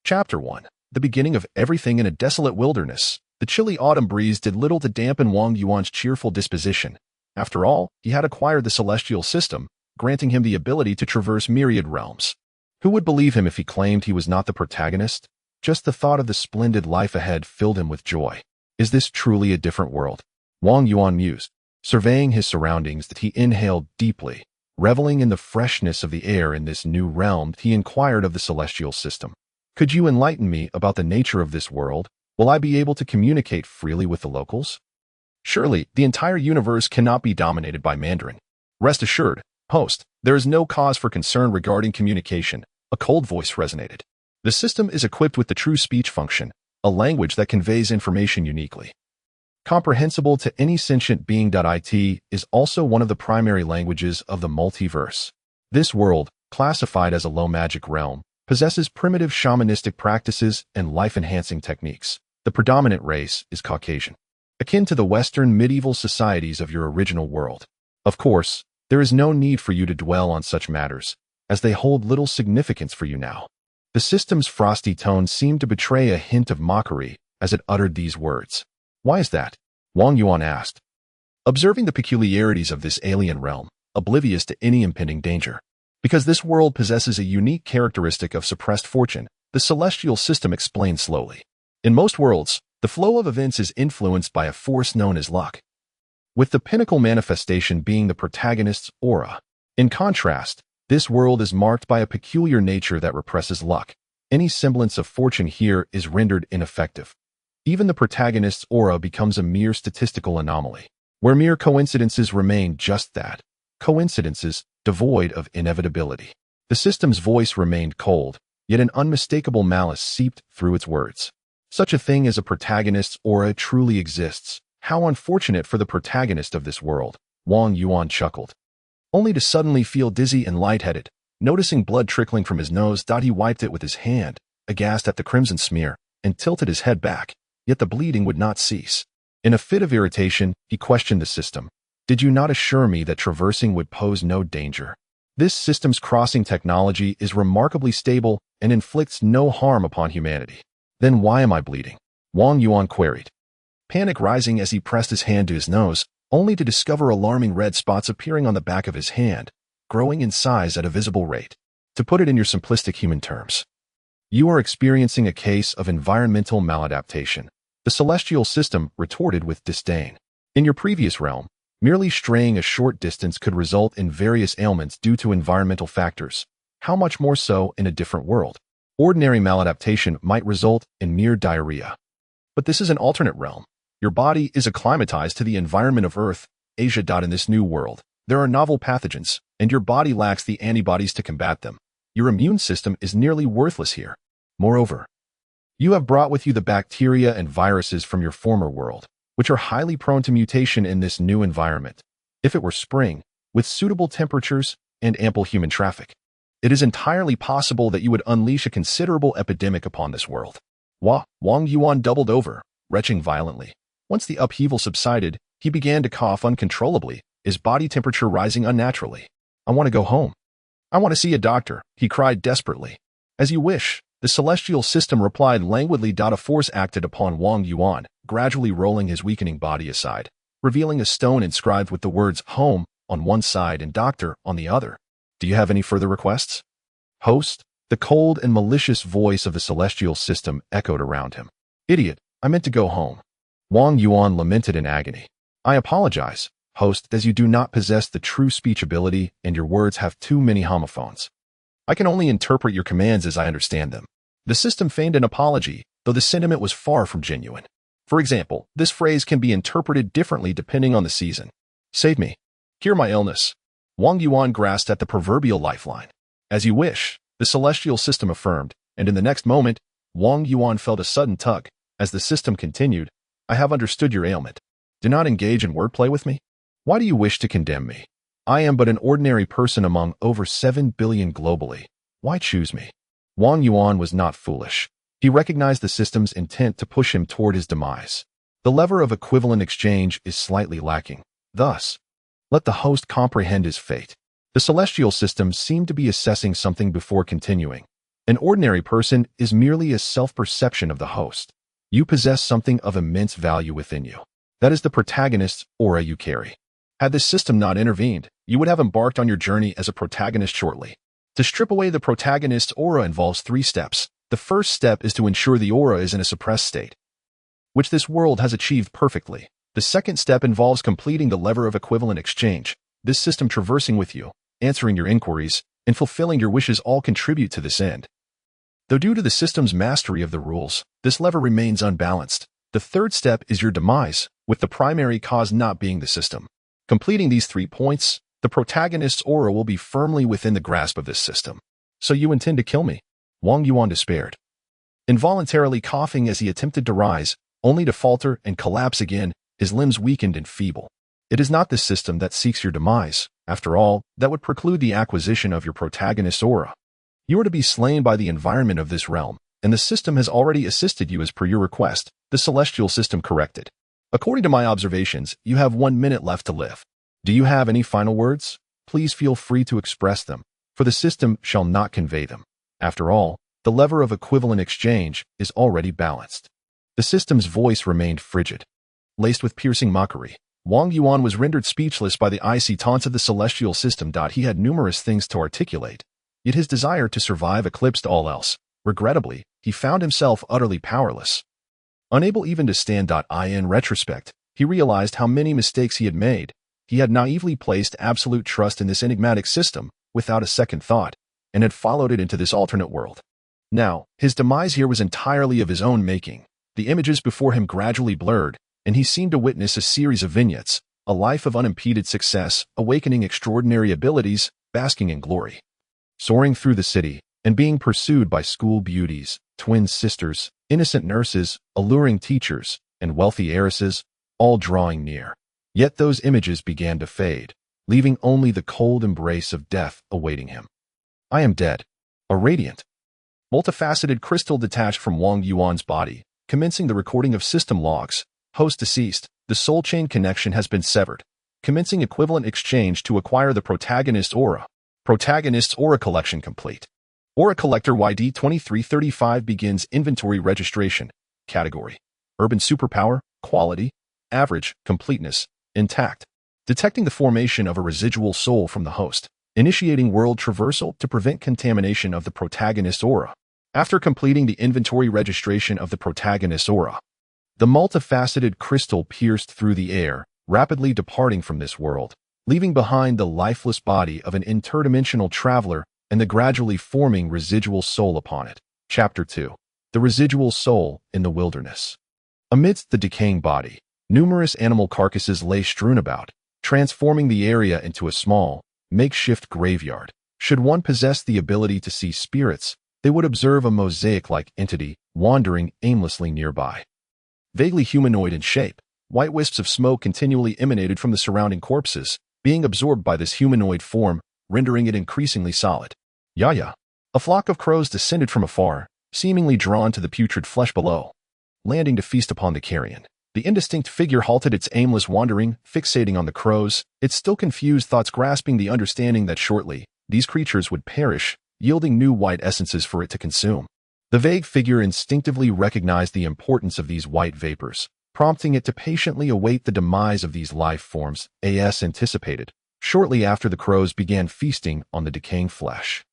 Chapter 1. The beginning of everything in a desolate wilderness. The chilly autumn breeze did little to dampen Wang Yuan's cheerful disposition. After all, he had acquired the celestial system, granting him the ability to traverse myriad realms. Who would believe him if he claimed he was not the protagonist? Just the thought of the splendid life ahead filled him with joy. Is this truly a different world? Wang Yuan mused, surveying his surroundings that he inhaled deeply. Reveling in the freshness of the air in this new realm, he inquired of the celestial system. Could you enlighten me about the nature of this world? Will I be able to communicate freely with the locals? Surely, the entire universe cannot be dominated by Mandarin. Rest assured, host, there is no cause for concern regarding communication, a cold voice resonated. The system is equipped with the true speech function, a language that conveys information uniquely. Comprehensible to any sentient being. It is also one of the primary languages of the multiverse. This world, classified as a low magic realm, possesses primitive shamanistic practices and life-enhancing techniques. The predominant race is Caucasian, akin to the Western medieval societies of your original world. Of course, there is no need for you to dwell on such matters, as they hold little significance for you now. The system's frosty tone seemed to betray a hint of mockery as it uttered these words. Why is that? Wang Yuan asked, observing the peculiarities of this alien realm, oblivious to any impending danger. Because this world possesses a unique characteristic of suppressed fortune, the celestial system explained slowly. In most worlds, the flow of events is influenced by a force known as luck, with the pinnacle manifestation being the protagonist's aura. In contrast, this world is marked by a peculiar nature that represses luck. Any semblance of fortune here is rendered ineffective. Even the protagonist's aura becomes a mere statistical anomaly, where mere coincidences remain just that, coincidences devoid of inevitability. The system's voice remained cold, yet an unmistakable malice seeped through its words. Such a thing as a protagonist's aura truly exists. How unfortunate for the protagonist of this world, Wang Yuan chuckled. Only to suddenly feel dizzy and lightheaded. Noticing blood trickling from his nose, he wiped it with his hand, aghast at the crimson smear, and tilted his head back. Yet the bleeding would not cease. In a fit of irritation, he questioned the system. Did you not assure me that traversing would pose no danger? This system's crossing technology is remarkably stable and inflicts no harm upon humanity. Then why am I bleeding? Wang Yuan queried, panic rising as he pressed his hand to his nose, only to discover alarming red spots appearing on the back of his hand, growing in size at a visible rate. To put it in your simplistic human terms, you are experiencing a case of environmental maladaptation. The celestial system retorted with disdain. In your previous realm, merely straying a short distance could result in various ailments due to environmental factors. How much more so in a different world? Ordinary maladaptation might result in mere diarrhea. But this is an alternate realm. Your body is acclimatized to the environment of Earth, Asia. In this new world, there are novel pathogens, and your body lacks the antibodies to combat them. Your immune system is nearly worthless here. Moreover, you have brought with you the bacteria and viruses from your former world, which are highly prone to mutation in this new environment. If it were spring, with suitable temperatures and ample human traffic, it is entirely possible that you would unleash a considerable epidemic upon this world. Wang Yuan doubled over, retching violently. Once the upheaval subsided, he began to cough uncontrollably, his body temperature rising unnaturally. I want to go home. I want to see a doctor, he cried desperately. As you wish, the celestial system replied languidly. A force acted upon Wang Yuan, gradually rolling his weakening body aside, revealing a stone inscribed with the words home on one side and doctor on the other. Do you have any further requests? Host, the cold and malicious voice of the celestial system echoed around him. Idiot, I meant to go home. Wang Yuan lamented in agony. I apologize, host, as you do not possess the true speech ability and your words have too many homophones. I can only interpret your commands as I understand them. The system feigned an apology, though the sentiment was far from genuine. For example, this phrase can be interpreted differently depending on the season. Save me. Cure my illness. Wang Yuan grasped at the proverbial lifeline. As you wish, the celestial system affirmed, and in the next moment, Wang Yuan felt a sudden tug. As the system continued, I have understood your ailment. Do not engage in wordplay with me. Why do you wish to condemn me? I am but an ordinary person among over 7 billion globally. Why choose me? Wang Yuan was not foolish. He recognized the system's intent to push him toward his demise. The lever of equivalent exchange is slightly lacking. Thus, let the host comprehend his fate. The celestial system seemed to be assessing something before continuing. An ordinary person is merely a self-perception of the host. You possess something of immense value within you. That is the protagonist's aura you carry. Had this system not intervened, you would have embarked on your journey as a protagonist shortly. To strip away the protagonist's aura involves 3 steps. The first step is to ensure the aura is in a suppressed state, which this world has achieved perfectly. The second step involves completing the lever of equivalent exchange. This system traversing with you, answering your inquiries, and fulfilling your wishes all contribute to this end. Though due to the system's mastery of the rules, this lever remains unbalanced. The third step is your demise, with the primary cause not being the system. Completing these 3 points, the protagonist's aura will be firmly within the grasp of this system. So you intend to kill me? Wang Yuan despaired, involuntarily coughing as he attempted to rise, only to falter and collapse again, his limbs weakened and feeble. It is not this system that seeks your demise. After all, that would preclude the acquisition of your protagonist's aura. You are to be slain by the environment of this realm, and the system has already assisted you as per your request, the celestial system corrected. According to my observations, you have 1 minute left to live. Do you have any final words? Please feel free to express them, for the system shall not convey them. After all, the lever of equivalent exchange is already balanced. The system's voice remained frigid, laced with piercing mockery. Wang Yuan was rendered speechless by the icy taunts of the celestial system. He had numerous things to articulate, yet his desire to survive eclipsed all else. Regrettably, he found himself utterly powerless. Unable even to stand. In retrospect, he realized how many mistakes he had made. He had naively placed absolute trust in this enigmatic system, without a second thought, and had followed it into this alternate world. Now, his demise here was entirely of his own making. The images before him gradually blurred, and he seemed to witness a series of vignettes, a life of unimpeded success, awakening extraordinary abilities, basking in glory, soaring through the city, and being pursued by school beauties, twin sisters, innocent nurses, alluring teachers, and wealthy heiresses, all drawing near. Yet those images began to fade, leaving only the cold embrace of death awaiting him. I am dead. A radiant, multifaceted crystal detached from Wang Yuan's body, commencing the recording of system logs. Host deceased. The soul chain connection has been severed. Commencing equivalent exchange to acquire the protagonist aura. Protagonist's aura collection complete. Aura collector YD 2335 begins inventory registration. Category: urban superpower, quality, average, completeness, intact. Detecting the formation of a residual soul from the host. Initiating world traversal to prevent contamination of the protagonist aura. After completing the inventory registration of the protagonist aura, the multifaceted crystal pierced through the air, rapidly departing from this world, leaving behind the lifeless body of an interdimensional traveler and the gradually forming residual soul upon it. Chapter 2. The residual soul in the wilderness. Amidst the decaying body, numerous animal carcasses lay strewn about, transforming the area into a small, makeshift graveyard. Should one possess the ability to see spirits, they would observe a mosaic-like entity wandering aimlessly nearby. Vaguely humanoid in shape, white wisps of smoke continually emanated from the surrounding corpses, being absorbed by this humanoid form, rendering it increasingly solid. Yaya. A flock of crows descended from afar, seemingly drawn to the putrid flesh below, landing to feast upon the carrion. The indistinct figure halted its aimless wandering, fixating on the crows, its still confused thoughts grasping the understanding that shortly, these creatures would perish, yielding new white essences for it to consume. The vague figure instinctively recognized the importance of these white vapors, prompting it to patiently await the demise of these life forms, as anticipated. Shortly after the crows began feasting on the decaying flesh,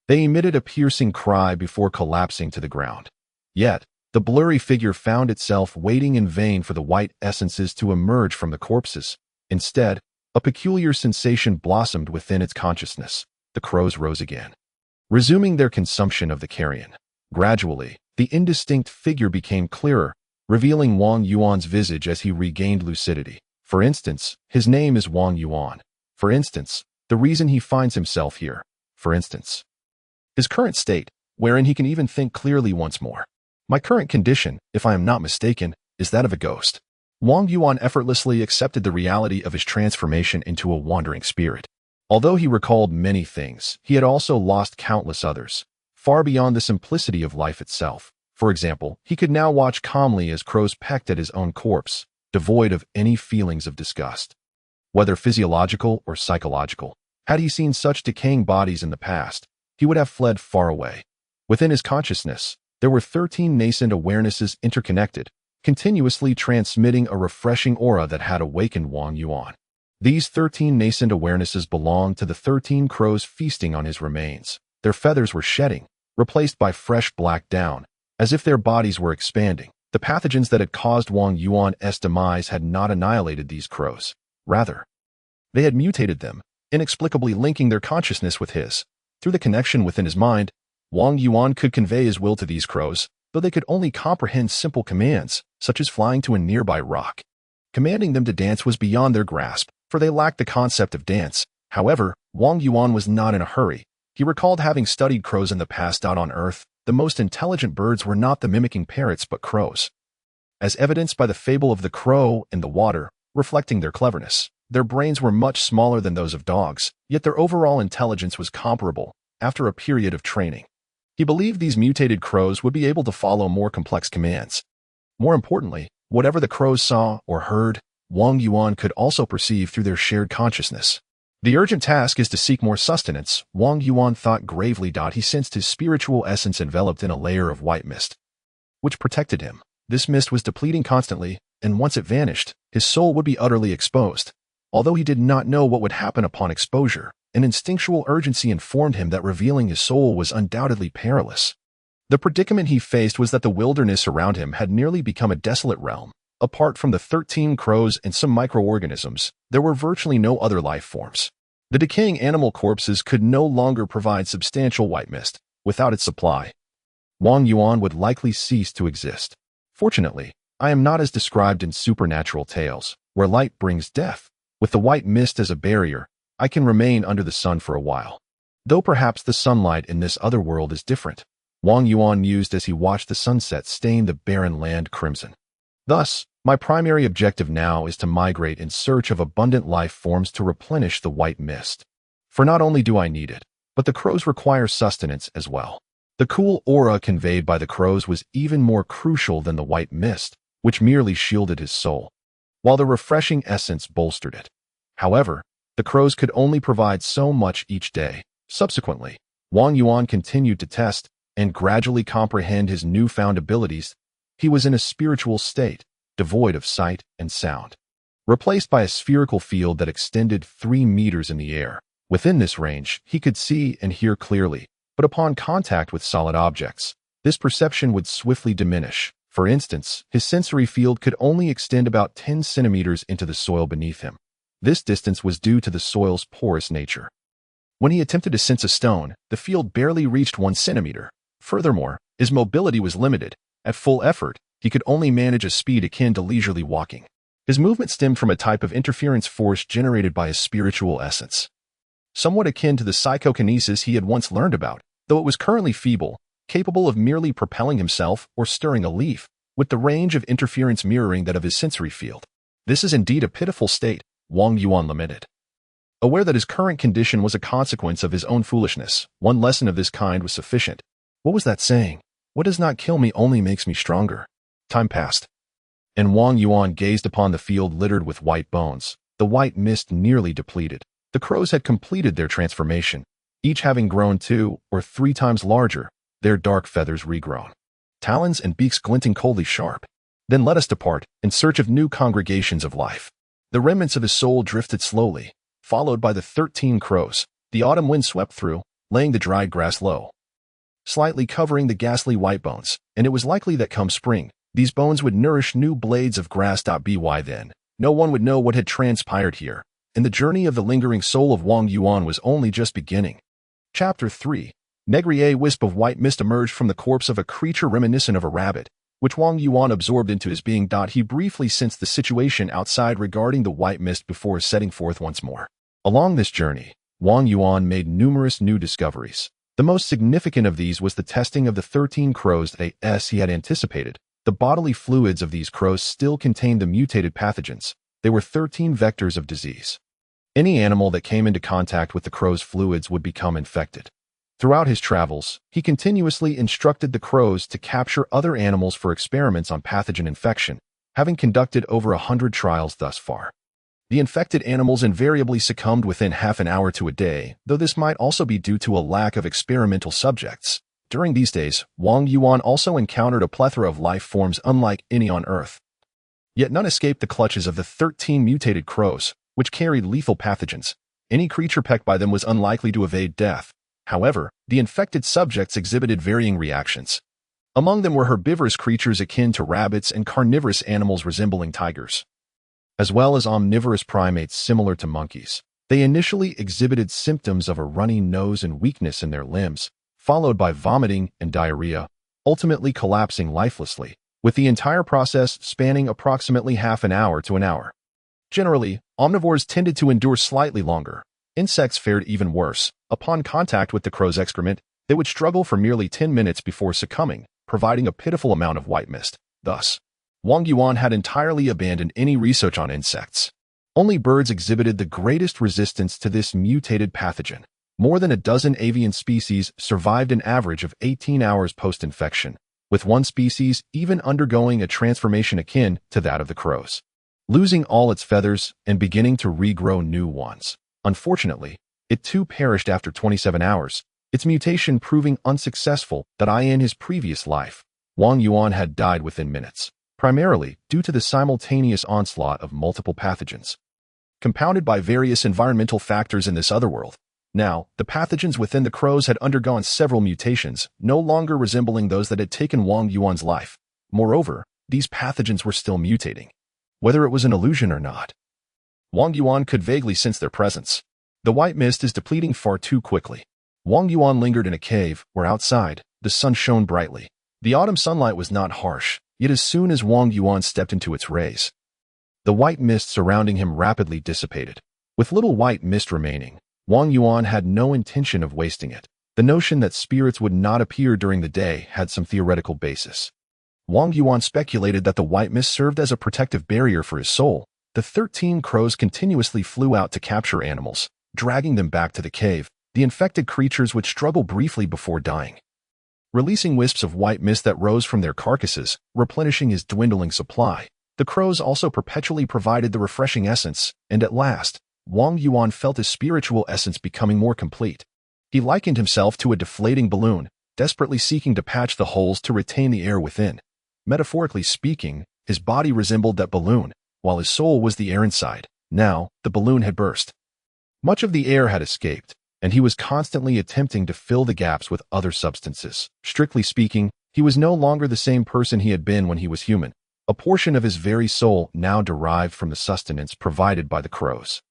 they emitted a piercing cry before collapsing to the ground. Yet, the blurry figure found itself waiting in vain for the white essences to emerge from the corpses. Instead, a peculiar sensation blossomed within its consciousness. The crows rose again, resuming their consumption of the carrion. Gradually, the indistinct figure became clearer, revealing Wang Yuan's visage as he regained lucidity. For instance, his name is Wang Yuan. For instance, the reason he finds himself here. For instance, his current state, wherein he can even think clearly once more. My current condition, if I am not mistaken, is that of a ghost. Wang Yuan effortlessly accepted the reality of his transformation into a wandering spirit. Although he recalled many things, he had also lost countless others, far beyond the simplicity of life itself. For example, he could now watch calmly as crows pecked at his own corpse, devoid of any feelings of disgust, whether physiological or psychological. Had he seen such decaying bodies in the past, he would have fled far away. Within his consciousness, there were 13 nascent awarenesses interconnected, continuously transmitting a refreshing aura that had awakened Wang Yuan. These 13 nascent awarenesses belonged to the 13 crows feasting on his remains. Their feathers were shedding, replaced by fresh black down, as if their bodies were expanding. The pathogens that had caused Wang Yuan's demise had not annihilated these crows. Rather, they had mutated them, inexplicably linking their consciousness with his. Through the connection within his mind, Wang Yuan could convey his will to these crows, though they could only comprehend simple commands, such as flying to a nearby rock. Commanding them to dance was beyond their grasp, for they lacked the concept of dance. However, Wang Yuan was not in a hurry. He recalled having studied crows in the past. On Earth, the most intelligent birds were not the mimicking parrots but crows. As evidenced by the fable of the crow in the water, reflecting their cleverness, their brains were much smaller than those of dogs, yet their overall intelligence was comparable after a period of training. He believed these mutated crows would be able to follow more complex commands. More importantly, whatever the crows saw or heard, Wang Yuan could also perceive through their shared consciousness. The urgent task is to seek more sustenance, Wang Yuan thought gravely. He sensed his spiritual essence enveloped in a layer of white mist, which protected him. This mist was depleting constantly, and once it vanished, his soul would be utterly exposed. Although he did not know what would happen upon exposure, an instinctual urgency informed him that revealing his soul was undoubtedly perilous. The predicament he faced was that the wilderness around him had nearly become a desolate realm. Apart from the 13 crows and some microorganisms, there were virtually no other life forms. The decaying animal corpses could no longer provide substantial white mist. Without its supply, Wang Yuan would likely cease to exist. Fortunately, I am not as described in supernatural tales, where light brings death. With the white mist as a barrier, I can remain under the sun for a while. Though perhaps the sunlight in this other world is different, Wang Yuan mused as he watched the sunset stain the barren land crimson. Thus, my primary objective now is to migrate in search of abundant life forms to replenish the white mist. For not only do I need it, but the crows require sustenance as well. The cool aura conveyed by the crows was even more crucial than the white mist, which merely shielded his soul, while the refreshing essence bolstered it. However, the crows could only provide so much each day. Subsequently, Wang Yuan continued to test and gradually comprehend his newfound abilities. He was in a spiritual state, devoid of sight and sound, replaced by a spherical field that extended 3 meters in the air. Within this range, he could see and hear clearly, but upon contact with solid objects, this perception would swiftly diminish. For instance, his sensory field could only extend about 10 centimeters into the soil beneath him. This distance was due to the soil's porous nature. When he attempted to sense a stone, the field barely reached 1 centimeter. Furthermore, his mobility was limited. At full effort, he could only manage a speed akin to leisurely walking. His movement stemmed from a type of interference force generated by his spiritual essence, somewhat akin to the psychokinesis he had once learned about, though it was currently feeble, capable of merely propelling himself or stirring a leaf, with the range of interference mirroring that of his sensory field. This is indeed a pitiful state, Wang Yuan lamented. Aware that his current condition was a consequence of his own foolishness, one lesson of this kind was sufficient. What was that saying? What does not kill me only makes me stronger. Time passed, and Wang Yuan gazed upon the field littered with white bones, the white mist nearly depleted. The crows had completed their transformation, each having grown 2 or 3 times larger, their dark feathers regrown, talons and beaks glinting coldly sharp. Then let us depart, in search of new congregations of life. The remnants of his soul drifted slowly, followed by the 13 crows. The autumn wind swept through, laying the dried grass low, slightly covering the ghastly white bones, and it was likely that come spring, these bones would nourish new blades of grass. By then, no one would know what had transpired here, and the journey of the lingering soul of Wang Yuan was only just beginning. Chapter 3. Negri. A wisp of white mist emerged from the corpse of a creature reminiscent of a rabbit, which Wang Yuan absorbed into his being. He briefly sensed the situation outside regarding the white mist before setting forth once more. Along this journey, Wang Yuan made numerous new discoveries. The most significant of these was the testing of the 13 crows as he had anticipated. The bodily fluids of these crows still contained the mutated pathogens. They were 13 vectors of disease. Any animal that came into contact with the crow's fluids would become infected. Throughout his travels, he continuously instructed the crows to capture other animals for experiments on pathogen infection, having conducted over 100 trials thus far. The infected animals invariably succumbed within half an hour to a day, though this might also be due to a lack of experimental subjects. During these days, Wang Yuan also encountered a plethora of life forms unlike any on Earth. Yet none escaped the clutches of the 13 mutated crows, which carried lethal pathogens. Any creature pecked by them was unlikely to evade death. However, the infected subjects exhibited varying reactions. Among them were herbivorous creatures akin to rabbits and carnivorous animals resembling tigers, as well as omnivorous primates similar to monkeys. They initially exhibited symptoms of a runny nose and weakness in their limbs, followed by vomiting and diarrhea, ultimately collapsing lifelessly, with the entire process spanning approximately half an hour to an hour. Generally, omnivores tended to endure slightly longer. Insects fared even worse. Upon contact with the crow's excrement, they would struggle for merely 10 minutes before succumbing, providing a pitiful amount of white mist. Thus, Wang Yuan had entirely abandoned any research on insects. Only birds exhibited the greatest resistance to this mutated pathogen. More than a dozen avian species survived an average of 18 hours post-infection, with one species even undergoing a transformation akin to that of the crows, losing all its feathers and beginning to regrow new ones. Unfortunately, it too perished after 27 hours, its mutation proving unsuccessful that in his previous life, Wang Yuan had died within minutes, primarily due to the simultaneous onslaught of multiple pathogens, compounded by various environmental factors in this other world. Now, the pathogens within the crows had undergone several mutations, no longer resembling those that had taken Wang Yuan's life. Moreover, these pathogens were still mutating, whether it was an illusion or not. Wang Yuan could vaguely sense their presence. The white mist is depleting far too quickly. Wang Yuan lingered in a cave, where outside, the sun shone brightly. The autumn sunlight was not harsh, yet as soon as Wang Yuan stepped into its rays, the white mist surrounding him rapidly dissipated. With little white mist remaining, Wang Yuan had no intention of wasting it. The notion that spirits would not appear during the day had some theoretical basis. Wang Yuan speculated that the white mist served as a protective barrier for his soul. The 13 crows continuously flew out to capture animals, dragging them back to the cave. The infected creatures would struggle briefly before dying, releasing wisps of white mist that rose from their carcasses, replenishing his dwindling supply. The crows also perpetually provided the refreshing essence, and at last, Wang Yuan felt his spiritual essence becoming more complete. He likened himself to a deflating balloon, desperately seeking to patch the holes to retain the air within. Metaphorically speaking, his body resembled that balloon, while his soul was the air inside. Now, the balloon had burst. Much of the air had escaped, and he was constantly attempting to fill the gaps with other substances. Strictly speaking, he was no longer the same person he had been when he was human. A portion of his very soul now derived from the sustenance provided by the crows,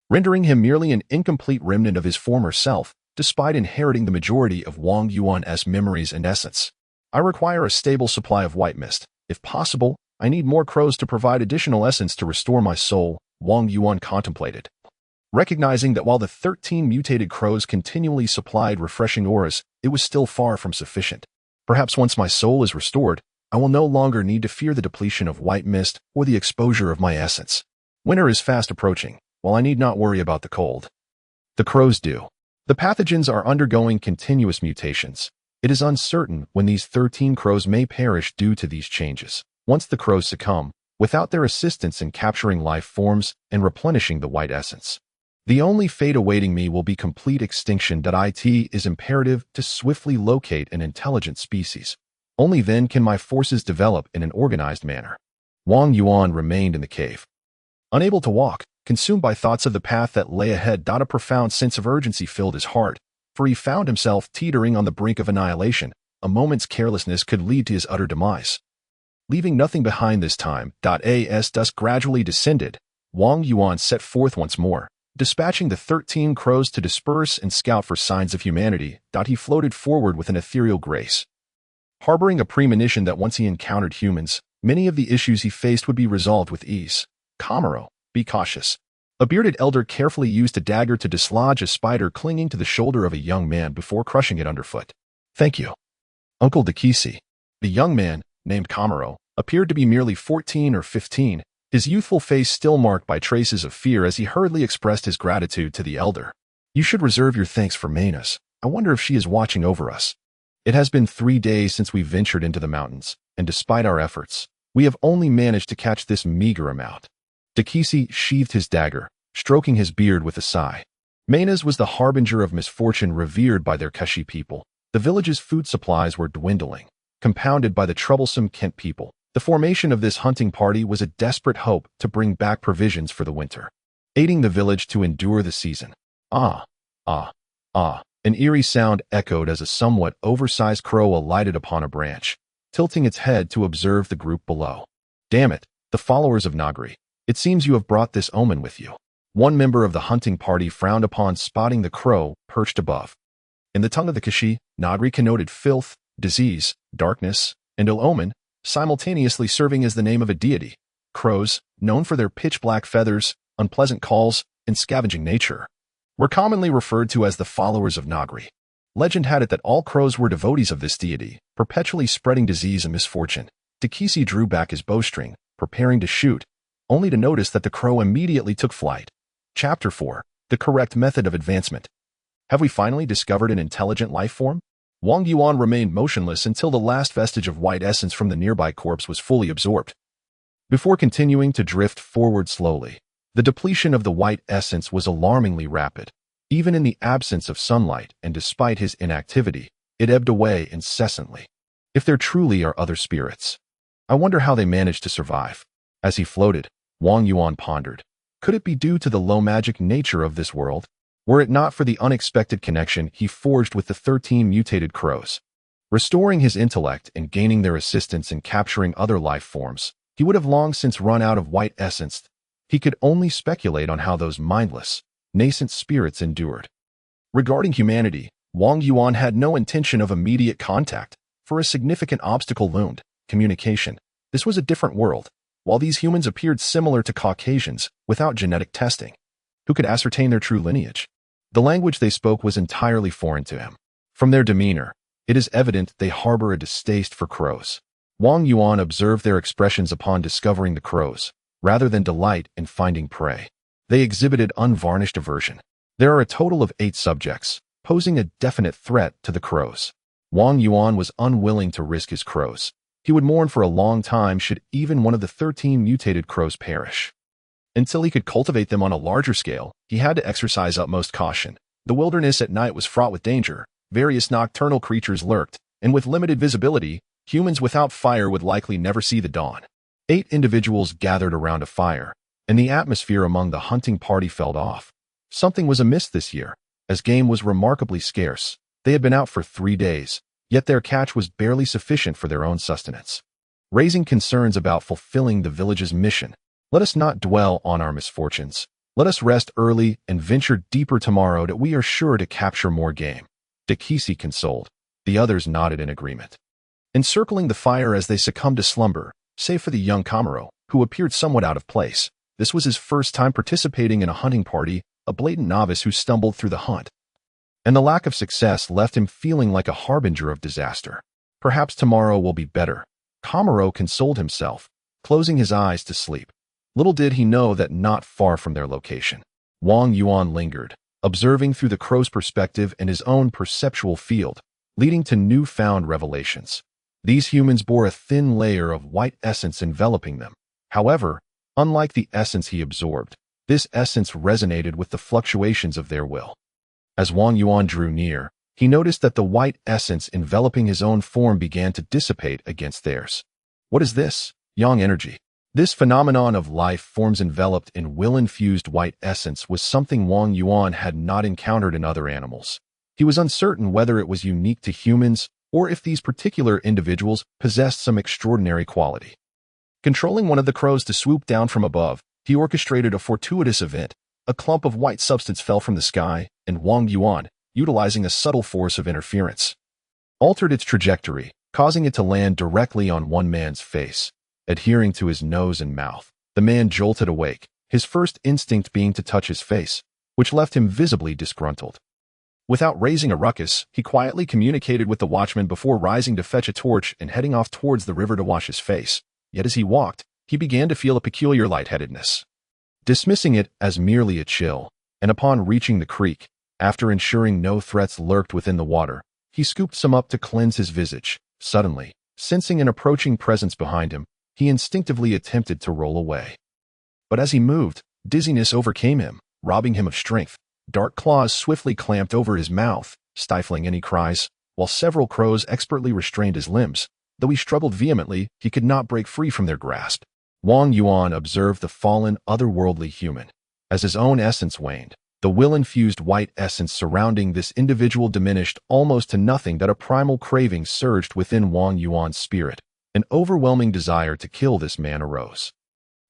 rendering him merely an incomplete remnant of his former self, despite inheriting the majority of Wang Yuan's memories and essence. I require a stable supply of white mist. If possible, I need more crows to provide additional essence to restore my soul, Wang Yuan contemplated. Recognizing that while the 13 mutated crows continually supplied refreshing auras, it was still far from sufficient. Perhaps once my soul is restored, I will no longer need to fear the depletion of white mist or the exposure of my essence. Winter is fast approaching, while I need not worry about the cold. The crows do. The pathogens are undergoing continuous mutations. It is uncertain when these 13 crows may perish due to these changes. Once the crows succumb, without their assistance in capturing life forms and replenishing the white essence, the only fate awaiting me will be complete extinction. It is imperative to swiftly locate an intelligent species. Only then can my forces develop in an organized manner. Wang Yuan remained in the cave, unable to walk, consumed by thoughts of the path that lay ahead. A profound sense of urgency filled his heart, for he found himself teetering on the brink of annihilation. A moment's carelessness could lead to his utter demise. Leaving nothing behind this time. As dusk gradually descended, Wang Yuan set forth once more, dispatching the 13 crows to disperse and scout for signs of humanity. He floated forward with an ethereal grace, harboring a premonition that once he encountered humans, many of the issues he faced would be resolved with ease. Camaro, be cautious. A bearded elder carefully used a dagger to dislodge a spider clinging to the shoulder of a young man before crushing it underfoot. Thank you, Uncle Dekisi. The young man, named Camaro, appeared to be merely 14 or 15, his youthful face still marked by traces of fear as he hurriedly expressed his gratitude to the elder. You should reserve your thanks for Manas. I wonder if she is watching over us. It has been 3 days since we ventured into the mountains, and despite our efforts, we have only managed to catch this meager amount. Dekisi sheathed his dagger, stroking his beard with a sigh. Manas was the harbinger of misfortune revered by their Keshi people. The village's food supplies were dwindling, compounded by the troublesome Kent people. The formation of this hunting party was a desperate hope to bring back provisions for the winter, aiding the village to endure the season. Ah, ah, ah. An eerie sound echoed as a somewhat oversized crow alighted upon a branch, tilting its head to observe the group below. Damn it, the followers of Negri. It seems you have brought this omen with you. One member of the hunting party frowned upon spotting the crow perched above. In the tongue of the Kashi, Negri connoted filth, disease, darkness, and ill omen, simultaneously serving as the name of a deity. Crows, known for their pitch-black feathers, unpleasant calls, and scavenging nature, were commonly referred to as the followers of Negri. Legend had it that all crows were devotees of this deity, perpetually spreading disease and misfortune. Takisi drew back his bowstring, preparing to shoot, only to notice that the crow immediately took flight. Chapter 4. The Correct Method of Advancement. Have we finally discovered an intelligent life form? Wang Yuan remained motionless until the last vestige of white essence from the nearby corpse was fully absorbed. Before continuing to drift forward slowly, the depletion of the white essence was alarmingly rapid. Even in the absence of sunlight and despite his inactivity, it ebbed away incessantly. If there truly are other spirits, I wonder how they managed to survive. As he floated, Wang Yuan pondered. Could it be due to the low magic nature of this world? Were it not for the unexpected connection he forged with the 13 mutated crows, restoring his intellect and gaining their assistance in capturing other life forms, he would have long since run out of white essence. He could only speculate on how those mindless, nascent spirits endured. Regarding humanity, Wang Yuan had no intention of immediate contact, for a significant obstacle loomed: communication. This was a different world. While these humans appeared similar to Caucasians, without genetic testing, who could ascertain their true lineage? The language they spoke was entirely foreign to him. From their demeanor, it is evident they harbor a distaste for crows. Wang Yuan observed their expressions upon discovering the crows, rather than delight in finding prey. They exhibited unvarnished aversion. There are a total of 8 subjects, posing a definite threat to the crows. Wang Yuan was unwilling to risk his crows. He would mourn for a long time should even one of the 13 mutated crows perish. Until he could cultivate them on a larger scale, he had to exercise utmost caution. The wilderness at night was fraught with danger. Various nocturnal creatures lurked, and with limited visibility, humans without fire would likely never see the dawn. 8 individuals gathered around a fire, and the atmosphere among the hunting party fell off. Something was amiss this year, as game was remarkably scarce. They had been out for 3 days, yet their catch was barely sufficient for their own sustenance, raising concerns about fulfilling the village's mission. Let us not dwell on our misfortunes. Let us rest early and venture deeper tomorrow that we are sure to capture more game. Takisi consoled. The others nodded in agreement, encircling the fire as they succumbed to slumber, save for the young Kamaro, who appeared somewhat out of place. This was his first time participating in a hunting party, a blatant novice who stumbled through the hunt, and the lack of success left him feeling like a harbinger of disaster. Perhaps tomorrow will be better. Kamaro consoled himself, closing his eyes to sleep. Little did he know that not far from their location, Wang Yuan lingered, observing through the crow's perspective and his own perceptual field, leading to newfound revelations. These humans bore a thin layer of white essence enveloping them. However, unlike the essence he absorbed, this essence resonated with the fluctuations of their will. As Wang Yuan drew near, he noticed that the white essence enveloping his own form began to dissipate against theirs. What is this? Yang energy. This phenomenon of life forms enveloped in will-infused white essence was something Wang Yuan had not encountered in other animals. He was uncertain whether it was unique to humans or if these particular individuals possessed some extraordinary quality. Controlling one of the crows to swoop down from above, he orchestrated a fortuitous event. A clump of white substance fell from the sky, and Wang Yuan, utilizing a subtle force of interference, altered its trajectory, causing it to land directly on one man's face, adhering to his nose and mouth. The man jolted awake, his first instinct being to touch his face, which left him visibly disgruntled. Without raising a ruckus, he quietly communicated with the watchman before rising to fetch a torch and heading off towards the river to wash his face. Yet as he walked, he began to feel a peculiar lightheadedness. Dismissing it as merely a chill, and upon reaching the creek, after ensuring no threats lurked within the water, he scooped some up to cleanse his visage. Suddenly, sensing an approaching presence behind him, he instinctively attempted to roll away. But as he moved, dizziness overcame him, robbing him of strength. Dark claws swiftly clamped over his mouth, stifling any cries. while several crows expertly restrained his limbs. Though he struggled vehemently, he could not break free from their grasp. Wang Yuan observed the fallen, otherworldly human. As his own essence waned, the will-infused white essence surrounding this individual diminished almost to nothing. That a primal craving surged within Wang Yuan's spirit. An overwhelming desire to kill this man arose.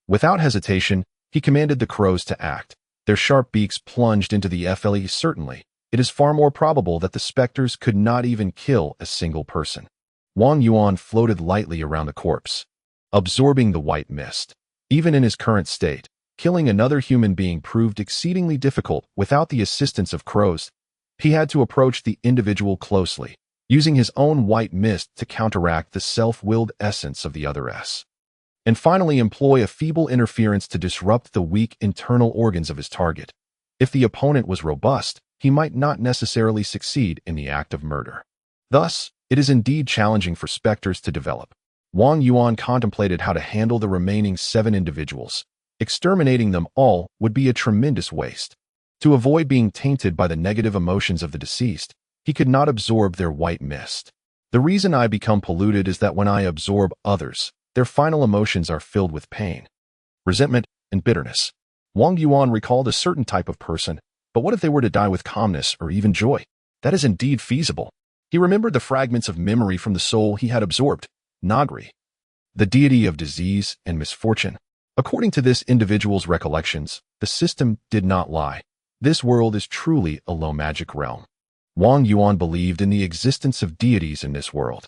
Without hesitation, he commanded the crows to act. Their sharp beaks plunged into the FLE. Certainly, it is far more probable that the specters could not even kill a single person. Wang Yuan floated lightly around the corpse, absorbing the white mist. Even in his current state, killing another human being proved exceedingly difficult without the assistance of crows. He had to approach the individual closely, using his own white mist to counteract the self-willed essence of the other S. And finally employ a feeble interference to disrupt the weak internal organs of his target. If the opponent was robust, he might not necessarily succeed in the act of murder. Thus, it is indeed challenging for specters to develop. Wang Yuan contemplated how to handle the remaining 7 individuals. Exterminating them all would be a tremendous waste. To avoid being tainted by the negative emotions of the deceased, he could not absorb their white mist. The reason I become polluted is that when I absorb others, their final emotions are filled with pain, resentment, and bitterness. Wang Yuan recalled a certain type of person, but what if they were to die with calmness or even joy? That is indeed feasible. He remembered the fragments of memory from the soul he had absorbed, Negri, the deity of disease and misfortune. According to this individual's recollections, the system did not lie. This world is truly a low magic realm. Wang Yuan believed in the existence of deities in this world.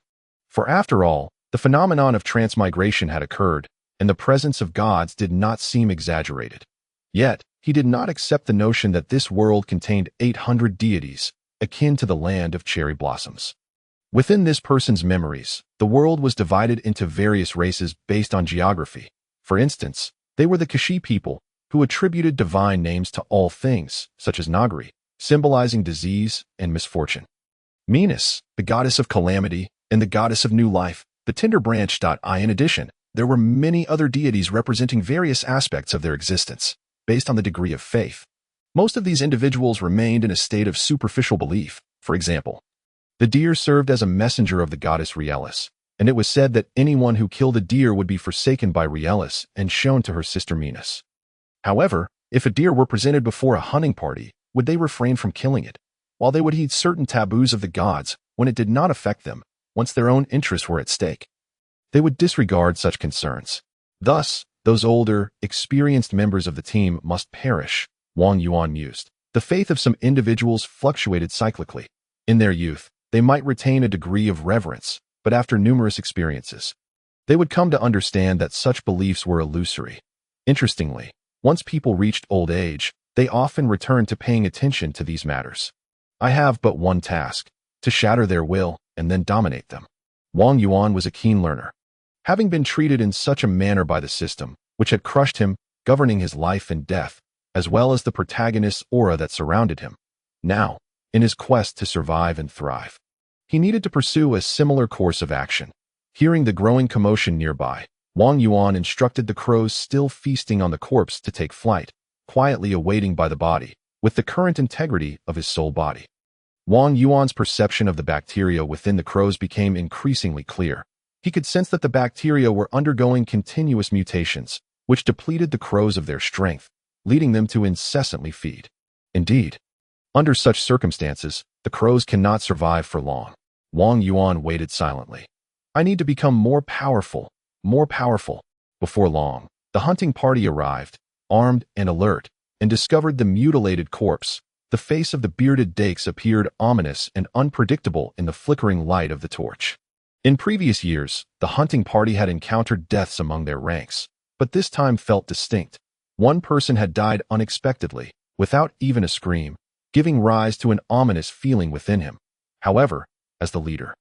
For after all, the phenomenon of transmigration had occurred, and the presence of gods did not seem exaggerated. Yet, he did not accept the notion that this world contained 800 deities, akin to the land of cherry blossoms. Within this person's memories, the world was divided into various races based on geography. For instance, they were the Kashi people, who attributed divine names to all things, such as Negri, symbolizing disease and misfortune. Venus, the goddess of calamity, and the goddess of new life, the tender branch. In addition, there were many other deities representing various aspects of their existence, based on the degree of faith. Most of these individuals remained in a state of superficial belief. For example, the deer served as a messenger of the goddess Rielis, and it was said that anyone who killed a deer would be forsaken by Rielis and shown to her sister Venus. However, if a deer were presented before a hunting party, would they refrain from killing it? While they would heed certain taboos of the gods when it did not affect them, once their own interests were at stake, they would disregard such concerns. Thus, those older, experienced members of the team must perish, Wang Yuan mused. The faith of some individuals fluctuated cyclically. In their youth, they might retain a degree of reverence, but after numerous experiences, they would come to understand that such beliefs were illusory. Interestingly, once people reached old age, they often returned to paying attention to these matters. I have but one task, to shatter their will and then dominate them. Wang Yuan was a keen learner. Having been treated in such a manner by the system, which had crushed him, governing his life and death, as well as the protagonist's aura that surrounded him. Now, in his quest to survive and thrive, he needed to pursue a similar course of action. Hearing the growing commotion nearby, Wang Yuan instructed the crows still feasting on the corpse to take flight, quietly awaiting by the body, with the current integrity of his soul body. Wang Yuan's perception of the bacteria within the crows became increasingly clear. He could sense that the bacteria were undergoing continuous mutations, which depleted the crows of their strength, leading them to incessantly feed. Indeed, under such circumstances, the crows cannot survive for long. Wang Yuan waited silently. I need to become more powerful. Before long, the hunting party arrived, armed and alert, and discovered the mutilated corpse. The face of the bearded Dakes appeared ominous and unpredictable in the flickering light of the torch. In previous years, the hunting party had encountered deaths among their ranks, but this time felt distinct. One person had died unexpectedly, without even a scream, giving rise to an ominous feeling within him. However, as the leader,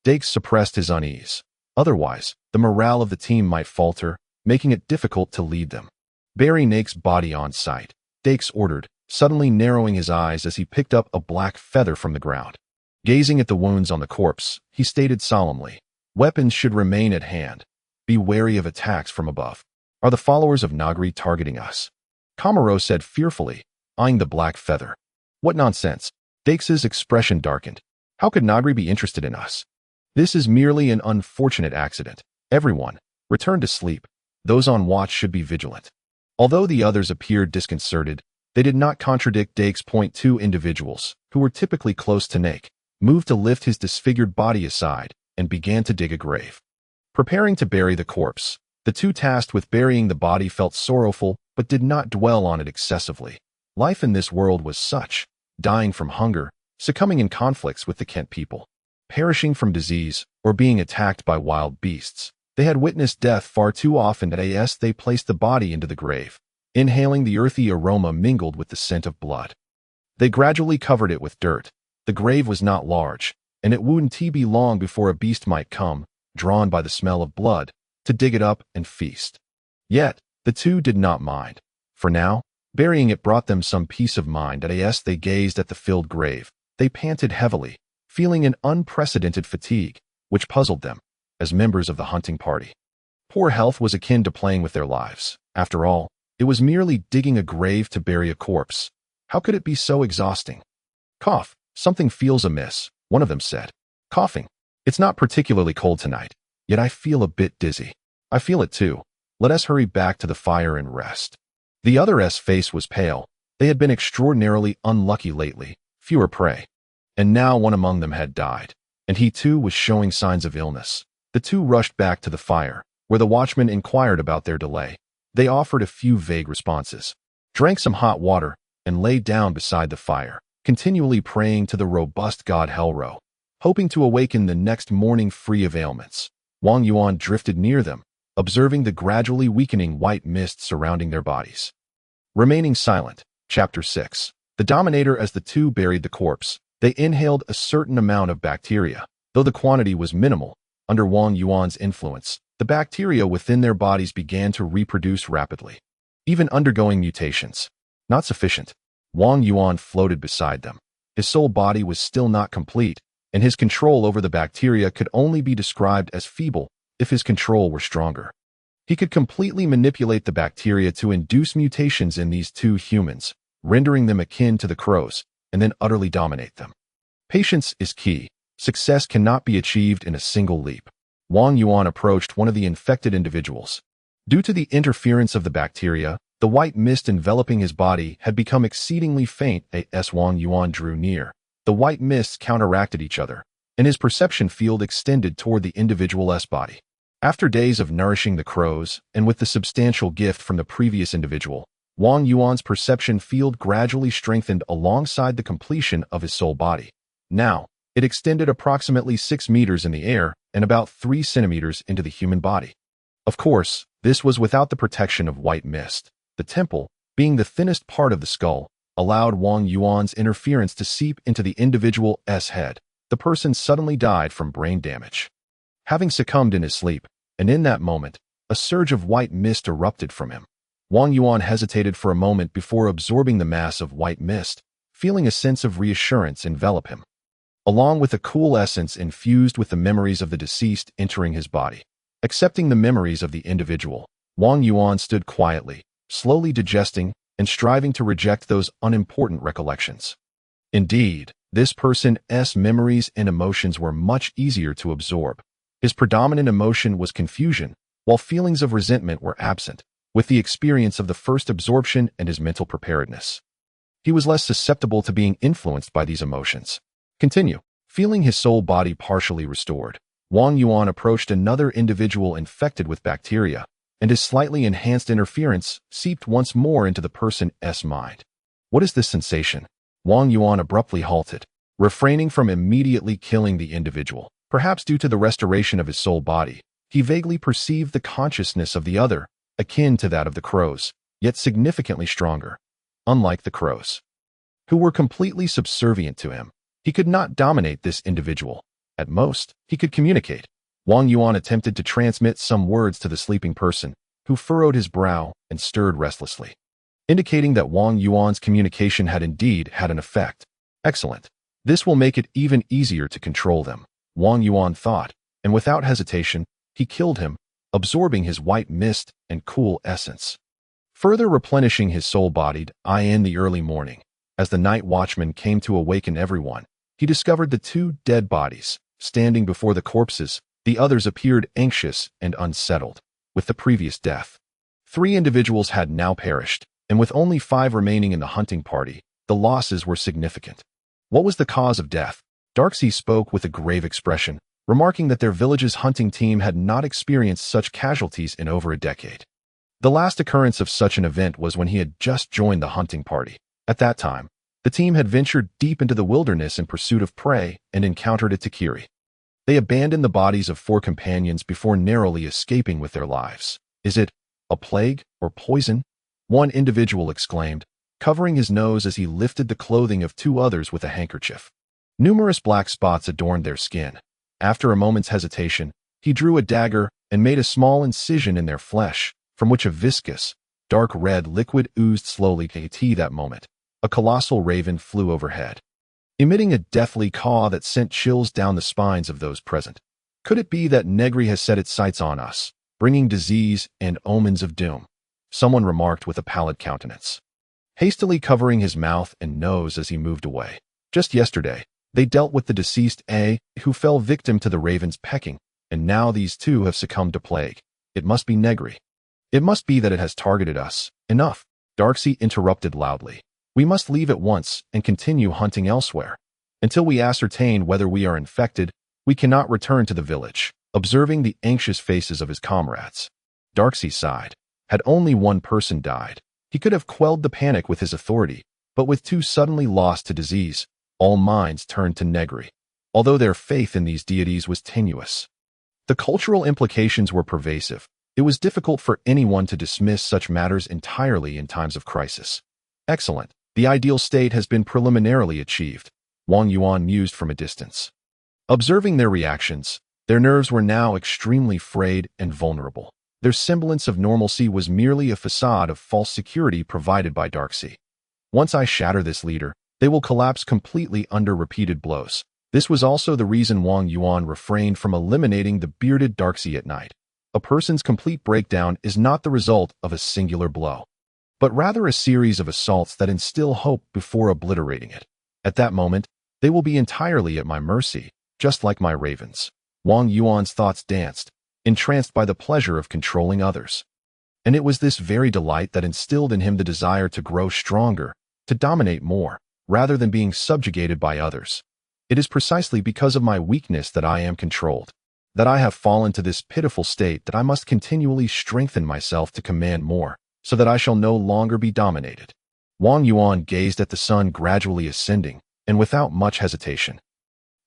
Dakes suppressed his unease. Otherwise, the morale of the team might falter, making it difficult to lead them. Bury Nake's body on sight, Dakes ordered, suddenly narrowing his eyes as he picked up a black feather from the ground. Gazing at the wounds on the corpse, he stated solemnly, weapons should remain at hand. Be wary of attacks from above. Are the followers of Negri targeting us? Kamaro said fearfully, eyeing the black feather. What nonsense. Dakes's expression darkened. How could Negri be interested in us? This is merely an unfortunate accident. Everyone, return to sleep. Those on watch should be vigilant. Although the others appeared disconcerted, they did not contradict Dake's point. Two individuals, who were typically close to Nake, moved to lift his disfigured body aside and began to dig a grave. Preparing to bury the corpse, the two tasked with burying the body felt sorrowful but did not dwell on it excessively. Life in this world was such, dying from hunger, succumbing in conflicts with the Kent people, perishing from disease, or being attacked by wild beasts. They had witnessed death far too often. As they placed the body into the grave, inhaling the earthy aroma mingled with the scent of blood. They gradually covered it with dirt. The grave was not large, and it wouldn't be long before a beast might come, drawn by the smell of blood, to dig it up and feast. Yet, the two did not mind. For now, burying it brought them some peace of mind. As they gazed at the filled grave, they panted heavily, feeling an unprecedented fatigue, which puzzled them, as members of the hunting party. Poor health was akin to playing with their lives. After all, it was merely digging a grave to bury a corpse. How could it be so exhausting? Cough. Something feels amiss, one of them said. Coughing. It's not particularly cold tonight, yet I feel a bit dizzy. I feel it too. Let us hurry back to the fire and rest. The other's face was pale. They had been extraordinarily unlucky lately, fewer prey. And now one among them had died, and he too was showing signs of illness. The two rushed back to the fire, where the watchman inquired about their delay. They offered a few vague responses, drank some hot water, and lay down beside the fire, continually praying to the robust god Helro, hoping to awaken the next morning free of ailments. Wang Yuan drifted near them, observing the gradually weakening white mist surrounding their bodies. Remaining silent. Chapter 6. The Dominator. As the two buried the corpse, they inhaled a certain amount of bacteria. Though the quantity was minimal, under Wang Yuan's influence, the bacteria within their bodies began to reproduce rapidly, even undergoing mutations. Not sufficient. Wang Yuan floated beside them. His soul body was still not complete, and his control over the bacteria could only be described as feeble if his control were stronger. He could completely manipulate the bacteria to induce mutations in these two humans, rendering them akin to the crows, and then utterly dominate them. Patience is key. Success cannot be achieved in a single leap. Wang Yuan approached one of the infected individuals. Due to the interference of the bacteria, the white mist enveloping his body had become exceedingly faint. As Wang Yuan drew near, the white mists counteracted each other, and his perception field extended toward the individual's body. After days of nourishing the crows, and with the substantial gift from the previous individual, Wang Yuan's perception field gradually strengthened alongside the completion of his soul body. Now, it extended approximately 6 meters in the air and about 3 centimeters into the human body. Of course, this was without the protection of white mist. The temple, being the thinnest part of the skull, allowed Wang Yuan's interference to seep into the individual's head. The person suddenly died from brain damage, having succumbed in his sleep, and in that moment, a surge of white mist erupted from him. Wang Yuan hesitated for a moment before absorbing the mass of white mist, feeling a sense of reassurance envelop him, along with a cool essence infused with the memories of the deceased entering his body. Accepting the memories of the individual, Wang Yuan stood quietly, slowly digesting and striving to reject those unimportant recollections. Indeed, this person's memories and emotions were much easier to absorb. His predominant emotion was confusion, while feelings of resentment were absent. With the experience of the first absorption and his mental preparedness, he was less susceptible to being influenced by these emotions. Continue. Feeling his soul body partially restored, Wang Yuan approached another individual infected with bacteria, and his slightly enhanced interference seeped once more into the person's mind. What is this sensation? Wang Yuan abruptly halted, refraining from immediately killing the individual. Perhaps due to the restoration of his soul body, he vaguely perceived the consciousness of the other, akin to that of the crows, yet significantly stronger. Unlike the crows, who were completely subservient to him, he could not dominate this individual. At most, he could communicate. Wang Yuan attempted to transmit some words to the sleeping person, who furrowed his brow and stirred restlessly, indicating that Wang Yuan's communication had indeed had an effect. Excellent. This will make it even easier to control them, Wang Yuan thought, and without hesitation, he killed him, absorbing his white mist and cool essence, further replenishing his soul-bodied in the early morning. As the night watchman came to awaken everyone, He discovered the two dead bodies. Standing before the corpses, the others appeared anxious and unsettled. With the previous death, 3 individuals had now perished, and with only 5 remaining in the hunting party, the losses were significant. What was the cause of death? Darcy spoke with a grave expression, remarking that their village's hunting team had not experienced such casualties in over a decade. The last occurrence of such an event was when he had just joined the hunting party. At that time, the team had ventured deep into the wilderness in pursuit of prey and encountered a Negri. They abandoned the bodies of 4 companions before narrowly escaping with their lives. Is it a plague or poison? One individual exclaimed, covering his nose as he lifted the clothing of 2 others with a handkerchief. Numerous black spots adorned their skin. After a moment's hesitation, he drew a dagger and made a small incision in their flesh, from which a viscous, dark red liquid oozed slowly. At that moment, a colossal raven flew overhead, emitting a deathly caw that sent chills down the spines of those present. Could it be that Negri has set its sights on us, bringing disease and omens of doom? Someone remarked with a pallid countenance, hastily covering his mouth and nose as he moved away. Just yesterday, they dealt with the deceased A, who fell victim to the raven's pecking, and now these 2 have succumbed to plague. It must be Negri. It must be that it has targeted us. Enough. Darcy interrupted loudly. We must leave at once and continue hunting elsewhere. Until we ascertain whether we are infected, we cannot return to the village. Observing the anxious faces of his comrades, Darcy sighed. Had only 1 person died, he could have quelled the panic with his authority, but with 2 suddenly lost to disease, all minds turned to Negri, although their faith in these deities was tenuous. The cultural implications were pervasive. It was difficult for anyone to dismiss such matters entirely in times of crisis. Excellent. The ideal state has been preliminarily achieved, Wang Yuan mused from a distance. Observing their reactions, their nerves were now extremely frayed and vulnerable. Their semblance of normalcy was merely a facade of false security provided by Darcy. Once I shatter this leader, they will collapse completely under repeated blows. This was also the reason Wang Yuan refrained from eliminating the bearded Darcy at night. A person's complete breakdown is not the result of a singular blow, but rather a series of assaults that instill hope before obliterating it. At that moment, they will be entirely at my mercy, just like my ravens. Wang Yuan's thoughts danced, entranced by the pleasure of controlling others. And it was this very delight that instilled in him the desire to grow stronger, to dominate more, rather than being subjugated by others. It is precisely because of my weakness that I am controlled, that I have fallen to this pitiful state that I must continually strengthen myself to command more, so that I shall no longer be dominated. Wang Yuan gazed at the sun gradually ascending, and without much hesitation,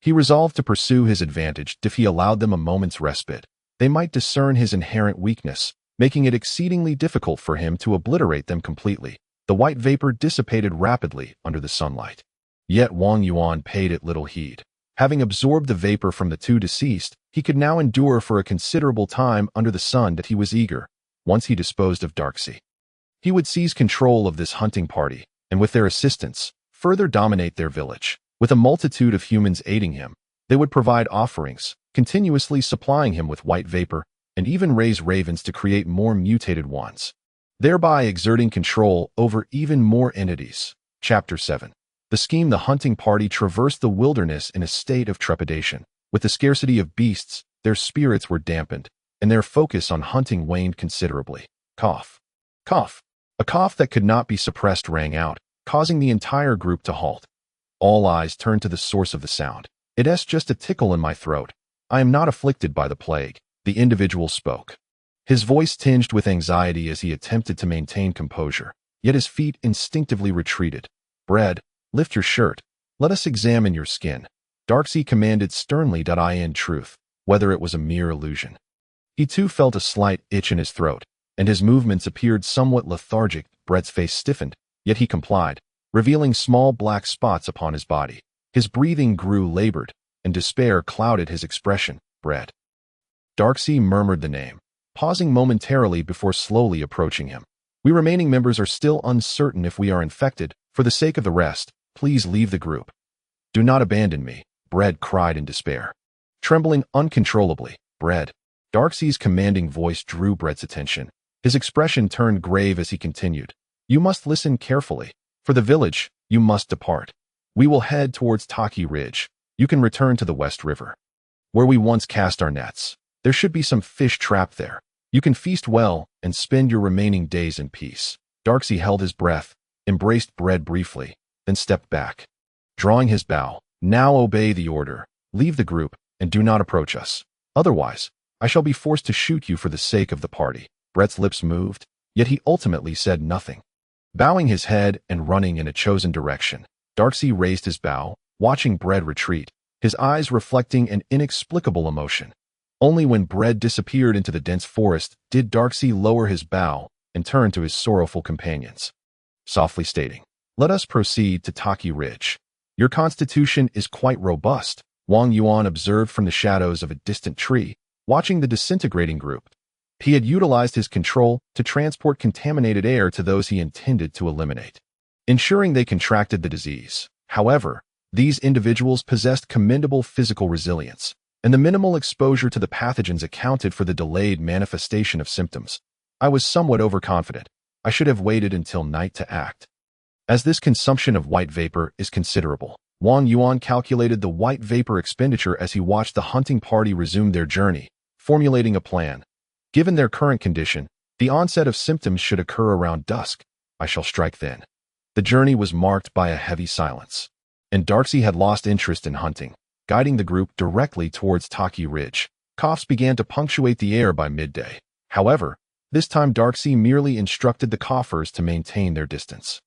he resolved to pursue his advantage. If he allowed them a moment's respite, they might discern his inherent weakness, making it exceedingly difficult for him to obliterate them completely. The white vapor dissipated rapidly under the sunlight. Yet Wang Yuan paid it little heed. Having absorbed the vapor from the 2 deceased, he could now endure for a considerable time under the sun that he was eager. Once he disposed of Darcy, he would seize control of this hunting party, and with their assistance, further dominate their village. With a multitude of humans aiding him, they would provide offerings, continuously supplying him with white vapor, and even raise ravens to create more mutated ones, thereby exerting control over even more entities. Chapter 7. The scheme. The hunting party traversed the wilderness in a state of trepidation. With the scarcity of beasts, their spirits were dampened, and their focus on hunting waned considerably. Cough. Cough. A cough that could not be suppressed rang out, causing the entire group to halt. All eyes turned to the source of the sound. It's just a tickle in my throat. I am not afflicted by the plague, the individual spoke, his voice tinged with anxiety as he attempted to maintain composure, yet his feet instinctively retreated. Bread, lift your shirt. Let us examine your skin. Darcy commanded sternly. In truth, whether it was a mere illusion. He too felt a slight itch in his throat, and his movements appeared somewhat lethargic. Bread's face stiffened, yet he complied, revealing small black spots upon his body. His breathing grew labored, and despair clouded his expression. Bread. Darcy murmured the name, pausing momentarily before slowly approaching him. We remaining members are still uncertain if we are infected. For the sake of the rest, please leave the group. Do not abandon me, Bread cried in despair, trembling uncontrollably. Bread. Darcy's commanding voice drew Bread's attention. His expression turned grave as he continued. You must listen carefully. For the village, you must depart. We will head towards Taki Ridge. You can return to the West River, where we once cast our nets. There should be some fish trapped there. You can feast well and spend your remaining days in peace." Darcy held his breath, embraced Bread briefly, then stepped back, drawing his bow. "Now obey the order. Leave the group and do not approach us. Otherwise, I shall be forced to shoot you for the sake of the party." Brett's lips moved, yet he ultimately said nothing. Bowing his head and running in a chosen direction, Darcy raised his bow, watching Bread retreat, his eyes reflecting an inexplicable emotion. Only when Bread disappeared into the dense forest did Darcy lower his bow and turn to his sorrowful companions, softly stating, "Let us proceed to Taki Ridge. Your constitution is quite robust," Wang Yuan observed from the shadows of a distant tree, watching the disintegrating group. He had utilized his control to transport contaminated air to those he intended to eliminate, ensuring they contracted the disease. However, these individuals possessed commendable physical resilience, and the minimal exposure to the pathogens accounted for the delayed manifestation of symptoms. I was somewhat overconfident. I should have waited until night to act. As this consumption of white vapor is considerable, Wang Yuan calculated the white vapor expenditure as he watched the hunting party resume their journey, formulating a plan. Given their current condition, the onset of symptoms should occur around dusk. I shall strike then. The journey was marked by a heavy silence, and Darcy had lost interest in hunting, guiding the group directly towards Taki Ridge. Coughs began to punctuate the air by midday. However, this time Darcy merely instructed the coughers to maintain their distance,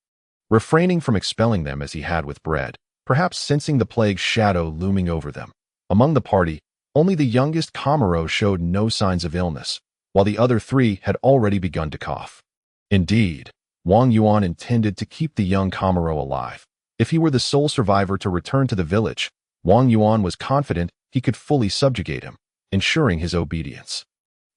refraining from expelling them as he had with Bread, perhaps sensing the plague's shadow looming over them. Among the party, only the youngest Kamaro showed no signs of illness, while the other three had already begun to cough. Indeed, Wang Yuan intended to keep the young Kamaro alive. If he were the sole survivor to return to the village, Wang Yuan was confident he could fully subjugate him, ensuring his obedience.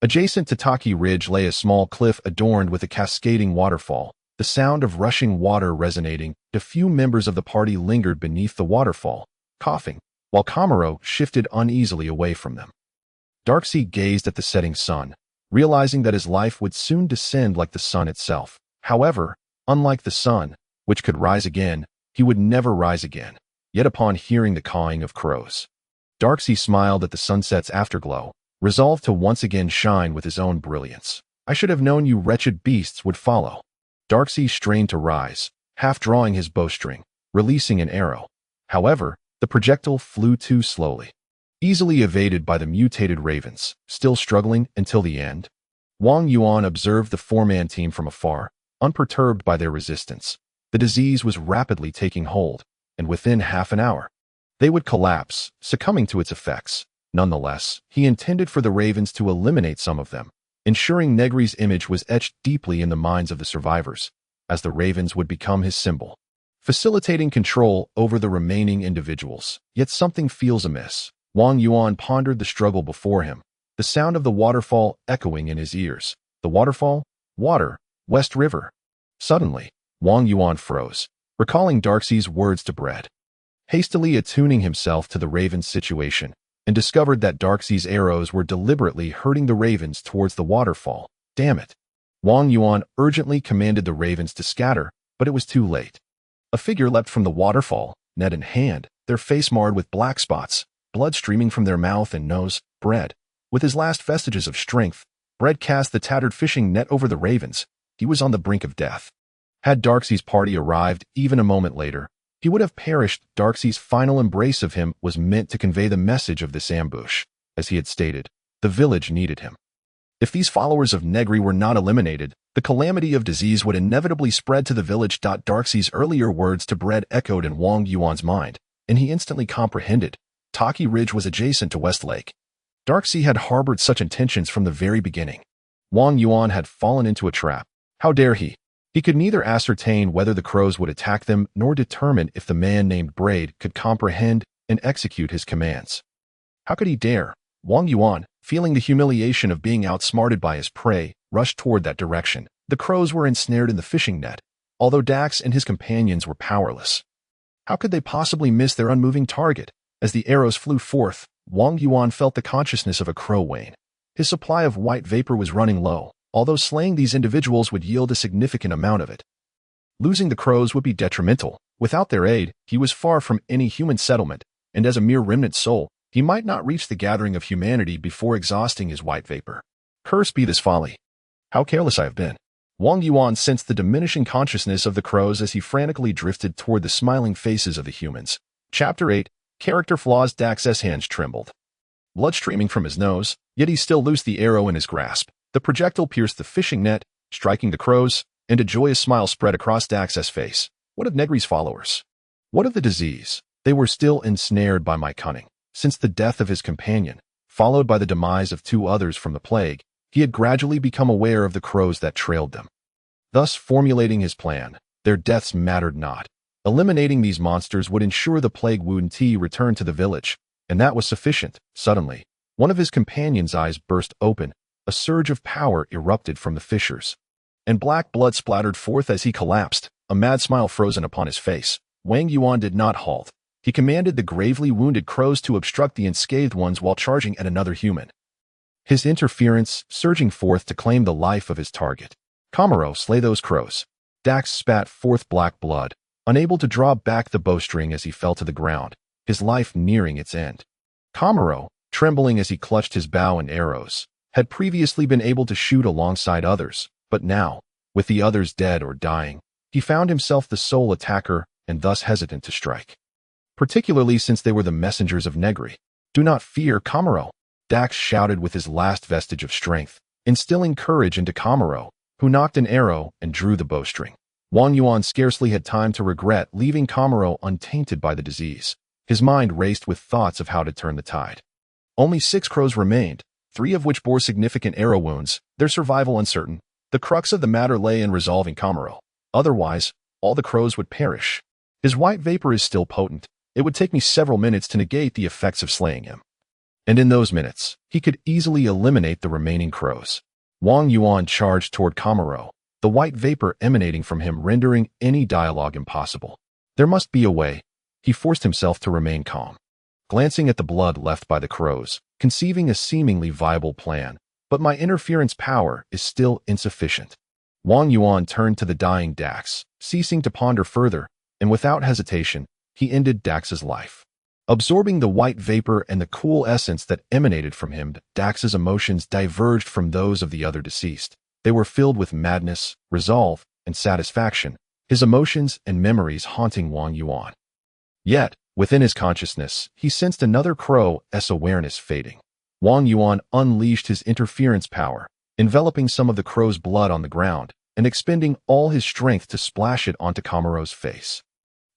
Adjacent to Taki Ridge lay a small cliff adorned with a cascading waterfall, the sound of rushing water resonating. A few members of the party lingered beneath the waterfall, coughing, while Kamaro shifted uneasily away from them. Darcy gazed at the setting sun, realizing that his life would soon descend like the sun itself. However, unlike the sun, which could rise again, he would never rise again. Yet upon hearing the cawing of crows, Darcy smiled at the sunset's afterglow, resolved to once again shine with his own brilliance. "I should have known you wretched beasts would follow." Darcy strained to rise, half drawing his bowstring, releasing an arrow. However, the projectile flew too slowly, easily evaded by the mutated ravens, still struggling until the end. Wang Yuan observed the four-man team from afar, unperturbed by their resistance. The disease was rapidly taking hold, and within half an hour, they would collapse, succumbing to its effects. Nonetheless, he intended for the ravens to eliminate some of them, ensuring Negri's image was etched deeply in the minds of the survivors, as the ravens would become his symbol, facilitating control over the remaining individuals. Yet something feels amiss. Wang Yuan pondered the struggle before him, the sound of the waterfall echoing in his ears. The waterfall? Water, West River. Suddenly, Wang Yuan froze, recalling Darcy's words to Bread, hastily attuning himself to the raven's situation, and discovered that Darcy's arrows were deliberately hurting the ravens towards the waterfall. Damn it! Wang Yuan urgently commanded the ravens to scatter, but it was too late. A figure leapt from the waterfall, net in hand, their face marred with black spots, blood streaming from their mouth and nose. Bread, with his last vestiges of strength, Bread cast the tattered fishing net over the ravens. He was on the brink of death. Had Darcy's party arrived even a moment later, he would have perished. Darcy's final embrace of him was meant to convey the message of this ambush. As he had stated, the village needed him. If these followers of Negri were not eliminated, the calamity of disease would inevitably spread to the village. Darcy's earlier words to Bread echoed in Wang Yuan's mind, and he instantly comprehended. Taki Ridge was adjacent to Westlake. Darcy had harbored such intentions from the very beginning. Wang Yuan had fallen into a trap. How dare he? He could neither ascertain whether the crows would attack them nor determine if the man named Braid could comprehend and execute his commands. How could he dare? Wang Yuan, feeling the humiliation of being outsmarted by his prey, rushed toward that direction. The crows were ensnared in the fishing net, although Dax and his companions were powerless. How could they possibly miss their unmoving target? As the arrows flew forth, Wang Yuan felt the consciousness of a crow wane. His supply of white vapor was running low, although slaying these individuals would yield a significant amount of it. Losing the crows would be detrimental. Without their aid, he was far from any human settlement, and as a mere remnant soul, he might not reach the gathering of humanity before exhausting his white vapor. Cursed be this folly. How careless I have been. Wang Yuan sensed the diminishing consciousness of the crows as he frantically drifted toward the smiling faces of the humans. Chapter 8. Character Flaws. Dax's hands trembled. Blood streaming from his nose, yet he still loosed the arrow in his grasp. The projectile pierced the fishing net, striking the crows, and a joyous smile spread across Dax's face. What of Negri's followers? What of the disease? They were still ensnared by my cunning. Since the death of his companion, followed by the demise of 2 others from the plague, he had gradually become aware of the crows that trailed them. Thus, formulating his plan, their deaths mattered not. Eliminating these monsters would ensure the plague wound T returned to the village, and that was sufficient. Suddenly, one of his companion's eyes burst open, a surge of power erupted from the fissures, and black blood splattered forth as he collapsed, a mad smile frozen upon his face. Wang Yuan did not halt. He commanded the gravely wounded crows to obstruct the unscathed ones while charging at another human. His interference surging forth to claim the life of his target. Kamaro, slay those crows. Dax spat forth black blood, unable to draw back the bowstring as he fell to the ground, his life nearing its end. Kamaro, trembling as he clutched his bow and arrows, had previously been able to shoot alongside others, but now, with the others dead or dying, he found himself the sole attacker and thus hesitant to strike. Particularly since they were the messengers of Negri. Do not fear, Kamaro, Dax shouted with his last vestige of strength, instilling courage into Kamaro, who knocked an arrow and drew the bowstring. Wang Yuan scarcely had time to regret leaving Kamaro untainted by the disease. His mind raced with thoughts of how to turn the tide. Only 6 crows remained, 3 of which bore significant arrow wounds, their survival uncertain. The crux of the matter lay in resolving Kamaro. Otherwise, all the crows would perish. His white vapor is still potent. It would take me several minutes to negate the effects of slaying him. And in those minutes, he could easily eliminate the remaining crows. Wang Yuan charged toward Kamaro, the white vapor emanating from him rendering any dialogue impossible. There must be a way. He forced himself to remain calm. Glancing at the blood left by the crows, conceiving a seemingly viable plan, but my interference power is still insufficient. Wang Yuan turned to the dying Dax, ceasing to ponder further, and without hesitation, he ended Dax's life. Absorbing the white vapor and the cool essence that emanated from him, Dax's emotions diverged from those of the other deceased. They were filled with madness, resolve, and satisfaction, his emotions and memories haunting Wang Yuan. Yet, within his consciousness, he sensed another crow's awareness fading. Wang Yuan unleashed his interference power, enveloping some of the crow's blood on the ground, and expending all his strength to splash it onto Kamaro's face.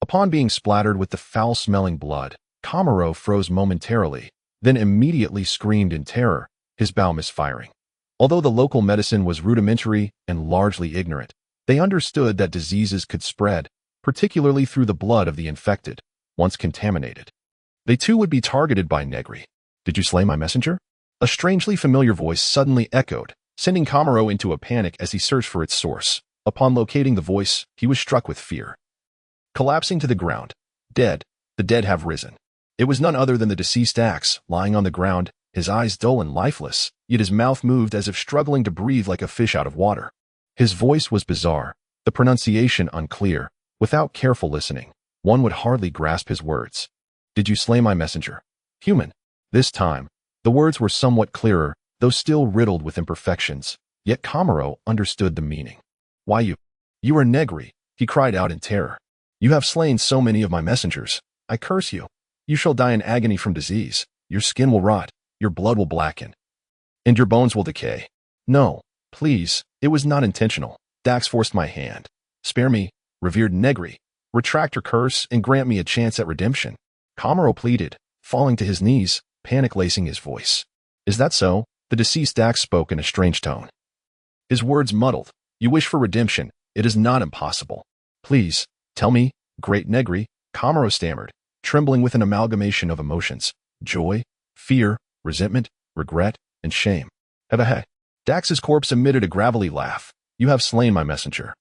Upon being splattered with the foul-smelling blood, Kamaro froze momentarily, then immediately screamed in terror, his bow misfiring. Although the local medicine was rudimentary and largely ignorant, they understood that diseases could spread, particularly through the blood of the infected, once contaminated. They too would be targeted by Negri. Did you slay my messenger? A strangely familiar voice suddenly echoed, sending Kamaro into a panic as he searched for its source. Upon locating the voice, he was struck with fear. Collapsing to the ground, dead, the dead have risen. It was none other than the deceased Dax, lying on the ground, his eyes dull and lifeless, yet his mouth moved as if struggling to breathe like a fish out of water. His voice was bizarre, the pronunciation unclear. Without careful listening, one would hardly grasp his words. Did you slay my messenger? Human. This time, the words were somewhat clearer, though still riddled with imperfections, yet Kamaro understood the meaning. Why you are Negri, he cried out in terror. You have slain so many of my messengers. I curse you. You shall die in agony from disease. Your skin will rot. Your blood will blacken. And your bones will decay. No, please, it was not intentional. Dax forced my hand. Spare me, revered Negri. Retract your curse and grant me a chance at redemption. Kamaro pleaded, falling to his knees, panic lacing his voice. Is that so? The deceased Dax spoke in a strange tone. His words muddled. You wish for redemption. It is not impossible. Please, tell me, great Negri, Kamaro stammered, trembling with an amalgamation of emotions, joy, fear, resentment, regret, and shame. Hehehe. Dax's corpse emitted a gravelly laugh. You have slain my messenger.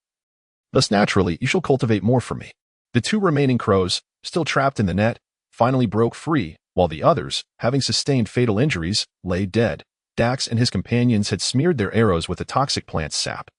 Thus naturally, you shall cultivate more for me. The 2 remaining crows, still trapped in the net, finally broke free, while the others, having sustained fatal injuries, lay dead. Dax and his companions had smeared their arrows with the toxic plant's sap,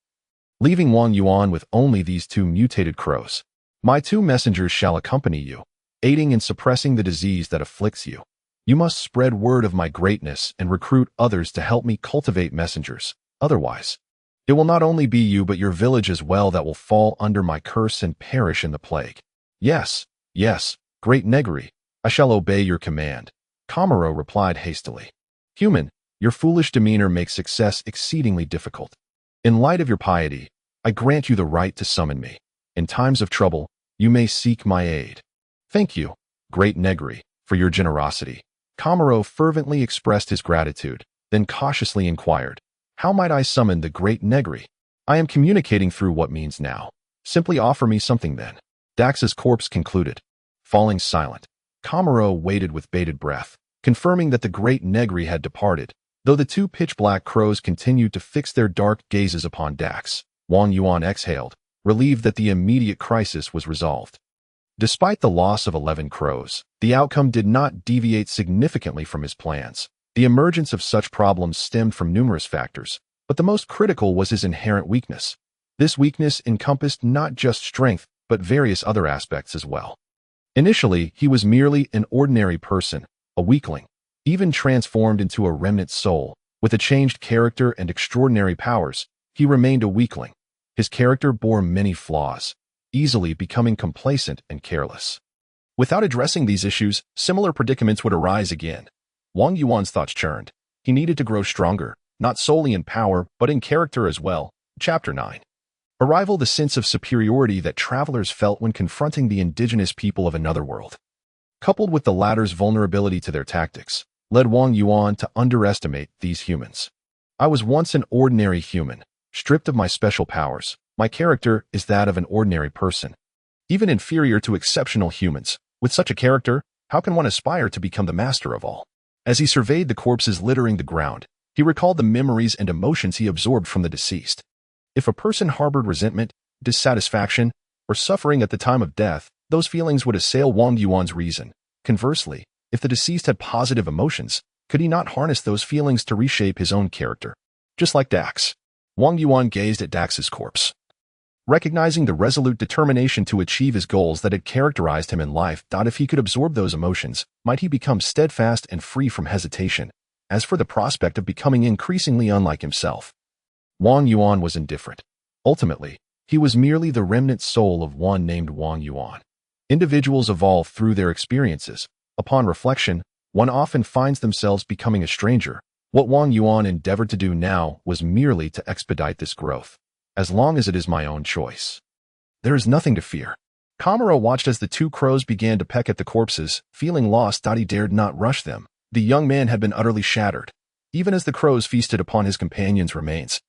leaving Wang Yuan with only these 2 mutated crows. My 2 messengers shall accompany you, aiding in suppressing the disease that afflicts you. You must spread word of my greatness and recruit others to help me cultivate messengers. Otherwise, it will not only be you but your village as well that will fall under my curse and perish in the plague. Yes, yes, great Negri, I shall obey your command. Kamaro replied hastily. Human, your foolish demeanor makes success exceedingly difficult. In light of your piety, I grant you the right to summon me. In times of trouble, you may seek my aid. Thank you, great Negri, for your generosity. Kamaro fervently expressed his gratitude, then cautiously inquired, how might I summon the great Negri? I am communicating through what means now. Simply offer me something then. Dax's corpse concluded. Falling silent, Kamaro waited with bated breath, confirming that the great Negri had departed, though the 2 pitch-black crows continued to fix their dark gazes upon Dax. Wang Yuan exhaled, relieved that the immediate crisis was resolved. Despite the loss of 11 crows, the outcome did not deviate significantly from his plans. The emergence of such problems stemmed from numerous factors, but the most critical was his inherent weakness. This weakness encompassed not just strength, but various other aspects as well. Initially, he was merely an ordinary person, a weakling, even transformed into a remnant soul. With a changed character and extraordinary powers, he remained a weakling. His character bore many flaws, easily becoming complacent and careless. Without addressing these issues, similar predicaments would arise again. Wang Yuan's thoughts churned. He needed to grow stronger, not solely in power, but in character as well. Chapter 9. Arrival. The sense of superiority that travelers felt when confronting the indigenous people of another world, coupled with the latter's vulnerability to their tactics, led Wang Yuan to underestimate these humans. I was once an ordinary human, stripped of my special powers. My character is that of an ordinary person, even inferior to exceptional humans. With such a character, how can one aspire to become the master of all? As he surveyed the corpses littering the ground, he recalled the memories and emotions he absorbed from the deceased. If a person harbored resentment, dissatisfaction, or suffering at the time of death, those feelings would assail Wang Yuan's reason. Conversely, if the deceased had positive emotions, could he not harness those feelings to reshape his own character? Just like Dax. Wang Yuan gazed at Dax's corpse. Recognizing the resolute determination to achieve his goals that had characterized him in life, if he could absorb those emotions, might he become steadfast and free from hesitation. As for the prospect of becoming increasingly unlike himself, Wang Yuan was indifferent. Ultimately, he was merely the remnant soul of one named Wang Yuan. Individuals evolve through their experiences. Upon reflection, one often finds themselves becoming a stranger. What Wang Yuan endeavored to do now was merely to expedite this growth. As long as it is my own choice, there is nothing to fear. Kamaro watched as the 2 crows began to peck at the corpses. Feeling lost, he dared not rush them. The young man had been utterly shattered. Even as the crows feasted upon his companion's remains,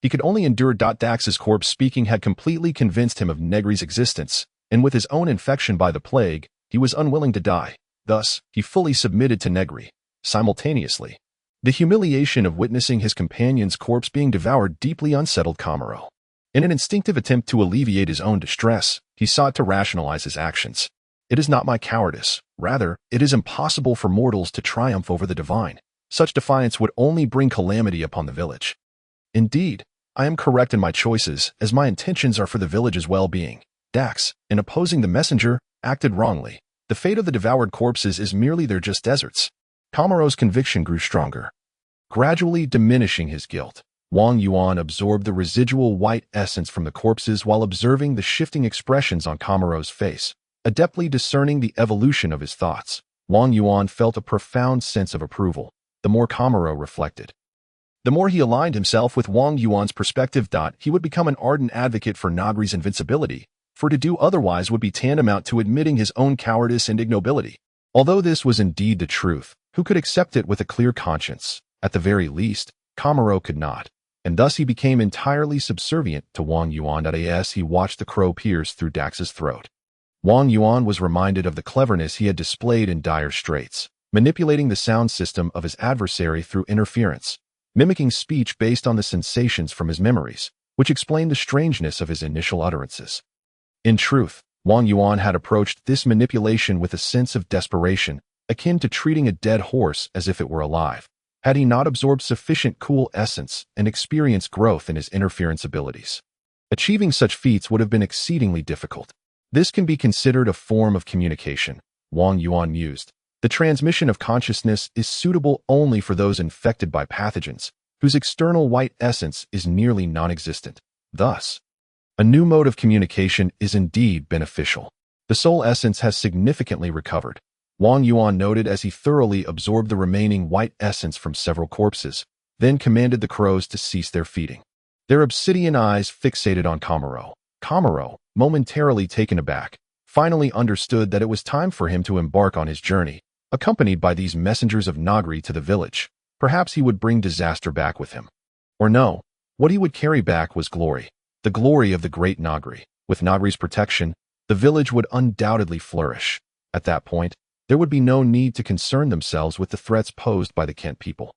he could only endure. Dax's corpse speaking had completely convinced him of Negri's existence, and with his own infection by the plague, he was unwilling to die. Thus, he fully submitted to Negri. Simultaneously, the humiliation of witnessing his companion's corpse being devoured deeply unsettled Kamaro. In an instinctive attempt to alleviate his own distress, he sought to rationalize his actions. It is not my cowardice. Rather, it is impossible for mortals to triumph over the divine. Such defiance would only bring calamity upon the village. Indeed, I am correct in my choices, as my intentions are for the village's well-being. Dax, in opposing the messenger, acted wrongly. The fate of the devoured corpses is merely their just deserts. Kamaro's conviction grew stronger. Gradually diminishing his guilt, Wang Yuan absorbed the residual white essence from the corpses while observing the shifting expressions on Kamaro's face. Adeptly discerning the evolution of his thoughts, Wang Yuan felt a profound sense of approval. The more Kamaro reflected, the more he aligned himself with Wang Yuan's perspective. He would become an ardent advocate for Negri's invincibility, for to do otherwise would be tantamount to admitting his own cowardice and ignobility. Although this was indeed the truth, who could accept it with a clear conscience? At the very least, Kamaro could not, and thus he became entirely subservient to Wang Yuan. As he watched the crow pierce through Dax's throat, Wang Yuan was reminded of the cleverness he had displayed in dire straits, manipulating the sound system of his adversary through interference, mimicking speech based on the sensations from his memories, which explained the strangeness of his initial utterances. In truth, Wang Yuan had approached this manipulation with a sense of desperation, akin to treating a dead horse as if it were alive. Had he not absorbed sufficient cool essence and experienced growth in his interference abilities, achieving such feats would have been exceedingly difficult. This can be considered a form of communication, Wang Yuan mused. The transmission of consciousness is suitable only for those infected by pathogens, whose external white essence is nearly non-existent. Thus, a new mode of communication is indeed beneficial. The soul essence has significantly recovered, Wang Yuan noted as he thoroughly absorbed the remaining white essence from several corpses, then commanded the crows to cease their feeding. Their obsidian eyes fixated on Kamaro. Kamaro, momentarily taken aback, finally understood that it was time for him to embark on his journey, accompanied by these messengers of Negri to the village. Perhaps he would bring disaster back with him. Or no, what he would carry back was glory, the glory of the great Negri. With Negri's protection, the village would undoubtedly flourish. At that point, there would be no need to concern themselves with the threats posed by the Kent people,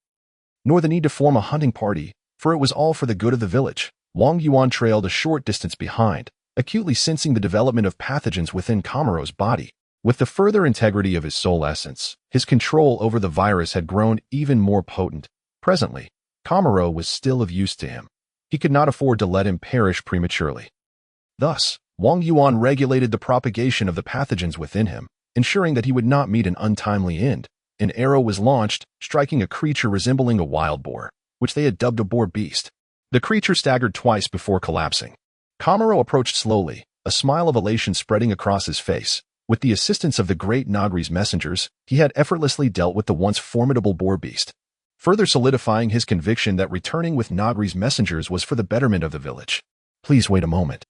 nor the need to form a hunting party, for it was all for the good of the village. Wang Yuan trailed a short distance behind, acutely sensing the development of pathogens within Kamaro's body. With the further integrity of his soul essence, his control over the virus had grown even more potent. Presently, Kamaro was still of use to him. He could not afford to let him perish prematurely. Thus, Wang Yuan regulated the propagation of the pathogens within him, ensuring that he would not meet an untimely end. An arrow was launched, striking a creature resembling a wild boar, which they had dubbed a boar beast. The creature staggered twice before collapsing. Kamaro approached slowly, a smile of elation spreading across his face. With the assistance of the great Negri's messengers, he had effortlessly dealt with the once formidable boar beast, further solidifying his conviction that returning with Negri's messengers was for the betterment of the village. Please wait a moment.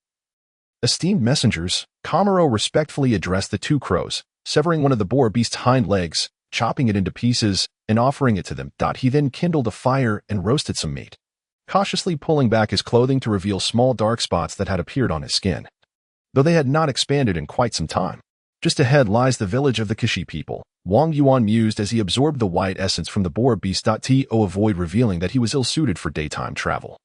Esteemed messengers, Kamaro respectfully addressed the two crows, severing one of the boar beast's hind legs, chopping it into pieces, and offering it to them. He then kindled a fire and roasted some meat, cautiously pulling back his clothing to reveal small dark spots that had appeared on his skin, though they had not expanded in quite some time. Just ahead lies the village of the Kishi people, Wang Yuan mused as he absorbed the white essence from the boar beast. To avoid revealing that he was ill-suited for daytime travel,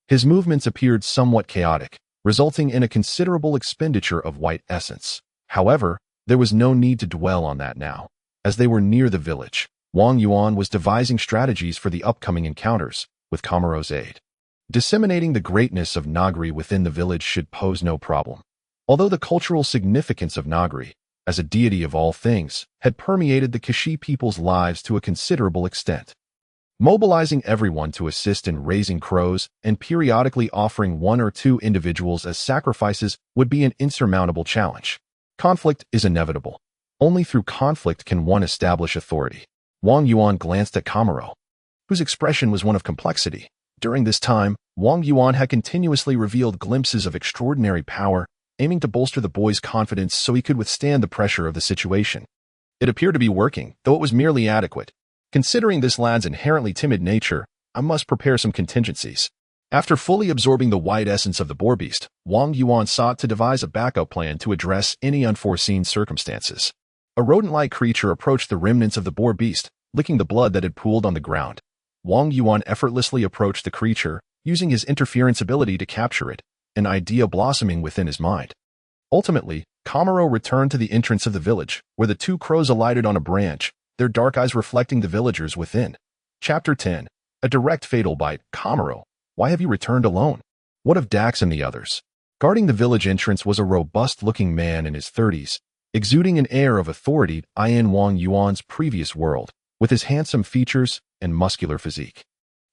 his movements appeared somewhat chaotic, resulting in a considerable expenditure of white essence. However, there was no need to dwell on that now. As they were near the village, Wang Yuan was devising strategies for the upcoming encounters, with Kamaro's aid. Disseminating the greatness of Negri within the village should pose no problem. Although the cultural significance of Negri, as a deity of all things, had permeated the Kishi people's lives to a considerable extent. Mobilizing everyone to assist in raising crows and periodically offering one or two individuals as sacrifices would be an insurmountable challenge. Conflict is inevitable. Only through conflict can one establish authority. Wang Yuan glanced at Kamaro, whose expression was one of complexity. During this time, Wang Yuan had continuously revealed glimpses of extraordinary power, aiming to bolster the boy's confidence so he could withstand the pressure of the situation. It appeared to be working, though it was merely adequate. Considering this lad's inherently timid nature, I must prepare some contingencies. After fully absorbing the white essence of the boar beast, Wang Yuan sought to devise a backup plan to address any unforeseen circumstances. A rodent-like creature approached the remnants of the boar beast, licking the blood that had pooled on the ground. Wang Yuan effortlessly approached the creature, using his interference ability to capture it, an idea blossoming within his mind. Ultimately, Kamaro returned to the entrance of the village, where the two crows alighted on a branch, their dark eyes reflecting the villagers within. Chapter 10. A direct fatal bite. Kamaro, why have you returned alone? What of Dax and the others? Guarding the village entrance was a robust-looking man in his 30s, exuding an air of authority in Wang Yuan's previous world, with his handsome features and muscular physique.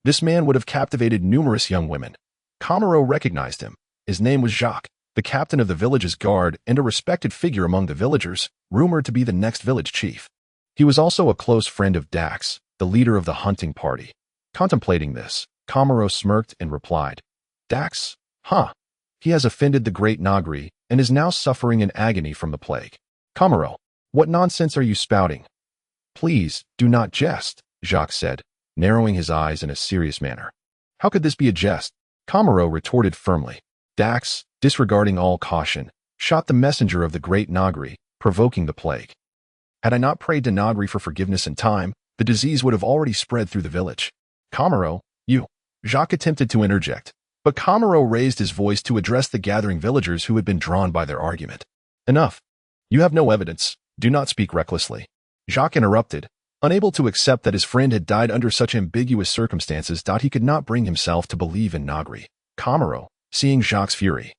This man would have captivated numerous young women. Kamaro recognized him. His name was Jacques, the captain of the village's guard and a respected figure among the villagers, rumored to be the next village chief. He was also a close friend of Dax, the leader of the hunting party. Contemplating this, Kamaro smirked and replied, Dax? Huh. He has offended the great Negri and is now suffering in agony from the plague. Kamaro, what nonsense are you spouting? Please, do not jest, Jacques said, narrowing his eyes in a serious manner. How could this be a jest? Kamaro retorted firmly. Dax, disregarding all caution, shot the messenger of the great Negri, provoking the plague. Had I not prayed to Negri for forgiveness in time, the disease would have already spread through the village. Kamaro, you. Jacques attempted to interject, but Kamaro raised his voice to address the gathering villagers who had been drawn by their argument. Enough. You have no evidence. Do not speak recklessly. Jacques interrupted, unable to accept that his friend had died under such ambiguous circumstances. He could not bring himself to believe in Negri. Kamaro, seeing Jacques' fury,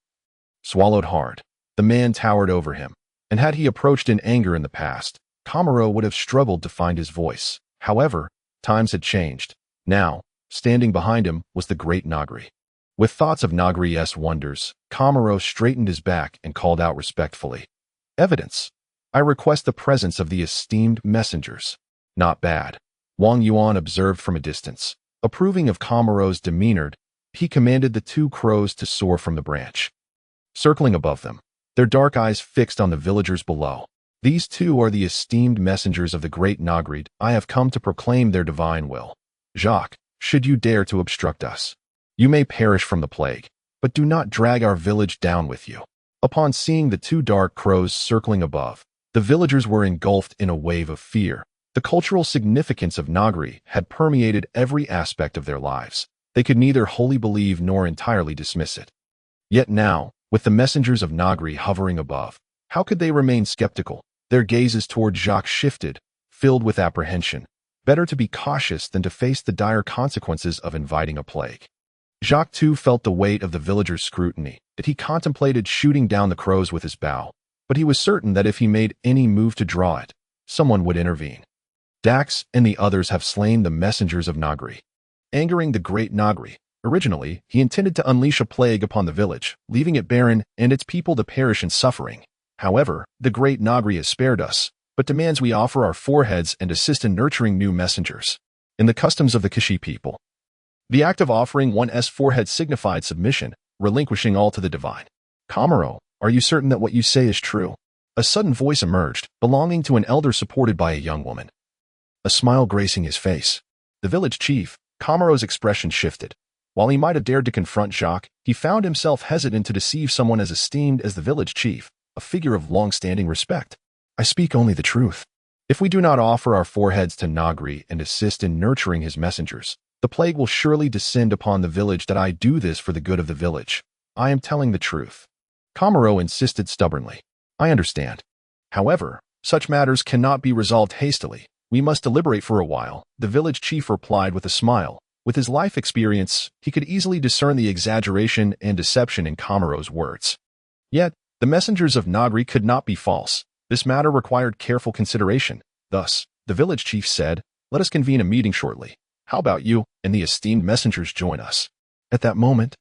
swallowed hard. The man towered over him, and had he approached in anger in the past, Kamaro would have struggled to find his voice. However, times had changed. Now, standing behind him was the great Negri. With thoughts of Negri's wonders, Kamaro straightened his back and called out respectfully, "Evidence. I request the presence of the esteemed messengers." "Not bad," Wang Yuan observed from a distance. Approving of Kamaro's demeanor, he commanded the two crows to soar from the branch. Circling above them, their dark eyes fixed on the villagers below. "These two are the esteemed messengers of the great Negri. I have come to proclaim their divine will. Jacques, should you dare to obstruct us, you may perish from the plague, but do not drag our village down with you." Upon seeing the two dark crows circling above, the villagers were engulfed in a wave of fear. The cultural significance of Negri had permeated every aspect of their lives. They could neither wholly believe nor entirely dismiss it. Yet now, with the messengers of Negri hovering above, how could they remain skeptical? Their gazes toward Jacques shifted, filled with apprehension. Better to be cautious than to face the dire consequences of inviting a plague. Jacques too felt the weight of the villagers' scrutiny, that he contemplated shooting down the crows with his bow, but he was certain that if he made any move to draw it, someone would intervene. Dax and the others have slain the messengers of Negri. Angering the great Negri, originally, he intended to unleash a plague upon the village, leaving it barren and its people to perish in suffering. However, the great Negri has spared us, but demands we offer our foreheads and assist in nurturing new messengers. In the customs of the Kishi people, the act of offering one's forehead signified submission, relinquishing all to the divine. "Kamaro, are you certain that what you say is true?" A sudden voice emerged, belonging to an elder supported by a young woman. A smile gracing his face. The village chief, Kamaro's expression shifted. While he might have dared to confront Jacques, he found himself hesitant to deceive someone as esteemed as the village chief, a figure of long-standing respect. "I speak only the truth. If we do not offer our foreheads to Negri and assist in nurturing his messengers, the plague will surely descend upon the village. That I do this for the good of the village. I am telling the truth." Kamaro insisted stubbornly. "I understand. However, such matters cannot be resolved hastily. We must deliberate for a while," the village chief replied with a smile. With his life experience, he could easily discern the exaggeration and deception in Kamaro's words. Yet, the messengers of Negri could not be false. This matter required careful consideration. Thus, the village chief said, "Let us convene a meeting shortly. How about you and the esteemed messengers join us?" At that moment,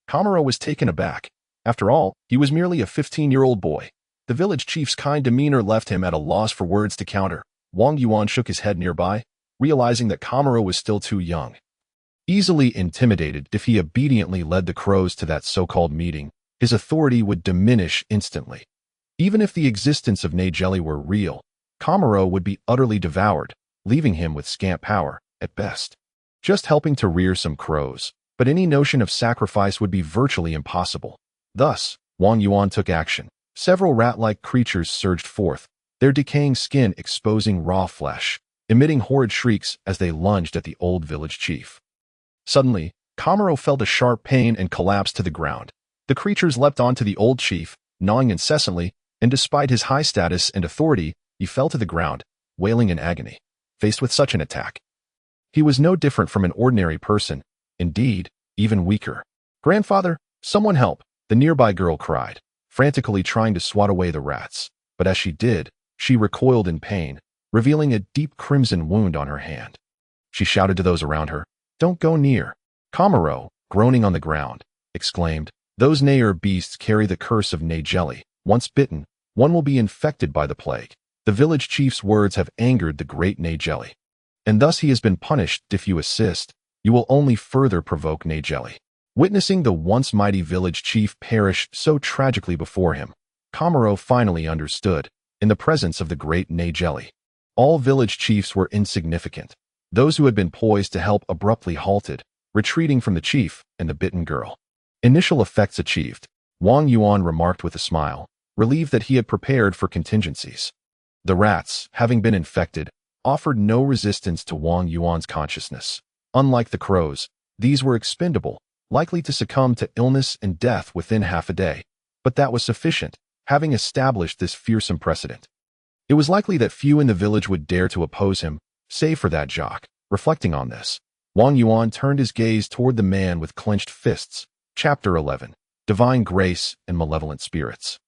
Kamaro was taken aback. After all, he was merely a 15-year-old boy. The village chief's kind demeanor left him at a loss for words to counter. Wang Yuan shook his head nearby, realizing that Kamaro was still too young. Easily intimidated, if he obediently led the crows to that so-called meeting, his authority would diminish instantly. Even if the existence of Negri were real, Kamaro would be utterly devoured, leaving him with scant power, at best. Just helping to rear some crows, but any notion of sacrifice would be virtually impossible. Thus, Wang Yuan took action. Several rat-like creatures surged forth, their decaying skin exposing raw flesh, emitting horrid shrieks as they lunged at the old village chief. Suddenly, Kamaro felt a sharp pain and collapsed to the ground. The creatures leapt onto the old chief, gnawing incessantly, and despite his high status and authority, he fell to the ground, wailing in agony. Faced with such an attack, he was no different from an ordinary person, indeed, even weaker. "Grandfather, someone help!" the nearby girl cried, frantically trying to swat away the rats. But as she did, she recoiled in pain, revealing a deep crimson wound on her hand. She shouted to those around her, "Don't go near." Kamaro, groaning on the ground, exclaimed, "Those Nair beasts carry the curse of Negri. Once bitten, one will be infected by the plague." The village chief's words have angered the great Negri, and thus he has been punished. "If you assist, you will only further provoke Negri." Witnessing the once mighty village chief perish so tragically before him, Kamaro finally understood. In the presence of the great Negri, all village chiefs were insignificant. Those who had been poised to help abruptly halted, retreating from the chief and the bitten girl. Initial effects achieved, Wang Yuan remarked with a smile, relieved that he had prepared for contingencies. The rats, having been infected, offered no resistance to Wang Yuan's consciousness. Unlike the crows, these were expendable, likely to succumb to illness and death within half a day. But that was sufficient, having established this fearsome precedent. It was likely that few in the village would dare to oppose him, save for that Jacques. Reflecting on this, Wang Yuan turned his gaze toward the man with clenched fists. Chapter 11. Divine Grace and Malevolent Spirits.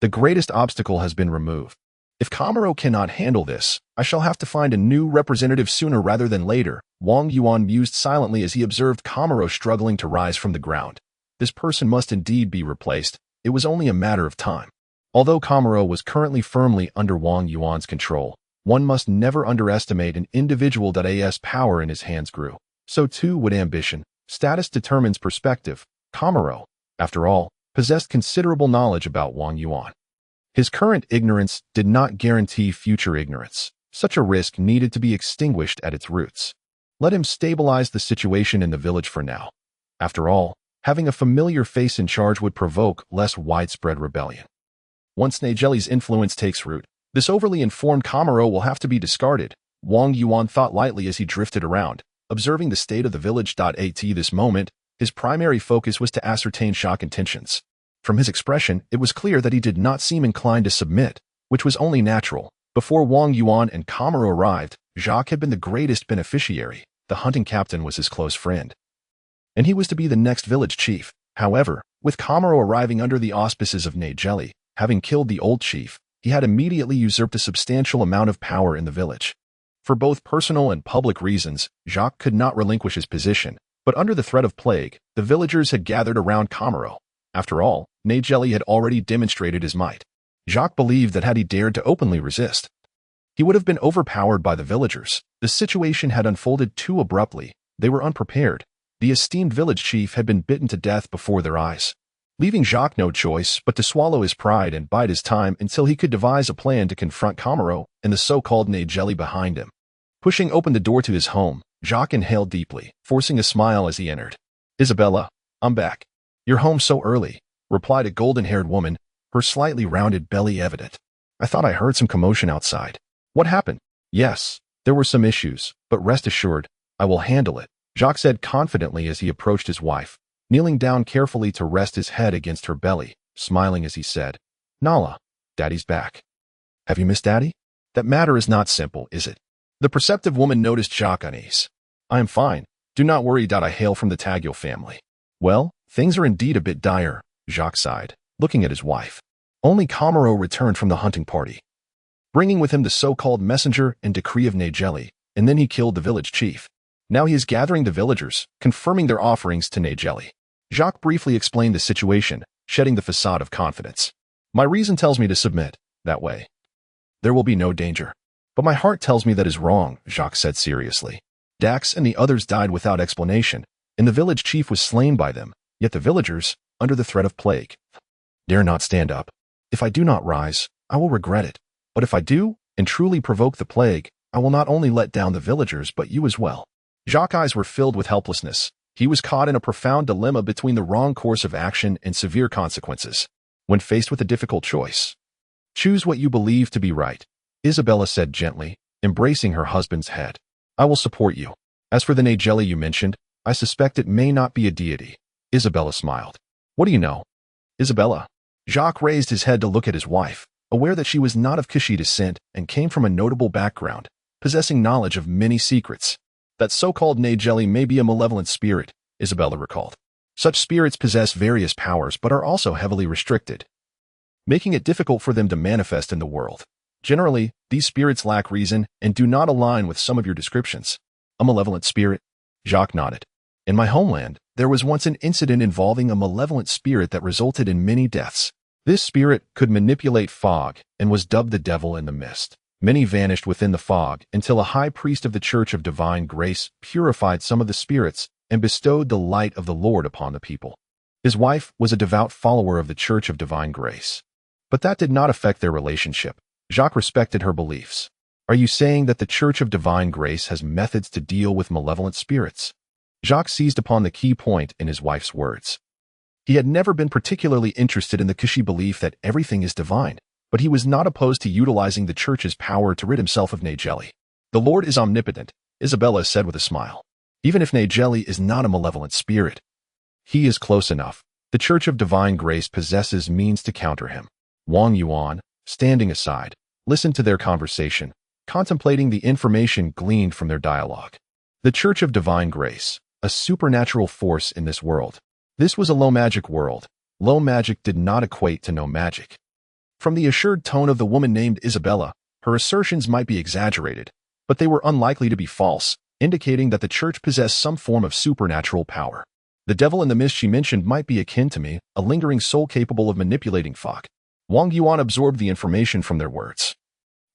The greatest obstacle has been removed. If Kamaro cannot handle this, I shall have to find a new representative sooner rather than later. Wang Yuan mused silently as he observed Kamaro struggling to rise from the ground. This person must indeed be replaced. It was only a matter of time. Although Kamaro was currently firmly under Wang Yuan's control, one must never underestimate an individual.as power in his hands grew. So too would ambition. Status determines perspective. Kamaro, after all, possessed considerable knowledge about Wang Yuan. His current ignorance did not guarantee future ignorance. Such a risk needed to be extinguished at its roots. Let him stabilize the situation in the village for now. After all, having a familiar face in charge would provoke less widespread rebellion. Once Negri's influence takes root, this overly informed Kamaro will have to be discarded. Wang Yuan thought lightly as he drifted around, observing the state of the village.at this moment. His primary focus was to ascertain Jacques' intentions. From his expression, it was clear that he did not seem inclined to submit, which was only natural. Before Wang Yuan and Kamaro arrived, Jacques had been the greatest beneficiary. The hunting captain was his close friend, and he was to be the next village chief. However, with Kamaro arriving under the auspices of Negri, having killed the old chief, he had immediately usurped a substantial amount of power in the village. For both personal and public reasons, Jacques could not relinquish his position, but under the threat of plague, the villagers had gathered around Kamaro. After all, Negri had already demonstrated his might. Jacques believed that had he dared to openly resist, he would have been overpowered by the villagers. The situation had unfolded too abruptly. They were unprepared. The esteemed village chief had been bitten to death before their eyes, leaving Jacques no choice but to swallow his pride and bide his time until he could devise a plan to confront Kamaro and the so-called Negri behind him. Pushing open the door to his home, Jacques inhaled deeply, forcing a smile as he entered. "Isabella, I'm back." "You're home so early," replied a golden-haired woman, her slightly rounded belly evident. "I thought I heard some commotion outside." "What happened?" "Yes, there were some issues, but rest assured, I will handle it," Jacques said confidently as he approached his wife, kneeling down carefully to rest his head against her belly, smiling as he said, "Nala, Daddy's back. Have you missed Daddy? That matter is not simple, is it?" The perceptive woman noticed Jacques' unease. "I am fine. Do not worry. I hail from the Taguil family." "Well, things are indeed a bit dire," Jacques sighed, looking at his wife. Only Kamaro returned from the hunting party, bringing with him the so-called messenger and decree of Negri, and then he killed the village chief. Now he is gathering the villagers, confirming their offerings to Negri. Jacques briefly explained the situation, shedding the facade of confidence. "My reason tells me to submit. That way there will be no danger. But my heart tells me that is wrong," Jacques said seriously. Dax and the others died without explanation, and the village chief was slain by them, yet the villagers, under the threat of plague, dare not stand up. If I do not rise, I will regret it. But if I do, and truly provoke the plague, I will not only let down the villagers but you as well." Jacques' eyes were filled with helplessness. He was caught in a profound dilemma between the wrong course of action and severe consequences. When faced with a difficult choice, choose what you believe to be right, Isabella said gently, embracing her husband's head. "I will support you. As for the Negri you mentioned, I suspect it may not be a deity." Isabella smiled. "What do you know?" "Isabella." Jacques raised his head to look at his wife, aware that she was not of Kishi descent and came from a notable background, possessing knowledge of many secrets. "That so-called Negri may be a malevolent spirit," Isabella recalled. "Such spirits possess various powers but are also heavily restricted, making it difficult for them to manifest in the world. Generally, these spirits lack reason and do not align with some of your descriptions." "A malevolent spirit?" Jacques nodded. "In my homeland, there was once an incident involving a malevolent spirit that resulted in many deaths. This spirit could manipulate fog and was dubbed the devil in the mist. Many vanished within the fog until a high priest of the Church of Divine Grace purified some of the spirits and bestowed the light of the Lord upon the people. His wife was a devout follower of the Church of Divine Grace, but that did not affect their relationship. Jacques respected her beliefs. "Are you saying that the Church of Divine Grace has methods to deal with malevolent spirits?" Jacques seized upon the key point in his wife's words. He had never been particularly interested in the Kishi belief that everything is divine, but he was not opposed to utilizing the Church's power to rid himself of Negri. "The Lord is omnipotent," Isabella said with a smile. "Even if Negri is not a malevolent spirit, he is close enough. The Church of Divine Grace possesses means to counter him." Wang Yuan, standing aside, listened to their conversation, contemplating the information gleaned from their dialogue. The Church of Divine Grace, a supernatural force in this world. This was a low magic world. Low magic did not equate to no magic. From the assured tone of the woman named Isabella, her assertions might be exaggerated, but they were unlikely to be false, indicating that the church possessed some form of supernatural power. The devil in the mist she mentioned might be akin to me, a lingering soul capable of manipulating folk. Wang Yuan absorbed the information from their words.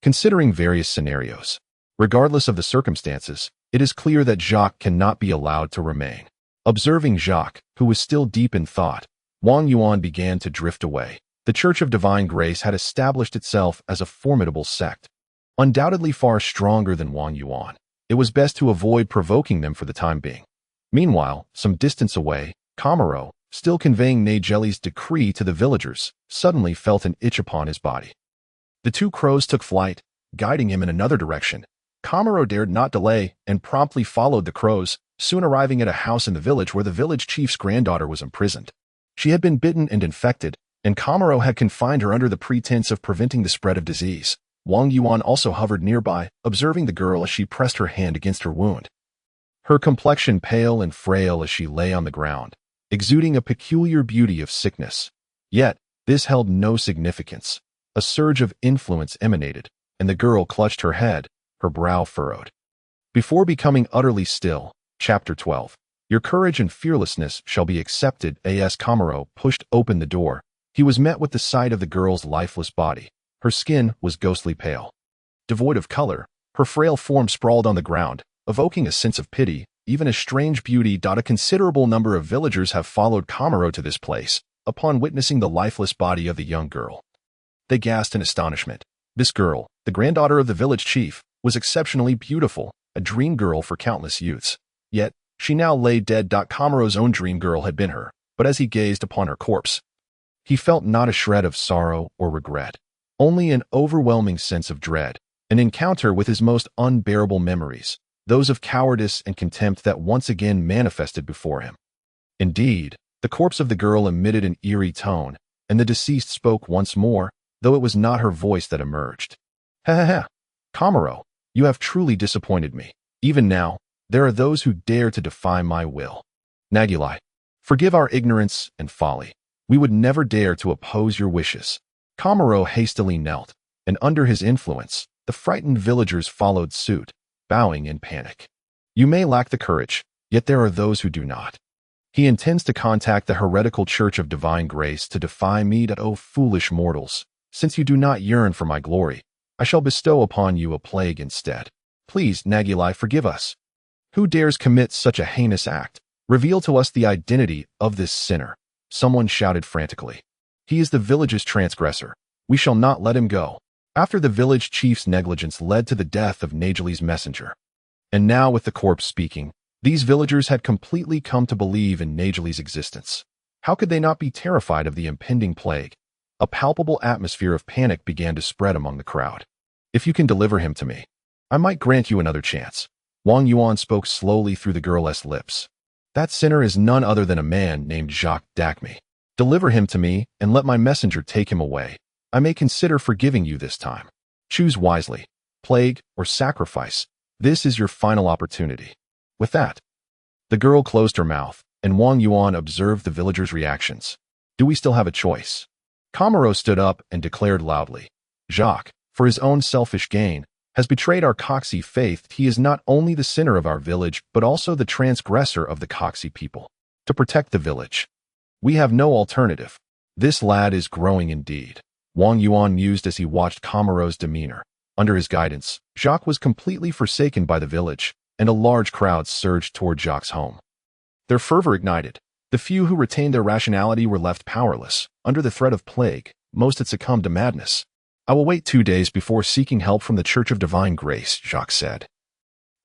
Considering various scenarios, regardless of the circumstances, it is clear that Jacques cannot be allowed to remain. Observing Jacques, who was still deep in thought, Wang Yuan began to drift away. The Church of Divine Grace had established itself as a formidable sect, undoubtedly far stronger than Wang Yuan. It was best to avoid provoking them for the time being. Meanwhile, some distance away, Camaro, still conveying Negri's decree to the villagers, suddenly felt an itch upon his body. The two crows took flight, guiding him in another direction. Camaro dared not delay and promptly followed the crows, soon arriving at a house in the village where the village chief's granddaughter was imprisoned. She had been bitten and infected, and Camaro had confined her under the pretense of preventing the spread of disease. Wang Yuan also hovered nearby, observing the girl as she pressed her hand against her wound. Her complexion pale and frail as she lay on the ground, exuding a peculiar beauty of sickness. Yet, this held no significance. A surge of influence emanated, and the girl clutched her head, her brow furrowed. Before becoming utterly still, Chapter 12. Your courage and fearlessness shall be accepted. As Camaro pushed open the door, he was met with the sight of the girl's lifeless body. Her skin was ghostly pale. Devoid of color, her frail form sprawled on the ground, evoking a sense of pity, even a strange beauty. A considerable number of villagers have followed Camaro to this place, upon witnessing the lifeless body of the young girl. They gasped in astonishment. This girl, the granddaughter of the village chief, was exceptionally beautiful, a dream girl for countless youths. Yet, she now lay dead. Camaro's own dream girl had been her, but as he gazed upon her corpse, he felt not a shred of sorrow or regret, only an overwhelming sense of dread, an encounter with his most unbearable memories, those of cowardice and contempt that once again manifested before him. Indeed, the corpse of the girl emitted an eerie tone, and the deceased spoke once more, though it was not her voice that emerged. Ha ha ha! Camaro, you have truly disappointed me. Even now, there are those who dare to defy my will. Negri, forgive our ignorance and folly. We would never dare to oppose your wishes. Camaro hastily knelt, and under his influence, the frightened villagers followed suit, bowing in panic. You may lack the courage, yet there are those who do not. He intends to contact the heretical Church of Divine Grace to defy me. O foolish mortals, since you do not yearn for my glory, I shall bestow upon you a plague instead. Please, Negri, forgive us. Who dares commit such a heinous act? Reveal to us the identity of this sinner. Someone shouted frantically. He is the village's transgressor. We shall not let him go. After the village chief's negligence led to the death of Negri's messenger. And now with the corpse speaking, these villagers had completely come to believe in Negri's existence. How could they not be terrified of the impending plague? A palpable atmosphere of panic began to spread among the crowd. If you can deliver him to me, I might grant you another chance. Wang Yuan spoke slowly through the girl's lips. That sinner is none other than a man named Jacques Dacme. Deliver him to me, and let my messenger take him away. I may consider forgiving you this time. Choose wisely. Plague or sacrifice. This is your final opportunity. With that, the girl closed her mouth, and Wang Yuan observed the villagers' reactions. Do we still have a choice? Camaro stood up and declared loudly. Jacques, for his own selfish gain, has betrayed our Coxy faith. He is not only the sinner of our village, but also the transgressor of the Coxy people. To protect the village, we have no alternative. This lad is growing indeed. Wang Yuan mused as he watched Camaro's demeanor. Under his guidance, Jacques was completely forsaken by the village, and a large crowd surged toward Jacques' home. Their fervor ignited. The few who retained their rationality were left powerless. Under the threat of plague, most had succumbed to madness. I will wait 2 days before seeking help from the Church of Divine Grace, Jacques said,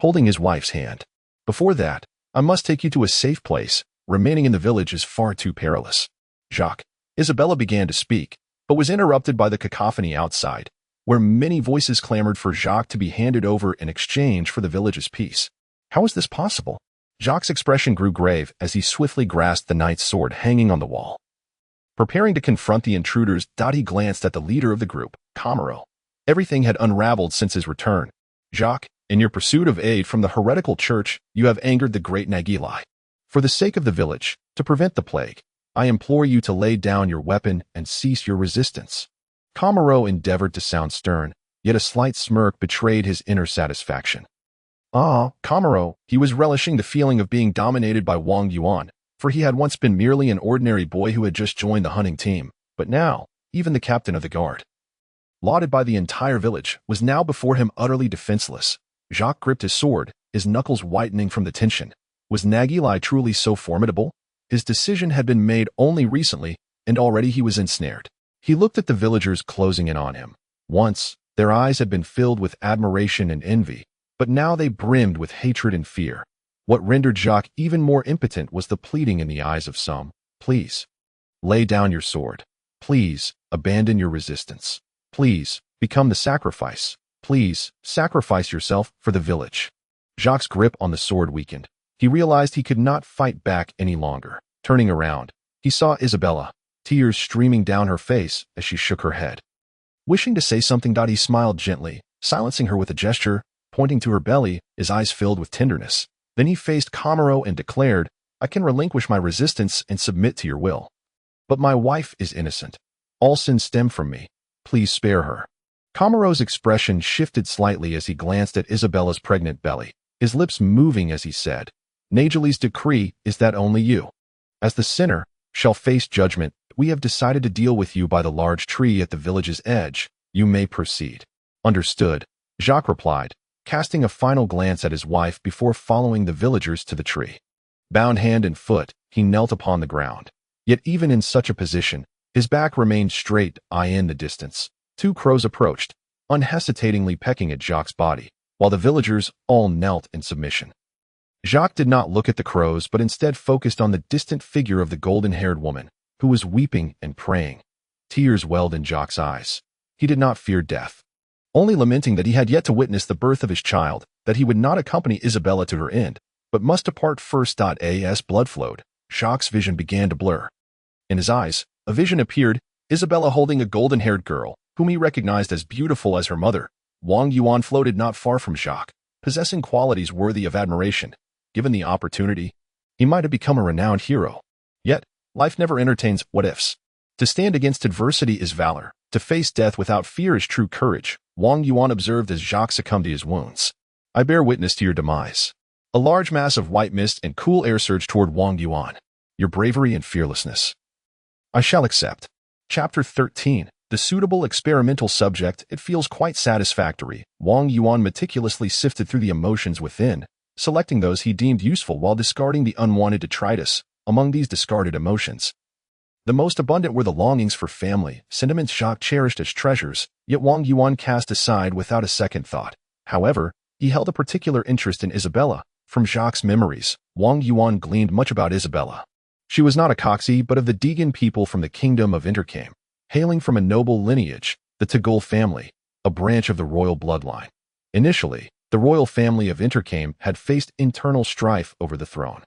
holding his wife's hand. Before that, I must take you to a safe place. Remaining in the village is far too perilous. Jacques, Isabella began to speak, but was interrupted by the cacophony outside, where many voices clamored for Jacques to be handed over in exchange for the village's peace. How is this possible? Jacques' expression grew grave as he swiftly grasped the knight's sword hanging on the wall. Preparing to confront the intruders, He glanced at the leader of the group, Camaro. Everything had unraveled since his return. Jacques, in your pursuit of aid from the heretical church, you have angered the great Negri. For the sake of the village, to prevent the plague, I implore you to lay down your weapon and cease your resistance. Kamaro endeavored to sound stern, yet a slight smirk betrayed his inner satisfaction. Ah, Kamaro, he was relishing the feeling of being dominated by Wang Yuan, for he had once been merely an ordinary boy who had just joined the hunting team, but now, even the captain of the guard, lauded by the entire village, was now before him utterly defenseless. Jacques gripped his sword, his knuckles whitening from the tension. Was Negri truly so formidable? His decision had been made only recently, and already he was ensnared. He looked at the villagers closing in on him. Once, their eyes had been filled with admiration and envy, but now they brimmed with hatred and fear. What rendered Jacques even more impotent was the pleading in the eyes of some. Please, lay down your sword. Please, abandon your resistance. Please, become the sacrifice. Please, sacrifice yourself for the village. Jacques' grip on the sword weakened. He realized he could not fight back any longer. Turning around, he saw Isabella, tears streaming down her face as she shook her head. Wishing to say something, he smiled gently, silencing her with a gesture, pointing to her belly, his eyes filled with tenderness. Then he faced Kamaro and declared, I can relinquish my resistance and submit to your will. But my wife is innocent. All sins stem from me. Please spare her. Kamaro's expression shifted slightly as he glanced at Isabella's pregnant belly, his lips moving as he said, Negri's decree is that only you, as the sinner, shall face judgment. We have decided to deal with you by the large tree at the village's edge. You may proceed. Understood, Jacques replied, casting a final glance at his wife before following the villagers to the tree. Bound hand and foot, he knelt upon the ground. Yet even in such a position, his back remained straight, eye in the distance. Two crows approached, unhesitatingly pecking at Jacques' body, while the villagers all knelt in submission. Jacques did not look at the crows but instead focused on the distant figure of the golden-haired woman, who was weeping and praying. Tears welled in Jacques' eyes. He did not fear death, only lamenting that he had yet to witness the birth of his child, that he would not accompany Isabella to her end, but must depart first. As blood flowed, Jacques' vision began to blur. In his eyes, a vision appeared, Isabella holding a golden-haired girl, whom he recognized as beautiful as her mother. Wang Yuan floated not far from Jacques, possessing qualities worthy of admiration. Given the opportunity, he might have become a renowned hero. Yet, life never entertains what-ifs. To stand against adversity is valor. To face death without fear is true courage, Wang Yuan observed as Jacques succumbed to his wounds. I bear witness to your demise. A large mass of white mist and cool air surged toward Wang Yuan. Your bravery and fearlessness, I shall accept. Chapter 13. The suitable experimental subject. It feels quite satisfactory. Wang Yuan meticulously sifted through the emotions within, selecting those he deemed useful while discarding the unwanted detritus. Among these discarded emotions, the most abundant were the longings for family, sentiments Jacques cherished as treasures, yet Wang Yuan cast aside without a second thought. However, he held a particular interest in Isabella. From Jacques' memories, Wang Yuan gleaned much about Isabella. She was not a Coxie but of the Degan people from the kingdom of Intercame, hailing from a noble lineage, the Tagol family, a branch of the royal bloodline. Initially, the royal family of Intercame had faced internal strife over the throne,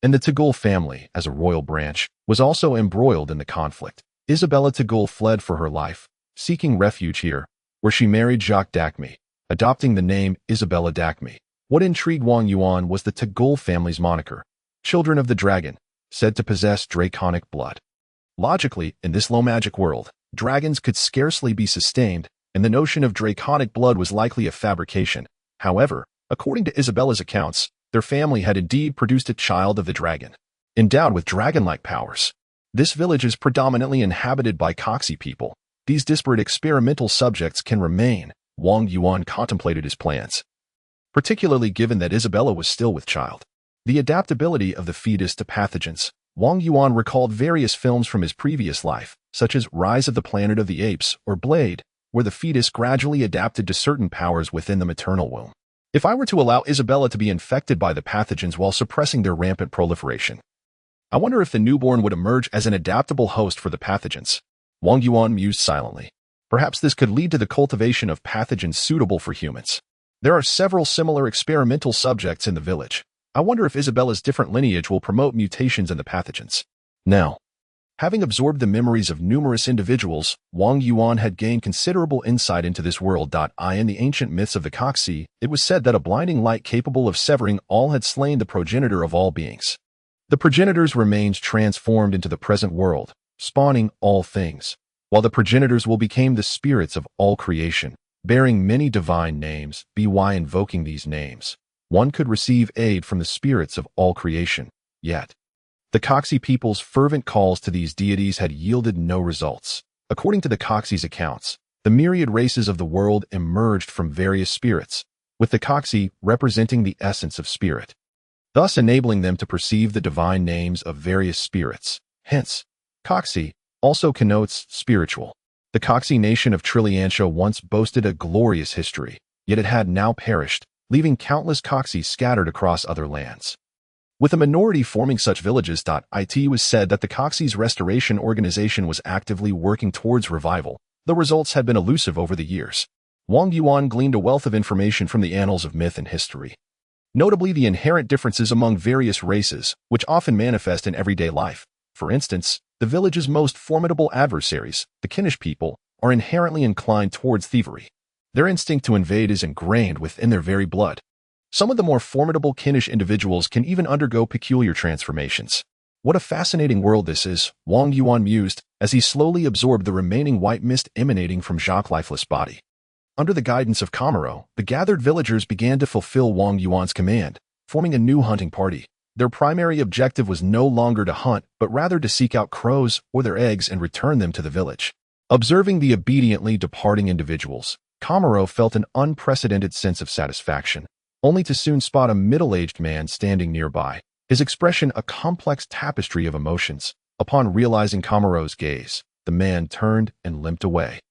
and the Tagol family, as a royal branch, was also embroiled in the conflict. Isabella Tagol fled for her life, seeking refuge here, where she married Jacques d'Acme, adopting the name Isabella d'Acme. What intrigued Wang Yuan was the Tagol family's moniker, Children of the Dragon, said to possess draconic blood. Logically, in this low-magic world, dragons could scarcely be sustained, and the notion of draconic blood was likely a fabrication. However, according to Isabella's accounts, their family had indeed produced a child of the dragon, endowed with dragon-like powers. This village is predominantly inhabited by Coxie people. These disparate experimental subjects can remain. Wang Yuan contemplated his plans, particularly given that Isabella was still with child. The adaptability of the fetus to pathogens. Wang Yuan recalled various films from his previous life, such as Rise of the Planet of the Apes or Blade, where the fetus gradually adapted to certain powers within the maternal womb. If I were to allow Isabella to be infected by the pathogens while suppressing their rampant proliferation, I wonder if the newborn would emerge as an adaptable host for the pathogens. Wang Yuan mused silently. Perhaps this could lead to the cultivation of pathogens suitable for humans. There are several similar experimental subjects in the village. I wonder if Isabella's different lineage will promote mutations in the pathogens. Now, having absorbed the memories of numerous individuals, Wang Yuan had gained considerable insight into this world. In the ancient myths of the Coxie, it was said that a blinding light capable of severing all had slain the progenitor of all beings. The progenitor's remains transformed into the present world, spawning all things. while the progenitors will become the spirits of all creation, bearing many divine names. By invoking these names, one could receive aid from the spirits of all creation. Yet, the Coxie people's fervent calls to these deities had yielded no results. According to the Coxie's accounts, the myriad races of the world emerged from various spirits, with the Coxie representing the essence of spirit, thus enabling them to perceive the divine names of various spirits. Hence, Coxie also connotes spiritual. The Coxie nation of Trilliantia once boasted a glorious history, yet it had now perished, leaving countless Coxies scattered across other lands. With a minority forming such villages. It was said that the Coxie's restoration organization was actively working towards revival. The results had been elusive over the years. Wang Yuan gleaned a wealth of information from the annals of myth and history, notably the inherent differences among various races, which often manifest in everyday life. For instance, the village's most formidable adversaries, the Kinnish people, are inherently inclined towards thievery. Their instinct to invade is ingrained within their very blood. Some of the more formidable Kinnish individuals can even undergo peculiar transformations. What a fascinating world this is, Wang Yuan mused, as he slowly absorbed the remaining white mist emanating from Jacques' lifeless body. Under the guidance of Kamaro, the gathered villagers began to fulfill Wang Yuan's command, forming a new hunting party. Their primary objective was no longer to hunt, but rather to seek out crows or their eggs and return them to the village. Observing the obediently departing individuals, Kamaro felt an unprecedented sense of satisfaction, only to soon spot a middle-aged man standing nearby, his expression a complex tapestry of emotions. Upon realizing Kamaro's gaze, the man turned and limped away,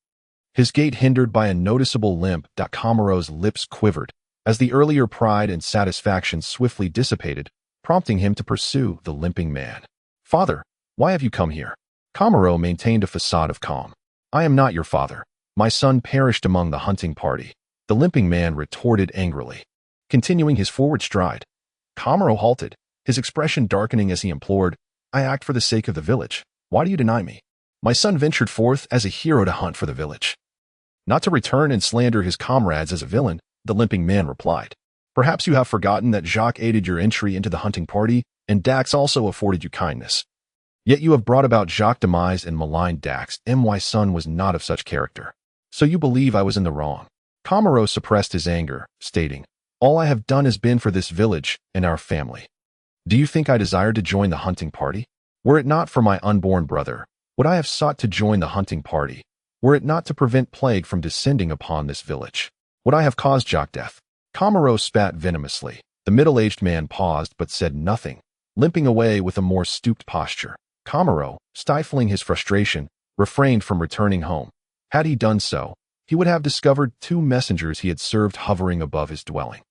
his gait hindered by a noticeable limp. Kamaro's lips quivered as the earlier pride and satisfaction swiftly dissipated, prompting him to pursue the limping man. "Father, why have you come here?" Kamaro maintained a facade of calm. "I am not your father. My son perished among the hunting party," the limping man retorted angrily. Continuing his forward stride, Kamaro halted, his expression darkening as he implored, "I act for the sake of the village. Why do you deny me? My son ventured forth as a hero to hunt for the village, not to return and slander his comrades as a villain," the limping man replied. "Perhaps you have forgotten that Jacques aided your entry into the hunting party, and Dax also afforded you kindness. Yet you have brought about Jacques' demise and maligned Dax. My son was not of such character. So you believe I was in the wrong." Kamaro suppressed his anger, stating, "All I have done has been for this village and our family. Do you think I desired to join the hunting party? Were it not for my unborn brother, would I have sought to join the hunting party? Were it not to prevent plague from descending upon this village, would I have caused Jacques death?" Kamaro spat venomously. The middle-aged man paused but said nothing, limping away with a more stooped posture. Kamaro, stifling his frustration, refrained from returning home. Had he done so, he would have discovered 2 messengers he had served hovering above his dwelling.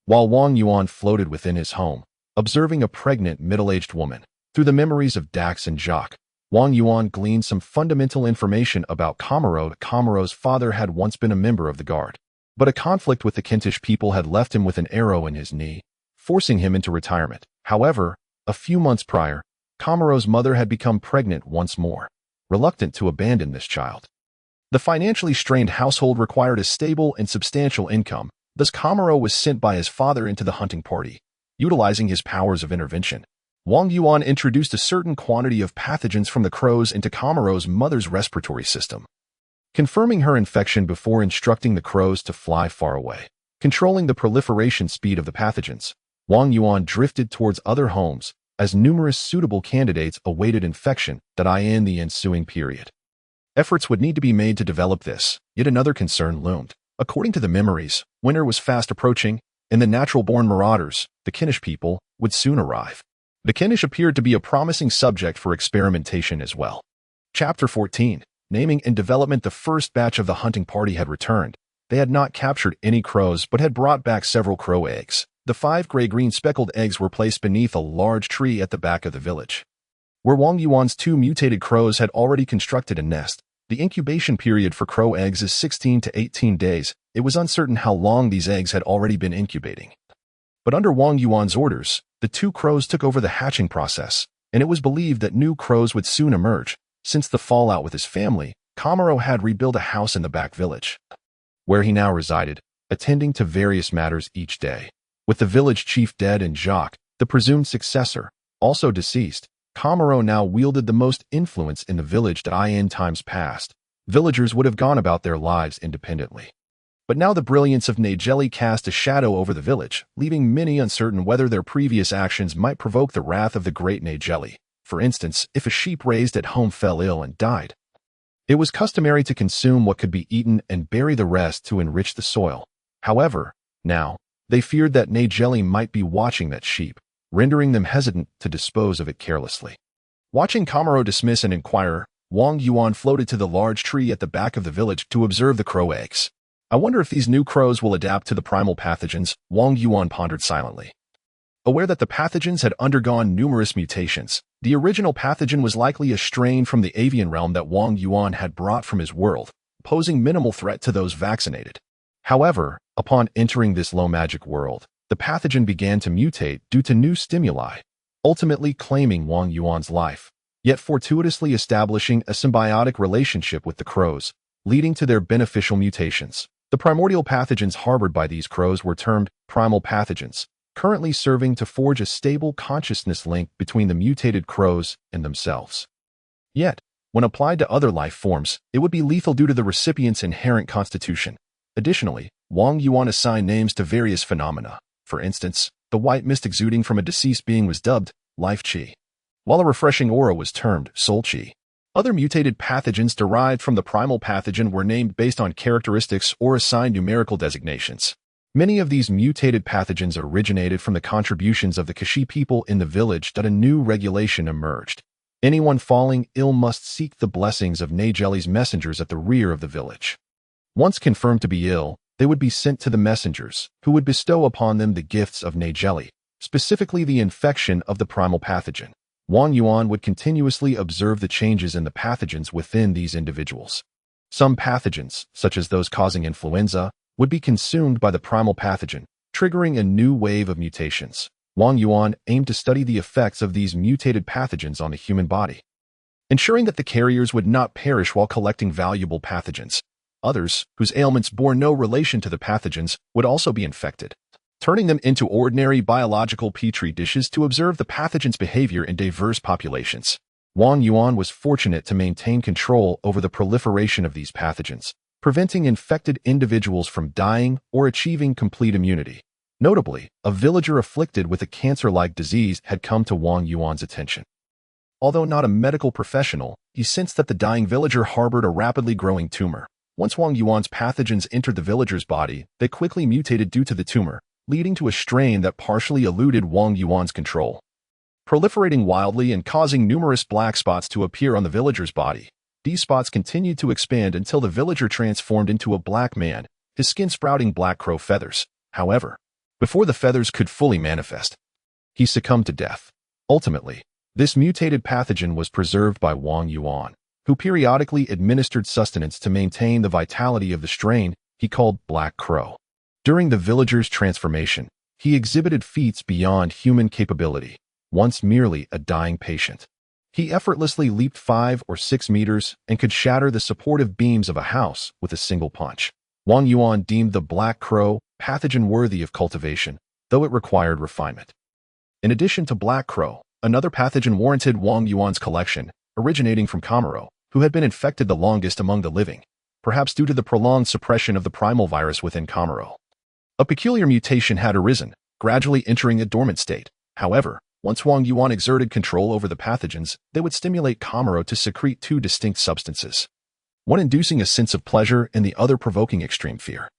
While Wang Yuan floated within his home, observing a pregnant middle-aged woman, through the memories of Dax and Jacques, Wang Yuan gleaned some fundamental information about Kamaro. Kamaro's father had once been a member of the guard, but a conflict with the Kintish people had left him with an arrow in his knee, forcing him into retirement. However, a few months prior, Kamaro's mother had become pregnant once more, reluctant to abandon this child. The financially strained household required a stable and substantial income, thus Kamaro was sent by his father into the hunting party. Utilizing his powers of intervention, Wang Yuan introduced a certain quantity of pathogens from the crows into Kamaro's mother's respiratory system, confirming her infection before instructing the crows to fly far away. Controlling the proliferation speed of the pathogens, Wang Yuan drifted towards other homes as numerous suitable candidates awaited infection. In the ensuing period, efforts would need to be made to develop this. Yet another concern loomed. According to the memories, winter was fast approaching, and the natural-born marauders, the Kinnish people, would soon arrive. The Kinnish appeared to be a promising subject for experimentation as well. Chapter 14. Naming and Development. The first batch of the hunting party had returned. They had not captured any crows but had brought back several crow eggs. The 5 gray-green speckled eggs were placed beneath a large tree at the back of the village, where Wang Yuan's 2 mutated crows had already constructed a nest. The incubation period for crow eggs is 16 to 18 days. It was uncertain how long these eggs had already been incubating, but under Wang Yuan's orders, the 2 crows took over the hatching process, and it was believed that new crows would soon emerge. Since the fallout with his family, Kamaro had rebuilt a house in the back village, where he now resided, attending to various matters each day. With the village chief dead and Jacques, the presumed successor, also deceased, Kamaro now wielded the most influence in the village that in times past. Villagers would have gone about their lives independently. But now the brilliance of Negri cast a shadow over the village, leaving many uncertain whether their previous actions might provoke the wrath of the great Negri. For instance, if a sheep raised at home fell ill and died, it was customary to consume what could be eaten and bury the rest to enrich the soil. However, now, they feared that Negri might be watching that sheep, rendering them hesitant to dispose of it carelessly. Watching Kamaro dismiss an inquirer, Wang Yuan floated to the large tree at the back of the village to observe the crow eggs. I wonder if these new crows will adapt to the primal pathogens, Wang Yuan pondered silently. Aware that the pathogens had undergone numerous mutations, the original pathogen was likely a strain from the avian realm that Wang Yuan had brought from his world, posing minimal threat to those vaccinated. However, upon entering this low-magic world, the pathogen began to mutate due to new stimuli, ultimately claiming Wang Yuan's life, yet fortuitously establishing a symbiotic relationship with the crows, leading to their beneficial mutations. The primordial pathogens harbored by these crows were termed primal pathogens, currently serving to forge a stable consciousness link between the mutated crows and themselves. Yet, when applied to other life forms, it would be lethal due to the recipient's inherent constitution. Additionally, Wang Yuan assigned names to various phenomena. For instance, the white mist exuding from a deceased being was dubbed life qi, while a refreshing aura was termed soul qi. Other mutated pathogens derived from the primal pathogen were named based on characteristics or assigned numerical designations. Many of these mutated pathogens originated from the contributions of the Kashi people in the village that a new regulation emerged. Anyone falling ill must seek the blessings of Negri's messengers at the rear of the village. Once confirmed to be ill, they would be sent to the messengers, who would bestow upon them the gifts of Negri, specifically the infection of the primal pathogen. Wang Yuan would continuously observe the changes in the pathogens within these individuals. Some pathogens, such as those causing influenza, would be consumed by the primal pathogen, triggering a new wave of mutations. Wang Yuan aimed to study the effects of these mutated pathogens on the human body, ensuring that the carriers would not perish while collecting valuable pathogens. Others, whose ailments bore no relation to the pathogens, would also be infected, turning them into ordinary biological petri dishes to observe the pathogen's behavior in diverse populations. Wang Yuan was fortunate to maintain control over the proliferation of these pathogens, preventing infected individuals from dying or achieving complete immunity. Notably, a villager afflicted with a cancer-like disease had come to Wang Yuan's attention. Although not a medical professional, he sensed that the dying villager harbored a rapidly growing tumor. Once Wang Yuan's pathogens entered the villager's body, they quickly mutated due to the tumor, leading to a strain that partially eluded Wang Yuan's control. Proliferating wildly and causing numerous black spots to appear on the villager's body, these spots continued to expand until the villager transformed into a black man, his skin sprouting black crow feathers. However, before the feathers could fully manifest, he succumbed to death. Ultimately, this mutated pathogen was preserved by Wang Yuan, who periodically administered sustenance to maintain the vitality of the strain he called Black Crow. During the villager's transformation, he exhibited feats beyond human capability, once merely a dying patient. He effortlessly leaped 5 or 6 meters and could shatter the supportive beams of a house with a single punch. Wang Yuan deemed the Black Crow pathogen worthy of cultivation, though it required refinement. In addition to Black Crow, another pathogen warranted Wang Yuan's collection, originating from Kamaro, who had been infected the longest among the living, perhaps due to the prolonged suppression of the primal virus within Kamaro. A peculiar mutation had arisen, gradually entering a dormant state. However, once Wang Yuan exerted control over the pathogens, they would stimulate Kamaro to secrete 2 distinct substances, one inducing a sense of pleasure and the other provoking extreme fear.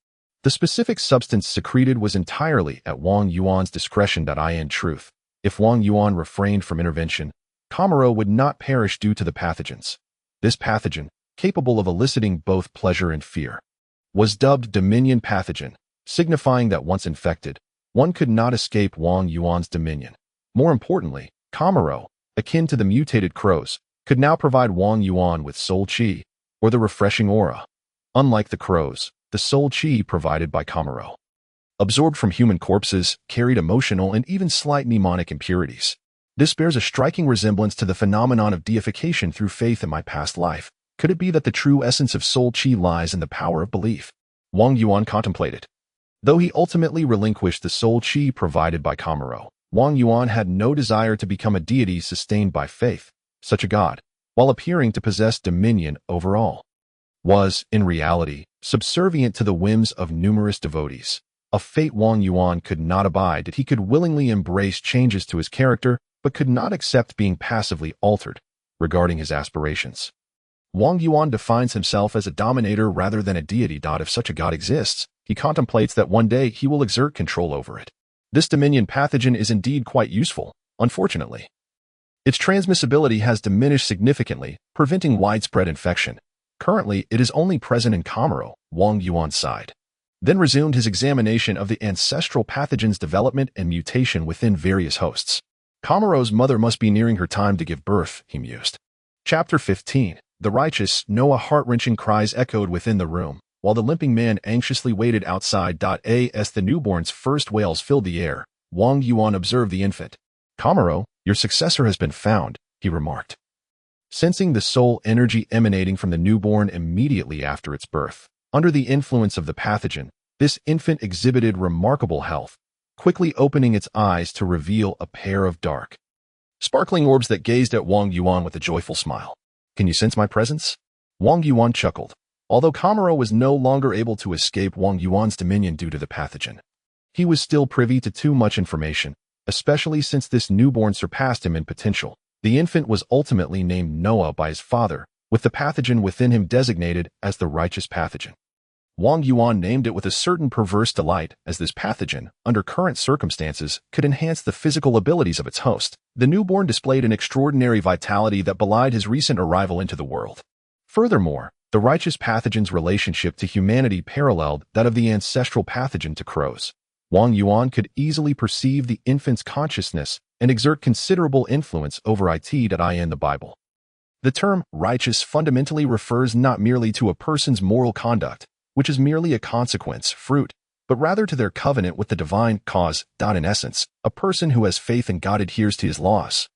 The specific substance secreted was entirely at Wang Yuan's discretion. In truth, if Wang Yuan refrained from intervention, Kamaro would not perish due to the pathogens. This pathogen, capable of eliciting both pleasure and fear, was dubbed Dominion Pathogen, signifying that once infected, one could not escape Wang Yuan's dominion. More importantly, Kamaro, akin to the mutated crows, could now provide Wang Yuan with soul qi, or the refreshing aura. Unlike the crows, the soul qi provided by Kamaro, absorbed from human corpses, carried emotional and even slight mnemonic impurities. This bears a striking resemblance to the phenomenon of deification through faith in my past life. Could it be that the true essence of soul qi lies in the power of belief? Wang Yuan contemplated. Though he ultimately relinquished the soul qi provided by Kamaro, Wang Yuan had no desire to become a deity sustained by faith. Such a god, while appearing to possess dominion over all, was, in reality, subservient to the whims of numerous devotees. A fate Wang Yuan could not abide that he could willingly embrace changes to his character, but could not accept being passively altered regarding his aspirations. Wang Yuan defines himself as a dominator rather than a deity. If such a god exists, he contemplates that one day he will exert control over it. This dominion pathogen is indeed quite useful, unfortunately. Its transmissibility has diminished significantly, preventing widespread infection. Currently, it is only present in Kamaro, Wang Yuan sighed. Then resumed his examination of the ancestral pathogen's development and mutation within various hosts. Kamaro's mother must be nearing her time to give birth, he mused. Chapter 15. The righteous, Noah heart-wrenching cries echoed within the room, while the limping man anxiously waited outside. As the newborn's first wails filled the air, Wang Yuan observed the infant. Kamaro, your successor has been found, he remarked. Sensing the soul energy emanating from the newborn immediately after its birth, under the influence of the pathogen, this infant exhibited remarkable health, quickly opening its eyes to reveal a pair of dark, sparkling orbs that gazed at Wang Yuan with a joyful smile. Can you sense my presence? Wang Yuan chuckled, although Kamaro was no longer able to escape Wang Yuan's dominion due to the pathogen. He was still privy to too much information, especially since this newborn surpassed him in potential. The infant was ultimately named Noah by his father, with the pathogen within him designated as the righteous pathogen. Wang Yuan named it with a certain perverse delight, as this pathogen, under current circumstances, could enhance the physical abilities of its host. The newborn displayed an extraordinary vitality that belied his recent arrival into the world. Furthermore, the righteous pathogen's relationship to humanity paralleled that of the ancestral pathogen to crows. Wang Yuan could easily perceive the infant's consciousness and exert considerable influence over it in the Bible. The term righteous fundamentally refers not merely to a person's moral conduct, which is merely a consequence, fruit, but rather to their covenant with the divine cause. In essence, a person who has faith in God adheres to his laws.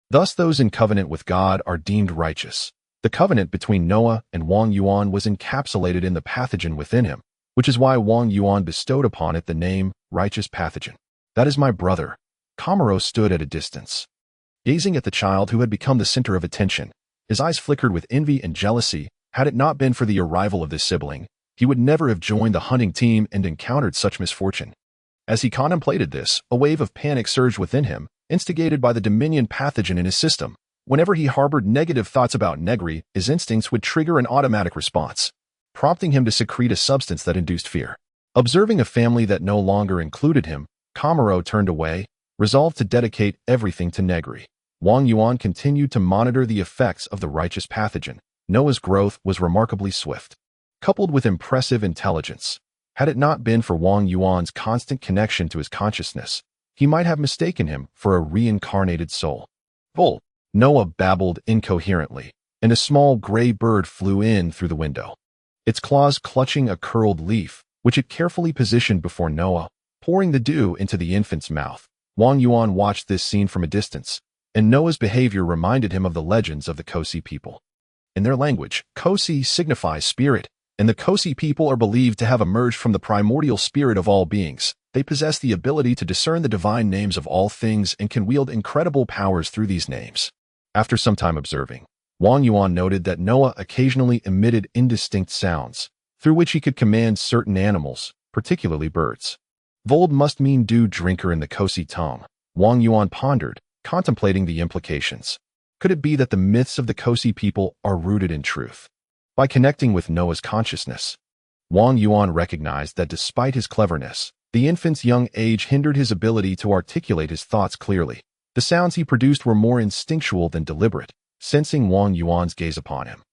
Thus, those in covenant with God are deemed righteous. The covenant between Noah and Wang Yuan was encapsulated in the pathogen within him, which is why Wang Yuan bestowed upon it the name righteous pathogen. That is my brother. Kamaro stood at a distance, gazing at the child who had become the center of attention. His eyes flickered with envy and jealousy. Had it not been for the arrival of this sibling, he would never have joined the hunting team and encountered such misfortune. As he contemplated this, a wave of panic surged within him, instigated by the dominion pathogen in his system. Whenever he harbored negative thoughts about Negri, his instincts would trigger an automatic response, prompting him to secrete a substance that induced fear. Observing a family that no longer included him, Kamaro turned away, resolved to dedicate everything to Negri. Wang Yuan continued to monitor the effects of the righteous pathogen. Noah's growth was remarkably swift, coupled with impressive intelligence. Had it not been for Wang Yuan's constant connection to his consciousness, he might have mistaken him for a reincarnated soul. Bull, Noah babbled incoherently, and a small gray bird flew in through the window, its claws clutching a curled leaf, which it carefully positioned before Noah, pouring the dew into the infant's mouth. Wang Yuan watched this scene from a distance, and Noah's behavior reminded him of the legends of the Kosi people. In their language, Kosi signifies spirit, and the Kosi people are believed to have emerged from the primordial spirit of all beings. They possess the ability to discern the divine names of all things and can wield incredible powers through these names. After some time observing, Wang Yuan noted that Noah occasionally emitted indistinct sounds, through which he could command certain animals, particularly birds. Vold must mean dew drinker in the Kosi tongue. Wang Yuan pondered, contemplating the implications. Could it be that the myths of the Kosi people are rooted in truth? By connecting with Noah's consciousness, Wang Yuan recognized that despite his cleverness, the infant's young age hindered his ability to articulate his thoughts clearly. The sounds he produced were more instinctual than deliberate. Sensing Wang Yuan's gaze upon him,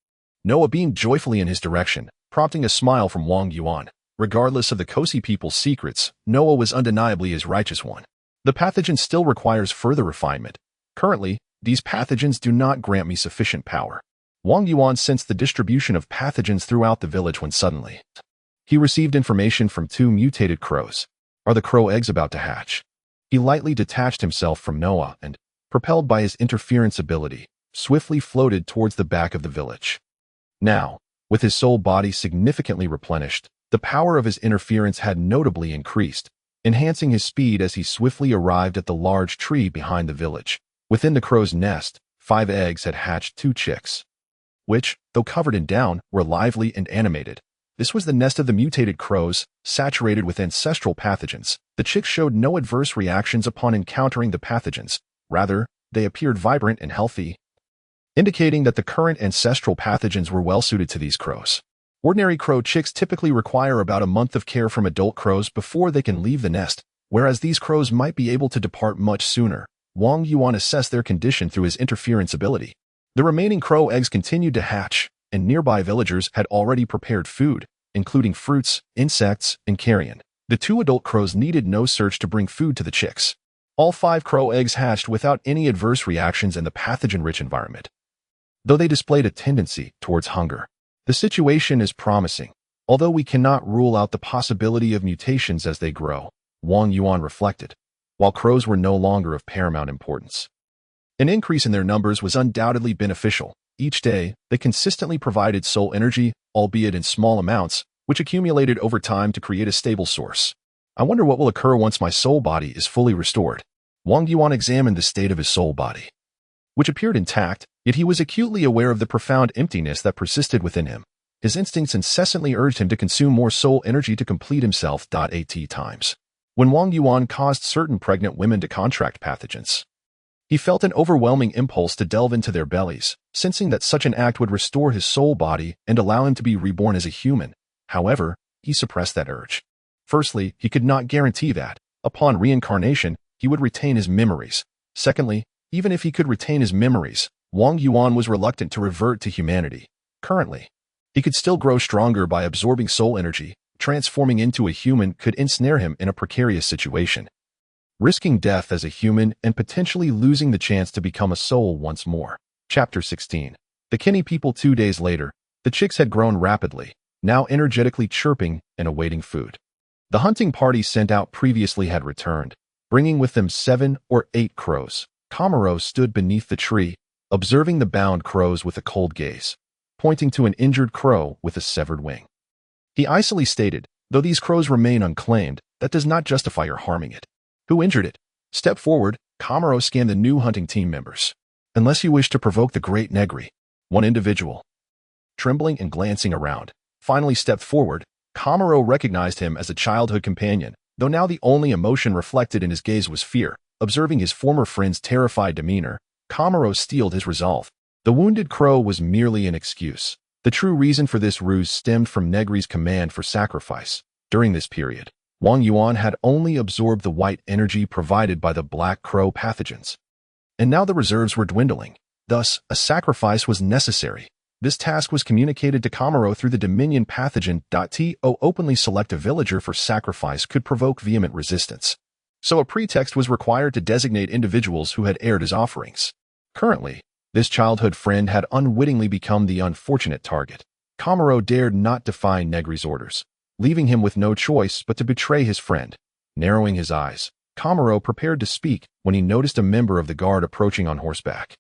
Noah beamed joyfully in his direction, prompting a smile from Wang Yuan. Regardless of the Kosi people's secrets, Noah was undeniably his righteous one. The pathogen still requires further refinement. Currently, these pathogens do not grant me sufficient power. Wang Yuan sensed the distribution of pathogens throughout the village when suddenly he received information from two mutated crows. Are the crow eggs about to hatch? He lightly detached himself from Noah and, propelled by his interference ability, swiftly floated towards the back of the village. Now, with his soul body significantly replenished, the power of his interference had notably increased. enhancing his speed as he swiftly arrived at the large tree behind the village. Within the crow's nest, 5 eggs had hatched 2 chicks, which, though covered in down, were lively and animated. This was the nest of the mutated crows, saturated with ancestral pathogens. The chicks showed no adverse reactions upon encountering the pathogens. Rather, they appeared vibrant and healthy, indicating that the current ancestral pathogens were well suited to these crows. Ordinary crow chicks typically require about a month of care from adult crows before they can leave the nest, whereas these crows might be able to depart much sooner. Wang Yuan assessed their condition through his interference ability. The remaining crow eggs continued to hatch, and nearby villagers had already prepared food, including fruits, insects, and carrion. The 2 adult crows needed no search to bring food to the chicks. All 5 crow eggs hatched without any adverse reactions in the pathogen-rich environment, though they displayed a tendency towards hunger. The situation is promising, although we cannot rule out the possibility of mutations as they grow, Wang Yuan reflected, while crows were no longer of paramount importance. An increase in their numbers was undoubtedly beneficial. Each day, they consistently provided soul energy, albeit in small amounts, which accumulated over time to create a stable source. I wonder what will occur once my soul body is fully restored. Wang Yuan examined the state of his soul body, which appeared intact, yet he was acutely aware of the profound emptiness that persisted within him. His instincts incessantly urged him to consume more soul energy to complete himself. At times, when Wang Yuan caused certain pregnant women to contract pathogens, he felt an overwhelming impulse to delve into their bellies, sensing that such an act would restore his soul body and allow him to be reborn as a human. However, he suppressed that urge. Firstly, he could not guarantee that, upon reincarnation, he would retain his memories. Secondly, even if he could retain his memories, Wang Yuan was reluctant to revert to humanity. Currently, he could still grow stronger by absorbing soul energy. Transforming into a human could ensnare him in a precarious situation, risking death as a human and potentially losing the chance to become a soul once more. Chapter 16. The Kenny people. 2 days later, the chicks had grown rapidly, now energetically chirping and awaiting food. The hunting party sent out previously had returned, bringing with them 7 or 8 crows. Kamaro stood beneath the tree, observing the bound crows with a cold gaze, pointing to an injured crow with a severed wing. He icily stated, though these crows remain unclaimed, that does not justify your harming it. Who injured it? Step forward. Kamaro scanned the new hunting team members. Unless you wish to provoke the great Negri. One individual, trembling and glancing around, finally stepped forward. Kamaro recognized him as a childhood companion, though now the only emotion reflected in his gaze was fear. Observing his former friend's terrified demeanor, Kamaro steeled his resolve. The wounded crow was merely an excuse. The true reason for this ruse stemmed from Negri's command for sacrifice. During this period, Wang Yuan had only absorbed the white energy provided by the black crow pathogens, and now the reserves were dwindling. Thus, a sacrifice was necessary. This task was communicated to Kamaro through the Dominion pathogen. To openly select a villager for sacrifice could provoke vehement resistance, so a pretext was required to designate individuals who had aired his offerings. Currently, this childhood friend had unwittingly become the unfortunate target. Kamaro dared not defy Negri's orders, leaving him with no choice but to betray his friend. Narrowing his eyes, Kamaro prepared to speak when he noticed a member of the guard approaching on horseback.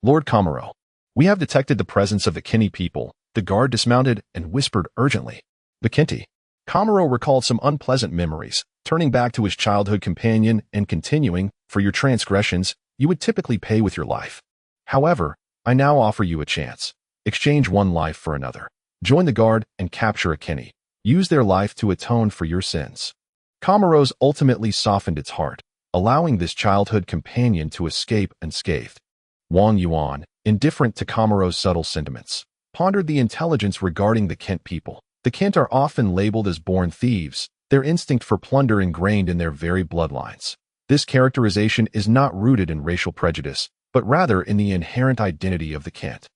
Lord Kamaro, we have detected the presence of the Kenny people. The guard dismounted and whispered urgently. The Kenty. Kamaro recalled some unpleasant memories, turning back to his childhood companion and continuing, for your transgressions, you would typically pay with your life. However, I now offer you a chance. Exchange one life for another. Join the guard and capture a Kenny. Use their life to atone for your sins. Kamaro's ultimately softened its heart, allowing this childhood companion to escape unscathed. Wang Yuan, indifferent to Kamaro's subtle sentiments, pondered the intelligence regarding the Kent people. The Kent are often labeled as born thieves, their instinct for plunder ingrained in their very bloodlines. This characterization is not rooted in racial prejudice, but rather in the inherent identity of the Kent,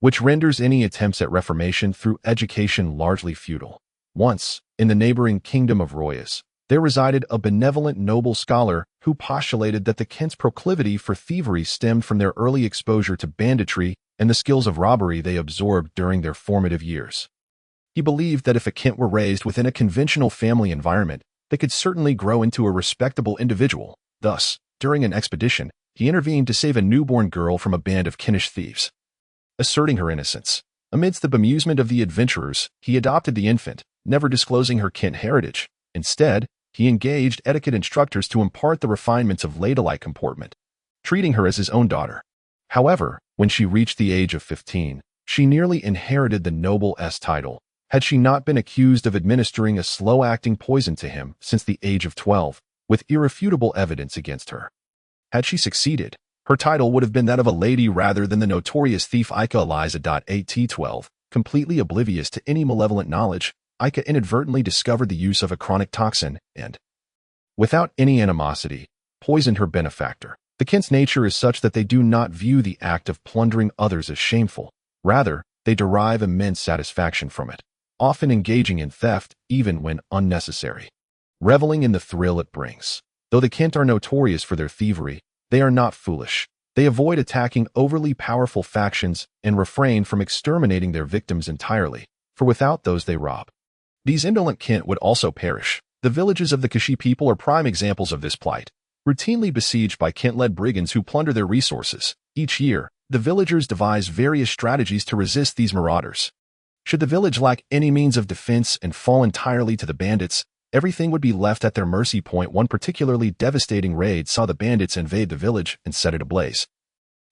which renders any attempts at reformation through education largely futile. Once, in the neighboring kingdom of Royas, there resided a benevolent noble scholar who postulated that the Kent's proclivity for thievery stemmed from their early exposure to banditry and the skills of robbery they absorbed during their formative years. He believed that if a Kent were raised within a conventional family environment, they could certainly grow into a respectable individual. Thus, during an expedition, he intervened to save a newborn girl from a band of Kentish thieves. Asserting her innocence, amidst the bemusement of the adventurers, he adopted the infant, never disclosing her Kent heritage. Instead, he engaged etiquette instructors to impart the refinements of ladylike comportment, treating her as his own daughter. However, when she reached the age of 15, she nearly inherited the noble title, had she not been accused of administering a slow-acting poison to him since the age of 12, with irrefutable evidence against her. Had she succeeded, her title would have been that of a lady rather than the notorious thief Ika Eliza. At 12, completely oblivious to any malevolent knowledge, Ika inadvertently discovered the use of a chronic toxin and, without any animosity, poisoned her benefactor. The Kent's nature is such that they do not view the act of plundering others as shameful. Rather, they derive immense satisfaction from it, often engaging in theft even when unnecessary, reveling in the thrill it brings. Though the Kent are notorious for their thievery, they are not foolish. They avoid attacking overly powerful factions and refrain from exterminating their victims entirely, for without those they rob, these indolent Kent would also perish. The villages of the Kashi people are prime examples of this plight, routinely besieged by Kent-led brigands who plunder their resources. Each year, the villagers devise various strategies to resist these marauders. Should the village lack any means of defense and fall entirely to the bandits, everything would be left at their mercy. One particularly devastating raid saw the bandits invade the village and set it ablaze,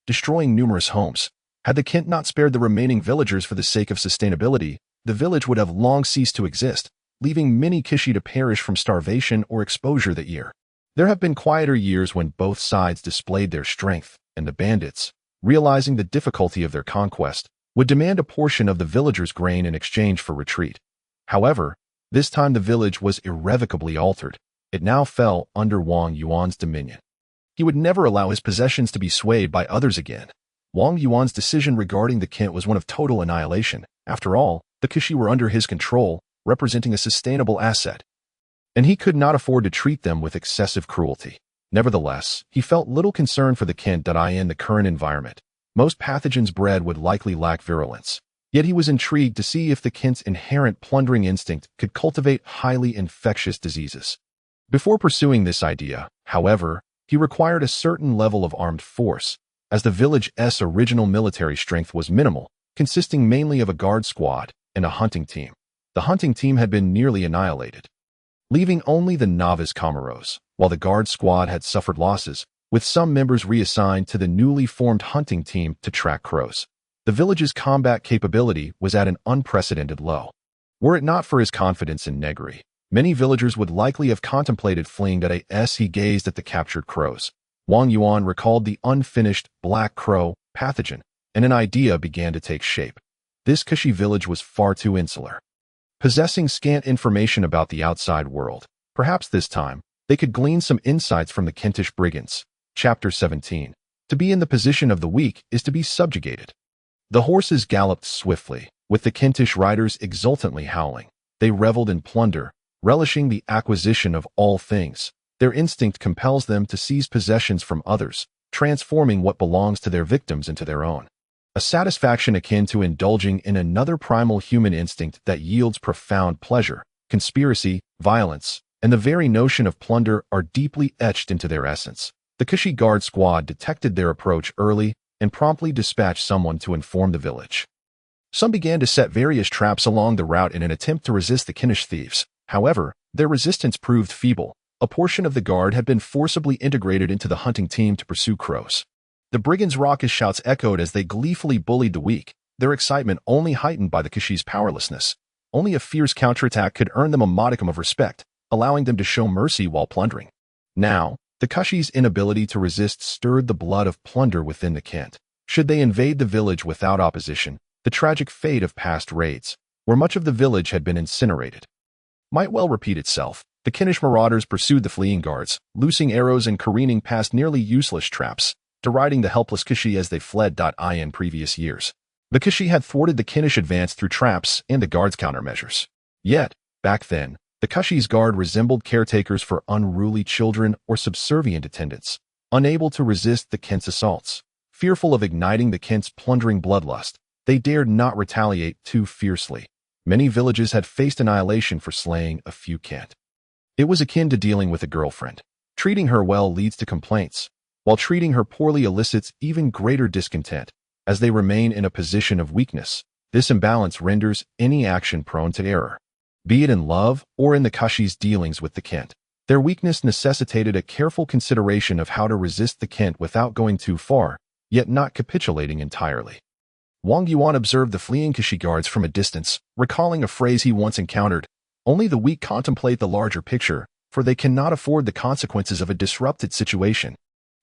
destroying numerous homes. Had the Kent not spared the remaining villagers for the sake of sustainability, the village would have long ceased to exist, leaving many Kishi to perish from starvation or exposure that year. There have been quieter years when both sides displayed their strength, and the bandits, realizing the difficulty of their conquest, would demand a portion of the villagers' grain in exchange for retreat. However, this time the village was irrevocably altered. It now fell under Wang Yuan's dominion. He would never allow his possessions to be swayed by others again. Wang Yuan's decision regarding the Kent was one of total annihilation. After all, the Kishi were under his control, representing a sustainable asset, and he could not afford to treat them with excessive cruelty. Nevertheless, he felt little concern for the Kent in the current environment. Most pathogens bred would likely lack virulence. Yet he was intrigued to see if the Kent's inherent plundering instinct could cultivate highly infectious diseases. Before pursuing this idea, however, he required a certain level of armed force, as the village's original military strength was minimal, consisting mainly of a guard squad and a hunting team. The hunting team had been nearly annihilated, leaving only the novice Comoros, while the guard squad had suffered losses, with some members reassigned to the newly formed hunting team to track crows. The village's combat capability was at an unprecedented low. Were it not for his confidence in Negri, many villagers would likely have contemplated fleeing. As he gazed at the captured crows, Wang Yuan recalled the unfinished black crow pathogen, and an idea began to take shape. This Kishi village was far too insular, possessing scant information about the outside world. Perhaps this time, they could glean some insights from the Kentish brigands. Chapter 17. To be in the position of the weak is to be subjugated. The horses galloped swiftly, with the Kentish riders exultantly howling. They reveled in plunder, relishing the acquisition of all things. Their instinct compels them to seize possessions from others, transforming what belongs to their victims into their own. A satisfaction akin to indulging in another primal human instinct that yields profound pleasure. Conspiracy, violence, and the very notion of plunder are deeply etched into their essence. The Kishi guard squad detected their approach early and promptly dispatched someone to inform the village. Some began to set various traps along the route in an attempt to resist the Kentish thieves. However, their resistance proved feeble. A portion of the guard had been forcibly integrated into the hunting team to pursue crows. The brigands' raucous shouts echoed as they gleefully bullied the weak, their excitement only heightened by the Kishi's powerlessness. Only a fierce counterattack could earn them a modicum of respect, allowing them to show mercy while plundering. Now, the Kishi's inability to resist stirred the blood of plunder within the Kent. Should they invade the village without opposition, the tragic fate of past raids, where much of the village had been incinerated, might well repeat itself. The Kentish marauders pursued the fleeing guards, loosing arrows and careening past nearly useless traps, deriding the helpless Kishi as they fled. In previous years, the Kishi had thwarted the Kentish advance through traps and the guards' countermeasures. Yet, back then, the Kishi's guard resembled caretakers for unruly children or subservient attendants, unable to resist the Kent's assaults. Fearful of igniting the Kent's plundering bloodlust, they dared not retaliate too fiercely. Many villages had faced annihilation for slaying a few Kent. It was akin to dealing with a girlfriend. Treating her well leads to complaints, while treating her poorly elicits even greater discontent. As they remain in a position of weakness, this imbalance renders any action prone to error, be it in love or in the Kishi's dealings with the Kent. Their weakness necessitated a careful consideration of how to resist the Kent without going too far, yet not capitulating entirely. Wang Yuan observed the fleeing Kashi guards from a distance, recalling a phrase he once encountered: "Only the weak contemplate the larger picture, for they cannot afford the consequences of a disrupted situation."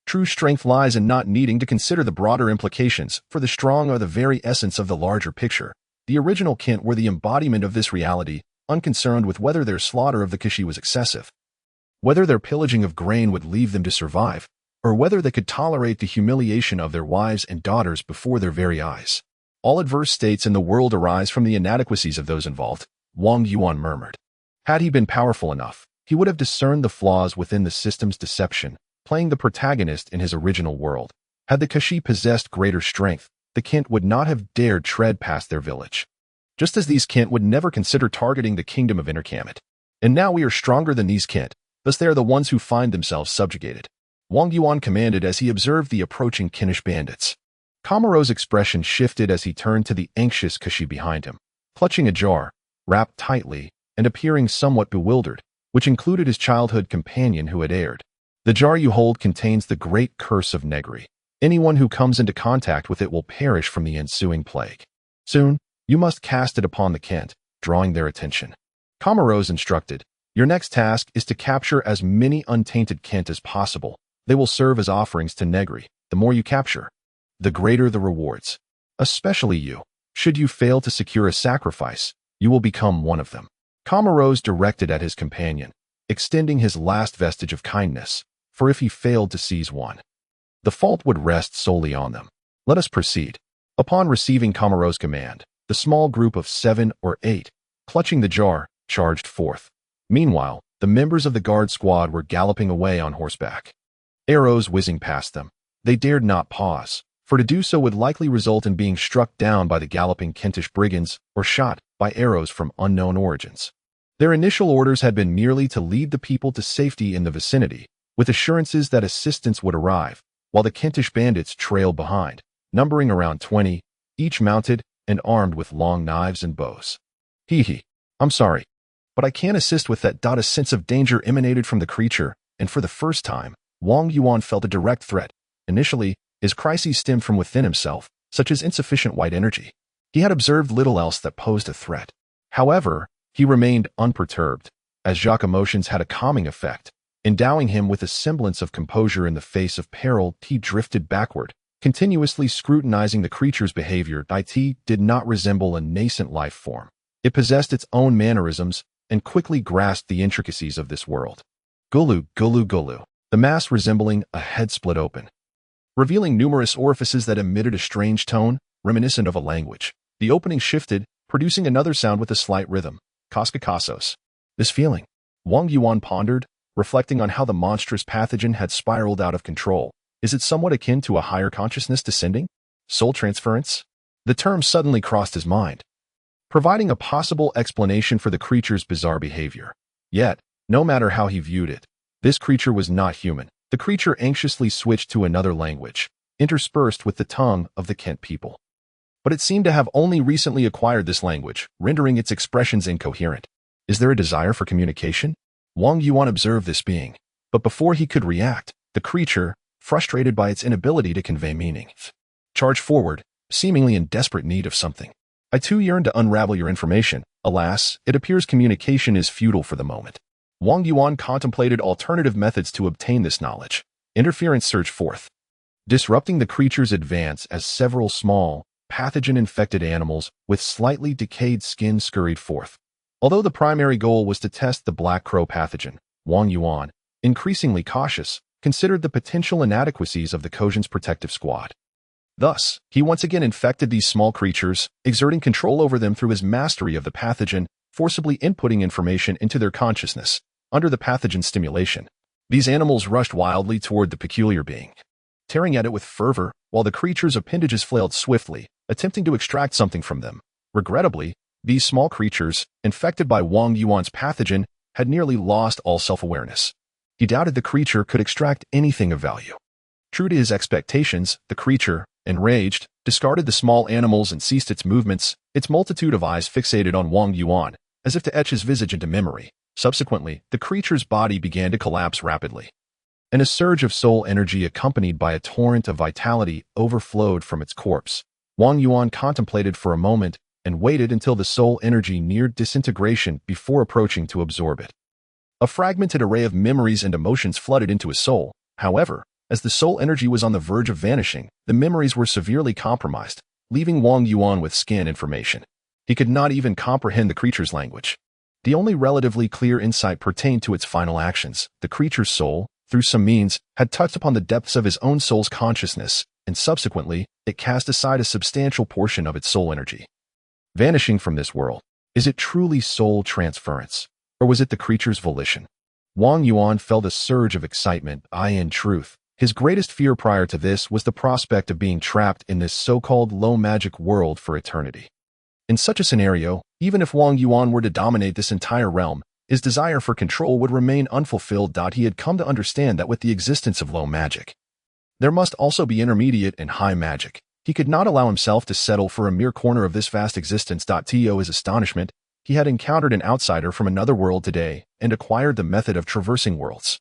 True strength lies in not needing to consider the broader implications, for the strong are the very essence of the larger picture. The original Kent were the embodiment of this reality, unconcerned with whether their slaughter of the Kashi was excessive, whether their pillaging of grain would leave them to survive, or whether they could tolerate the humiliation of their wives and daughters before their very eyes. All adverse states in the world arise from the inadequacies of those involved, Wang Yuan murmured. Had he been powerful enough, he would have discerned the flaws within the system's deception, playing the protagonist in his original world. Had the Kashi possessed greater strength, the Kent would not have dared tread past their village. Just as these Kent would never consider targeting the kingdom of Inarkamit. And now we are stronger than these Kent, thus they are the ones who find themselves subjugated. Wang Yuan commanded as he observed the approaching Kinnish bandits. Kamaro's expression shifted as he turned to the anxious Kashi behind him, clutching a jar, wrapped tightly, and appearing somewhat bewildered, which included his childhood companion who had erred. The jar you hold contains the great curse of Negri. Anyone who comes into contact with it will perish from the ensuing plague. Soon, you must cast it upon the Kent, drawing their attention. Kamaro's instructed, your next task is to capture as many untainted Kent as possible. They will serve as offerings to Negri. The more you capture, the greater the rewards. Especially you. Should you fail to secure a sacrifice, you will become one of them. Kamaro's directed at his companion, extending his last vestige of kindness, for if he failed to seize one, the fault would rest solely on them. Let us proceed. Upon receiving Kamaro's command, the small group of 7 or 8, clutching the jar, charged forth. Meanwhile, the members of the guard squad were galloping away on horseback. Arrows whizzing past them. They dared not pause, for to do so would likely result in being struck down by the galloping Kentish brigands or shot by arrows from unknown origins. Their initial orders had been merely to lead the people to safety in the vicinity, with assurances that assistance would arrive, while the Kentish bandits trailed behind, numbering around 20, each mounted and armed with long knives and bows. I'm sorry, but I can't assist with that. A sense of danger emanated from the creature, and for the first time, Wang Yuan felt a direct threat. Initially, his crises stemmed from within himself, such as insufficient white energy. He had observed little else that posed a threat. However, he remained unperturbed, as Jacques' emotions had a calming effect, endowing him with a semblance of composure in the face of peril. He drifted backward, continuously scrutinizing the creature's behavior. It did not resemble a nascent life form. It possessed its own mannerisms and quickly grasped the intricacies of this world. Gulu, gulu, gulu. The mass resembling a head split open, revealing numerous orifices that emitted a strange tone, reminiscent of a language. The opening shifted, producing another sound with a slight rhythm. Kaskakasos. This feeling, Wang Yuan pondered, reflecting on how the monstrous pathogen had spiraled out of control. Is it somewhat akin to a higher consciousness descending? Soul transference? The term suddenly crossed his mind, providing a possible explanation for the creature's bizarre behavior. Yet, no matter how he viewed it, this creature was not human. The creature anxiously switched to another language, interspersed with the tongue of the Kent people. But it seemed to have only recently acquired this language, rendering its expressions incoherent. Is there a desire for communication? Wang Yuan observed this being, but before he could react, the creature, frustrated by its inability to convey meaning, charged forward, seemingly in desperate need of something. I too yearn to unravel your information. Alas, it appears communication is futile for the moment. Wang Yuan contemplated alternative methods to obtain this knowledge. Interference surged forth, disrupting the creature's advance as several small, pathogen-infected animals with slightly decayed skin scurried forth. Although the primary goal was to test the black crow pathogen, Wang Yuan, increasingly cautious, considered the potential inadequacies of the Kojin's protective squad. Thus, he once again infected these small creatures, exerting control over them through his mastery of the pathogen, forcibly inputting information into their consciousness. Under the pathogen's stimulation, these animals rushed wildly toward the peculiar being, tearing at it with fervor, while the creature's appendages flailed swiftly, attempting to extract something from them. Regrettably, these small creatures, infected by Wang Yuan's pathogen, had nearly lost all self-awareness. He doubted the creature could extract anything of value. True to his expectations, the creature, enraged, discarded the small animals and ceased its movements, its multitude of eyes fixated on Wang Yuan, as if to etch his visage into memory. Subsequently, the creature's body began to collapse rapidly, and a surge of soul energy accompanied by a torrent of vitality overflowed from its corpse. Wang Yuan contemplated for a moment and waited until the soul energy neared disintegration before approaching to absorb it. A fragmented array of memories and emotions flooded into his soul. However, as the soul energy was on the verge of vanishing, the memories were severely compromised, leaving Wang Yuan with scant information. He could not even comprehend the creature's language. The only relatively clear insight pertained to its final actions. The creature's soul, through some means, had touched upon the depths of his own soul's consciousness, and subsequently, it cast aside a substantial portion of its soul energy. Vanishing from this world, is it truly soul transference, or was it the creature's volition? Wang Yuan felt a surge of excitement. In truth, his greatest fear prior to this was the prospect of being trapped in this so-called low magic world for eternity. In such a scenario, even if Wang Yuan were to dominate this entire realm, his desire for control would remain unfulfilled. He had come to understand that with the existence of low magic, there must also be intermediate and high magic. He could not allow himself to settle for a mere corner of this vast existence. To his astonishment, he had encountered an outsider from another world today and acquired the method of traversing worlds.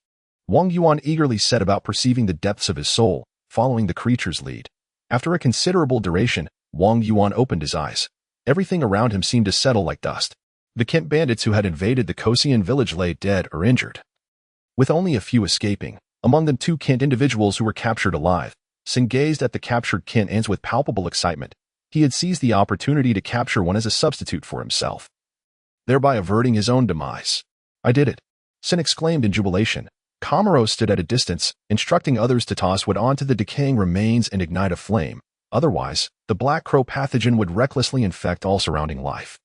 Wang Yuan eagerly set about perceiving the depths of his soul, following the creature's lead. After a considerable duration, Wang Yuan opened his eyes. Everything around him seemed to settle like dust. The Kent bandits who had invaded the Kosian village lay dead or injured, with only a few escaping, among them 2 Kent individuals who were captured alive. Sin gazed at the captured Kent ants with palpable excitement. He had seized the opportunity to capture one as a substitute for himself, thereby averting his own demise. "I did it," Sin exclaimed in jubilation. Kamaro stood at a distance, instructing others to toss wood onto the decaying remains and ignite a flame. Otherwise, the black crow pathogen would recklessly infect all surrounding life.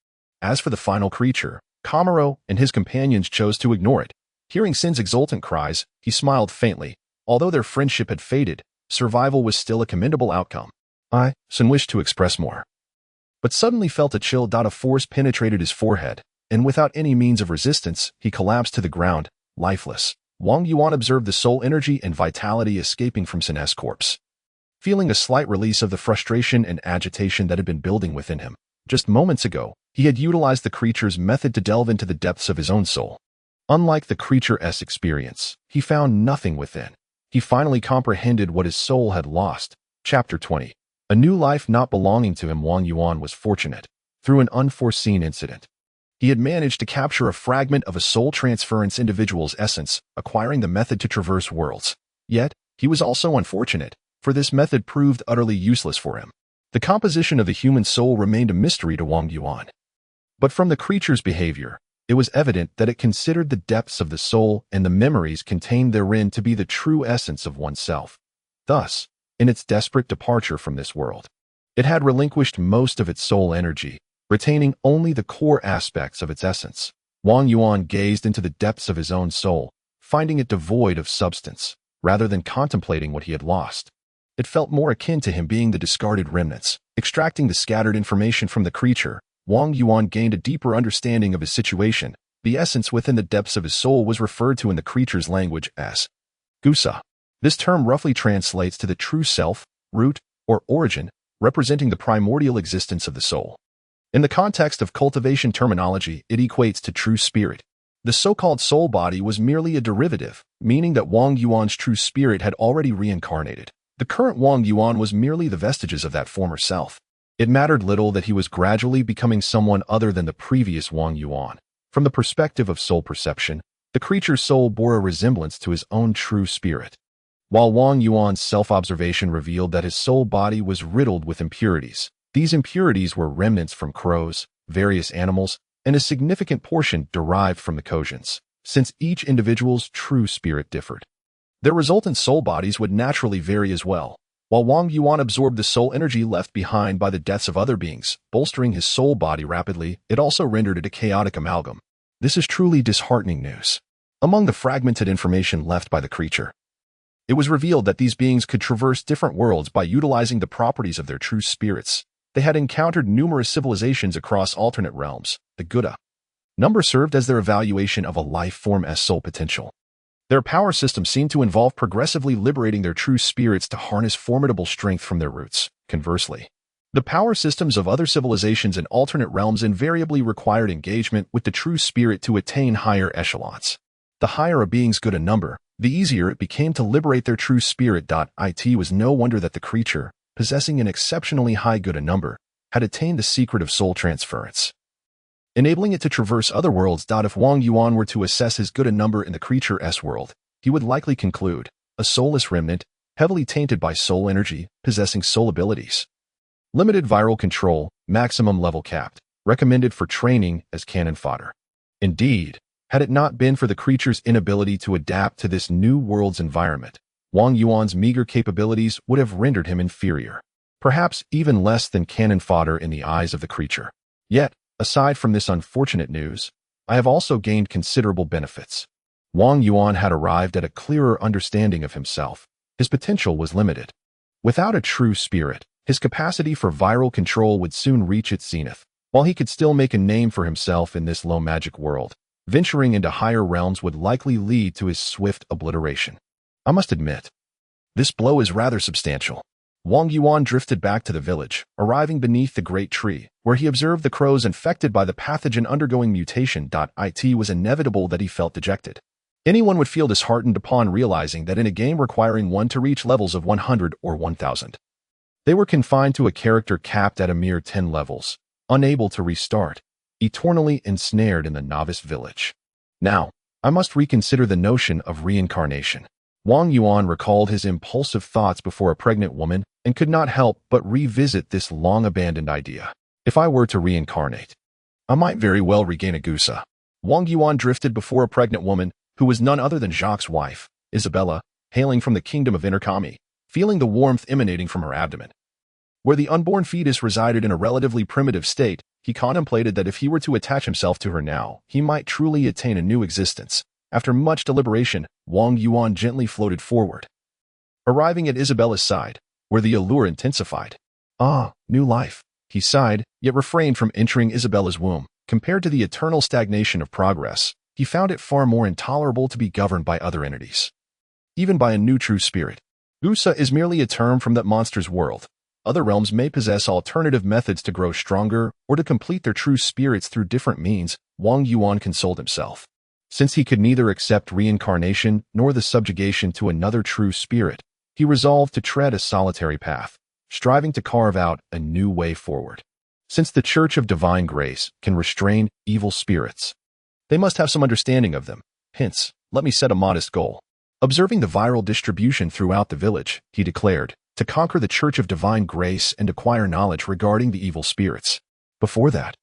As for the final creature, Kamaro and his companions chose to ignore it. Hearing Sin's exultant cries, he smiled faintly. Although their friendship had faded, survival was still a commendable outcome. Sin wished to express more, but suddenly felt a chill. A force penetrated his forehead, and without any means of resistance, he collapsed to the ground, lifeless. Wang Yuan observed the soul energy and vitality escaping from Sin's corpse, feeling a slight release of the frustration and agitation that had been building within him. Just moments ago, he had utilized the creature's method to delve into the depths of his own soul. Unlike the creature's experience, he found nothing within. He finally comprehended what his soul had lost. Chapter 20. A new life not belonging to him. Wang Yuan was fortunate. Through an unforeseen incident, he had managed to capture a fragment of a soul transference individual's essence, acquiring the method to traverse worlds. Yet, he was also unfortunate, for this method proved utterly useless for him. The composition of the human soul remained a mystery to Wang Yuan. But from the creature's behavior, it was evident that it considered the depths of the soul and the memories contained therein to be the true essence of oneself. Thus, in its desperate departure from this world, it had relinquished most of its soul energy, retaining only the core aspects of its essence. Wang Yuan gazed into the depths of his own soul, finding it devoid of substance, rather than contemplating what he had lost. It felt more akin to him being the discarded remnants. Extracting the scattered information from the creature, Wang Yuan gained a deeper understanding of his situation. The essence within the depths of his soul was referred to in the creature's language as Gusa. This term roughly translates to the true self, root, or origin, representing the primordial existence of the soul. In the context of cultivation terminology, it equates to true spirit. The so-called soul body was merely a derivative, meaning that Wang Yuan's true spirit had already reincarnated. The current Wang Yuan was merely the vestiges of that former self. It mattered little that he was gradually becoming someone other than the previous Wang Yuan. From the perspective of soul perception, the creature's soul bore a resemblance to his own true spirit. While Wang Yuan's self-observation revealed that his soul body was riddled with impurities, these impurities were remnants from crows, various animals, and a significant portion derived from the Kosians. Since each individual's true spirit differed, their resultant soul bodies would naturally vary as well. While Wang Yuan absorbed the soul energy left behind by the deaths of other beings, bolstering his soul body rapidly, it also rendered it a chaotic amalgam. This is truly disheartening news. Among the fragmented information left by the creature, it was revealed that these beings could traverse different worlds by utilizing the properties of their true spirits. They had encountered numerous civilizations across alternate realms. The Gutta number served as their evaluation of a life form's soul potential. Their power system seemed to involve progressively liberating their true spirits to harness formidable strength from their roots. Conversely, The power systems of other civilizations and alternate realms invariably required engagement with the true spirit to attain higher echelons. The higher a being's good a number, the easier it became to liberate their true spirit. It was no wonder that the creature, possessing an exceptionally high good a number, had attained the secret of soul transference, enabling it to traverse other worlds. If Wang Yuan were to assess his good a number in the creature's world, he would likely conclude, a soulless remnant, heavily tainted by soul energy, possessing soul abilities. Limited viral control, maximum level capped, recommended for training as cannon fodder. Indeed, had it not been for the creature's inability to adapt to this new world's environment, Wang Yuan's meager capabilities would have rendered him inferior, perhaps even less than cannon fodder in the eyes of the creature. Yet, aside from this unfortunate news, I have also gained considerable benefits. Wang Yuan had arrived at a clearer understanding of himself. His potential was limited. Without a true spirit, his capacity for viral control would soon reach its zenith. While he could still make a name for himself in this low magic world, venturing into higher realms would likely lead to his swift obliteration. I must admit, this blow is rather substantial. Wang Yuan drifted back to the village, arriving beneath the great tree, where he observed the crows infected by the pathogen undergoing mutation. It was inevitable that he felt dejected. Anyone would feel disheartened upon realizing that in a game requiring one to reach levels of 100 or 1000, they were confined to a character capped at a mere 10 levels, unable to restart, eternally ensnared in the novice village. Now, I must reconsider the notion of reincarnation. Wang Yuan recalled his impulsive thoughts before a pregnant woman and could not help but revisit this long-abandoned idea. If I were to reincarnate, I might very well regain a Gusa. Wang Yuan drifted before a pregnant woman who was none other than Jacques' wife, Isabella, hailing from the kingdom of Intercami, feeling the warmth emanating from her abdomen. Where the unborn fetus resided in a relatively primitive state, he contemplated that if he were to attach himself to her now, he might truly attain a new existence. After much deliberation, Wang Yuan gently floated forward, arriving at Isabella's side, where the allure intensified. Ah, new life, he sighed, yet refrained from entering Isabella's womb. Compared to the eternal stagnation of progress, he found it far more intolerable to be governed by other entities, even by a new true spirit. Gusa is merely a term from that monster's world. Other realms may possess alternative methods to grow stronger or to complete their true spirits through different means. Wang Yuan consoled himself. Since he could neither accept reincarnation nor the subjugation to another true spirit, he resolved to tread a solitary path, striving to carve out a new way forward. Since the Church of Divine Grace can restrain evil spirits, they must have some understanding of them. Hence, let me set a modest goal. Observing the viral distribution throughout the village, he declared, to conquer the Church of Divine Grace and acquire knowledge regarding the evil spirits. Before that,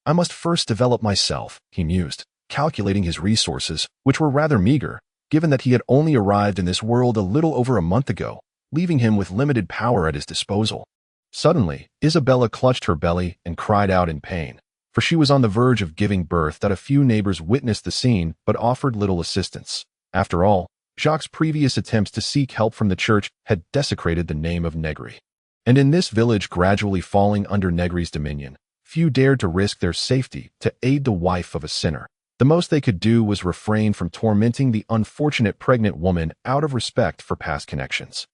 I must first develop myself, he mused, calculating his resources, which were rather meager, given that he had only arrived in this world a little over a month ago, leaving him with limited power at his disposal. Suddenly, Isabella clutched her belly and cried out in pain, for she was on the verge of giving birth. A few neighbors witnessed the scene but offered little assistance. After all, Jacques' previous attempts to seek help from the church had desecrated the name of Negri. And in this village gradually falling under Negri's dominion, few dared to risk their safety to aid the wife of a sinner. The most they could do was refrain from tormenting the unfortunate pregnant woman out of respect for past connections.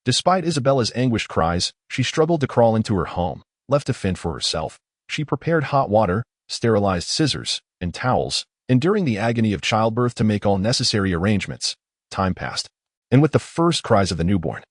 Despite Isabella's anguished cries, she struggled to crawl into her home. Left to fend for herself, she prepared hot water, sterilized scissors, and towels, enduring the agony of childbirth to make all necessary arrangements. Time passed, and with the first cries of the newborn,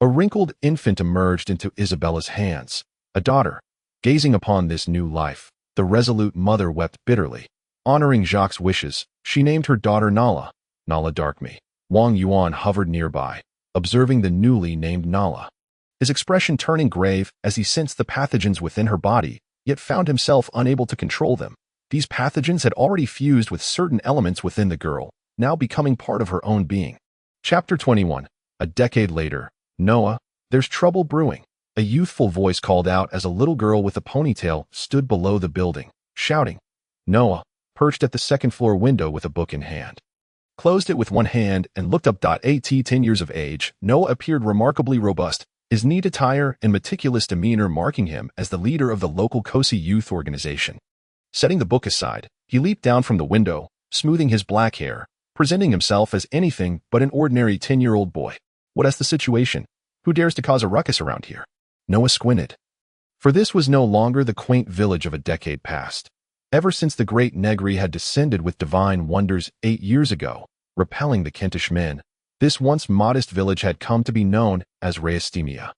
a wrinkled infant emerged into Isabella's hands, a daughter. Gazing upon this new life, the resolute mother wept bitterly. Honoring Jacques' wishes, she named her daughter Nala. Nala Darkme. Wang Yuan hovered nearby, observing the newly named Nala, his expression turning grave as he sensed the pathogens within her body, yet found himself unable to control them. These pathogens had already fused with certain elements within the girl, now becoming part of her own being. Chapter 21. A decade later. Noah, there's trouble brewing. A youthful voice called out as a little girl with a ponytail stood below the building, shouting. Noah, perched at the second-floor window with a book in hand, closed it with one hand and looked up. 10 years of age, Noah appeared remarkably robust, his neat attire and meticulous demeanor marking him as the leader of the local Kosi youth organization. Setting the book aside, he leaped down from the window, smoothing his black hair, presenting himself as anything but an ordinary 10-year-old boy. What is the situation? Who dares to cause a ruckus around here? Noah squinted, For this was no longer the quaint village of a decade past. Ever since the great Negri had descended with divine wonders 8 years ago, repelling the Kentish men, this once modest village had come to be known as Rayastemia,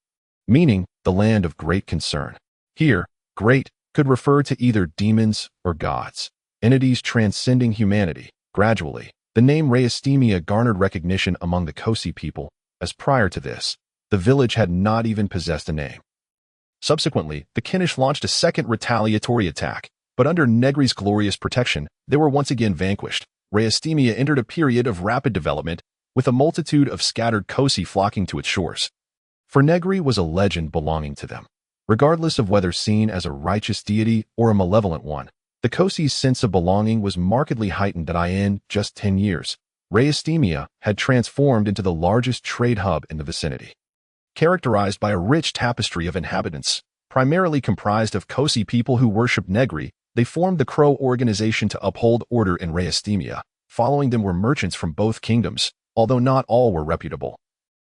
meaning the land of great concern. Here, great could refer to either demons or gods, entities transcending humanity. Gradually, the name Rayastemia garnered recognition among the Kosi people, as prior to this, the village had not even possessed a name. Subsequently, the Kentish launched a second retaliatory attack, but under Negri's glorious protection, they were once again vanquished. Rayastemia entered a period of rapid development, with a multitude of scattered Kosi flocking to its shores. For Negri was a legend belonging to them. Regardless of whether seen as a righteous deity or a malevolent one, the Kosi's sense of belonging was markedly heightened that in just 10 years, Rayastemia had transformed into the largest trade hub in the vicinity. Characterized by a rich tapestry of inhabitants, primarily comprised of Kosi people who worshipped Negri, they formed the Crow organization to uphold order in Rayastemia. Following them were merchants from both kingdoms, although not all were reputable.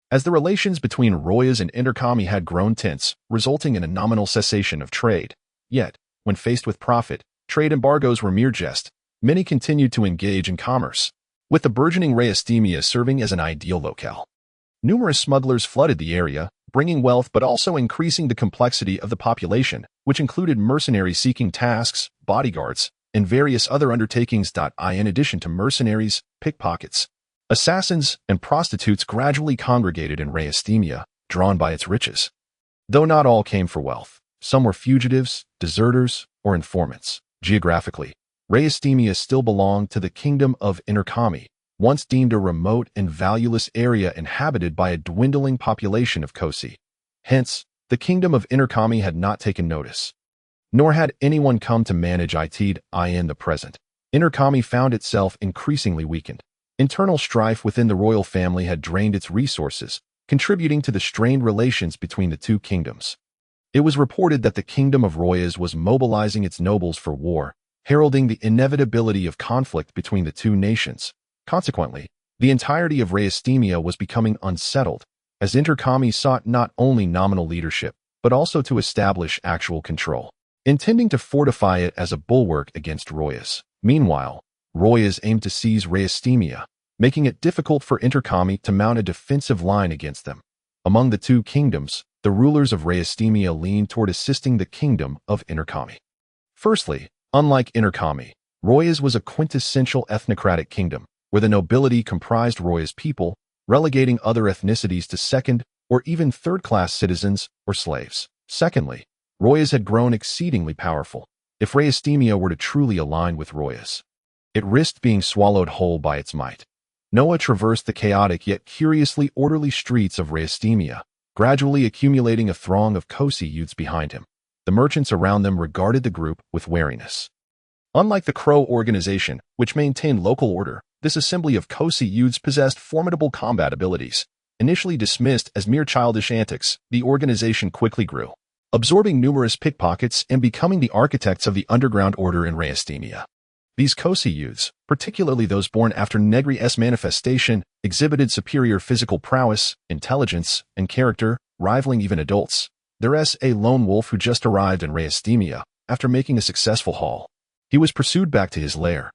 As the relations between Royas and Interkami had grown tense, resulting in a nominal cessation of trade, yet, when faced with profit, trade embargoes were mere jest, many continued to engage in commerce, with the burgeoning Rayastemia serving as an ideal locale. Numerous smugglers flooded the area, bringing wealth but also increasing the complexity of the population, which included mercenaries seeking tasks, bodyguards, and various other undertakings. In addition to mercenaries, pickpockets, assassins, and prostitutes gradually congregated in Rayastemia, drawn by its riches. Though not all came for wealth, some were fugitives, deserters, or informants. Geographically, Rayastemia still belonged to the kingdom of Interkami, once deemed a remote and valueless area inhabited by a dwindling population of Kosi. Hence, the kingdom of Interkami had not taken notice. Nor had anyone come to manage it in the present. Interkami found itself increasingly weakened. Internal strife within the royal family had drained its resources, contributing to the strained relations between the two kingdoms. It was reported that the kingdom of Royas was mobilizing its nobles for war, heralding the inevitability of conflict between the two nations. Consequently, the entirety of Rayastemia was becoming unsettled, as Interkami sought not only nominal leadership, but also to establish actual control, intending to fortify it as a bulwark against Royas. Meanwhile, Royas aimed to seize Rayastemia, making it difficult for Interkami to mount a defensive line against them. Among the two kingdoms, the rulers of Rayastemia leaned toward assisting the kingdom of Interkami. Firstly, unlike Interkami, Royas was a quintessential ethnocratic kingdom, where the nobility comprised Royas people, relegating other ethnicities to second or even third-class citizens or slaves. Secondly, Royas had grown exceedingly powerful. If Rayastemia were to truly align with Royas, it risked being swallowed whole by its might. Noah traversed the chaotic yet curiously orderly streets of Rayastemia, gradually accumulating a throng of Kosi youths behind him. The merchants around them regarded the group with wariness. Unlike the Crow organization, which maintained local order, this assembly of Kosi youths possessed formidable combat abilities. Initially dismissed as mere childish antics, the organization quickly grew, absorbing numerous pickpockets and becoming the architects of the underground order in Rayastemia. These Kosi youths, particularly those born after Negri's manifestation, exhibited superior physical prowess, intelligence, and character, rivaling even adults. There's a lone wolf who just arrived in Rayastemia after making a successful haul. He was pursued back to his lair.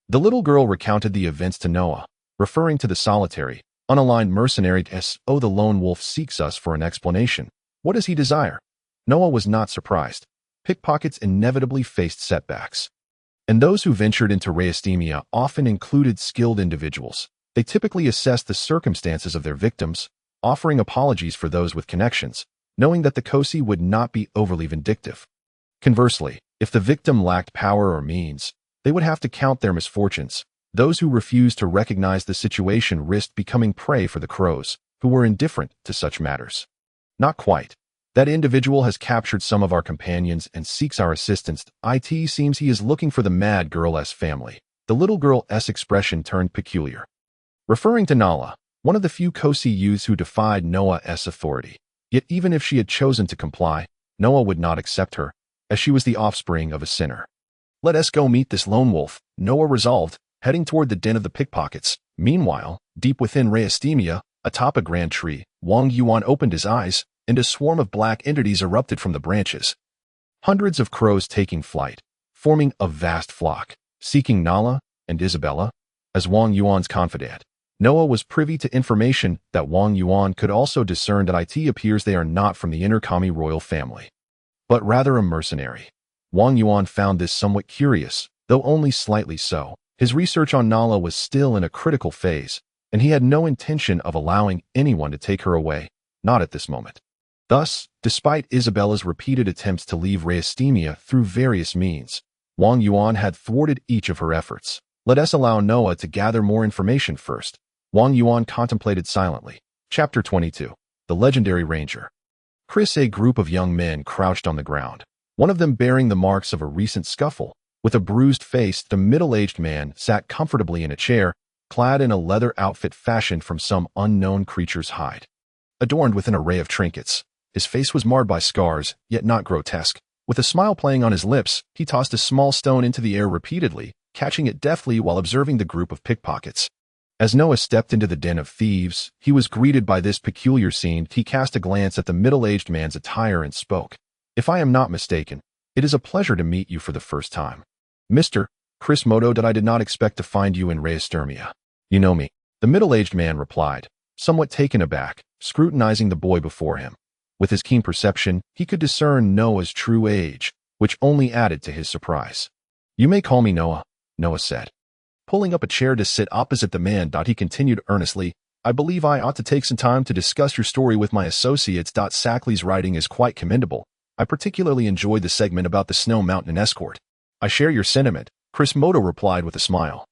The little girl recounted the events to Noah, referring to the solitary, unaligned mercenary as, "Oh, the lone wolf seeks us for an explanation. What does he desire?" Noah was not surprised. Pickpockets inevitably faced setbacks, and those who ventured into Rayastemia often included skilled individuals. They typically assessed the circumstances of their victims, offering apologies for those with connections, knowing that the Kosi would not be overly vindictive. Conversely, if the victim lacked power or means, they would have to count their misfortunes. Those who refused to recognize the situation risked becoming prey for the Crows, who were indifferent to such matters. Not quite. That individual has captured some of our companions and seeks our assistance. It seems he is looking for the mad girl's family. The little girl's expression turned peculiar, referring to Nala, one of the few Kosi youths who defied Noah's authority. Yet even if she had chosen to comply, Noah would not accept her, as she was the offspring of a sinner. "Let us go meet this lone wolf," Noah resolved, heading toward the den of the pickpockets. Meanwhile, deep within Rayastemia, atop a grand tree, Wang Yuan opened his eyes, and a swarm of black entities erupted from the branches. Hundreds of crows taking flight, forming a vast flock, seeking Nala and Isabella. As Wang Yuan's confidant, Noah was privy to information that Wang Yuan could also discern that it appears they are not from the inner Kami royal family, but rather a mercenary. Wang Yuan found this somewhat curious, though only slightly so. His research on Nala was still in a critical phase, and he had no intention of allowing anyone to take her away, not at this moment. Thus, despite Isabella's repeated attempts to leave Rayastemia through various means, Wang Yuan had thwarted each of her efforts. Let us allow Noah to gather more information first. Wang Yuan contemplated silently. Chapter 22. The Legendary Ranger. Chris, a group of young men crouched on the ground, one of them bearing the marks of a recent scuffle. With a bruised face, the middle-aged man sat comfortably in a chair, clad in a leather outfit fashioned from some unknown creature's hide. Adorned with an array of trinkets, his face was marred by scars, yet not grotesque. With a smile playing on his lips, he tossed a small stone into the air repeatedly, catching it deftly while observing the group of pickpockets. As Noah stepped into the den of thieves, he was greeted by this peculiar scene. He cast a glance at the middle-aged man's attire and spoke. "If I am not mistaken, it is a pleasure to meet you for the first time. Mr. Chris Moto, that I did not expect to find you in Rayastemia. You know me." The middle-aged man replied, somewhat taken aback, scrutinizing the boy before him. With his keen perception, he could discern Noah's true age, which only added to his surprise. "You may call me Noah," Noah said. Pulling up a chair to sit opposite the man, he continued earnestly, "I believe I ought to take some time to discuss your story with my associates. Sackley's writing is quite commendable. I particularly enjoyed the segment about the Snow Mountain escort." "I share your sentiment," Chris Moto replied with a smile.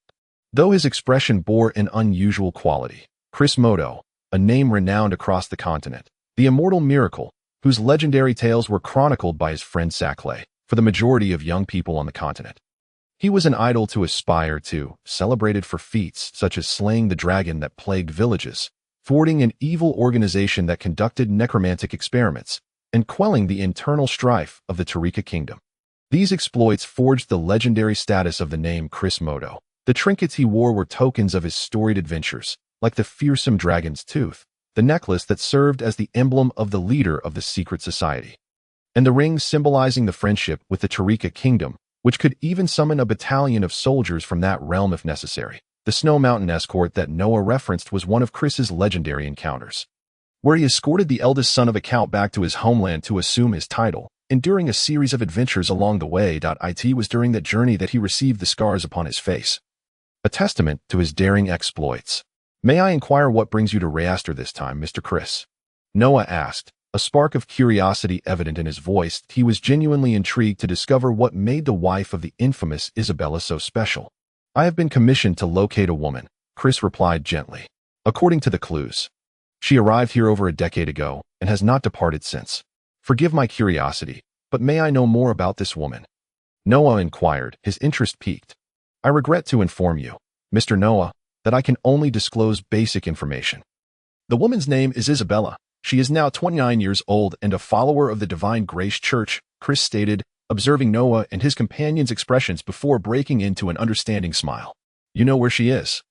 Though his expression bore an unusual quality, Chris Moto, a name renowned across the continent, the immortal miracle, whose legendary tales were chronicled by his friend Sackley, for the majority of young people on the continent. He was an idol to aspire to, celebrated for feats such as slaying the dragon that plagued villages, thwarting an evil organization that conducted necromantic experiments, and quelling the internal strife of the Tarika kingdom. These exploits forged the legendary status of the name Chris Moto. The trinkets he wore were tokens of his storied adventures, like the fearsome dragon's tooth, the necklace that served as the emblem of the leader of the secret society, and the ring symbolizing the friendship with the Tarika kingdom, which could even summon a battalion of soldiers from that realm if necessary. The Snow Mountain escort that Noah referenced was one of Chris's legendary encounters, where he escorted the eldest son of a count back to his homeland to assume his title, enduring a series of adventures along the way. It was during that journey that he received the scars upon his face, a testament to his daring exploits. "May I inquire what brings you to Rayastemia this time, Mr. Chris?" Noah asked, a spark of curiosity evident in his voice. He was genuinely intrigued to discover what made the wife of the infamous Isabella so special. "I have been commissioned to locate a woman," Chris replied gently. "According to the clues, she arrived here over a decade ago and has not departed since. Forgive my curiosity, but may I know more about this woman?" Noah inquired, his interest piqued. "I regret to inform you, Mr. Noah, that I can only disclose basic information. The woman's name is Isabella. She is now 29 years old and a follower of the Divine Grace Church," Chris stated, observing Noah and his companion's expressions before breaking into an understanding smile. "You know where she is,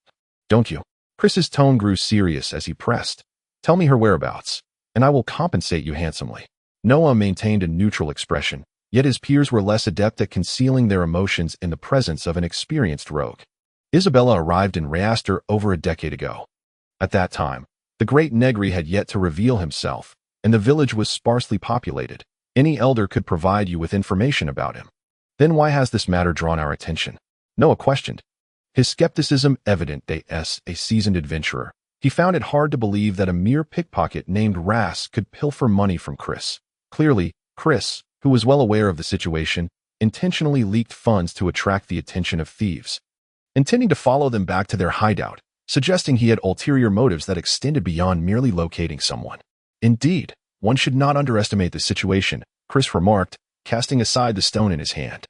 don't you?" Chris's tone grew serious as he pressed. "Tell me her whereabouts, and I will compensate you handsomely." Noah maintained a neutral expression, yet his peers were less adept at concealing their emotions in the presence of an experienced rogue. Isabella arrived in Rayastemia over a decade ago. At that time, the great Negri had yet to reveal himself, and the village was sparsely populated. Any elder could provide you with information about him. "Then why has this matter drawn our attention?" Noah questioned, his skepticism evident. As a seasoned adventurer, he found it hard to believe that a mere pickpocket named Ras could pilfer money from Chris. Clearly, Chris, who was well aware of the situation, intentionally leaked funds to attract the attention of thieves, intending to follow them back to their hideout, suggesting he had ulterior motives that extended beyond merely locating someone. "Indeed, one should not underestimate the situation," Chris remarked, casting aside the stone in his hand.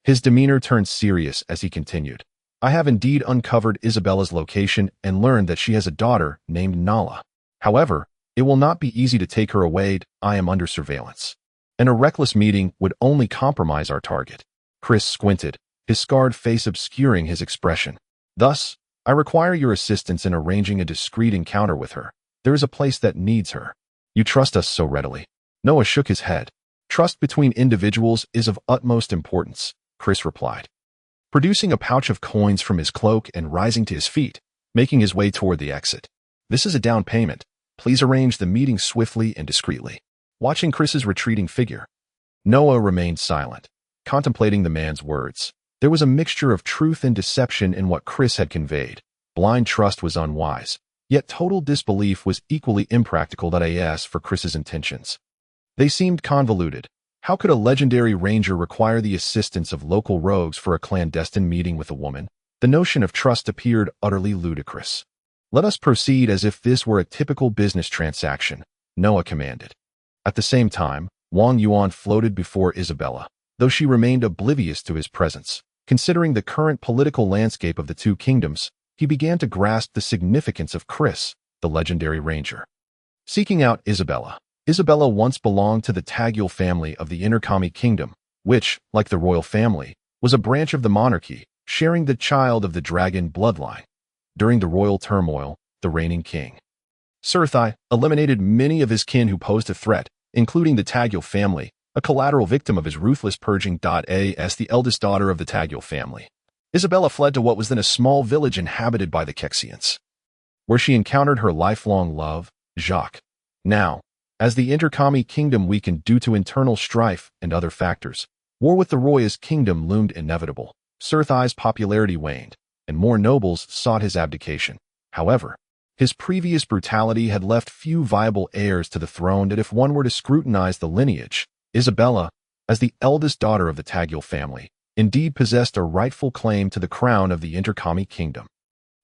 His demeanor turned serious as he continued. "I have indeed uncovered Isabella's location and learned that she has a daughter named Nala. However, it will not be easy to take her away. I am under surveillance, and a reckless meeting would only compromise our target." Chris squinted, his scarred face obscuring his expression. "Thus, I require your assistance in arranging a discreet encounter with her. There is a place that needs her." You trust us so readily. Noah shook his head. Trust between individuals is of utmost importance, Chris replied, producing a pouch of coins from his cloak and rising to his feet, making his way toward the exit. This is a down payment. Please arrange the meeting swiftly and discreetly. Watching Chris's retreating figure, Noah remained silent, contemplating the man's words. There was a mixture of truth and deception in what Chris had conveyed. Blind trust was unwise, yet total disbelief was equally impractical for Chris's intentions. They seemed convoluted. How could a legendary ranger require the assistance of local rogues for a clandestine meeting with a woman? The notion of trust appeared utterly ludicrous. Let us proceed as if this were a typical business transaction, Noah commanded. At the same time, Wang Yuan floated before Isabella, though she remained oblivious to his presence. Considering the current political landscape of the two kingdoms, he began to grasp the significance of Chris, the legendary ranger. Seeking out Isabella. Isabella once belonged to the Tagyul family of the Interkami Kingdom, which, like the royal family, was a branch of the monarchy, sharing the child of the dragon bloodline. During the royal turmoil, the reigning king, Surthai, eliminated many of his kin who posed a threat, including the Tagyul family, a collateral victim of his ruthless purging. As the eldest daughter of the Tagyul family, Isabella fled to what was then a small village inhabited by the Kexians, where she encountered her lifelong love, Jacques. Now, as the Interkami Kingdom weakened due to internal strife and other factors, war with the Roya's kingdom loomed inevitable. Surthai's popularity waned, and more nobles sought his abdication. However, his previous brutality had left few viable heirs to the throne. That if one were to scrutinize the lineage, Isabella, as the eldest daughter of the Tagyul family, indeed possessed a rightful claim to the crown of the Interkami Kingdom.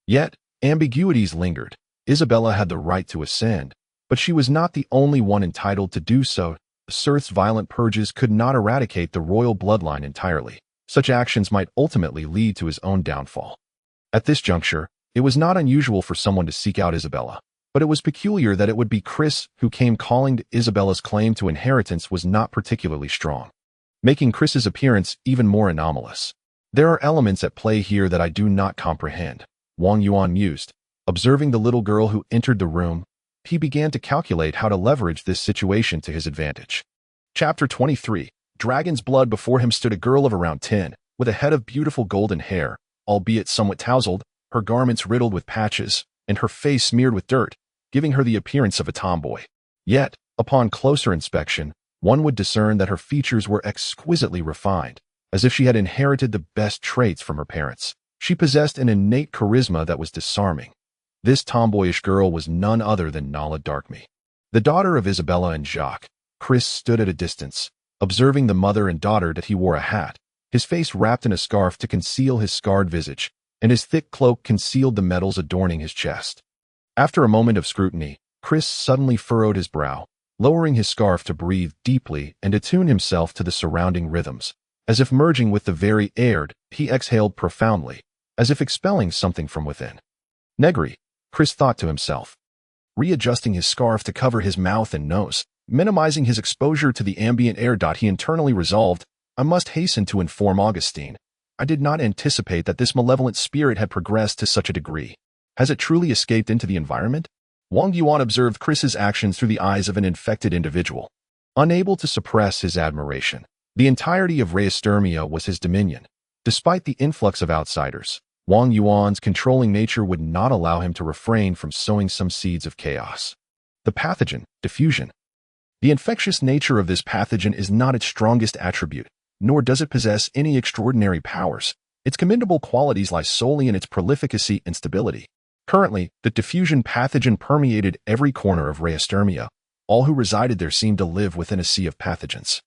Yet, ambiguities lingered. Isabella had the right to ascend, but she was not the only one entitled to do so. Surth's violent purges could not eradicate the royal bloodline entirely. Such actions might ultimately lead to his own downfall. At this juncture, it was not unusual for someone to seek out Isabella, but it was peculiar that it would be Chris who came calling. Isabella's claim to inheritance was not particularly strong, making Chris's appearance even more anomalous. There are elements at play here that I do not comprehend, Wang Yuan mused. Observing the little girl who entered the room, he began to calculate how to leverage this situation to his advantage. Chapter 23. Dragon's blood. Before him stood a girl of around 10, with a head of beautiful golden hair, albeit somewhat tousled, her garments riddled with patches, and her face smeared with dirt, giving her the appearance of a tomboy. Yet, upon closer inspection, one would discern that her features were exquisitely refined, as if she had inherited the best traits from her parents. She possessed an innate charisma that was disarming. This tomboyish girl was none other than Nala Darkme, the daughter of Isabella and Jacques. Chris stood at a distance, observing the mother and daughter. That he wore a hat, his face wrapped in a scarf to conceal his scarred visage, and his thick cloak concealed the medals adorning his chest. After a moment of scrutiny, Chris suddenly furrowed his brow, lowering his scarf to breathe deeply and attune himself to the surrounding rhythms. As if merging with the very air, he exhaled profoundly, as if expelling something from within. Negri, Chris thought to himself, readjusting his scarf to cover his mouth and nose, minimizing his exposure to the ambient air. He internally resolved, I must hasten to inform Augustine. I did not anticipate that this malevolent spirit had progressed to such a degree. Has it truly escaped into the environment? Wang Yuan observed Chris's actions through the eyes of an infected individual, unable to suppress his admiration. The entirety of Rheastermia was his dominion. Despite the influx of outsiders, Wang Yuan's controlling nature would not allow him to refrain from sowing some seeds of chaos. The pathogen, diffusion. The infectious nature of this pathogen is not its strongest attribute, nor does it possess any extraordinary powers. Its commendable qualities lie solely in its prolificacy and stability. Currently, the diffusion pathogen permeated every corner of Rheastermia. All who resided there seemed to live within a sea of pathogens.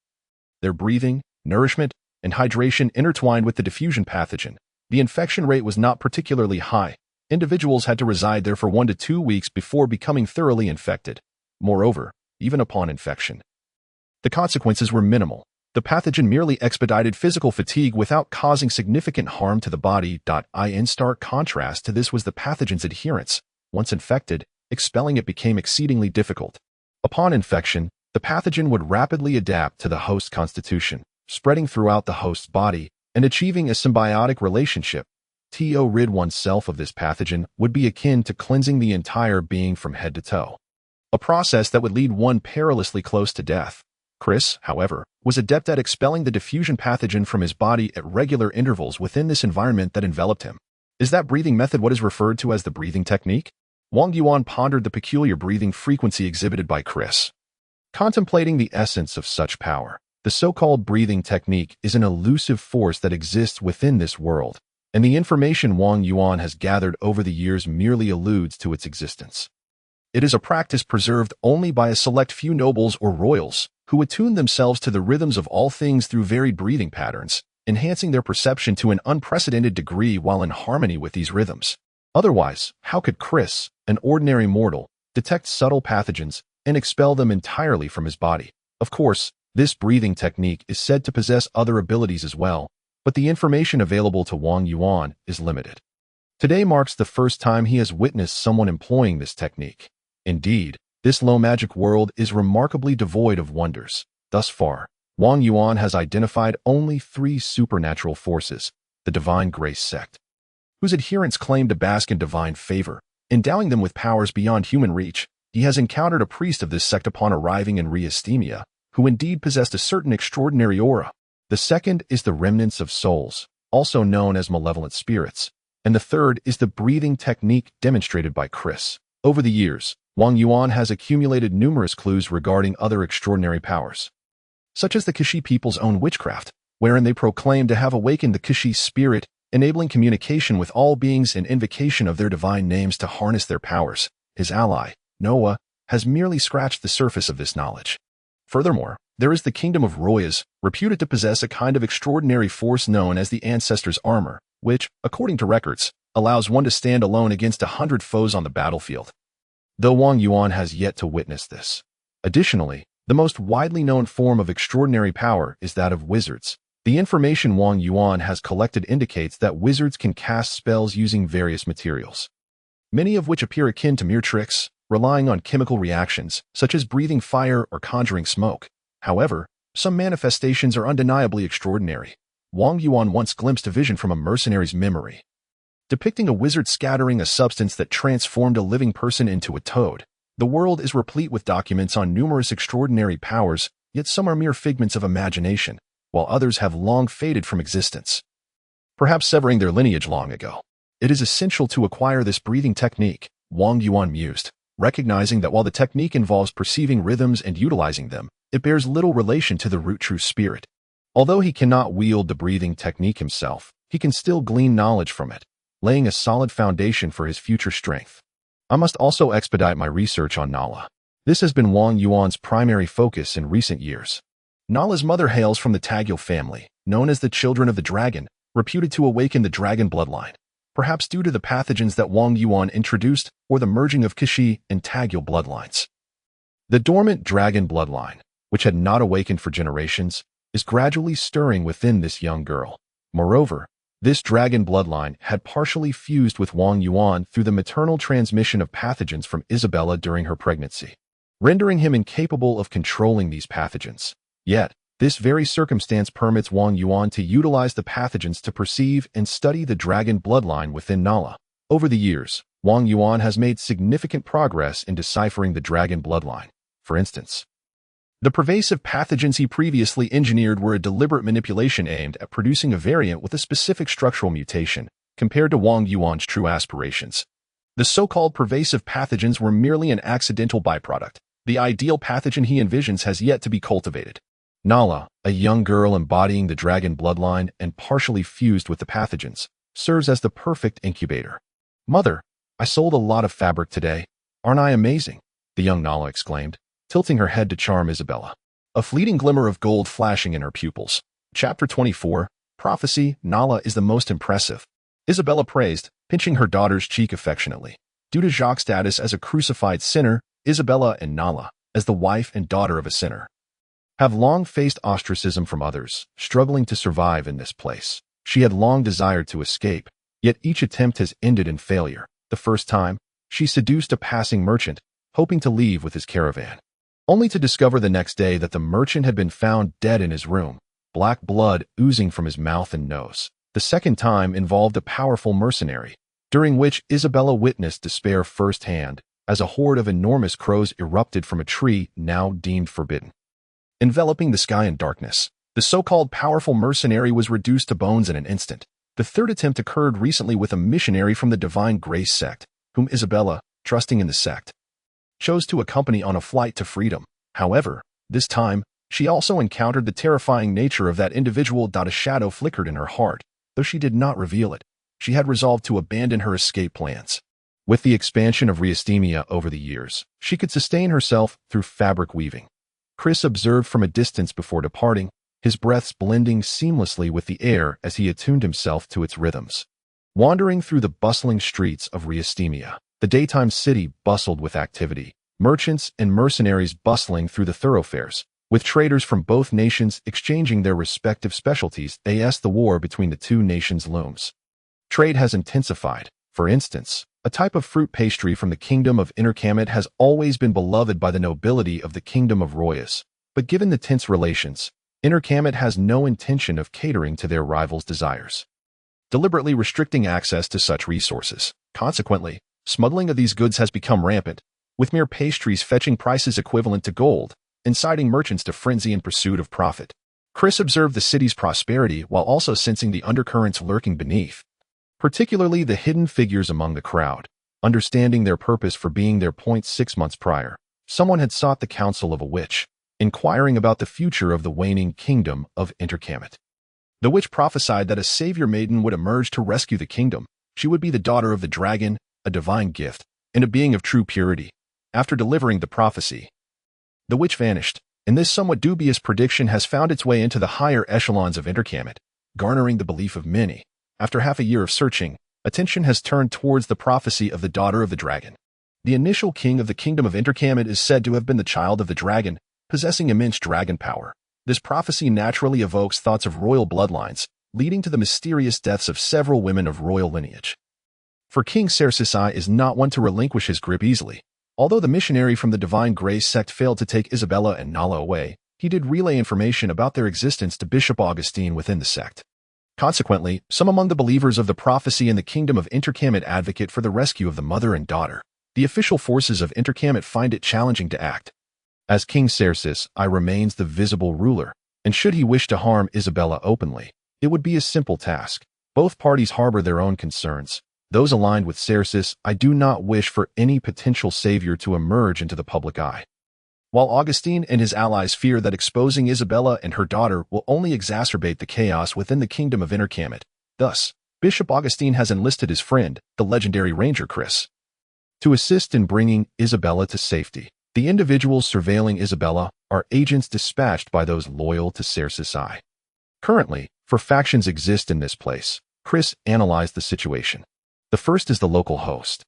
Their breathing, nourishment, and hydration intertwined with the diffusion pathogen. The infection rate was not particularly high. Individuals had to reside there for 1 to 2 weeks before becoming thoroughly infected. Moreover, even upon infection, the consequences were minimal. The pathogen merely expedited physical fatigue without causing significant harm to the body. In stark contrast to this was the pathogen's adherence. Once infected, expelling it became exceedingly difficult. Upon infection, the pathogen would rapidly adapt to the host constitution, spreading throughout the host's body and achieving a symbiotic relationship. To rid oneself of this pathogen would be akin to cleansing the entire being from head to toe. a process that would lead one perilously close to death. Chris, however, was adept at expelling the diffusion pathogen from his body at regular intervals within this environment that enveloped him. Is that breathing method what is referred to as the breathing technique? Wang Yuan pondered the peculiar breathing frequency exhibited by Chris. Contemplating the essence of such power, the so-called breathing technique is an elusive force that exists within this world, and the information Wang Yuan has gathered over the years merely alludes to its existence. It is a practice preserved only by a select few nobles or royals, who attune themselves to the rhythms of all things through varied breathing patterns, enhancing their perception to an unprecedented degree while in harmony with these rhythms. Otherwise, how could Chris, an ordinary mortal, detect subtle pathogens and expel them entirely from his body? Of course, this breathing technique is said to possess other abilities as well, but the information available to Wang Yuan is limited. Today marks the first time he has witnessed someone employing this technique. Indeed, this low magic world is remarkably devoid of wonders. Thus far, Wang Yuan has identified only 3 supernatural forces, the Divine Grace sect, whose adherents claim to bask in divine favor, endowing them with powers beyond human reach. He has encountered a priest of this sect upon arriving in Rheastemia, who indeed possessed a certain extraordinary aura. The second is the remnants of souls, also known as malevolent spirits, and the third is the breathing technique demonstrated by Chris. Over the years, Wang Yuan has accumulated numerous clues regarding other extraordinary powers, such as the Kishi people's own witchcraft, wherein they proclaim to have awakened the Kishi spirit, enabling communication with all beings and invocation of their divine names to harness their powers. His ally, Noah, has merely scratched the surface of this knowledge. Furthermore, there is the kingdom of Royas, reputed to possess a kind of extraordinary force known as the Ancestor's Armor, which, according to records, allows one to stand alone against 100 foes on the battlefield. Though Wang Yuan has yet to witness this. Additionally, the most widely known form of extraordinary power is that of wizards. The information Wang Yuan has collected indicates that wizards can cast spells using various materials, many of which appear akin to mere tricks, relying on chemical reactions, such as breathing fire or conjuring smoke. However, some manifestations are undeniably extraordinary. Wang Yuan once glimpsed a vision from a mercenary's memory, depicting a wizard scattering a substance that transformed a living person into a toad. The world is replete with documents on numerous extraordinary powers, yet some are mere figments of imagination, while others have long faded from existence, perhaps severing their lineage long ago. It is essential to acquire this breathing technique, Wang Yuan mused, recognizing that while the technique involves perceiving rhythms and utilizing them, it bears little relation to the root true spirit. Although he cannot wield the breathing technique himself, he can still glean knowledge from it, laying a solid foundation for his future strength. I must also expedite my research on Nala. This has been Wang Yuan's primary focus in recent years. Nala's mother hails from the Tagyal family, known as the Children of the Dragon, reputed to awaken the dragon bloodline, perhaps due to the pathogens that Wang Yuan introduced or the merging of Kishi and Tagyal bloodlines. The dormant dragon bloodline, which had not awakened for generations, is gradually stirring within this young girl. Moreover, this dragon bloodline had partially fused with Wang Yuan through the maternal transmission of pathogens from Isabella during her pregnancy, rendering him incapable of controlling these pathogens. Yet, this very circumstance permits Wang Yuan to utilize the pathogens to perceive and study the dragon bloodline within Nala. Over the years, Wang Yuan has made significant progress in deciphering the dragon bloodline. For instance, the pervasive pathogens he previously engineered were a deliberate manipulation aimed at producing a variant with a specific structural mutation, compared to Wang Yuan's true aspirations. The so-called pervasive pathogens were merely an accidental byproduct. The ideal pathogen he envisions has yet to be cultivated. Nala, a young girl embodying the dragon bloodline and partially fused with the pathogens, serves as the perfect incubator. "Mother, I sold a lot of fabric today. Aren't I amazing?" the young Nala exclaimed, tilting her head to charm Isabella, a fleeting glimmer of gold flashing in her pupils. Chapter 24, Prophecy. Nala is the most impressive, Isabella praised, pinching her daughter's cheek affectionately. Due to Jacques' status as a crucified sinner, Isabella and Nala, as the wife and daughter of a sinner, have long faced ostracism from others, struggling to survive in this place. She had long desired to escape, yet each attempt has ended in failure. The first time, she seduced a passing merchant, hoping to leave with his caravan, only to discover the next day that the merchant had been found dead in his room, black blood oozing from his mouth and nose. The second time involved a powerful mercenary, during which Isabella witnessed despair firsthand, as a horde of enormous crows erupted from a tree now deemed forbidden. Enveloping the sky in darkness, the so-called powerful mercenary was reduced to bones in an instant. The third attempt occurred recently with a missionary from the Divine Grace sect, whom Isabella, trusting in the sect, chose to accompany on a flight to freedom. However, this time, she also encountered the terrifying nature of that individual. A shadow flickered in her heart, though she did not reveal it. She had resolved to abandon her escape plans. With the expansion of radiesthemia over the years, she could sustain herself through fabric weaving. Chris observed from a distance before departing, his breaths blending seamlessly with the air as he attuned himself to its rhythms. Wandering through the bustling streets of radiesthemia, the daytime city bustled with activity, merchants and mercenaries bustling through the thoroughfares, with traders from both nations exchanging their respective specialties. As the war between the two nations looms, trade has intensified. For instance, a type of fruit pastry from the kingdom of Incantations has always been beloved by the nobility of the kingdom of Royas, but given the tense relations, Incantations has no intention of catering to their rivals' desires, deliberately restricting access to such resources. Consequently, smuggling of these goods has become rampant, with mere pastries fetching prices equivalent to gold, inciting merchants to frenzy in pursuit of profit. Chris observed the city's prosperity while also sensing the undercurrents lurking beneath, particularly the hidden figures among the crowd. Understanding their purpose for being there. 6 months prior, someone had sought the counsel of a witch, inquiring about the future of the waning kingdom of Incantations. The witch prophesied that a savior maiden would emerge to rescue the kingdom. She would be the daughter of the dragon, a divine gift, and a being of true purity. After delivering the prophecy, the witch vanished, and this somewhat dubious prediction has found its way into the higher echelons of Incantations, garnering the belief of many. After half a year of searching, attention has turned towards the prophecy of the daughter of the dragon. The initial king of the kingdom of Incantations is said to have been the child of the dragon, possessing immense dragon power. This prophecy naturally evokes thoughts of royal bloodlines, leading to the mysterious deaths of several women of royal lineage. For King Cersei is not one to relinquish his grip easily. Although the missionary from the Divine Grace sect failed to take Isabella and Nala away, he did relay information about their existence to Bishop Augustine within the sect. Consequently, some among the believers of the prophecy in the kingdom of Incantations advocate for the rescue of the mother and daughter. The official forces of Incantations find it challenging to act, as King Cersei remains the visible ruler, and should he wish to harm Isabella openly, it would be a simple task. Both parties harbor their own concerns. Those aligned with Cersei do not wish for any potential savior to emerge into the public eye, while Augustine and his allies fear that exposing Isabella and her daughter will only exacerbate the chaos within the kingdom of Incantations. Thus, Bishop Augustine has enlisted his friend, the legendary ranger Chris, to assist in bringing Isabella to safety. The individuals surveilling Isabella are agents dispatched by those loyal to Cersei. Currently, 4 factions exist in this place. Chris analyzed the situation. The first is the local host,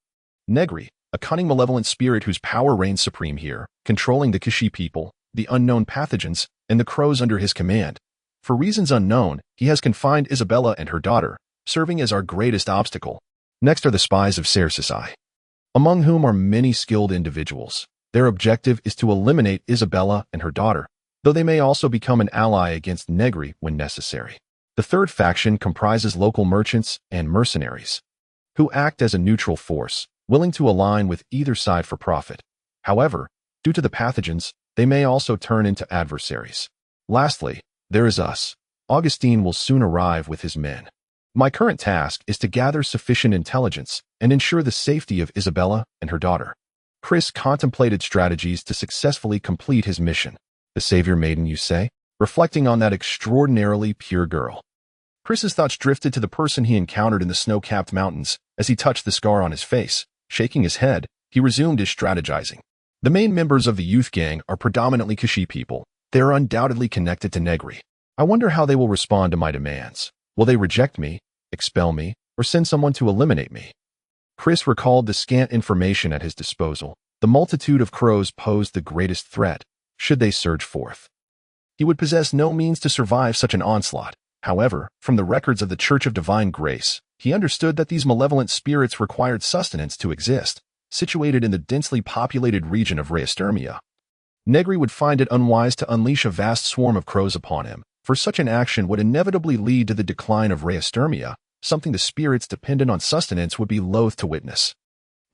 Negri, a cunning malevolent spirit whose power reigns supreme here, controlling the Kashi people, the unknown pathogens, and the crows under his command. For reasons unknown, he has confined Isabella and her daughter, serving as our greatest obstacle. Next are the spies of Cersei, among whom are many skilled individuals. Their objective is to eliminate Isabella and her daughter, though they may also become an ally against Negri when necessary. The third faction comprises local merchants and mercenaries, who act as a neutral force, willing to align with either side for profit. However, due to the pathogens, they may also turn into adversaries. Lastly, there is us. Augustine will soon arrive with his men. My current task is to gather sufficient intelligence and ensure the safety of Isabella and her daughter. Chris contemplated strategies to successfully complete his mission. The savior maiden, you say? Reflecting on that extraordinarily pure girl, Chris's thoughts drifted to the person he encountered in the snow-capped mountains. As he touched the scar on his face, shaking his head, he resumed his strategizing. The main members of the youth gang are predominantly Kashi people. They are undoubtedly connected to Negri. I wonder how they will respond to my demands. Will they reject me, expel me, or send someone to eliminate me? Chris recalled the scant information at his disposal. The multitude of crows posed the greatest threat, should they surge forth. He would possess no means to survive such an onslaught. However, from the records of the Church of Divine Grace, he understood that these malevolent spirits required sustenance to exist. Situated in the densely populated region of radiesthemia, Negri would find it unwise to unleash a vast swarm of crows upon him, for such an action would inevitably lead to the decline of radiesthemia, something the spirits dependent on sustenance would be loath to witness.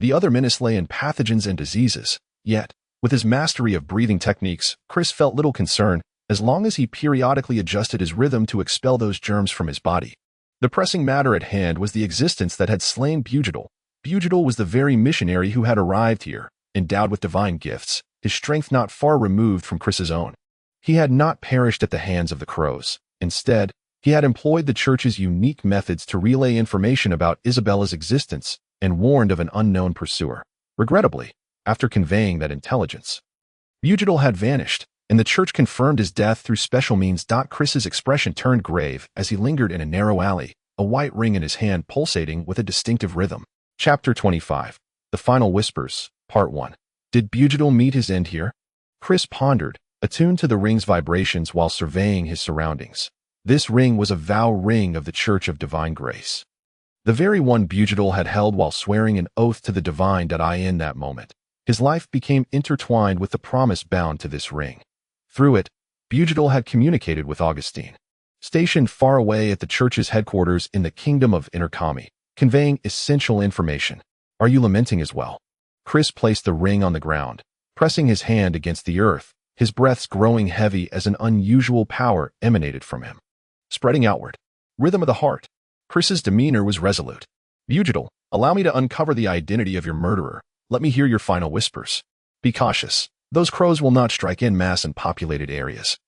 The other menace lay in pathogens and diseases. Yet, with his mastery of breathing techniques, Chris felt little concern as long as he periodically adjusted his rhythm to expel those germs from his body. The pressing matter at hand was the existence that had slain Bugital. Bugital was the very missionary who had arrived here, endowed with divine gifts, his strength not far removed from Chris's own. He had not perished at the hands of the crows. Instead, he had employed the church's unique methods to relay information about Isabella's existence and warned of an unknown pursuer. Regrettably, after conveying that intelligence, Bugital had vanished, and the church confirmed his death through special means. Chris's expression turned grave as he lingered in a narrow alley, a white ring in his hand pulsating with a distinctive rhythm. Chapter 25. The Final Whispers, Part 1. Did Bugital meet his end here? Chris pondered, attuned to the ring's vibrations while surveying his surroundings. This ring was a vow ring of the Church of Divine Grace. The very one Bugital had held while swearing an oath to the divine. In that moment, his life became intertwined with the promise bound to this ring. Through it, Bugital had communicated with Augustine, stationed far away at the church's headquarters in the kingdom of Inarkami, conveying essential information. Are you lamenting as well? Chris placed the ring on the ground, pressing his hand against the earth, his breaths growing heavy as an unusual power emanated from him. Spreading outward. Rhythm of the heart. Chris's demeanor was resolute. Bugital, allow me to uncover the identity of your murderer. Let me hear your final whispers. Be cautious. Those crows will not strike en masse in populated areas.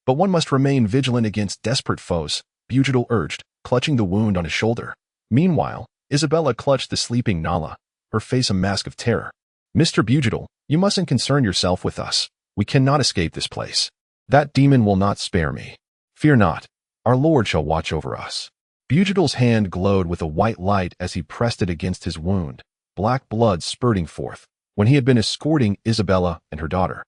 But one must remain vigilant against desperate foes, Bugital urged, clutching the wound on his shoulder. Meanwhile, Isabella clutched the sleeping Nala, her face a mask of terror. Mr. Bugital, you mustn't concern yourself with us. We cannot escape this place. That demon will not spare me. Fear not. Our Lord shall watch over us. Bugital's hand glowed with a white light as he pressed it against his wound, black blood spurting forth, when he had been escorting Isabella and her daughter.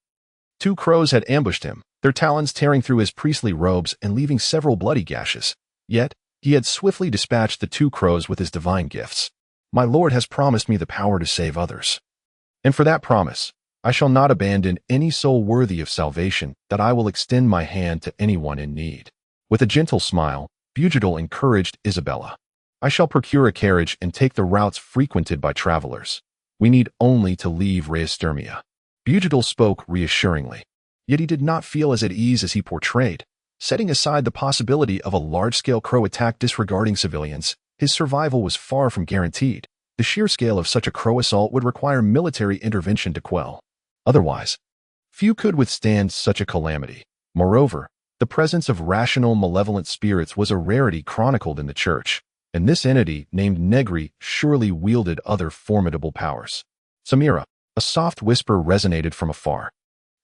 Two crows had ambushed him, their talons tearing through his priestly robes and leaving several bloody gashes. Yet, he had swiftly dispatched the two crows with his divine gifts. My Lord has promised me the power to save others. And for that promise, I shall not abandon any soul worthy of salvation, that I will extend my hand to anyone in need. With a gentle smile, Bugital encouraged Isabella. I shall procure a carriage and take the routes frequented by travelers. We need only to leave Rheastermia. Bugital spoke reassuringly. Yet he did not feel as at ease as he portrayed. Setting aside the possibility of a large-scale crow attack disregarding civilians, his survival was far from guaranteed. The sheer scale of such a crow assault would require military intervention to quell. Otherwise, few could withstand such a calamity. Moreover, the presence of rational, malevolent spirits was a rarity chronicled in the church, and this entity, named Negri, surely wielded other formidable powers. Samira, a soft whisper resonated from afar.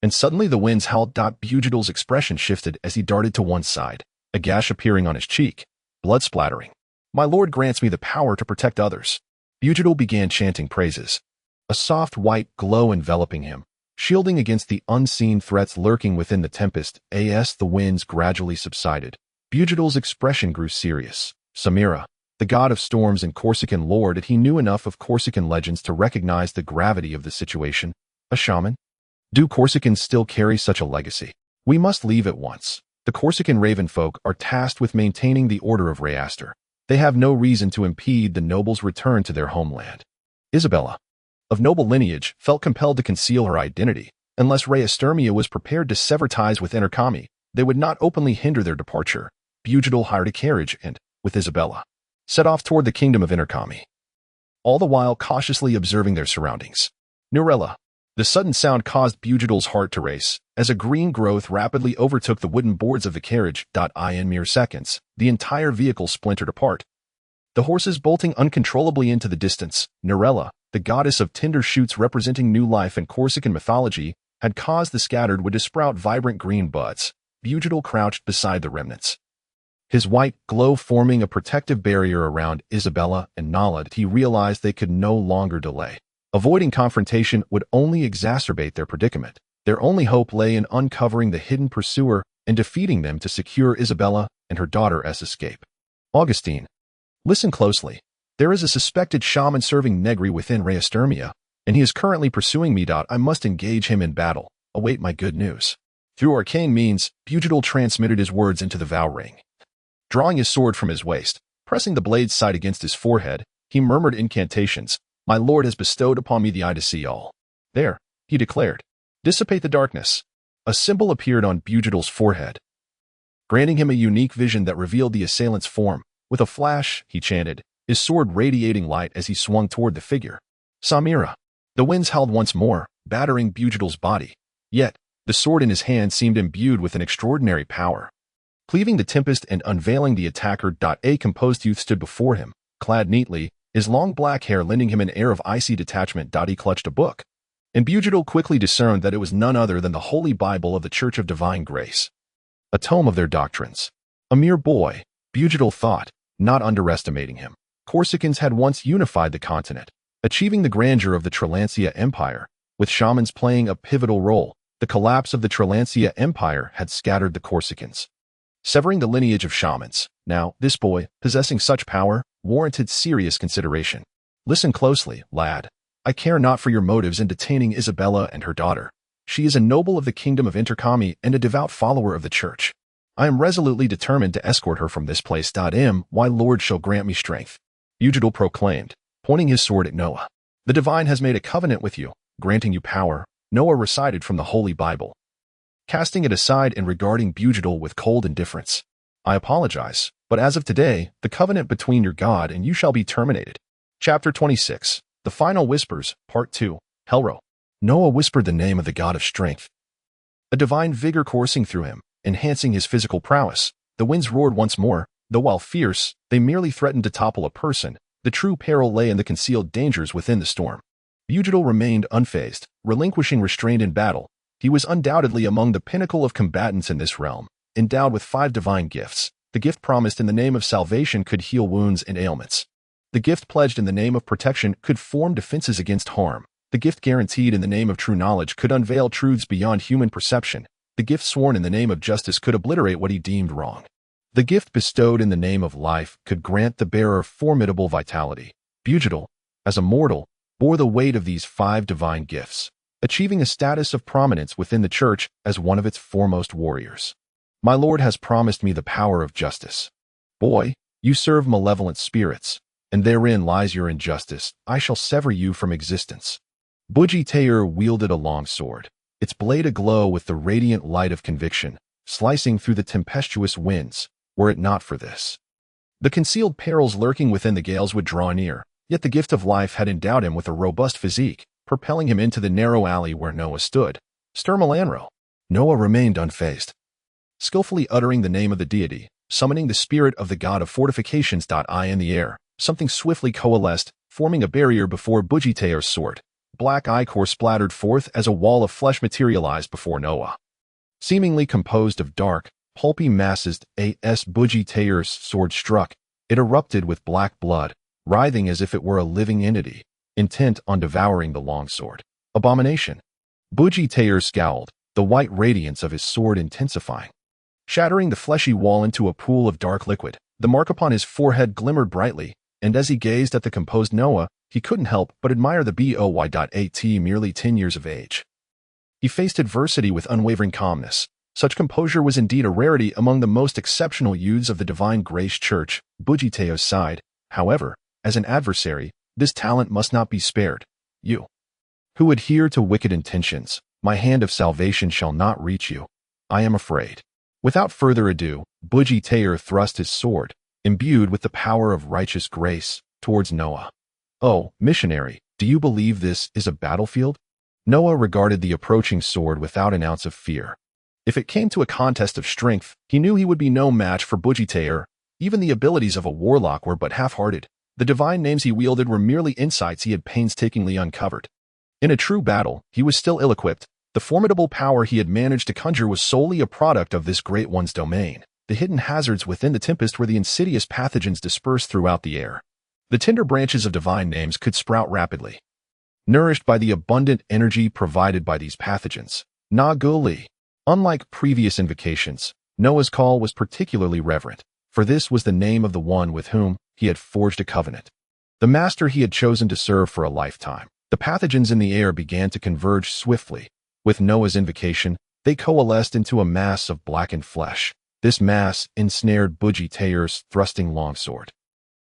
And suddenly the winds howled. Bugital's expression shifted as he darted to one side, a gash appearing on his cheek, blood splattering. My Lord grants me the power to protect others. Bugital began chanting praises, a soft white glow enveloping him, shielding against the unseen threats lurking within the tempest. As the winds gradually subsided, Bugital's expression grew serious. Samira, the god of storms and Corsican lore, that he knew enough of Corsican legends to recognize the gravity of the situation. A shaman? Do Corsicans still carry such a legacy? We must leave at once. The Corsican ravenfolk are tasked with maintaining the order of Rheaster. They have no reason to impede the nobles' return to their homeland. Isabella, of noble lineage, felt compelled to conceal her identity. Unless Rheastermia was prepared to sever ties with Inarkami, they would not openly hinder their departure. Bugital hired a carriage and, with Isabella, set off toward the kingdom of Inarkami, all the while cautiously observing their surroundings. Nurella. The sudden sound caused Bugital's heart to race, as a green growth rapidly overtook the wooden boards of the carriage. In mere seconds, the entire vehicle splintered apart, the horses bolting uncontrollably into the distance. Nurella, the goddess of tender shoots representing new life in Corsican mythology, had caused the scattered wood to sprout vibrant green buds. Bugital crouched beside the remnants, his white glow forming a protective barrier around Isabella and Nala. He realized they could no longer delay. Avoiding confrontation would only exacerbate their predicament. Their only hope lay in uncovering the hidden pursuer and defeating them to secure Isabella and her daughter's escape. Augustine, listen closely. There is a suspected shaman serving Negri within Rheastermia, and he is currently pursuing me. I must engage him in battle. Await my good news. Through arcane means, Bugital transmitted his words into the vow ring. Drawing his sword from his waist, pressing the blade's side against his forehead, he murmured incantations. My Lord has bestowed upon me the eye to see all. There, he declared. Dissipate the darkness. A symbol appeared on Bugidal's forehead, granting him a unique vision that revealed the assailant's form. With a flash, he chanted, his sword radiating light as he swung toward the figure. Samira. The winds howled once more, battering Bugidal's body. Yet, the sword in his hand seemed imbued with an extraordinary power. Cleaving the tempest and unveiling the attacker. A composed youth stood before him, clad neatly, his long black hair lending him an air of icy detachment. He clutched a book, and Bugidal quickly discerned that it was none other than the Holy Bible of the Church of Divine Grace, a tome of their doctrines. A mere boy, Bugidal thought, not underestimating him. Corsicans had once unified the continent, achieving the grandeur of the Trelancia Empire, with shamans playing a pivotal role. The collapse of the Trelancia Empire had scattered the Corsicans, severing the lineage of shamans. Now, this boy, possessing such power, warranted serious consideration. Listen closely, lad. I care not for your motives in detaining Isabella and her daughter. She is a noble of the kingdom of Intercami and a devout follower of the church. I am resolutely determined to escort her from this place. My Lord shall grant me strength, Bugidal proclaimed, pointing his sword at Noah. The divine has made a covenant with you, granting you power, Noah recited from the Holy Bible, casting it aside and regarding Bugidal with cold indifference. I apologize, but as of today, the covenant between your God and you shall be terminated. Chapter 26. The Final Whispers, Part 2. Helro. Noah whispered the name of the God of strength, a divine vigor coursing through him, enhancing his physical prowess. The winds roared once more, though while fierce, they merely threatened to topple a person. The true peril lay in the concealed dangers within the storm. Bugidal remained unfazed, relinquishing restraint in battle. He was undoubtedly among the pinnacle of combatants in this realm, endowed with 5 divine gifts. The gift promised in the name of salvation could heal wounds and ailments. The gift pledged in the name of protection could form defenses against harm. The gift guaranteed in the name of true knowledge could unveil truths beyond human perception. The gift sworn in the name of justice could obliterate what he deemed wrong. The gift bestowed in the name of life could grant the bearer formidable vitality. Bugidal, as a mortal, bore the weight of these 5 divine gifts, achieving a status of prominence within the church as one of its foremost warriors. My Lord has promised me the power of justice. Boy, you serve malevolent spirits, and therein lies your injustice. I shall sever you from existence. Bugitayer wielded a long sword, its blade aglow with the radiant light of conviction, slicing through the tempestuous winds. Were it not for this, the concealed perils lurking within the gales would draw near. Yet the gift of life had endowed him with a robust physique, propelling him into the narrow alley where Noah stood. Sturmalanro. Noah remained unfazed, skillfully uttering the name of the deity, summoning the spirit of the god of fortifications. In the air, something swiftly coalesced, forming a barrier before Bugitayer's sword. Black ichor splattered forth as a wall of flesh materialized before Noah, seemingly composed of dark, pulpy masses. As Bugitayer's sword struck, it erupted with black blood, writhing as if it were a living entity, intent on devouring the longsword. Abomination. Bugitayer scowled, the white radiance of his sword intensifying, shattering the fleshy wall into a pool of dark liquid. The mark upon his forehead glimmered brightly, and as he gazed at the composed Noah, he couldn't help but admire the boy.at merely 10 years of age. He faced adversity with unwavering calmness. Such composure was indeed a rarity among the most exceptional youths of the Divine Grace Church. Bugitayo sighed, however, as an adversary, this talent must not be spared. You, who adhere to wicked intentions, my hand of salvation shall not reach you. I am afraid. Without further ado, Bugitayer thrust his sword, imbued with the power of righteous grace, towards Noah. Oh, missionary, do you believe this is a battlefield? Noah regarded the approaching sword without an ounce of fear. If it came to a contest of strength, he knew he would be no match for Bugitayer. Even the abilities of a warlock were but half-hearted. The divine names he wielded were merely insights he had painstakingly uncovered. In a true battle, he was still ill-equipped. The formidable power he had managed to conjure was solely a product of this great one's domain. The hidden hazards within the tempest were the insidious pathogens dispersed throughout the air. The tender branches of divine names could sprout rapidly, nourished by the abundant energy provided by these pathogens. Naguli. Unlike previous invocations, Noah's call was particularly reverent, for this was the name of the one with whom he had forged a covenant, the master he had chosen to serve for a lifetime. The pathogens in the air began to converge swiftly. With Noah's invocation, they coalesced into a mass of blackened flesh. This mass ensnared Bugitayer's thrusting longsword.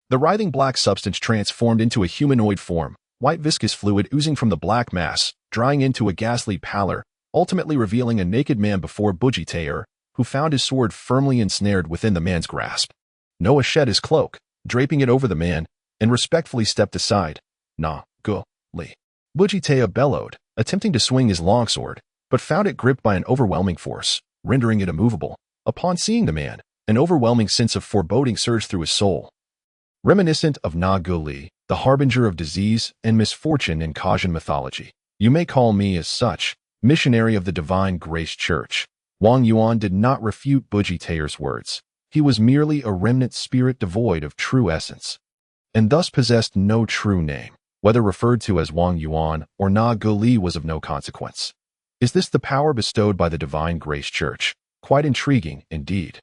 The writhing black substance transformed into a humanoid form, white viscous fluid oozing from the black mass, drying into a ghastly pallor, ultimately revealing a naked man before Bujitair, who found his sword firmly ensnared within the man's grasp. Noah shed his cloak, draping it over the man, and respectfully stepped aside. "Nah, go, Lee." Bujitair bellowed, attempting to swing his longsword, but found it gripped by an overwhelming force, rendering it immovable. Upon seeing the man, an overwhelming sense of foreboding surged through his soul. Reminiscent of Negri, the harbinger of disease and misfortune in Cajun mythology. "You may call me as such, missionary of the Divine Grace Church." Wang Yuan did not refute Bujitair's words. He was merely a remnant spirit devoid of true essence, and thus possessed no true name. Whether referred to as Wang Yuan or Negri was of no consequence. Is this the power bestowed by the Divine Grace Church? Quite intriguing, indeed.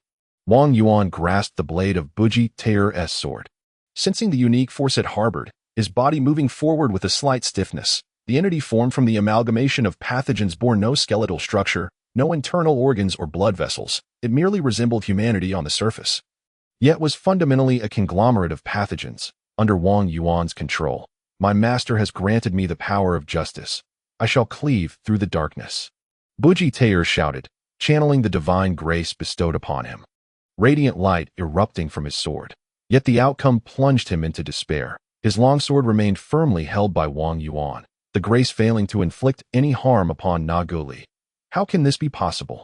Wang Yuan grasped the blade of Bujitair's sword. Sensing the unique force it harbored, his body moving forward with a slight stiffness, the entity formed from the amalgamation of pathogens bore no skeletal structure, no internal organs or blood vessels. It merely resembled humanity on the surface, yet was fundamentally a conglomerate of pathogens, under Wang Yuan's control. "My master has granted me the power of justice. I shall cleave through the darkness." Bujitair shouted, channeling the divine grace bestowed upon him. Radiant light erupting from his sword. Yet the outcome plunged him into despair. His longsword remained firmly held by Wang Yuan, the grace failing to inflict any harm upon Negri. "How can this be possible?"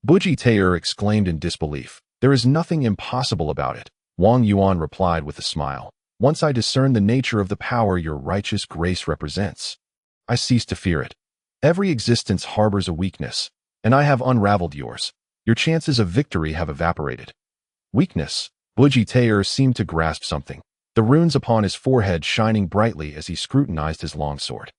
Bujitair exclaimed in disbelief. "There is nothing impossible about it," Wang Yuan replied with a smile. "Once I discern the nature of the power your righteous grace represents, I cease to fear it. Every existence harbors a weakness, and I have unraveled yours. Your chances of victory have evaporated." Weakness? Bujitair seemed to grasp something, the runes upon his forehead shining brightly as he scrutinized his longsword.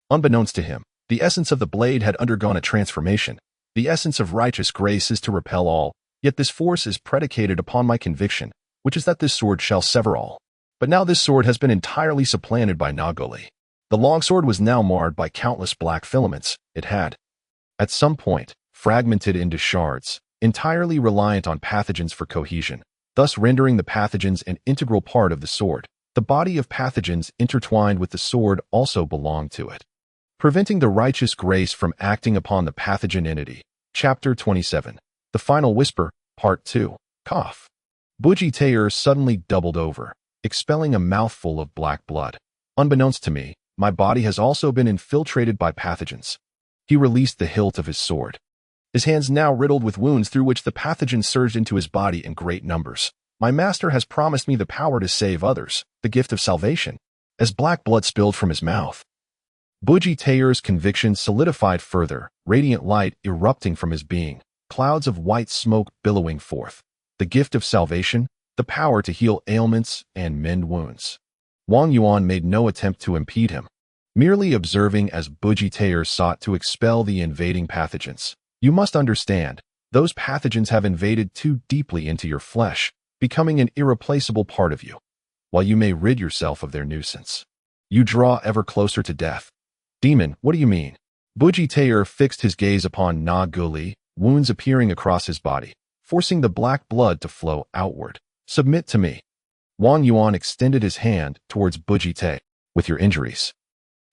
Unbeknownst to him, the essence of the blade had undergone a transformation. The essence of righteous grace is to repel all, yet this force is predicated upon my conviction, which is that this sword shall sever all. But now this sword has been entirely supplanted by Negri. The longsword was now marred by countless black filaments. It had, at some point, fragmented into shards, entirely reliant on pathogens for cohesion, thus rendering the pathogens an integral part of the sword. The body of pathogens intertwined with the sword also belonged to it, preventing the righteous grace from acting upon the pathogen entity. Chapter 27. The Final Whisper, Part 2. Cough. Bujitair suddenly doubled over, expelling a mouthful of black blood. "Unbeknownst to me, my body has also been infiltrated by pathogens." He released the hilt of his sword, his hands now riddled with wounds through which the pathogens surged into his body in great numbers. "My master has promised me the power to save others, the gift of salvation." As black blood spilled from his mouth, Bujitair's conviction solidified further, radiant light erupting from his being, clouds of white smoke billowing forth. The gift of salvation, the power to heal ailments and mend wounds. Wang Yuan made no attempt to impede him, merely observing as Bujitair sought to expel the invading pathogens. "You must understand, those pathogens have invaded too deeply into your flesh, becoming an irreplaceable part of you. While you may rid yourself of their nuisance, you draw ever closer to death." "Demon, what do you mean?" Bujitair fixed his gaze upon Negri, wounds appearing across his body, forcing the black blood to flow outward. "Submit to me." Wang Yuan extended his hand towards Bujitair. "With your injuries,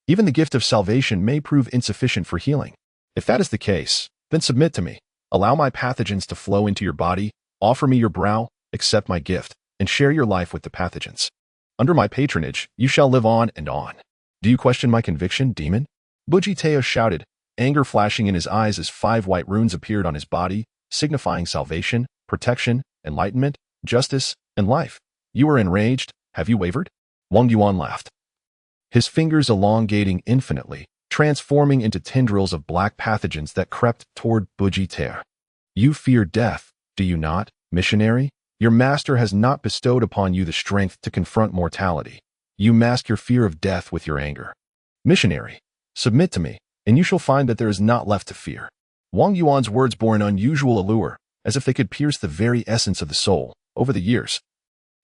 even the gift of salvation may prove insufficient for healing. If that is the case, then submit to me. Allow my pathogens to flow into your body, offer me your brow, accept my gift, and share your life with the pathogens. Under my patronage, you shall live on and on." "Do you question my conviction, demon?" Bujitair shouted, anger flashing in his eyes as 5 white runes appeared on his body, signifying salvation, protection, enlightenment, justice, and life. "You are enraged, have you wavered?" Wang Yuan laughed, his fingers elongating infinitely, transforming into tendrils of black pathogens that crept toward Bujitair. "You fear death, do you not, missionary? Your master has not bestowed upon you the strength to confront mortality. You mask your fear of death with your anger. Missionary, submit to me, and you shall find that there is not left to fear." Wang Yuan's words bore an unusual allure, as if they could pierce the very essence of the soul. Over the years,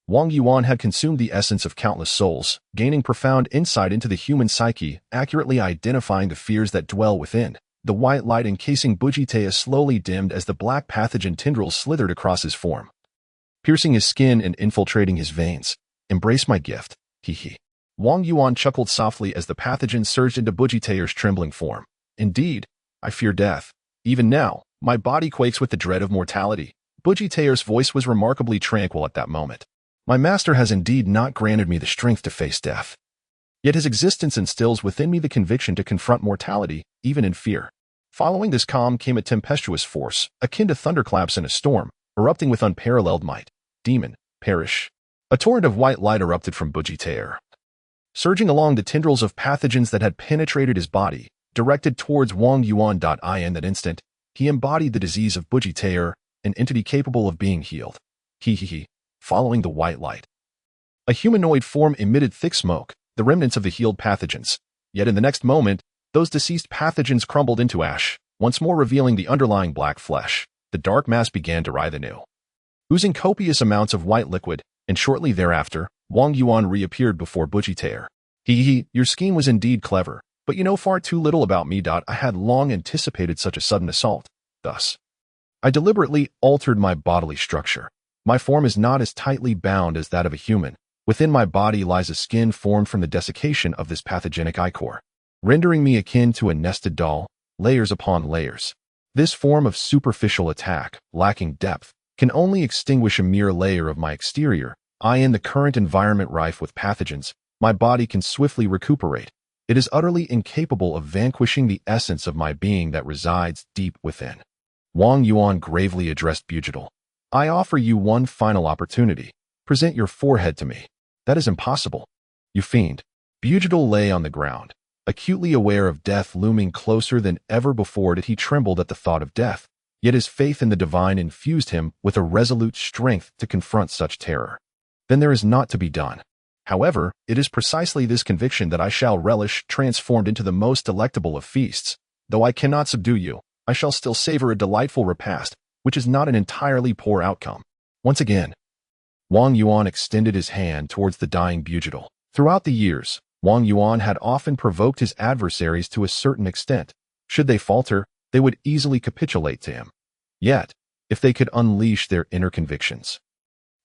Wang Yuan had consumed the essence of countless souls, gaining profound insight into the human psyche, accurately identifying the fears that dwell within. The white light encasing Bujitair slowly dimmed as the black pathogen tendrils slithered across his form, piercing his skin and infiltrating his veins. "Embrace my gift, he. Wang Yuan chuckled softly as the pathogen surged into Bujitair's trembling form. Indeed, I fear death. Even now, my body quakes with the dread of mortality. Bujitair's voice was remarkably tranquil at that moment. My master has indeed not granted me the strength to face death. Yet his existence instills within me the conviction to confront mortality, even in fear. Following this calm came a tempestuous force, akin to thunderclaps in a storm, erupting with unparalleled might. Demon, perish. A torrent of white light erupted from Bujitair, surging along the tendrils of pathogens that had penetrated his body, directed towards Wang Yuan. In that instant, he embodied the disease of Bujitair, an entity capable of being healed. Following the white light, a humanoid form emitted thick smoke, the remnants of the healed pathogens. Yet in the next moment, those deceased pathogens crumbled into ash, once more revealing the underlying black flesh. The dark mass began to writhe anew, oozing copious amounts of white liquid, and shortly thereafter, Wang Yuan reappeared before Bujitair. Your scheme was indeed clever, but you know far too little about me. I had long anticipated such a sudden assault. Thus, I deliberately altered my bodily structure. My form is not as tightly bound as that of a human. Within my body lies a skin formed from the desiccation of this pathogenic ichor, rendering me akin to a nested doll, layers upon layers. This form of superficial attack, lacking depth, can only extinguish a mere layer of my exterior. In the current environment rife with pathogens, my body can swiftly recuperate. It is utterly incapable of vanquishing the essence of my being that resides deep within. Wang Yuan gravely addressed Bugital. I offer you one final opportunity. Present your forehead to me. That is impossible. You fiend. Bugital lay on the ground, acutely aware of death looming closer than ever before. Did he trembled at the thought of death, yet his faith in the divine infused him with a resolute strength to confront such terror. Then there is naught to be done. However, it is precisely this conviction that I shall relish, transformed into the most delectable of feasts. Though I cannot subdue you, I shall still savor a delightful repast, which is not an entirely poor outcome. Once again, Wang Yuan extended his hand towards the dying Bugital. Throughout the years, Wang Yuan had often provoked his adversaries to a certain extent. Should they falter, they would easily capitulate to him. Yet, if they could unleash their inner convictions,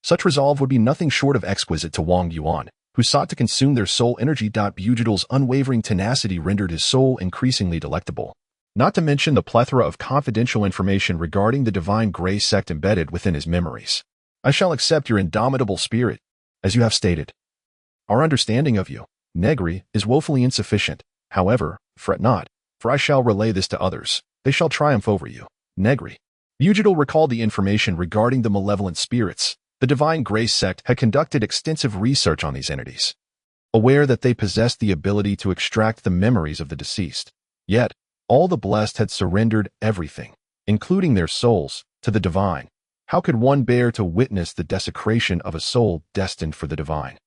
such resolve would be nothing short of exquisite to Wang Yuan, who sought to consume their soul energy. Bugital's unwavering tenacity rendered his soul increasingly delectable. Not to mention the plethora of confidential information regarding the divine gray sect embedded within his memories. I shall accept your indomitable spirit, as you have stated. Our understanding of you, Negri, is woefully insufficient. However, fret not, for I shall relay this to others. They shall triumph over you, Negri. Bugital recalled the information regarding the malevolent spirits. The divine gray sect had conducted extensive research on these entities, aware that they possessed the ability to extract the memories of the deceased. Yet, all the blessed had surrendered everything, including their souls, to the divine. How could one bear to witness the desecration of a soul destined for the divine?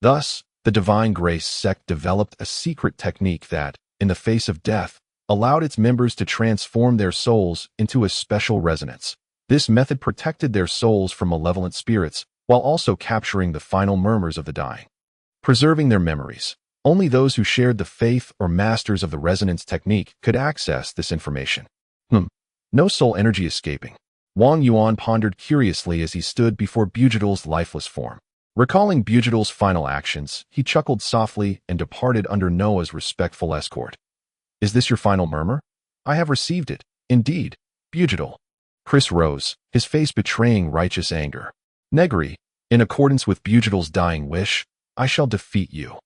Thus, the divine grace sect developed a secret technique that, in the face of death, allowed its members to transform their souls into a special resonance. This method protected their souls from malevolent spirits, while also capturing the final murmurs of the dying, preserving their memories. Only those who shared the faith or masters of the resonance technique could access this information. No soul energy escaping. Wang Yuan pondered curiously as he stood before Bugital's lifeless form. Recalling Bugital's final actions, he chuckled softly and departed under Noah's respectful escort. Is this your final murmur? I have received it, indeed, Bugital. Chris rose, his face betraying righteous anger. Negri, in accordance with Bugital's dying wish, I shall defeat you.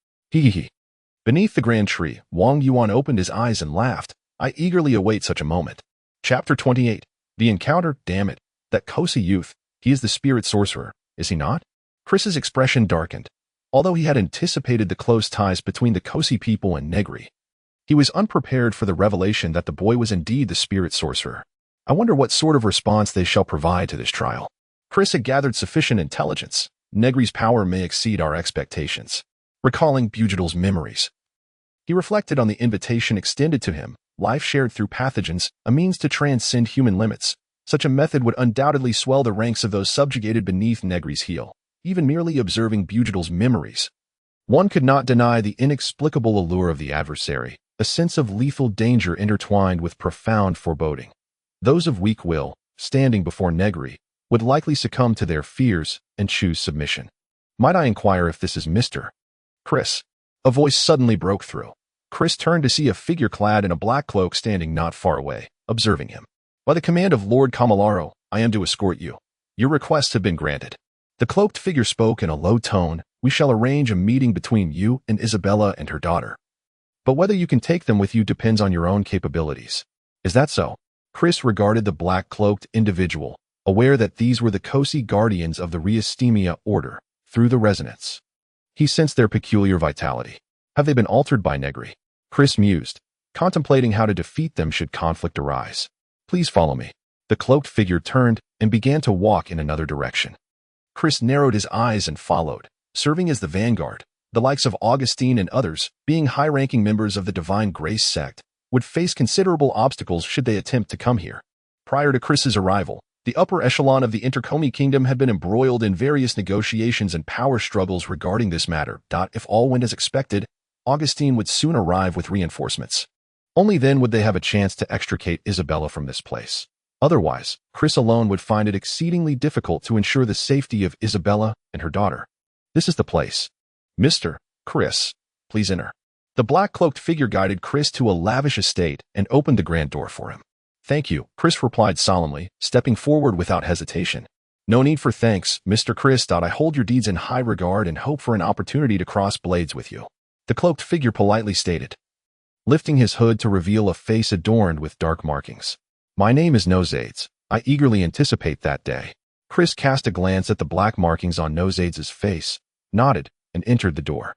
Beneath the grand tree, Wang Yuan opened his eyes and laughed. I eagerly await such a moment. Chapter 28. The encounter. Damn it. That Kosi youth, he is the spirit sorcerer, is he not? Chris's expression darkened. Although he had anticipated the close ties between the Kosi people and Negri, he was unprepared for the revelation that the boy was indeed the spirit sorcerer. I wonder what sort of response they shall provide to this trial. Chris had gathered sufficient intelligence. Negri's power may exceed our expectations. Recalling Bugital's memories, he reflected on the invitation extended to him, life shared through pathogens, a means to transcend human limits. Such a method would undoubtedly swell the ranks of those subjugated beneath Negri's heel. Even merely observing Bugital's memories, one could not deny the inexplicable allure of the adversary, a sense of lethal danger intertwined with profound foreboding. Those of weak will, standing before Negri, would likely succumb to their fears and choose submission. Might I inquire if this is Mr. Chris. A voice suddenly broke through. Chris turned to see a figure clad in a black cloak standing not far away, observing him. By the command of Lord Camilaro, I am to escort you. Your requests have been granted. The cloaked figure spoke in a low tone. We shall arrange a meeting between you and Isabella and her daughter. But whether you can take them with you depends on your own capabilities. Is that so? Chris regarded the black-cloaked individual, aware that these were the Cosi guardians of the Radiance order, through the resonance. He sensed their peculiar vitality. Have they been altered by Negri? Chris mused, contemplating how to defeat them should conflict arise. Please follow me. The cloaked figure turned and began to walk in another direction. Chris narrowed his eyes and followed, serving as the vanguard. The likes of Augustine and others, being high-ranking members of the Divine Grace sect, would face considerable obstacles should they attempt to come here. Prior to Chris's arrival, the upper echelon of the Intercomi Kingdom had been embroiled in various negotiations and power struggles regarding this matter. If all went as expected, Augustine would soon arrive with reinforcements. Only then would they have a chance to extricate Isabella from this place. Otherwise, Chris alone would find it exceedingly difficult to ensure the safety of Isabella and her daughter. This is the place. Mr. Chris, please enter. The black-cloaked figure guided Chris to a lavish estate and opened the grand door for him. Thank you, Chris replied solemnly, stepping forward without hesitation. No need for thanks, Mr. Chris. I hold your deeds in high regard and hope for an opportunity to cross blades with you. The cloaked figure politely stated, lifting his hood to reveal a face adorned with dark markings. My name is Nosades. I eagerly anticipate that day. Chris cast a glance at the black markings on Nosades' face, nodded, and entered the door.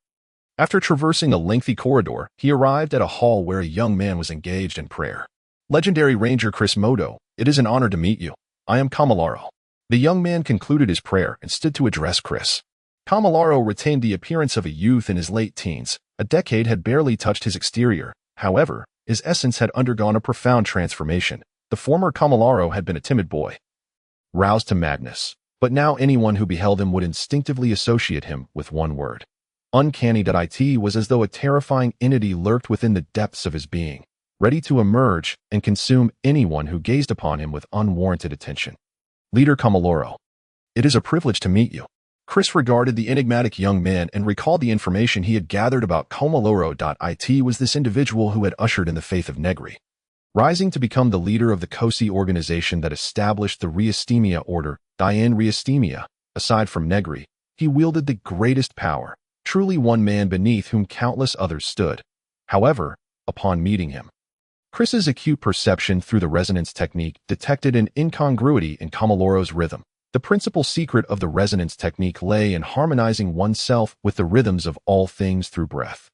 After traversing a lengthy corridor, he arrived at a hall where a young man was engaged in prayer. Legendary Ranger Chris Modo, it is an honor to meet you. I am Camilaro. The young man concluded his prayer and stood to address Chris. Camilaro retained the appearance of a youth in his late teens. A decade had barely touched his exterior. However, his essence had undergone a profound transformation. The former Camilaro had been a timid boy, roused to madness, but now anyone who beheld him would instinctively associate him with one word. Uncanny. It was as though a terrifying entity lurked within the depths of his being, ready to emerge and consume anyone who gazed upon him with unwarranted attention. Leader Camilaro, it is a privilege to meet you. Chris regarded the enigmatic young man and recalled the information he had gathered about Camilaro. It was this individual who had ushered in the faith of Negri, rising to become the leader of the Cosi organization that established the Radiance order. Radiance, aside from Negri, he wielded the greatest power, truly one man beneath whom countless others stood. However, upon meeting him, Chris's acute perception through the resonance technique detected an incongruity in Camilaro's rhythm. The principal secret of the resonance technique lay in harmonizing oneself with the rhythms of all things through breath.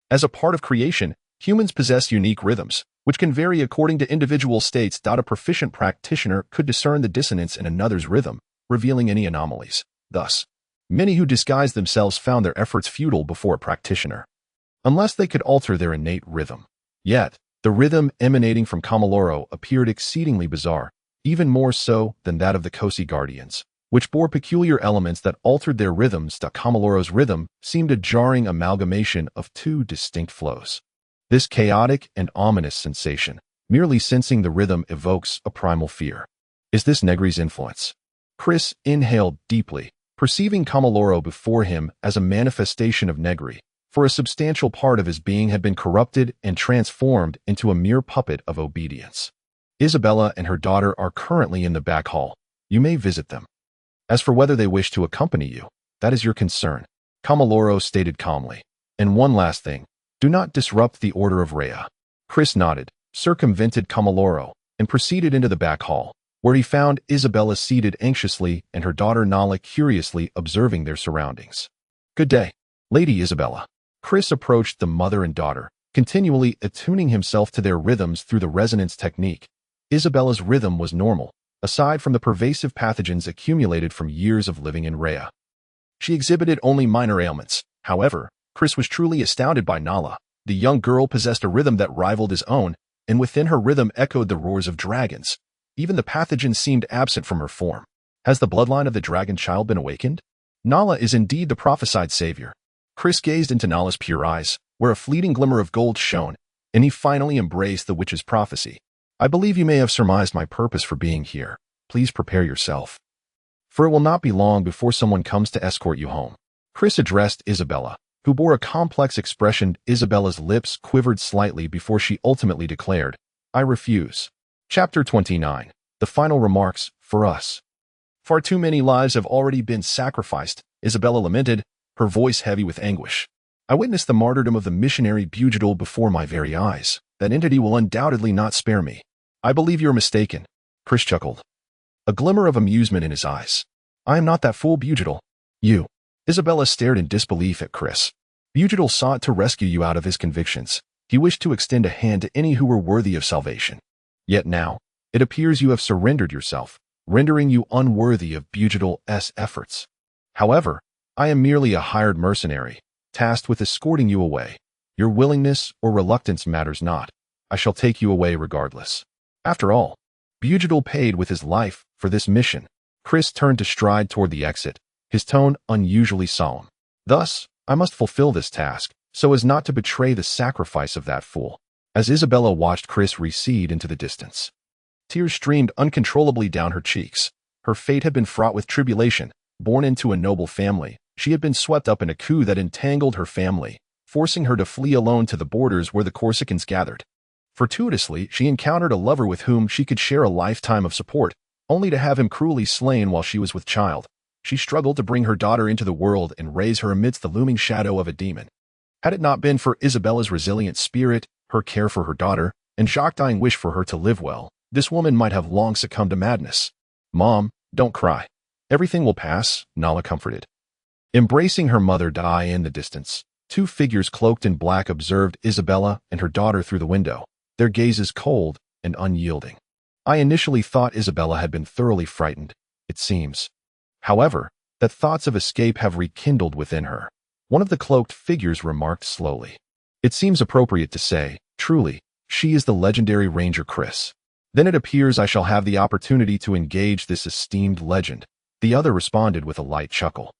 As a part of creation, humans possess unique rhythms, which can vary according to individual states. A proficient practitioner could discern the dissonance in another's rhythm, revealing any anomalies. Thus, many who disguised themselves found their efforts futile before a practitioner, unless they could alter their innate rhythm. Yet, the rhythm emanating from Camilaro appeared exceedingly bizarre, even more so than that of the Cosi Guardians, which bore peculiar elements that altered their rhythms. Camilaro's rhythm seemed a jarring amalgamation of two distinct flows. This chaotic and ominous sensation, merely sensing the rhythm, evokes a primal fear. Is this Negri's influence? Chris inhaled deeply, perceiving Camilaro before him as a manifestation of Negri, for a substantial part of his being had been corrupted and transformed into a mere puppet of obedience. Isabella and her daughter are currently in the back hall. You may visit them. As for whether they wish to accompany you, that is your concern, Camilaro stated calmly. And one last thing, do not disrupt the order of Rhea. Chris nodded, circumvented Camilaro, and proceeded into the back hall, where he found Isabella seated anxiously and her daughter Nala curiously observing their surroundings. Good day, Lady Isabella. Chris approached the mother and daughter, continually attuning himself to their rhythms through the resonance technique. Isabella's rhythm was normal, aside from the pervasive pathogens accumulated from years of living in Rhea. She exhibited only minor ailments. However, Chris was truly astounded by Nala. The young girl possessed a rhythm that rivaled his own, and within her rhythm echoed the roars of dragons. Even the pathogens seemed absent from her form. Has the bloodline of the dragon child been awakened? Nala is indeed the prophesied savior. Chris gazed into Nala's pure eyes, where a fleeting glimmer of gold shone, and he finally embraced the witch's prophecy. I believe you may have surmised my purpose for being here. Please prepare yourself, for it will not be long before someone comes to escort you home. Chris addressed Isabella, who bore a complex expression. Isabella's lips quivered slightly before she ultimately declared, "I refuse." Chapter 29. The final remarks, for us. Far too many lives have already been sacrificed, Isabella lamented, her voice heavy with anguish. I witnessed the martyrdom of the missionary Bugidal before my very eyes. That entity will undoubtedly not spare me. I believe you're mistaken. Chris chuckled, a glimmer of amusement in his eyes. I am not that fool, Bugidal. You. Isabella stared in disbelief at Chris. Bugidal sought to rescue you out of his convictions. He wished to extend a hand to any who were worthy of salvation. Yet now, it appears you have surrendered yourself, rendering you unworthy of Bugidal's efforts. However, I am merely a hired mercenary, tasked with escorting you away. Your willingness or reluctance matters not. I shall take you away regardless. After all, Bugidal paid with his life for this mission. Chris turned to stride toward the exit, his tone unusually solemn. Thus, I must fulfill this task, so as not to betray the sacrifice of that fool. As Isabella watched Chris recede into the distance, tears streamed uncontrollably down her cheeks. Her fate had been fraught with tribulation. Born into a noble family, she had been swept up in a coup that entangled her family, forcing her to flee alone to the borders where the Corsicans gathered. Fortuitously, she encountered a lover with whom she could share a lifetime of support, only to have him cruelly slain while she was with child. She struggled to bring her daughter into the world and raise her amidst the looming shadow of a demon. Had it not been for Isabella's resilient spirit, her care for her daughter, and Jacques' wish for her to live well, this woman might have long succumbed to madness. Mom, don't cry. Everything will pass, Nala comforted. Embracing her mother die in the distance, two figures cloaked in black observed Isabella and her daughter through the window, their gazes cold and unyielding. I initially thought Isabella had been thoroughly frightened, it seems. However, that thoughts of escape have rekindled within her. One of the cloaked figures remarked slowly. It seems appropriate to say, truly, she is the legendary Ranger Chris. Then it appears I shall have the opportunity to engage this esteemed legend. The other responded with a light chuckle,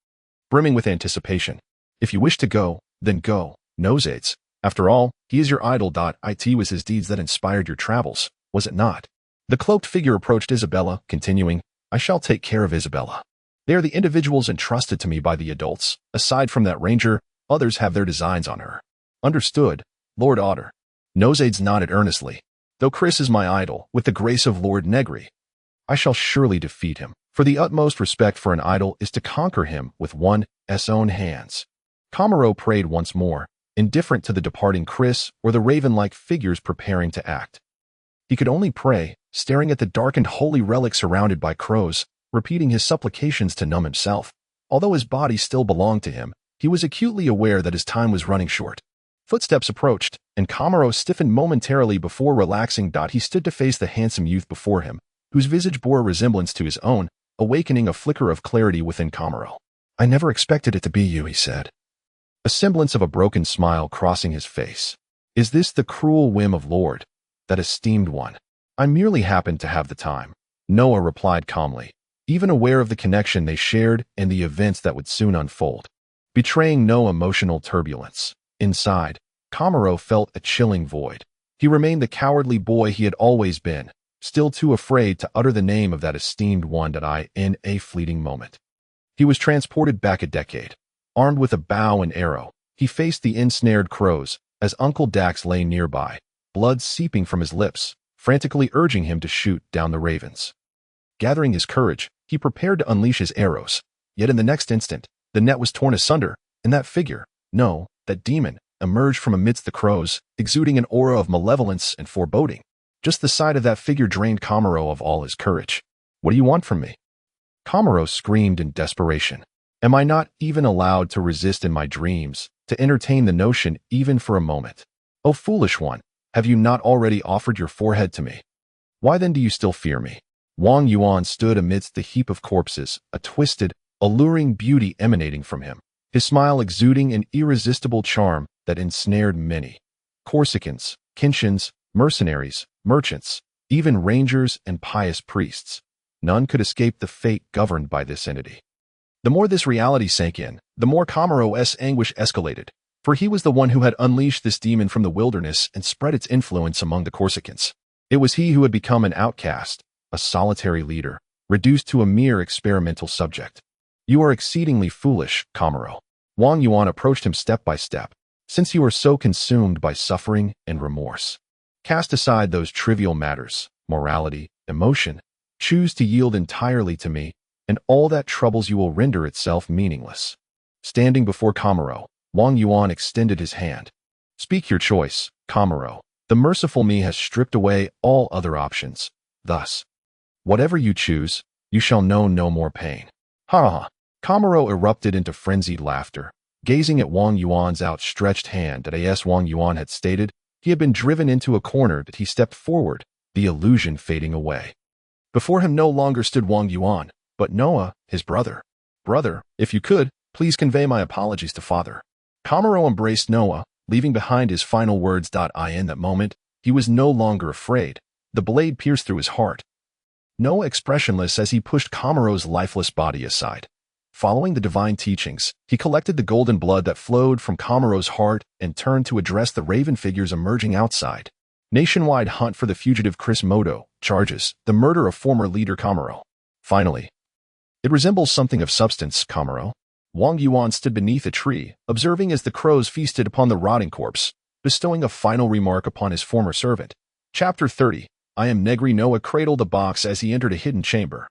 brimming with anticipation. If you wish to go, then go, Nosades. After all, he is your idol. It was his deeds that inspired your travels, was it not? The cloaked figure approached Isabella, continuing, I shall take care of Isabella. They are the individuals entrusted to me by the adults. Aside from that ranger, others have their designs on her. Understood, Lord Otter. Nosades nodded earnestly. Though Chris is my idol, with the grace of Lord Negri, I shall surely defeat him, for the utmost respect for an idol is to conquer him with one's own hands. Camaro prayed once more, indifferent to the departing Chris or the raven-like figures preparing to act. He could only pray, staring at the darkened holy relic surrounded by crows, repeating his supplications to numb himself. Although his body still belonged to him, he was acutely aware that his time was running short. Footsteps approached, and Camaro stiffened momentarily before relaxing. He stood to face the handsome youth before him, whose visage bore a resemblance to his own, awakening a flicker of clarity within Camaro. I never expected it to be you, he said, a semblance of a broken smile crossing his face. Is this the cruel whim of Lord, that esteemed one? I merely happened to have the time, Noah replied calmly, even aware of the connection they shared and the events that would soon unfold. Betraying no emotional turbulence. Inside, Camaro felt a chilling void. He remained the cowardly boy he had always been, still too afraid to utter the name of that esteemed one in a fleeting moment. He was transported back a decade. Armed with a bow and arrow, he faced the ensnared crows as Uncle Dax lay nearby, blood seeping from his lips, frantically urging him to shoot down the ravens. Gathering his courage, he prepared to unleash his arrows. Yet in the next instant, the net was torn asunder, and that figure, no, that demon, emerged from amidst the crows, exuding an aura of malevolence and foreboding. Just the sight of that figure drained Camaro of all his courage. What do you want from me? Camaro screamed in desperation. Am I not even allowed to resist in my dreams, to entertain the notion even for a moment? O foolish one, have you not already offered your forehead to me? Why then do you still fear me? Wang Yuan stood amidst the heap of corpses, a twisted, alluring beauty emanating from him, his smile exuding an irresistible charm that ensnared many. Corsicans, Kinshins, mercenaries, merchants, even rangers and pious priests. None could escape the fate governed by this entity. The more this reality sank in, the more Camaro's anguish escalated, for he was the one who had unleashed this demon from the wilderness and spread its influence among the Corsicans. It was he who had become an outcast, a solitary leader, reduced to a mere experimental subject. You are exceedingly foolish, Camaro. Wang Yuan approached him step by step. Since you are so consumed by suffering and remorse, cast aside those trivial matters, morality, emotion, choose to yield entirely to me, and all that troubles you will render itself meaningless. Standing before Kamaro, Wang Yuan extended his hand. Speak your choice, Kamaro. The merciful me has stripped away all other options. Thus, whatever you choose, you shall know no more pain. Ha ha! Kamaro erupted into frenzied laughter, gazing at Wang Yuan's outstretched hand. As Wang Yuan had stated, he had been driven into a corner that he stepped forward, the illusion fading away. Before him no longer stood Wang Yuan, but Noah, his brother. Brother, if you could, please convey my apologies to father. Kamaro embraced Noah, leaving behind his final words. In that moment, he was no longer afraid. The blade pierced through his heart. Noah expressionless as he pushed Kamaro's lifeless body aside. Following the divine teachings, he collected the golden blood that flowed from Kamaro's heart and turned to address the raven figures emerging outside. Nationwide hunt for the fugitive Chris Moto, charges, the murder of former leader Kamaro. Finally, it resembles something of substance, Kamaro. Wang Yuan stood beneath a tree, observing as the crows feasted upon the rotting corpse, bestowing a final remark upon his former servant. Chapter 30. I am Negri. Noah cradled the box as he entered a hidden chamber,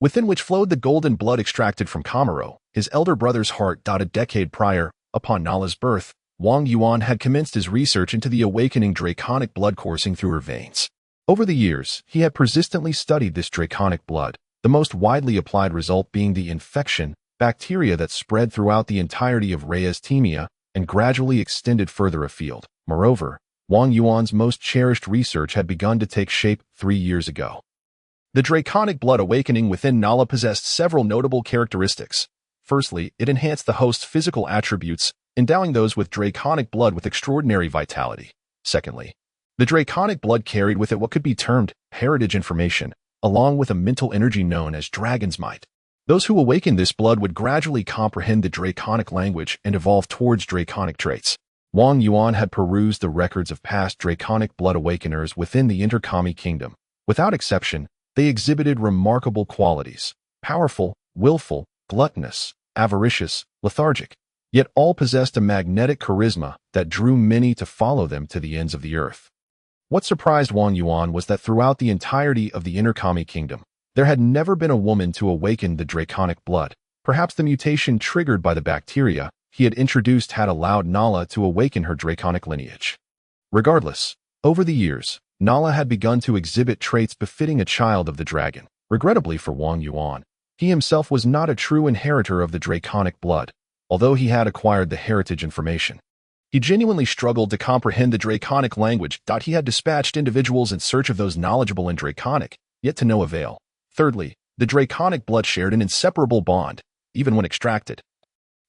within which flowed the golden blood extracted from Kamaro, his elder brother's heart. A decade prior, upon Nala's birth, Wang Yuan had commenced his research into the awakening draconic blood coursing through her veins. Over the years, he had persistently studied this draconic blood, the most widely applied result being the infection, bacteria that spread throughout the entirety of Reyes Temia and gradually extended further afield. Moreover, Wang Yuan's most cherished research had begun to take shape 3 years ago. The draconic blood awakening within Nala possessed several notable characteristics. Firstly, it enhanced the host's physical attributes, endowing those with draconic blood with extraordinary vitality. Secondly, the draconic blood carried with it what could be termed heritage information, along with a mental energy known as dragon's might. Those who awakened this blood would gradually comprehend the draconic language and evolve towards draconic traits. Wang Yuan had perused the records of past draconic blood awakeners within the Interkami Kingdom. Without exception, they exhibited remarkable qualities: powerful, willful, gluttonous, avaricious, lethargic. Yet all possessed a magnetic charisma that drew many to follow them to the ends of the earth. What surprised Wang Yuan was that throughout the entirety of the Interkami Kingdom, there had never been a woman to awaken the draconic blood. Perhaps the mutation triggered by the bacteria he had introduced had allowed Nala to awaken her draconic lineage. Regardless, over the years, Nala had begun to exhibit traits befitting a child of the dragon. Regrettably for Wang Yuan, he himself was not a true inheritor of the draconic blood, although he had acquired the heritage information. He genuinely struggled to comprehend the draconic language. He had dispatched individuals in search of those knowledgeable in draconic, yet to no avail. Thirdly, the draconic blood shared an inseparable bond, even when extracted.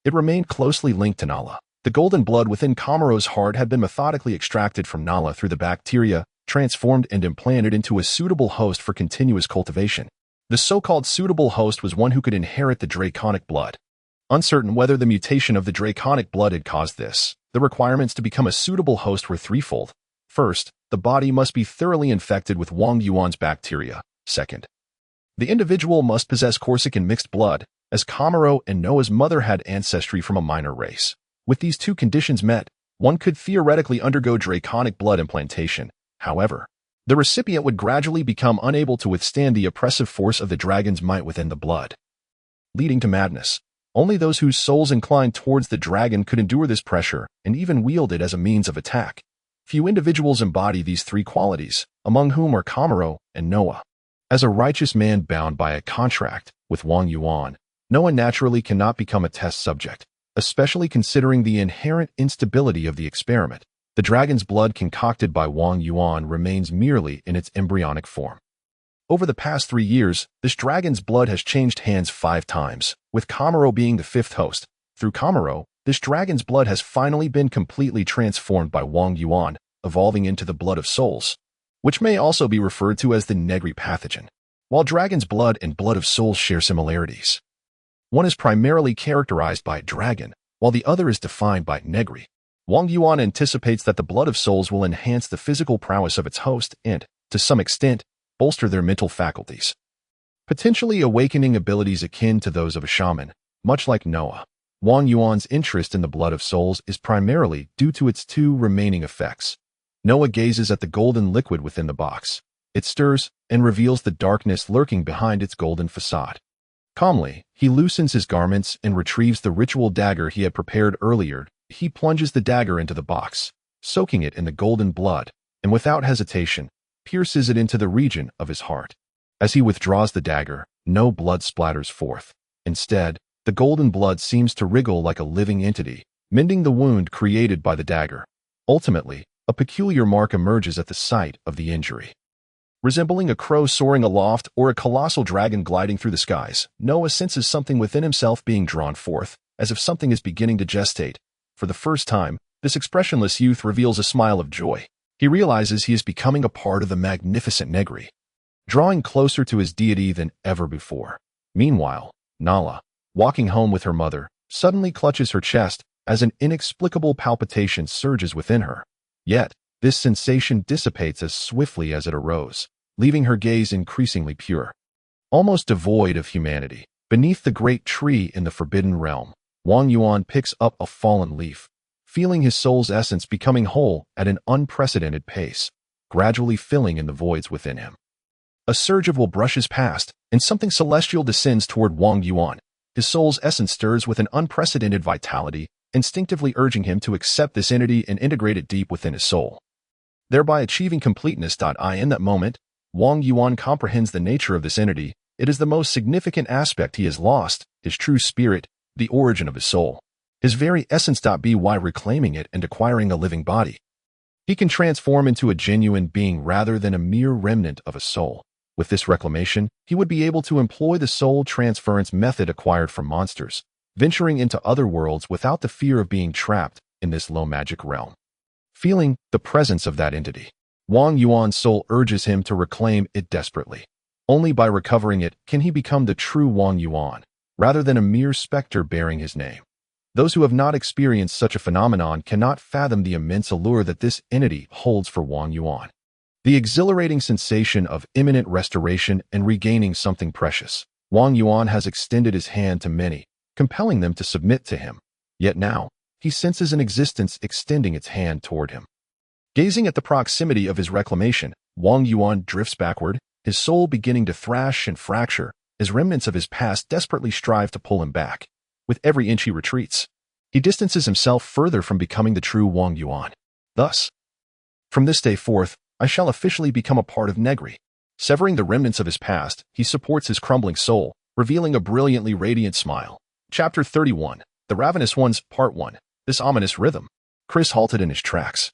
It remained closely linked to Nala. The golden blood within Kamaro's heart had been methodically extracted from Nala through the bacteria, transformed and implanted into a suitable host for continuous cultivation. The so-called suitable host was one who could inherit the draconic blood. Uncertain whether the mutation of the draconic blood had caused this, the requirements to become a suitable host were threefold. First, the body must be thoroughly infected with Wang Yuan's bacteria. Second, the individual must possess Corsican mixed blood, as Kamaro and Noah's mother had ancestry from a minor race. With these two conditions met, one could theoretically undergo draconic blood implantation. However, the recipient would gradually become unable to withstand the oppressive force of the dragon's might within the blood, leading to madness. Only those whose souls inclined towards the dragon could endure this pressure and even wield it as a means of attack. Few individuals embody these three qualities, among whom are Kamaro and Noah. As a righteous man bound by a contract with Wang Yuan, Noah naturally cannot become a test subject, especially considering the inherent instability of the experiment. The dragon's blood concocted by Wang Yuan remains merely in its embryonic form. Over the past 3 years, this dragon's blood has changed hands 5 times, with Kamaro being the 5th host. Through Kamaro, this dragon's blood has finally been completely transformed by Wang Yuan, evolving into the blood of souls, which may also be referred to as the Negri pathogen. While dragon's blood and blood of souls share similarities, one is primarily characterized by dragon, while the other is defined by Negri. Wang Yuan anticipates that the blood of souls will enhance the physical prowess of its host and, to some extent, bolster their mental faculties, potentially awakening abilities akin to those of a shaman. Much like Noah, Wang Yuan's interest in the blood of souls is primarily due to its two remaining effects. Noah gazes at the golden liquid within the box. It stirs and reveals the darkness lurking behind its golden facade. Calmly, he loosens his garments and retrieves the ritual dagger he had prepared earlier. He plunges the dagger into the box, soaking it in the golden blood, and without hesitation, pierces it into the region of his heart. As he withdraws the dagger, no blood splatters forth. Instead, the golden blood seems to wriggle like a living entity, mending the wound created by the dagger. Ultimately, a peculiar mark emerges at the site of the injury. Resembling a crow soaring aloft or a colossal dragon gliding through the skies, Noah senses something within himself being drawn forth, as if something is beginning to gestate. For the first time, this expressionless youth reveals a smile of joy. He realizes he is becoming a part of the magnificent Negri, drawing closer to his deity than ever before. Meanwhile, Nala, walking home with her mother, suddenly clutches her chest as an inexplicable palpitation surges within her. Yet, this sensation dissipates as swiftly as it arose, leaving her gaze increasingly pure. Almost devoid of humanity, beneath the great tree in the forbidden realm, Wang Yuan picks up a fallen leaf, feeling his soul's essence becoming whole at an unprecedented pace, gradually filling in the voids within him. A surge of will brushes past, and something celestial descends toward Wang Yuan. His soul's essence stirs with an unprecedented vitality, instinctively urging him to accept this entity and integrate it deep within his soul, thereby achieving completeness. In that moment, Wang Yuan comprehends the nature of this entity. It is the most significant aspect he has lost, his true spirit, the origin of his soul, his very essence. By reclaiming it and acquiring a living body, he can transform into a genuine being rather than a mere remnant of a soul. With this reclamation, he would be able to employ the soul transference method acquired from monsters, venturing into other worlds without the fear of being trapped in this low magic realm. Feeling the presence of that entity, Wang Yuan's soul urges him to reclaim it desperately. Only by recovering it can he become the true Wang Yuan, rather than a mere specter bearing his name. Those who have not experienced such a phenomenon cannot fathom the immense allure that this entity holds for Wang Yuan. The exhilarating sensation of imminent restoration and regaining something precious. Wang Yuan has extended his hand to many, compelling them to submit to him. Yet now, he senses an existence extending its hand toward him. Gazing at the proximity of his reclamation, Wang Yuan drifts backward, his soul beginning to thrash and fracture as remnants of his past desperately strive to pull him back. With every inch he retreats, he distances himself further from becoming the true Wang Yuan. Thus, from this day forth, I shall officially become a part of Negri. Severing the remnants of his past, he supports his crumbling soul, revealing a brilliantly radiant smile. Chapter 31, The Ravenous Ones, Part 1. This ominous rhythm. Chris halted in his tracks,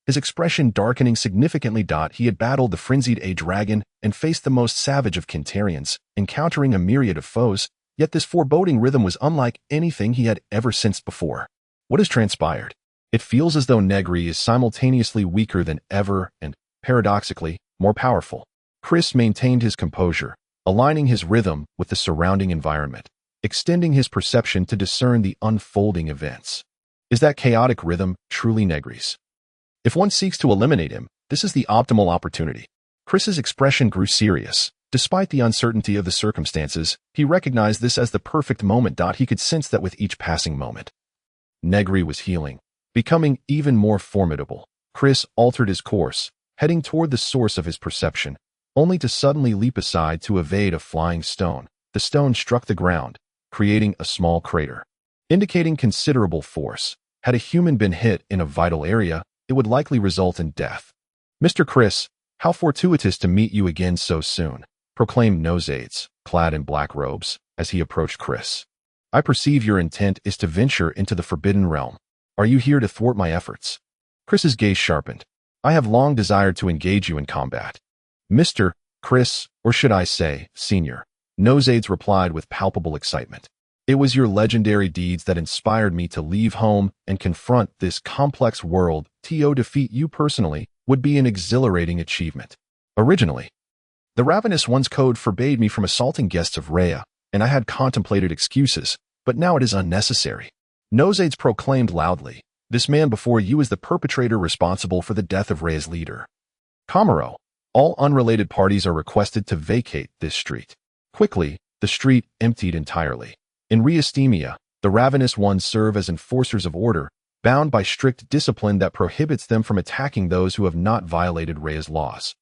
his expression darkening significantly. He had battled the frenzied dragon and faced the most savage of Kintarians, encountering a myriad of foes, yet this foreboding rhythm was unlike anything he had ever sensed before. What has transpired? It feels as though Negri is simultaneously weaker than ever and, paradoxically, more powerful. Chris maintained his composure, aligning his rhythm with the surrounding environment, extending his perception to discern the unfolding events. Is that chaotic rhythm truly Negri's? If one seeks to eliminate him, this is the optimal opportunity. Chris's expression grew serious. Despite the uncertainty of the circumstances, he recognized this as the perfect moment. He could sense that with each passing moment, Negri was healing, becoming even more formidable. Chris altered his course, heading toward the source of his perception, only to suddenly leap aside to evade a flying stone. The stone struck the ground, creating a small crater, indicating considerable force. Had a human been hit in a vital area, it would likely result in death. Mr. Chris, how fortuitous to meet you again so soon, proclaimed Nosades, clad in black robes, as he approached Chris. I perceive your intent is to venture into the forbidden realm. Are you here to thwart my efforts? Chris's gaze sharpened. I have long desired to engage you in combat. Mr. Chris, or should I say, Senior, Nosades replied with palpable excitement. It was your legendary deeds that inspired me to leave home and confront this complex world. To defeat you personally would be an exhilarating achievement. Originally, the Ravenous One's code forbade me from assaulting guests of Rhea, and I had contemplated excuses, but now it is unnecessary. Nosades proclaimed loudly, this man before you is the perpetrator responsible for the death of Rhea's leader, Kamaro. All unrelated parties are requested to vacate this street. Quickly, the street emptied entirely. In Rheastemia, The ravenous ones serve as enforcers of order, bound by strict discipline that prohibits them from attacking those who have not violated Rhea's laws.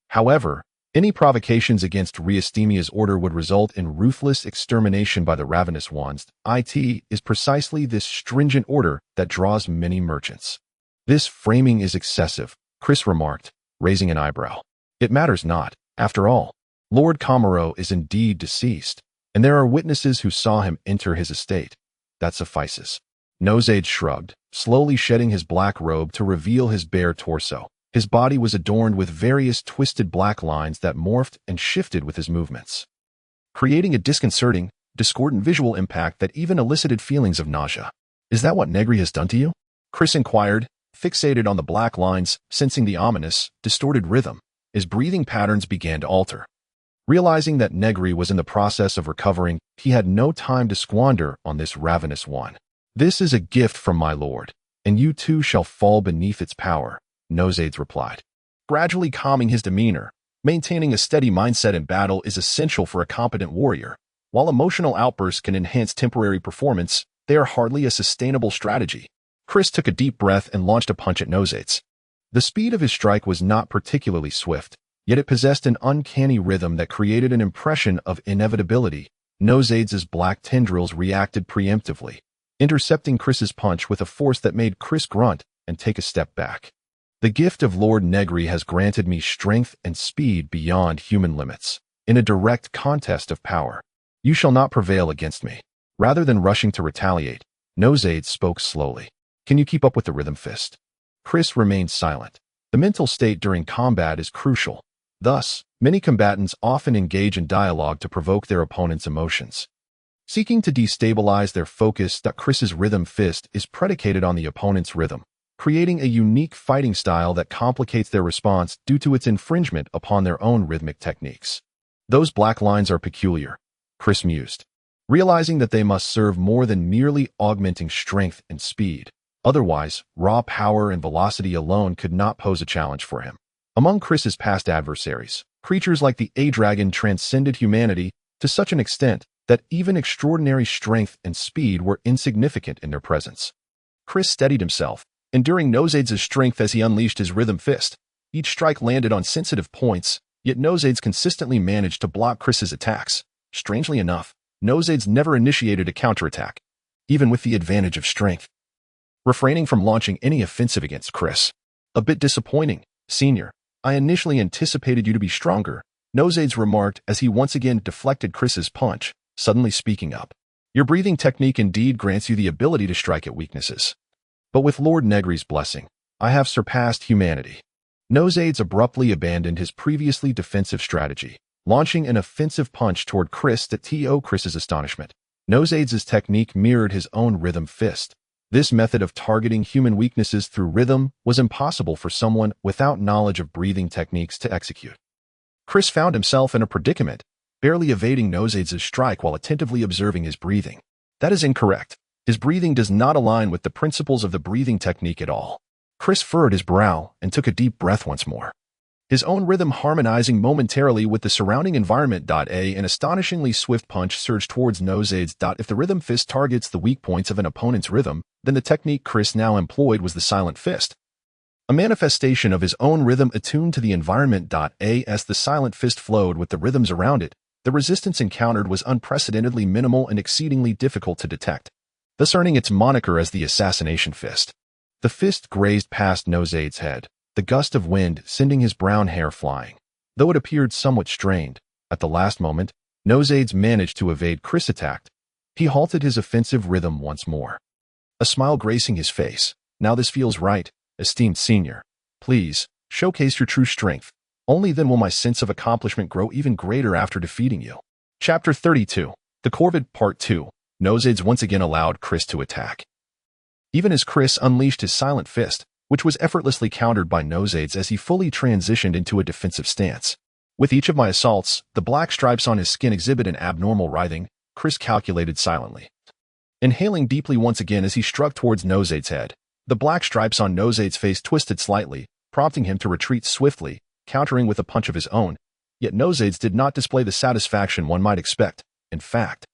However, any provocations against Rheastemia's order would result in ruthless extermination by the ravenous ones. It is precisely this stringent order that draws many merchants. This framing is excessive, Chris remarked, raising an eyebrow. It matters not. After all, Lord Comoro is indeed deceased, and there are witnesses who saw him enter his estate. That suffices. Nosade shrugged, slowly shedding his black robe to reveal his bare torso. His body was adorned with various twisted black lines that morphed and shifted with his movements, creating a disconcerting, discordant visual impact that even elicited feelings of nausea. Is that what Negri has done to you? Chris inquired, fixated on the black lines, sensing the ominous, distorted rhythm. His breathing patterns began to alter. Realizing that Negri was in the process of recovering, he had no time to squander on this ravenous one. This is a gift from my lord, and you too shall fall beneath its power, Nosades replied. Gradually calming his demeanor, maintaining a steady mindset in battle is essential for a competent warrior. While emotional outbursts can enhance temporary performance, they are hardly a sustainable strategy. Chris took a deep breath and launched a punch at Nosades. The speed of his strike was not particularly swift, yet it possessed an uncanny rhythm that created an impression of inevitability. Nosades' black tendrils reacted preemptively, intercepting Chris's punch with a force that made Chris grunt and take a step back. The gift of Lord Negri has granted me strength and speed beyond human limits. In a direct contest of power, you shall not prevail against me. Rather than rushing to retaliate, Nosades spoke slowly. Can you keep up with the rhythm fist? Chris remained silent. The mental state during combat is crucial. Thus, many combatants often engage in dialogue to provoke their opponent's emotions, seeking to destabilize their focus. Chris's rhythm fist is predicated on the opponent's rhythm, creating a unique fighting style that complicates their response due to its infringement upon their own rhythmic techniques. Those black lines are peculiar, Chris mused, realizing that they must serve more than merely augmenting strength and speed. Otherwise, raw power and velocity alone could not pose a challenge for him. Among Chris's past adversaries, creatures like the A-Dragon transcended humanity to such an extent that even extraordinary strength and speed were insignificant in their presence. Chris steadied himself, enduring Nosades' strength as he unleashed his rhythm fist. Each strike landed on sensitive points, yet Nosades consistently managed to block Chris's attacks. Strangely enough, Nosades never initiated a counterattack, even with the advantage of strength, refraining from launching any offensive against Chris. A bit disappointing, Senior. I initially anticipated you to be stronger, Nosades remarked as he once again deflected Chris's punch, suddenly speaking up. Your breathing technique indeed grants you the ability to strike at weaknesses. But with Lord Negri's blessing, I have surpassed humanity. Nosades abruptly abandoned his previously defensive strategy, launching an offensive punch toward Chris to Chris's astonishment. Nosades' technique mirrored his own rhythm fist. This method of targeting human weaknesses through rhythm was impossible for someone without knowledge of breathing techniques to execute. Chris found himself in a predicament, barely evading Nosades' strike while attentively observing his breathing. That is incorrect. His breathing does not align with the principles of the breathing technique at all. Chris furrowed his brow and took a deep breath once more, his own rhythm harmonizing momentarily with the surrounding environment. An astonishingly swift punch surged towards Nosades. If the rhythm fist targets the weak points of an opponent's rhythm, then the technique Chris now employed was the silent fist, a manifestation of his own rhythm attuned to the environment. As the silent fist flowed with the rhythms around it, the resistance encountered was unprecedentedly minimal and exceedingly difficult to detect, thus earning its moniker as the assassination fist. The fist grazed past Nosades' head, the gust of wind sending his brown hair flying. Though it appeared somewhat strained, at the last moment, Nosades managed to evade Chris' attack. He halted his offensive rhythm once more, a smile gracing his face. Now this feels right, esteemed senior. Please, showcase your true strength. Only then will my sense of accomplishment grow even greater after defeating you. Chapter 32. The Corvid Part 2. Nosades once again allowed Chris to attack. Even as Chris unleashed his silent fist, which was effortlessly countered by Nosades as he fully transitioned into a defensive stance. With each of my assaults, the black stripes on his skin exhibit an abnormal writhing, Chris calculated silently. Inhaling deeply once again as he struck towards Nosades' head, the black stripes on Nosades' face twisted slightly, prompting him to retreat swiftly, countering with a punch of his own. Yet Nosades did not display the satisfaction one might expect. In fact,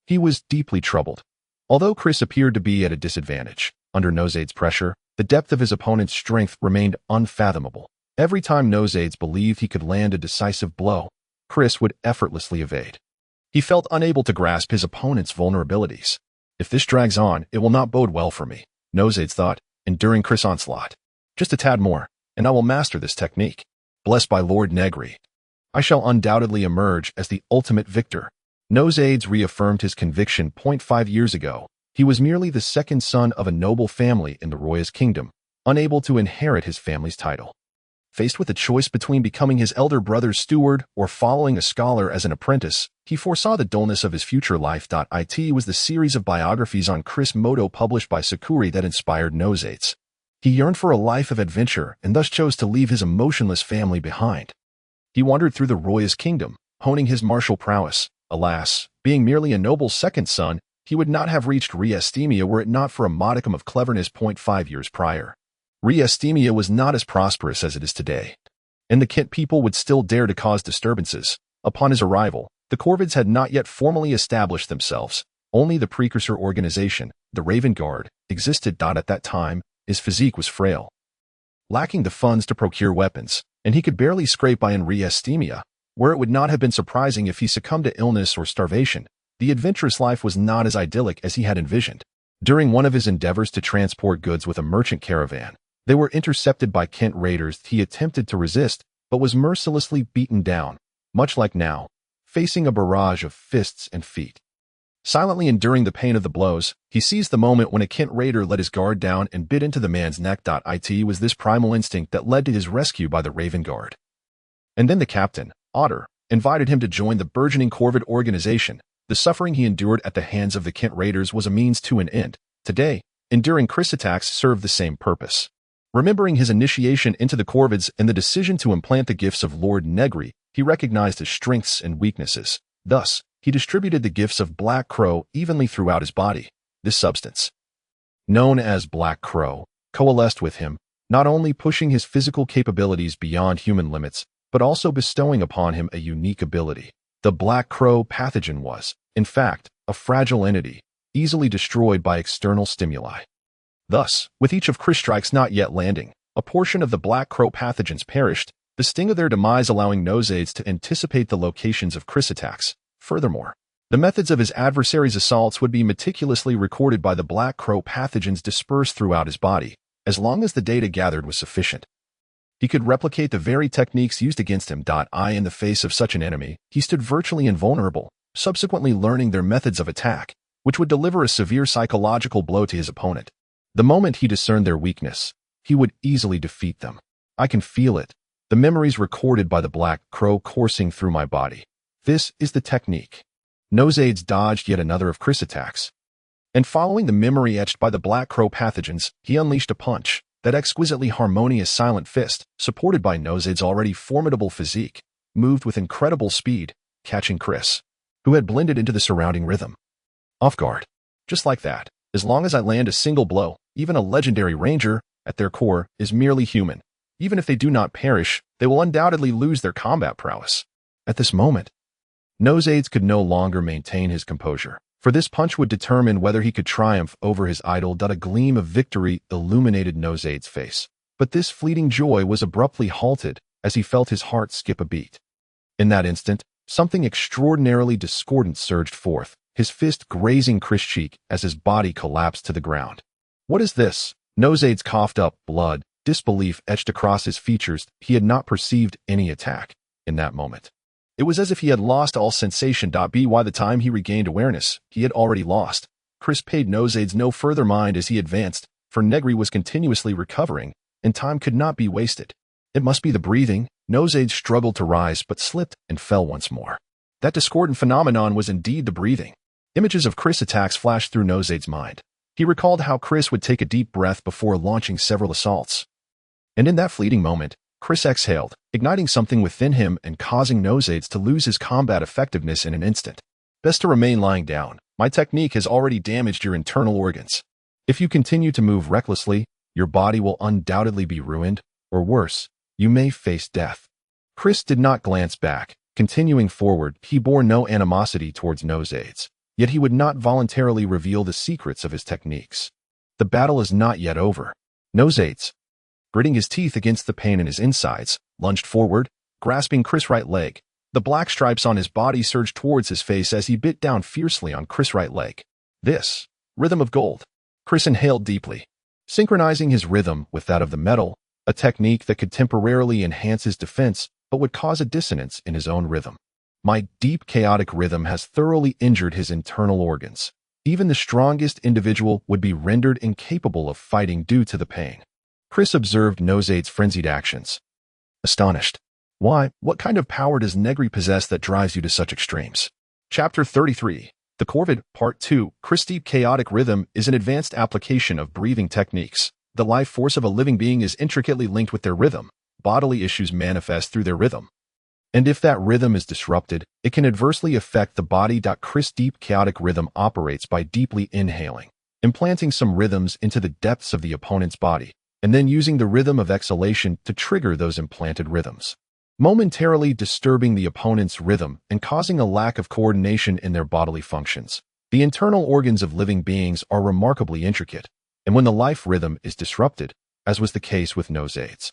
he was deeply troubled. Although Chris appeared to be at a disadvantage, under Nose's pressure, the depth of his opponent's strength remained unfathomable. Every time Nose believed he could land a decisive blow, Chris would effortlessly evade. He felt unable to grasp his opponent's vulnerabilities. If this drags on, it will not bode well for me, Nose thought, enduring Chris' onslaught. Just a tad more, and I will master this technique. Blessed by Lord Negri, I shall undoubtedly emerge as the ultimate victor. Nose reaffirmed his conviction 5 years ago. He was merely the second son of a noble family in the Roy's kingdom, unable to inherit his family's title. Faced with a choice between becoming his elder brother's steward or following a scholar as an apprentice, he foresaw the dullness of his future life. It was the series of biographies on Chris Moto published by Sakuri that inspired Nose. He yearned for a life of adventure and thus chose to leave his emotionless family behind. He wandered through the Roy's kingdom, honing his martial prowess. Alas, being merely a noble second son, he would not have reached Riestimia were it not for a modicum of cleverness. 5 years prior, Riestimia was not as prosperous as it is today, and the Kent people would still dare to cause disturbances. Upon his arrival, the Corvids had not yet formally established themselves. Only the precursor organization, the Raven Guard, existed. At that time, his physique was frail, lacking the funds to procure weapons, and he could barely scrape by in Riestimia, where it would not have been surprising if he succumbed to illness or starvation. The adventurous life was not as idyllic as he had envisioned. During one of his endeavors to transport goods with a merchant caravan, they were intercepted by Kent raiders. He attempted to resist, but was mercilessly beaten down, much like now, facing a barrage of fists and feet. Silently enduring the pain of the blows, he seized the moment when a Kent raider let his guard down and bit into the man's neck. It was this primal instinct that led to his rescue by the Raven Guard. And then the captain, Otter, invited him to join the burgeoning Corvid organization. The suffering he endured at the hands of the Kent raiders was a means to an end. Today, enduring Chris attacks served the same purpose. Remembering his initiation into the Corvids and the decision to implant the gifts of Lord Negri, he recognized his strengths and weaknesses. Thus, he distributed the gifts of Black Crow evenly throughout his body. This substance, known as Black Crow, coalesced with him, not only pushing his physical capabilities beyond human limits, but also bestowing upon him a unique ability. The Black Crow pathogen was, in fact, a fragile entity, easily destroyed by external stimuli. Thus, with each of Chris' strikes not yet landing, a portion of the Black Crow pathogens perished, the sting of their demise allowing Nose to anticipate the locations of Chris attacks. Furthermore, the methods of his adversary's assaults would be meticulously recorded by the Black Crow pathogens dispersed throughout his body, as long as the data gathered was sufficient. He could replicate the very techniques used against him. In the face of such an enemy, he stood virtually invulnerable, subsequently learning their methods of attack, which would deliver a severe psychological blow to his opponent. The moment he discerned their weakness, he would easily defeat them. I can feel it, the memories recorded by the Black Crow coursing through my body. This is the technique. Nose dodged yet another of Chris' attacks. And following the memory etched by the Black Crow pathogens, he unleashed a punch, that exquisitely harmonious silent fist, supported by Nose's already formidable physique, moved with incredible speed, catching Chris, who had blended into the surrounding rhythm. Off guard. Just like that, as long as I land a single blow, even a legendary ranger, at their core, is merely human. Even if they do not perish, they will undoubtedly lose their combat prowess. At this moment, Nose could no longer maintain his composure, for this punch would determine whether he could triumph over his idol. A gleam of victory illuminated Nose's face, but this fleeting joy was abruptly halted as he felt his heart skip a beat. In that instant, something extraordinarily discordant surged forth, his fist grazing Chris' cheek as his body collapsed to the ground. What is this? Nose coughed up blood, disbelief etched across his features. He had not perceived any attack in that moment. It was as if he had lost all sensation. By the time he regained awareness, he had already lost. Chris paid Nose no further mind as he advanced, for Negri was continuously recovering, and time could not be wasted. It must be the breathing. Nose struggled to rise but slipped and fell once more. That discordant phenomenon was indeed the breathing. Images of Chris' attacks flashed through Nose's mind. He recalled how Chris would take a deep breath before launching several assaults. And in that fleeting moment, Chris exhaled, igniting something within him and causing Nose to lose his combat effectiveness in an instant. Best to remain lying down. My technique has already damaged your internal organs. If you continue to move recklessly, your body will undoubtedly be ruined, or worse, you may face death. Chris did not glance back. Continuing forward, he bore no animosity towards Nose. Yet he would not voluntarily reveal the secrets of his techniques. The battle is not yet over. Nose, gritting his teeth against the pain in his insides, lunged forward, grasping Chris' right leg. The black stripes on his body surged towards his face as he bit down fiercely on Chris' right leg. This rhythm of gold. Chris inhaled deeply, synchronizing his rhythm with that of the metal, a technique that could temporarily enhance his defense but would cause a dissonance in his own rhythm. My deep, chaotic rhythm has thoroughly injured his internal organs. Even the strongest individual would be rendered incapable of fighting due to the pain. Chris observed Nose's frenzied actions, astonished. Why, what kind of power does Negri possess that drives you to such extremes? Chapter 33. The Corvid, Part 2. Chris' deep, chaotic rhythm is an advanced application of breathing techniques. The life force of a living being is intricately linked with their rhythm. Bodily issues manifest through their rhythm. And if that rhythm is disrupted, it can adversely affect the body. Chris' deep, chaotic rhythm operates by deeply inhaling, implanting some rhythms into the depths of the opponent's body, and then using the rhythm of exhalation to trigger those implanted rhythms, momentarily disturbing the opponent's rhythm and causing a lack of coordination in their bodily functions. The internal organs of living beings are remarkably intricate, and when the life rhythm is disrupted, as was the case with Nose's,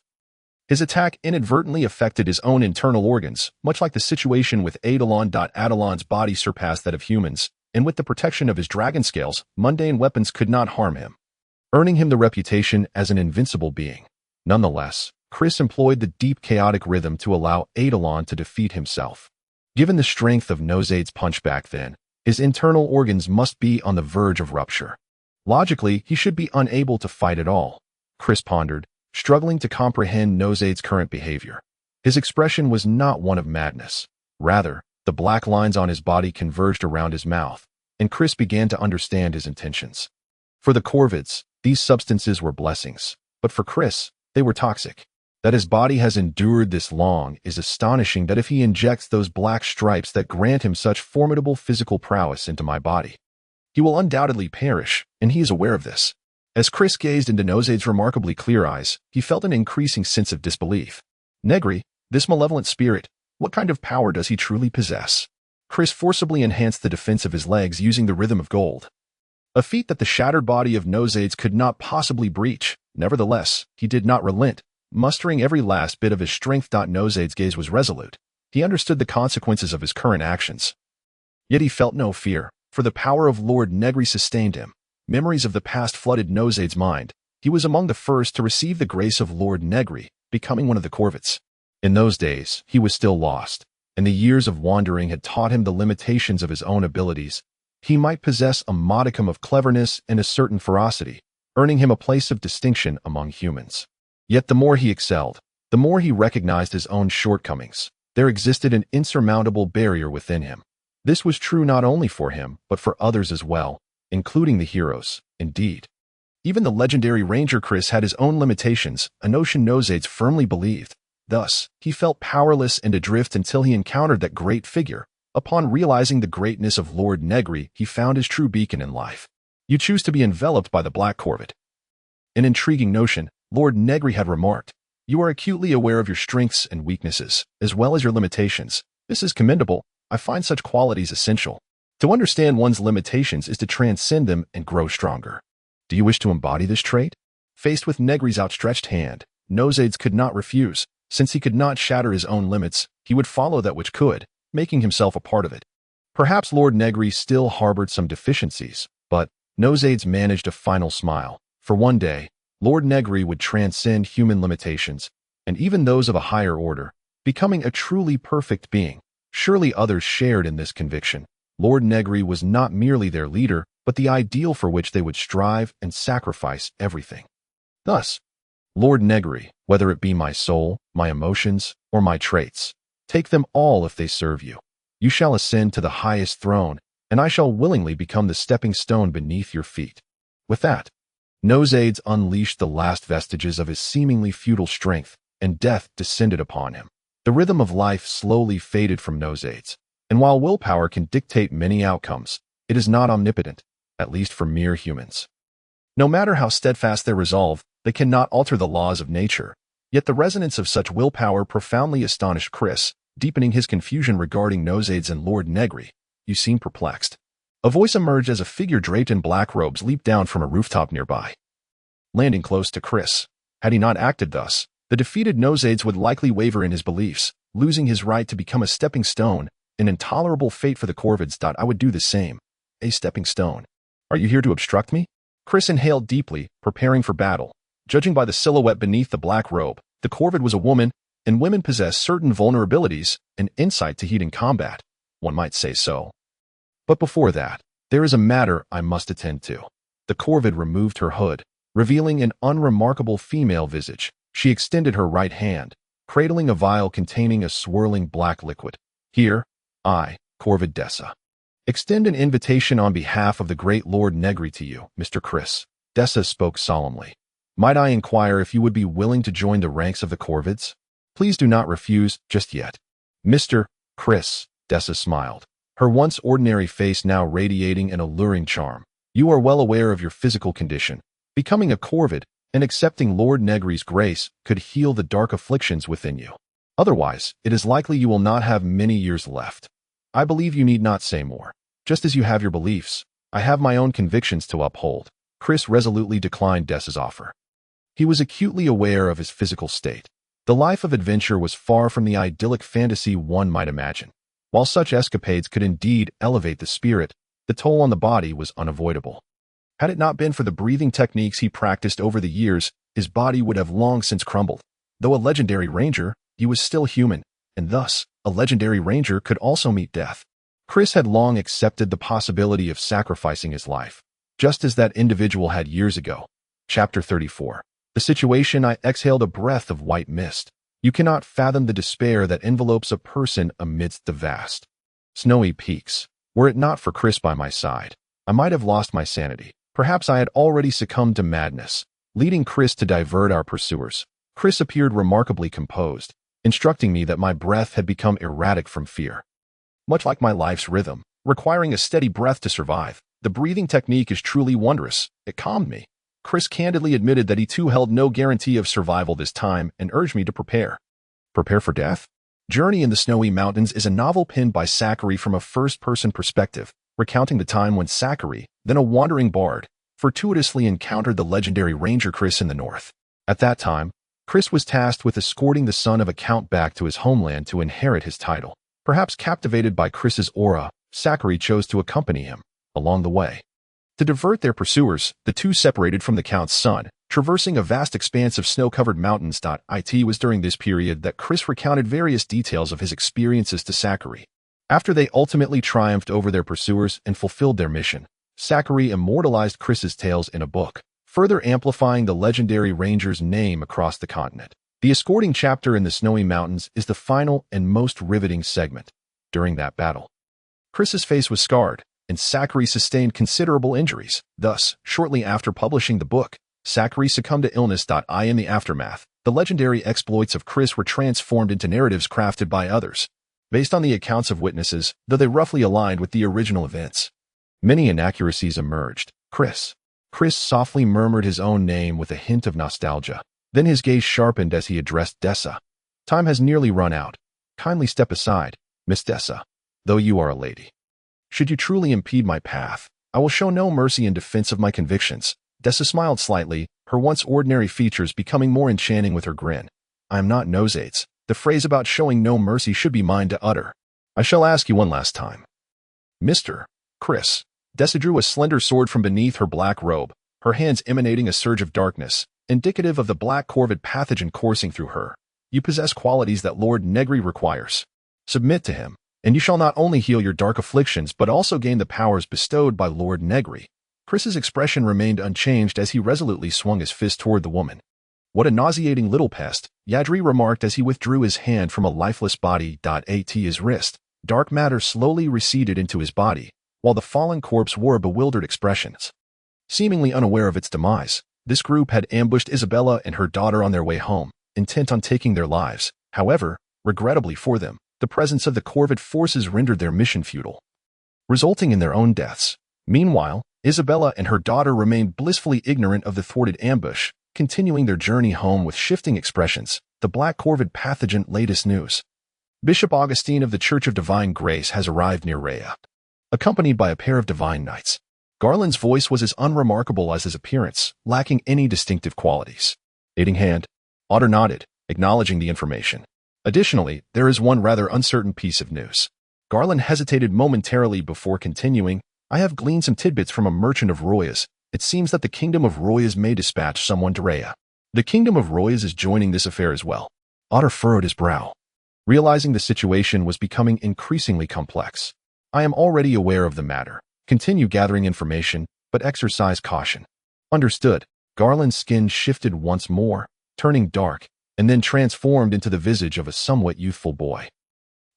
his attack inadvertently affected his own internal organs, much like the situation with Eidolon. Eidolon's body surpassed that of humans, and with the protection of his dragon scales, mundane weapons could not harm him, earning him the reputation as an invincible being. Nonetheless, Chris employed the deep, chaotic rhythm to allow Eidolon to defeat himself. Given the strength of Nose's punch back then, his internal organs must be on the verge of rupture. Logically, he should be unable to fight at all. Chris pondered, struggling to comprehend Nose's current behavior. His expression was not one of madness. Rather, the black lines on his body converged around his mouth, and Chris began to understand his intentions. For the Corvids, these substances were blessings, but for Chris, they were toxic. That his body has endured this long is astonishing. That if he injects those black stripes that grant him such formidable physical prowess into my body, he will undoubtedly perish, and he is aware of this. As Chris gazed into Nose's remarkably clear eyes, he felt an increasing sense of disbelief. Negri, this malevolent spirit, what kind of power does he truly possess? Chris forcibly enhanced the defense of his legs using the rhythm of gold, a feat that the shattered body of Nose's could not possibly breach. Nevertheless, he did not relent, mustering every last bit of his strength. Nose's gaze was resolute. He understood the consequences of his current actions. Yet he felt no fear, for the power of Lord Negri sustained him. Memories of the past flooded Nose's mind. He was among the first to receive the grace of Lord Negri, becoming one of the Corvids. In those days, he was still lost, and the years of wandering had taught him the limitations of his own abilities. He might possess a modicum of cleverness and a certain ferocity, earning him a place of distinction among humans. Yet the more he excelled, the more he recognized his own shortcomings. There existed an insurmountable barrier within him. This was true not only for him, but for others as well, including the heroes. Indeed, even the legendary Ranger Chris had his own limitations, a notion Nose's firmly believed. Thus, he felt powerless and adrift until he encountered that great figure. Upon realizing the greatness of Lord Negri, he found his true beacon in life. You choose to be enveloped by the Black Corvid. An intriguing notion, Lord Negri had remarked. You are acutely aware of your strengths and weaknesses, as well as your limitations. This is commendable. I find such qualities essential. To understand one's limitations is to transcend them and grow stronger. Do you wish to embody this trait? Faced with Negri's outstretched hand, Nose's could not refuse. Since he could not shatter his own limits, he would follow that which could, making himself a part of it. Perhaps Lord Negri still harbored some deficiencies, but Nose's managed a final smile. For one day, Lord Negri would transcend human limitations, and even those of a higher order, becoming a truly perfect being. Surely others shared in this conviction. Lord Negri was not merely their leader, but the ideal for which they would strive and sacrifice everything. Thus, Lord Negri, whether it be my soul, my emotions, or my traits, take them all if they serve you. You shall ascend to the highest throne, and I shall willingly become the stepping stone beneath your feet. With that, Nose's unleashed the last vestiges of his seemingly futile strength, and death descended upon him. The rhythm of life slowly faded from Nose's, and while willpower can dictate many outcomes, it is not omnipotent, at least for mere humans. No matter how steadfast their resolve, they cannot alter the laws of nature. Yet the resonance of such willpower profoundly astonished Chris, deepening his confusion regarding Nose's and Lord Negri. You seem perplexed. A voice emerged as a figure draped in black robes leaped down from a rooftop nearby, landing close to Chris. Had he not acted thus, the defeated Nosades would likely waver in his beliefs, losing his right to become a stepping stone, an intolerable fate for the Corvids. I would do the same. A stepping stone. Are you here to obstruct me? Chris inhaled deeply, preparing for battle. Judging by the silhouette beneath the black robe, the Corvid was a woman, and women possess certain vulnerabilities and insight to heat in combat. One might say so. But before that, there is a matter I must attend to. The Corvid removed her hood, revealing an unremarkable female visage. She extended her right hand, cradling a vial containing a swirling black liquid. Here, I, Corvid Dessa, extend an invitation on behalf of the great Lord Negri to you, Mr. Chris. Dessa spoke solemnly. Might I inquire if you would be willing to join the ranks of the Corvids? Please do not refuse just yet. Mr. Chris, Dessa smiled, her once ordinary face now radiating an alluring charm. You are well aware of your physical condition. Becoming a Corvid and accepting Lord Negri's grace could heal the dark afflictions within you. Otherwise, it is likely you will not have many years left. I believe you need not say more. Just as you have your beliefs, I have my own convictions to uphold. Chris resolutely declined Dessa's offer. He was acutely aware of his physical state. The life of adventure was far from the idyllic fantasy one might imagine. While such escapades could indeed elevate the spirit, the toll on the body was unavoidable. Had it not been for the breathing techniques he practiced over the years, his body would have long since crumbled. Though a legendary ranger, he was still human, and thus, a legendary ranger could also meet death. Chris had long accepted the possibility of sacrificing his life, just as that individual had years ago. Chapter 34. The situation. I exhaled a breath of white mist. You cannot fathom the despair that envelopes a person amidst the vast, snowy peaks. Were it not for Chris by my side, I might have lost my sanity. Perhaps I had already succumbed to madness, leading Chris to divert our pursuers. Chris appeared remarkably composed, instructing me that my breath had become erratic from fear. Much like my life's rhythm, requiring a steady breath to survive, the breathing technique is truly wondrous. It calmed me. Chris candidly admitted that he too held no guarantee of survival this time and urged me to prepare. Prepare for death? Journey in the Snowy Mountains is a novel penned by Zachary from a first-person perspective, recounting the time when Zachary, then a wandering bard, fortuitously encountered the legendary ranger Chris in the north. At that time, Chris was tasked with escorting the son of a count back to his homeland to inherit his title. Perhaps captivated by Chris's aura, Zachary chose to accompany him along the way. To divert their pursuers, the two separated from the count's son, traversing a vast expanse of snow-covered mountains. It was during this period that Chris recounted various details of his experiences to Zachary. After they ultimately triumphed over their pursuers and fulfilled their mission, Zachary immortalized Chris's tales in a book, further amplifying the legendary ranger's name across the continent. The escorting chapter in the Snowy Mountains is the final and most riveting segment. During that battle, Chris's face was scarred, and Zachary sustained considerable injuries. Thus, shortly after publishing the book, Zachary succumbed to illness. In the aftermath, the legendary exploits of Chris were transformed into narratives crafted by others, based on the accounts of witnesses, though they roughly aligned with the original events. Many inaccuracies emerged. Chris softly murmured his own name with a hint of nostalgia. Then his gaze sharpened as he addressed Dessa. Time has nearly run out. Kindly step aside, Miss Dessa, though you are a lady. Should you truly impede my path, I will show no mercy in defense of my convictions. Dessa smiled slightly, her once ordinary features becoming more enchanting with her grin. I am not Nosades. The phrase about showing no mercy should be mine to utter. I shall ask you one last time. Mr. Chris. Dessa drew a slender sword from beneath her black robe, her hands emanating a surge of darkness, indicative of the black corvid pathogen coursing through her. You possess qualities that Lord Negri requires. Submit to him, and you shall not only heal your dark afflictions but also gain the powers bestowed by Lord Negri. Chris's expression remained unchanged as he resolutely swung his fist toward the woman. What a nauseating little pest, Yadri remarked as he withdrew his hand from a lifeless body. At his wrist, dark matter slowly receded into his body, while the fallen corpse wore bewildered expressions. Seemingly unaware of its demise, this group had ambushed Isabella and her daughter on their way home, intent on taking their lives. However, regrettably for them, the presence of the Corvid forces rendered their mission futile, resulting in their own deaths. Meanwhile, Isabella and her daughter remained blissfully ignorant of the thwarted ambush, continuing their journey home with shifting expressions. The Black Corvid pathogen latest news. Bishop Augustine of the Church of Divine Grace has arrived near Rhea. accompanied by a pair of divine knights. Garland's voice was as unremarkable as his appearance, lacking any distinctive qualities. Aiding hand. Otter nodded, acknowledging the information. Additionally, there is one rather uncertain piece of news. Garland hesitated momentarily before continuing. I have gleaned some tidbits from a merchant of Royas. It seems that the Kingdom of Royas may dispatch someone to Rhea. The Kingdom of Royas is joining this affair as well. Otter furrowed his brow, realizing the situation was becoming increasingly complex. I am already aware of the matter. Continue gathering information, but exercise caution. Understood. Garland's skin shifted once more, turning dark, and then transformed into the visage of a somewhat youthful boy.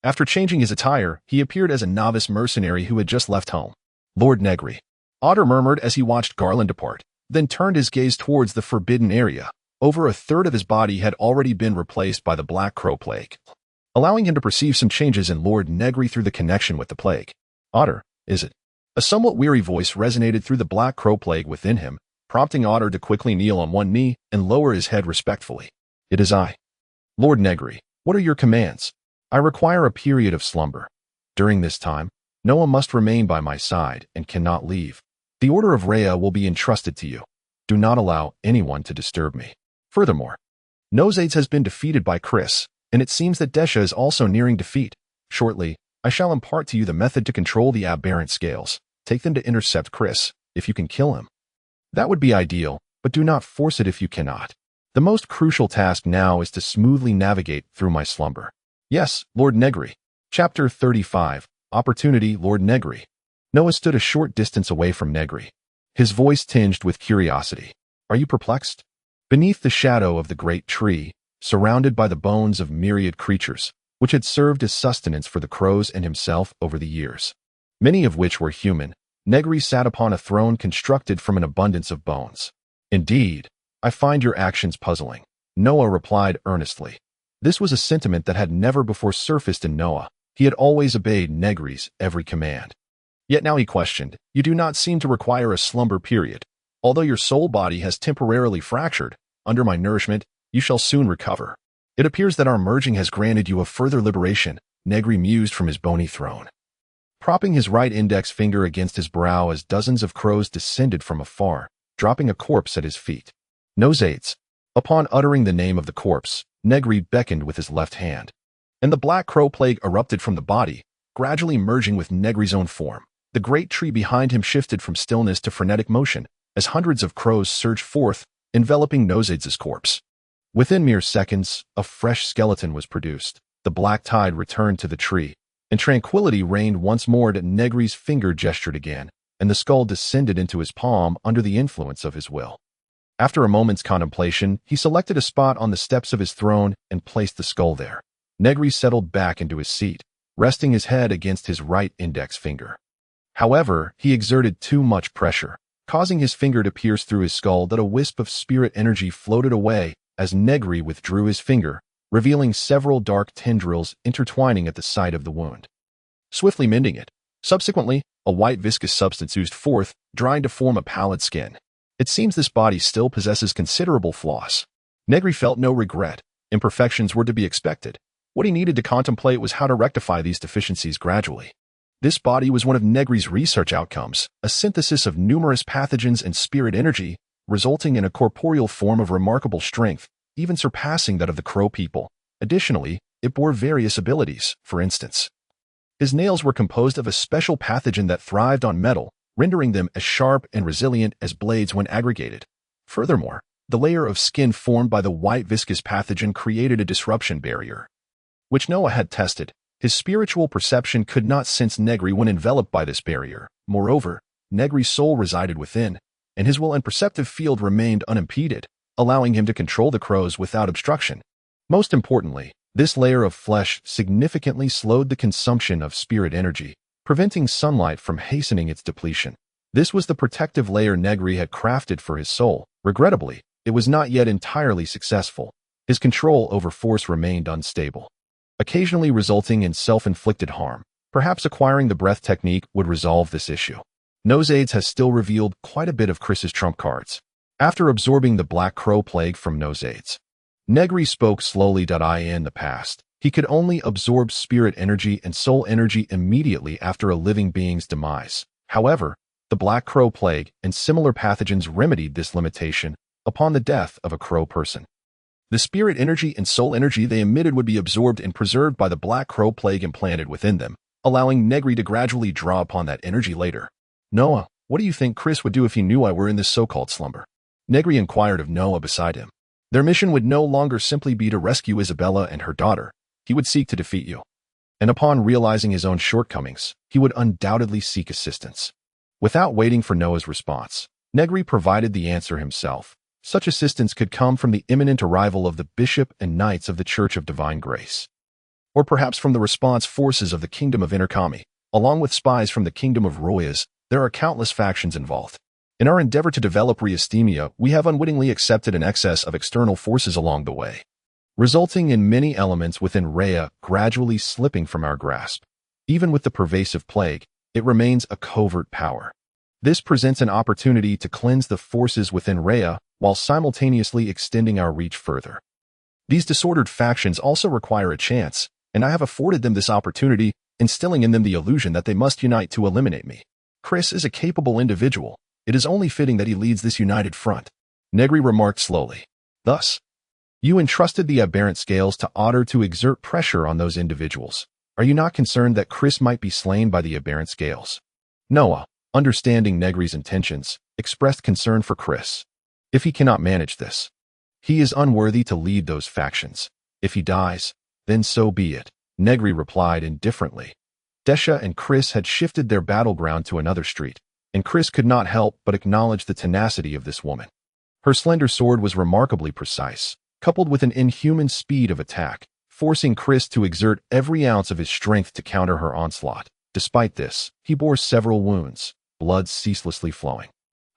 After changing his attire, he appeared as a novice mercenary who had just left home. Lord Negri. Otter murmured as he watched Garland depart, then turned his gaze towards the forbidden area. Over a third of his body had already been replaced by the Black Crow Plague, allowing him to perceive some changes in Lord Negri through the connection with the plague. Otter, is it? A somewhat weary voice resonated through the Black Crow Plague within him, prompting Otter to quickly kneel on one knee and lower his head respectfully. It is I. Lord Negri, what are your commands? I require a period of slumber. During this time, Noah must remain by my side and cannot leave. The Order of Rhea will be entrusted to you. Do not allow anyone to disturb me. Furthermore, Nosades has been defeated by Chris, and it seems that Desha is also nearing defeat. Shortly, I shall impart to you the method to control the aberrant scales. Take them to intercept Chris, if you can kill him. That would be ideal, but do not force it if you cannot. The most crucial task now is to smoothly navigate through my slumber. Yes, Lord Negri. Chapter 35. Opportunity, Lord Negri. Noah stood a short distance away from Negri, his voice tinged with curiosity. Are you perplexed? Beneath the shadow of the great tree, surrounded by the bones of myriad creatures, which had served as sustenance for the crows and himself over the years, many of which were human, Negri sat upon a throne constructed from an abundance of bones. Indeed, I find your actions puzzling, Noah replied earnestly. This was a sentiment that had never before surfaced in Noah. He had always obeyed Negri's every command. Yet now he questioned, you do not seem to require a slumber period. Although your soul body has temporarily fractured, under my nourishment, you shall soon recover. It appears that our merging has granted you a further liberation, Negri mused from his bony throne, propping his right index finger against his brow as dozens of crows descended from afar, dropping a corpse at his feet. Nosades. Upon uttering the name of the corpse, Negri beckoned with his left hand, and the Black Crow Plague erupted from the body, gradually merging with Negri's own form. The great tree behind him shifted from stillness to frenetic motion, as hundreds of crows surged forth, enveloping Nosades' corpse. Within mere seconds, a fresh skeleton was produced. The black tide returned to the tree, and tranquility reigned once more. Negri's finger gestured again, and the skull descended into his palm under the influence of his will. After a moment's contemplation, he selected a spot on the steps of his throne and placed the skull there. Negri settled back into his seat, resting his head against his right index finger. However, he exerted too much pressure, causing his finger to pierce through his skull. That a wisp of spirit energy floated away as Negri withdrew his finger, revealing several dark tendrils intertwining at the site of the wound, swiftly mending it. Subsequently, a white viscous substance oozed forth, drying to form a pallid skin. It seems this body still possesses considerable flaws. Negri felt no regret. Imperfections were to be expected. What he needed to contemplate was how to rectify these deficiencies gradually. This body was one of Negri's research outcomes, a synthesis of numerous pathogens and spirit energy, resulting in a corporeal form of remarkable strength, even surpassing that of the crow people. Additionally, it bore various abilities. For instance, his nails were composed of a special pathogen that thrived on metal, rendering them as sharp and resilient as blades when aggregated. Furthermore, the layer of skin formed by the white viscous pathogen created a disruption barrier, which Noah had tested. His spiritual perception could not sense Negri when enveloped by this barrier. Moreover, Negri's soul resided within, and his will and perceptive field remained unimpeded, allowing him to control the crows without obstruction. Most importantly, this layer of flesh significantly slowed the consumption of spirit energy, preventing sunlight from hastening its depletion. This was the protective layer Negri had crafted for his soul. Regrettably, it was not yet entirely successful. His control over force remained unstable, occasionally resulting in self-inflicted harm. Perhaps acquiring the breath technique would resolve this issue. Nosades has still revealed quite a bit of Chris's trump cards. After absorbing the Black Crow Plague from Nosades, Negri spoke slowly. In the past, He could only absorb spirit energy and soul energy immediately after a living being's demise. However, the Black Crow Plague and similar pathogens remedied this limitation upon the death of a crow person. The spirit energy and soul energy they emitted would be absorbed and preserved by the Black Crow Plague implanted within them, allowing Negri to gradually draw upon that energy later. "Noah, what do you think Chris would do if he knew I were in this so-called slumber?" Negri inquired of Noah beside him. Their mission would no longer simply be to rescue Isabella and her daughter. He would seek to defeat you. And upon realizing his own shortcomings, he would undoubtedly seek assistance. Without waiting for Noah's response, Negri provided the answer himself. Such assistance could come from the imminent arrival of the bishop and knights of the Church of Divine Grace. Or perhaps from the response forces of the Kingdom of Interkami. Along with spies from the Kingdom of Royas, there are countless factions involved. In our endeavor to develop Reastemia, we have unwittingly accepted an excess of external forces along the way, resulting in many elements within Rhea gradually slipping from our grasp. Even with the pervasive plague, it remains a covert power. This presents an opportunity to cleanse the forces within Rhea while simultaneously extending our reach further. These disordered factions also require a chance, and I have afforded them this opportunity, instilling in them the illusion that they must unite to eliminate me. Chris is a capable individual. It is only fitting that he leads this united front, Negri remarked slowly. Thus, you entrusted the aberrant scales to Otter to exert pressure on those individuals. Are you not concerned that Chris might be slain by the aberrant scales? Noah, understanding Negri's intentions, expressed concern for Chris. If he cannot manage this, he is unworthy to lead those factions. If he dies, then so be it, Negri replied indifferently. Desha and Chris had shifted their battleground to another street, and Chris could not help but acknowledge the tenacity of this woman. Her slender sword was remarkably precise, coupled with an inhuman speed of attack, forcing Chris to exert every ounce of his strength to counter her onslaught. Despite this, he bore several wounds, blood ceaselessly flowing.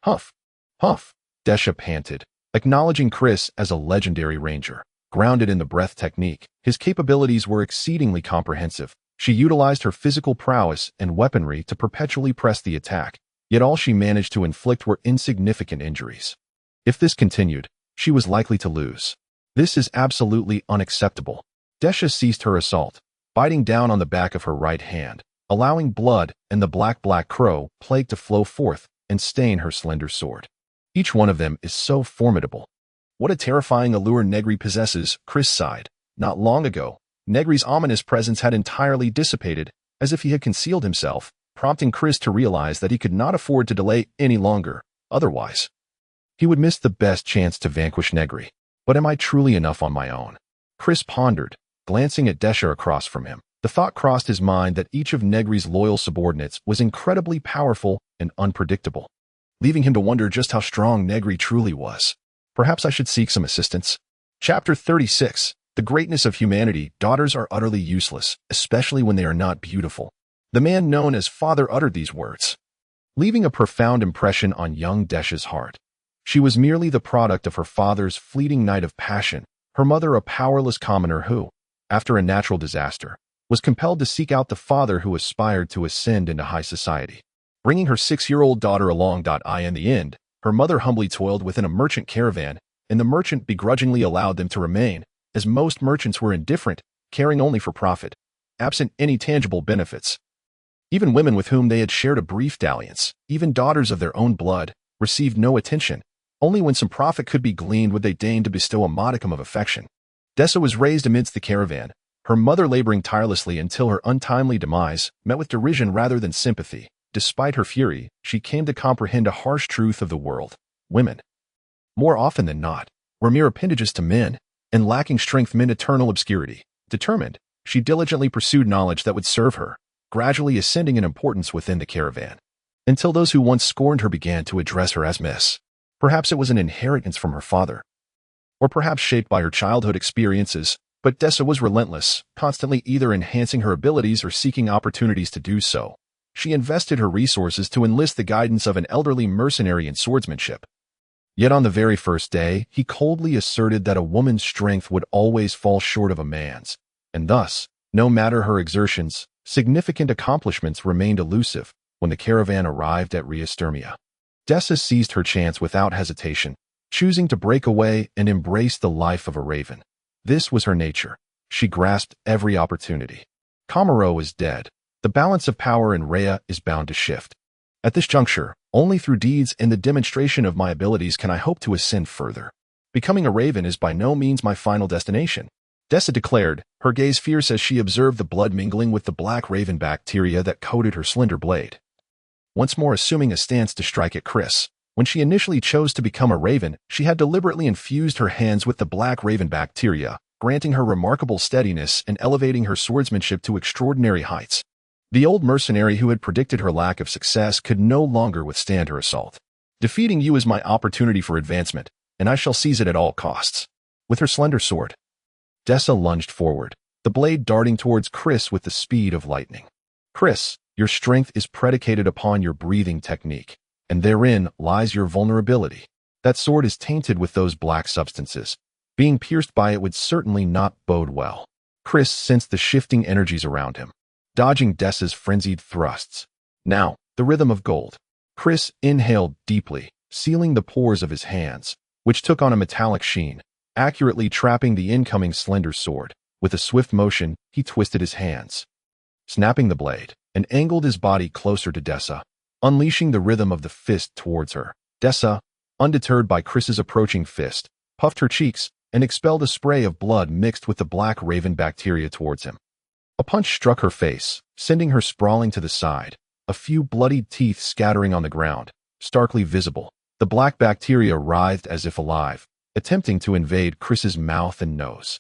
Huff! Huff! Desha panted, acknowledging Chris as a legendary ranger. Grounded in the breath technique, his capabilities were exceedingly comprehensive. She utilized her physical prowess and weaponry to perpetually press the attack, yet all she managed to inflict were insignificant injuries. If this continued, she was likely to lose. This is absolutely unacceptable. Desha ceased her assault, biting down on the back of her right hand, allowing blood and the black crow plague to flow forth and stain her slender sword. Each one of them is so formidable. What a terrifying allure Negri possesses, Chris sighed. Not long ago, Negri's ominous presence had entirely dissipated, as if he had concealed himself, prompting Chris to realize that he could not afford to delay any longer. Otherwise, he would miss the best chance to vanquish Negri. But am I truly enough on my own? Chris pondered, glancing at Desha across from him. The thought crossed his mind that each of Negri's loyal subordinates was incredibly powerful and unpredictable, leaving him to wonder just how strong Negri truly was. Perhaps I should seek some assistance. Chapter 36. The greatness of humanity. Daughters are utterly useless, especially when they are not beautiful. The man known as Father uttered these words, leaving a profound impression on young Desha's heart. She was merely the product of her father's fleeting night of passion, her mother a powerless commoner who, after a natural disaster, was compelled to seek out the father who aspired to ascend into high society. Bringing her 6-year-old daughter along. In the end, her mother humbly toiled within a merchant caravan, and the merchant begrudgingly allowed them to remain, as most merchants were indifferent, caring only for profit, absent any tangible benefits. Even women with whom they had shared a brief dalliance, even daughters of their own blood, received no attention. Only when some profit could be gleaned would they deign to bestow a modicum of affection. Desha was raised amidst the caravan, her mother laboring tirelessly until her untimely demise met with derision rather than sympathy. Despite her fury, she came to comprehend a harsh truth of the world. Women, more often than not, were mere appendages to men, and lacking strength meant eternal obscurity. Determined, she diligently pursued knowledge that would serve her, gradually ascending in importance within the caravan, until those who once scorned her began to address her as Miss. Perhaps it was an inheritance from her father, or perhaps shaped by her childhood experiences, but Desha was relentless, constantly either enhancing her abilities or seeking opportunities to do so. She invested her resources to enlist the guidance of an elderly mercenary in swordsmanship. Yet on the very first day, he coldly asserted that a woman's strength would always fall short of a man's, and thus, no matter her exertions, significant accomplishments remained elusive. When the caravan arrived at Reastemia, Desha seized her chance without hesitation, choosing to break away and embrace the life of a raven. This was her nature. She grasped every opportunity. Kamaro is dead. The balance of power in Rhea is bound to shift. At this juncture, only through deeds and the demonstration of my abilities can I hope to ascend further. Becoming a raven is by no means my final destination, Dessa declared, her gaze fierce as she observed the blood mingling with the black raven bacteria that coated her slender blade. Once more assuming a stance to strike at Chris, when she initially chose to become a raven, she had deliberately infused her hands with the black raven bacteria, granting her remarkable steadiness and elevating her swordsmanship to extraordinary heights. The old mercenary who had predicted her lack of success could no longer withstand her assault. Defeating you is my opportunity for advancement, and I shall seize it at all costs. With her slender sword, Dessa lunged forward, the blade darting towards Chris with the speed of lightning. Chris, your strength is predicated upon your breathing technique, and therein lies your vulnerability. That sword is tainted with those black substances. Being pierced by it would certainly not bode well. Chris sensed the shifting energies around him, dodging Dessa's frenzied thrusts. Now, the rhythm of gold. Chris inhaled deeply, sealing the pores of his hands, which took on a metallic sheen, accurately trapping the incoming slender sword. With a swift motion, he twisted his hands, snapping the blade, and angled his body closer to Dessa, unleashing the rhythm of the fist towards her. Dessa, undeterred by Chris's approaching fist, puffed her cheeks and expelled a spray of blood mixed with the black raven bacteria towards him. A punch struck her face, sending her sprawling to the side, a few bloodied teeth scattering on the ground, starkly visible. The black bacteria writhed as if alive, attempting to invade Chris's mouth and nose,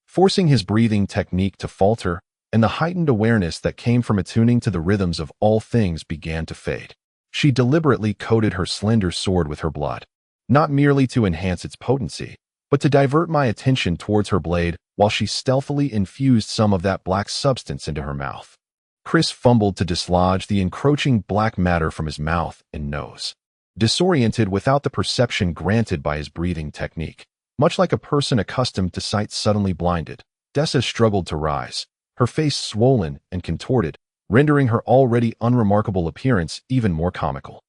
forcing his breathing technique to falter, and the heightened awareness that came from attuning to the rhythms of all things began to fade. She deliberately coated her slender sword with her blood, not merely to enhance its potency, but to divert my attention towards her blade while she stealthily infused some of that black substance into her mouth. Chris fumbled to dislodge the encroaching black matter from his mouth and nose, disoriented without the perception granted by his breathing technique. Much like a person accustomed to sight suddenly blinded, Dessa struggled to rise, her face swollen and contorted, rendering her already unremarkable appearance even more comical.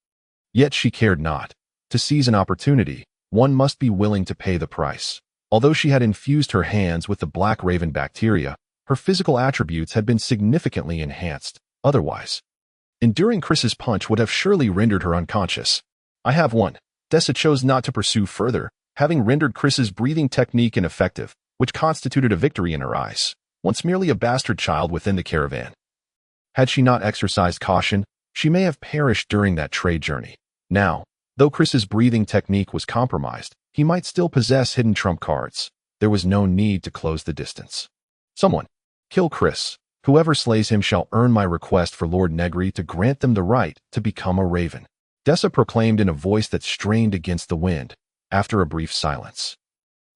Yet she cared not. To seize an opportunity, one must be willing to pay the price. Although she had infused her hands with the black raven bacteria, her physical attributes had been significantly enhanced. Otherwise, enduring Chris's punch would have surely rendered her unconscious. I have won. Dessa chose not to pursue further, having rendered Chris's breathing technique ineffective, which constituted a victory in her eyes, once merely a bastard child within the caravan. Had she not exercised caution, she may have perished during that trade journey. Now, though Chris's breathing technique was compromised, he might still possess hidden trump cards. There was no need to close the distance. Someone, kill Chris. Whoever slays him shall earn my request for Lord Negri to grant them the right to become a raven. Dessa proclaimed in a voice that strained against the wind, after a brief silence.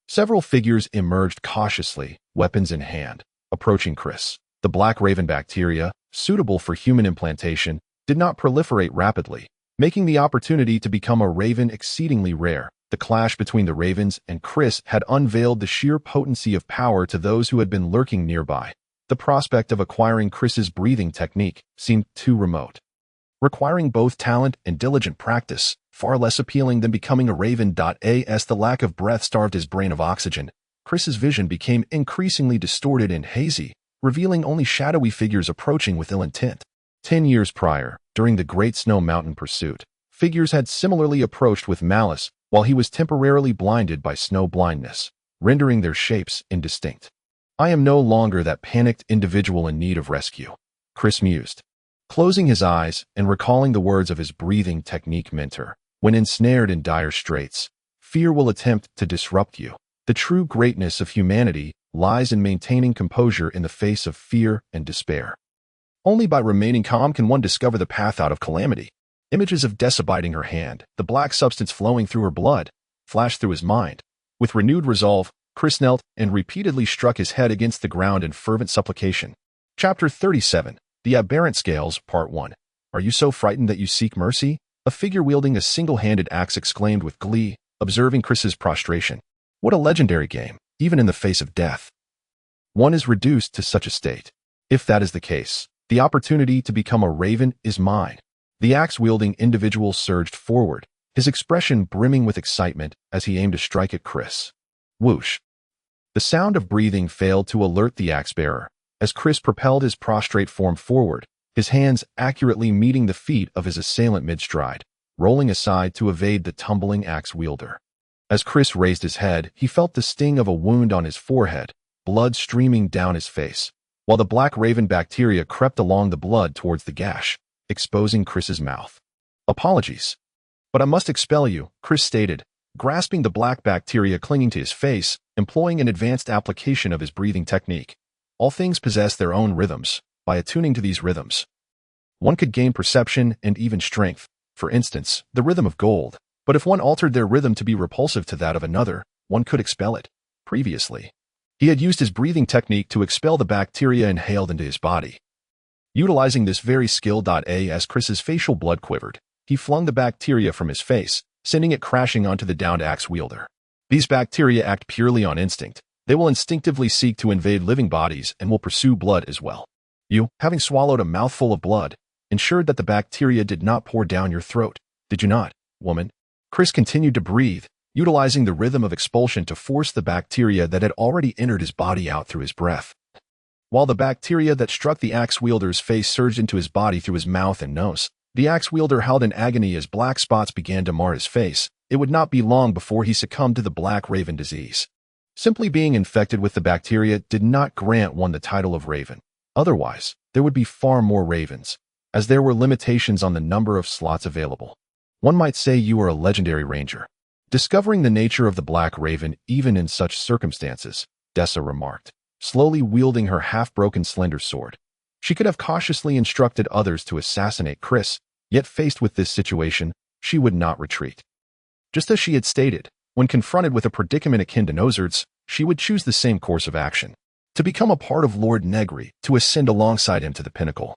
Several figures emerged cautiously, weapons in hand, approaching Chris. The black raven bacteria, suitable for human implantation, did not proliferate rapidly, making the opportunity to become a raven exceedingly rare. The clash between the ravens and Chris had unveiled the sheer potency of power to those who had been lurking nearby. The prospect of acquiring Chris's breathing technique seemed too remote, requiring both talent and diligent practice, far less appealing than becoming a raven. As the lack of breath starved his brain of oxygen, Chris's vision became increasingly distorted and hazy, revealing only shadowy figures approaching with ill intent. 10 years prior, during the Great Snow Mountain pursuit, figures had similarly approached with malice, while he was temporarily blinded by snow blindness, rendering their shapes indistinct. I am no longer that panicked individual in need of rescue, Chris mused, closing his eyes and recalling the words of his breathing technique mentor. When ensnared in dire straits, fear will attempt to disrupt you. The true greatness of humanity lies in maintaining composure in the face of fear and despair. Only by remaining calm can one discover the path out of calamity. Images of Dessa biting her hand, the black substance flowing through her blood, flashed through his mind. With renewed resolve, Chris knelt and repeatedly struck his head against the ground in fervent supplication. Chapter 37. The Aberrant Scales, Part 1. Are you so frightened that you seek mercy? A figure wielding a single-handed axe exclaimed with glee, observing Chris's prostration. What a legendary game, even in the face of death. One is reduced to such a state. If that is the case, the opportunity to become a raven is mine. The axe-wielding individual surged forward, his expression brimming with excitement as he aimed to strike at Chris. Whoosh! The sound of breathing failed to alert the axe-bearer, as Chris propelled his prostrate form forward, his hands accurately meeting the feet of his assailant mid-stride, rolling aside to evade the tumbling axe-wielder. As Chris raised his head, he felt the sting of a wound on his forehead, blood streaming down his face, while the black raven bacteria crept along the blood towards the gash, exposing Chris's mouth. "Apologies, but I must expel you," Chris stated, grasping the black bacteria clinging to his face, employing an advanced application of his breathing technique. All things possess their own rhythms. By attuning to these rhythms, one could gain perception and even strength, for instance, the rhythm of gold. But if one altered their rhythm to be repulsive to that of another, one could expel it. Previously, he had used his breathing technique to expel the bacteria inhaled into his body. Utilizing this very skill, as Chris's facial blood quivered, he flung the bacteria from his face, sending it crashing onto the downed axe wielder. These bacteria act purely on instinct. They will instinctively seek to invade living bodies and will pursue blood as well. You, having swallowed a mouthful of blood, ensured that the bacteria did not pour down your throat, did you not, woman? Chris continued to breathe, utilizing the rhythm of expulsion to force the bacteria that had already entered his body out through his breath. While the bacteria that struck the axe-wielder's face surged into his body through his mouth and nose, the axe-wielder howled in agony as black spots began to mar his face. It would not be long before he succumbed to the black raven disease. Simply being infected with the bacteria did not grant one the title of raven. Otherwise, there would be far more ravens, as there were limitations on the number of slots available. One might say you are a legendary ranger. Discovering the nature of the black raven even in such circumstances, Dessa remarked, slowly wielding her half-broken slender sword. She could have cautiously instructed others to assassinate Chris, yet faced with this situation, she would not retreat. Just as she had stated, when confronted with a predicament akin to Nozard's, she would choose the same course of action, to become a part of Lord Negri, to ascend alongside him to the pinnacle,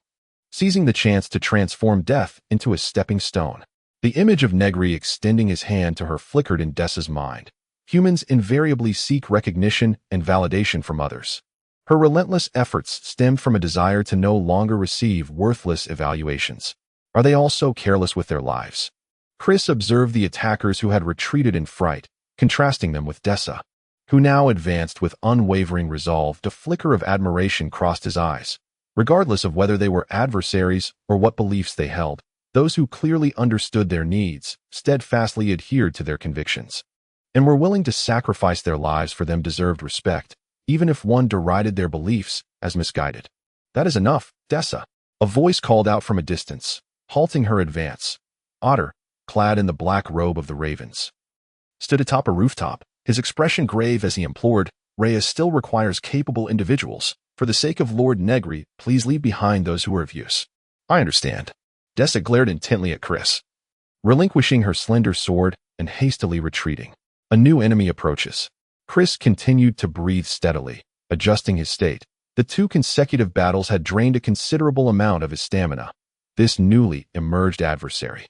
seizing the chance to transform death into a stepping stone. The image of Negri extending his hand to her flickered in Dessa's mind. Humans invariably seek recognition and validation from others. Her relentless efforts stemmed from a desire to no longer receive worthless evaluations. Are they all so careless with their lives? Chris observed the attackers who had retreated in fright, contrasting them with Dessa, who now advanced with unwavering resolve. A flicker of admiration crossed his eyes. Regardless of whether they were adversaries or what beliefs they held, those who clearly understood their needs steadfastly adhered to their convictions, and were willing to sacrifice their lives for them deserved respect, even if one derided their beliefs as misguided. "That is enough, Dessa," a voice called out from a distance, halting her advance. Otter, clad in the black robe of the ravens, stood atop a rooftop, his expression grave as he implored, "Rhea still requires capable individuals. For the sake of Lord Negri, please leave behind those who are of use." "I understand." Dessa glared intently at Chris, relinquishing her slender sword and hastily retreating. A new enemy approaches. Chris continued to breathe steadily, adjusting his state. The 2 consecutive battles had drained a considerable amount of his stamina. This newly emerged adversary,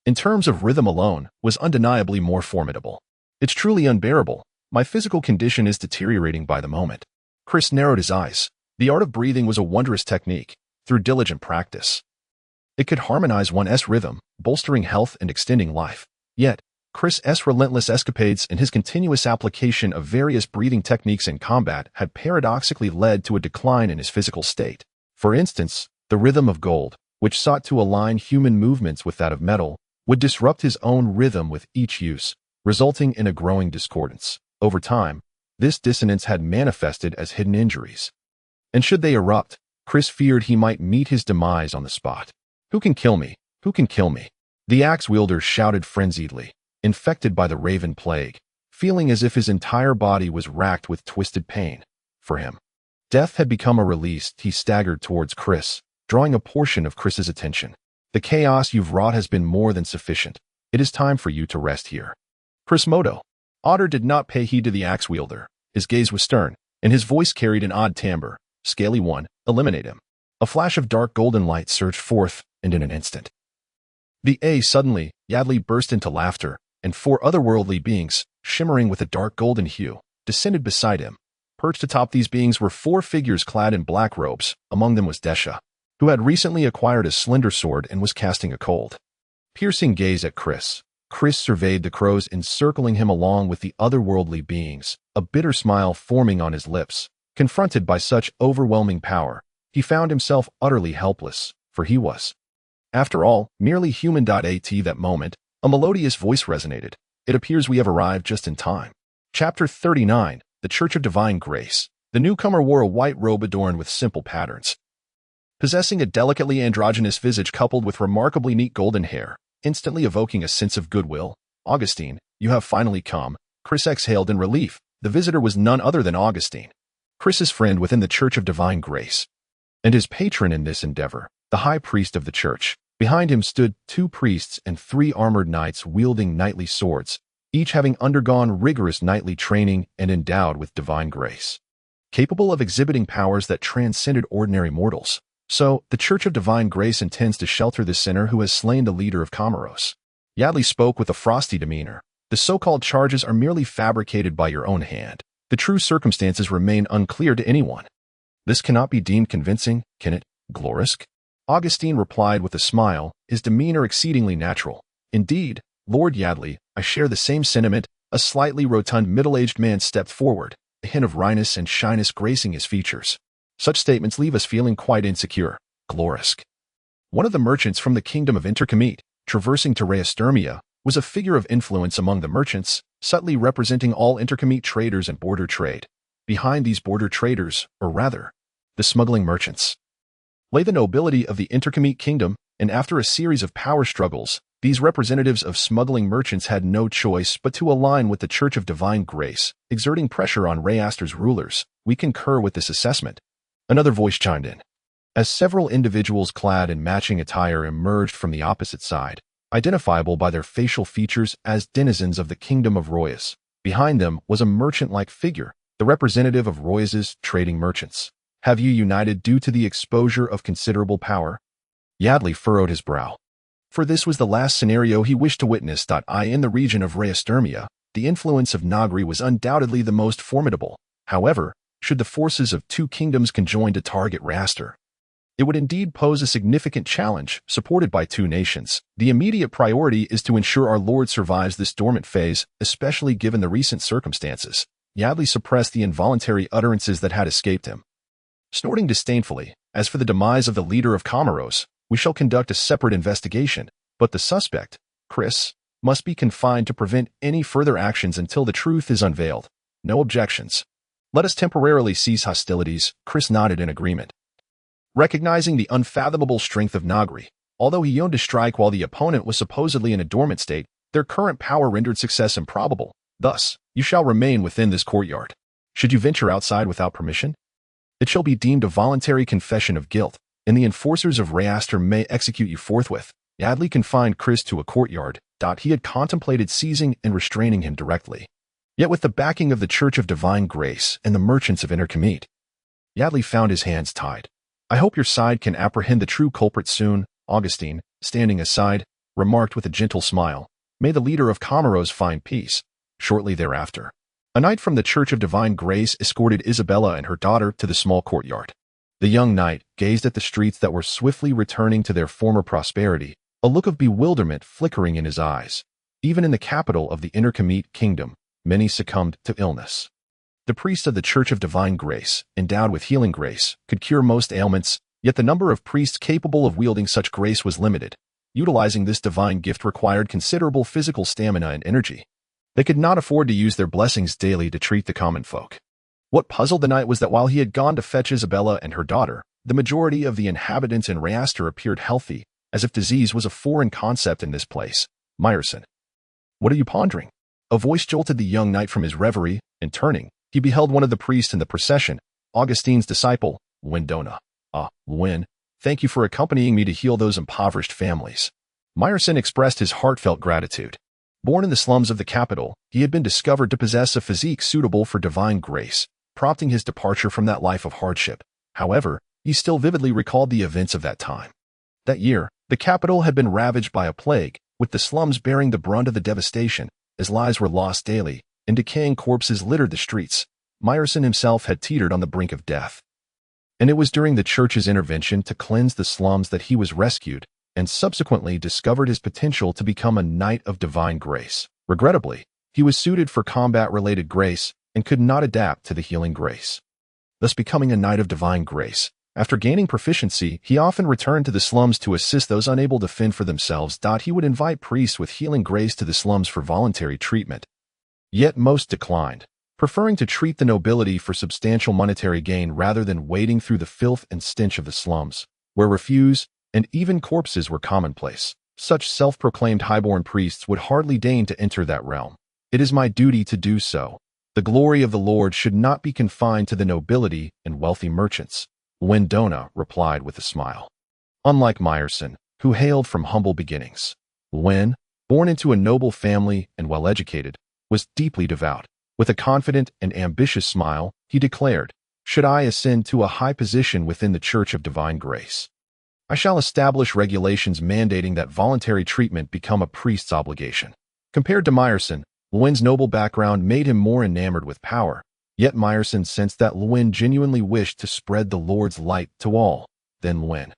in terms of rhythm alone, was undeniably more formidable. "It's truly unbearable. My physical condition is deteriorating by the moment." Chris narrowed his eyes. The art of breathing was a wondrous technique. Through diligent practice, it could harmonize one's rhythm, bolstering health and extending life. Yet, Chris's relentless escapades and his continuous application of various breathing techniques in combat had paradoxically led to a decline in his physical state. For instance, the rhythm of gold, which sought to align human movements with that of metal, would disrupt his own rhythm with each use, resulting in a growing discordance. Over time, this dissonance had manifested as hidden injuries. And should they erupt, Chris feared he might meet his demise on the spot. "Who can kill me? Who can kill me?" The axe-wielder shouted frenziedly, infected by the raven plague, feeling as if his entire body was racked with twisted pain. For him, death had become a release. He staggered towards Chris, drawing a portion of Chris's attention. "The chaos you've wrought has been more than sufficient. It is time for you to rest here." "Chris Moto." Otter did not pay heed to the axe-wielder. His gaze was stern, and his voice carried an odd timbre. "Scaly one, eliminate him." A flash of dark golden light surged forth, and in an instant, suddenly, Yadley burst into laughter, and 4 otherworldly beings, shimmering with a dark golden hue, descended beside him. Perched atop these beings were 4 figures clad in black robes. Among them was Dessa, who had recently acquired a slender sword and was casting a cold, piercing gaze at Chris. Chris surveyed the crows encircling him along with the otherworldly beings, a bitter smile forming on his lips. Confronted by such overwhelming power, he found himself utterly helpless, for he was, after all, merely human. At that moment, a melodious voice resonated. It appears we have arrived just in time. Chapter 39, The Church of Divine Grace. The newcomer wore a white robe adorned with simple patterns, possessing a delicately androgynous visage coupled with remarkably neat golden hair, instantly evoking a sense of goodwill. Augustine, you have finally come. Chris exhaled in relief. The visitor was none other than Augustine, Chris's friend within the Church of Divine Grace, and his patron in this endeavor, the high priest of the church. Behind him stood 2 priests and 3 armored knights wielding knightly swords, each having undergone rigorous knightly training and endowed with divine grace, capable of exhibiting powers that transcended ordinary mortals. So, the Church of Divine Grace intends to shelter the sinner who has slain the leader of Comoros. Yadley spoke with a frosty demeanor. The so-called charges are merely fabricated by your own hand. The true circumstances remain unclear to anyone. This cannot be deemed convincing, can it, Glorisk? Augustine replied with a smile, his demeanor exceedingly natural. Indeed, Lord Yadley, I share the same sentiment. A slightly rotund middle-aged man stepped forward, a hint of wryness and shyness gracing his features. Such statements leave us feeling quite insecure, Glorisk. One of the merchants from the kingdom of Intercomet, traversing to Rheastermia, was a figure of influence among the merchants, subtly representing all Intercomet traders and border trade. Behind these border traders, or rather, the smuggling merchants, lay the nobility of the Intercomet kingdom, and after a series of power struggles, these representatives of smuggling merchants had no choice but to align with the Church of Divine Grace, exerting pressure on Rheaster's rulers. We concur with this assessment. Another voice chimed in. As several individuals clad in matching attire emerged from the opposite side, identifiable by their facial features as denizens of the kingdom of Royas. Behind them was a merchant-like figure, the representative of Royas's trading merchants. Have you united due to the exposure of considerable power? Yadley furrowed his brow. For this was the last scenario he wished to witness. In the region of Rheastermia, the influence of Negri was undoubtedly the most formidable. However, should the forces of 2 kingdoms conjoin to target Rheaster, it would indeed pose a significant challenge. Supported by 2 nations, the immediate priority is to ensure our Lord survives this dormant phase, especially given the recent circumstances. Yadley suppressed the involuntary utterances that had escaped him, snorting disdainfully. As for the demise of the leader of Comoros, we shall conduct a separate investigation, but the suspect, Chris, must be confined to prevent any further actions until the truth is unveiled. No objections. Let us temporarily cease hostilities. Chris nodded in agreement. Recognizing the unfathomable strength of Negri, although he yearned to strike while the opponent was supposedly in a dormant state, their current power rendered success improbable. Thus, you shall remain within this courtyard. Should you venture outside without permission, it shall be deemed a voluntary confession of guilt, and the enforcers of Rheaster may execute you forthwith. Yadley confined Chris to a courtyard. He had contemplated seizing and restraining him directly. Yet with the backing of the Church of Divine Grace and the merchants of Intercomet, Yadley found his hands tied. I hope your side can apprehend the true culprit soon, Augustine, standing aside, remarked with a gentle smile. May the leader of Comoros find peace. Shortly thereafter, a knight from the Church of Divine Grace escorted Isabella and her daughter to the small courtyard. The young knight gazed at the streets that were swiftly returning to their former prosperity, a look of bewilderment flickering in his eyes. Even in the capital of the Intercomet kingdom, many succumbed to illness. The priest of the Church of Divine Grace, endowed with healing grace, could cure most ailments, yet the number of priests capable of wielding such grace was limited. Utilizing this divine gift required considerable physical stamina and energy. They could not afford to use their blessings daily to treat the common folk. What puzzled the knight was that while he had gone to fetch Isabella and her daughter, the majority of the inhabitants in Rheaster appeared healthy, as if disease was a foreign concept in this place. Meyerson, what are you pondering? A voice jolted the young knight from his reverie, and turning, he beheld one of the priests in the procession, Augustine's disciple, Windona. Win, thank you for accompanying me to heal those impoverished families. Meyerson expressed his heartfelt gratitude. Born in the slums of the capital, he had been discovered to possess a physique suitable for divine grace, prompting his departure from that life of hardship. However, he still vividly recalled the events of that time. That year, the capital had been ravaged by a plague, with the slums bearing the brunt of the devastation, as lives were lost daily, and decaying corpses littered the streets. Meyerson himself had teetered on the brink of death. And it was during the church's intervention to cleanse the slums that he was rescued, and subsequently discovered his potential to become a Knight of Divine Grace. Regrettably, he was suited for combat-related grace and could not adapt to the healing grace. Thus becoming a Knight of Divine Grace. After gaining proficiency, he often returned to the slums to assist those unable to fend for themselves. He would invite priests with healing grace to the slums for voluntary treatment. Yet most declined, preferring to treat the nobility for substantial monetary gain rather than wading through the filth and stench of the slums, where refuse and even corpses were commonplace. Such self-proclaimed highborn priests would hardly deign to enter that realm. It is my duty to do so. The glory of the Lord should not be confined to the nobility and wealthy merchants, Wendona replied with a smile. Unlike Meyerson, who hailed from humble beginnings, Wen, born into a noble family and well-educated, was deeply devout. With a confident and ambitious smile, he declared, "Should I ascend to a high position within the Church of Divine Grace, I shall establish regulations mandating that voluntary treatment become a priest's obligation." Compared to Meyerson, Lewin's noble background made him more enamored with power, yet Meyerson sensed that Lewin genuinely wished to spread the Lord's light to all. Then Lewin,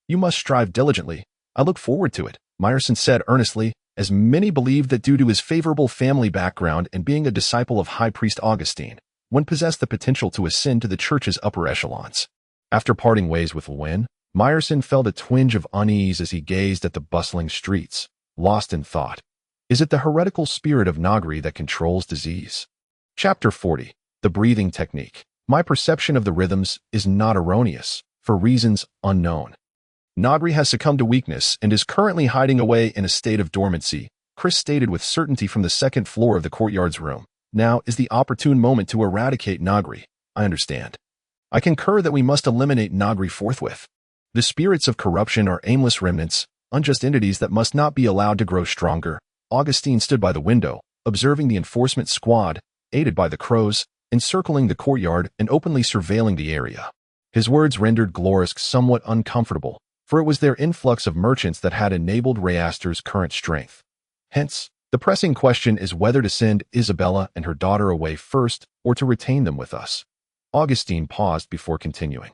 "You must strive diligently. I look forward to it," Meyerson said earnestly, as many believed that due to his favorable family background and being a disciple of High Priest Augustine, Lewin possessed the potential to ascend to the church's upper echelons. After parting ways with Lewin, Meyerson felt a twinge of unease as he gazed at the bustling streets, lost in thought. Is it the heretical spirit of Negri that controls disease? Chapter 40. The Breathing Technique. My perception of the rhythms is not erroneous, for reasons unknown. Negri has succumbed to weakness and is currently hiding away in a state of dormancy, Chris stated with certainty from the second floor of the courtyard's room. Now is the opportune moment to eradicate Negri. I understand. I concur that we must eliminate Negri forthwith. The spirits of corruption are aimless remnants, unjust entities that must not be allowed to grow stronger. Augustine stood by the window, observing the enforcement squad, aided by the crows, encircling the courtyard and openly surveilling the area. His words rendered Glorisk somewhat uncomfortable, for it was their influx of merchants that had enabled Rayaster's current strength. Hence, the pressing question is whether to send Isabella and her daughter away first or to retain them with us. Augustine paused before continuing.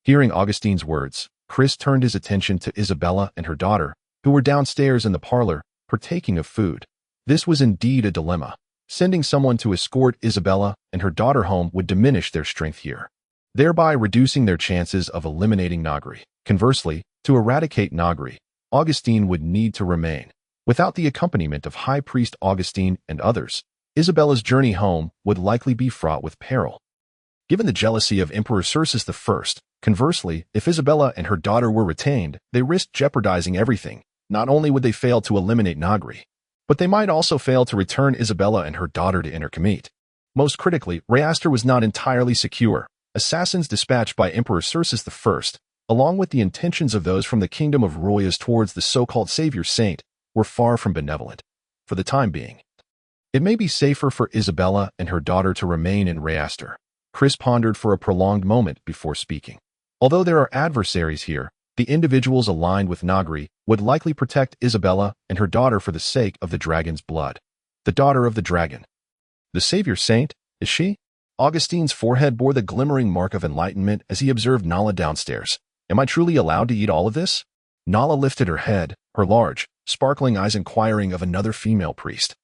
Hearing Augustine's words, Chris turned his attention to Isabella and her daughter, who were downstairs in the parlor, partaking of food. This was indeed a dilemma. Sending someone to escort Isabella and her daughter home would diminish their strength here, thereby reducing their chances of eliminating Negri. Conversely, to eradicate Negri, Augustine would need to remain. Without the accompaniment of High Priest Augustine and others, Isabella's journey home would likely be fraught with peril. Given the jealousy of Emperor Circe I, conversely, if Isabella and her daughter were retained, they risked jeopardizing everything. Not only would they fail to eliminate Negri, but they might also fail to return Isabella and her daughter to Intercommit. Most critically, Rayaster was not entirely secure. Assassins dispatched by Emperor Circe I, along with the intentions of those from the kingdom of Royas towards the so-called Savior Saint, were far from benevolent. For the time being, it may be safer for Isabella and her daughter to remain in Rayaster. Chris pondered for a prolonged moment before speaking. Although there are adversaries here, the individuals aligned with Negri would likely protect Isabella and her daughter for the sake of the dragon's blood. The daughter of the dragon. The Savior Saint, is she? Augustine's forehead bore the glimmering mark of enlightenment as he observed Nala downstairs. Am I truly allowed to eat all of this? Nala lifted her head, her large, sparkling eyes inquiring of another female priest.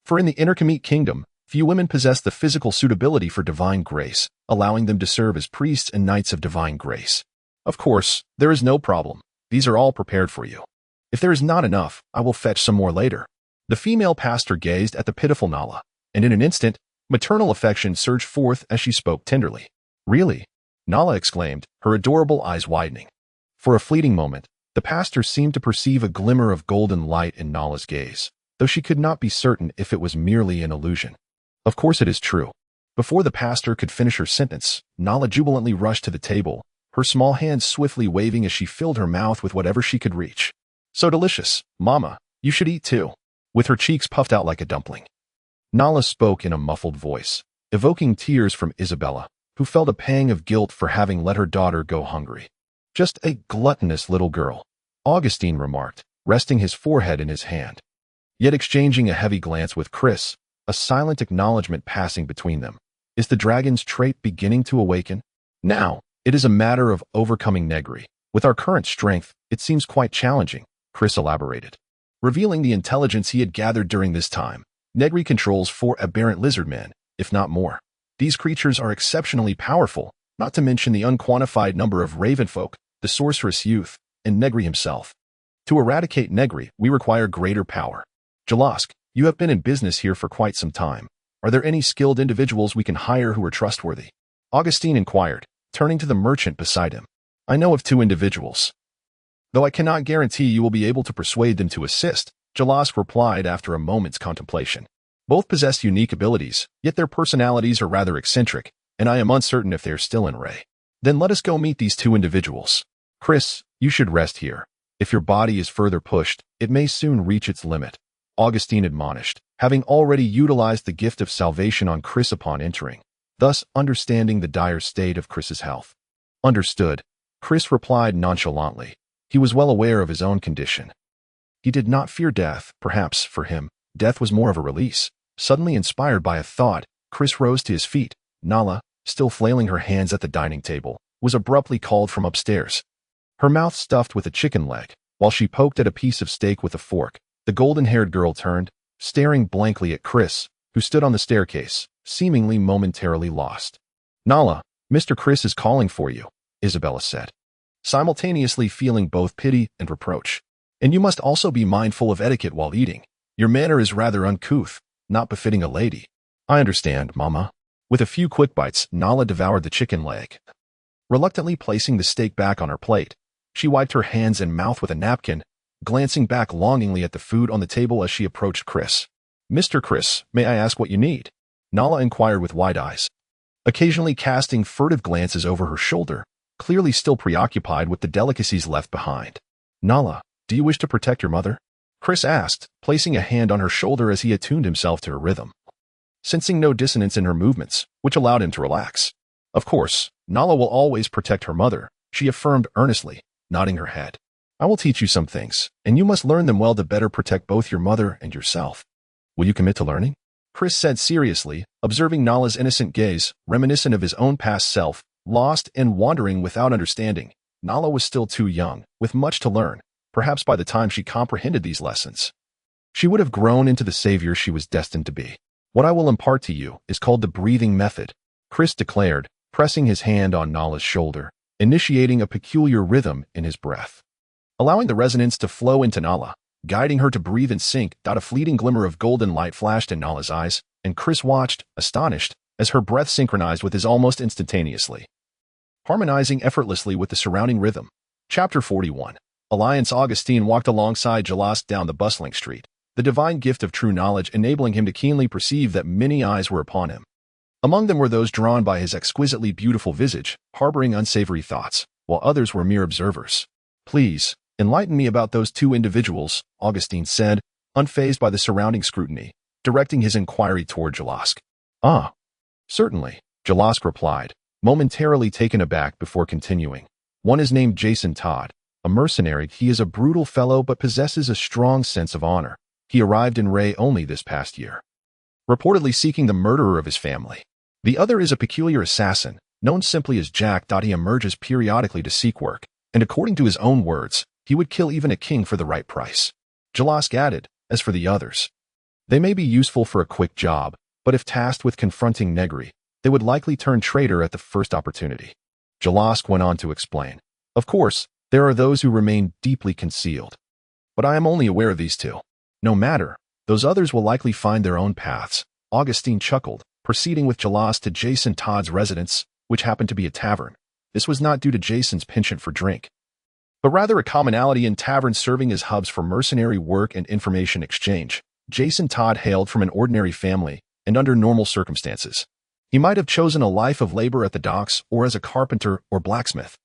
For in the Intercommit kingdom, few women possess the physical suitability for divine grace, allowing them to serve as priests and knights of divine grace. Of course, there is no problem. These are all prepared for you. If there is not enough, I will fetch some more later. The female pastor gazed at the pitiful Nala, and in an instant, maternal affection surged forth as she spoke tenderly. Really? Nala exclaimed, her adorable eyes widening. For a fleeting moment, the pastor seemed to perceive a glimmer of golden light in Nala's gaze, though she could not be certain if it was merely an illusion. Of course it is true. Before the pastor could finish her sentence, Nala jubilantly rushed to the table, her small hands swiftly waving as she filled her mouth with whatever she could reach. So delicious, Mama, you should eat too. With her cheeks puffed out like a dumpling. Nala spoke in a muffled voice, evoking tears from Isabella, who felt a pang of guilt for having let her daughter go hungry. Just a gluttonous little girl, Augustine remarked, resting his forehead in his hand. Yet exchanging a heavy glance with Chris, a silent acknowledgement passing between them. Is the dragon's trait beginning to awaken? Now, it is a matter of overcoming Negri. With our current strength, it seems quite challenging, Chris elaborated. Revealing the intelligence he had gathered during this time, Negri controls 4 aberrant lizardmen, if not more. These creatures are exceptionally powerful, not to mention the unquantified number of ravenfolk, the sorceress youth, and Negri himself. To eradicate Negri, we require greater power. Jalosk, you have been in business here for quite some time. Are there any skilled individuals we can hire who are trustworthy? Augustine inquired, turning to the merchant beside him. I know of 2 individuals, though I cannot guarantee you will be able to persuade them to assist, Jalosk replied after a moment's contemplation. Both possess unique abilities, yet their personalities are rather eccentric, and I am uncertain if they are still in Ray. Then let us go meet these 2 individuals. Chris, you should rest here. If your body is further pushed, it may soon reach its limit, Augustine admonished, having already utilized the gift of salvation on Chris upon entering, thus understanding the dire state of Chris's health. Understood, Chris replied nonchalantly. He was well aware of his own condition. He did not fear death. Perhaps, for him, death was more of a release. Suddenly inspired by a thought, Chris rose to his feet. Nala, still flailing her hands at the dining table, was abruptly called from upstairs. Her mouth stuffed with a chicken leg, while she poked at a piece of steak with a fork. The golden-haired girl turned, staring blankly at Chris, who stood on the staircase, seemingly momentarily lost. Nala, Mr. Chris is calling for you, Isabella said, simultaneously feeling both pity and reproach. And you must also be mindful of etiquette while eating. Your manner is rather uncouth, not befitting a lady. I understand, Mama. With a few quick bites, Nala devoured the chicken leg. Reluctantly placing the steak back on her plate, she wiped her hands and mouth with a napkin, glancing back longingly at the food on the table as she approached Chris. Mr. Chris, may I ask what you need? Nala inquired with wide eyes, occasionally casting furtive glances over her shoulder, clearly still preoccupied with the delicacies left behind. Nala, do you wish to protect your mother? Chris asked, placing a hand on her shoulder as he attuned himself to her rhythm, sensing no dissonance in her movements, which allowed him to relax. Of course, Nala will always protect her mother, she affirmed earnestly, nodding her head. I will teach you some things, and you must learn them well to better protect both your mother and yourself. Will you commit to learning? Chris said seriously, observing Nala's innocent gaze, reminiscent of his own past self, lost and wandering without understanding. Nala was still too young, with much to learn. Perhaps by the time she comprehended these lessons, she would have grown into the savior she was destined to be. What I will impart to you is called the breathing method, Chris declared, pressing his hand on Nala's shoulder, initiating a peculiar rhythm in his breath, allowing the resonance to flow into Nala, guiding her to breathe in sync. A fleeting glimmer of golden light flashed in Nala's eyes, and Chris watched, astonished, as her breath synchronized with his almost instantaneously, harmonizing effortlessly with the surrounding rhythm. Chapter 41. Alliance. Augustine walked alongside Jalosk down the bustling street, the divine gift of true knowledge enabling him to keenly perceive that many eyes were upon him. Among them were those drawn by his exquisitely beautiful visage, harboring unsavory thoughts, while others were mere observers. Please, enlighten me about those 2 individuals, Augustine said, unfazed by the surrounding scrutiny, directing his inquiry toward Jalosk. Ah, certainly, Jalosk replied, momentarily taken aback before continuing. One is named Jason Todd, a mercenary. He is a brutal fellow but possesses a strong sense of honor. He arrived in Ray only this past year, reportedly seeking the murderer of his family. The other is a peculiar assassin, known simply as Jack. He emerges periodically to seek work, and according to his own words, he would kill even a king for the right price. Jalosk added, as for the others, they may be useful for a quick job, but if tasked with confronting Negri, they would likely turn traitor at the first opportunity. Jalosk went on to explain. Of course, there are those who remain deeply concealed, but I am only aware of these 2. No matter, those others will likely find their own paths. Augustine chuckled, proceeding with Jalosk to Jason Todd's residence, which happened to be a tavern. This was not due to Jason's penchant for drink, but rather a commonality in taverns serving as hubs for mercenary work and information exchange. Jason Todd hailed from an ordinary family, and under normal circumstances, he might have chosen a life of labor at the docks or as a carpenter or blacksmith.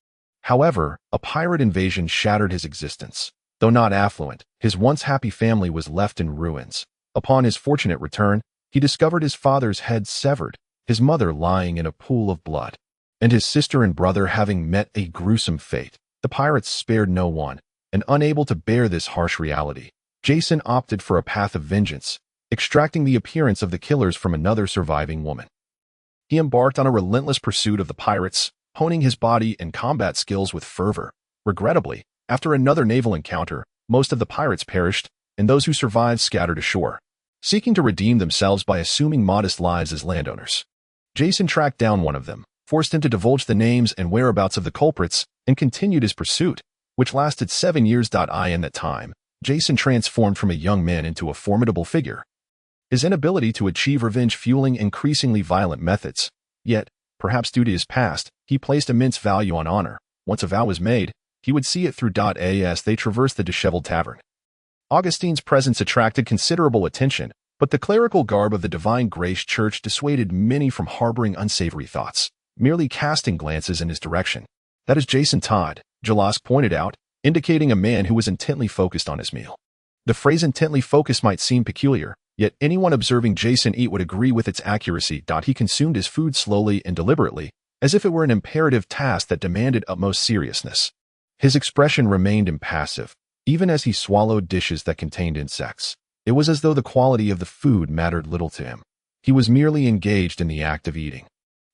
However, a pirate invasion shattered his existence. Though not affluent, his once happy family was left in ruins. Upon his fortunate return, he discovered his father's head severed, his mother lying in a pool of blood, and his sister and brother having met a gruesome fate. The pirates spared no one, and unable to bear this harsh reality, Jason opted for a path of vengeance, extracting the appearance of the killers from another surviving woman. He embarked on a relentless pursuit of the pirates, honing his body and combat skills with fervor. Regrettably, after another naval encounter, most of the pirates perished, and those who survived scattered ashore, seeking to redeem themselves by assuming modest lives as landowners. Jason tracked down one of them, forced him to divulge the names and whereabouts of the culprits, and continued his pursuit, which lasted 7 years. In that time, Jason transformed from a young man into a formidable figure. His inability to achieve revenge fueling increasingly violent methods. Yet, perhaps due to his past, he placed immense value on honor. Once a vow was made, he would see it through. As they traversed the disheveled tavern, Augustine's presence attracted considerable attention, but the clerical garb of the Divine Grace Church dissuaded many from harboring unsavory thoughts, merely casting glances in his direction. "That is Jason Todd," Jalask pointed out, indicating a man who was intently focused on his meal. The phrase intently focused might seem peculiar, yet anyone observing Jason eat would agree with its accuracy. He consumed his food slowly and deliberately, as if it were an imperative task that demanded utmost seriousness. His expression remained impassive, even as he swallowed dishes that contained insects. It was as though the quality of the food mattered little to him. He was merely engaged in the act of eating,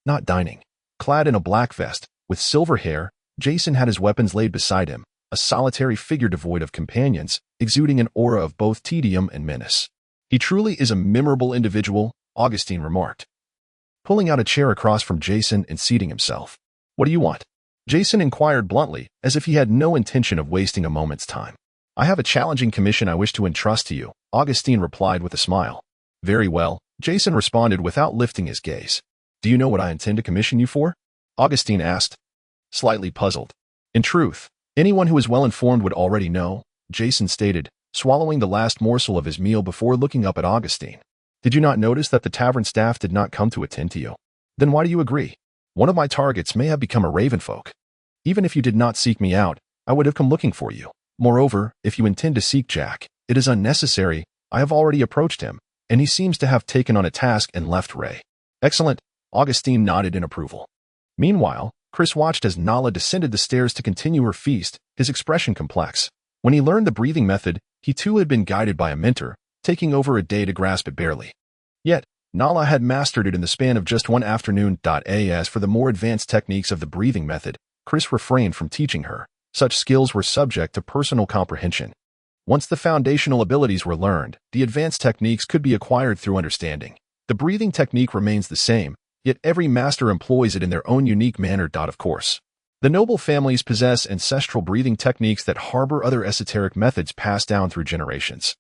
not dining. Clad in a black vest, with silver hair, Jason had his weapons laid beside him, a solitary figure devoid of companions, exuding an aura of both tedium and menace. "He truly is a memorable individual," Augustine remarked, pulling out a chair across from Jason and seating himself. "What do you want?" Jason inquired bluntly, as if he had no intention of wasting a moment's time. "I have a challenging commission I wish to entrust to you," Augustine replied with a smile. "Very well," Jason responded without lifting his gaze. "Do you know what I intend to commission you for?" Augustine asked, slightly puzzled. "In truth, anyone who is well informed would already know," Jason stated, swallowing the last morsel of his meal before looking up at Augustine. "Did you not notice that the tavern staff did not come to attend to you? Then why do you agree? One of my targets may have become a ravenfolk. Even if you did not seek me out, I would have come looking for you. Moreover, if you intend to seek Jack, it is unnecessary. I have already approached him, and he seems to have taken on a task and left Ray." "Excellent," Augustine nodded in approval. Meanwhile, Chris watched as Nala descended the stairs to continue her feast, his expression complex. When he learned the breathing method, he too had been guided by a mentor, taking over a day to grasp it barely. Yet, Nala had mastered it in the span of just one afternoon. As for the more advanced techniques of the breathing method, Chris refrained from teaching her. Such skills were subject to personal comprehension. Once the foundational abilities were learned, the advanced techniques could be acquired through understanding. The breathing technique remains the same, yet every master employs it in their own unique manner. Of course, the noble families possess ancestral breathing techniques that harbor other esoteric methods passed down through generations,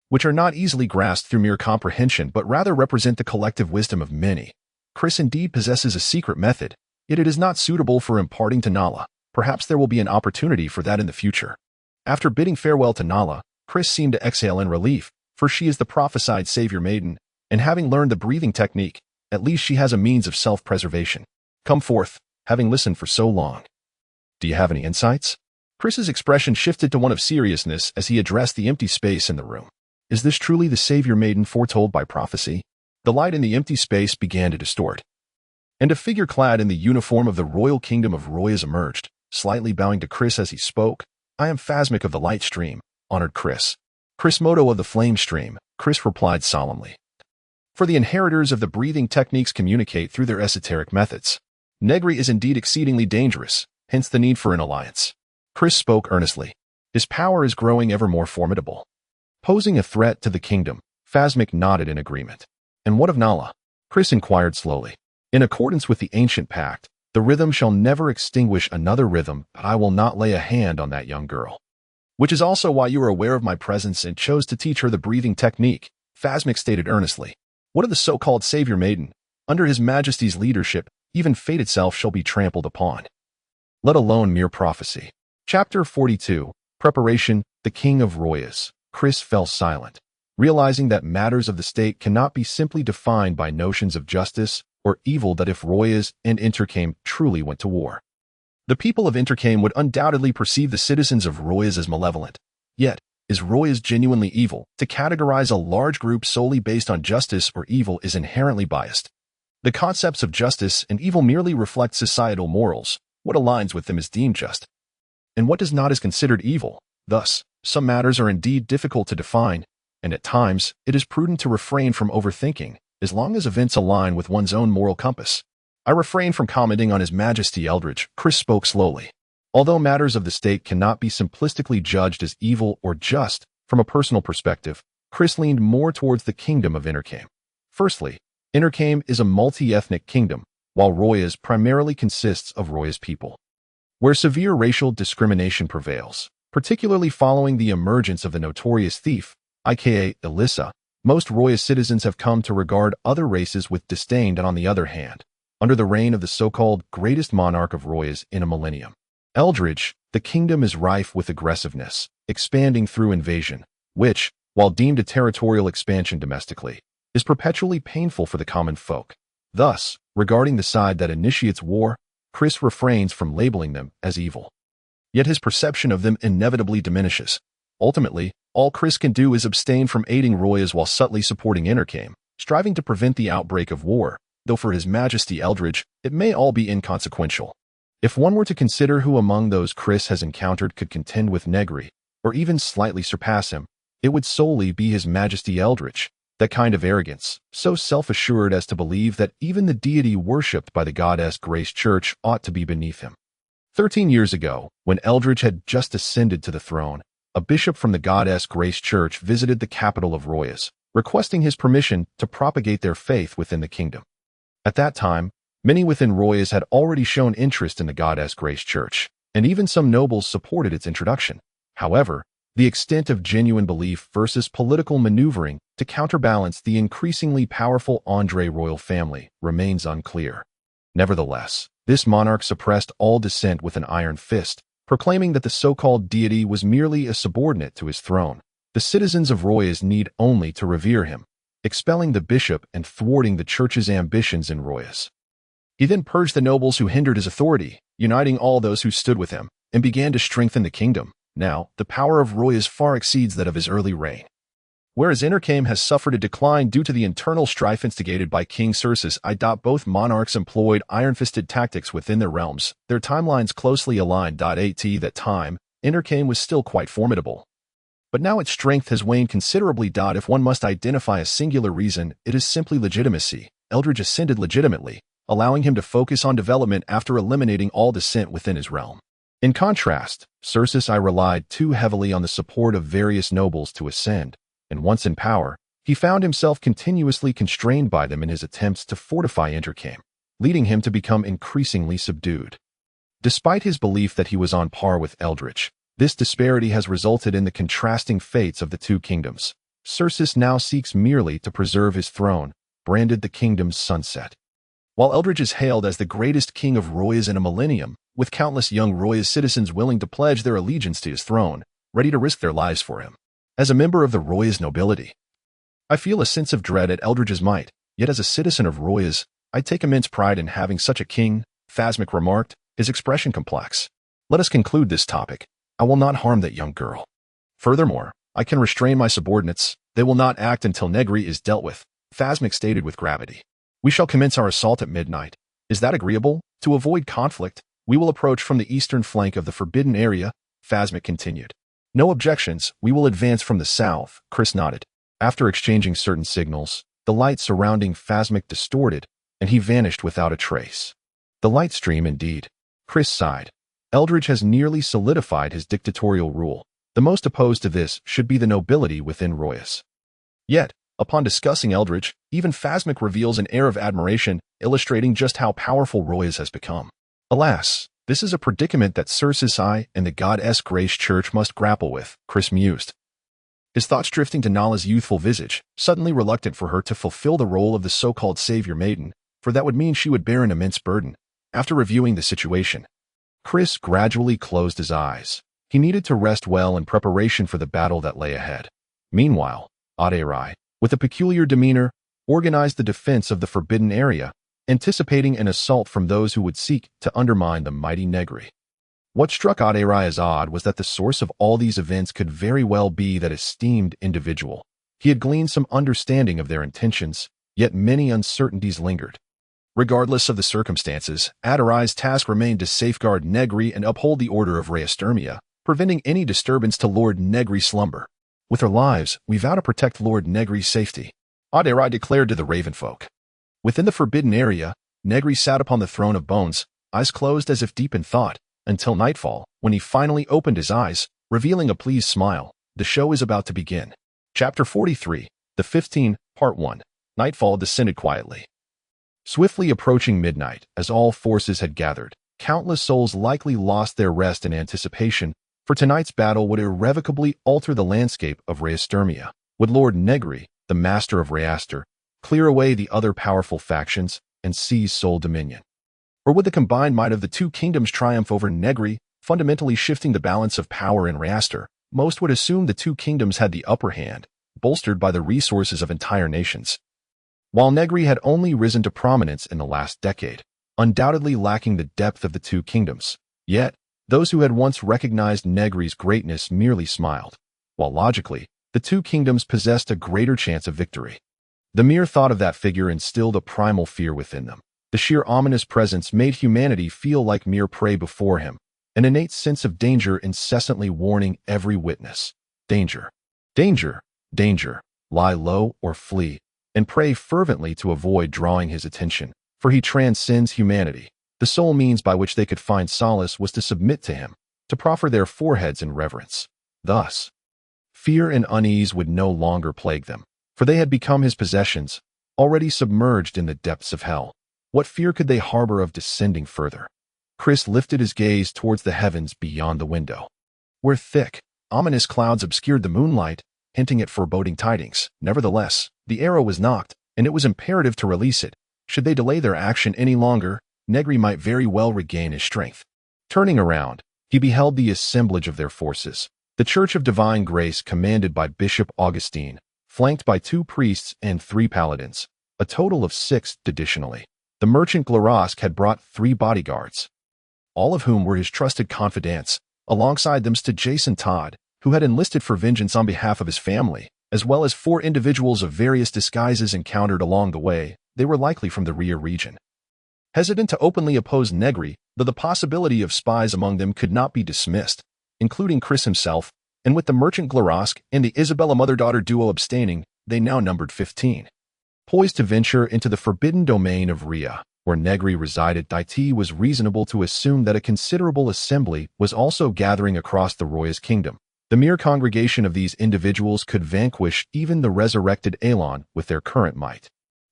which are not easily grasped through mere comprehension but rather represent the collective wisdom of many. Chris indeed possesses a secret method, yet it is not suitable for imparting to Nala. Perhaps there will be an opportunity for that in the future. After bidding farewell to Nala, Chris seemed to exhale in relief, for she is the prophesied savior maiden, and having learned the breathing technique, at least she has a means of self-preservation. "Come forth, having listened for so long. Do you have any insights?" Chris's expression shifted to one of seriousness as he addressed the empty space in the room. "Is this truly the savior maiden foretold by prophecy?" The light in the empty space began to distort, and a figure clad in the uniform of the royal kingdom of Royas emerged, slightly bowing to Chris as he spoke. "I am Phasmic of the Light Stream, honored Chris." "Chris Moto of the Flame Stream," Chris replied solemnly. "For the inheritors of the breathing techniques communicate through their esoteric methods. Negri is indeed exceedingly dangerous, hence the need for an alliance." Chris spoke earnestly. "His power is growing ever more formidable, posing a threat to the kingdom." Phasmic nodded in agreement. "And what of Nala?" Chris inquired slowly. "In accordance with the ancient pact, the rhythm shall never extinguish another rhythm, but I will not lay a hand on that young girl. Which is also why you are aware of my presence and chose to teach her the breathing technique," Phasmic stated earnestly. "What of the so-called Savior Maiden? Under His Majesty's leadership, even fate itself shall be trampled upon, let alone mere prophecy." Chapter 42, Preparation, the King of Royas. Chris fell silent, realizing that matters of the state cannot be simply defined by notions of justice or evil. That if Royas and Intercame truly went to war, the people of Intercame would undoubtedly perceive the citizens of Royas as malevolent. Yet, is Royas genuinely evil? To categorize a large group solely based on justice or evil is inherently biased. The concepts of justice and evil merely reflect societal morals. What aligns with them is deemed just, and what does not is considered evil. Thus, some matters are indeed difficult to define, and at times, it is prudent to refrain from overthinking, as long as events align with one's own moral compass. "I refrain from commenting on His Majesty Eldridge," Chris spoke slowly. Although matters of the state cannot be simplistically judged as evil or just, from a personal perspective, Chris leaned more towards the kingdom of Innercame. Firstly, Innercame is a multi-ethnic kingdom, while Royas primarily consists of Royas people, where severe racial discrimination prevails, particularly following the emergence of the notorious thief, aka Elissa. Most Royas citizens have come to regard other races with disdain, and on the other hand, under the reign of the so-called greatest monarch of Royas in a millennium, Eldridge, the kingdom is rife with aggressiveness, expanding through invasion, which, while deemed a territorial expansion domestically, is perpetually painful for the common folk. Thus, regarding the side that initiates war, Chris refrains from labeling them as evil. Yet his perception of them inevitably diminishes. Ultimately, all Chris can do is abstain from aiding Royas while subtly supporting Innercame, striving to prevent the outbreak of war, though for His Majesty Eldridge, it may all be inconsequential. If one were to consider who among those Chris has encountered could contend with Negri, or even slightly surpass him, it would solely be His Majesty Eldridge, that kind of arrogance, so self-assured as to believe that even the deity worshipped by the goddess Grace Church ought to be beneath him. 13 years ago, when Eldridge had just ascended to the throne, a bishop from the goddess Grace Church visited the capital of Royas, requesting his permission to propagate their faith within the kingdom. At that time, many within Royas had already shown interest in the goddess Grace Church, and even some nobles supported its introduction. However, the extent of genuine belief versus political maneuvering to counterbalance the increasingly powerful André royal family remains unclear. Nevertheless, this monarch suppressed all dissent with an iron fist, proclaiming that the so-called deity was merely a subordinate to his throne. The citizens of Royas need only to revere him, expelling the bishop and thwarting the church's ambitions in Royas. He then purged the nobles who hindered his authority, uniting all those who stood with him, and began to strengthen the kingdom. Now, the power of Royas far exceeds that of his early reign. Whereas Innercame has suffered a decline due to the internal strife instigated by King Circes, both monarchs employed iron-fisted tactics within their realms, their timelines closely aligned. At that time, Innercame was still quite formidable. But now its strength has waned considerably. If one must identify a singular reason, it is simply legitimacy. Eldridge ascended legitimately, allowing him to focus on development after eliminating all dissent within his realm. In contrast, Circes relied too heavily on the support of various nobles to ascend, and once in power, he found himself continuously constrained by them in his attempts to fortify Innercame, leading him to become increasingly subdued. Despite his belief that he was on par with Eldridge, this disparity has resulted in the contrasting fates of the two kingdoms. Circes now seeks merely to preserve his throne, branded the kingdom's sunset, while Eldridge is hailed as the greatest king of Royas in a millennium, with countless young Royas citizens willing to pledge their allegiance to his throne, ready to risk their lives for him. As a member of the Royas nobility, I feel a sense of dread at Eldridge's might, yet as a citizen of Royas, I take immense pride in having such a king, Phasmic remarked, his expression complex. Let us conclude this topic. I will not harm that young girl. Furthermore, I can restrain my subordinates. They will not act until Negri is dealt with, Phasmic stated with gravity. We shall commence our assault at midnight. Is that agreeable? To avoid conflict, we will approach from the eastern flank of the forbidden area, Phasmic continued. No objections, we will advance from the south, Chris nodded. After exchanging certain signals, the light surrounding Phasmic distorted, and he vanished without a trace. The light stream indeed. Chris sighed. Eldridge has nearly solidified his dictatorial rule. The most opposed to this should be the nobility within Royas. Yet, upon discussing Eldridge, even Phasmic reveals an air of admiration, illustrating just how powerful Royas has become. Alas, this is a predicament that Circes and the goddess Grace Church must grapple with, Chris mused, his thoughts drifting to Nala's youthful visage, suddenly reluctant for her to fulfill the role of the so-called savior maiden, for that would mean she would bear an immense burden. After reviewing the situation, Chris gradually closed his eyes. He needed to rest well in preparation for the battle that lay ahead. Meanwhile, Aderai, with a peculiar demeanor, organized the defense of the forbidden area, anticipating an assault from those who would seek to undermine the mighty Negri. What struck Aderai as odd was that the source of all these events could very well be that esteemed individual. He had gleaned some understanding of their intentions, yet many uncertainties lingered. Regardless of the circumstances, Aderai's task remained to safeguard Negri and uphold the order of Reastermia, preventing any disturbance to Lord Negri's slumber. With our lives, we vow to protect Lord Negri's safety, Aderai declared to the Ravenfolk. Within the forbidden area, Negri sat upon the throne of bones, eyes closed as if deep in thought, until nightfall, when he finally opened his eyes, revealing a pleased smile. The show is about to begin. Chapter 43, The 15, Part 1. Nightfall descended quietly. Swiftly approaching midnight, as all forces had gathered, countless souls likely lost their rest in anticipation, for tonight's battle would irrevocably alter the landscape of Rheastermia. Would Lord Negri, the master of Rheaster, clear away the other powerful factions and seize sole dominion? Or would the combined might of the two kingdoms triumph over Negri, fundamentally shifting the balance of power in Rheaster? Most would assume the two kingdoms had the upper hand, bolstered by the resources of entire nations. While Negri had only risen to prominence in the last decade, undoubtedly lacking the depth of the two kingdoms, yet those who had once recognized Negri's greatness merely smiled, while logically, the two kingdoms possessed a greater chance of victory. The mere thought of that figure instilled a primal fear within them. The sheer ominous presence made humanity feel like mere prey before him, an innate sense of danger incessantly warning every witness. Danger. Danger. Danger. Lie low or flee, and pray fervently to avoid drawing his attention, for he transcends humanity. The sole means by which they could find solace was to submit to him, to proffer their foreheads in reverence. Thus, fear and unease would no longer plague them, for they had become his possessions, already submerged in the depths of hell. What fear could they harbor of descending further? Chris lifted his gaze towards the heavens beyond the window, where thick, ominous clouds obscured the moonlight, hinting at foreboding tidings. Nevertheless, the arrow was nocked, and it was imperative to release it. Should they delay their action any longer, Negri might very well regain his strength. Turning around, he beheld the assemblage of their forces. The Church of Divine Grace, commanded by Bishop Augustine, flanked by 2 priests and 3 paladins, a total of 6. Additionally, the merchant Glarask had brought 3 bodyguards, all of whom were his trusted confidants. Alongside them stood Jason Todd, who had enlisted for vengeance on behalf of his family, as well as 4 individuals of various disguises encountered along the way. They were likely from the Rhea region. Hesitant to openly oppose Negri, though the possibility of spies among them could not be dismissed, including Chris himself, and with the merchant Glarask and the Isabella mother-daughter duo abstaining, they now numbered 15. Poised to venture into the forbidden domain of Rhea, where Negri resided, it was reasonable to assume that a considerable assembly was also gathering across the Roya's kingdom. The mere congregation of these individuals could vanquish even the resurrected Elon with their current might.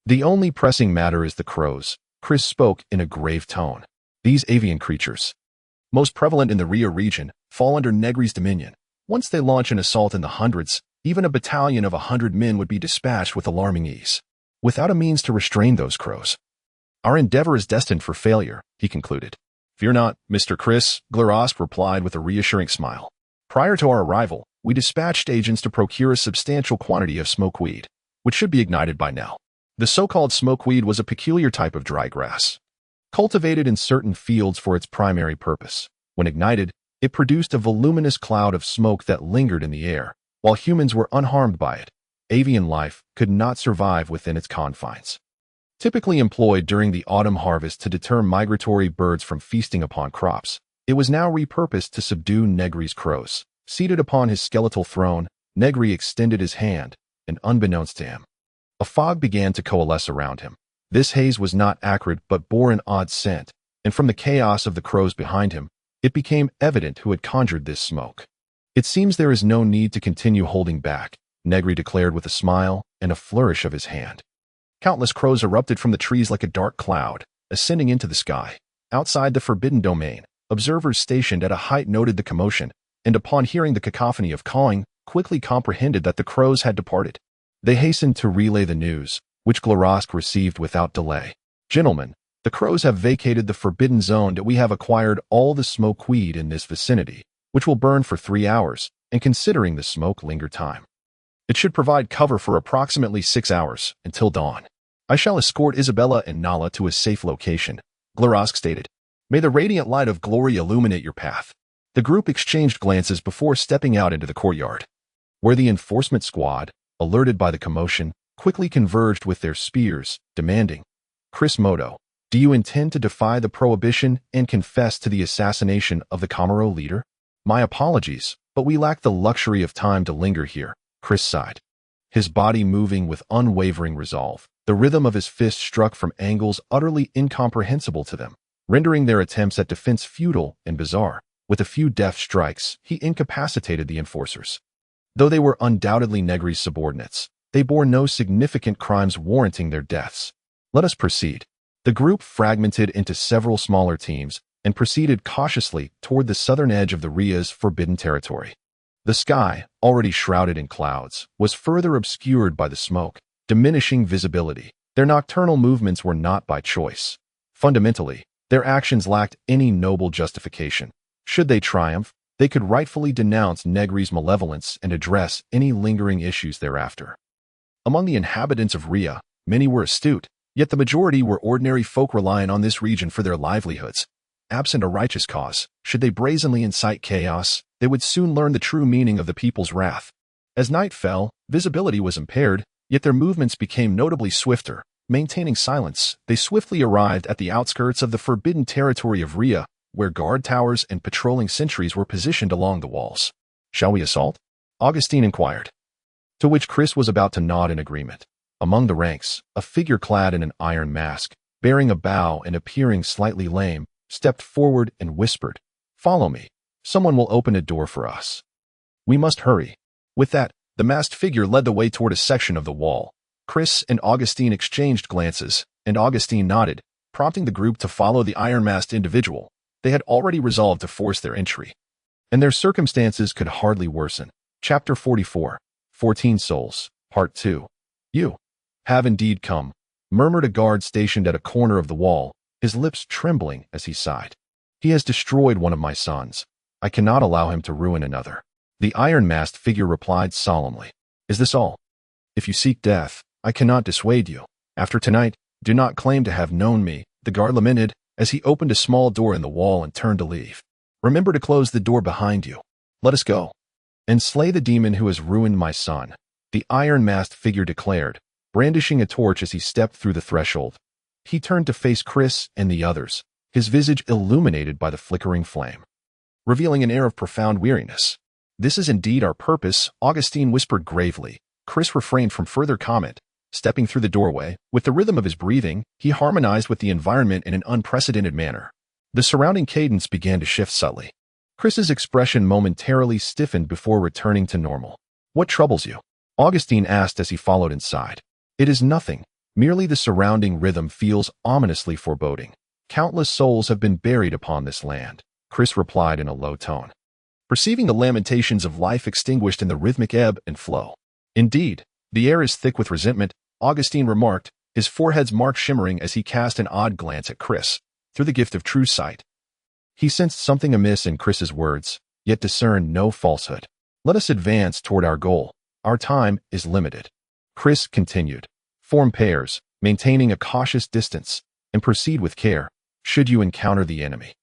The only pressing matter is the crows, Chris spoke in a grave tone. These avian creatures, most prevalent in the Rhea region, fall under Negri's dominion. Once they launch an assault in the hundreds, even a battalion of 100 men would be dispatched with alarming ease, without a means to restrain those crows. Our endeavor is destined for failure, he concluded. Fear not, Mr. Chris, Glarask replied with a reassuring smile. Prior to our arrival, we dispatched agents to procure a substantial quantity of smokeweed, which should be ignited by now. The so-called smokeweed was a peculiar type of dry grass, cultivated in certain fields for its primary purpose. When ignited, it produced a voluminous cloud of smoke that lingered in the air, while humans were unharmed by it. Avian life could not survive within its confines. Typically employed during the autumn harvest to deter migratory birds from feasting upon crops, it was now repurposed to subdue Negri's crows. Seated upon his skeletal throne, Negri extended his hand, and unbeknownst to him, a fog began to coalesce around him. This haze was not acrid but bore an odd scent, and from the chaos of the crows behind him, it became evident who had conjured this smoke. It seems there is no need to continue holding back, Negri declared with a smile and a flourish of his hand. Countless crows erupted from the trees like a dark cloud, ascending into the sky. Outside the forbidden domain, observers stationed at a height noted the commotion, and upon hearing the cacophony of cawing, quickly comprehended that the crows had departed. They hastened to relay the news, which Glarask received without delay. Gentlemen, the crows have vacated the forbidden zone, that we have acquired all the smokeweed in this vicinity, which will burn for 3 hours, and considering the smoke linger time, it should provide cover for approximately 6 hours, until dawn. I shall escort Isabella and Nala to a safe location, Glarask stated. May the radiant light of glory illuminate your path. The group exchanged glances before stepping out into the courtyard, where the enforcement squad, alerted by the commotion, quickly converged with their spears, demanding, Chris Moto, do you intend to defy the prohibition and confess to the assassination of the Camaro leader? My apologies, but we lack the luxury of time to linger here, Chris sighed, his body moving with unwavering resolve. The rhythm of his fist struck from angles utterly incomprehensible to them. rendering their attempts at defense futile and bizarre. With a few deft strikes, he incapacitated the enforcers. Though they were undoubtedly Negri's subordinates, they bore no significant crimes warranting their deaths. Let us proceed. The group fragmented into several smaller teams and proceeded cautiously toward the southern edge of the Ria's forbidden territory. The sky, already shrouded in clouds, was further obscured by the smoke, diminishing visibility. Their nocturnal movements were not by choice. Fundamentally, their actions lacked any noble justification. Should they triumph, they could rightfully denounce Negri's malevolence and address any lingering issues thereafter. Among the inhabitants of Ria, many were astute, yet the majority were ordinary folk relying on this region for their livelihoods. Absent a righteous cause, should they brazenly incite chaos, they would soon learn the true meaning of the people's wrath. As night fell, visibility was impaired, yet their movements became notably swifter. Maintaining silence, they swiftly arrived at the outskirts of the forbidden territory of Ria, where guard towers and patrolling sentries were positioned along the walls. "Shall we assault?" Augustine inquired. To which Chris was about to nod in agreement. Among the ranks, a figure clad in an iron mask, bearing a bow and appearing slightly lame, stepped forward and whispered, "Follow me. Someone will open a door for us. We must hurry." With that, the masked figure led the way toward a section of the wall. Chris and Augustine exchanged glances, and Augustine nodded, prompting the group to follow the iron-masked individual. They had already resolved to force their entry, and their circumstances could hardly worsen. Chapter 44, 14 Souls, Part 2. "You have indeed come," murmured a guard stationed at a corner of the wall, his lips trembling as he sighed. "He has destroyed one of my sons. I cannot allow him to ruin another." The iron-masked figure replied solemnly, "Is this all? If you seek death, I cannot dissuade you. After tonight, do not claim to have known me," the guard lamented as he opened a small door in the wall and turned to leave. "Remember to close the door behind you. Let us go and slay the demon who has ruined my son," the iron-masked figure declared, brandishing a torch as he stepped through the threshold. He turned to face Chris and the others, his visage illuminated by the flickering flame, revealing an air of profound weariness. "This is indeed our purpose," Augustine whispered gravely. Chris refrained from further comment. Stepping through the doorway, with the rhythm of his breathing, he harmonized with the environment in an unprecedented manner. The surrounding cadence began to shift subtly. Chris's expression momentarily stiffened before returning to normal. "What troubles you?" Augustine asked as he followed inside. "It is nothing. Merely the surrounding rhythm feels ominously foreboding. Countless souls have been buried upon this land," Chris replied in a low tone, perceiving the lamentations of life extinguished in the rhythmic ebb and flow. "Indeed, the air is thick with resentment," Augustine remarked, his forehead's mark shimmering as he cast an odd glance at Chris. Through the gift of true sight, he sensed something amiss in Chris's words, yet discerned no falsehood. "Let us advance toward our goal. Our time is limited." Chris continued, "Form pairs, maintaining a cautious distance, and proceed with care. Should you encounter the enemy,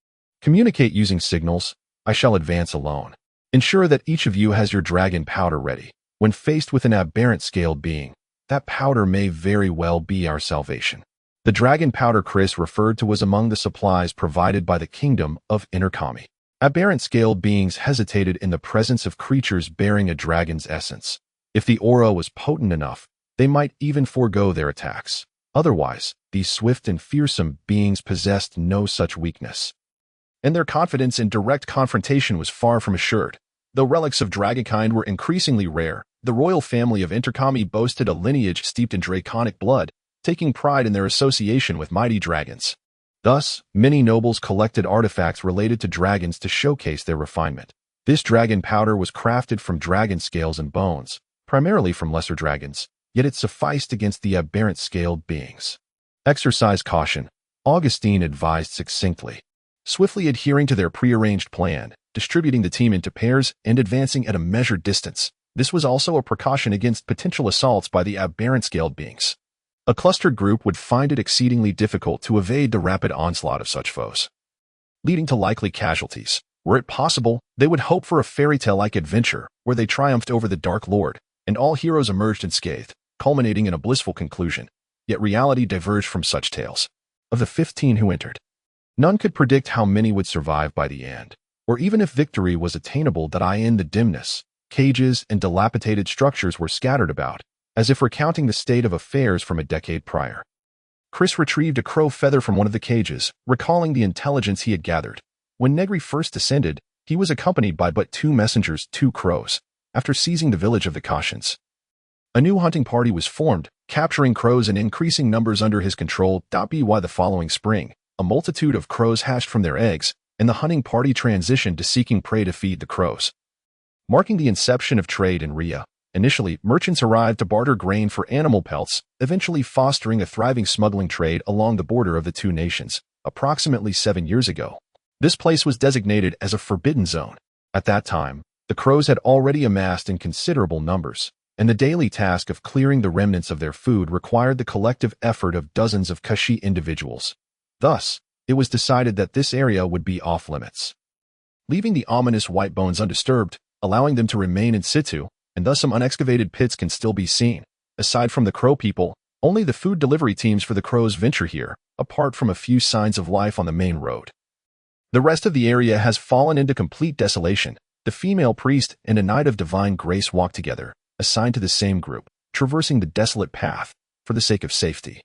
communicate using signals. I shall advance alone. Ensure that each of you has your dragon powder ready. When faced with an aberrant scaled being, that powder may very well be our salvation." The dragon powder Chris referred to was among the supplies provided by the kingdom of Inadvertently. Aberrant scaled beings hesitated in the presence of creatures bearing a dragon's essence. If the aura was potent enough, they might even forego their attacks. Otherwise, these swift and fearsome beings possessed no such weakness, and their confidence in direct confrontation was far from assured. Though relics of dragonkind were increasingly rare, the royal family of Inadvertently boasted a lineage steeped in draconic blood, taking pride in their association with mighty dragons. Thus, many nobles collected artifacts related to dragons to showcase their refinement. This dragon powder was crafted from dragon scales and bones, primarily from lesser dragons, yet it sufficed against the aberrant scaled beings. "Exercise caution," Augustine advised succinctly, swiftly adhering to their prearranged plan, distributing the team into pairs and advancing at a measured distance. This was also a precaution against potential assaults by the aberrant scaled beings. A clustered group would find it exceedingly difficult to evade the rapid onslaught of such foes, leading to likely casualties. Were it possible, they would hope for a fairy tale-like adventure where they triumphed over the Dark Lord, and all heroes emerged unscathed, culminating in a blissful conclusion. Yet reality diverged from such tales. Of the 15 who entered, none could predict how many would survive by the end, or even if victory was attainable. That in the dimness, cages and dilapidated structures were scattered about, as if recounting the state of affairs from a decade prior. Chris retrieved a crow feather from one of the cages, recalling the intelligence he had gathered. When Negri first descended, he was accompanied by but 2 messengers, 2 crows. After seizing the village of the Cautions, a new hunting party was formed, capturing crows in increasing numbers under his control. By the following spring, a multitude of crows hatched from their eggs, and the hunting party transitioned to seeking prey to feed the crows, marking the inception of trade in Ria. Initially, merchants arrived to barter grain for animal pelts, eventually fostering a thriving smuggling trade along the border of the 2 nations. Approximately 7 years ago, this place was designated as a forbidden zone. At that time, the crows had already amassed in considerable numbers, and the daily task of clearing the remnants of their food required the collective effort of dozens of Kashi individuals. Thus, it was decided that this area would be off-limits, leaving the ominous white bones undisturbed, allowing them to remain in situ, and thus some unexcavated pits can still be seen. Aside from the crow people, only the food delivery teams for the crows venture here, apart from a few signs of life on the main road. The rest of the area has fallen into complete desolation. The female priest and a knight of divine grace walk together, assigned to the same group, traversing the desolate path for the sake of safety.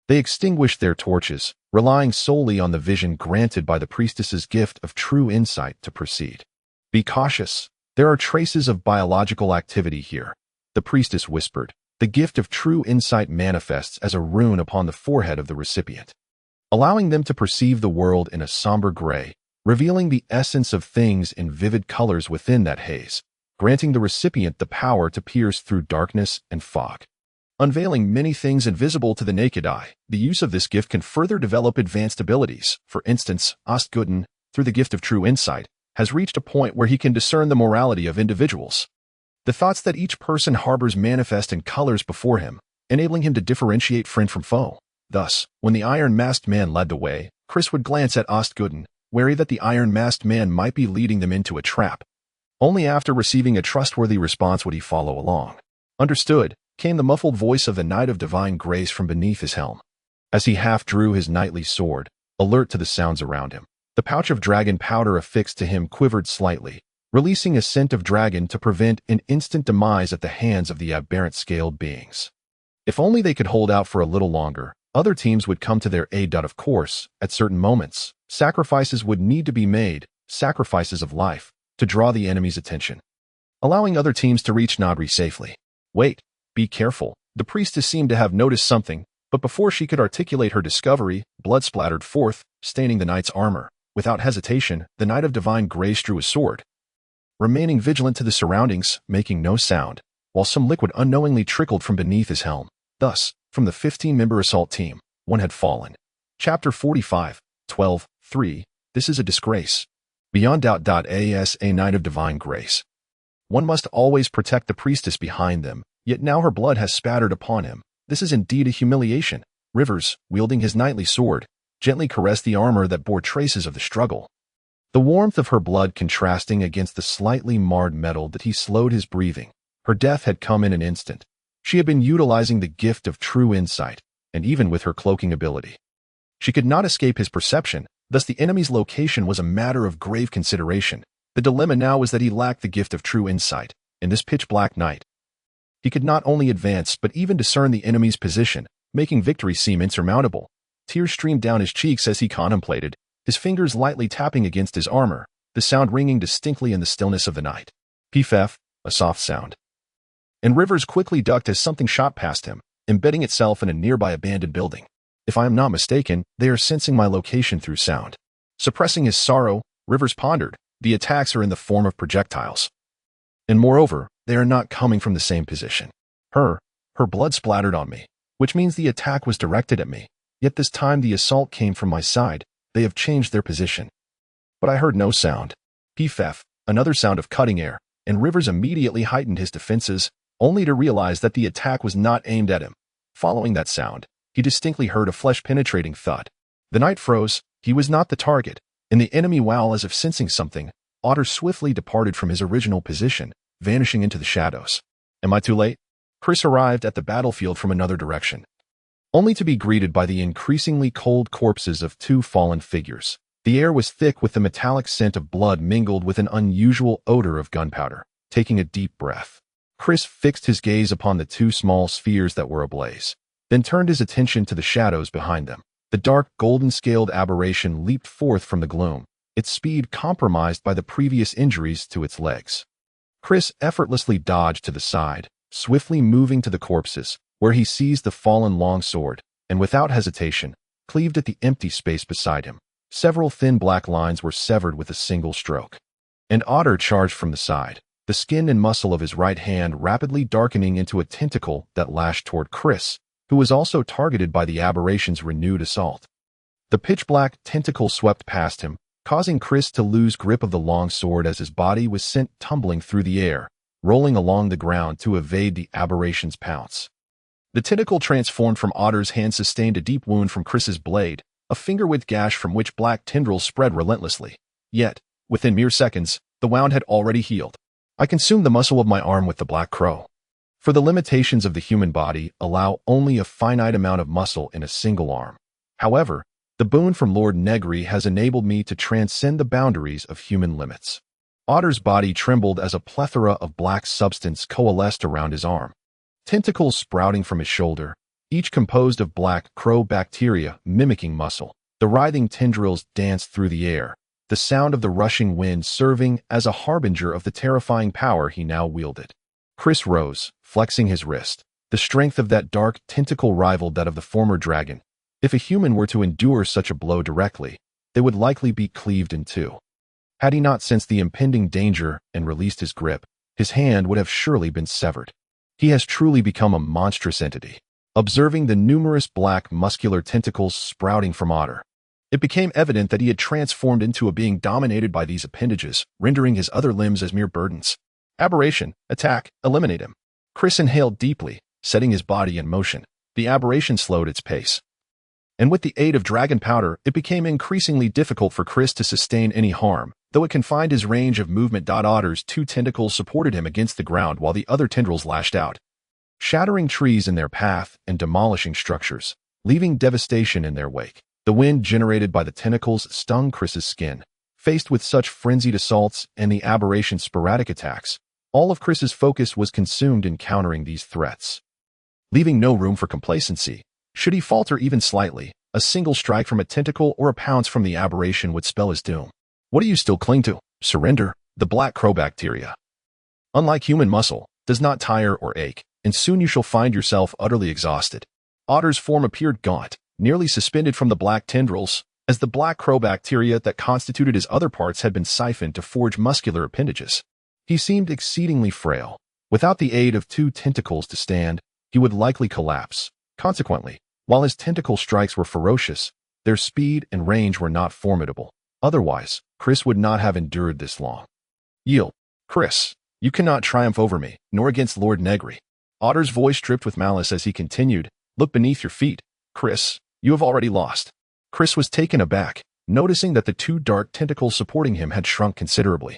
They extinguished their torches, relying solely on the vision granted by the priestess's gift of true insight to proceed. Be cautious. There are traces of biological activity here, the priestess whispered. The gift of true insight manifests as a rune upon the forehead of the recipient, allowing them to perceive the world in a somber gray, revealing the essence of things in vivid colors within that haze, granting the recipient the power to pierce through darkness and fog, unveiling many things invisible to the naked eye. The use of this gift can further develop advanced abilities. For instance, Ostguden, through the gift of true insight, has reached a point where he can discern the morality of individuals. The thoughts that each person harbors manifest in colors before him, enabling him to differentiate friend from foe. Thus, when the iron-masked man led the way, Chris would glance at Ostguden, wary that the iron-masked man might be leading them into a trap. Only after receiving a trustworthy response would he follow along. Understood, came the muffled voice of the Knight of Divine Grace from beneath his helm. As he half drew his knightly sword, alert to the sounds around him, the pouch of dragon powder affixed to him quivered slightly, releasing a scent of dragon to prevent an instant demise at the hands of the aberrant scaled beings. If only they could hold out for a little longer, other teams would come to their aid. Of course, at certain moments, sacrifices would need to be made, sacrifices of life, to draw the enemy's attention, allowing other teams to reach Negri safely. Wait, be careful. The priestess seemed to have noticed something, but before she could articulate her discovery, blood splattered forth, staining the knight's armor. Without hesitation, the Knight of Divine Grace drew his sword, remaining vigilant to the surroundings, making no sound, while some liquid unknowingly trickled from beneath his helm. Thus, from the 15-member assault team, one had fallen. Chapter 45, 12:3. This is a disgrace. Beyond doubt. As a Knight of Divine Grace, one must always protect the priestess behind them, yet now her blood has spattered upon him. This is indeed a humiliation. Rivers, wielding his knightly sword, gently caressed the armor that bore traces of the struggle. The warmth of her blood contrasting against the slightly marred metal that he slowed his breathing. Her death had come in an instant. She had been utilizing the gift of true insight, and even with her cloaking ability, she could not escape his perception. Thus the enemy's location was a matter of grave consideration. The dilemma now was that he lacked the gift of true insight. In this pitch-black night, he could not only advance but even discern the enemy's position, making victory seem insurmountable. Tears streamed down his cheeks as he contemplated, his fingers lightly tapping against his armor, the sound ringing distinctly in the stillness of the night. Pff, a soft sound. And Rivers quickly ducked as something shot past him, embedding itself in a nearby abandoned building. If I am not mistaken, they are sensing my location through sound. Suppressing his sorrow, Rivers pondered, the attacks are in the form of projectiles. And moreover, they are not coming from the same position. Her blood splattered on me, which means the attack was directed at me. Yet this time the assault came from my side. They have changed their position. But I heard no sound. Pff, another sound of cutting air, and Rivers immediately heightened his defenses, only to realize that the attack was not aimed at him. Following that sound, he distinctly heard a flesh-penetrating thud. The knight froze. He was not the target, and the enemy, while as if sensing something, Otter swiftly departed from his original position, vanishing into the shadows. Am I too late? Chris arrived at the battlefield from another direction, only to be greeted by the increasingly cold corpses of 2 fallen figures. The air was thick with the metallic scent of blood mingled with an unusual odor of gunpowder. Taking a deep breath, Chris fixed his gaze upon the 2 small spheres that were ablaze. then turned his attention to the shadows behind them. The dark, golden-scaled aberration leaped forth from the gloom, its speed compromised by the previous injuries to its legs. Chris effortlessly dodged to the side, swiftly moving to the corpses, where he seized the fallen longsword, and without hesitation, cleaved at the empty space beside him. Several thin black lines were severed with a single stroke. And Otter charged from the side, the skin and muscle of his right hand rapidly darkening into a tentacle that lashed toward Chris, who was also targeted by the aberration's renewed assault. The pitch-black tentacle swept past him, causing Chris to lose grip of the long sword as his body was sent tumbling through the air, rolling along the ground to evade the aberration's pounce. The tentacle transformed from Otter's hand sustained a deep wound from Chris's blade, a finger-width gash from which black tendrils spread relentlessly. Yet, within mere seconds, the wound had already healed. I consumed the muscle of my arm with the black crow. For the limitations of the human body allow only a finite amount of muscle in a single arm. However, the boon from Lord Negri has enabled me to transcend the boundaries of human limits. Otter's body trembled as a plethora of black substance coalesced around his arm. Tentacles sprouting from his shoulder, each composed of black crow bacteria mimicking muscle. The writhing tendrils danced through the air, the sound of the rushing wind serving as a harbinger of the terrifying power he now wielded. Chris rose, flexing his wrist. The strength of that dark tentacle rivaled that of the former dragon. If a human were to endure such a blow directly, they would likely be cleaved in two. Had he not sensed the impending danger and released his grip, his hand would have surely been severed. He has truly become a monstrous entity. Observing the numerous black muscular tentacles sprouting from Otter, it became evident that he had transformed into a being dominated by these appendages, rendering his other limbs as mere burdens. Aberration, attack, eliminate him. Chris inhaled deeply, setting his body in motion. The aberration slowed its pace. And with the aid of dragon powder, it became increasingly difficult for Chris to sustain any harm, though it confined his range of movement. Otter's two tentacles supported him against the ground while the other tendrils lashed out, shattering trees in their path and demolishing structures, leaving devastation in their wake. The wind generated by the tentacles stung Chris's skin. Faced with such frenzied assaults and the aberration's sporadic attacks, all of Chris's focus was consumed in countering these threats, leaving no room for complacency. Should he falter even slightly, a single strike from a tentacle or a pounce from the aberration would spell his doom. What do you still cling to? Surrender. The black crow bacteria, unlike human muscle, does not tire or ache, and soon you shall find yourself utterly exhausted. Otter's form appeared gaunt, nearly suspended from the black tendrils, as the black crow bacteria that constituted his other parts had been siphoned to forge muscular appendages. He seemed exceedingly frail. Without the aid of two tentacles to stand, he would likely collapse. Consequently, while his tentacle strikes were ferocious, their speed and range were not formidable. Otherwise, Chris would not have endured this long. Yield. Chris, you cannot triumph over me, nor against Lord Negri. Otter's voice dripped with malice as he continued, look beneath your feet. Chris, you have already lost. Chris was taken aback, noticing that the two dark tentacles supporting him had shrunk considerably.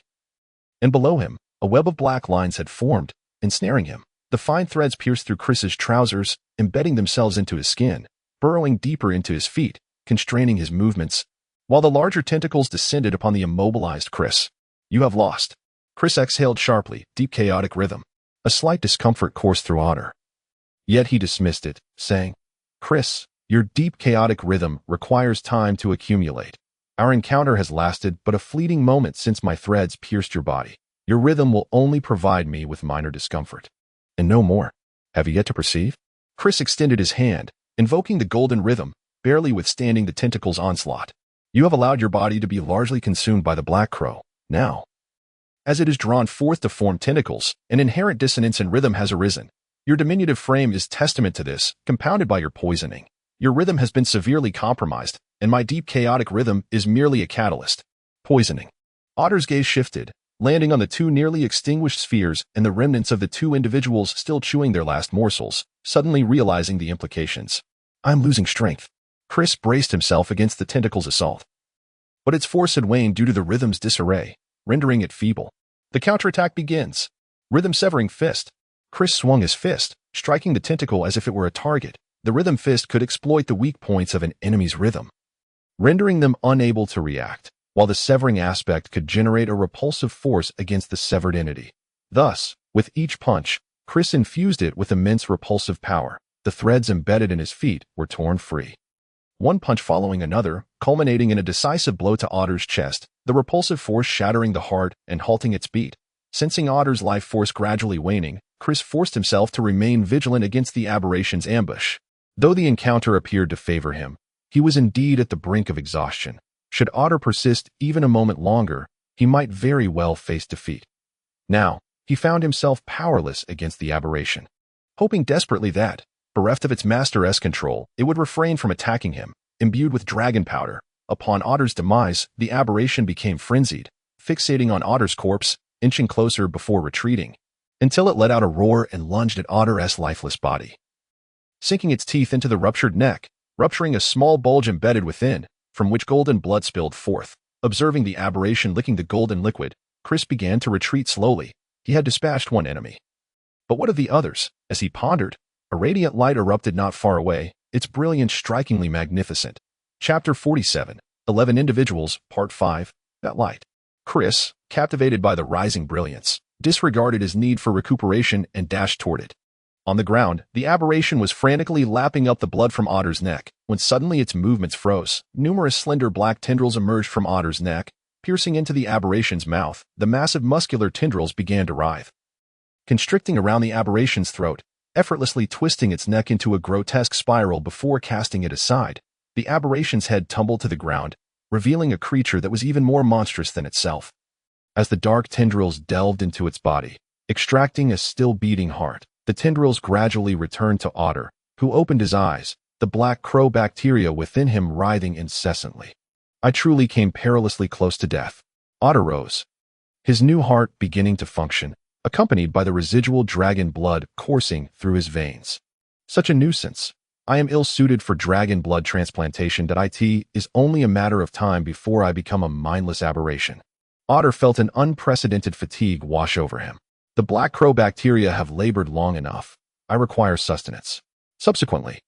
And below him, a web of black lines had formed, ensnaring him. The fine threads pierced through Chris's trousers, embedding themselves into his skin, burrowing deeper into his feet, constraining his movements, while the larger tentacles descended upon the immobilized Chris. You have lost. Chris exhaled sharply, deep chaotic rhythm. A slight discomfort coursed through Otter. Yet he dismissed it, saying, Chris, your deep chaotic rhythm requires time to accumulate. Our encounter has lasted but a fleeting moment since my threads pierced your body. Your rhythm will only provide me with minor discomfort, and no more. Have you yet to perceive? Chris extended his hand, invoking the golden rhythm, barely withstanding the tentacle's onslaught. You have allowed your body to be largely consumed by the black crow. Now, as it is drawn forth to form tentacles, an inherent dissonance in rhythm has arisen. Your diminutive frame is testament to this, compounded by your poisoning. Your rhythm has been severely compromised, and my deep chaotic rhythm is merely a catalyst. Poisoning. Otter's gaze shifted, landing on the two nearly extinguished spheres and the remnants of the two individuals still chewing their last morsels, suddenly realizing the implications. I'm losing strength. Chris braced himself against the tentacle's assault. But its force had waned due to the rhythm's disarray, rendering it feeble. The counterattack begins. Rhythm-severing fist. Chris swung his fist, striking the tentacle as if it were a target. The rhythm fist could exploit the weak points of an enemy's rhythm, rendering them unable to react, while the severing aspect could generate a repulsive force against the severed entity. Thus, with each punch, Chris infused it with immense repulsive power. The threads embedded in his feet were torn free. One punch following another, culminating in a decisive blow to Otter's chest, the repulsive force shattering the heart and halting its beat. Sensing Otter's life force gradually waning, Chris forced himself to remain vigilant against the aberration's ambush. Though the encounter appeared to favor him, he was indeed at the brink of exhaustion. Should Otter persist even a moment longer, he might very well face defeat. Now, he found himself powerless against the aberration. Hoping desperately that, bereft of its master-esque control, it would refrain from attacking him, imbued with dragon powder. Upon Otter's demise, the aberration became frenzied, fixating on Otter's corpse, inching closer before retreating, until it let out a roar and lunged at Otter's lifeless body. Sinking its teeth into the ruptured neck, rupturing a small bulge embedded within, from which golden blood spilled forth. Observing the aberration licking the golden liquid, Chris began to retreat slowly. He had dispatched one enemy. But what of the others? As he pondered, a radiant light erupted not far away, its brilliance strikingly magnificent. Chapter 47, 11 Individuals, Part 5, That Light. Chris, captivated by the rising brilliance, disregarded his need for recuperation and dashed toward it. On the ground, the aberration was frantically lapping up the blood from Otter's neck, when suddenly its movements froze. Numerous slender black tendrils emerged from Otter's neck, piercing into the aberration's mouth. The massive muscular tendrils began to writhe, constricting around the aberration's throat, effortlessly twisting its neck into a grotesque spiral before casting it aside. The aberration's head tumbled to the ground, revealing a creature that was even more monstrous than itself. As the dark tendrils delved into its body, extracting a still-beating heart, the tendrils gradually returned to Otter, who opened his eyes, the black crow bacteria within him writhing incessantly. I truly came perilously close to death. Otter rose, his new heart beginning to function, accompanied by the residual dragon blood coursing through his veins. Such a nuisance. I am ill-suited for dragon blood transplantation. It is only a matter of time before I become a mindless aberration. Otter felt an unprecedented fatigue wash over him. The black crow bacteria have labored long enough. I require sustenance. Subsequently,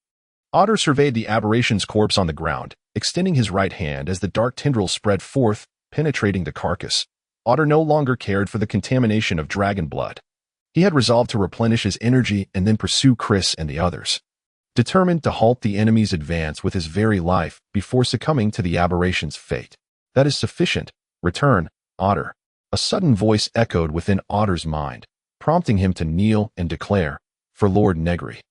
Otter surveyed the aberration's corpse on the ground, extending his right hand as the dark tendrils spread forth, penetrating the carcass. Otter no longer cared for the contamination of dragon blood. He had resolved to replenish his energy and then pursue Chris and the others, determined to halt the enemy's advance with his very life before succumbing to the aberration's fate. That is sufficient. Return, Otter. A sudden voice echoed within Otter's mind, prompting him to kneel and declare, "For Lord Negri,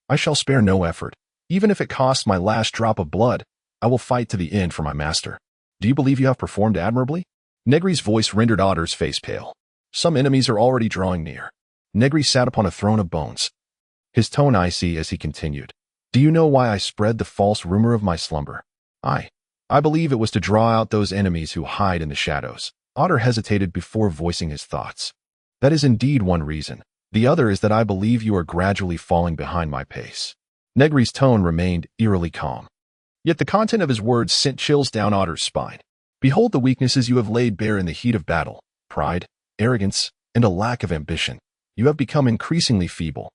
I shall spare no effort. Even if it costs my last drop of blood, I will fight to the end for my master. Do you believe you have performed admirably?" Negri's voice rendered Otter's face pale. Some enemies are already drawing near. Negri sat upon a throne of bones, his tone icy as he continued. "Do you know why I spread the false rumor of my slumber? I believe it was to draw out those enemies who hide in the shadows." Otter hesitated before voicing his thoughts. "That is indeed one reason. The other is that I believe you are gradually falling behind my pace." Negri's tone remained eerily calm. Yet the content of his words sent chills down Otter's spine. "Behold the weaknesses you have laid bare in the heat of battle: pride, arrogance, and a lack of ambition. You have become increasingly feeble,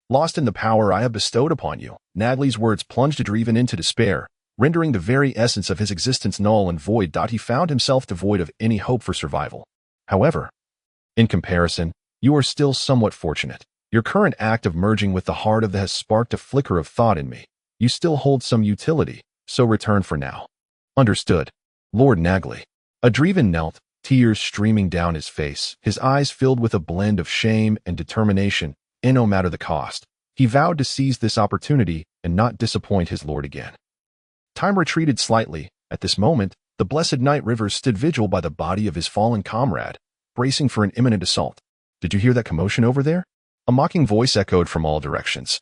lost in the power I have bestowed upon you." Nagli's words plunged Otter even into despair, rendering the very essence of his existence null and void. He found himself devoid of any hope for survival. However, in comparison, you are still somewhat fortunate. Your current act of merging with the heart of the has sparked a flicker of thought in me. You still hold some utility, so return for now. Understood, Lord Negri. Adrevan knelt, tears streaming down his face, his eyes filled with a blend of shame and determination, and no matter the cost, he vowed to seize this opportunity and not disappoint his lord again. Time retreated slightly. At this moment, the blessed knight Rivers stood vigil by the body of his fallen comrade, bracing for an imminent assault. "Did you hear that commotion over there?" A mocking voice echoed from all directions,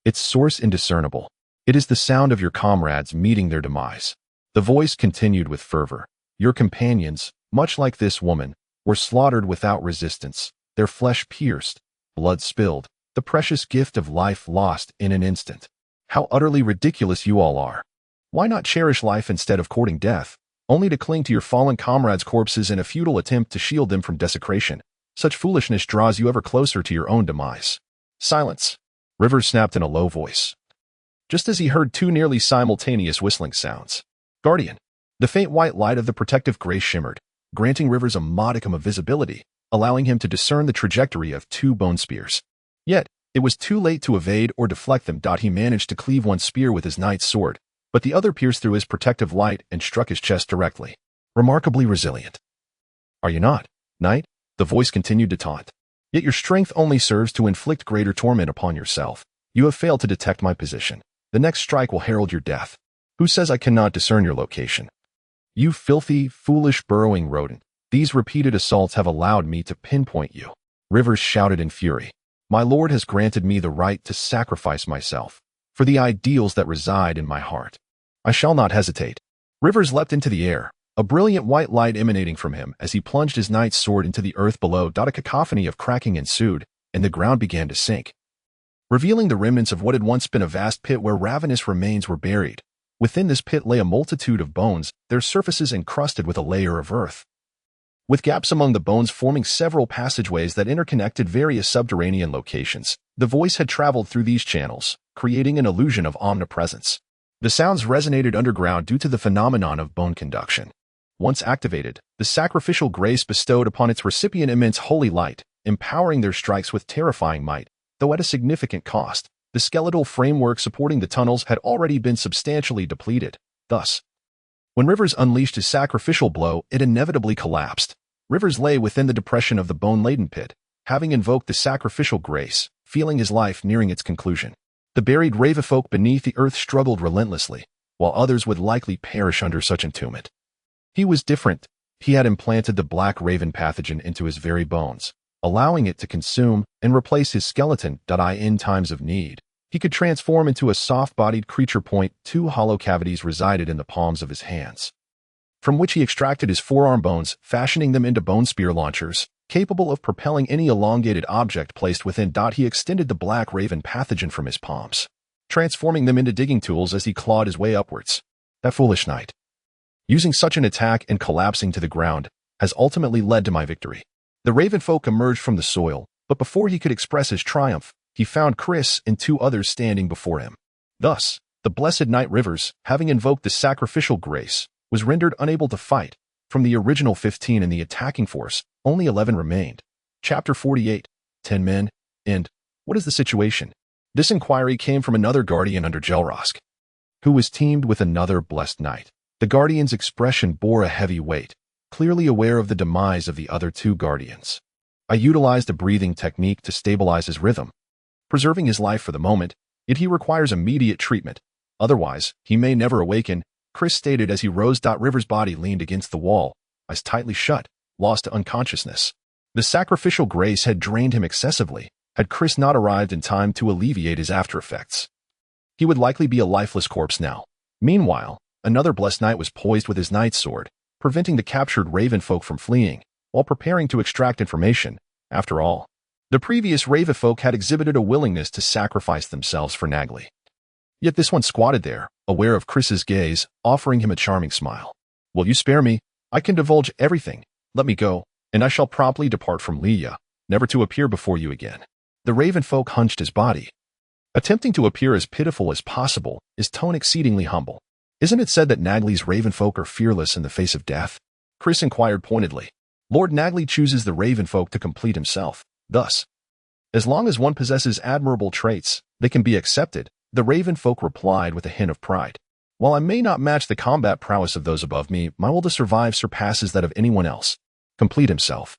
its source indiscernible. "It is the sound of your comrades meeting their demise." The voice continued with fervor. "Your companions, much like this woman, were slaughtered without resistance, their flesh pierced, blood spilled, the precious gift of life lost in an instant. How utterly ridiculous you all are! Why not cherish life instead of courting death, only to cling to your fallen comrades' corpses in a futile attempt to shield them from desecration? Such foolishness draws you ever closer to your own demise." "Silence," Rivers snapped in a low voice, just as he heard two nearly simultaneous whistling sounds. "Guardian." The faint white light of the protective grace shimmered, granting Rivers a modicum of visibility, allowing him to discern the trajectory of two bone spears. Yet, It was too late to evade or deflect them. He managed to cleave one spear with his knight's sword, but the other pierced through his protective light and struck his chest directly. Remarkably resilient. Are you not, knight? The voice continued to taunt. Yet your strength only serves to inflict greater torment upon yourself. You have failed to detect my position. The next strike will herald your death. Who says I cannot discern your location? You filthy, foolish, burrowing rodent. These repeated assaults have allowed me to pinpoint you. Rivers shouted in fury. My lord has granted me the right to sacrifice myself for the ideals that reside in my heart. I shall not hesitate. Rivers leapt into the air, a brilliant white light emanating from him as he plunged his knight's sword into the earth below. A cacophony of cracking ensued, and the ground began to sink, revealing the remnants of what had once been a vast pit where ravenous remains were buried. Within this pit lay a multitude of bones, their surfaces encrusted with a layer of earth, with gaps among the bones forming several passageways that interconnected various subterranean locations. The voice had traveled through these channels, creating an illusion of omnipresence. The sounds resonated underground due to the phenomenon of bone conduction. Once activated, the sacrificial grace bestowed upon its recipient immense holy light, empowering their strikes with terrifying might, though at a significant cost. The skeletal framework supporting the tunnels had already been substantially depleted. Thus, when Rivers unleashed his sacrificial blow, it inevitably collapsed. Rivers lay within the depression of the bone-laden pit, having invoked the sacrificial grace, feeling his life nearing its conclusion. The buried ravenfolk beneath the earth struggled relentlessly, while others would likely perish under such entombment. He was different. He had implanted the black raven pathogen into his very bones, allowing it to consume and replace his skeleton. In times of need, he could transform into a soft-bodied creature. Two hollow cavities resided in the palms of his hands, from which he extracted his forearm bones, fashioning them into bone spear launchers, capable of propelling any elongated object placed within. He extended the black raven pathogen from his palms, transforming them into digging tools as he clawed his way upwards. That foolish knight, using such an attack and collapsing to the ground, has ultimately led to my victory. The ravenfolk emerged from the soil, but before he could express his triumph, he found Chris and two others standing before him. Thus, the blessed knight Rivers, having invoked the sacrificial grace, was rendered unable to fight. From the original 15 in the attacking force, only 11 remained. Chapter 48, 10 men, and what is the situation? This inquiry came from another guardian under Gelrosk, who was teamed with another blessed knight. The guardian's expression bore a heavy weight, clearly aware of the demise of the other two guardians. I utilized a breathing technique to stabilize his rhythm, preserving his life for the moment, yet he requires immediate treatment. Otherwise, he may never awaken, Chris stated as he rose. Rivers' body leaned against the wall, eyes tightly shut, lost to unconsciousness. The sacrificial grace had drained him excessively. Had Chris not arrived in time to alleviate his aftereffects, he would likely be a lifeless corpse now. Meanwhile, another blessed knight was poised with his knight's sword, preventing the captured ravenfolk from fleeing, while preparing to extract information. After all, the previous ravenfolk had exhibited a willingness to sacrifice themselves for Negri. Yet this one squatted there, aware of Chris's gaze, offering him a charming smile. Will you spare me? I can divulge everything. Let me go, and I shall promptly depart from Leia, never to appear before you again. The ravenfolk hunched his body, attempting to appear as pitiful as possible, his tone exceedingly humble. Isn't it said that Negri's ravenfolk are fearless in the face of death? Chris inquired pointedly. Lord Negri chooses the ravenfolk to complete himself. Thus, as long as one possesses admirable traits, they can be accepted, the ravenfolk replied with a hint of pride. While I may not match the combat prowess of those above me, my will to survive surpasses that of anyone else. Complete himself,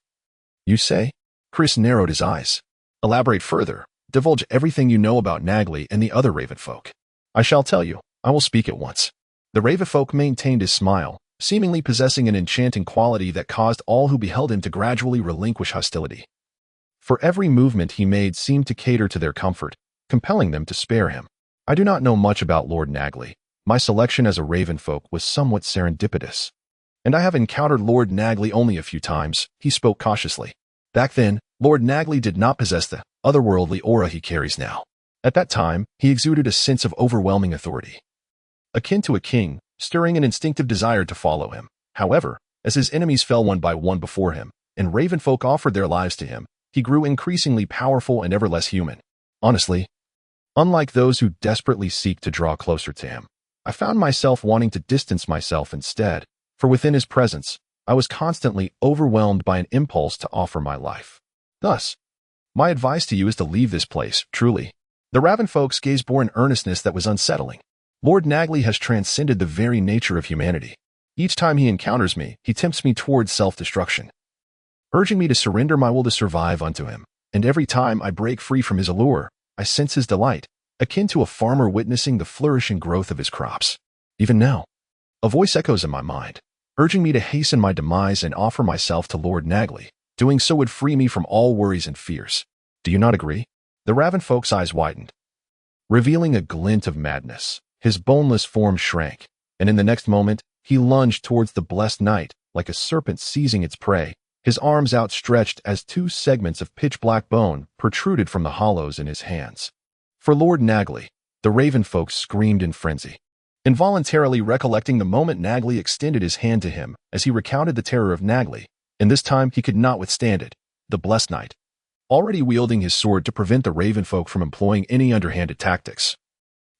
you say? Chris narrowed his eyes. Elaborate further. Divulge everything you know about Negri and the other ravenfolk. I shall tell you. I will speak at once. The ravenfolk maintained his smile, seemingly possessing an enchanting quality that caused all who beheld him to gradually relinquish hostility. For every movement he made seemed to cater to their comfort, compelling them to spare him. I do not know much about Lord Negri. My selection as a ravenfolk was somewhat serendipitous, and I have encountered Lord Negri only a few times. He spoke cautiously. Back then, Lord Negri did not possess the otherworldly aura he carries now. At that time, he exuded a sense of overwhelming authority, akin to a king, stirring an instinctive desire to follow him. However, as his enemies fell one by one before him, and ravenfolk offered their lives to him, he grew increasingly powerful and ever less human. Honestly, unlike those who desperately seek to draw closer to him, I found myself wanting to distance myself instead, for within his presence, I was constantly overwhelmed by an impulse to offer my life. Thus, My advice to you is to leave this place, truly. The Raven folks gaze bore an earnestness that was unsettling. Lord Negri has transcended the very nature of humanity. Each time he encounters me, he tempts me towards self-destruction, urging me to surrender my will to survive unto him. And every time I break free from his allure, I sense his delight, akin to a farmer witnessing the flourishing growth of his crops. Even now, a voice echoes in my mind, urging me to hasten my demise and offer myself to Lord Negri. Doing so would free me from all worries and fears. Do you not agree? The Raven folk's eyes widened, revealing a glint of madness. His boneless form shrank, and in the next moment, he lunged towards the blessed night, like a serpent seizing its prey, his arms outstretched as two segments of pitch-black bone protruded from the hollows in his hands. For Lord Negri, the Raven folk screamed in frenzy, involuntarily recollecting the moment Negri extended his hand to him as he recounted the terror of Negri, and this time he could not withstand it. The blessed knight, already wielding his sword to prevent the Raven folk from employing any underhanded tactics,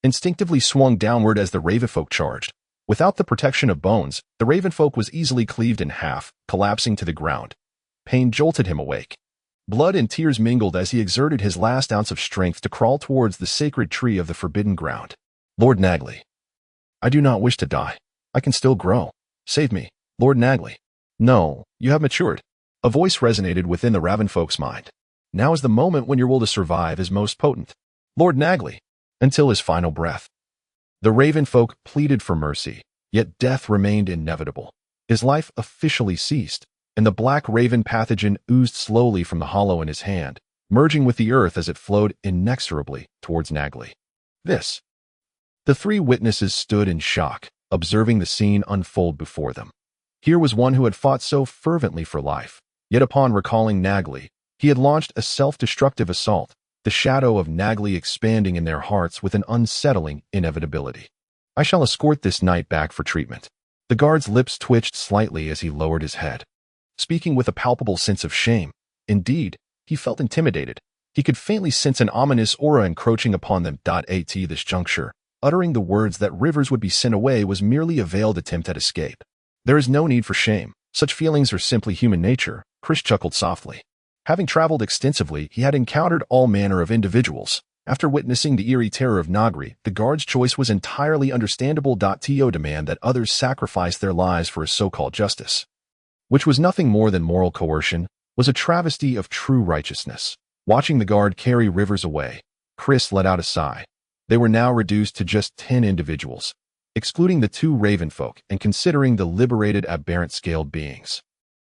instinctively swung downward as the Raven folk charged. Without the protection of bones, the Raven folk was easily cleaved in half, collapsing to the ground. Pain jolted him awake. Blood and tears mingled as he exerted his last ounce of strength to crawl towards the sacred tree of the forbidden ground. Lord Negri, I do not wish to die. I can still grow. Save me, Lord Negri. No, you have matured. A voice resonated within the Raven folk's mind. Now is the moment when your will to survive is most potent. Lord Negri, until his final breath. The Raven folk pleaded for mercy, yet death remained inevitable. His life officially ceased, and the black raven pathogen oozed slowly from the hollow in his hand, merging with the earth as it flowed inexorably towards Negri. The three witnesses stood in shock, observing the scene unfold before them. Here was one who had fought so fervently for life, yet upon recalling Negri, he had launched a self-destructive assault, the shadow of Negri expanding in their hearts with an unsettling inevitability. I shall escort this knight back for treatment. The guard's lips twitched slightly as he lowered his head, speaking with a palpable sense of shame. Indeed, he felt intimidated. He could faintly sense an ominous aura encroaching upon them. At this juncture, uttering the words that Rivers would be sent away was merely a veiled attempt at escape. There is no need for shame. Such feelings are simply human nature, Chris chuckled softly. Having traveled extensively, he had encountered all manner of individuals. After witnessing the eerie terror of Negri, the guard's choice was entirely understandable. To demand that others sacrifice their lives for a so-called justice, which was nothing more than moral coercion, was a travesty of true righteousness. Watching the guard carry Rivers away, Chris let out a sigh. They were now reduced to just 10 individuals, excluding the 2 Raven folk and considering the liberated aberrant-scaled beings.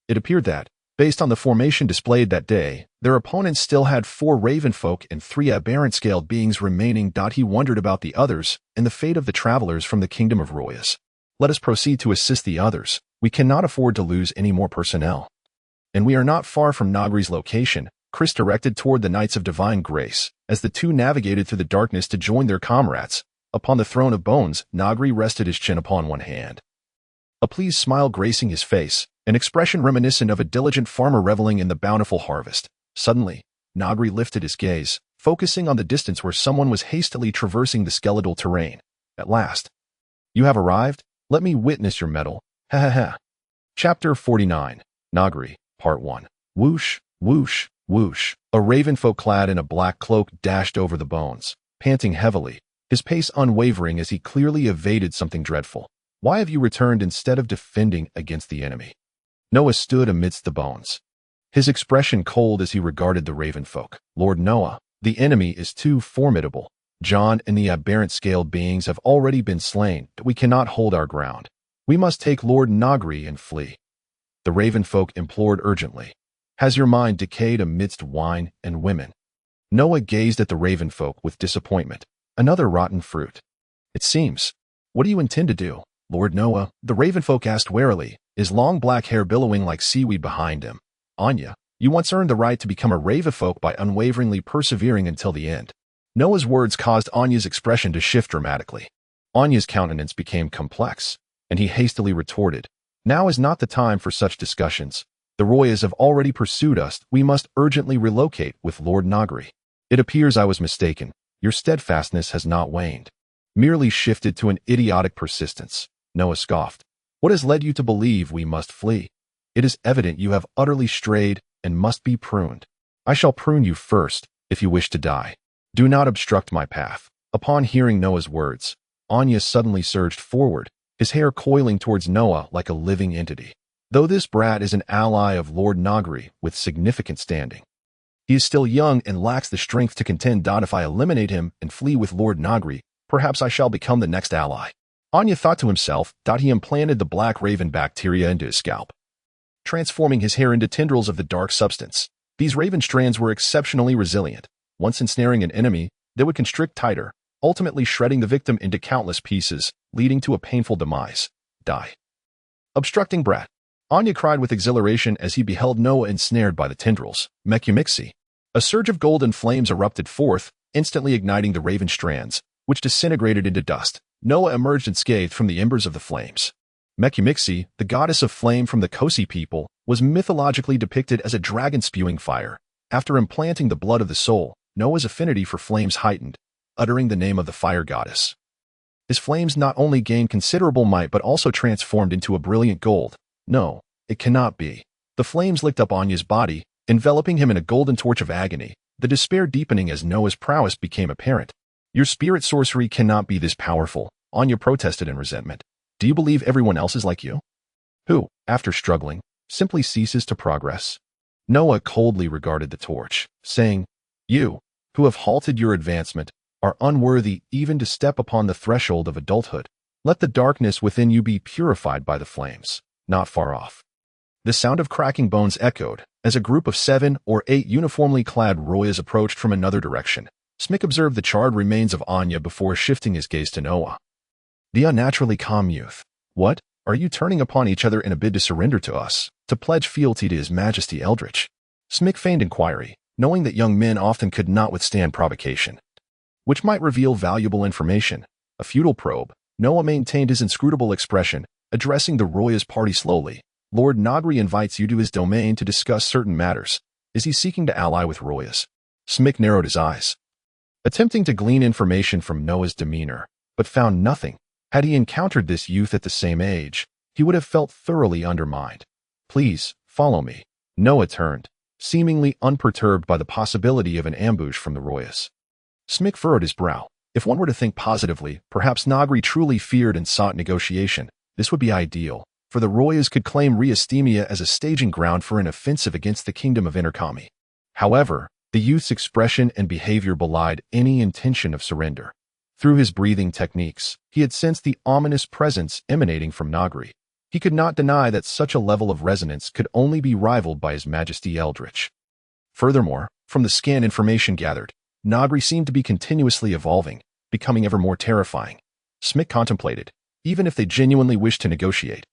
It appeared that, based on the formation displayed that day, their opponents still had 4 Raven folk and 3 aberrant-scaled beings remaining. He wondered about the others and the fate of the travelers from the kingdom of Royas. Let us proceed to assist the others. We cannot afford to lose any more personnel. And we are not far from Negri's location, Chris directed toward the Knights of Divine Grace, as the 2 navigated through the darkness to join their comrades. Upon the throne of bones, Negri rested his chin upon one hand, a pleased smile gracing his face, an expression reminiscent of a diligent farmer reveling in the bountiful harvest. Suddenly, Negri lifted his gaze, focusing on the distance where someone was hastily traversing the skeletal terrain. At last. You have arrived? Let me witness your mettle. Ha ha ha. Chapter 49. Negri, Part 1. Whoosh, whoosh, whoosh. A raven folk clad in a black cloak dashed over the bones, panting heavily, his pace unwavering as he clearly evaded something dreadful. Why have you returned instead of defending against the enemy? Noah stood amidst the bones, his expression cold as he regarded the raven folk. Lord Noah, the enemy is too formidable. John and the aberrant-scaled beings have already been slain. We cannot hold our ground. We must take Lord Negri and flee. The raven folk implored urgently. Has your mind decayed amidst wine and women? Noah gazed at the raven folk with disappointment. Another rotten fruit, it seems. What do you intend to do, Lord Noah? The raven folk asked warily, his long black hair billowing like seaweed behind him. Anya, you once earned the right to become a raven folk by unwaveringly persevering until the end. Noah's words caused Anya's expression to shift dramatically. Anya's countenance became complex, and he hastily retorted, now is not the time for such discussions. The Royas have already pursued us. We must urgently relocate with Lord Negri. It appears I was mistaken. Your steadfastness has not waned, merely shifted to an idiotic persistence. Noah scoffed. What has led you to believe we must flee? It is evident you have utterly strayed and must be pruned. I shall prune you first, if you wish to die. Do not obstruct my path." Upon hearing Noah's words, Anya suddenly surged forward, his hair coiling towards Noah like a living entity. Though this brat is an ally of Lord Negri with significant standing, he is still young and lacks the strength to contend. If I eliminate him and flee with Lord Negri, perhaps I shall become the next ally. Anya thought to himself. He implanted the black raven bacteria into his scalp, transforming his hair into tendrils of the dark substance. These raven strands were exceptionally resilient. Once ensnaring an enemy, they would constrict tighter, ultimately shredding the victim into countless pieces, leading to a painful demise. Die. Obstructing brat. Anya cried with exhilaration as he beheld Noah ensnared by the tendrils. Mechumixi. A surge of golden flames erupted forth, instantly igniting the raven strands, which disintegrated into dust. Noah emerged unscathed from the embers of the flames. Mechumixi, the goddess of flame from the Kosi people, was mythologically depicted as a dragon spewing fire. After implanting the blood of the soul, Noah's affinity for flames heightened, uttering the name of the fire goddess. His flames not only gained considerable might but also transformed into a brilliant gold. No, it cannot be. The flames licked up Anya's body, enveloping him in a golden torch of agony, the despair deepening as Noah's prowess became apparent. Your spirit sorcery cannot be this powerful, Anya protested in resentment. Do you believe everyone else is like you? Who, after struggling, simply ceases to progress? Noah coldly regarded the torch, saying, "You, who have halted your advancement, are unworthy even to step upon the threshold of adulthood. Let the darkness within you be purified by the flames." Not far off, the sound of cracking bones echoed as a group of 7 or 8 uniformly clad Royas approached from another direction. Smick observed the charred remains of Anya before shifting his gaze to Noah. The unnaturally calm youth. What? Are you turning upon each other in a bid to surrender to us, to pledge fealty to His Majesty Eldritch? Smick feigned inquiry, knowing that young men often could not withstand provocation, which might reveal valuable information. A futile probe, Noah maintained his inscrutable expression, addressing the Royas party slowly. Lord Negri invites you to his domain to discuss certain matters. Is he seeking to ally with Royas? Smick narrowed his eyes, attempting to glean information from Noah's demeanor, but found nothing. Had he encountered this youth at the same age, he would have felt thoroughly undermined. Please, follow me. Noah turned, seemingly unperturbed by the possibility of an ambush from the Royas. Smick furrowed his brow. If one were to think positively, perhaps Negri truly feared and sought negotiation. This would be ideal, for the Royas could claim Riastemia as a staging ground for an offensive against the kingdom of Interkami. However, the youth's expression and behavior belied any intention of surrender. Through his breathing techniques, he had sensed the ominous presence emanating from Negri. He could not deny that such a level of resonance could only be rivaled by His Majesty Eldritch. Furthermore, from the scant information gathered, Negri seemed to be continuously evolving, becoming ever more terrifying. Smick contemplated. Even if they genuinely wished to negotiate,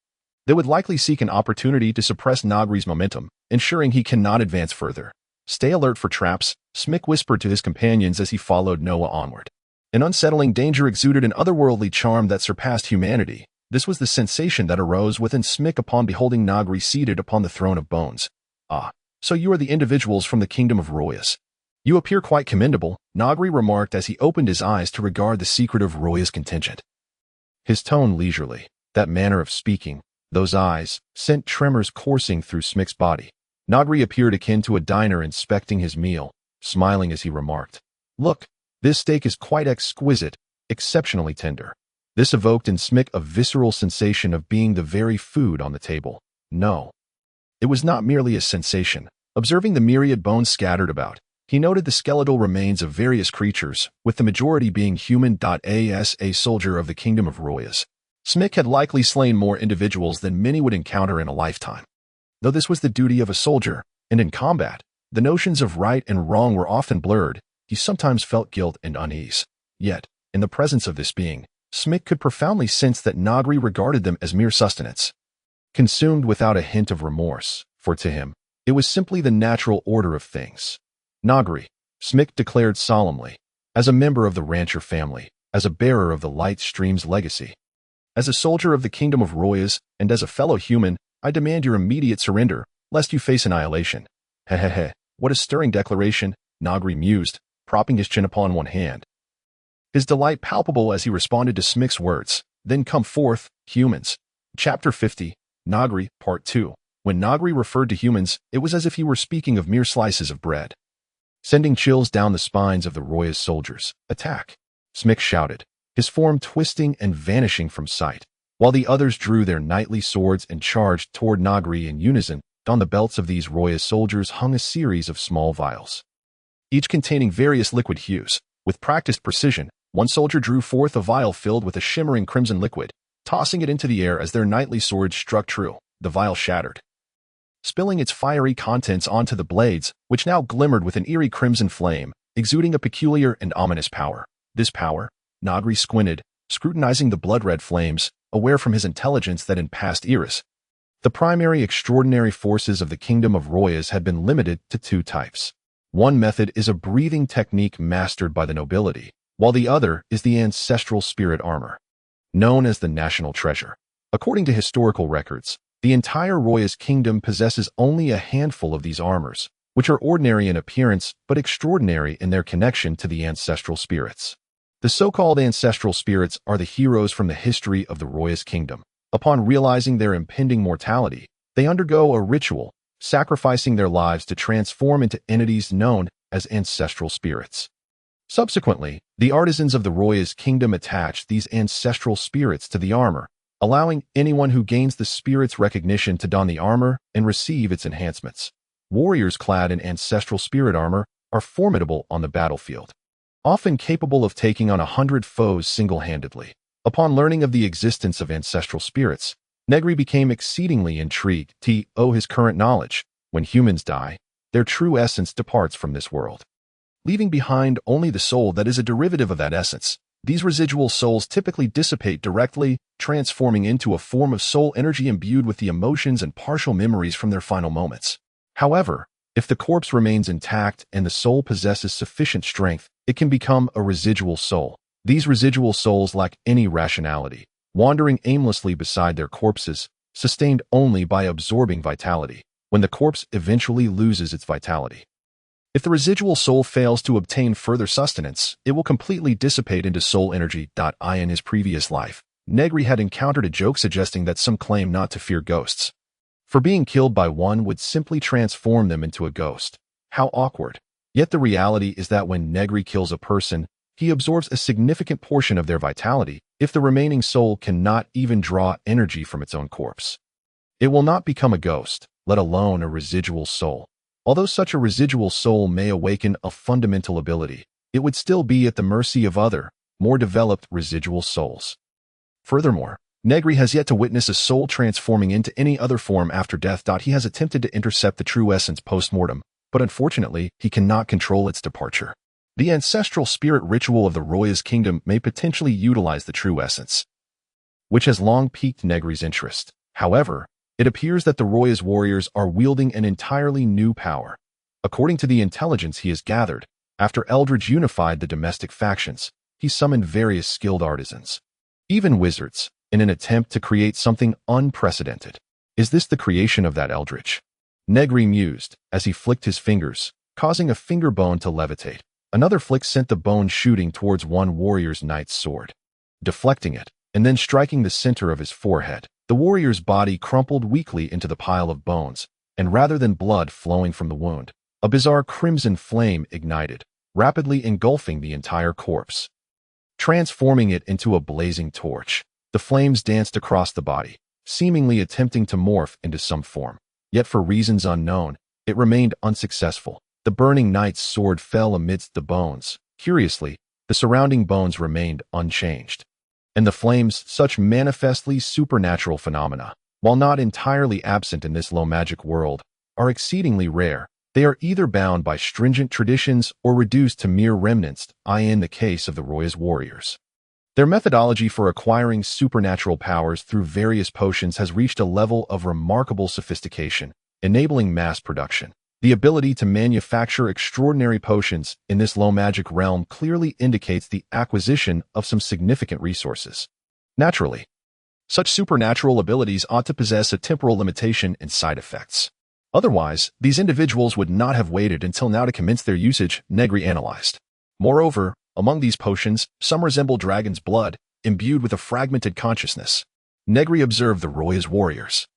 they would likely seek an opportunity to suppress Negri's momentum, ensuring he cannot advance further. Stay alert for traps, Smick whispered to his companions as he followed Noah onward. An unsettling danger exuded an otherworldly charm that surpassed humanity. This was the sensation that arose within Smick upon beholding Negri seated upon the throne of bones. Ah, so you are the individuals from the kingdom of Royas. You appear quite commendable, Negri remarked as he opened his eyes to regard the secretive Royas contingent. His tone leisurely, that manner of speaking, those eyes, sent tremors coursing through Smick's body. Negri appeared akin to a diner inspecting his meal, smiling as he remarked, "Look, this steak is quite exquisite, exceptionally tender." This evoked in Smick a visceral sensation of being the very food on the table. No, it was not merely a sensation. Observing the myriad bones scattered about, he noted the skeletal remains of various creatures, with the majority being human. As a soldier of the kingdom of Royas, Smick had likely slain more individuals than many would encounter in a lifetime. Though this was the duty of a soldier, and in combat, the notions of right and wrong were often blurred, he sometimes felt guilt and unease. Yet, in the presence of this being, Smick could profoundly sense that Negri regarded them as mere sustenance, consumed without a hint of remorse, for to him, it was simply the natural order of things. Negri, Smick declared solemnly, as a member of the rancher family, as a bearer of the light stream's legacy, as a soldier of the kingdom of Royas, and as a fellow human, I demand your immediate surrender, lest you face annihilation. Hehehe, what a stirring declaration, Negri mused, propping his chin upon one hand. His delight palpable as he responded to Smick's words. Then come forth, humans. Chapter 50, Negri, Part 2. When Negri referred to humans, it was as if he were speaking of mere slices of bread. sending chills down the spines of the Roya's soldiers. "Attack!" Smick shouted, his form twisting and vanishing from sight, while the others drew their knightly swords and charged toward Negri in unison. On the belts of these Roya's soldiers hung a series of small vials, each containing various liquid hues. With practiced precision, one soldier drew forth a vial filled with a shimmering crimson liquid, tossing it into the air as their knightly swords struck true. The vial shattered, spilling its fiery contents onto the blades, which now glimmered with an eerie crimson flame, exuding a peculiar and ominous power. This power? Negri squinted, scrutinizing the blood-red flames, aware from his intelligence that in past eras, the primary extraordinary forces of the Kingdom of Royas had been limited to two types. One method is a breathing technique mastered by the nobility, while the other is the ancestral spirit armor, known as the national treasure. According to historical records, the entire Royas kingdom possesses only a handful of these armors, which are ordinary in appearance but extraordinary in their connection to the ancestral spirits. The so-called ancestral spirits are the heroes from the history of the Royas kingdom. Upon realizing their impending mortality, they undergo a ritual, sacrificing their lives to transform into entities known as ancestral spirits. Subsequently, the artisans of the Royas kingdom attach these ancestral spirits to the armor, allowing anyone who gains the spirit's recognition to don the armor and receive its enhancements. Warriors clad in ancestral spirit armor are formidable on the battlefield, often capable of taking on 100 foes single-handedly. Upon learning of the existence of ancestral spirits, Negri became exceedingly intrigued. His current knowledge: when humans die, their true essence departs from this world, leaving behind only the soul that is a derivative of that essence. These residual souls typically dissipate directly, transforming into a form of soul energy imbued with the emotions and partial memories from their final moments. However, if the corpse remains intact and the soul possesses sufficient strength, it can become a residual soul. These residual souls lack any rationality, wandering aimlessly beside their corpses, sustained only by absorbing vitality. When the corpse eventually loses its vitality, if the residual soul fails to obtain further sustenance, it will completely dissipate into soul energy. In his previous life, Negri had encountered a joke suggesting that some claim not to fear ghosts, for being killed by one would simply transform them into a ghost. How awkward. Yet the reality is that when Negri kills a person, he absorbs a significant portion of their vitality. If the remaining soul cannot even draw energy from its own corpse, it will not become a ghost, let alone a residual soul. Although such a residual soul may awaken a fundamental ability, it would still be at the mercy of other, more developed residual souls. Furthermore, Negri has yet to witness a soul transforming into any other form after death. He has attempted to intercept the true essence post-mortem, but unfortunately, he cannot control its departure. The ancestral spirit ritual of the Royas kingdom may potentially utilize the true essence, which has long piqued Negri's interest. However, it appears that the Royas warriors are wielding an entirely new power. According to the intelligence he has gathered, after Eldridge unified the domestic factions, he summoned various skilled artisans, even wizards, in an attempt to create something unprecedented. Is this the creation of that Eldridge? Negri mused as he flicked his fingers, causing a finger bone to levitate. Another flick sent the bone shooting towards one warrior's knight's sword, deflecting it, and then striking the center of his forehead. The warrior's body crumpled weakly into the pile of bones, and rather than blood flowing from the wound, a bizarre crimson flame ignited, rapidly engulfing the entire corpse, transforming it into a blazing torch. The flames danced across the body, seemingly attempting to morph into some form. Yet for reasons unknown, it remained unsuccessful. The burning knight's sword fell amidst the bones. Curiously, the surrounding bones remained unchanged. And the flames, such manifestly supernatural phenomena, while not entirely absent in this low magic world, are exceedingly rare. They are either bound by stringent traditions or reduced to mere remnants, in the case of the Royas warriors. Their methodology for acquiring supernatural powers through various potions has reached a level of remarkable sophistication, enabling mass production. The ability to manufacture extraordinary potions in this low magic realm clearly indicates the acquisition of some significant resources. Naturally, such supernatural abilities ought to possess a temporal limitation and side effects. Otherwise, these individuals would not have waited until now to commence their usage, Negri analyzed. Moreover, among these potions, some resemble dragon's blood, imbued with a fragmented consciousness. Negri observed the Royas warriors,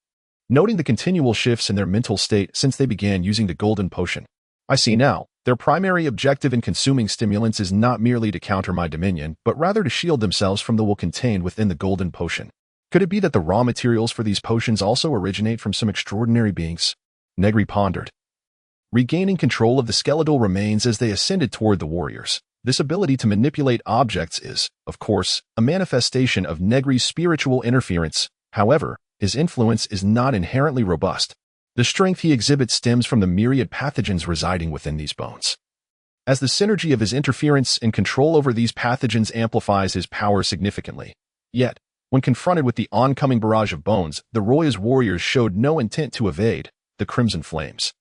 noting the continual shifts in their mental state since they began using the golden potion. I see now, Their primary objective in consuming stimulants is not merely to counter my dominion, but rather to shield themselves from the will contained within the golden potion. Could it be that the raw materials for these potions also originate from some extraordinary beings? Negri pondered. Regaining control of the skeletal remains as they ascended toward the warriors. This ability to manipulate objects is, of course, a manifestation of Negri's spiritual interference. However, his influence is not inherently robust. The strength he exhibits stems from the myriad pathogens residing within these bones. As the synergy of his interference and control over these pathogens amplifies his power significantly. Yet, when confronted with the oncoming barrage of bones, the Roya's warriors showed no intent to evade the crimson flames.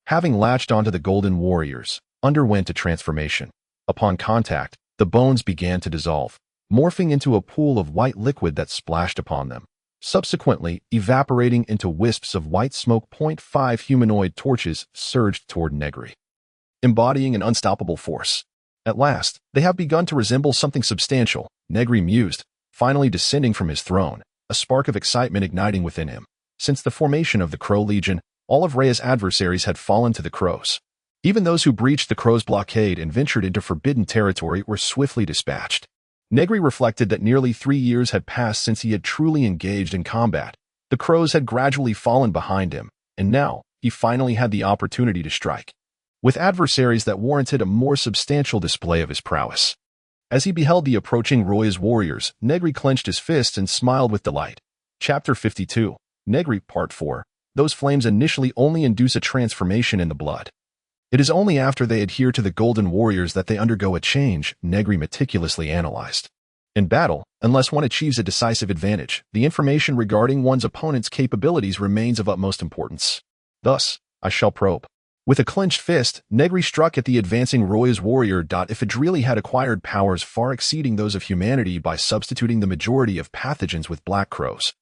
Having latched onto the golden warriors, underwent a transformation. Upon contact, the bones began to dissolve, morphing into a pool of white liquid that splashed upon them, subsequently evaporating into wisps of white smoke. 5 humanoid torches surged toward Negri, embodying an unstoppable force. At last, they have begun to resemble something substantial, Negri mused, finally descending from his throne, a spark of excitement igniting within him. Since the formation of the Crow Legion, all of Rhea's adversaries had fallen to the crows. Even those who breached the crows' blockade and ventured into forbidden territory were swiftly dispatched. Negri reflected that nearly 3 years had passed since he had truly engaged in combat. The crows had gradually fallen behind him, and now he finally had the opportunity to strike, with adversaries that warranted a more substantial display of his prowess. As he beheld the approaching Roya's warriors, Negri clenched his fists and smiled with delight. Chapter 52. Negri, Part 4. Those flames initially only induce a transformation in the blood. It is only after they adhere to the golden warriors that they undergo a change, Negri meticulously analyzed. In battle, unless one achieves a decisive advantage, the information regarding one's opponent's capabilities remains of utmost importance. Thus, I shall probe. With a clenched fist, Negri struck at the advancing Roya's warrior. If it really had acquired powers far exceeding those of humanity by substituting the majority of pathogens with black crows.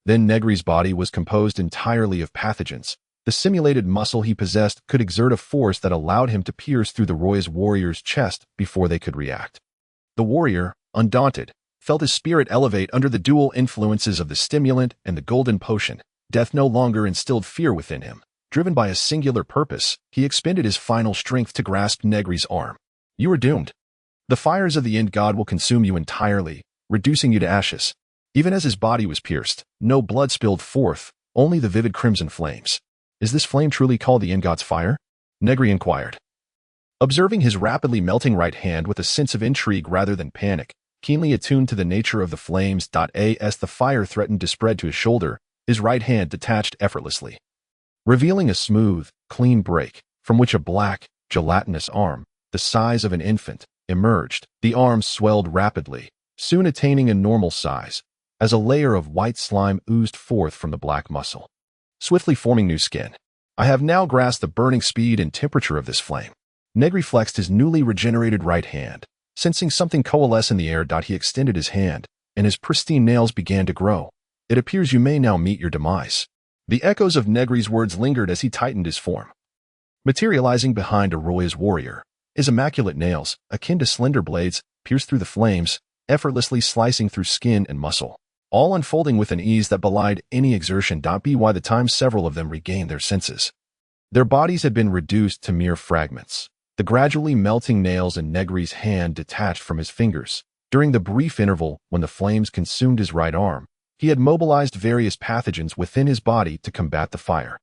Then Negri's body was composed entirely of pathogens. The simulated muscle he possessed could exert a force that allowed him to pierce through the Roya's warrior's chest before they could react. The warrior, undaunted, felt his spirit elevate under the dual influences of the stimulant and the golden potion. Death no longer instilled fear within him. Driven by a singular purpose, he expended his final strength to grasp Negri's arm. You are doomed. The fires of the End God will consume you entirely, reducing you to ashes. Even as his body was pierced, no blood spilled forth, only the vivid crimson flames. Is this flame truly called the End God's fire? Negri inquired, observing his rapidly melting right hand with a sense of intrigue rather than panic, keenly attuned to the nature of the flames. As the fire threatened to spread to his shoulder, his right hand detached effortlessly, revealing a smooth, clean break, from which a black, gelatinous arm, the size of an infant, emerged. The arm swelled rapidly, soon attaining a normal size, as a layer of white slime oozed forth from the black muscle, swiftly forming new skin. I have now grasped the burning speed and temperature of this flame. Negri flexed his newly regenerated right hand. Sensing something coalesce in the air, he extended his hand, and his pristine nails began to grow. It appears you may now meet your demise. The echoes of Negri's words lingered as he tightened his form. Materializing behind Roya's warrior, his immaculate nails, akin to slender blades, pierced through the flames, effortlessly slicing through skin and muscle, all unfolding with an ease that belied any exertion. By the time several of them regained their senses, their bodies had been reduced to mere fragments. The gradually melting nails in Negri's hand detached from his fingers. During the brief interval when the flames consumed his right arm, he had mobilized various pathogens within his body to combat the fire,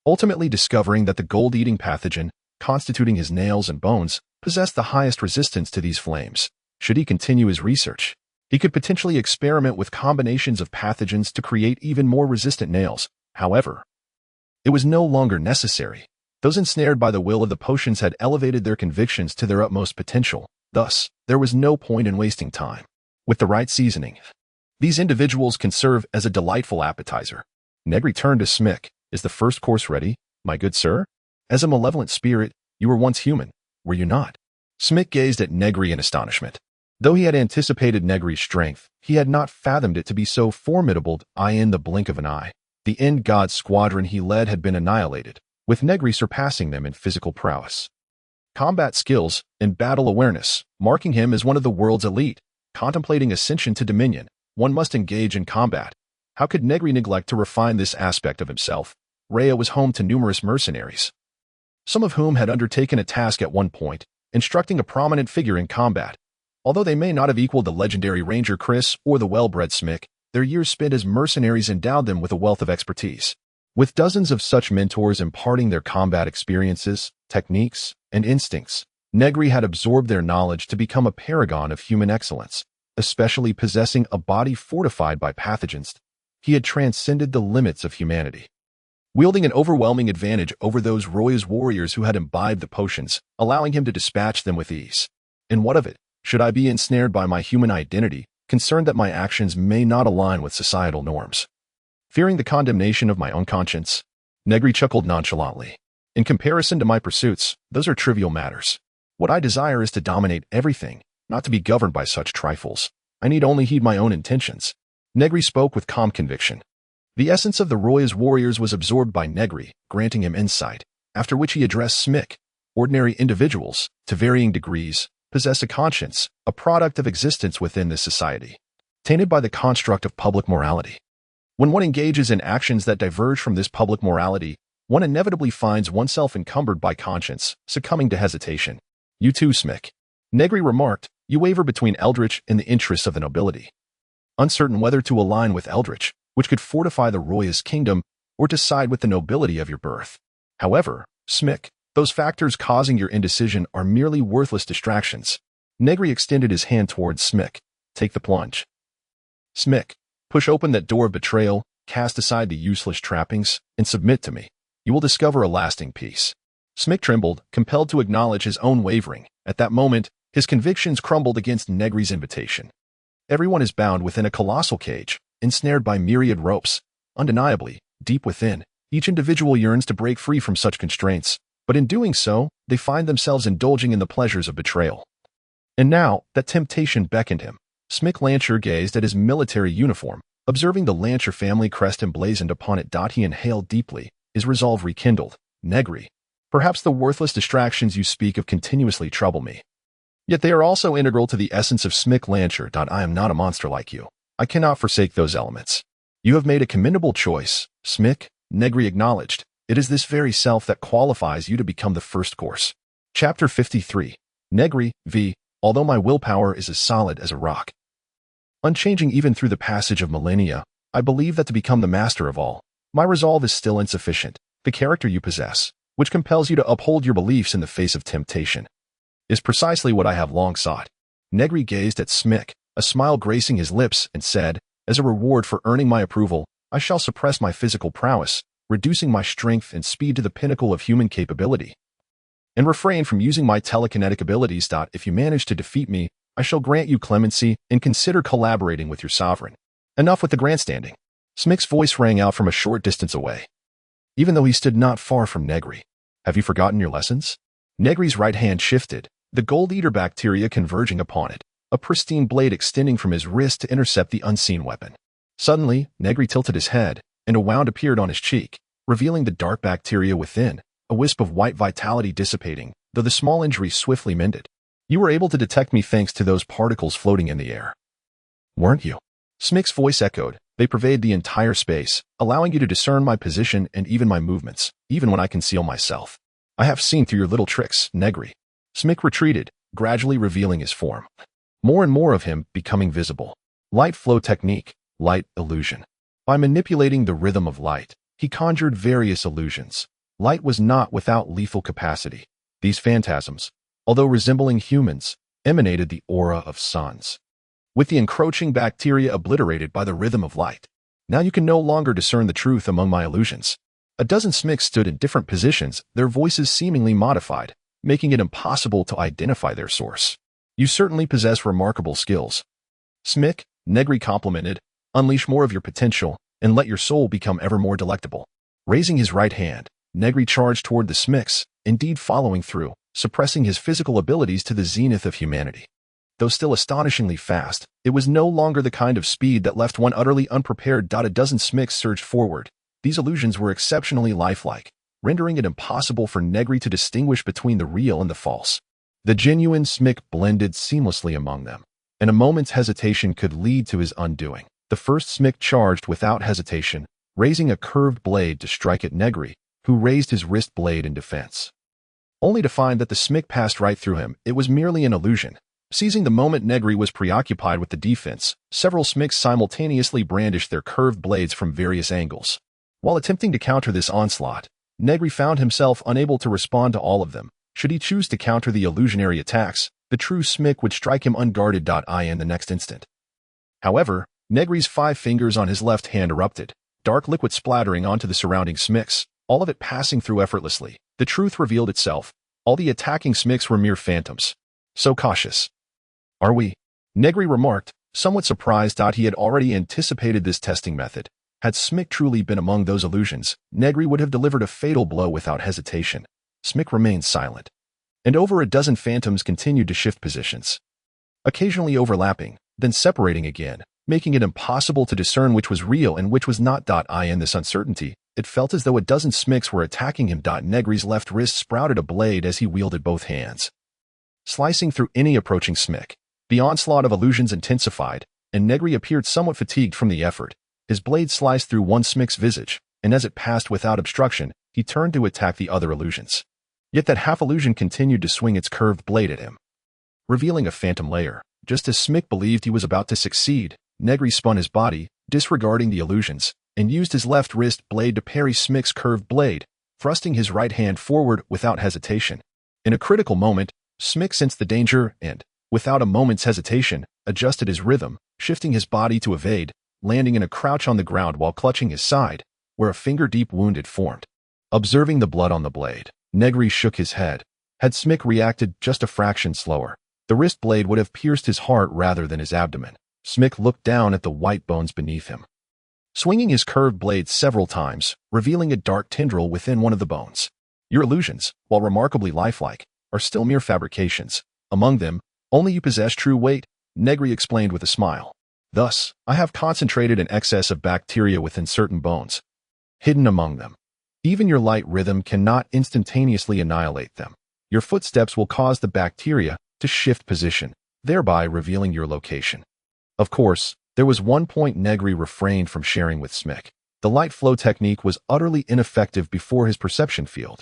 ultimately discovering that the gold-eating pathogen, constituting his nails and bones, possessed the highest resistance to these flames. Should he continue his research, he could potentially experiment with combinations of pathogens to create even more resistant nails. However, it was no longer necessary. Those ensnared by the will of the potions had elevated their convictions to their utmost potential. Thus, there was no point in wasting time. With the right seasoning, these individuals can serve as a delightful appetizer. Negri turned to Smick. Is the first course ready, my good sir? As a malevolent spirit, you were once human, were you not? Smick gazed at Negri in astonishment. Though he had anticipated Negri's strength, he had not fathomed it to be so formidable. In the blink of an eye, the End God squadron he led had been annihilated, with Negri surpassing them in physical prowess, combat skills, and battle awareness, marking him as one of the world's elite. Contemplating ascension to dominion, one must engage in combat. How could Negri neglect to refine this aspect of himself? Rhea was home to numerous mercenaries, some of whom had undertaken a task at one point, instructing a prominent figure in combat. Although they may not have equaled the legendary Ranger Chris or the well-bred Smick, their years spent as mercenaries endowed them with a wealth of expertise. With dozens of such mentors imparting their combat experiences, techniques, and instincts, Negri had absorbed their knowledge to become a paragon of human excellence, especially possessing a body fortified by pathogens. He had transcended the limits of humanity, wielding an overwhelming advantage over those Roy's warriors who had imbibed the potions, allowing him to dispatch them with ease. And what of it? Should I be ensnared by my human identity, concerned that my actions may not align with societal norms? Fearing the condemnation of my own conscience, Negri chuckled nonchalantly. In comparison to my pursuits, those are trivial matters. What I desire is to dominate everything, not to be governed by such trifles. I need only heed my own intentions. Negri spoke with calm conviction. The essence of the Roy's warriors was absorbed by Negri, granting him insight, after which he addressed Smick. Ordinary individuals, to varying degrees, possess a conscience, a product of existence within this society, tainted by the construct of public morality. When one engages in actions that diverge from this public morality, one inevitably finds oneself encumbered by conscience, succumbing to hesitation. You too, Smick. Negri remarked, you waver between Eldritch and the interests of the nobility. Uncertain whether to align with Eldritch, which could fortify the Roy's kingdom, or to side with the nobility of your birth. However, Smick, those factors causing your indecision are merely worthless distractions. Negri extended his hand towards Smick. Take the plunge. Smick, push open that door of betrayal, cast aside the useless trappings, and submit to me. You will discover a lasting peace. Smick trembled, compelled to acknowledge his own wavering. At that moment, his convictions crumbled against Negri's invitation. Everyone is bound within a colossal cage, ensnared by myriad ropes. Undeniably, deep within, each individual yearns to break free from such constraints, but in doing so, they find themselves indulging in the pleasures of betrayal. And now, that temptation beckoned him. Smick Lancher gazed at his military uniform, observing the Lancher family crest emblazoned upon it. He inhaled deeply, his resolve rekindled. Negri, perhaps the worthless distractions you speak of continuously trouble me. Yet they are also integral to the essence of Smick Lancher. I am not a monster like you. I cannot forsake those elements. You have made a commendable choice, Smick, Negri acknowledged. It is this very self that qualifies you to become the first course. Chapter 53. Negri, v. Although my willpower is as solid as a rock, unchanging even through the passage of millennia, I believe that to become the master of all, my resolve is still insufficient. The character you possess, which compels you to uphold your beliefs in the face of temptation, is precisely what I have long sought. Negri gazed at Smick, a smile gracing his lips, and said, as a reward for earning my approval, I shall suppress my physical prowess, reducing my strength and speed to the pinnacle of human capability, and refrain from using my telekinetic abilities. If you manage to defeat me, I shall grant you clemency and consider collaborating with your sovereign. Enough with the grandstanding. Smick's voice rang out from a short distance away, even though he stood not far from Negri. Have you forgotten your lessons? Negri's right hand shifted, the gold eater bacteria converging upon it, a pristine blade extending from his wrist to intercept the unseen weapon. Suddenly, Negri tilted his head, and a wound appeared on his cheek, revealing the dark bacteria within, a wisp of white vitality dissipating, though the small injury swiftly mended. You were able to detect me thanks to those particles floating in the air, weren't you? Smick's voice echoed. They pervade the entire space, allowing you to discern my position and even my movements, even when I conceal myself. I have seen through your little tricks, Negri. Smick retreated, gradually revealing his form. More and more of him becoming visible. Light flow technique, light illusion. By manipulating the rhythm of light, he conjured various illusions. Light was not without lethal capacity. These phantasms, although resembling humans, emanated the aura of suns, with the encroaching bacteria obliterated by the rhythm of light. Now you can no longer discern the truth among my illusions. A dozen Smicks stood in different positions, their voices seemingly modified, making it impossible to identify their source. You certainly possess remarkable skills. Smick, Negri complimented, unleash more of your potential, and let your soul become ever more delectable. Raising his right hand, Negri charged toward the Smicks, indeed following through, suppressing his physical abilities to the zenith of humanity. Though still astonishingly fast, it was no longer the kind of speed that left one utterly unprepared. A dozen Smicks surged forward. These illusions were exceptionally lifelike, rendering it impossible for Negri to distinguish between the real and the false. The genuine Smick blended seamlessly among them, and a moment's hesitation could lead to his undoing. The first Smick charged without hesitation, raising a curved blade to strike at Negri, who raised his wrist blade in defense. only to find that the smick passed right through him. It was merely an illusion. Seizing the moment Negri was preoccupied with the defense, several smicks simultaneously brandished their curved blades from various angles. While attempting to counter this onslaught, Negri found himself unable to respond to all of them. Should he choose to counter the illusionary attacks, the true smick would strike him unguarded. In the next instant. However, Negri's 5 fingers on his left hand erupted, dark liquid splattering onto the surrounding smicks, all of it passing through effortlessly. The truth revealed itself. All the attacking smicks were mere phantoms. So cautious. Are we? Negri remarked, somewhat surprised. He had already anticipated this testing method. Had Smick truly been among those illusions, Negri would have delivered a fatal blow without hesitation. Smick remained silent. And over a dozen phantoms continued to shift positions, occasionally overlapping, then separating again, making it impossible to discern which was real and which was not. In this uncertainty, it felt as though a dozen smicks were attacking him. Negri's left wrist sprouted a blade as he wielded both hands, slicing through any approaching smick. The onslaught of illusions intensified, and Negri appeared somewhat fatigued from the effort. His blade sliced through one smick's visage, and as it passed without obstruction, he turned to attack the other illusions. Yet that half-illusion continued to swing its curved blade at him, revealing a phantom layer. Just as Smick believed he was about to succeed, Negri spun his body, disregarding the illusions, and used his left wrist blade to parry Smick's curved blade, thrusting his right hand forward without hesitation. In a critical moment, Smick sensed the danger and, without a moment's hesitation, adjusted his rhythm, shifting his body to evade, landing in a crouch on the ground while clutching his side, where a finger-deep wound had formed. Observing the blood on the blade, Negri shook his head. Had Smick reacted just a fraction slower, the wrist blade would have pierced his heart rather than his abdomen. Smick looked down at the white bones beneath him, swinging his curved blade several times, revealing a dark tendril within one of the bones. Your illusions, while remarkably lifelike, are still mere fabrications. Among them, only you possess true weight, Negri explained with a smile. Thus, I have concentrated an excess of bacteria within certain bones, hidden among them. Even your light rhythm cannot instantaneously annihilate them. Your footsteps will cause the bacteria to shift position, thereby revealing your location. Of course, there was one point Negri refrained from sharing with Smick. The light flow technique was utterly ineffective before his perception field.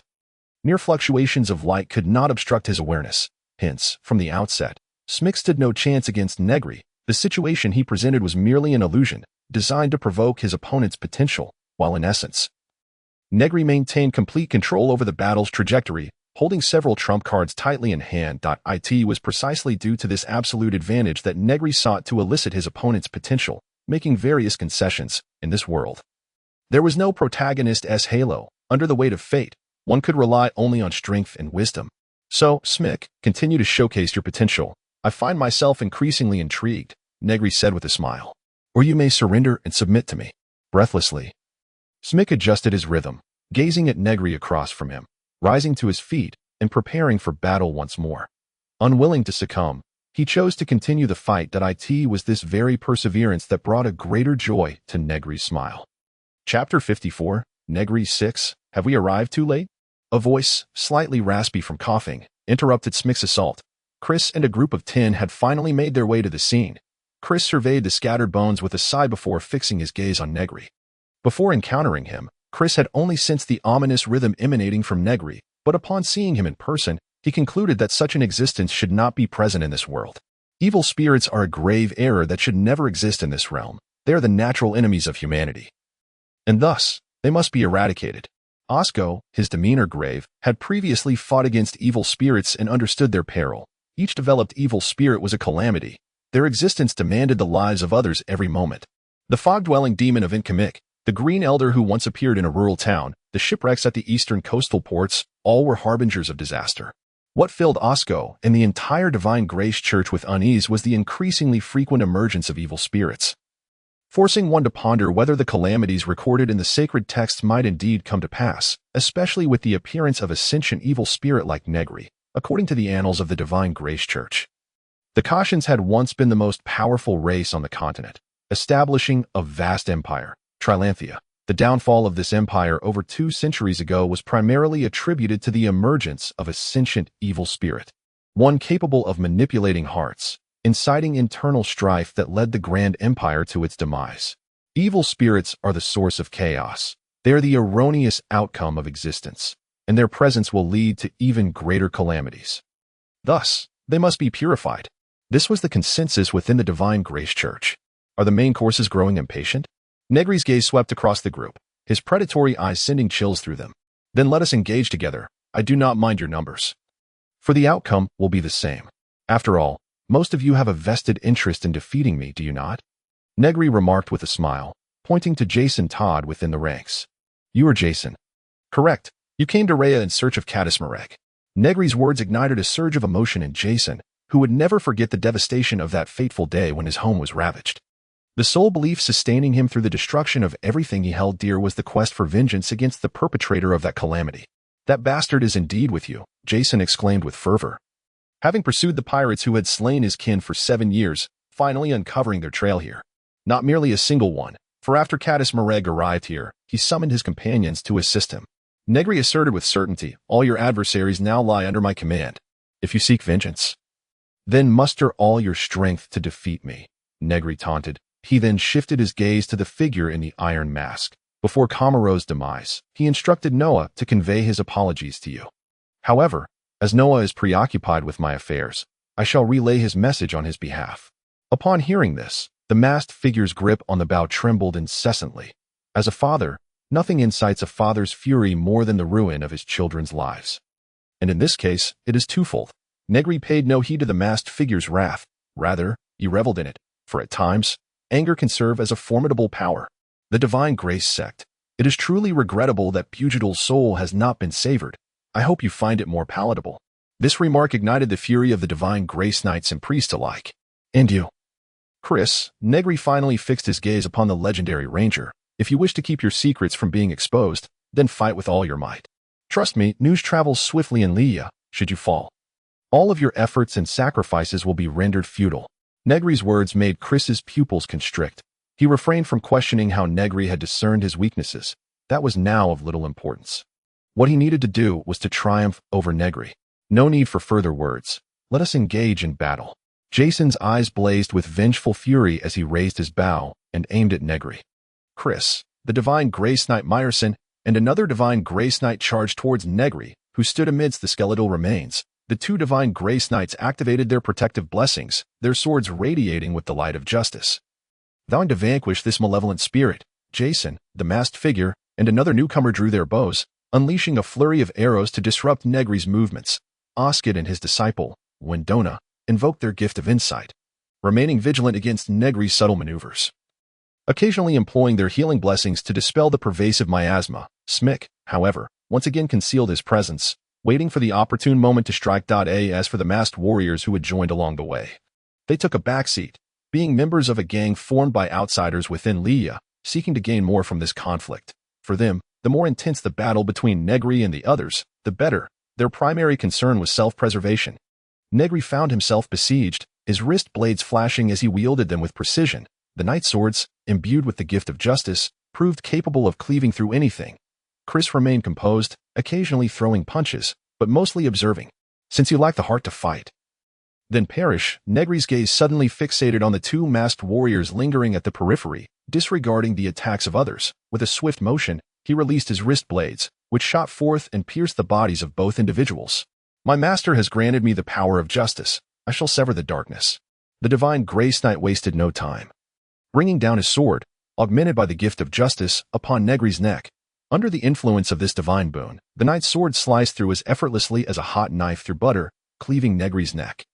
Mere fluctuations of light could not obstruct his awareness. Hence, from the outset, Smick stood no chance against Negri. The situation he presented was merely an illusion, designed to provoke his opponent's potential, while in essence, Negri maintained complete control over the battle's trajectory, holding several trump cards tightly in hand. It was precisely due to this absolute advantage that Negri sought to elicit his opponent's potential, making various concessions. In this world, there was no protagonist's halo. Under the weight of fate, one could rely only on strength and wisdom. So, Smick, continue to showcase your potential. I find myself increasingly intrigued, Negri said with a smile. Or you may surrender and submit to me. Breathlessly, Smick adjusted his rhythm, gazing at Negri across from him, rising to his feet and preparing for battle once more. Unwilling to succumb, he chose to continue the fight. It was this very perseverance that brought a greater joy to Negri's smile. Chapter 54, Negri 6, Have we arrived too late? A voice, slightly raspy from coughing, interrupted Smick's assault. Chris and a group of 10 had finally made their way to the scene. Chris surveyed the scattered bones with a sigh before fixing his gaze on Negri. Before encountering him, Chris had only sensed the ominous rhythm emanating from Negri, but upon seeing him in person, he concluded that such an existence should not be present in this world. Evil spirits are a grave error that should never exist in this realm. They are the natural enemies of humanity, and thus, they must be eradicated. Osco, his demeanor grave, had previously fought against evil spirits and understood their peril. Each developed evil spirit was a calamity. Their existence demanded the lives of others every moment. The fog-dwelling demon of Inkamik, the green elder who once appeared in a rural town, the shipwrecks at the eastern coastal ports, all were harbingers of disaster. What filled Osco and the entire Divine Grace Church with unease was the increasingly frequent emergence of evil spirits, forcing one to ponder whether the calamities recorded in the sacred texts might indeed come to pass, especially with the appearance of a sentient evil spirit like Negri, according to the annals of the Divine Grace Church. The Cautions had once been the most powerful race on the continent, establishing a vast empire, Trilanthia. The downfall of this empire over 2 centuries ago was primarily attributed to the emergence of a sentient evil spirit, one capable of manipulating hearts, inciting internal strife that led the grand empire to its demise. Evil spirits are the source of chaos. They are the erroneous outcome of existence. and their presence will lead to even greater calamities. Thus, they must be purified. This was the consensus within the Divine Grace Church. Are the main courses growing impatient? Negri's gaze swept across the group, his predatory eyes sending chills through them. Then let us engage together. I do not mind your numbers. For the outcome will be the same. After all, most of you have a vested interest in defeating me, do you not? Negri remarked with a smile, pointing to Jason Todd within the ranks. You are Jason. Correct. You came to Rhea in search of Caddis Marek. Negri's words ignited a surge of emotion in Jason, who would never forget the devastation of that fateful day when his home was ravaged. The sole belief sustaining him through the destruction of everything he held dear was the quest for vengeance against the perpetrator of that calamity. That bastard is indeed with you, Jason exclaimed with fervor. Having pursued the pirates who had slain his kin for 7 years, finally uncovering their trail here. Not merely a single one, for after Caddis Marek arrived here, he summoned his companions to assist him. Negri asserted with certainty, all your adversaries now lie under my command. If you seek vengeance, then muster all your strength to defeat me, Negri taunted. He then shifted his gaze to the figure in the iron mask. Before Kamaro's demise, he instructed Noah to convey his apologies to you. However, as Noah is preoccupied with my affairs, I shall relay his message on his behalf. Upon hearing this, the masked figure's grip on the bow trembled incessantly. As a father, nothing incites a father's fury more than the ruin of his children's lives. And in this case, it is twofold. Negri paid no heed to the masked figure's wrath. Rather, he reveled in it, for at times, anger can serve as a formidable power. The Divine Grace sect. It is truly regrettable that Bugidal's soul has not been savored. I hope you find it more palatable. This remark ignited the fury of the Divine Grace Knights and priests alike. And you, Chris, Negri finally fixed his gaze upon the legendary ranger. If you wish to keep your secrets from being exposed, then fight with all your might. Trust me, news travels swiftly in Leia, should you fall. All of your efforts and sacrifices will be rendered futile. Negri's words made Chris's pupils constrict. He refrained from questioning how Negri had discerned his weaknesses. That was now of little importance. What he needed to do was to triumph over Negri. No need for further words. Let us engage in battle. Jason's eyes blazed with vengeful fury as he raised his bow and aimed at Negri. Chris, the Divine Grace Knight Meyerson, and another Divine Grace Knight charged towards Negri, who stood amidst the skeletal remains. The two Divine Grace Knights activated their protective blessings, their swords radiating with the light of justice. Vowing to vanquish this malevolent spirit, Jason, the masked figure, and another newcomer drew their bows, unleashing a flurry of arrows to disrupt Negri's movements. Oskid and his disciple, Wendona, invoked their gift of insight, remaining vigilant against Negri's subtle maneuvers. Occasionally employing their healing blessings to dispel the pervasive miasma, Smick, however, once again concealed his presence, waiting for the opportune moment to strike. As for the masked warriors who had joined along the way, they took a backseat, being members of a gang formed by outsiders within Leia, seeking to gain more from this conflict. For them, the more intense the battle between Negri and the others, the better. Their primary concern was self-preservation. Negri found himself besieged, his wrist blades flashing as he wielded them with precision. The knight swords, imbued with the gift of justice, proved capable of cleaving through anything. Chris remained composed, occasionally throwing punches, but mostly observing. Since you lack the heart to fight, then perish. Negri's gaze suddenly fixated on the two masked warriors lingering at the periphery, disregarding the attacks of others. With a swift motion, he released his wrist blades, which shot forth and pierced the bodies of both individuals. My master has granted me the power of justice. I shall sever the darkness. The Divine Grace Knight wasted no time, bringing down his sword, augmented by the gift of justice, upon Negri's neck. Under the influence of this divine boon, the knight's sword sliced through as effortlessly as a hot knife through butter, cleaving Negri's neck.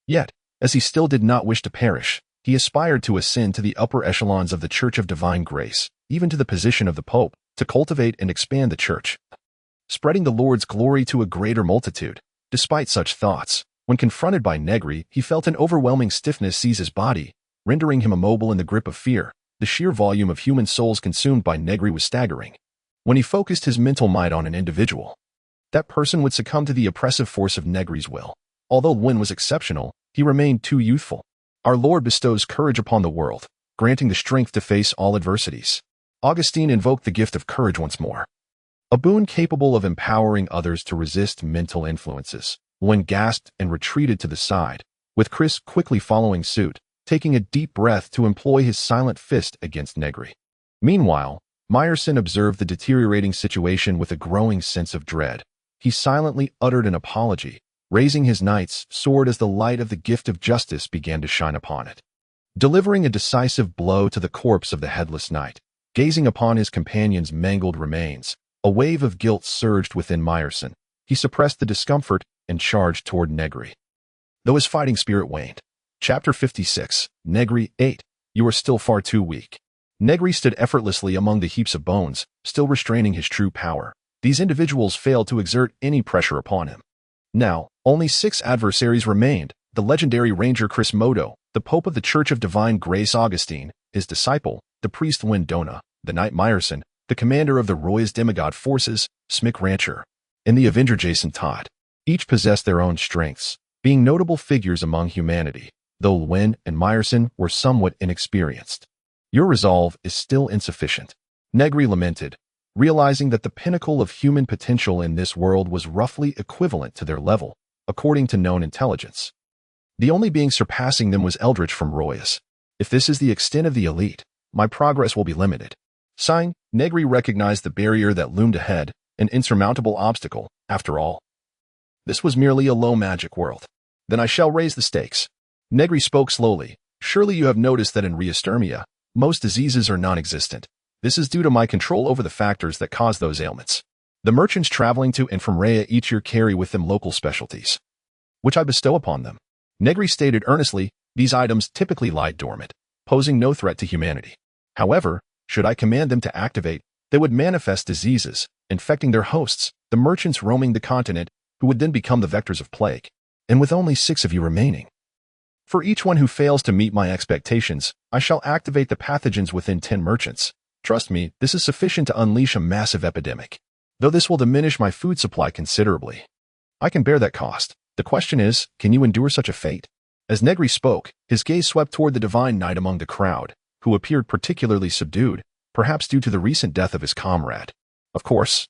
Yet, as he still did not wish to perish, he aspired to ascend to the upper echelons of the Church of Divine Grace, even to the position of the Pope, to cultivate and expand the Church, spreading the Lord's glory to a greater multitude. Despite such thoughts, when confronted by Negri, he felt an overwhelming stiffness seize his body, rendering him immobile in the grip of fear. The sheer volume of human souls consumed by Negri was staggering. When he focused his mental might on an individual, that person would succumb to the oppressive force of Negri's will. Although Win was exceptional, he remained too youthful. Our Lord bestows courage upon the world, granting the strength to face all adversities. Augustine invoked the gift of courage once more, a boon capable of empowering others to resist mental influences. Win gasped and retreated to the side, with Chris quickly following suit, taking a deep breath to employ his silent fist against Negri. Meanwhile, Meyerson observed the deteriorating situation with a growing sense of dread. he silently uttered an apology, raising his knight's sword as the light of the gift of justice began to shine upon it. Delivering a decisive blow to the corpse of the headless knight, gazing upon his companion's mangled remains, a wave of guilt surged within Meyerson. He suppressed the discomfort and charged toward Negri. Though his fighting spirit waned. Chapter 56, Negri 8. You are still far too weak. Negri stood effortlessly among the heaps of bones, still restraining his true power. These individuals failed to exert any pressure upon him. Now, only 6 adversaries remained: the legendary ranger Quasimodo, the Pope of the Church of Divine Grace Augustine, his disciple, the priest Windona, the knight Meyerson, the commander of the Roy's demigod forces, Smick Rancher, and the Avenger Jason Todd. Each possessed their own strengths, being notable figures among humanity, though Wynn and Meyerson were somewhat inexperienced. Your resolve is still insufficient, Negri lamented, realizing that the pinnacle of human potential in this world was roughly equivalent to their level, according to known intelligence. The only being surpassing them was Eldritch from Royas. If this is the extent of the elite, my progress will be limited. Sighing, Negri recognized the barrier that loomed ahead, an insurmountable obstacle, after all. This was merely a low magic world. Then I shall raise the stakes. Negri spoke slowly. Surely you have noticed that in Reastermia, most diseases are non-existent. This is due to my control over the factors that cause those ailments. The merchants traveling to and from Rhea each year carry with them local specialties, which I bestow upon them. Negri stated earnestly, these items typically lie dormant, posing no threat to humanity. However, should I command them to activate, they would manifest diseases, infecting their hosts, the merchants roaming the continent, who would then become the vectors of plague. And with only 6 of you remaining, for each one who fails to meet my expectations, I shall activate the pathogens within 10 merchants. Trust me, this is sufficient to unleash a massive epidemic. Though this will diminish my food supply considerably, I can bear that cost. The question is, can you endure such a fate? As Negri spoke, his gaze swept toward the divine knight among the crowd, who appeared particularly subdued, perhaps due to the recent death of his comrade. Of course,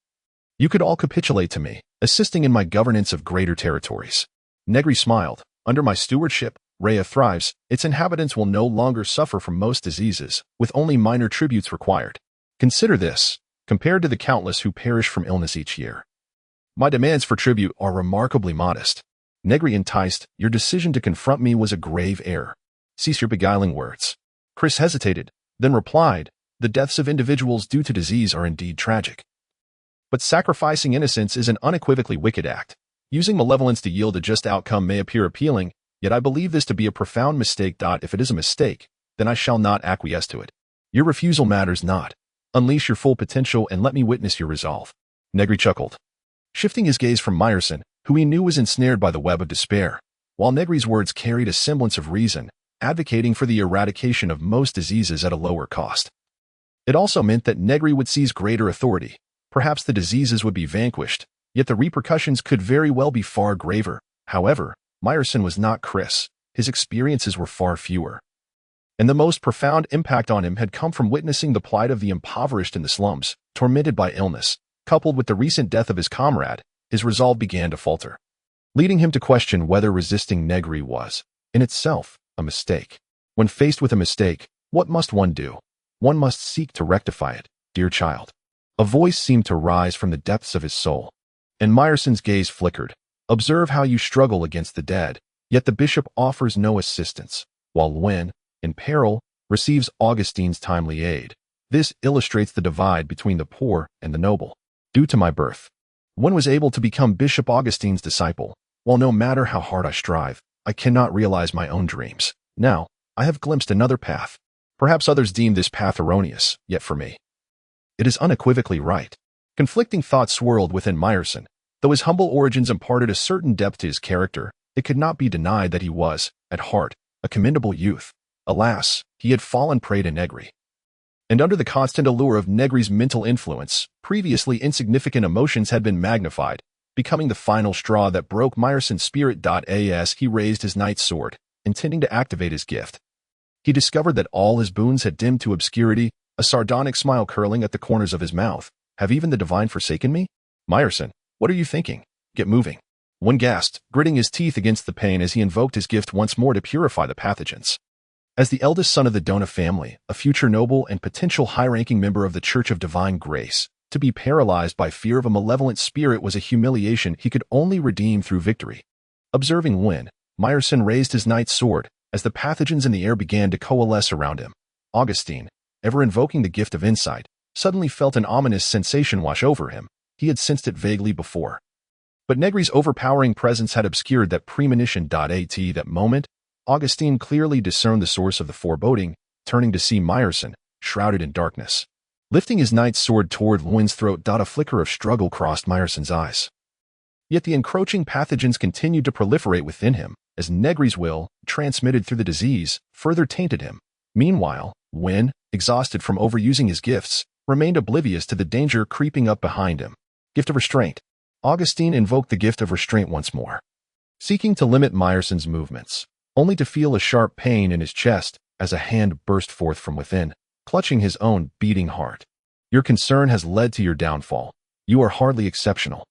you could all capitulate to me, assisting in my governance of greater territories. Negri smiled. Under my stewardship, Rhea thrives. Its inhabitants will no longer suffer from most diseases, with only minor tributes required. Consider this, compared to the countless who perish from illness each year. My demands for tribute are remarkably modest. Negri enticed, your decision to confront me was a grave error. Cease your beguiling words. Chris hesitated, then replied, the deaths of individuals due to disease are indeed tragic. But sacrificing innocence is an unequivocally wicked act. Using malevolence to yield a just outcome may appear appealing, yet I believe this to be a profound mistake. If it is a mistake, then I shall not acquiesce to it. Your refusal matters not. Unleash your full potential and let me witness your resolve. Negri chuckled, shifting his gaze from Meyerson, who he knew was ensnared by the web of despair. While Negri's words carried a semblance of reason, advocating for the eradication of most diseases at a lower cost, it also meant that Negri would seize greater authority. Perhaps the diseases would be vanquished, yet the repercussions could very well be far graver. However, Meyerson was not Chris. His experiences were far fewer, and the most profound impact on him had come from witnessing the plight of the impoverished in the slums, tormented by illness. Coupled with the recent death of his comrade, his resolve began to falter, leading him to question whether resisting Negri was, in itself, a mistake. When faced with a mistake, what must one do? One must seek to rectify it, dear child. A voice seemed to rise from the depths of his soul, and Meyerson's gaze flickered. Observe how you struggle against the dead, yet the bishop offers no assistance, while when, in peril, receives Augustine's timely aid. This illustrates the divide between the poor and the noble. Due to my birth, one was able to become Bishop Augustine's disciple, while no matter how hard I strive, I cannot realize my own dreams. Now, I have glimpsed another path. Perhaps others deem this path erroneous, yet for me, it is unequivocally right. Conflicting thoughts swirled within Meyerson. Though his humble origins imparted a certain depth to his character, it could not be denied that he was, at heart, a commendable youth. Alas, he had fallen prey to Negri. And under the constant allure of Negri's mental influence, previously insignificant emotions had been magnified, becoming the final straw that broke Meyerson's spirit. As he raised his knight's sword, intending to activate his gift, he discovered that all his boons had dimmed to obscurity, a sardonic smile curling at the corners of his mouth. Have even the divine forsaken me? Meyerson, what are you thinking? Get moving. One gasped, gritting his teeth against the pain as he invoked his gift once more to purify the pathogens. As the eldest son of the Dona family, a future noble and potential high-ranking member of the Church of Divine Grace, To be paralyzed by fear of a malevolent spirit was a humiliation he could only redeem through victory. Observing Wynne, Meyerson raised his knight's sword as the pathogens in the air began to coalesce around him. Augustine, ever invoking the gift of insight, suddenly felt an ominous sensation wash over him. He had sensed it vaguely before. But Negri's overpowering presence had obscured that premonition. At that moment, Augustine clearly discerned the source of the foreboding, turning to see Meyerson, shrouded in darkness. Lifting his knight's sword toward Wynne's throat. A flicker of struggle crossed Meyerson's eyes. Yet the encroaching pathogens continued to proliferate within him, as Negri's will, transmitted through the disease, further tainted him. Meanwhile, Wynne, exhausted from overusing his gifts, remained oblivious to the danger creeping up behind him. Gift of Restraint. Augustine invoked the gift of restraint once more, seeking to limit Meyerson's movements, only to feel a sharp pain in his chest as a hand burst forth from within, clutching his own beating heart. Your concern has led to your downfall. You are hardly exceptional.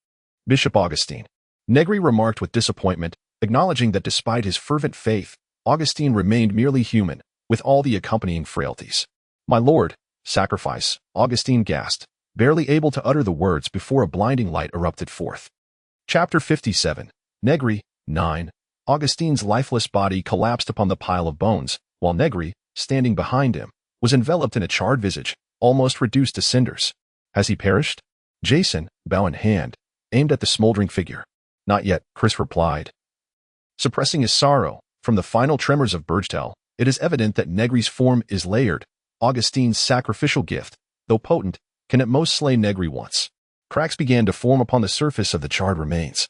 Bishop Augustine. Negri remarked with disappointment, acknowledging that despite his fervent faith, Augustine remained merely human, with all the accompanying frailties. My lord, sacrifice, Augustine gasped, barely able to utter the words before a blinding light erupted forth. Chapter 57. Negri. 9. Augustine's lifeless body collapsed upon the pile of bones, while Negri, standing behind him, was enveloped in a charred visage, almost reduced to cinders. Has he perished? Jason, bow in hand, aimed at the smoldering figure. Not yet, Chris replied. Suppressing his sorrow, from the final tremors of Burgtell, it is evident that Negri's form is layered. Augustine's sacrificial gift, though potent, can at most slay Negri once. Cracks began to form upon the surface of the charred remains.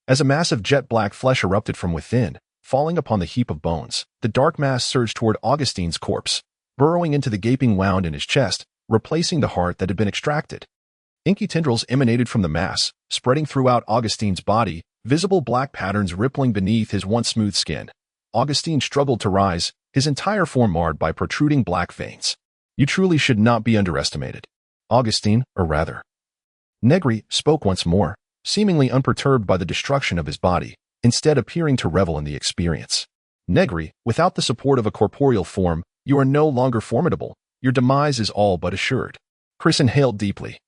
As a mass of jet-black flesh erupted from within, falling upon the heap of bones, the dark mass surged toward Augustine's corpse, burrowing into the gaping wound in his chest, replacing the heart that had been extracted. Inky tendrils emanated from the mass, spreading throughout Augustine's body, visible black patterns rippling beneath his once smooth skin. Augustine struggled to rise, his entire form marred by protruding black veins. You truly should not be underestimated. Augustine, or rather. Negri spoke once more, seemingly unperturbed by the destruction of his body, instead appearing to revel in the experience. Negri, without the support of a corporeal form, you are no longer formidable. Your demise is all but assured. Chris inhaled deeply.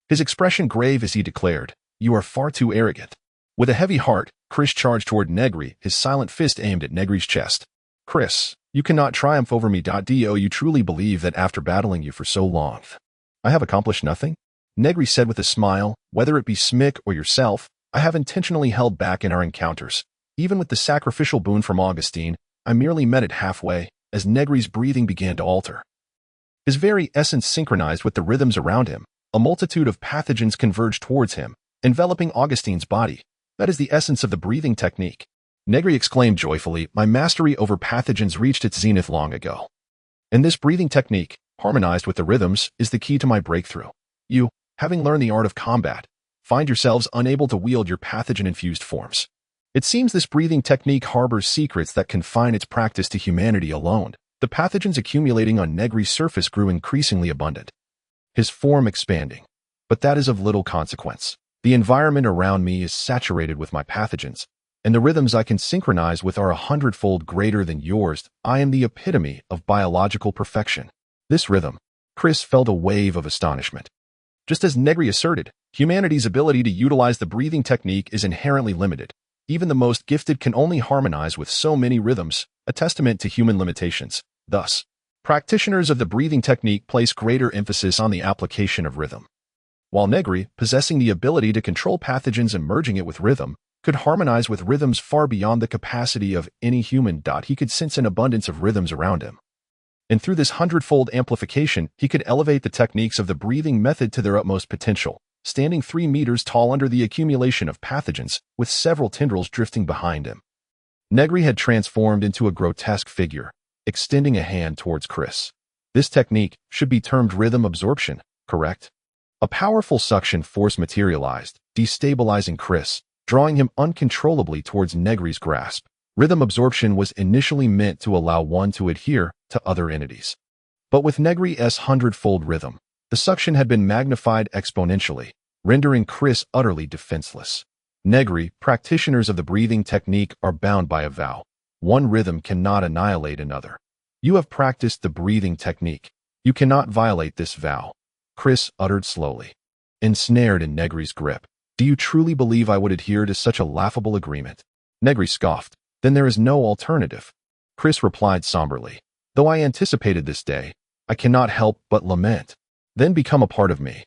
His expression grave as he declared, you are far too arrogant. With a heavy heart, Chris charged toward Negri, his silent fist aimed at Negri's chest. Chris, you cannot triumph over me. Do you truly believe that after battling you for so long, I have accomplished nothing? Negri said with a smile, whether it be Smick or yourself, I have intentionally held back in our encounters. Even with the sacrificial boon from Augustine, I merely met it halfway, as Negri's breathing began to alter. His very essence synchronized with the rhythms around him. A multitude of pathogens converged towards him, enveloping Augustine's body. That is the essence of the breathing technique. Negri exclaimed joyfully, my mastery over pathogens reached its zenith long ago. And this breathing technique, harmonized with the rhythms, is the key to my breakthrough. You, having learned the art of combat, find yourselves unable to wield your pathogen-infused forms. It seems this breathing technique harbors secrets that confine its practice to humanity alone. The pathogens accumulating on Negri's surface grew increasingly abundant, his form expanding. But that is of little consequence. The environment around me is saturated with my pathogens, and the rhythms I can synchronize with are 100-fold greater than yours. I am the epitome of biological perfection. This rhythm. Chris felt a wave of astonishment. Just as Negri asserted, humanity's ability to utilize the breathing technique is inherently limited. Even the most gifted can only harmonize with so many rhythms, a testament to human limitations. Thus, practitioners of the breathing technique place greater emphasis on the application of rhythm. While Negri, possessing the ability to control pathogens and merging it with rhythm, could harmonize with rhythms far beyond the capacity of any human. He could sense an abundance of rhythms around him. And through this 100-fold amplification, he could elevate the techniques of the breathing method to their utmost potential, standing 3 meters tall under the accumulation of pathogens, with several tendrils drifting behind him. Negri had transformed into a grotesque figure, extending a hand towards Chris. This technique should be termed rhythm absorption, correct? A powerful suction force materialized, destabilizing Chris, drawing him uncontrollably towards Negri's grasp. Rhythm absorption was initially meant to allow one to adhere to other entities. But with Negri's 100-fold rhythm, the suction had been magnified exponentially, rendering Chris utterly defenseless. Negri, practitioners of the breathing technique, are bound by a vow. One rhythm cannot annihilate another. You have practiced the breathing technique. You cannot violate this vow. Chris uttered slowly. ensnared in Negri's grip. Do you truly believe I would adhere to such a laughable agreement? Negri scoffed. Then there is no alternative. Chris replied somberly. Though I anticipated this day, I cannot help but lament. Then become a part of me.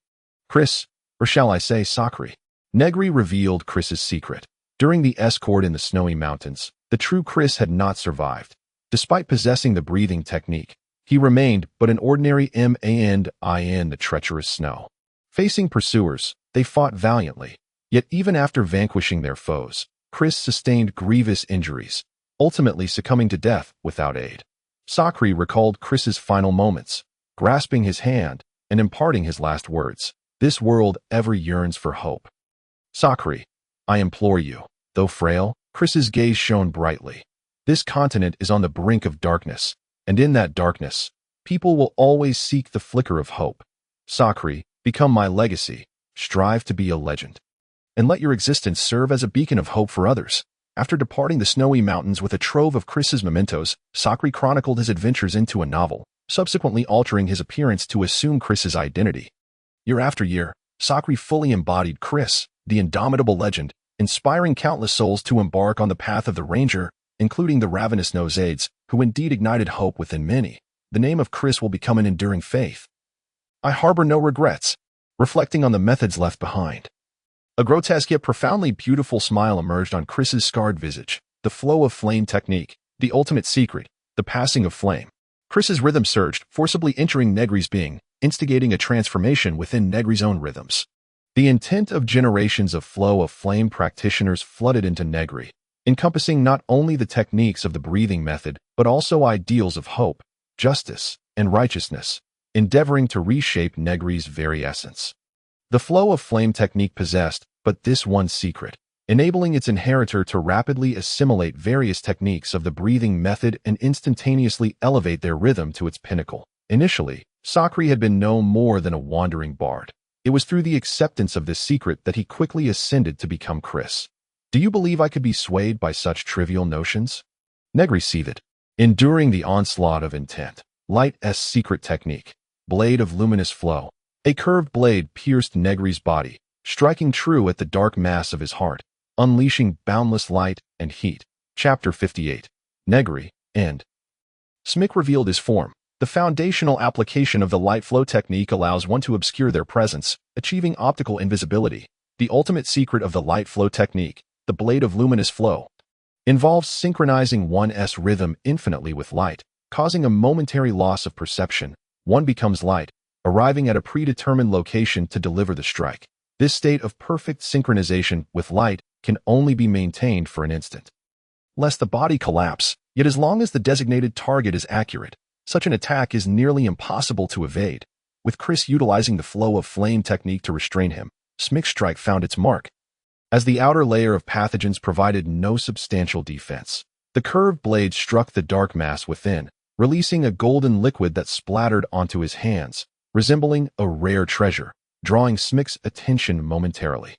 Chris, or shall I say Sakri? Negri revealed Chris's secret. During the escort in the snowy mountains, the true Chris had not survived. Despite possessing the breathing technique, he remained but an ordinary man in the treacherous snow. Facing pursuers, they fought valiantly. Yet even after vanquishing their foes, Chris sustained grievous injuries, ultimately succumbing to death without aid. Sakri recalled Chris's final moments, grasping his hand and imparting his last words. This world ever yearns for hope. Sakri, I implore you. Though frail, Chris's gaze shone brightly. This continent is on the brink of darkness, and in that darkness, people will always seek the flicker of hope. Sakri, become my legacy. Strive to be a legend. And let your existence serve as a beacon of hope for others. After departing the snowy mountains with a trove of Chris's mementos, Sakri chronicled his adventures into a novel, subsequently altering his appearance to assume Chris's identity. Year after year, Sakri fully embodied Chris, the indomitable legend, inspiring countless souls to embark on the path of the Ranger, including the ravenous Nosades, who indeed ignited hope within many. The name of Chris will become an enduring faith. I harbor no regrets, reflecting on the methods left behind. A grotesque yet profoundly beautiful smile emerged on Chris's scarred visage. The flow of flame technique, the ultimate secret, the passing of flame. Chris's rhythm surged, forcibly entering Negri's being, instigating a transformation within Negri's own rhythms. The intent of generations of flow of flame practitioners flooded into Negri, encompassing not only the techniques of the breathing method, but also ideals of hope, justice, and righteousness, endeavoring to reshape Negri's very essence. The flow of flame technique possessed but this one secret, enabling its inheritor to rapidly assimilate various techniques of the breathing method and instantaneously elevate their rhythm to its pinnacle. Initially, Sakri had been no more than a wandering bard. It was through the acceptance of this secret that he quickly ascended to become Chris. Do you believe I could be swayed by such trivial notions? Negri seethed, enduring the onslaught of intent. Light's secret technique, blade of luminous flow. A curved blade pierced Negri's body, striking true at the dark mass of his heart, unleashing boundless light and heat. Chapter 58. Negri, End. Smick revealed his form. The foundational application of the light flow technique allows one to obscure their presence, achieving optical invisibility. The ultimate secret of the light flow technique, the blade of luminous flow, involves synchronizing one's rhythm infinitely with light, causing a momentary loss of perception. One becomes light, arriving at a predetermined location to deliver the strike. This state of perfect synchronization with light can only be maintained for an instant, lest the body collapse. Yet as long as the designated target is accurate, such an attack is nearly impossible to evade. With Chris utilizing the flow of flame technique to restrain him, Smick's strike found its mark. As the outer layer of pathogens provided no substantial defense, the curved blade struck the dark mass within, releasing a golden liquid that splattered onto his hands, resembling a rare treasure, drawing Smick's attention momentarily.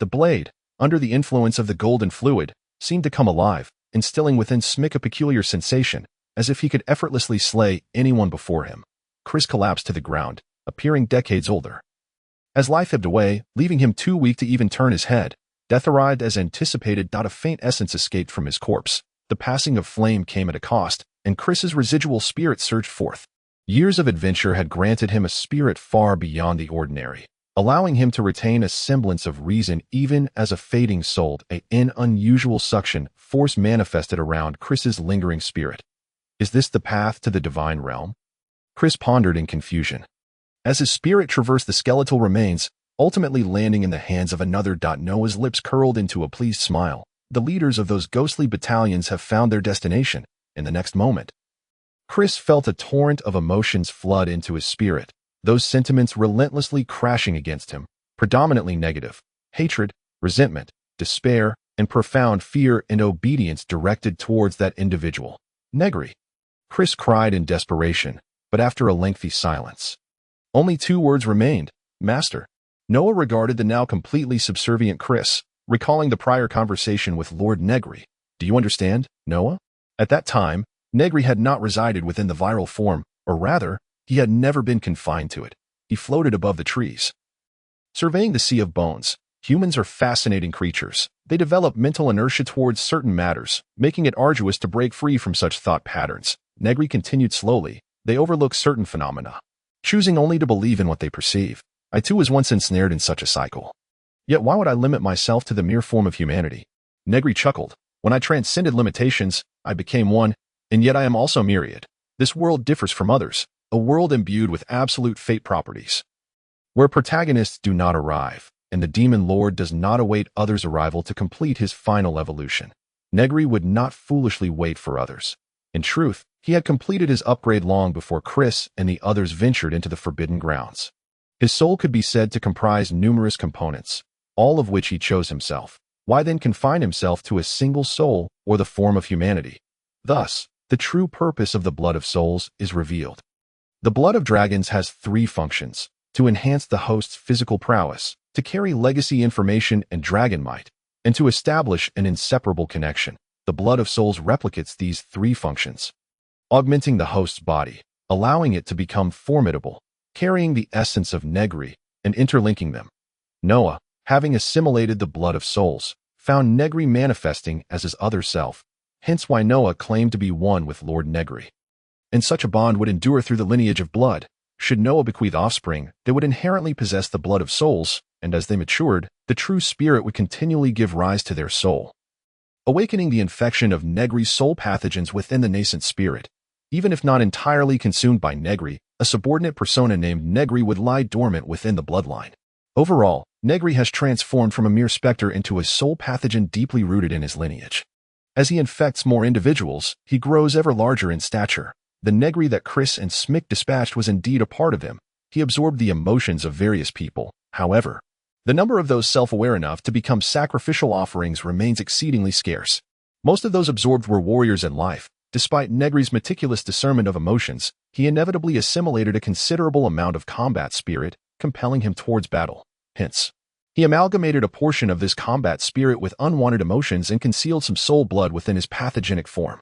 The blade, under the influence of the golden fluid, seemed to come alive, instilling within Smick a peculiar sensation, as if he could effortlessly slay anyone before him. Chris collapsed to the ground, appearing decades older. As life ebbed away, leaving him too weak to even turn his head, death arrived as anticipated. Not a faint essence escaped from his corpse. The passing of flame came at a cost, and Chris's residual spirit surged forth. Years of adventure had granted him a spirit far beyond the ordinary, allowing him to retain a semblance of reason even as a fading soul. An unusual suction force manifested around Chris's lingering spirit. Is this the path to the divine realm? Chris pondered in confusion. As his spirit traversed the skeletal remains, ultimately landing in the hands of another. Noah's lips curled into a pleased smile. The leaders of those ghostly battalions have found their destination. In the next moment, Chris felt a torrent of emotions flood into his spirit, those sentiments relentlessly crashing against him, predominantly negative: hatred, resentment, despair, and profound fear and obedience directed towards that individual. Negri. Chris cried in desperation, but after a lengthy silence, only two words remained: Master. Noah regarded the now completely subservient Chris, recalling the prior conversation with Lord Negri. Do you understand, Noah? At that time, Negri had not resided within the viral form, or rather, he had never been confined to it. He floated above the trees. Surveying the sea of bones, humans are fascinating creatures. They develop mental inertia towards certain matters, making it arduous to break free from such thought patterns. Negri continued slowly. They overlook certain phenomena, choosing only to believe in what they perceive. I too was once ensnared in such a cycle. Yet why would I limit myself to the mere form of humanity? Negri chuckled. When I transcended limitations, I became one, and yet I am also myriad. This world differs from others, a world imbued with absolute fate properties, where protagonists do not arrive, and the demon lord does not await others' arrival to complete his final evolution. Negri would not foolishly wait for others. In truth, he had completed his upgrade long before Chris and the others ventured into the forbidden grounds. His soul could be said to comprise numerous components, all of which he chose himself. Why then confine himself to a single soul or the form of humanity? Thus, the true purpose of the blood of souls is revealed. The blood of dragons has three functions: to enhance the host's physical prowess, to carry legacy information and dragon might, and to establish an inseparable connection. The blood of souls replicates these three functions, augmenting the host's body, allowing it to become formidable, carrying the essence of Negri, and interlinking them. Noah, having assimilated the blood of souls, found Negri manifesting as his other self, hence why Noah claimed to be one with Lord Negri. And such a bond would endure through the lineage of blood. Should Noah bequeath offspring, they would inherently possess the blood of souls, and as they matured, the true spirit would continually give rise to their soul, awakening the infection of Negri's soul pathogens within the nascent spirit. Even if not entirely consumed by Negri, a subordinate persona named Negri would lie dormant within the bloodline. Overall, Negri has transformed from a mere specter into a soul pathogen deeply rooted in his lineage. As he infects more individuals, he grows ever larger in stature. The Negri that Chris and Smick dispatched was indeed a part of him. He absorbed the emotions of various people. However, the number of those self-aware enough to become sacrificial offerings remains exceedingly scarce. Most of those absorbed were warriors in life. Despite Negri's meticulous discernment of emotions, he inevitably assimilated a considerable amount of combat spirit, compelling him towards battle. Hence, he amalgamated a portion of this combat spirit with unwanted emotions and concealed some soul blood within his pathogenic form.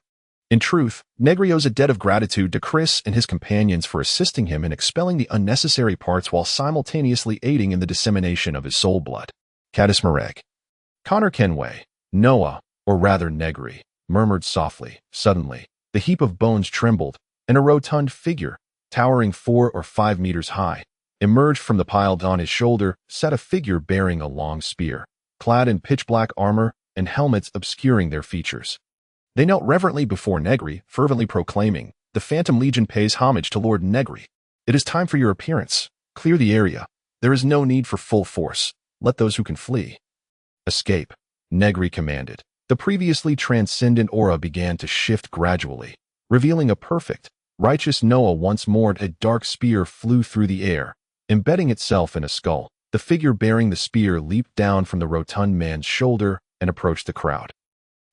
In truth, Negri owes a debt of gratitude to Chris and his companions for assisting him in expelling the unnecessary parts while simultaneously aiding in the dissemination of his soul blood. Caddis Mareg. Connor Kenway, Noah, or rather Negri, murmured softly. Suddenly, the heap of bones trembled, and a rotund figure, towering 4 or 5 meters high, emerged from the pile. On his shoulder sat a figure bearing a long spear, clad in pitch-black armor and helmets obscuring their features. They knelt reverently before Negri, fervently proclaiming, "The Phantom Legion pays homage to Lord Negri. It is time for your appearance. Clear the area. There is no need for full force. Let those who can flee escape," Negri commanded. The previously transcendent aura began to shift gradually, revealing a perfect, righteous Noah once more. A dark spear flew through the air, embedding itself in a skull. The figure bearing the spear leaped down from the rotund man's shoulder and approached the crowd,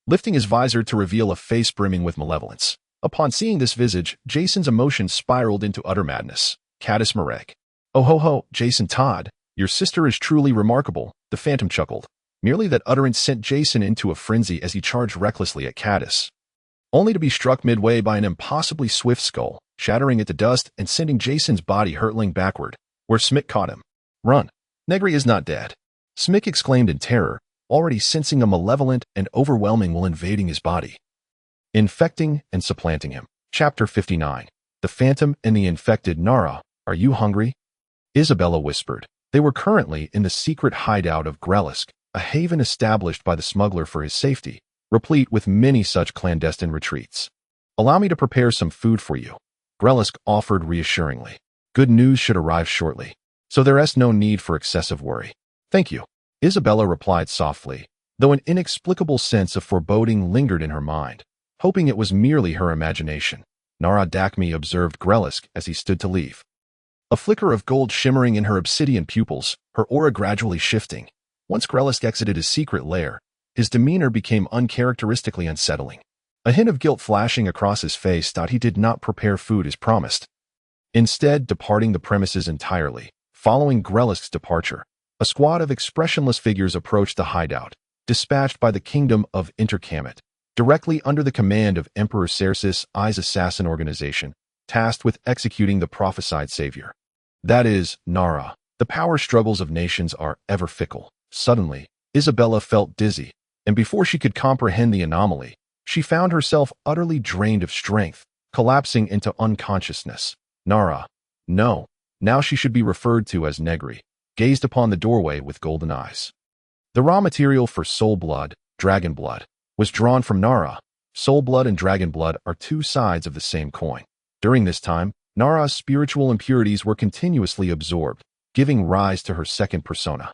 lifting his visor to reveal a face brimming with malevolence. Upon seeing this visage, Jason's emotions spiraled into utter madness. Caddis Mareg. "Oh ho ho, Jason Todd, your sister is truly remarkable," the Phantom chuckled. Merely that utterance sent Jason into a frenzy as he charged recklessly at Caddis, only to be struck midway by an impossibly swift skull, shattering it to dust and sending Jason's body hurtling backward, where Smick caught him. "Run! Negri is not dead," Smick exclaimed in terror, already sensing a malevolent and overwhelming will invading his body, infecting and supplanting him. Chapter 59. The Phantom and the Infected. "Nara, are you hungry?" Isabella whispered. They were currently in the secret hideout of Grelisk, a haven established by the smuggler for his safety, replete with many such clandestine retreats. "Allow me to prepare some food for you," Grelisk offered reassuringly. "Good news should arrive shortly, so there is no need for excessive worry." "Thank you," Isabella replied softly, though an inexplicable sense of foreboding lingered in her mind, hoping it was merely her imagination. "Nara Dakmi," observed Grelisk as he stood to leave, a flicker of gold shimmering in her obsidian pupils, her aura gradually shifting. Once Grelisk exited his secret lair, his demeanor became uncharacteristically unsettling. A hint of guilt flashing across his face thought he did not prepare food as promised, instead departing the premises entirely. Following Grelisk's departure, a squad of expressionless figures approached the hideout, dispatched by the Kingdom of Intercamet, directly under the command of Emperor Cersis I's assassin organization, tasked with executing the prophesied savior. "That is, Nara," The power struggles of nations are ever fickle. Suddenly, Isabella felt dizzy, and before she could comprehend the anomaly, she found herself utterly drained of strength, collapsing into unconsciousness. Nara, no, now she should be referred to as Negri, gazed upon the doorway with golden eyes. The raw material for soul blood, dragon blood, was drawn from Nara. Soul blood and dragon blood are two sides of the same coin. During this time, Nara's spiritual impurities were continuously absorbed, giving rise to her second persona,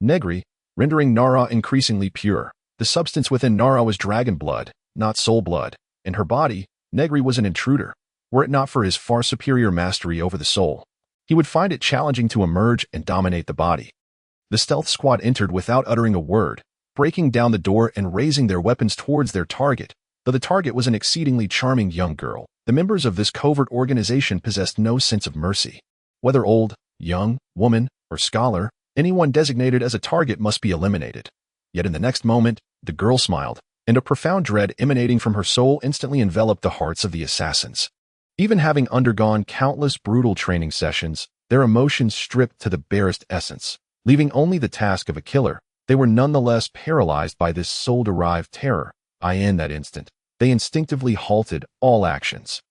Negri, rendering Nara increasingly pure. The substance within Nara was dragon blood, not soul blood. In her body, Negri was an intruder. Were it not for his far superior mastery over the soul, he would find it challenging to emerge and dominate the body. The stealth squad entered without uttering a word, breaking down the door and raising their weapons towards their target. Though the target was an exceedingly charming young girl, the members of this covert organization possessed no sense of mercy. Whether old, young, woman, or scholar, anyone designated as a target must be eliminated. Yet in the next moment, the girl smiled, and a profound dread emanating from her soul instantly enveloped the hearts of the assassins. Even having undergone countless brutal training sessions, their emotions stripped to the barest essence, leaving only the task of a killer, they were nonetheless paralyzed by this soul-derived terror. In that instant, they instinctively halted all actions.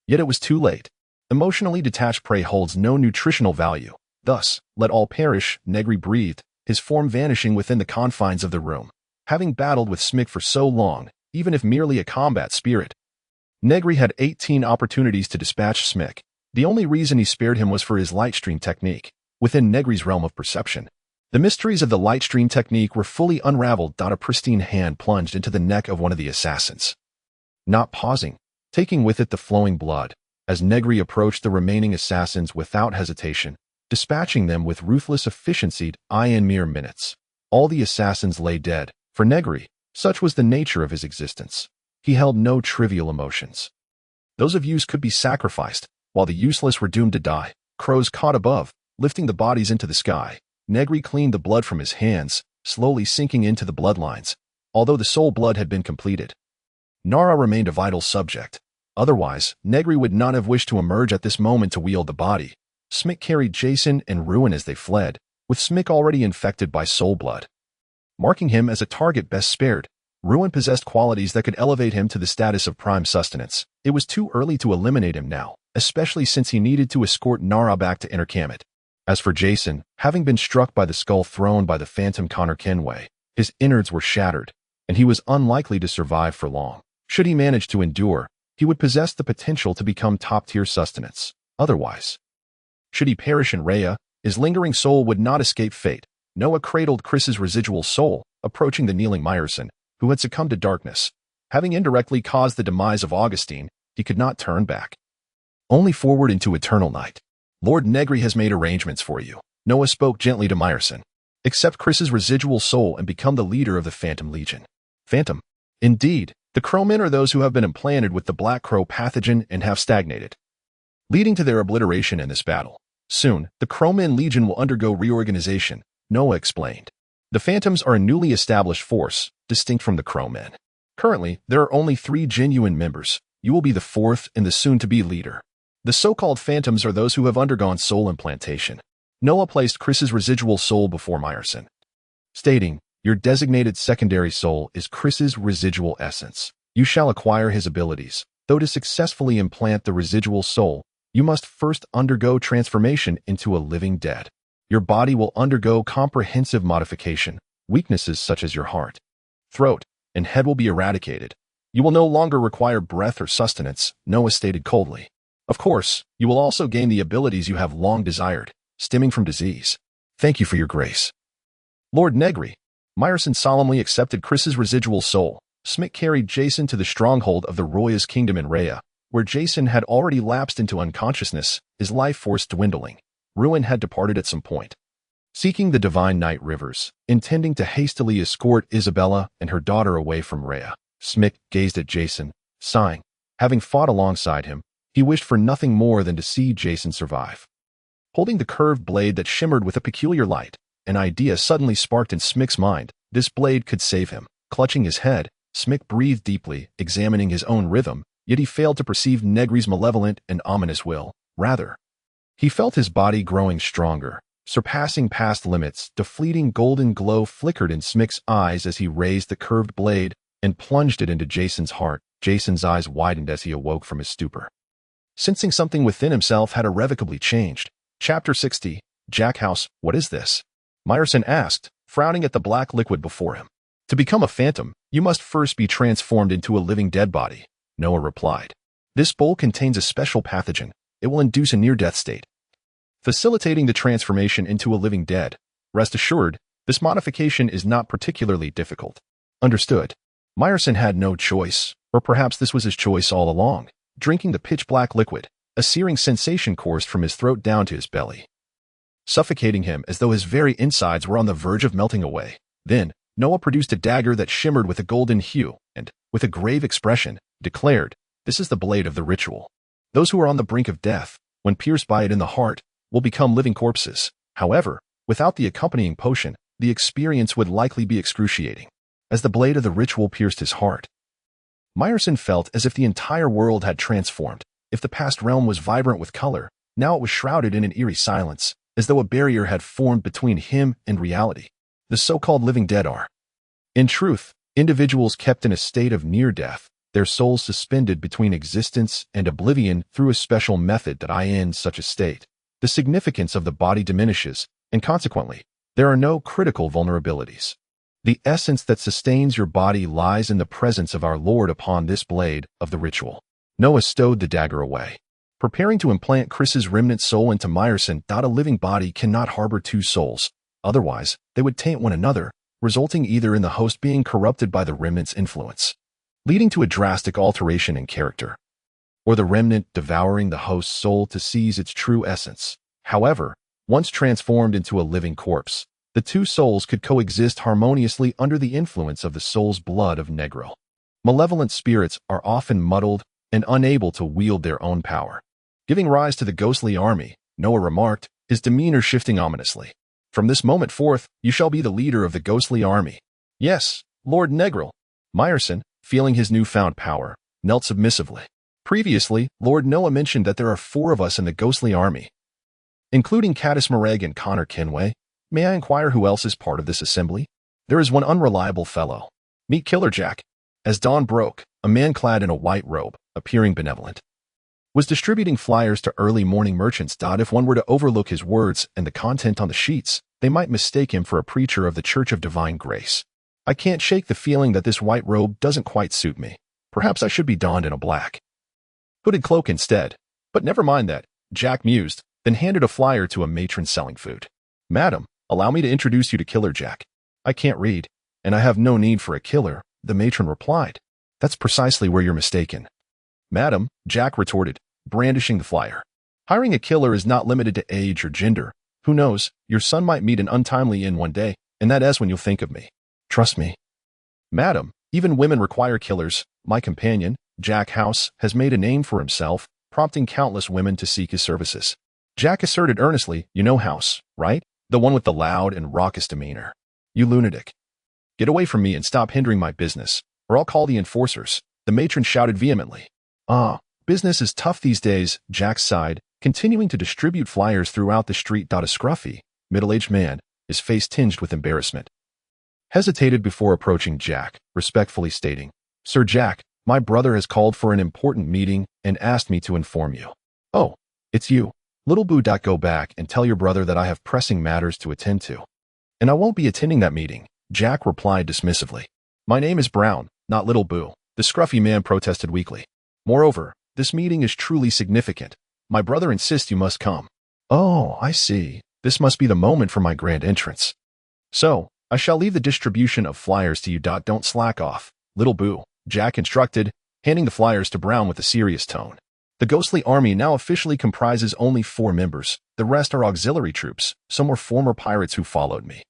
Yet it was too late. Emotionally detached prey holds no nutritional value. Thus, let all perish, Negri breathed, his form vanishing within the confines of the room. Having battled with Smick for so long, even if merely a combat spirit, Negri had 18 opportunities to dispatch Smick. The only reason he spared him was for his lightstream technique. Within Negri's realm of perception, the mysteries of the lightstream technique were fully unraveled. A pristine hand plunged into the neck of one of the assassins, not pausing, taking with it the flowing blood, as Negri approached the remaining assassins without hesitation, dispatching them with ruthless efficiency. In mere minutes, all the assassins lay dead. For Negri, such was the nature of his existence. He held no trivial emotions. Those of use could be sacrificed, while the useless were doomed to die. Crows caught above, lifting the bodies into the sky. Negri cleaned the blood from his hands, slowly sinking into the bloodlines. Although the soul blood had been completed, Nara remained a vital subject. Otherwise, Negri would not have wished to emerge at this moment to wield the body. Smick carried Jason and Ruin as they fled, with Smick already infected by soul blood, marking him as a target best spared. Ruin possessed qualities that could elevate him to the status of prime sustenance. It was too early to eliminate him now, especially since he needed to escort Nara back to Intercamet. As for Jason, having been struck by the skull thrown by the phantom Connor Kenway, his innards were shattered, and he was unlikely to survive for long. Should he manage to endure, he would possess the potential to become top-tier sustenance. Otherwise, should he perish in Rhea, his lingering soul would not escape fate. Noah cradled Chris's residual soul, approaching the kneeling Meyerson, who had succumbed to darkness. Having indirectly caused the demise of Augustine, he could not turn back. Only forward into eternal night. Lord Negri has made arrangements for you. Noah spoke gently to Meyerson. Accept Chris's residual soul and become the leader of the Phantom Legion. Phantom? Indeed, the Crowmen are those who have been implanted with the Black Crow pathogen and have stagnated, leading to their obliteration in this battle. Soon, the Crowmen Legion will undergo reorganization, Noah explained. The Phantoms are a newly established force, distinct from the Crowmen. Currently, there are only 3 genuine members. You will be the 4th and the soon-to-be leader. The so-called Phantoms are those who have undergone soul implantation. Noah placed Chris's residual soul before Meyerson, stating, your designated secondary soul is Chris's residual essence. You shall acquire his abilities. Though to successfully implant the residual soul, you must first undergo transformation into a living dead. Your body will undergo comprehensive modification. Weaknesses such as your heart, throat, and head will be eradicated. You will no longer require breath or sustenance, Noah stated coldly. Of course, you will also gain the abilities you have long desired, stemming from disease. Thank you for your grace, Lord Negri. Meyerson solemnly accepted Chris's residual soul. Smick carried Jason to the stronghold of the Roya's kingdom in Rhea, where Jason had already lapsed into unconsciousness, his life force dwindling. Ruin had departed at some point, seeking the divine night rivers, intending to hastily escort Isabella and her daughter away from Rhea. Smick gazed at Jason, sighing. Having fought alongside him, he wished for nothing more than to see Jason survive. Holding the curved blade that shimmered with a peculiar light, an idea suddenly sparked in Smick's mind. This blade could save him. Clutching his head, Smick breathed deeply, examining his own rhythm, yet he failed to perceive Negri's malevolent and ominous will. Rather, he felt his body growing stronger, surpassing past limits. The fleeting golden glow flickered in Smick's eyes as he raised the curved blade and plunged it into Jason's heart. Jason's eyes widened as he awoke from his stupor, sensing something within himself had irrevocably changed. Chapter 60. Jack House, what is this? Meyerson asked, frowning at the black liquid before him. To become a phantom, you must first be transformed into a living dead body, Noah replied. This bowl contains a special pathogen. It will induce a near-death state, facilitating the transformation into a living dead. Rest assured, this modification is not particularly difficult. Understood. Meyerson had no choice, or perhaps this was his choice all along. Drinking the pitch-black liquid, a searing sensation coursed from his throat down to his belly, suffocating him as though his very insides were on the verge of melting away. Then, Noah produced a dagger that shimmered with a golden hue and, with a grave expression, declared, "This is the blade of the ritual. Those who are on the brink of death, when pierced by it in the heart, will become living corpses. However, without the accompanying potion, the experience would likely be excruciating." As the blade of the ritual pierced his heart, Meyerson felt as if the entire world had transformed. If the past realm was vibrant with color, now it was shrouded in an eerie silence, as though a barrier had formed between him and reality. The so-called living dead are, in truth, individuals kept in a state of near death, their souls suspended between existence and oblivion through a special method that in such a state, the significance of the body diminishes, and consequently, there are no critical vulnerabilities. The essence that sustains your body lies in the presence of our Lord upon this blade of the ritual. Noah stowed the dagger away, preparing to implant Chris's remnant soul into Meyerson. A living body cannot harbor two souls, otherwise they would taint one another, resulting either in the host being corrupted by the remnant's influence, leading to a drastic alteration in character, or the remnant devouring the host's soul to seize its true essence. However, once transformed into a living corpse, the two souls could coexist harmoniously under the influence of the soul's blood of Negri. Malevolent spirits are often muddled and unable to wield their own power, giving rise to the ghostly army, Noah remarked, his demeanor shifting ominously. From this moment forth, you shall be the leader of the ghostly army. Yes, Lord Negri. Meyerson, feeling his newfound power, knelt submissively. Previously, Lord Noah mentioned that there are 4 of us in the ghostly army, including Caddis Mareg and Connor Kenway. May I inquire who else is part of this assembly? There is one unreliable fellow. Meet Killer Jack. As dawn broke, a man clad in a white robe, appearing benevolent, was distributing flyers to early morning merchants. If one were to overlook his words and the content on the sheets, they might mistake him for a preacher of the Church of Divine Grace. I can't shake the feeling that this white robe doesn't quite suit me. Perhaps I should be donned in a black hooded cloak instead. But never mind that, Jack mused, then handed a flyer to a matron selling food. Madam, allow me to introduce you to Killer Jack. I can't read, and I have no need for a killer, the matron replied. That's precisely where you're mistaken, Madam, Jack retorted, brandishing the flyer. Hiring a killer is not limited to age or gender. Who knows, your son might meet an untimely end one day, and that is when you'll think of me. Trust me. Madam, even women require killers. My companion, Jack House, has made a name for himself, prompting countless women to seek his services. Jack asserted earnestly, you know House, right? The one with the loud and raucous demeanor. You lunatic. Get away from me and stop hindering my business, or I'll call the enforcers, the matron shouted vehemently. Business is tough these days, Jack sighed, continuing to distribute flyers throughout the street. A scruffy, middle-aged man, his face tinged with embarrassment, hesitated before approaching Jack, respectfully stating, Sir Jack, my brother has called for an important meeting and asked me to inform you. Oh, it's you. Little Boo. Go back and tell your brother that I have pressing matters to attend to. And I won't be attending that meeting, Jack replied dismissively. My name is Brown, not Little Boo, the scruffy man protested weakly. Moreover, this meeting is truly significant. My brother insists you must come. Oh, I see. This must be the moment for my grand entrance. So, I shall leave the distribution of flyers to you. Don't slack off, Little Boo, Jack instructed, handing the flyers to Brown with a serious tone. The ghostly army now officially comprises only 4 members. The rest are auxiliary troops. Some were former pirates who followed me,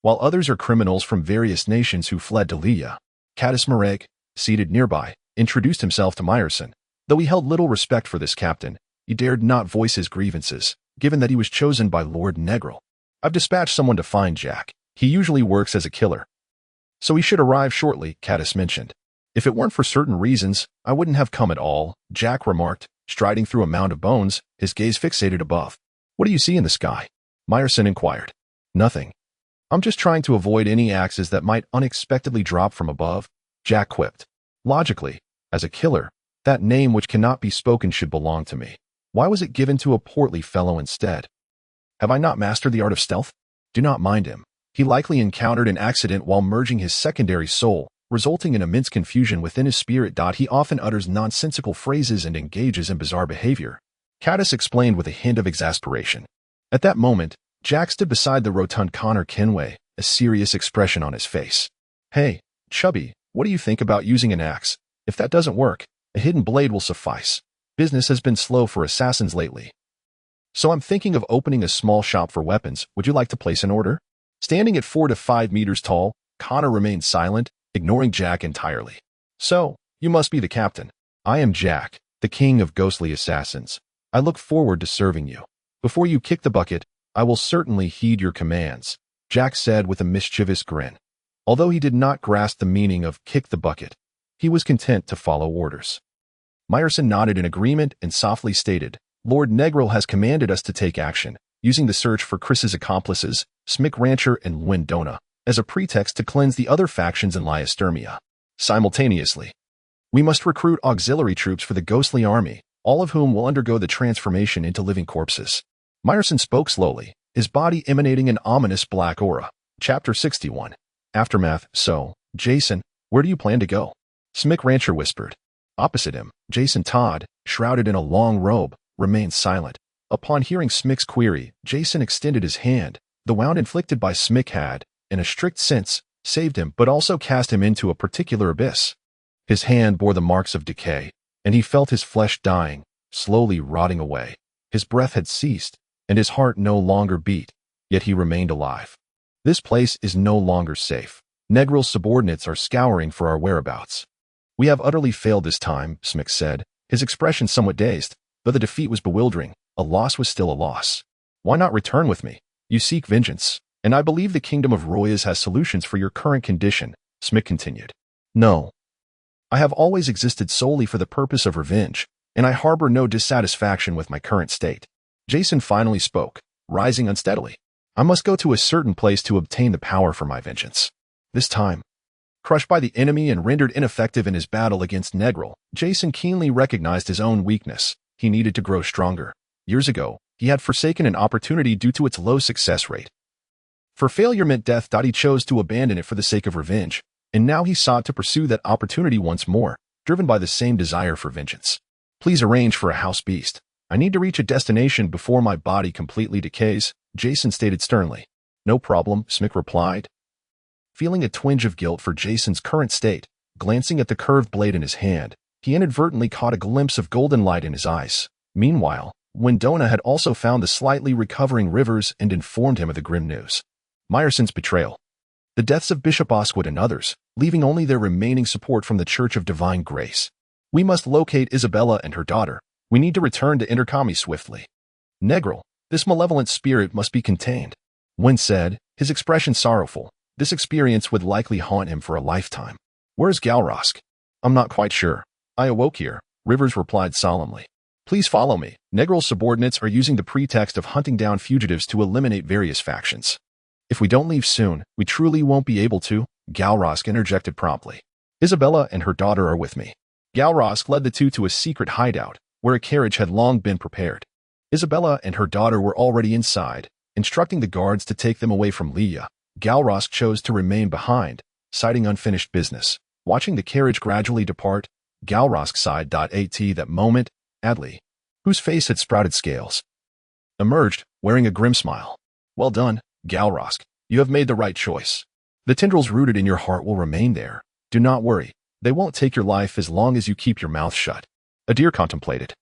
while others are criminals from various nations who fled to Leah. Caddis Mareg, seated nearby, introduced himself to Meyerson. Though he held little respect for this captain, he dared not voice his grievances, given that he was chosen by Lord Negri. I've dispatched someone to find Jack. He usually works as a killer, so he should arrive shortly, Caddis mentioned. If it weren't for certain reasons, I wouldn't have come at all, Jack remarked, striding through a mound of bones, his gaze fixated above. What do you see in the sky? Meyerson inquired. Nothing. I'm just trying to avoid any axes that might unexpectedly drop from above, Jack quipped. Logically, as a killer, that name which cannot be spoken should belong to me. Why was it given to a portly fellow instead? Have I not mastered the art of stealth? Do not mind him. He likely encountered an accident while merging his secondary soul, resulting in immense confusion within his spirit. He often utters nonsensical phrases and engages in bizarre behavior, Caddis explained with a hint of exasperation. At that moment, Jack stood beside the rotund Connor Kenway, a serious expression on his face. Hey, Chubby, what do you think about using an axe? If that doesn't work, a hidden blade will suffice. Business has been slow for assassins lately. So I'm thinking of opening a small shop for weapons. Would you like to place an order? Standing at 4 to 5 meters tall, Connor remained silent, ignoring Jack entirely. So, you must be the captain. I am Jack, the king of ghostly assassins. I look forward to serving you. Before you kick the bucket, I will certainly heed your commands, Jack said with a mischievous grin. Although he did not grasp the meaning of kick the bucket, he was content to follow orders. Meyerson nodded in agreement and softly stated, Lord Negri has commanded us to take action, using the search for Chris's accomplices, Smick Rancher and Windona, as a pretext to cleanse the other factions in Lyastermia. Simultaneously, we must recruit auxiliary troops for the ghostly army, all of whom will undergo the transformation into living corpses. Meyerson spoke slowly, his body emanating an ominous black aura. Chapter 61. Aftermath. So, Jason, where do you plan to go? Smick Rancher whispered. Opposite him, Jason Todd, shrouded in a long robe, remained silent. Upon hearing Smick's query, Jason extended his hand. The wound inflicted by Smick had, in a strict sense, saved him but also cast him into a particular abyss. His hand bore the marks of decay, and he felt his flesh dying, slowly rotting away. His breath had ceased, and his heart no longer beat, yet he remained alive. This place is no longer safe. Negri's subordinates are scouring for our whereabouts. We have utterly failed this time, Smick said, his expression somewhat dazed. Though the defeat was bewildering, a loss was still a loss. Why not return with me? You seek vengeance, and I believe the kingdom of Royas has solutions for your current condition, Smick continued. No. I have always existed solely for the purpose of revenge, and I harbor no dissatisfaction with my current state. Jason finally spoke, rising unsteadily. I must go to a certain place to obtain the power for my vengeance. This time, crushed by the enemy and rendered ineffective in his battle against Negri, Jason keenly recognized his own weakness. He needed to grow stronger. Years ago, he had forsaken an opportunity due to its low success rate. For failure meant death. He chose to abandon it for the sake of revenge, and now he sought to pursue that opportunity once more, driven by the same desire for vengeance. Please arrange for a house beast. I need to reach a destination before my body completely decays, Jason stated sternly. No problem, Smick replied. Feeling a twinge of guilt for Jason's current state, glancing at the curved blade in his hand, he inadvertently caught a glimpse of golden light in his eyes. Meanwhile, Windona had also found the slightly recovering Rivers and informed him of the grim news. Meyerson's betrayal. The deaths of Bishop Osgood and others, leaving only their remaining support from the Church of Divine Grace. We must locate Isabella and her daughter. We need to return to Intercomi swiftly. Negri, this malevolent spirit must be contained. Wind said, his expression sorrowful. This experience would likely haunt him for a lifetime. Where's Galrosk? I'm not quite sure. I awoke here, Rivers replied solemnly. Please follow me. Negri's subordinates are using the pretext of hunting down fugitives to eliminate various factions. If we don't leave soon, we truly won't be able to, Galrosk interjected promptly. Isabella and her daughter are with me. Galrosk led the two to a secret hideout, where a carriage had long been prepared. Isabella and her daughter were already inside, instructing the guards to take them away from Leah. Galrosk chose to remain behind, citing unfinished business. Watching the carriage gradually depart, Galrosk sighed. At that moment, Adley, whose face had sprouted scales, emerged, wearing a grim smile. Well done, Galrosk. You have made the right choice. The tendrils rooted in your heart will remain there. Do not worry. They won't take your life as long as you keep your mouth shut. Adir contemplated.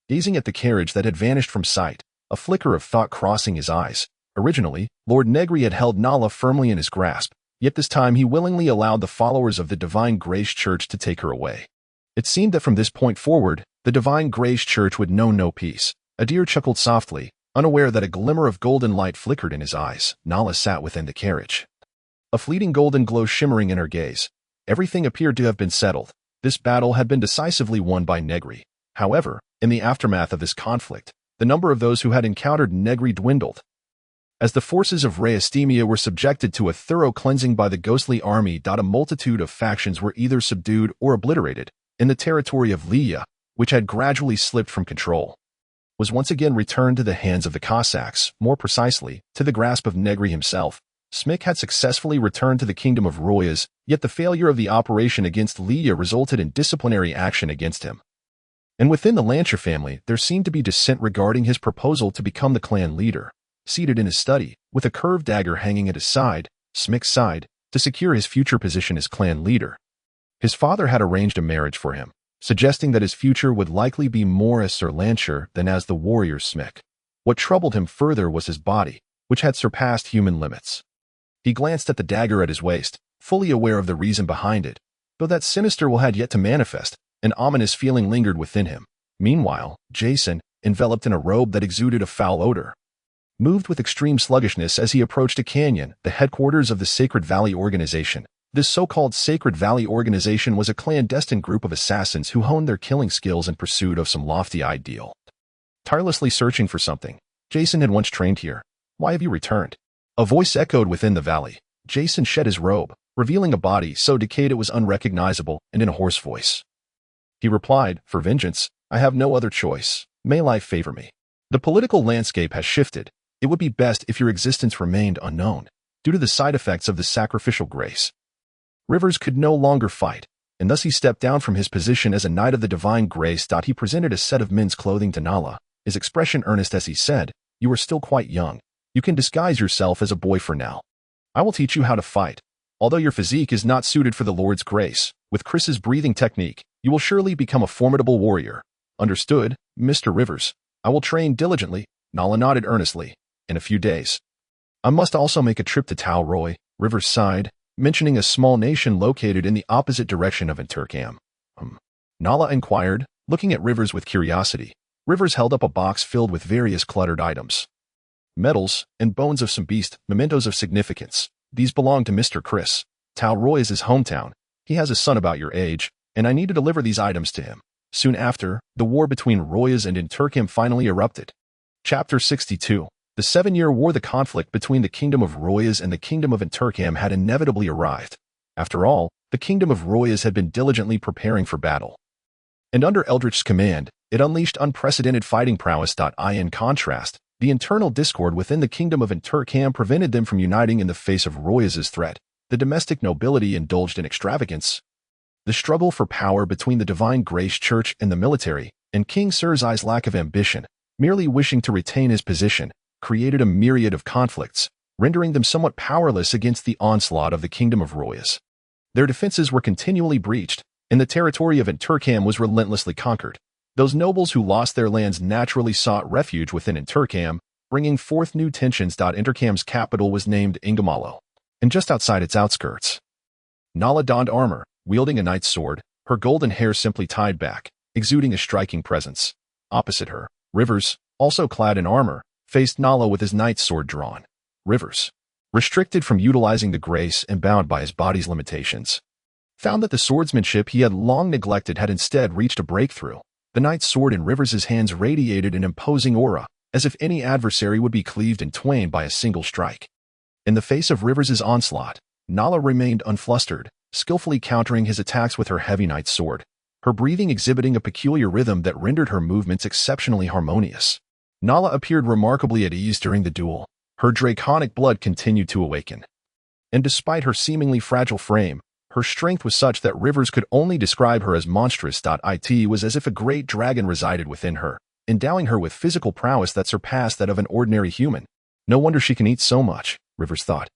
Gazing at the carriage that had vanished from sight, a flicker of thought crossing his eyes. Originally, Lord Negri had held Nala firmly in his grasp, yet this time he willingly allowed the followers of the Divine Grace Church to take her away. It seemed that from this point forward, the Divine Grace Church would know no peace. Adir chuckled softly, unaware that a glimmer of golden light flickered in his eyes. Nala sat within the carriage, a fleeting golden glow shimmering in her gaze. Everything appeared to have been settled. This battle had been decisively won by Negri. However, in the aftermath of this conflict, the number of those who had encountered Negri dwindled. As the forces of Rayastemia were subjected to a thorough cleansing by the ghostly army, a multitude of factions were either subdued or obliterated, and the territory of Liya, which had gradually slipped from control, was once again returned to the hands of the Cossacks, more precisely, to the grasp of Negri himself. Smik had successfully returned to the kingdom of Royas, yet the failure of the operation against Liya resulted in disciplinary action against him. And within the Lancher family, there seemed to be dissent regarding his proposal to become the clan leader. Seated in his study, with a curved dagger hanging at his side, Smik sighed, to secure his future position as clan leader. His father had arranged a marriage for him, suggesting that his future would likely be more as Sir Lancher than as the warrior Smik. What troubled him further was his body, which had surpassed human limits. He glanced at the dagger at his waist, fully aware of the reason behind it, though that sinister will had yet to manifest. An ominous feeling lingered within him. Meanwhile, Jason, enveloped in a robe that exuded a foul odor, moved with extreme sluggishness as he approached a canyon, the headquarters of the Sacred Valley Organization. This so-called Sacred Valley Organization was a clandestine group of assassins who honed their killing skills in pursuit of some lofty ideal. Tirelessly searching for something, Jason had once trained here. Why have you returned? A voice echoed within the valley. Jason shed his robe, revealing a body so decayed it was unrecognizable, and in a hoarse voice. He replied, for vengeance, I have no other choice. May life favor me. The political landscape has shifted. It would be best if your existence remained unknown, due to the side effects of the sacrificial grace. Rivers could no longer fight, and thus he stepped down from his position as a knight of the divine grace. He presented a set of men's clothing to Nala, his expression earnest as he said, you are still quite young. You can disguise yourself as a boy for now. I will teach you how to fight. Although your physique is not suited for the Lord's grace, with Chris's breathing technique, you will surely become a formidable warrior. Understood, Mr. Rivers. I will train diligently. Nala nodded earnestly. In a few days. I must also make a trip to Tao Roy, Rivers sighed, mentioning a small nation located in the opposite direction of Inturkam. Nala inquired, looking at Rivers with curiosity. Rivers held up a box filled with various cluttered items. Medals and bones of some beast, mementos of significance. These belong to Mr. Chris. Tao Roy is his hometown. He has a son about your age, and I need to deliver these items to him. Soon after, the war between Royas and Inturkam finally erupted. Chapter 62. The 7-year war. The conflict between the Kingdom of Royas and the Kingdom of Inturkam had inevitably arrived. After all, the Kingdom of Royas had been diligently preparing for battle. And under Eldritch's command, it unleashed unprecedented fighting prowess. In contrast, the internal discord within the Kingdom of Inturkam prevented them from uniting in the face of Royas' threat. The domestic nobility indulged in extravagance. The struggle for power between the Divine Grace Church and the military, and King Sirzai's lack of ambition, merely wishing to retain his position, created a myriad of conflicts, rendering them somewhat powerless against the onslaught of the Kingdom of Royas. Their defenses were continually breached, and the territory of Inturkam was relentlessly conquered. Those nobles who lost their lands naturally sought refuge within Inturkam, bringing forth new tensions. Inturkam's capital was named Ingamalo, and just outside its outskirts, Nala donned armor, wielding a knight's sword, her golden hair simply tied back, exuding a striking presence. Opposite her, Rivers, also clad in armor, faced Nala with his knight's sword drawn. Rivers, restricted from utilizing the grace and bound by his body's limitations, found that the swordsmanship he had long neglected had instead reached a breakthrough. The knight's sword in Rivers' hands radiated an imposing aura, as if any adversary would be cleaved in twain by a single strike. In the face of Rivers' onslaught, Nala remained unflustered, skillfully countering his attacks with her heavy knight's sword, her breathing exhibiting a peculiar rhythm that rendered her movements exceptionally harmonious. Nala appeared remarkably at ease during the duel. Her draconic blood continued to awaken. And despite her seemingly fragile frame, her strength was such that Rivers could only describe her as monstrous. It was as if a great dragon resided within her, endowing her with physical prowess that surpassed that of an ordinary human. No wonder she can eat so much, Rivers thought.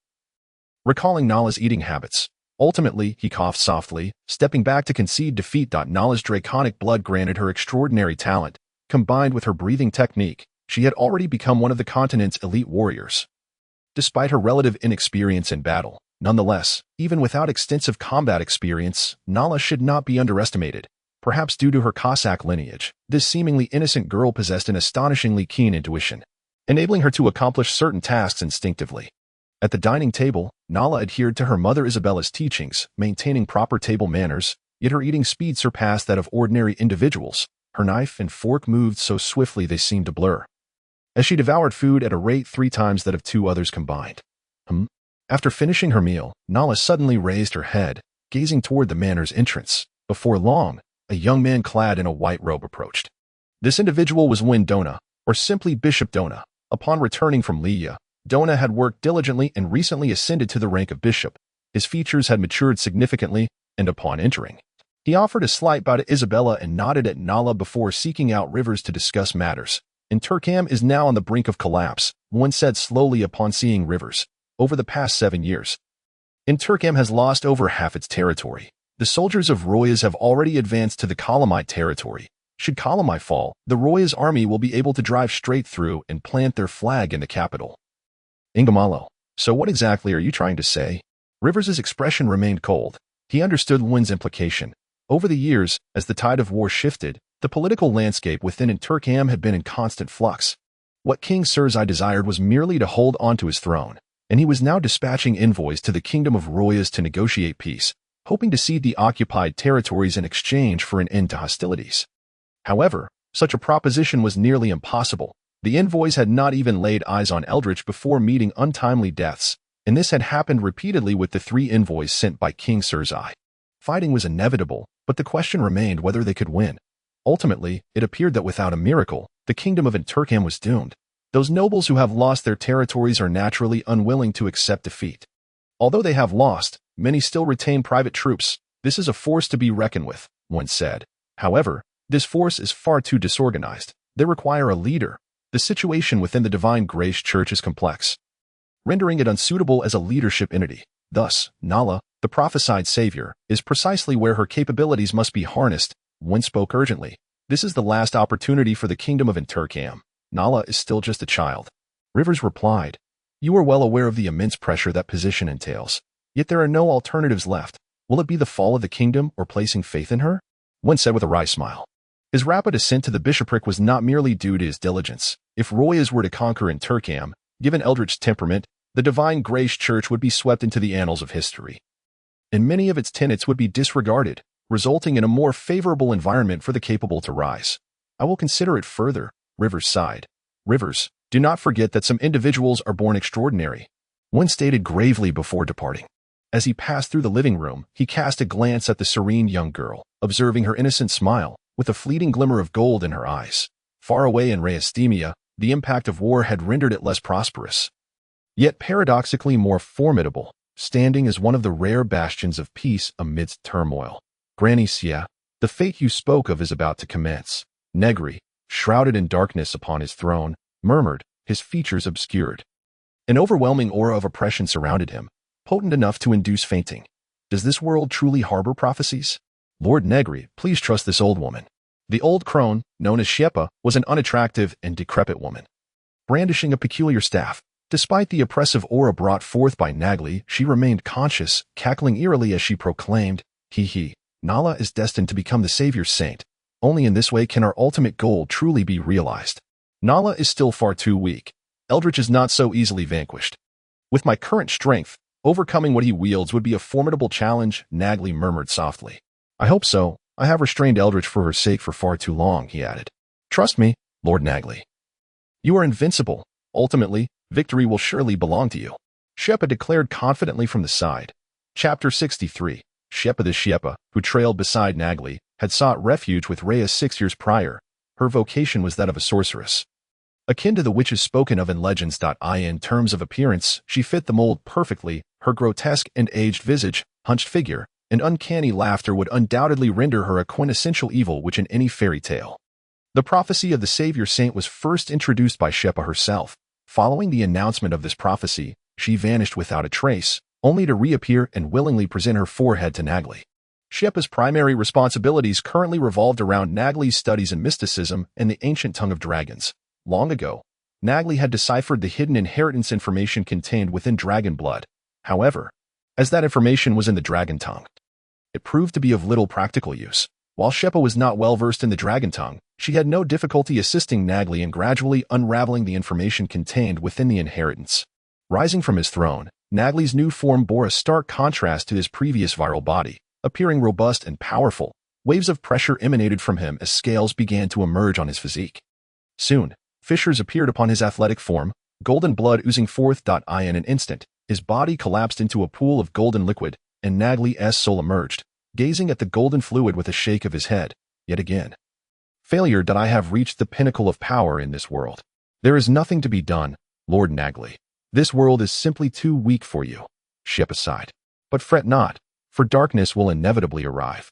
Recalling Nala's eating habits, ultimately, he coughed softly, stepping back to concede defeat. Nala's draconic blood granted her extraordinary talent. Combined with her breathing technique, she had already become one of the continent's elite warriors. Despite her relative inexperience in battle, nonetheless, even without extensive combat experience, Nala should not be underestimated. Perhaps due to her Cossack lineage, this seemingly innocent girl possessed an astonishingly keen intuition, enabling her to accomplish certain tasks instinctively. At the dining table, Nala adhered to her mother Isabella's teachings, maintaining proper table manners, yet her eating speed surpassed that of ordinary individuals. Her knife and fork moved so swiftly they seemed to blur. as she devoured food at a rate 3 times that of 2 others combined. After finishing her meal, Nala suddenly raised her head, gazing toward the manor's entrance. Before long, a young man clad in a white robe approached. This individual was Win Dona, or simply Bishop Dona. Upon returning from Liya, Dona had worked diligently and recently ascended to the rank of bishop. His features had matured significantly, and upon entering, he offered a slight bow to Isabella and nodded at Nala before seeking out Rivers to discuss matters. Inturkam is now on the brink of collapse, Win said slowly upon seeing Rivers. Over the past 7 years, Inturkam has lost over half its territory. The soldiers of Royas have already advanced to the Kalamite territory. Should Kalamite fall, the Royas army will be able to drive straight through and plant their flag in the capital. Ingamalo, so what exactly are you trying to say? Rivers' expression remained cold. He understood Win's implication. Over the years, as the tide of war shifted, the political landscape within Inturkam had been in constant flux. What King Surzai desired was merely to hold onto his throne, and he was now dispatching envoys to the Kingdom of Royas to negotiate peace, hoping to cede the occupied territories in exchange for an end to hostilities. However, such a proposition was nearly impossible. The envoys had not even laid eyes on Eldritch before meeting untimely deaths, and this had happened repeatedly with the 3 envoys sent by King Surzai. Fighting was inevitable, but the question remained whether they could win. Ultimately, it appeared that without a miracle, the kingdom of Inturkam was doomed. Those nobles who have lost their territories are naturally unwilling to accept defeat. Although they have lost, many still retain private troops. This is a force to be reckoned with, one said. However, this force is far too disorganized. They require a leader. The situation within the Divine Grace Church is complex, rendering it unsuitable as a leadership entity. Thus, Nala, the prophesied savior, is precisely where her capabilities must be harnessed. Win spoke urgently. This is the last opportunity for the kingdom of Inturkam. Nala is still just a child. Rivers replied, "You are well aware of the immense pressure that position entails. Yet there are no alternatives left. Will it be the fall of the kingdom or placing faith in her?" Win said with a wry smile. His rapid ascent to the bishopric was not merely due to his diligence. If Royas were to conquer Inturkam, given Eldritch's temperament, the Divine Grace Church would be swept into the annals of history, and many of its tenets would be disregarded, resulting in a more favorable environment for the capable to rise. "I will consider it further," Rivers sighed. "Rivers, do not forget that some individuals are born extraordinary," Win stated gravely before departing. As he passed through the living room, he cast a glance at the serene young girl, observing her innocent smile, with a fleeting glimmer of gold in her eyes. Far away in Rayastemia, the impact of war had rendered it less prosperous, yet paradoxically more formidable, standing as one of the rare bastions of peace amidst turmoil. "Granny Sia, the fate you spoke of is about to commence." Negri, shrouded in darkness upon his throne, murmured, his features obscured. An overwhelming aura of oppression surrounded him, potent enough to induce fainting. Does this world truly harbor prophecies? "Lord Negri, please trust this old woman." The old crone, known as Shepa, was an unattractive and decrepit woman, brandishing a peculiar staff. Despite the oppressive aura brought forth by Nagli, she remained conscious, cackling eerily as she proclaimed, "He, Nala is destined to become the Savior's saint. Only in this way can our ultimate goal truly be realized. Nala is still far too weak. Eldritch is not so easily vanquished. With my current strength, overcoming what he wields would be a formidable challenge," Nagli murmured softly. "I hope so. I have restrained Eldritch for her sake for far too long," he added. "Trust me, Lord Nagli. You are invincible. Ultimately, victory will surely belong to you," Shepa declared confidently from the side. Chapter 63. Shepa the Shepa, who trailed beside Nagli, had sought refuge with Rhea 6 years prior. Her vocation was that of a sorceress. Akin to the witches spoken of in legends. In terms of appearance, she fit the mold perfectly. Her grotesque and aged visage, hunched figure, and uncanny laughter would undoubtedly render her a quintessential evil witch in any fairy tale. The prophecy of the Savior Saint was first introduced by Shepa herself. Following the announcement of this prophecy, she vanished without a trace, only to reappear and willingly present her forehead to Nagli. Shepa's primary responsibilities currently revolved around Nagli's studies in mysticism and the ancient tongue of dragons. Long ago, Nagli had deciphered the hidden inheritance information contained within dragon blood. However, as that information was in the dragon tongue, it proved to be of little practical use. While Shepa was not well versed in the dragon tongue, she had no difficulty assisting Nagli in gradually unraveling the information contained within the inheritance. Rising from his throne, Nagli's new form bore a stark contrast to his previous viral body. Appearing robust and powerful, waves of pressure emanated from him as scales began to emerge on his physique. Soon, Fissures appeared upon his athletic form, golden blood oozing forth. In an instant, his body collapsed into a pool of golden liquid, and Nagli's soul emerged, gazing at the golden fluid with a shake of his head. Yet again. Failure. I have reached the pinnacle of power in this world. There is nothing to be done, Lord Negri. This world is simply too weak for you. Shiepa sighed. But fret not, for darkness will inevitably arrive.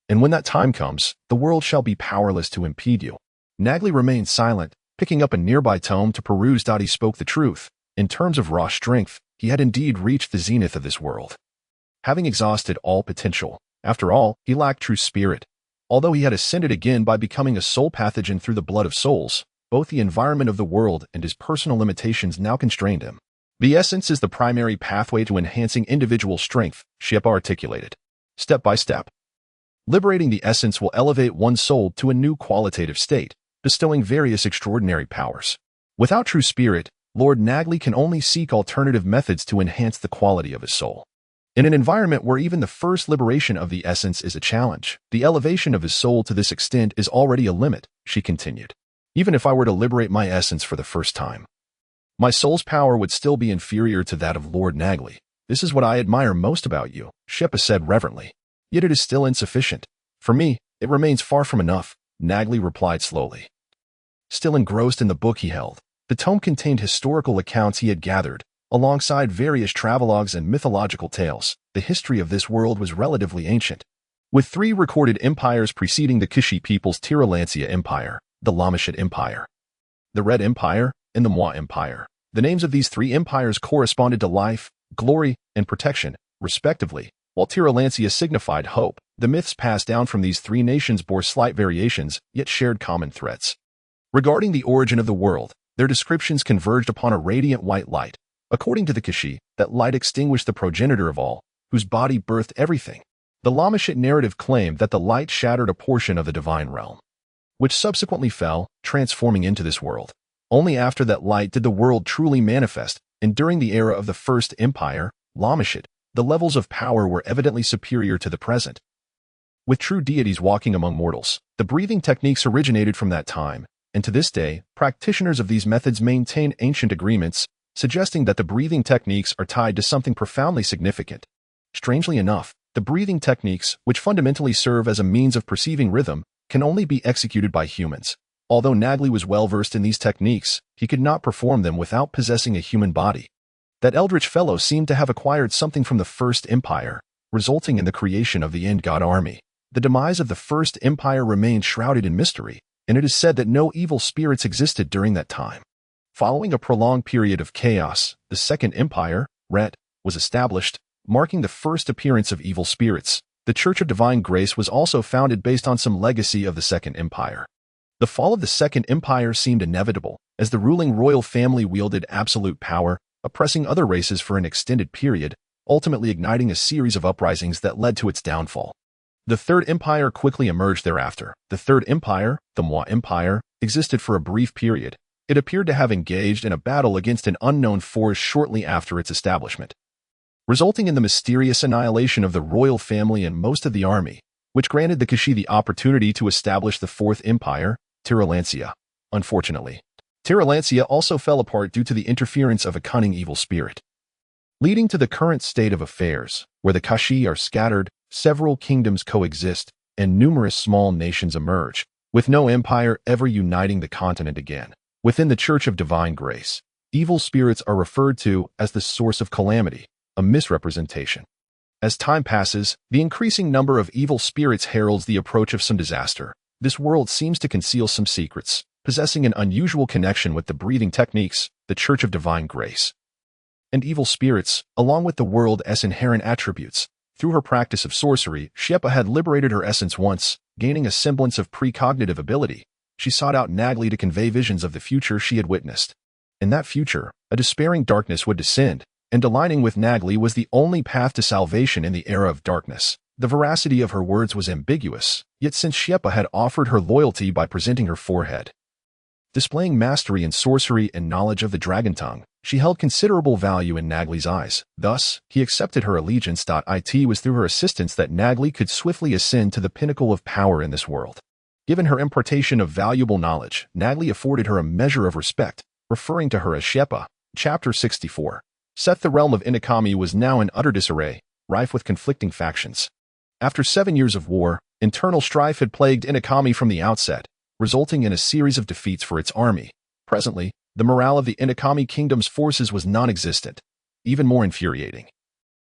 And when that time comes, the world shall be powerless to impede you. Negri remained silent, picking up a nearby tome to peruse. He spoke the truth. In terms of raw strength, he had indeed reached the zenith of this world. Having exhausted all potential, after all, he lacked true spirit. Although he had ascended again by becoming a soul pathogen through the blood of souls, both the environment of the world and his personal limitations now constrained him. The essence is the primary pathway to enhancing individual strength, Shiepa articulated. Step by step. Liberating the essence will elevate one's soul to a new qualitative state, bestowing various extraordinary powers. Without true spirit, Lord Negri can only seek alternative methods to enhance the quality of his soul. In an environment where even the first liberation of the essence is a challenge, the elevation of his soul to this extent is already a limit, she continued. Even if I were to liberate my essence for the first time, my soul's power would still be inferior to that of Lord Negri. This is what I admire most about you, Shiepa said reverently. Yet it is still insufficient. For me, it remains far from enough, Negri replied slowly. Still engrossed in the book he held, the tome contained historical accounts he had gathered. Alongside various travelogues and mythological tales, the history of this world was relatively ancient. With 3 recorded empires preceding the Kishi people's Tiralancia Empire, the Lamashid Empire, the Red Empire, and the Mwa Empire. The names of these 3 empires corresponded to life, glory, and protection, respectively, while Tiralancia signified hope. The myths passed down from these 3 nations bore slight variations, yet shared common threads. Regarding the origin of the world, their descriptions converged upon a radiant white light. According to the Kishi, that light extinguished the progenitor of all, whose body birthed everything. The Lamashid narrative claimed that the light shattered a portion of the divine realm, which subsequently fell, transforming into this world. Only after that light did the world truly manifest, and during the era of the First Empire, Lamashid, the levels of power were evidently superior to the present. With true deities walking among mortals, the breathing techniques originated from that time, and to this day, practitioners of these methods maintain ancient agreements, suggesting that the breathing techniques are tied to something profoundly significant. Strangely enough, the breathing techniques, which fundamentally serve as a means of perceiving rhythm, can only be executed by humans. Although Negri was well-versed in these techniques, he could not perform them without possessing a human body. That eldritch fellow seemed to have acquired something from the First Empire, resulting in the creation of the End God Army. The demise of the First Empire remained shrouded in mystery, and it is said that no evil spirits existed during that time. Following a prolonged period of chaos, the Second Empire, Ret, was established, marking the first appearance of evil spirits. The Church of Divine Grace was also founded based on some legacy of the Second Empire. The fall of the Second Empire seemed inevitable, as the ruling royal family wielded absolute power, oppressing other races for an extended period, ultimately igniting a series of uprisings that led to its downfall. The Third Empire quickly emerged thereafter. The Third Empire, the Mwa Empire, existed for a brief period. It appeared to have engaged in a battle against an unknown force shortly after its establishment, resulting in the mysterious annihilation of the royal family and most of the army, which granted the Kishi the opportunity to establish the Fourth Empire, Tiralancia. Unfortunately, Tiralancia also fell apart due to the interference of a cunning evil spirit, leading to the current state of affairs, where the Kishi are scattered, several kingdoms coexist, and numerous small nations emerge, with no empire ever uniting the continent again. Within the Church of Divine Grace, evil spirits are referred to as the source of calamity, a misrepresentation. As time passes, the increasing number of evil spirits heralds the approach of some disaster. This world seems to conceal some secrets, possessing an unusual connection with the breathing techniques, the Church of Divine Grace, and evil spirits, along with the world's inherent attributes. Through her practice of sorcery, Shiepa had liberated her essence once, gaining a semblance of precognitive ability. She sought out Negri to convey visions of the future she had witnessed. In that future, a despairing darkness would descend, and aligning with Negri was the only path to salvation in the era of darkness. The veracity of her words was ambiguous, yet since Shiepa had offered her loyalty by presenting her forehead, displaying mastery in sorcery and knowledge of the dragon tongue, she held considerable value in Negri's eyes. Thus, he accepted her allegiance. It was through her assistance that Negri could swiftly ascend to the pinnacle of power in this world. Given her importation of valuable knowledge, Negri afforded her a measure of respect, referring to her as Shepa. Chapter 64. The realm of Inakami was now in utter disarray, rife with conflicting factions. After 7 years of war, internal strife had plagued Inakami from the outset, resulting in a series of defeats for its army. Presently, the morale of the Inakami kingdom's forces was non-existent. Even more infuriating,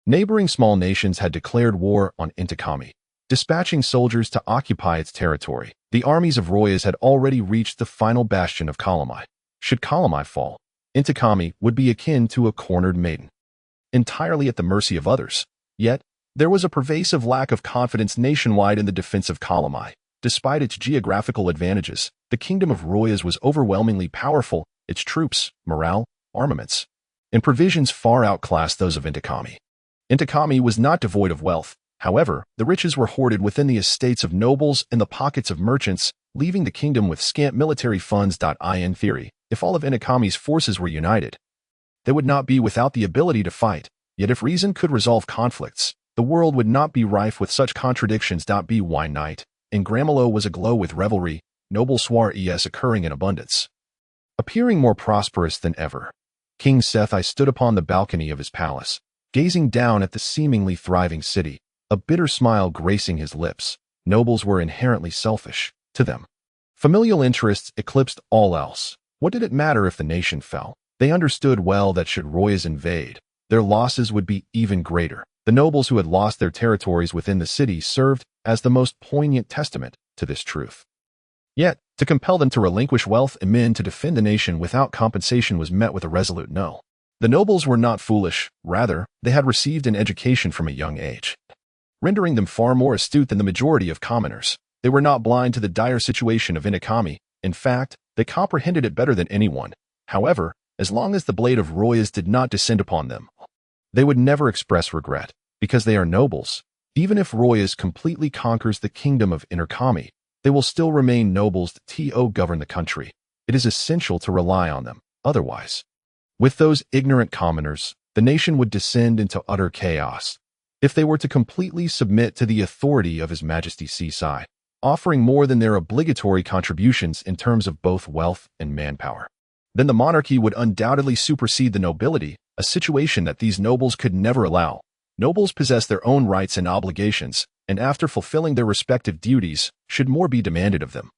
neighboring small nations had declared war on Inakami, dispatching soldiers to occupy its territory. The armies of Royas had already reached the final bastion of Kalamai. Should Kalamai fall, Inakami would be akin to a cornered maiden, entirely at the mercy of others. Yet, there was a pervasive lack of confidence nationwide in the defense of Kalamai. Despite its geographical advantages, the kingdom of Royas was overwhelmingly powerful. Its troops, morale, armaments, and provisions far outclassed those of Inakami. Inakami was not devoid of wealth. However, the riches were hoarded within the estates of nobles and the pockets of merchants, leaving the kingdom with scant military funds. In theory, if all of Inakami's forces were united, they would not be without the ability to fight. Yet if reason could resolve conflicts, the world would not be rife with such contradictions. By night, and Gramelo was aglow with revelry, noble soirees occurring in abundance, appearing more prosperous than ever. King Sethi stood upon the balcony of his palace, gazing down at the seemingly thriving city, a bitter smile gracing his lips. Nobles were inherently selfish. To them, familial interests eclipsed all else. What did it matter if the nation fell? They understood well that should Royas invade, their losses would be even greater. The nobles who had lost their territories within the city served as the most poignant testament to this truth. Yet, to compel them to relinquish wealth and men to defend the nation without compensation was met with a resolute no. The nobles were not foolish, rather, they had received an education from a young age, rendering them far more astute than the majority of commoners. They were not blind to the dire situation of Inakami. In fact, they comprehended it better than anyone. However, as long as the blade of Royas did not descend upon them, they would never express regret, because they are nobles. Even if Royas completely conquers the kingdom of Inakami, they will still remain nobles to govern the country. It is essential to rely on them. Otherwise, with those ignorant commoners, the nation would descend into utter chaos. If they were to completely submit to the authority of His Majesty Seasai, offering more than their obligatory contributions in terms of both wealth and manpower, then the monarchy would undoubtedly supersede the nobility, a situation that these nobles could never allow. Nobles possess their own rights and obligations, and after fulfilling their respective duties, should more be demanded of them.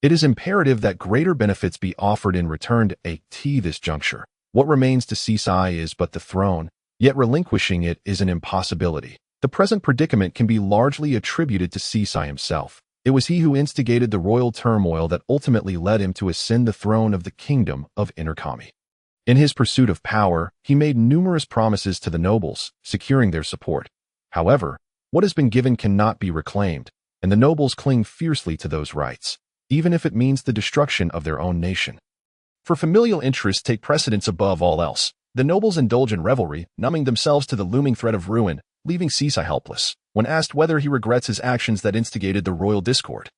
It is imperative that greater benefits be offered in return to this juncture. What remains to Seasai is but the throne, yet relinquishing it is an impossibility. The present predicament can be largely attributed to Seasai himself. It was he who instigated the royal turmoil that ultimately led him to ascend the throne of the kingdom of Inakami. In his pursuit of power, he made numerous promises to the nobles, securing their support. However, what has been given cannot be reclaimed, and the nobles cling fiercely to those rights, even if it means the destruction of their own nation. For familial interests take precedence above all else. The nobles indulge in revelry, numbing themselves to the looming threat of ruin, leaving Seasai helpless. When asked whether he regrets his actions that instigated the royal discord,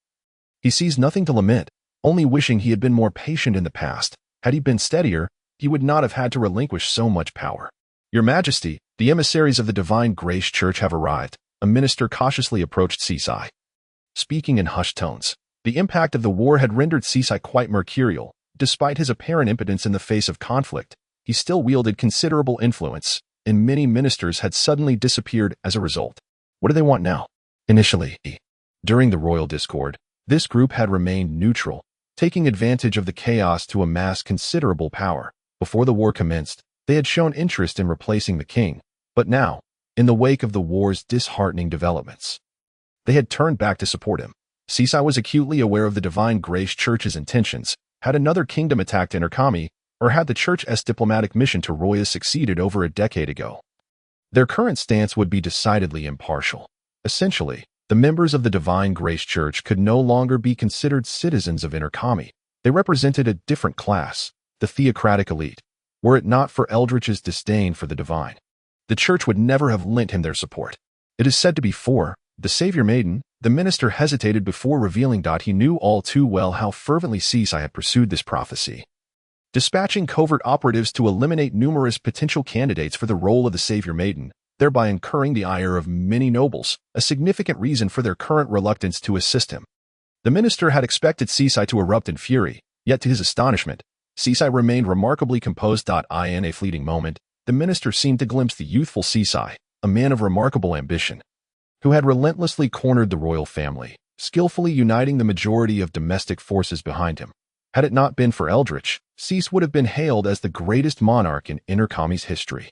he sees nothing to lament, only wishing he had been more patient in the past. Had he been steadier, he would not have had to relinquish so much power. Your Majesty, the emissaries of the Divine Grace Church have arrived. A minister cautiously approached Seasai, speaking in hushed tones. The impact of the war had rendered Seasai quite mercurial. Despite his apparent impotence in the face of conflict, he still wielded considerable influence, and many ministers had suddenly disappeared as a result. What do they want now? Initially, during the royal discord, this group had remained neutral, taking advantage of the chaos to amass considerable power. Before the war commenced, they had shown interest in replacing the king, but now, in the wake of the war's disheartening developments, they had turned back to support him. Seasai was acutely aware of the Divine Grace Church's intentions. Had another kingdom attacked Inakami, or had the Church's diplomatic mission to Royas succeeded over a decade ago, their current stance would be decidedly impartial. Essentially, the members of the Divine Grace Church could no longer be considered citizens of Inakami. They represented a different class, the theocratic elite. Were it not for Eldritch's disdain for the divine, the Church would never have lent him their support. It is said to be for the Savior Maiden. The minister hesitated before revealing. He knew all too well how fervently Seasai had pursued this prophecy, dispatching covert operatives to eliminate numerous potential candidates for the role of the Savior Maiden, thereby incurring the ire of many nobles, a significant reason for their current reluctance to assist him. The minister had expected Seasai to erupt in fury, yet to his astonishment, Seasai remained remarkably composed. In a fleeting moment, the minister seemed to glimpse the youthful Seasai, a man of remarkable ambition, who had relentlessly cornered the royal family, skillfully uniting the majority of domestic forces behind him. Had it not been for Eldritch, Cease would have been hailed as the greatest monarch in Intercommy's history.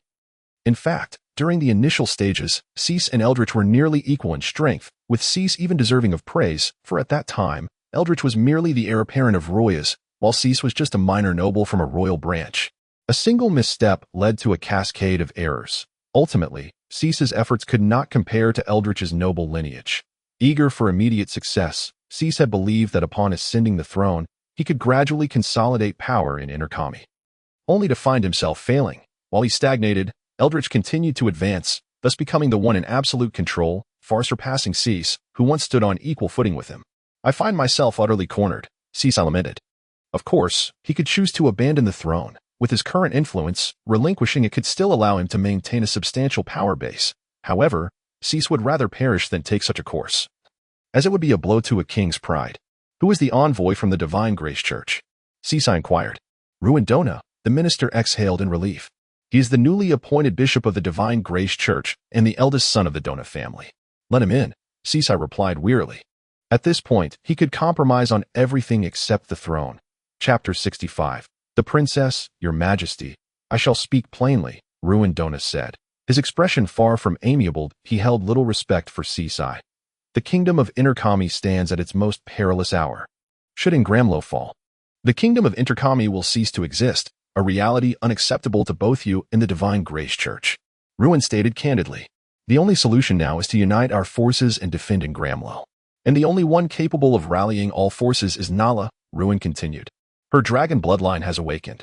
In fact, during the initial stages, Cease and Eldritch were nearly equal in strength, with Cease even deserving of praise, for at that time, Eldritch was merely the heir apparent of Royas, while Cease was just a minor noble from a royal branch. A single misstep led to a cascade of errors. Ultimately, Cease's efforts could not compare to Eldritch's noble lineage. Eager for immediate success, Cease had believed that upon ascending the throne, he could gradually consolidate power in Intercommy. Only to find himself failing. While he stagnated, Eldritch continued to advance, thus becoming the one in absolute control, far surpassing Cease, who once stood on equal footing with him. I find myself utterly cornered, Cease lamented. Of course, he could choose to abandon the throne. With his current influence, relinquishing it could still allow him to maintain a substantial power base. However, Cease would rather perish than take such a course, as it would be a blow to a king's pride. Who is the envoy from the Divine Grace Church? Seasai inquired. Ruin Dona, the minister exhaled in relief. He is the newly appointed bishop of the Divine Grace Church and the eldest son of the Dona family. Let him in, Seasai replied wearily. At this point, he could compromise on everything except the throne. Chapter 65. The Princess, Your Majesty. I shall speak plainly, Ruin Dona said. His expression far from amiable, he held little respect for Seasai. The kingdom of Intercommy stands at its most perilous hour. Should Ingramlo fall, the kingdom of Intercommy will cease to exist, a reality unacceptable to both you and the Divine Grace Church. Ruin stated candidly. The only solution now is to unite our forces and defend Ingramlo. And the only one capable of rallying all forces is Nala, Ruin continued. Her dragon bloodline has awakened,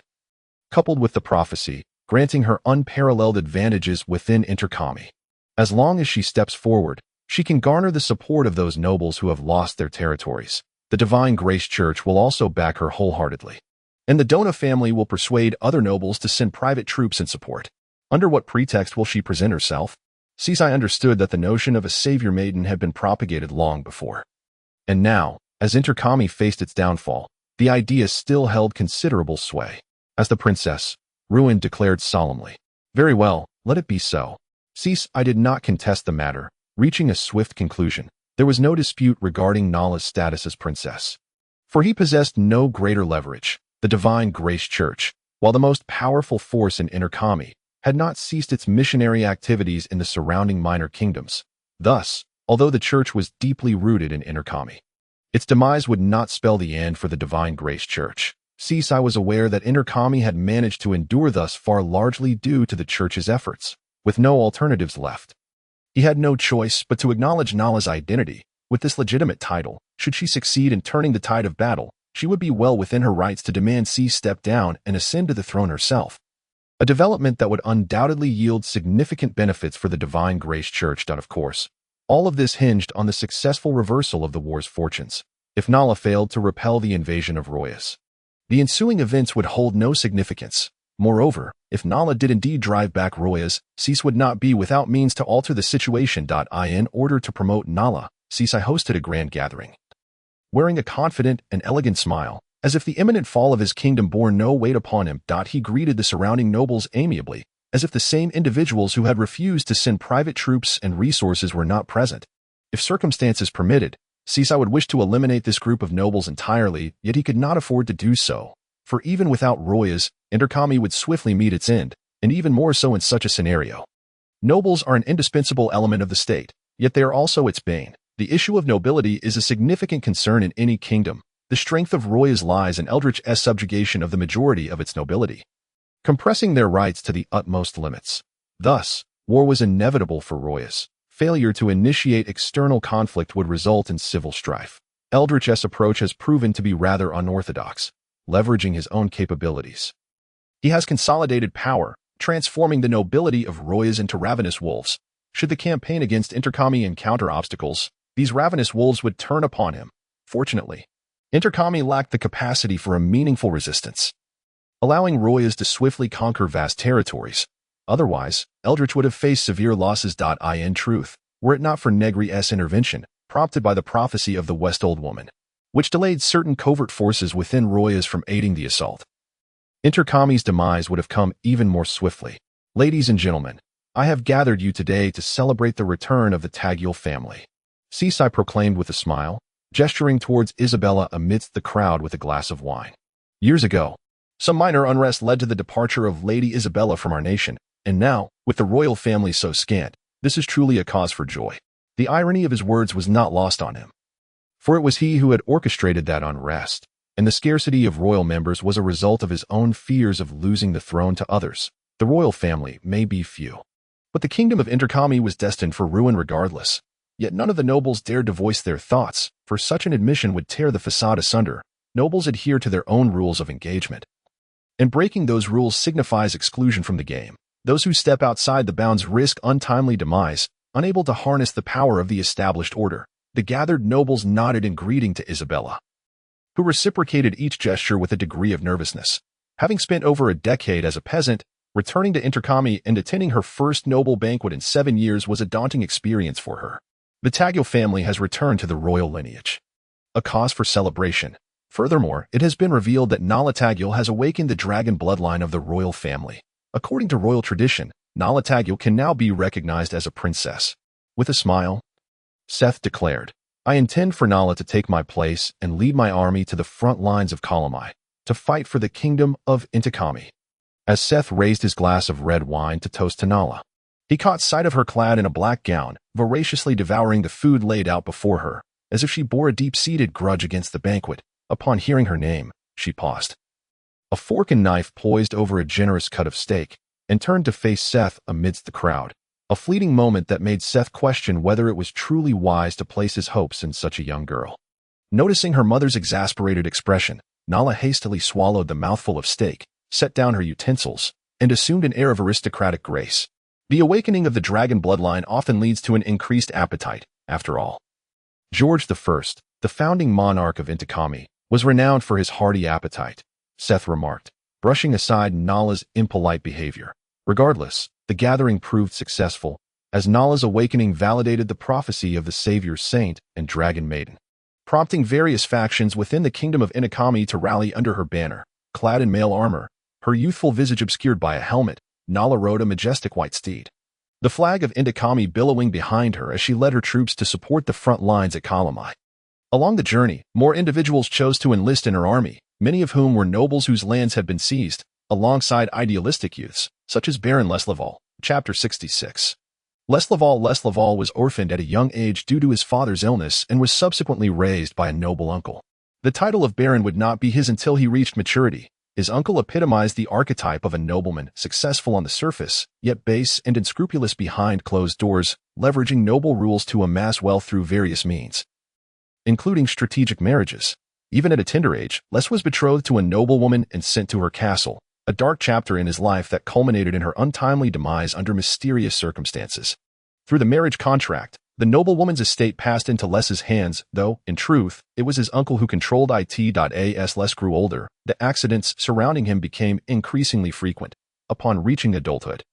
coupled with the prophecy, granting her unparalleled advantages within Intercommy. As long as she steps forward, she can garner the support of those nobles who have lost their territories. The Divine Grace Church will also back her wholeheartedly. And the Dona family will persuade other nobles to send private troops in support. Under what pretext will she present herself? Seasai understood that the notion of a savior maiden had been propagated long before. And now, as Intercommy faced its downfall, the idea still held considerable sway. As the princess, Ruin declared solemnly. Very well, let it be so. I did not contest the matter, reaching a swift conclusion. There was no dispute regarding Nala's status as princess. For he possessed no greater leverage. The Divine Grace Church, while the most powerful force in Intercommy, had not ceased its missionary activities in the surrounding minor kingdoms. Thus, although the church was deeply rooted in Intercommy, its demise would not spell the end for the Divine Grace Church. Seasai was aware that Intercommy had managed to endure thus far largely due to the church's efforts, with no alternatives left. He had no choice but to acknowledge Nala's identity. With this legitimate title, should she succeed in turning the tide of battle, she would be well within her rights to demand Cease step down and ascend to the throne herself. A development that would undoubtedly yield significant benefits for the Divine Grace Church. Of course, all of this hinged on the successful reversal of the war's fortunes. If Nala failed to repel the invasion of Royas, the ensuing events would hold no significance. Moreover, if Nala did indeed drive back Royas, Cease would not be without means to alter the situation. In order to promote Nala, Cease hosted a grand gathering. Wearing a confident and elegant smile, as if the imminent fall of his kingdom bore no weight upon him, he greeted the surrounding nobles amiably, as if the same individuals who had refused to send private troops and resources were not present. If circumstances permitted, Seasai would wish to eliminate this group of nobles entirely, yet he could not afford to do so, for even without Royas, Intercommy would swiftly meet its end, and even more so in such a scenario. Nobles are an indispensable element of the state, yet they are also its bane. The issue of nobility is a significant concern in any kingdom. The strength of Royas lies in Eldritch's subjugation of the majority of its nobility, compressing their rights to the utmost limits. Thus, war was inevitable for Royas. Failure to initiate external conflict would result in civil strife. Eldritch's approach has proven to be rather unorthodox, leveraging his own capabilities. He has consolidated power, transforming the nobility of Royas into ravenous wolves. Should the campaign against Intercommy encounter obstacles, these ravenous wolves would turn upon him. Fortunately, Intercommy lacked the capacity for a meaningful resistance, allowing Royas to swiftly conquer vast territories. Otherwise, Eldritch would have faced severe losses. In truth, were it not for Negri's intervention, prompted by the prophecy of the West Old Woman, which delayed certain covert forces within Royas from aiding the assault. Interkami's demise would have come even more swiftly. Ladies and gentlemen, I have gathered you today to celebrate the return of the Taguil family. Ceesai proclaimed with a smile, gesturing towards Isabella amidst the crowd with a glass of wine. Years ago, some minor unrest led to the departure of Lady Isabella from our nation, and now, with the royal family so scant, this is truly a cause for joy. The irony of his words was not lost on him, for it was he who had orchestrated that unrest, and the scarcity of royal members was a result of his own fears of losing the throne to others. The royal family may be few, but the kingdom of Interkami was destined for ruin regardless. Yet none of the nobles dared to voice their thoughts, for such an admission would tear the facade asunder. Nobles adhere to their own rules of engagement, and breaking those rules signifies exclusion from the game. Those who step outside the bounds risk untimely demise, unable to harness the power of the established order. The gathered nobles nodded in greeting to Isabella, who reciprocated each gesture with a degree of nervousness. Having spent over a decade as a peasant, returning to Interkami and attending her first noble banquet in 7 years was a daunting experience for her. The Taguil family has returned to the royal lineage, a cause for celebration. Furthermore, it has been revealed that Nala Taguil has awakened the dragon bloodline of the royal family. According to royal tradition, Nala Taguil can now be recognized as a princess. With a smile, Seth declared, I intend for Nala to take my place and lead my army to the front lines of Kalamai, to fight for the kingdom of Interkami. As Seth raised his glass of red wine to toast to Nala, he caught sight of her clad in a black gown, voraciously devouring the food laid out before her, as if she bore a deep-seated grudge against the banquet. Upon hearing her name, she paused, a fork and knife poised over a generous cut of steak, and turned to face Seth amidst the crowd. A fleeting moment that made Seth question whether it was truly wise to place his hopes in such a young girl. Noticing her mother's exasperated expression, Nala hastily swallowed the mouthful of steak, set down her utensils, and assumed an air of aristocratic grace. The awakening of the dragon bloodline often leads to an increased appetite, after all. George I, the founding monarch of Interkami, was renowned for his hearty appetite, Seth remarked, brushing aside Nala's impolite behavior. Regardless, the gathering proved successful, as Nala's awakening validated the prophecy of the Savior's saint and dragon maiden, prompting various factions within the kingdom of Interkami to rally under her banner. Clad in mail armor, her youthful visage obscured by a helmet, Nala rode a majestic white steed, the flag of Interkami billowing behind her as she led her troops to support the front lines at Kalamai. Along the journey, more individuals chose to enlist in her army, many of whom were nobles whose lands had been seized, alongside idealistic youths, such as Baron Lesleval. Chapter 66. Lesleval was orphaned at a young age due to his father's illness and was subsequently raised by a noble uncle. The title of Baron would not be his until he reached maturity. His uncle epitomized the archetype of a nobleman, successful on the surface, yet base and unscrupulous behind closed doors, leveraging noble rules to amass wealth through various means, including strategic marriages. Even at a tender age, Les was betrothed to a noblewoman and sent to her castle, a dark chapter in his life that culminated in her untimely demise under mysterious circumstances. Through the marriage contract, the noblewoman's estate passed into Les's hands, though, in truth, it was his uncle who controlled it. As Les grew older, the accidents surrounding him became increasingly frequent. Upon reaching adulthood,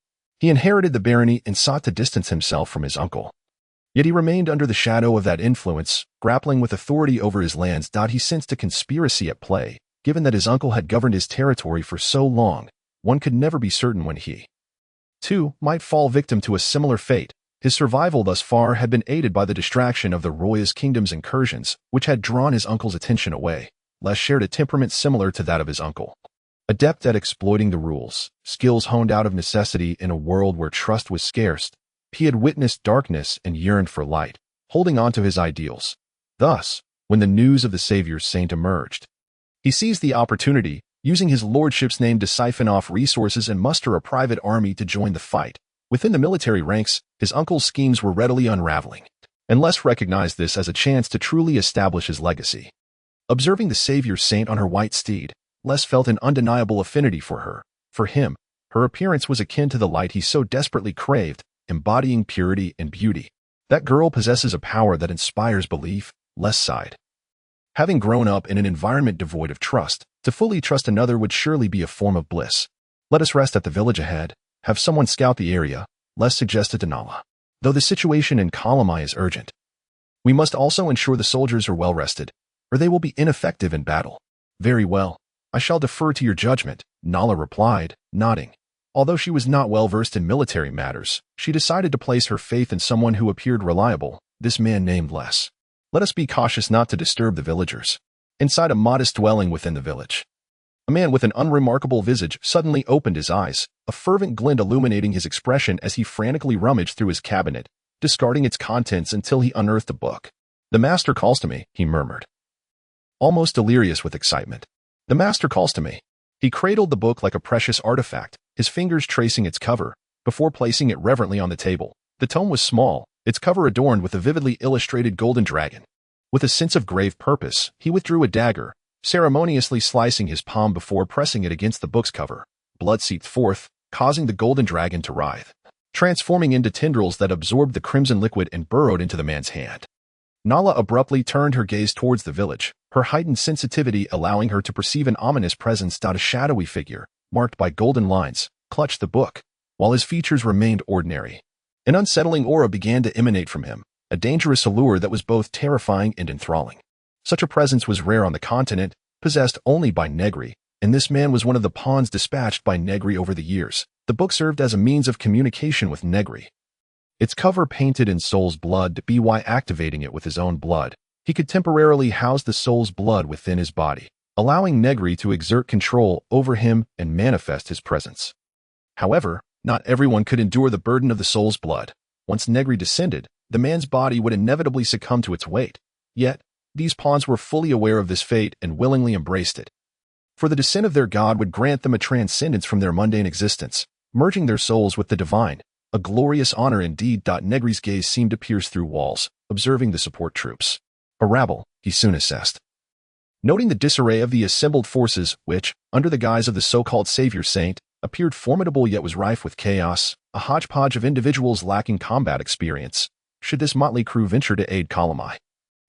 he inherited the barony and sought to distance himself from his uncle. Yet he remained under the shadow of that influence, grappling with authority over his lands. He sensed a conspiracy at play. Given that his uncle had governed his territory for so long, one could never be certain when he, too, might fall victim to a similar fate. His survival thus far had been aided by the distraction of the Royas kingdom's incursions, which had drawn his uncle's attention away. Les shared a temperament similar to that of his uncle. Adept at exploiting the rules, skills honed out of necessity in a world where trust was scarce, he had witnessed darkness and yearned for light, holding on to his ideals. Thus, when the news of the Savior's saint emerged, he seized the opportunity, using his lordship's name to siphon off resources and muster a private army to join the fight. Within the military ranks, his uncle's schemes were readily unraveling, and Les recognized this as a chance to truly establish his legacy. Observing the Savior's saint on her white steed, Les felt an undeniable affinity for her. For him, her appearance was akin to the light he so desperately craved, embodying purity and beauty. That girl possesses a power that inspires belief, Les sighed. Having grown up in an environment devoid of trust, to fully trust another would surely be a form of bliss. Let us rest at the village ahead, have someone scout the area, Les suggested to Nala. Though the situation in Kalamai is urgent, we must also ensure the soldiers are well rested. or they will be ineffective in battle. Very well. I shall defer to your judgment, Nala replied, nodding. Although she was not well versed in military matters, she decided to place her faith in someone who appeared reliable, this man named Les. Let us be cautious not to disturb the villagers. Inside a modest dwelling within the village, a man with an unremarkable visage suddenly opened his eyes, a fervent glint illuminating his expression as he frantically rummaged through his cabinet, discarding its contents until he unearthed a book. "The master calls to me," he murmured, almost delirious with excitement. "The master calls to me." He cradled the book like a precious artifact, his fingers tracing its cover, before placing it reverently on the table. The tome was small, its cover adorned with a vividly illustrated golden dragon. With a sense of grave purpose, he withdrew a dagger, ceremoniously slicing his palm before pressing it against the book's cover. Blood seeped forth, causing the golden dragon to writhe, transforming into tendrils that absorbed the crimson liquid and burrowed into the man's hand. Nala abruptly turned her gaze towards the village, her heightened sensitivity allowing her to perceive an ominous presence. A shadowy figure, marked by golden lines, clutched the book, while his features remained ordinary. An unsettling aura began to emanate from him, a dangerous allure that was both terrifying and enthralling. Such a presence was rare on the continent, possessed only by Negri, and this man was one of the pawns dispatched by Negri over the years. The book served as a means of communication with Negri. Its cover painted in soul's blood, by activating it with his own blood, he could temporarily house the soul's blood within his body, allowing Negri to exert control over him and manifest his presence. However, not everyone could endure the burden of the soul's blood. Once Negri descended, the man's body would inevitably succumb to its weight. Yet, these pawns were fully aware of this fate and willingly embraced it. For the descent of their god would grant them a transcendence from their mundane existence, merging their souls with the divine, a glorious honor indeed. Negri's gaze seemed to pierce through walls, observing the support troops. A rabble, he soon assessed. Noting the disarray of the assembled forces, which, under the guise of the so-called savior saint, appeared formidable yet was rife with chaos, a hodgepodge of individuals lacking combat experience, should this motley crew venture to aid Kalamai,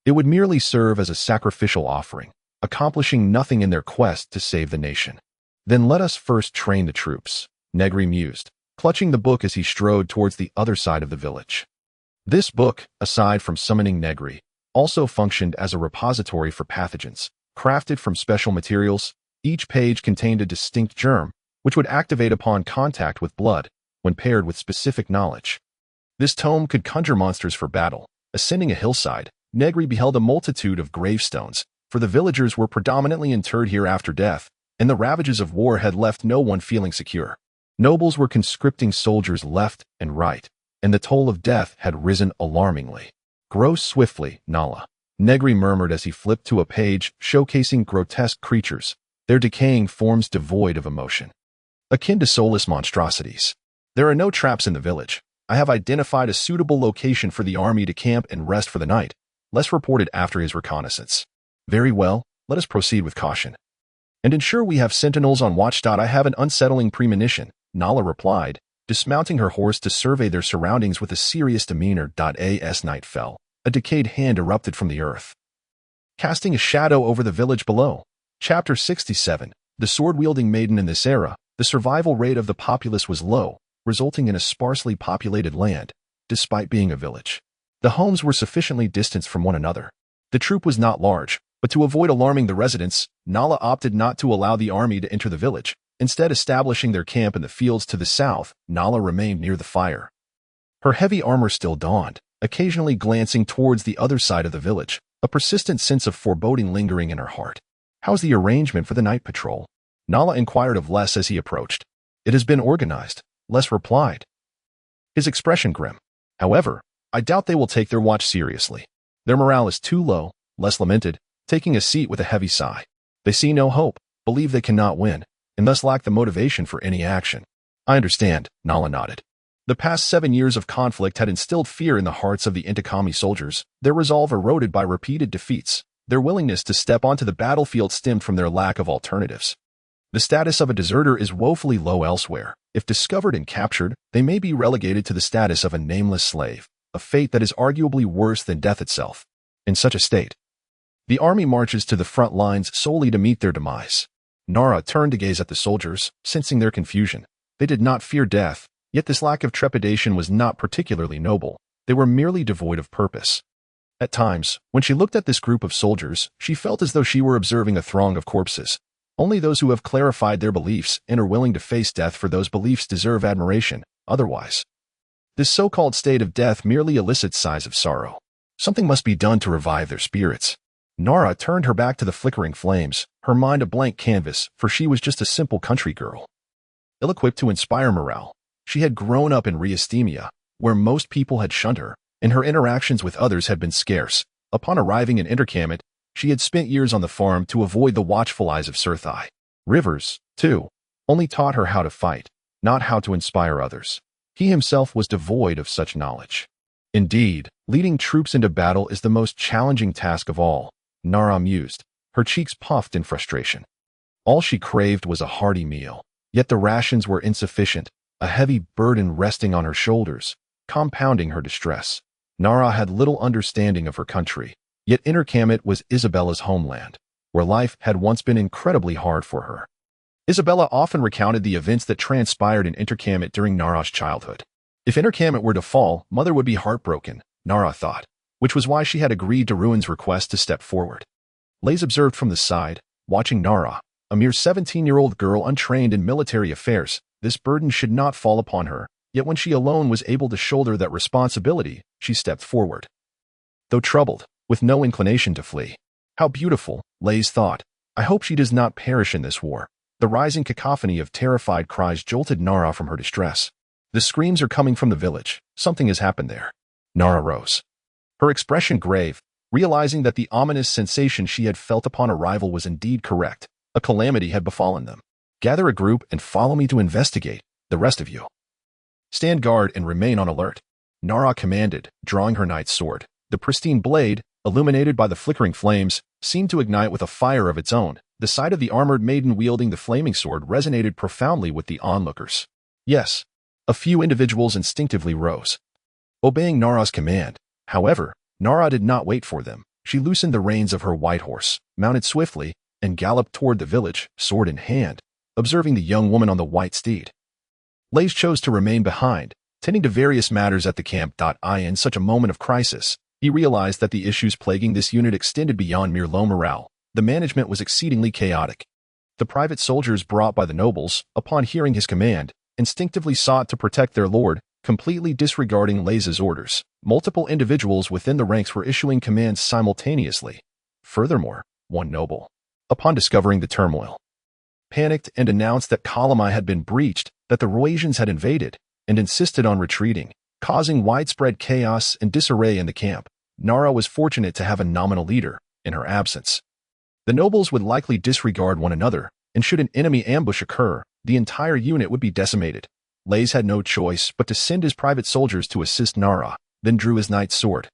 it would merely serve as a sacrificial offering, accomplishing nothing in their quest to save the nation. Then let us first train the troops, Negri mused, clutching the book as he strode towards the other side of the village. This book, aside from summoning Negri, also functioned as a repository for pathogens, crafted from special materials. Each page contained a distinct germ, which would activate upon contact with blood, when paired with specific knowledge. This tome could conjure monsters for battle. Ascending a hillside, Negri beheld a multitude of gravestones, for the villagers were predominantly interred here after death, and the ravages of war had left no one feeling secure. Nobles were conscripting soldiers left and right, and the toll of death had risen alarmingly. "Grow swiftly, Nala," Negri murmured as he flipped to a page showcasing grotesque creatures, their decaying forms devoid of emotion, akin to soulless monstrosities. "There are no traps in the village. I have identified a suitable location for the army to camp and rest for the night," Les reported after his reconnaissance. "Very well, let us proceed with caution, and ensure we have sentinels on watch. I have an unsettling premonition," Nala replied, dismounting her horse to survey their surroundings with a serious demeanor. As night fell, a decayed hand erupted from the earth, casting a shadow over the village below. Chapter 67. The sword-wielding maiden. In this era, the survival rate of the populace was low, resulting in a sparsely populated land, despite being a village. The homes were sufficiently distanced from one another. The troop was not large, but to avoid alarming the residents, Nala opted not to allow the army to enter the village. Instead, establishing their camp in the fields to the south, Nala remained near the fire. Her heavy armor still donned, occasionally glancing towards the other side of the village, a persistent sense of foreboding lingering in her heart. "How's the arrangement for the night patrol?" Nala inquired of Les as he approached. "It has been organized," Les replied, his expression grim. "However, I doubt they will take their watch seriously. Their morale is too low," Les lamented, taking a seat with a heavy sigh. "They see no hope, believe they cannot win, and thus lack the motivation for any action." "I understand," Nala nodded. The past 7 years of conflict had instilled fear in the hearts of the Intakami soldiers, their resolve eroded by repeated defeats. Their willingness to step onto the battlefield stemmed from their lack of alternatives. The status of a deserter is woefully low elsewhere. If discovered and captured, they may be relegated to the status of a nameless slave, a fate that is arguably worse than death itself. In such a state, the army marches to the front lines solely to meet their demise. Nara turned to gaze at the soldiers, sensing their confusion. They did not fear death, yet this lack of trepidation was not particularly noble. They were merely devoid of purpose. At times, when she looked at this group of soldiers, she felt as though she were observing a throng of corpses. Only those who have clarified their beliefs and are willing to face death for those beliefs deserve admiration. Otherwise, this so-called state of death merely elicits sighs of sorrow. Something must be done to revive their spirits. Nara turned her back to the flickering flames, her mind a blank canvas, for she was just a simple country girl. Ill-equipped to inspire morale, she had grown up in Reestimia, where most people had shunned her, and her interactions with others had been scarce. Upon arriving in Intercamet, she had spent years on the farm to avoid the watchful eyes of Serthai. Rivers, too, only taught her how to fight, not how to inspire others. He himself was devoid of such knowledge. Indeed, leading troops into battle is the most challenging task of all, Nara mused, her cheeks puffed in frustration. All she craved was a hearty meal, yet the rations were insufficient, a heavy burden resting on her shoulders, compounding her distress. Nara had little understanding of her country, yet Intercamet was Isabella's homeland, where life had once been incredibly hard for her. Isabella often recounted the events that transpired in Intercamet during Nara's childhood. If Intercamet were to fall, Mother would be heartbroken, Nara thought, which was why she had agreed to Ruin's request to step forward. Lays observed from the side, watching Nara, a mere 17-year-old girl untrained in military affairs. This burden should not fall upon her, yet when she alone was able to shoulder that responsibility, she stepped forward. Though troubled, with no inclination to flee. How beautiful, Lays thought. I hope she does not perish in this war. The rising cacophony of terrified cries jolted Nara from her distress. The screams are coming from the village. Something has happened there. Nara rose, her expression grave, realizing that the ominous sensation she had felt upon arrival was indeed correct. A calamity had befallen them. Gather a group and follow me to investigate, the rest of you. Stand guard and remain on alert, Nara commanded, drawing her knight's sword. The pristine blade, illuminated by the flickering flames, seemed to ignite with a fire of its own. The sight of the armored maiden wielding the flaming sword resonated profoundly with the onlookers. Yes, a few individuals instinctively rose, obeying Nara's command. However, Nara did not wait for them. She loosened the reins of her white horse, mounted swiftly, and galloped toward the village, sword in hand, observing the young woman on the white steed. Lays chose to remain behind, tending to various matters at the camp. In such a moment of crisis, he realized that the issues plaguing this unit extended beyond mere low morale. The management was exceedingly chaotic. The private soldiers brought by the nobles, upon hearing his command, instinctively sought to protect their lord, completely disregarding Lays's orders. Multiple individuals within the ranks were issuing commands simultaneously. Furthermore, one noble, upon discovering the turmoil, panicked and announced that Kalama had been breached, that the Roasians had invaded, and insisted on retreating, causing widespread chaos and disarray in the camp. Nara was fortunate to have a nominal leader. In her absence, the nobles would likely disregard one another, and should an enemy ambush occur, the entire unit would be decimated. Lays had no choice but to send his private soldiers to assist Nara, then drew his knight's sword,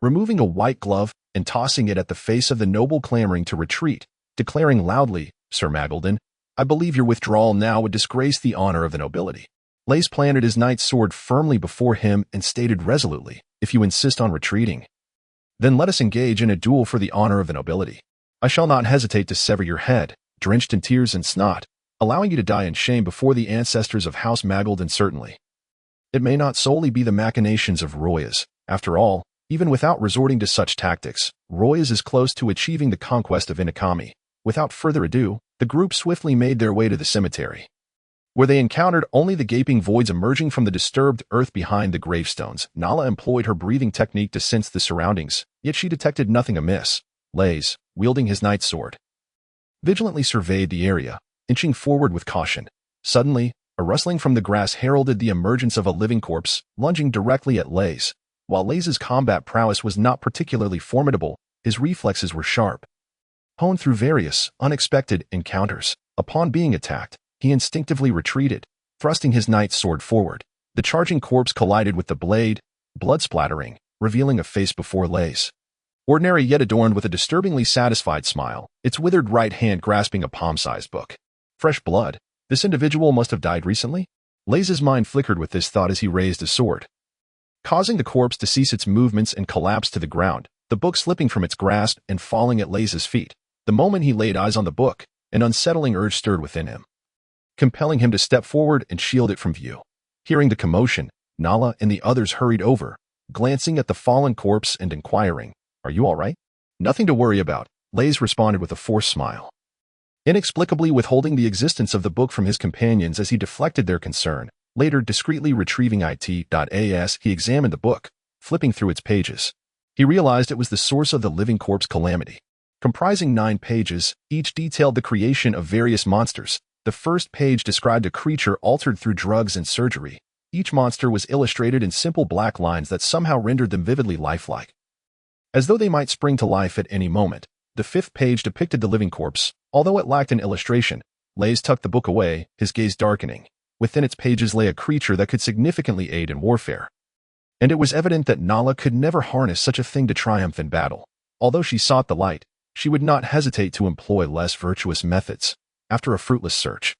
removing a white glove and tossing it at the face of the noble clamoring to retreat, declaring loudly, Sir Magellan, I believe your withdrawal now would disgrace the honor of the nobility. Lays planted his knight's sword firmly before him and stated resolutely, if you insist on retreating, then let us engage in a duel for the honor of the nobility. I shall not hesitate to sever your head, drenched in tears and snot, allowing you to die in shame before the ancestors of House Magellan. Certainly, it may not solely be the machinations of Royas. After all, even without resorting to such tactics, Royas is close to achieving the conquest of Inakami. Without further ado, the group swiftly made their way to the cemetery, where they encountered only the gaping voids emerging from the disturbed earth behind the gravestones. Nala employed her breathing technique to sense the surroundings, yet she detected nothing amiss. Lays, wielding his knight's sword, vigilantly surveyed the area, inching forward with caution. Suddenly, a rustling from the grass heralded the emergence of a living corpse, lunging directly at Lays. While Lays's combat prowess was not particularly formidable, his reflexes were sharp, honed through various, unexpected encounters. Upon being attacked, he instinctively retreated, thrusting his knight's sword forward. The charging corpse collided with the blade, blood splattering, revealing a face before Lays. Ordinary yet adorned with a disturbingly satisfied smile, its withered right hand grasping a palm-sized book. Fresh blood. This individual must have died recently? Lays's mind flickered with this thought as he raised his sword, causing the corpse to cease its movements and collapse to the ground, the book slipping from its grasp and falling at Lays's feet. The moment he laid eyes on the book, an unsettling urge stirred within him, compelling him to step forward and shield it from view. Hearing the commotion, Nala and the others hurried over, glancing at the fallen corpse and inquiring, "Are you all right?" "Nothing to worry about," Lays responded with a forced smile. Inexplicably withholding the existence of the book from his companions as he deflected their concern, later discreetly retrieving it.as he examined the book, flipping through its pages. He realized it was the source of the living corpse calamity. Comprising 9 pages, each detailed the creation of various monsters. The first page described a creature altered through drugs and surgery. Each monster was illustrated in simple black lines that somehow rendered them vividly lifelike, as though they might spring to life at any moment. The 5th page depicted the living corpse. Although it lacked an illustration, Lays tucked the book away, his gaze darkening. Within its pages lay a creature that could significantly aid in warfare. And it was evident that Nala could never harness such a thing to triumph in battle. Although she sought the light, she would not hesitate to employ less virtuous methods. After a fruitless search,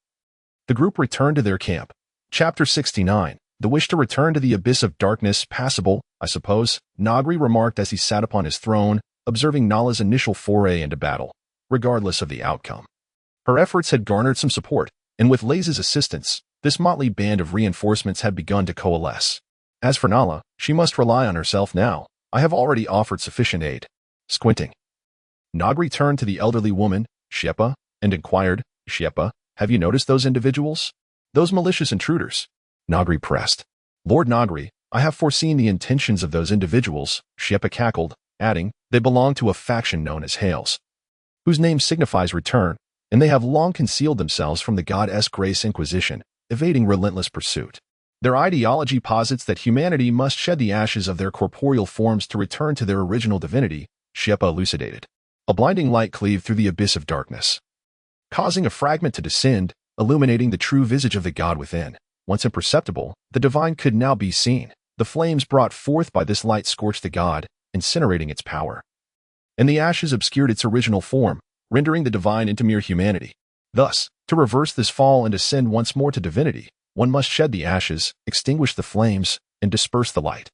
the group returned to their camp. Chapter 69. The wish to return to the abyss of darkness, passable, I suppose, Negri remarked as he sat upon his throne, observing Nala's initial foray into battle, regardless of the outcome. Her efforts had garnered some support, and with Lays' assistance, this motley band of reinforcements had begun to coalesce. As for Nala, she must rely on herself now. I have already offered sufficient aid. Squinting, Negri turned to the elderly woman, Shepa, and inquired, "Shepa, have you noticed those individuals? Those malicious intruders?" Negri pressed. "Lord Negri, I have foreseen the intentions of those individuals," Shepa cackled, adding, "They belong to a faction known as Hales, whose name signifies return, and they have long concealed themselves from the goddess Grace Inquisition, evading relentless pursuit. Their ideology posits that humanity must shed the ashes of their corporeal forms to return to their original divinity," Shepa elucidated. A blinding light cleaved through the abyss of darkness, causing a fragment to descend, illuminating the true visage of the god within. Once imperceptible, the divine could now be seen. The flames brought forth by this light scorched the god, incinerating its power, and the ashes obscured its original form, rendering the divine into mere humanity. Thus, to reverse this fall and ascend once more to divinity, one must shed the ashes, extinguish the flames, and disperse the light,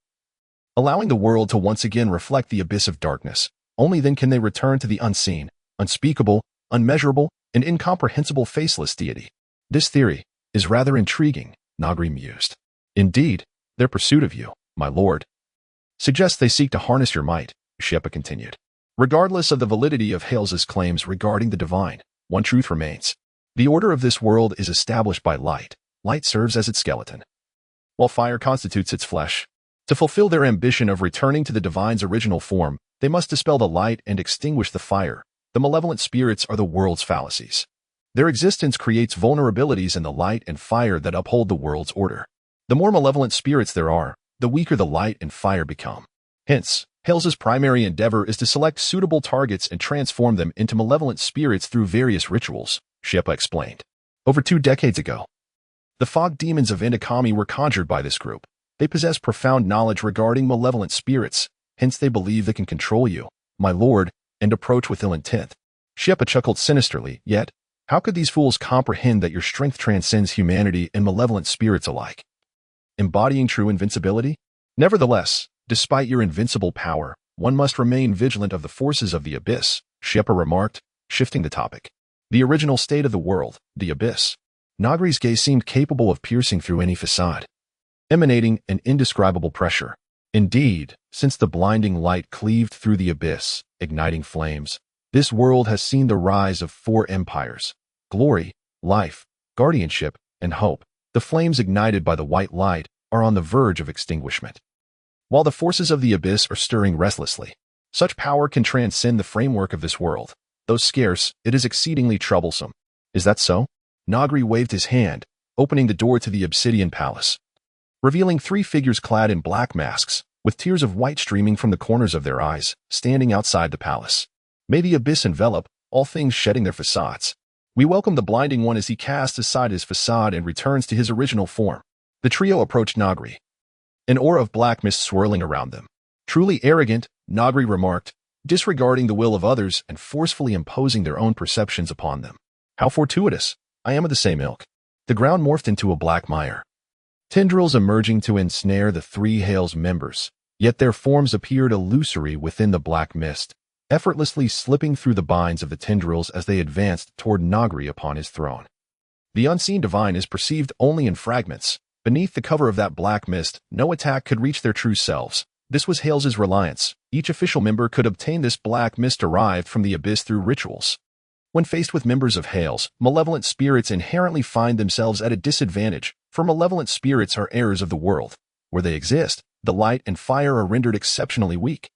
allowing the world to once again reflect the abyss of darkness. Only then can they return to the unseen, unspeakable, unmeasurable, and incomprehensible faceless deity. This theory is rather intriguing, Negri mused. Indeed, their pursuit of you, my lord, suggests they seek to harness your might, Shepa continued. Regardless of the validity of Hales's claims regarding the divine, one truth remains. The order of this world is established by light. Light serves as its skeleton, while fire constitutes its flesh. To fulfill their ambition of returning to the divine's original form, they must dispel the light and extinguish the fire. The malevolent spirits are the world's fallacies. Their existence creates vulnerabilities in the light and fire that uphold the world's order. The more malevolent spirits there are, the weaker the light and fire become. Hence, Hales's primary endeavor is to select suitable targets and transform them into malevolent spirits through various rituals, Shepa explained. Over 2 decades ago, the fog demons of Indikami were conjured by this group. They possess profound knowledge regarding malevolent spirits, hence they believe they can control you, my lord, and approach with ill intent. Shepa chuckled sinisterly, yet, how could these fools comprehend that your strength transcends humanity and malevolent spirits alike, embodying true invincibility? Nevertheless, despite your invincible power, one must remain vigilant of the forces of the abyss, Shepa remarked, shifting the topic. The original state of the world, the abyss. Negri's gaze seemed capable of piercing through any facade, emanating an indescribable pressure. Indeed, since the blinding light cleaved through the abyss, igniting flames, this world has seen the rise of 4 empires: glory, life, guardianship, and hope. The flames ignited by the white light are on the verge of extinguishment, while the forces of the abyss are stirring restlessly. Such power can transcend the framework of this world. Though scarce, it is exceedingly troublesome. Is that so? Negri waved his hand, opening the door to the obsidian palace, revealing 3 figures clad in black masks, with tears of white streaming from the corners of their eyes, standing outside the palace. May the abyss envelop, all things shedding their facades. We welcome the blinding one as he casts aside his facade and returns to his original form. The trio approached Negri, an aura of black mist swirling around them. Truly arrogant, Negri remarked, disregarding the will of others and forcefully imposing their own perceptions upon them. How fortuitous! I am of the same ilk. The ground morphed into a black mire, tendrils emerging to ensnare the 3 Hales members, yet their forms appeared illusory within the black mist, effortlessly slipping through the binds of the tendrils as they advanced toward Negri upon his throne. The unseen divine is perceived only in fragments. Beneath the cover of that black mist, no attack could reach their true selves. This was Hales's reliance. Each official member could obtain this black mist derived from the abyss through rituals. When faced with members of Hales, malevolent spirits inherently find themselves at a disadvantage, for malevolent spirits are errors of the world. Where they exist, the light and fire are rendered exceptionally weak.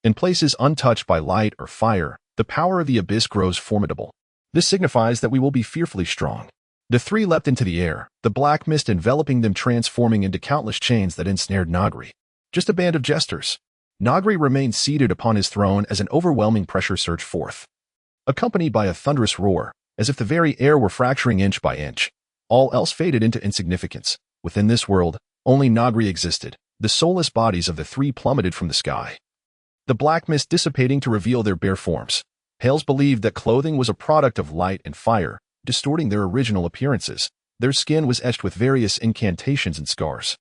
In places untouched by light or fire, the power of the abyss grows formidable. This signifies that we will be fearfully strong. The three leapt into the air, the black mist enveloping them, transforming into countless chains that ensnared Negri. Just a band of jesters. Negri remained seated upon his throne as an overwhelming pressure surged forth, accompanied by a thunderous roar, as if the very air were fracturing inch by inch. All else faded into insignificance. Within this world, only Negri existed. The soulless bodies of the three plummeted from the sky, the black mist dissipating to reveal their bare forms. Hales believed that clothing was a product of light and fire, distorting their original appearances. Their skin was etched with various incantations and scars,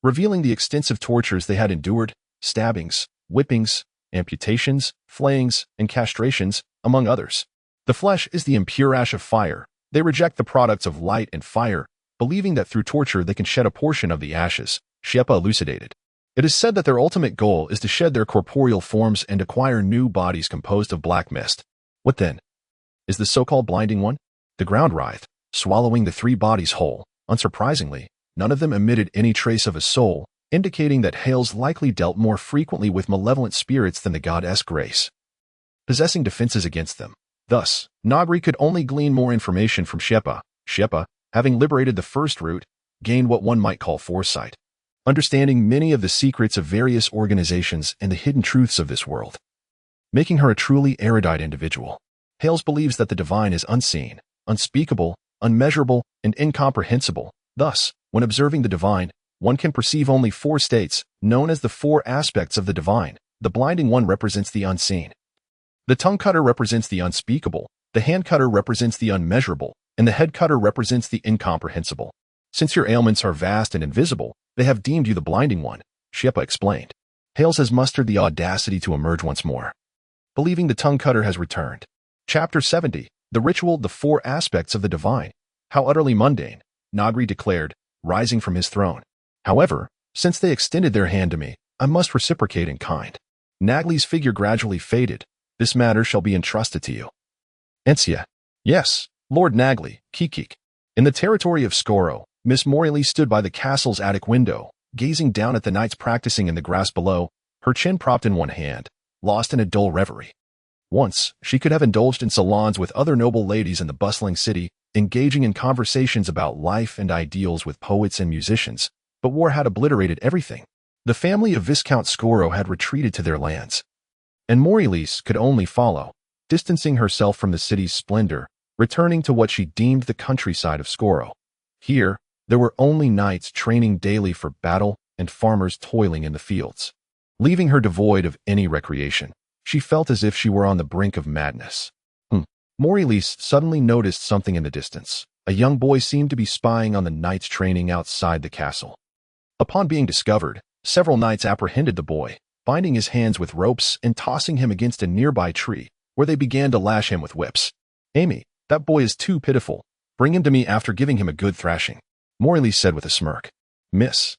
revealing the extensive tortures they had endured: stabbings, whippings, amputations, flayings, and castrations, among others. The flesh is the impure ash of fire. They reject the products of light and fire, believing that through torture they can shed a portion of the ashes, Shepa elucidated. It is said that their ultimate goal is to shed their corporeal forms and acquire new bodies composed of black mist. What then? Is the so-called blinding one? The ground writhed, swallowing the three bodies whole. Unsurprisingly, none of them emitted any trace of a soul, indicating that Hales likely dealt more frequently with malevolent spirits than the goddess Grace, possessing defenses against them. Thus, Negri could only glean more information from Shepa. Shepa, having liberated the first root, gained what one might call foresight, understanding many of the secrets of various organizations and the hidden truths of this world, making her a truly erudite individual. Hales believes that the divine is unseen, unspeakable, unmeasurable, and incomprehensible. Thus, when observing the divine, one can perceive only four states, known as the four aspects of the divine. The blinding one represents the unseen. The tongue cutter represents the unspeakable, the hand cutter represents the unmeasurable, and the head cutter represents the incomprehensible. Since your ailments are vast and invisible, they have deemed you the blinding one, Shepa explained. Hales has mustered the audacity to emerge once more, believing the tongue cutter has returned. Chapter 70. The Ritual, the Four Aspects of the Divine. How utterly mundane, Negri declared, rising from his throne. However, since they extended their hand to me, I must reciprocate in kind. Nagli's figure gradually faded. This matter shall be entrusted to you. Encia. Yes, Lord Negri, Kikik. In the territory of Scoro, Miss Morley stood by the castle's attic window, gazing down at the knights practicing in the grass below, her chin propped in one hand, lost in a dull reverie. Once, she could have indulged in salons with other noble ladies in the bustling city, engaging in conversations about life and ideals with poets and musicians, but war had obliterated everything. The family of Viscount Scoro had retreated to their lands, and Morelise could only follow, distancing herself from the city's splendor, returning to what she deemed the countryside of Scoro. Here, there were only knights training daily for battle and farmers toiling in the fields. Leaving her devoid of any recreation, she felt as if she were on the brink of madness. Morelise suddenly noticed something in the distance. A young boy seemed to be spying on the knights training outside the castle. Upon being discovered, several knights apprehended the boy, binding his hands with ropes and tossing him against a nearby tree, where they began to lash him with whips. Amy, that boy is too pitiful. Bring him to me after giving him a good thrashing, Morelise said with a smirk. Miss,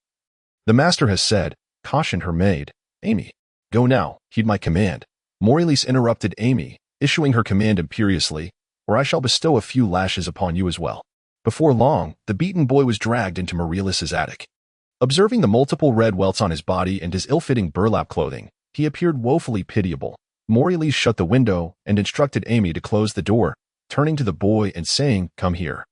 the master has said, cautioned her maid. Amy, go now, heed my command. Morelise interrupted Amy, issuing her command imperiously, or I shall bestow a few lashes upon you as well. Before long, the beaten boy was dragged into Morelise's attic. Observing the multiple red welts on his body and his ill-fitting burlap clothing, he appeared woefully pitiable. Morelise shut the window and instructed Amy to close the door, turning to the boy and saying, Come here.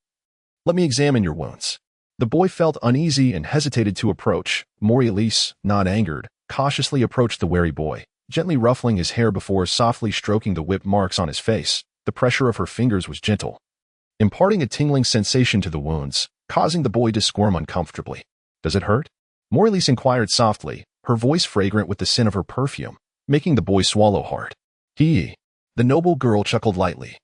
Let me examine your wounds. The boy felt uneasy and hesitated to approach. Morelise, not angered, cautiously approached the wary boy, gently ruffling his hair before softly stroking the whip marks on his face. The pressure of her fingers was gentle, imparting a tingling sensation to the wounds, causing the boy to squirm uncomfortably. Does it hurt? Morelise inquired softly, her voice fragrant with the scent of her perfume, making the boy swallow hard. The noble girl chuckled lightly,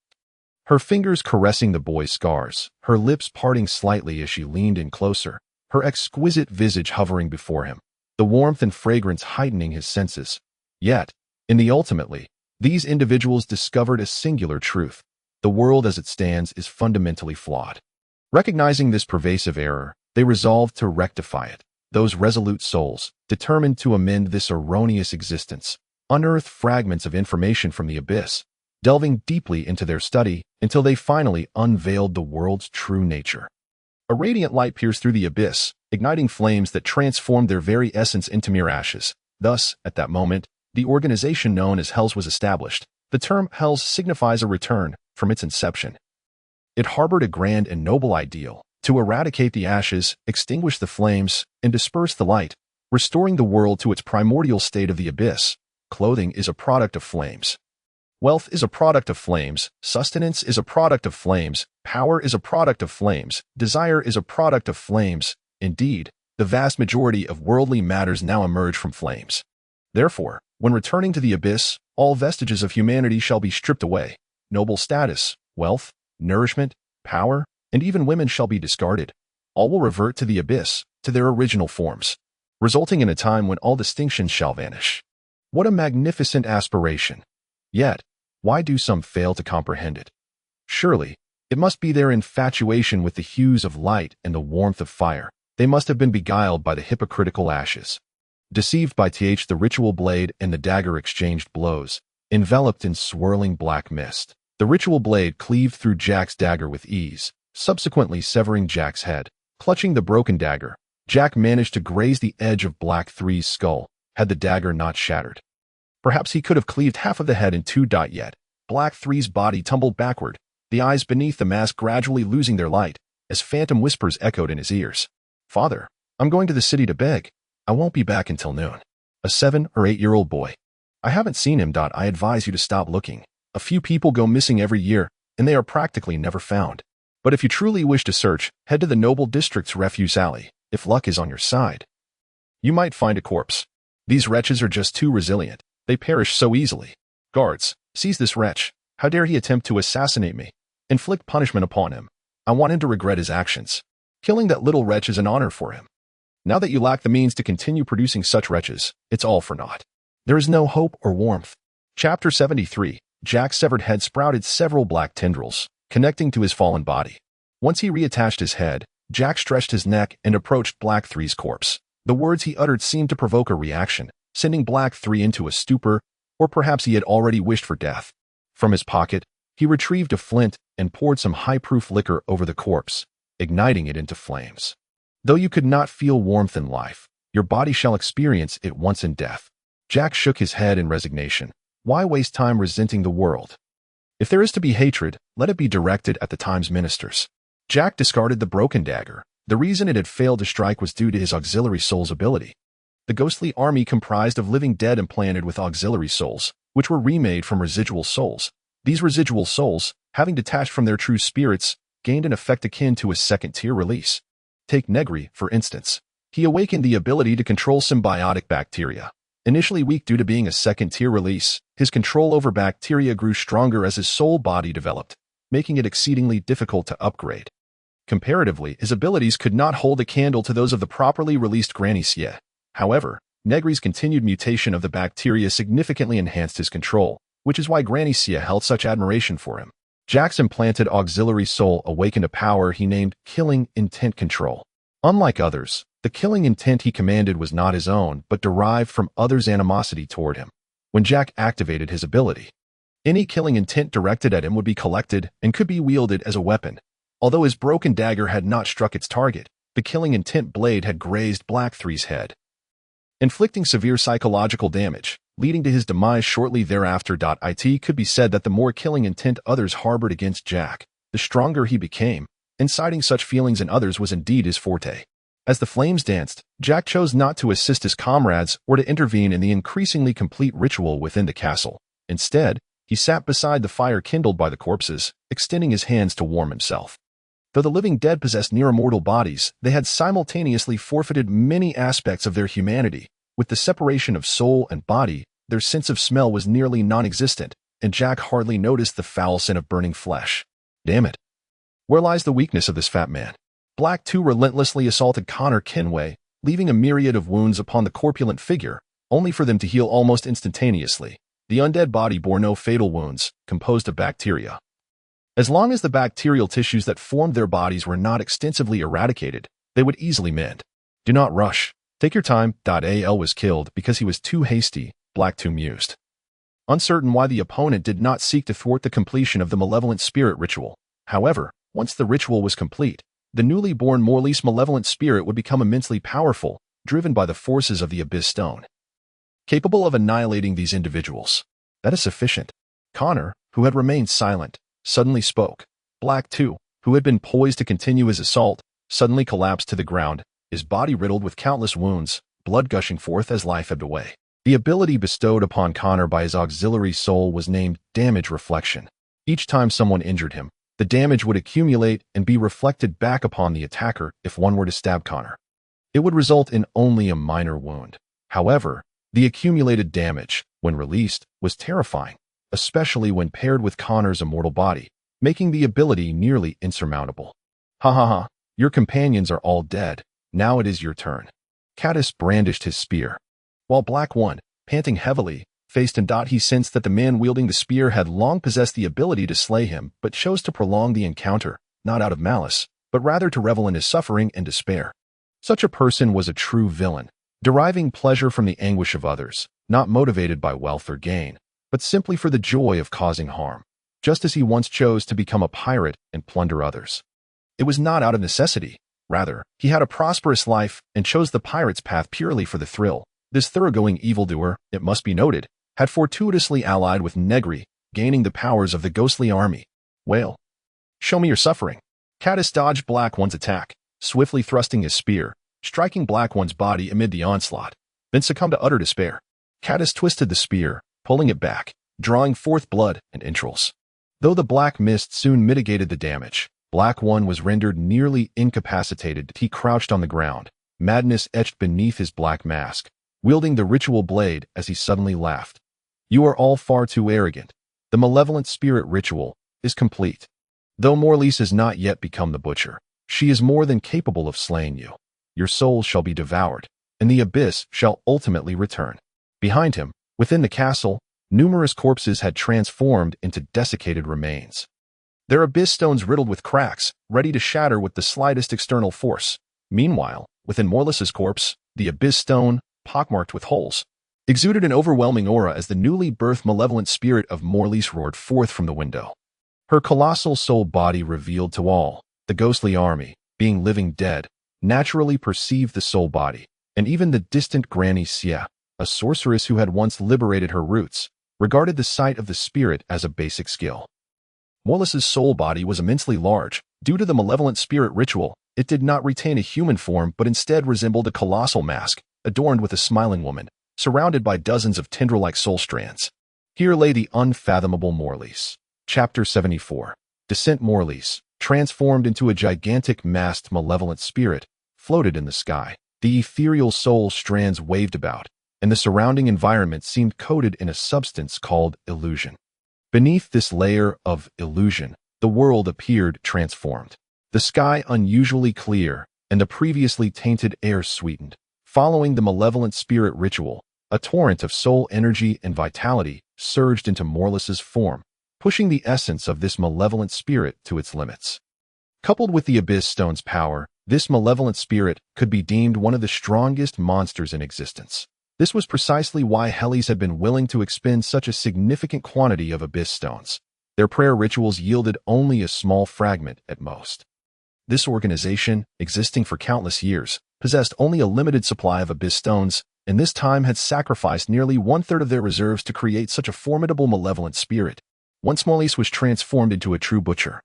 her fingers caressing the boy's scars, her lips parting slightly as she leaned in closer, her exquisite visage hovering before him, the warmth and fragrance heightening his senses. Yet, in the ultimately, these individuals discovered a singular truth. The world as it stands is fundamentally flawed. Recognizing this pervasive error, they resolved to rectify it. Those resolute souls, determined to amend this erroneous existence, unearthed fragments of information from the abyss, delving deeply into their study until they finally unveiled the world's true nature. A radiant light pierced through the abyss, igniting flames that transformed their very essence into mere ashes. Thus, at that moment, the organization known as Hells was established. The term Hells signifies a return from its inception. It harbored a grand and noble ideal: to eradicate the ashes, extinguish the flames, and disperse the light, restoring the world to its primordial state of the abyss. Clothing is a product of flames. Wealth is a product of flames. Sustenance is a product of flames. Power is a product of flames. Desire is a product of flames. Indeed, the vast majority of worldly matters now emerge from flames. Therefore, when returning to the abyss, all vestiges of humanity shall be stripped away. Noble status, wealth, nourishment, power, and even women shall be discarded. All will revert to the abyss, to their original forms, resulting in a time when all distinctions shall vanish. What a magnificent aspiration! Yet, why do some fail to comprehend it? Surely, it must be their infatuation with the hues of light and the warmth of fire. They must have been beguiled by the hypocritical ashes. Deceived by the ritual blade and the dagger exchanged blows, enveloped in swirling black mist. The ritual blade cleaved through Jack's dagger with ease, subsequently severing Jack's head. Clutching the broken dagger, Jack managed to graze the edge of Black Three's skull, had the dagger not shattered. Perhaps he could have cleaved half of the head in two. Yet, Black Three's body tumbled backward, the eyes beneath the mask gradually losing their light, as phantom whispers echoed in his ears. "Father, I'm going to the city to beg. I won't be back until noon." A 7 or 8-year-old boy. "I haven't seen him. I advise you to stop looking. A few people go missing every year, and they are practically never found. But if you truly wish to search, head to the Noble District's refuse alley. If luck is on your side, you might find a corpse. These wretches are just too resilient. They perish so easily. Guards, seize this wretch. How dare he attempt to assassinate me? Inflict punishment upon him. I want him to regret his actions. Killing that little wretch is an honor for him. Now that you lack the means to continue producing such wretches, it's all for naught. There is no hope or warmth." Chapter 73. Jack's severed head sprouted several black tendrils, connecting to his fallen body. Once he reattached his head, Jack stretched his neck and approached Black Three's corpse. The words he uttered seemed to provoke a reaction, sending Black Three into a stupor, or perhaps he had already wished for death. From his pocket, he retrieved a flint and poured some high-proof liquor over the corpse, igniting it into flames. "Though you could not feel warmth in life, your body shall experience it once in death." Jack shook his head in resignation. Why waste time resenting the world? If there is to be hatred, let it be directed at the time's ministers. Jack discarded the broken dagger. The reason it had failed to strike was due to his auxiliary soul's ability. The ghostly army comprised of living dead implanted with auxiliary souls, which were remade from residual souls. These residual souls, having detached from their true spirits, gained an effect akin to a second-tier release. Take Negri, for instance. He awakened the ability to control symbiotic bacteria. Initially weak due to being a second-tier release, his control over bacteria grew stronger as his soul body developed, making it exceedingly difficult to upgrade. Comparatively, his abilities could not hold a candle to those of the properly released Granny Sia. However, Negri's continued mutation of the bacteria significantly enhanced his control, which is why Granny Sia held such admiration for him. Jack's implanted auxiliary soul awakened a power he named Killing Intent Control. Unlike others, the killing intent he commanded was not his own, but derived from others' animosity toward him. When Jack activated his ability, any killing intent directed at him would be collected and could be wielded as a weapon. Although his broken dagger had not struck its target, the killing intent blade had grazed Black Three's head, inflicting severe psychological damage, leading to his demise shortly thereafter. It could be said that the more killing intent others harbored against Jack, the stronger he became. Inciting such feelings in others was indeed his forte. As the flames danced, Jack chose not to assist his comrades or to intervene in the increasingly complete ritual within the castle. Instead, he sat beside the fire kindled by the corpses, extending his hands to warm himself. Though the living dead possessed near-immortal bodies, they had simultaneously forfeited many aspects of their humanity. With the separation of soul and body, their sense of smell was nearly non-existent, and Jack hardly noticed the foul scent of burning flesh. Damn it. Where lies the weakness of this fat man? Black 2 relentlessly assaulted Connor Kenway, leaving a myriad of wounds upon the corpulent figure, only for them to heal almost instantaneously. The undead body bore no fatal wounds, composed of bacteria. As long as the bacterial tissues that formed their bodies were not extensively eradicated, they would easily mend. Do not rush. Take your time. Al was killed because he was too hasty, Black 2 mused. Uncertain why the opponent did not seek to thwart the completion of the malevolent spirit ritual. However, once the ritual was complete, the newly born Morley's malevolent spirit would become immensely powerful, driven by the forces of the Abyss Stone. Capable of annihilating these individuals. That is sufficient. Connor, who had remained silent, suddenly spoke. Black 2, who had been poised to continue his assault, suddenly collapsed to the ground, his body riddled with countless wounds, blood gushing forth as life ebbed away. The ability bestowed upon Connor by his auxiliary soul was named Damage Reflection. Each time someone injured him, the damage would accumulate and be reflected back upon the attacker if one were to stab Connor. It would result in only a minor wound. However, the accumulated damage, when released, was terrifying, especially when paired with Connor's immortal body, making the ability nearly insurmountable. Ha ha ha, your companions are all dead. Now it is your turn. Caddis brandished his spear. While Black 1, panting heavily, faced him. He sensed that the man wielding the spear had long possessed the ability to slay him, but chose to prolong the encounter, not out of malice, but rather to revel in his suffering and despair. Such a person was a true villain, deriving pleasure from the anguish of others, not motivated by wealth or gain, but simply for the joy of causing harm, just as he once chose to become a pirate and plunder others. It was not out of necessity. Rather, he had a prosperous life and chose the pirate's path purely for the thrill. This thoroughgoing evildoer, it must be noted, had fortuitously allied with Negri, gaining the powers of the ghostly army. Whale. Show me your suffering. Caddis dodged Black 1's attack, swiftly thrusting his spear, striking Black 1's body amid the onslaught, then succumbed to utter despair. Caddis twisted the spear, pulling it back, drawing forth blood and entrails. Though the black mist soon mitigated the damage, Black 1 was rendered nearly incapacitated. He crouched on the ground, madness etched beneath his black mask, wielding the ritual blade as he suddenly laughed. You are all far too arrogant. The malevolent spirit ritual is complete. Though Morley's has not yet become the butcher, she is more than capable of slaying you. Your soul shall be devoured, and the abyss shall ultimately return. Behind him, within the castle, numerous corpses had transformed into desiccated remains. Their abyss stones riddled with cracks, ready to shatter with the slightest external force. Meanwhile, within Morley's corpse, the abyss stone, pockmarked with holes, exuded an overwhelming aura as the newly birthed malevolent spirit of Morley's roared forth from the window. Her colossal soul body revealed to all, the ghostly army, being living dead, naturally perceived the soul body, and even the distant Granny Sia, a sorceress who had once liberated her roots, regarded the sight of the spirit as a basic skill. Morley's soul body was immensely large. Due to the malevolent spirit ritual, it did not retain a human form but instead resembled a colossal mask, adorned with a smiling woman, surrounded by dozens of tendril-like soul strands. Here lay the unfathomable Morley's. Chapter 74. Descent. Morley's, transformed into a gigantic masked malevolent spirit, floated in the sky. The ethereal soul strands waved about, and the surrounding environment seemed coated in a substance called illusion. Beneath this layer of illusion, the world appeared transformed. The sky unusually clear, and the previously tainted air sweetened. Following the malevolent spirit ritual, a torrent of soul energy and vitality surged into Morley's form, pushing the essence of this malevolent spirit to its limits. Coupled with the Abyss Stone's power, this malevolent spirit could be deemed one of the strongest monsters in existence. This was precisely why Hellies had been willing to expend such a significant quantity of Abyss Stones. Their prayer rituals yielded only a small fragment at most. This organization, existing for countless years, possessed only a limited supply of Abyss Stones, and this time had sacrificed nearly one-third of their reserves to create such a formidable malevolent spirit. Once Morley's was transformed into a true butcher,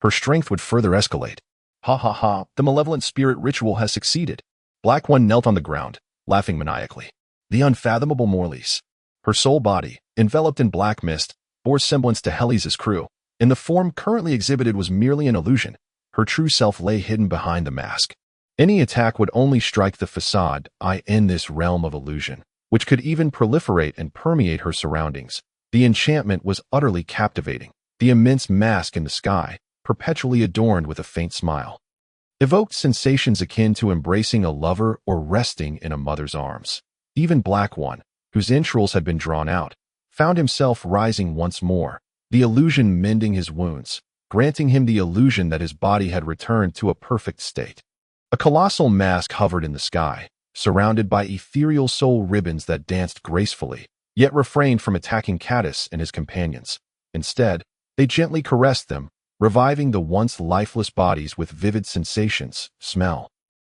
her strength would further escalate. Ha ha ha, the malevolent spirit ritual has succeeded. Black 1 knelt on the ground, laughing maniacally. The unfathomable Morley's, her soul body, enveloped in black mist, bore semblance to Hellies' crew, and the form currently exhibited was merely an illusion. Her true self lay hidden behind the mask. Any attack would only strike the facade in this realm of illusion, which could even proliferate and permeate her surroundings. The enchantment was utterly captivating. The immense mask in the sky, perpetually adorned with a faint smile, evoked sensations akin to embracing a lover or resting in a mother's arms. Even Black 1, whose entrails had been drawn out, found himself rising once more, the illusion mending his wounds, granting him the illusion that his body had returned to a perfect state. A colossal mask hovered in the sky, surrounded by ethereal soul ribbons that danced gracefully, yet refrained from attacking Caddis and his companions. Instead, they gently caressed them, reviving the once lifeless bodies with vivid sensations. Smell,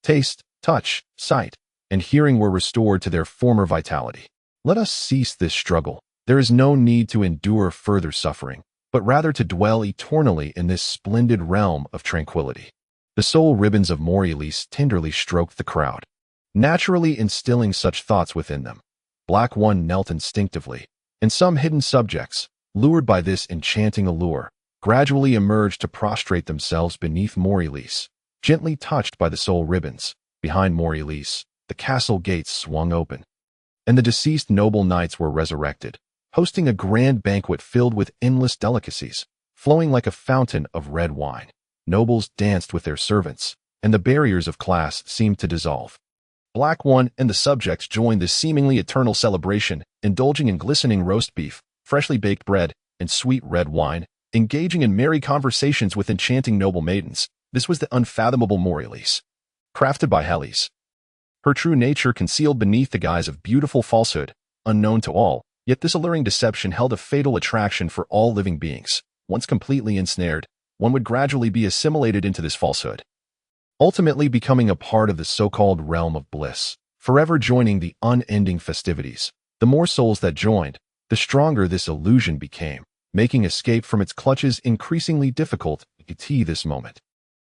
taste, touch, sight, and hearing were restored to their former vitality. Let us cease this struggle. There is no need to endure further suffering, but rather to dwell eternally in this splendid realm of tranquility. The soul ribbons of Morelise tenderly stroked the crowd, naturally instilling such thoughts within them. Black One knelt instinctively, and some hidden subjects, lured by this enchanting allure, gradually emerged to prostrate themselves beneath Morelise, gently touched by the soul ribbons. Behind Morelise, the castle gates swung open, and the deceased noble knights were resurrected, hosting a grand banquet filled with endless delicacies, flowing like a fountain of red wine. Nobles danced with their servants, and the barriers of class seemed to dissolve. Black One and the subjects joined this seemingly eternal celebration, indulging in glistening roast beef, freshly baked bread, and sweet red wine, engaging in merry conversations with enchanting noble maidens. This was the unfathomable Morelise, crafted by Helis. Her true nature concealed beneath the guise of beautiful falsehood, unknown to all, yet this alluring deception held a fatal attraction for all living beings. Once completely ensnared, one would gradually be assimilated into this falsehood, ultimately becoming a part of the so-called realm of bliss, forever joining the unending festivities. The more souls that joined, the stronger this illusion became, making escape from its clutches increasingly difficult. This moment.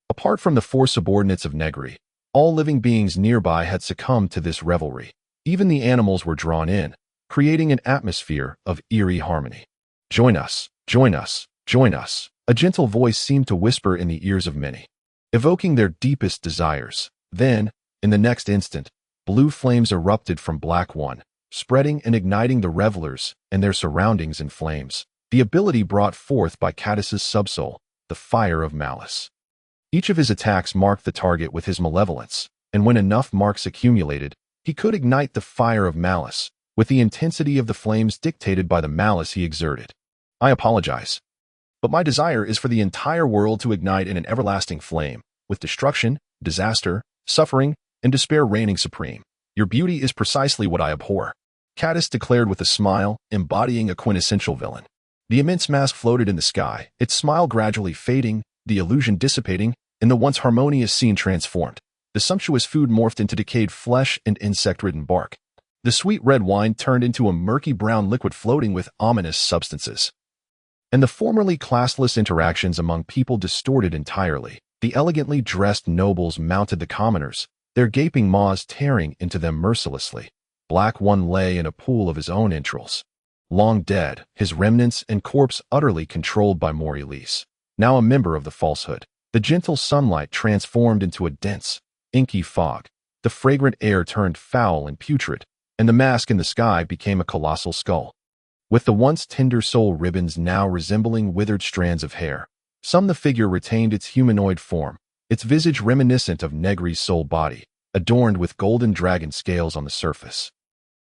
Apart from the four subordinates of Negri, all living beings nearby had succumbed to this revelry. Even the animals were drawn in, creating an atmosphere of eerie harmony. Join us, join us, join us. A gentle voice seemed to whisper in the ears of many, evoking their deepest desires. Then, in the next instant, blue flames erupted from Black One, spreading and igniting the revelers and their surroundings in flames. The ability brought forth by Caddis's subsoul, the fire of malice. Each of his attacks marked the target with his malevolence, and when enough marks accumulated, he could ignite the fire of malice, with the intensity of the flames dictated by the malice he exerted. I apologize, but my desire is for the entire world to ignite in an everlasting flame, with destruction, disaster, suffering, and despair reigning supreme. Your beauty is precisely what I abhor, Caddis declared with a smile, embodying a quintessential villain. The immense mask floated in the sky, its smile gradually fading, the illusion dissipating, and the once harmonious scene transformed. The sumptuous food morphed into decayed flesh and insect-ridden bark. The sweet red wine turned into a murky brown liquid floating with ominous substances. And the formerly classless interactions among people distorted entirely. The elegantly dressed nobles mounted the commoners, their gaping maws tearing into them mercilessly. Black One lay in a pool of his own entrails, long dead, his remnants and corpse utterly controlled by Morelise. Now a member of the falsehood, the gentle sunlight transformed into a dense, inky fog. The fragrant air turned foul and putrid, and the mask in the sky became a colossal skull, with the once tender soul ribbons now resembling withered strands of hair. Some the figure retained its humanoid form, its visage reminiscent of Negri's soul body, adorned with golden dragon scales on the surface.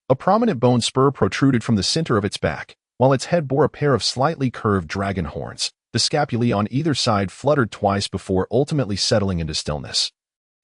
A prominent bone spur protruded from the center of its back, while its head bore a pair of slightly curved dragon horns. The scapulae on either side fluttered twice before ultimately settling into stillness.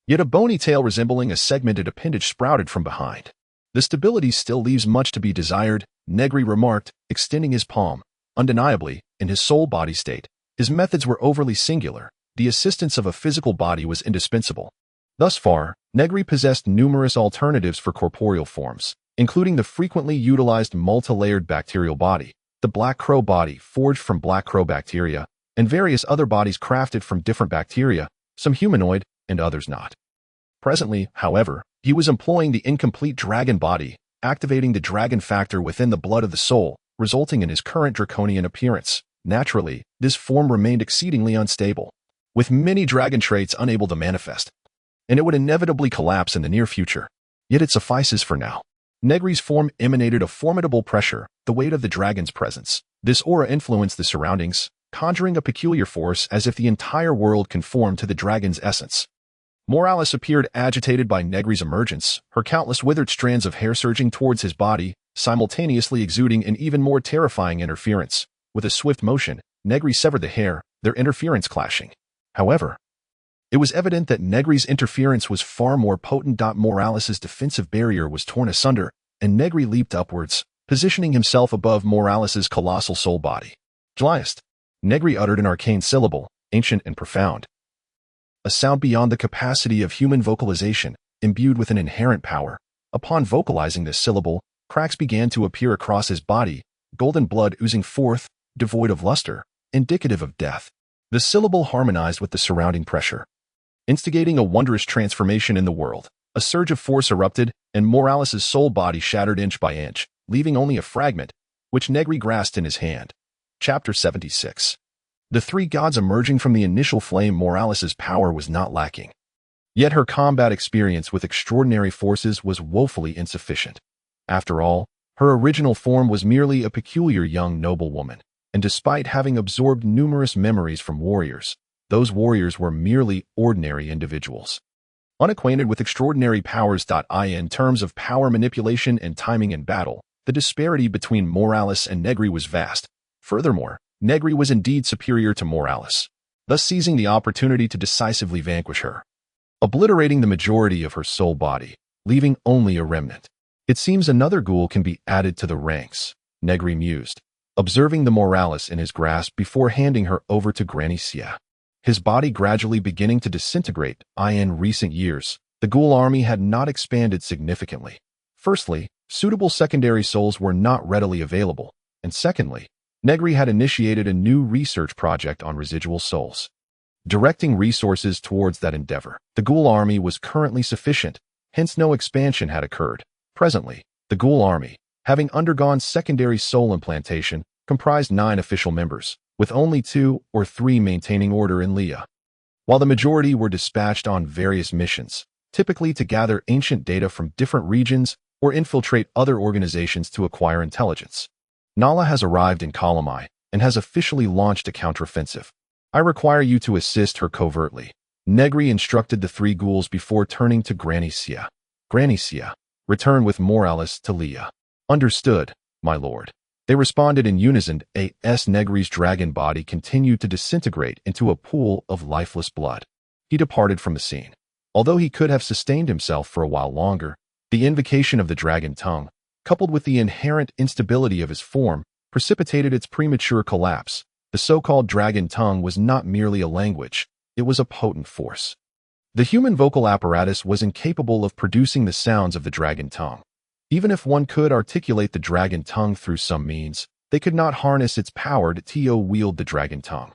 Yet a bony tail resembling a segmented appendage sprouted from behind. The stability still leaves much to be desired, Negri remarked, extending his palm. Undeniably, in his soul body state, his methods were overly singular. The assistance of a physical body was indispensable. Thus far, Negri possessed numerous alternatives for corporeal forms, including the frequently utilized multi-layered bacterial body, the black crow body forged from black crow bacteria, and various other bodies crafted from different bacteria, some humanoid and others not. Presently, however, he was employing the incomplete dragon body, activating the dragon factor within the blood of the soul, resulting in his current draconian appearance. Naturally, this form remained exceedingly unstable, with many dragon traits unable to manifest, and it would inevitably collapse in the near future. Yet it suffices for now. Negri's form emanated a formidable pressure, the weight of the dragon's presence. This aura influenced the surroundings, conjuring a peculiar force as if the entire world conformed to the dragon's essence. Morelise appeared agitated by Negri's emergence, her countless withered strands of hair surging towards his body, simultaneously exuding an even more terrifying interference. With a swift motion, Negri severed the hair, their interference clashing. However, It was evident that Negri's interference was far more potent. Morales' defensive barrier was torn asunder, and Negri leaped upwards, positioning himself above Morales' colossal soul body. Glyast. Negri uttered an arcane syllable, ancient and profound. A sound beyond the capacity of human vocalization, imbued with an inherent power. Upon vocalizing this syllable, cracks began to appear across his body, golden blood oozing forth, devoid of luster, indicative of death. The syllable harmonized with the surrounding pressure, instigating a wondrous transformation in the world. A surge of force erupted, and Morales' soul body shattered inch by inch, leaving only a fragment, which Negri grasped in his hand. Chapter 76. The three gods emerging from the initial flame. Morales' power was not lacking. Yet her combat experience with extraordinary forces was woefully insufficient. After all, her original form was merely a peculiar young noblewoman, and despite having absorbed numerous memories from warriors, those warriors were merely ordinary individuals, unacquainted with extraordinary powers. In terms of power manipulation and timing in battle, the disparity between Morales and Negri was vast. Furthermore, Negri was indeed superior to Morales, thus seizing the opportunity to decisively vanquish her, obliterating the majority of her soul body, leaving only a remnant. It seems another ghoul can be added to the ranks, Negri mused, observing the Morales in his grasp before handing her over to Granny Sia. His body gradually beginning to disintegrate. In recent years, the ghoul army had not expanded significantly. Firstly, suitable secondary souls were not readily available, and secondly, Negri had initiated a new research project on residual souls. Directing resources towards that endeavor, the ghoul army was currently sufficient, hence no expansion had occurred. Presently, the ghoul army, having undergone secondary soul implantation, comprised 9 official members, with only 2 or 3 maintaining order in Leah, while the majority were dispatched on various missions, typically to gather ancient data from different regions or infiltrate other organizations to acquire intelligence. Nala has arrived in Kalamai and has officially launched a counteroffensive. I require you to assist her covertly. Negri instructed the 3 ghouls before turning to Granny Sia. Granny Sia, return with Morales to Leah. Understood, my lord. They responded in unison. Negri's dragon body continued to disintegrate into a pool of lifeless blood. He departed from the scene. Although he could have sustained himself for a while longer, the invocation of the dragon tongue, coupled with the inherent instability of his form, precipitated its premature collapse. The so-called dragon tongue was not merely a language, it was a potent force. The human vocal apparatus was incapable of producing the sounds of the dragon tongue. Even if one could articulate the dragon tongue through some means, they could not harness its power to wield the dragon tongue.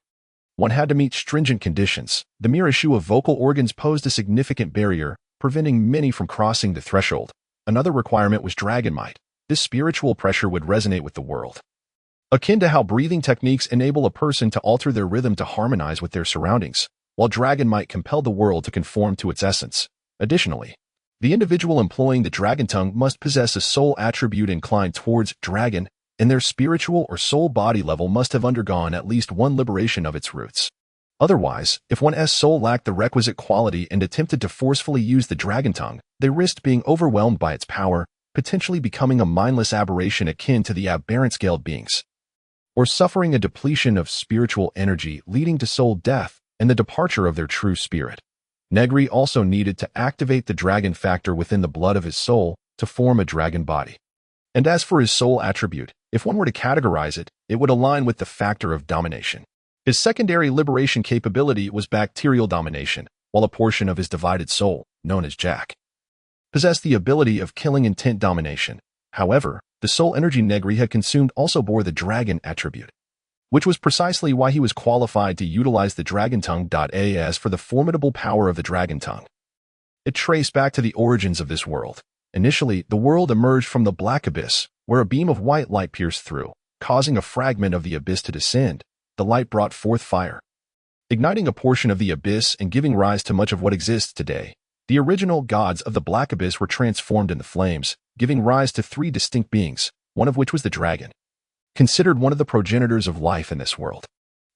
One had to meet stringent conditions. The mere issue of vocal organs posed a significant barrier, preventing many from crossing the threshold. Another requirement was dragon might. This spiritual pressure would resonate with the world, akin to how breathing techniques enable a person to alter their rhythm to harmonize with their surroundings, while dragon might compel the world to conform to its essence. Additionally, the individual employing the dragon tongue must possess a soul attribute inclined towards dragon, and their spiritual or soul body level must have undergone at least one liberation of its roots. Otherwise, if one's soul lacked the requisite quality and attempted to forcefully use the dragon tongue, they risked being overwhelmed by its power, potentially becoming a mindless aberration akin to the aberrant-scaled beings, or suffering a depletion of spiritual energy leading to soul death and the departure of their true spirit. Negri also needed to activate the dragon factor within the blood of his soul to form a dragon body. And as for his soul attribute, if one were to categorize it, it would align with the factor of domination. His secondary liberation capability was bacterial domination, while a portion of his divided soul, known as Jack, possessed the ability of killing intent domination. However, the soul energy Negri had consumed also bore the dragon attribute, which was precisely why he was qualified to utilize the dragon tongue. As for the formidable power of the dragon tongue, it traced back to the origins of this world. Initially, the world emerged from the black abyss, where a beam of white light pierced through, causing a fragment of the abyss to descend. The light brought forth fire, igniting a portion of the abyss and giving rise to much of what exists today. The original gods of the black abyss were transformed in the flames, giving rise to 3 distinct beings, one of which was the dragon, considered one of the progenitors of life in this world.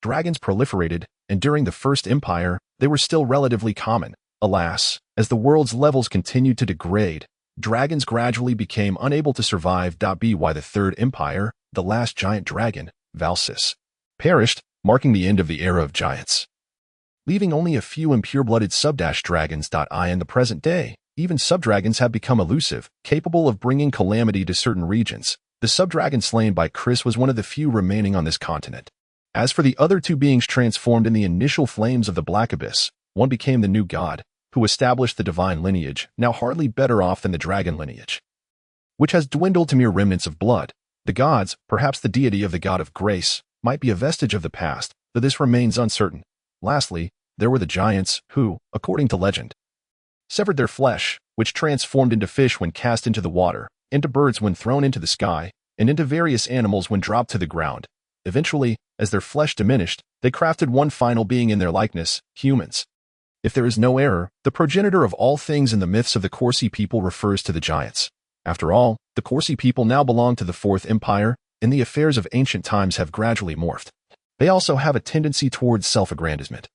Dragons proliferated, and during the First Empire, they were still relatively common. Alas, as the world's levels continued to degrade, dragons gradually became unable to survive. By the Third Empire, the last giant dragon, Valsis, perished, marking the end of the era of giants. leaving only a few impure-blooded sub-dragons. In the present day, even sub-dragons have become elusive, capable of bringing calamity to certain regions. The sub-dragon slain by Chris was one of the few remaining on this continent. As for the other two beings transformed in the initial flames of the Black Abyss, one became the new god, who established the divine lineage, now hardly better off than the dragon lineage, which has dwindled to mere remnants of blood. The gods, perhaps the deity of the god of grace, might be a vestige of the past, though this remains uncertain. Lastly, there were the giants, who, according to legend, severed their flesh, which transformed into fish when cast into the water, into birds when thrown into the sky, and into various animals when dropped to the ground. Eventually, as their flesh diminished, they crafted one final being in their likeness, humans. If there is no error, the progenitor of all things in the myths of the Corsi people refers to the giants. After all, the Corsi people now belong to the Fourth Empire, and the affairs of ancient times have gradually morphed. They also have a tendency towards self-aggrandizement,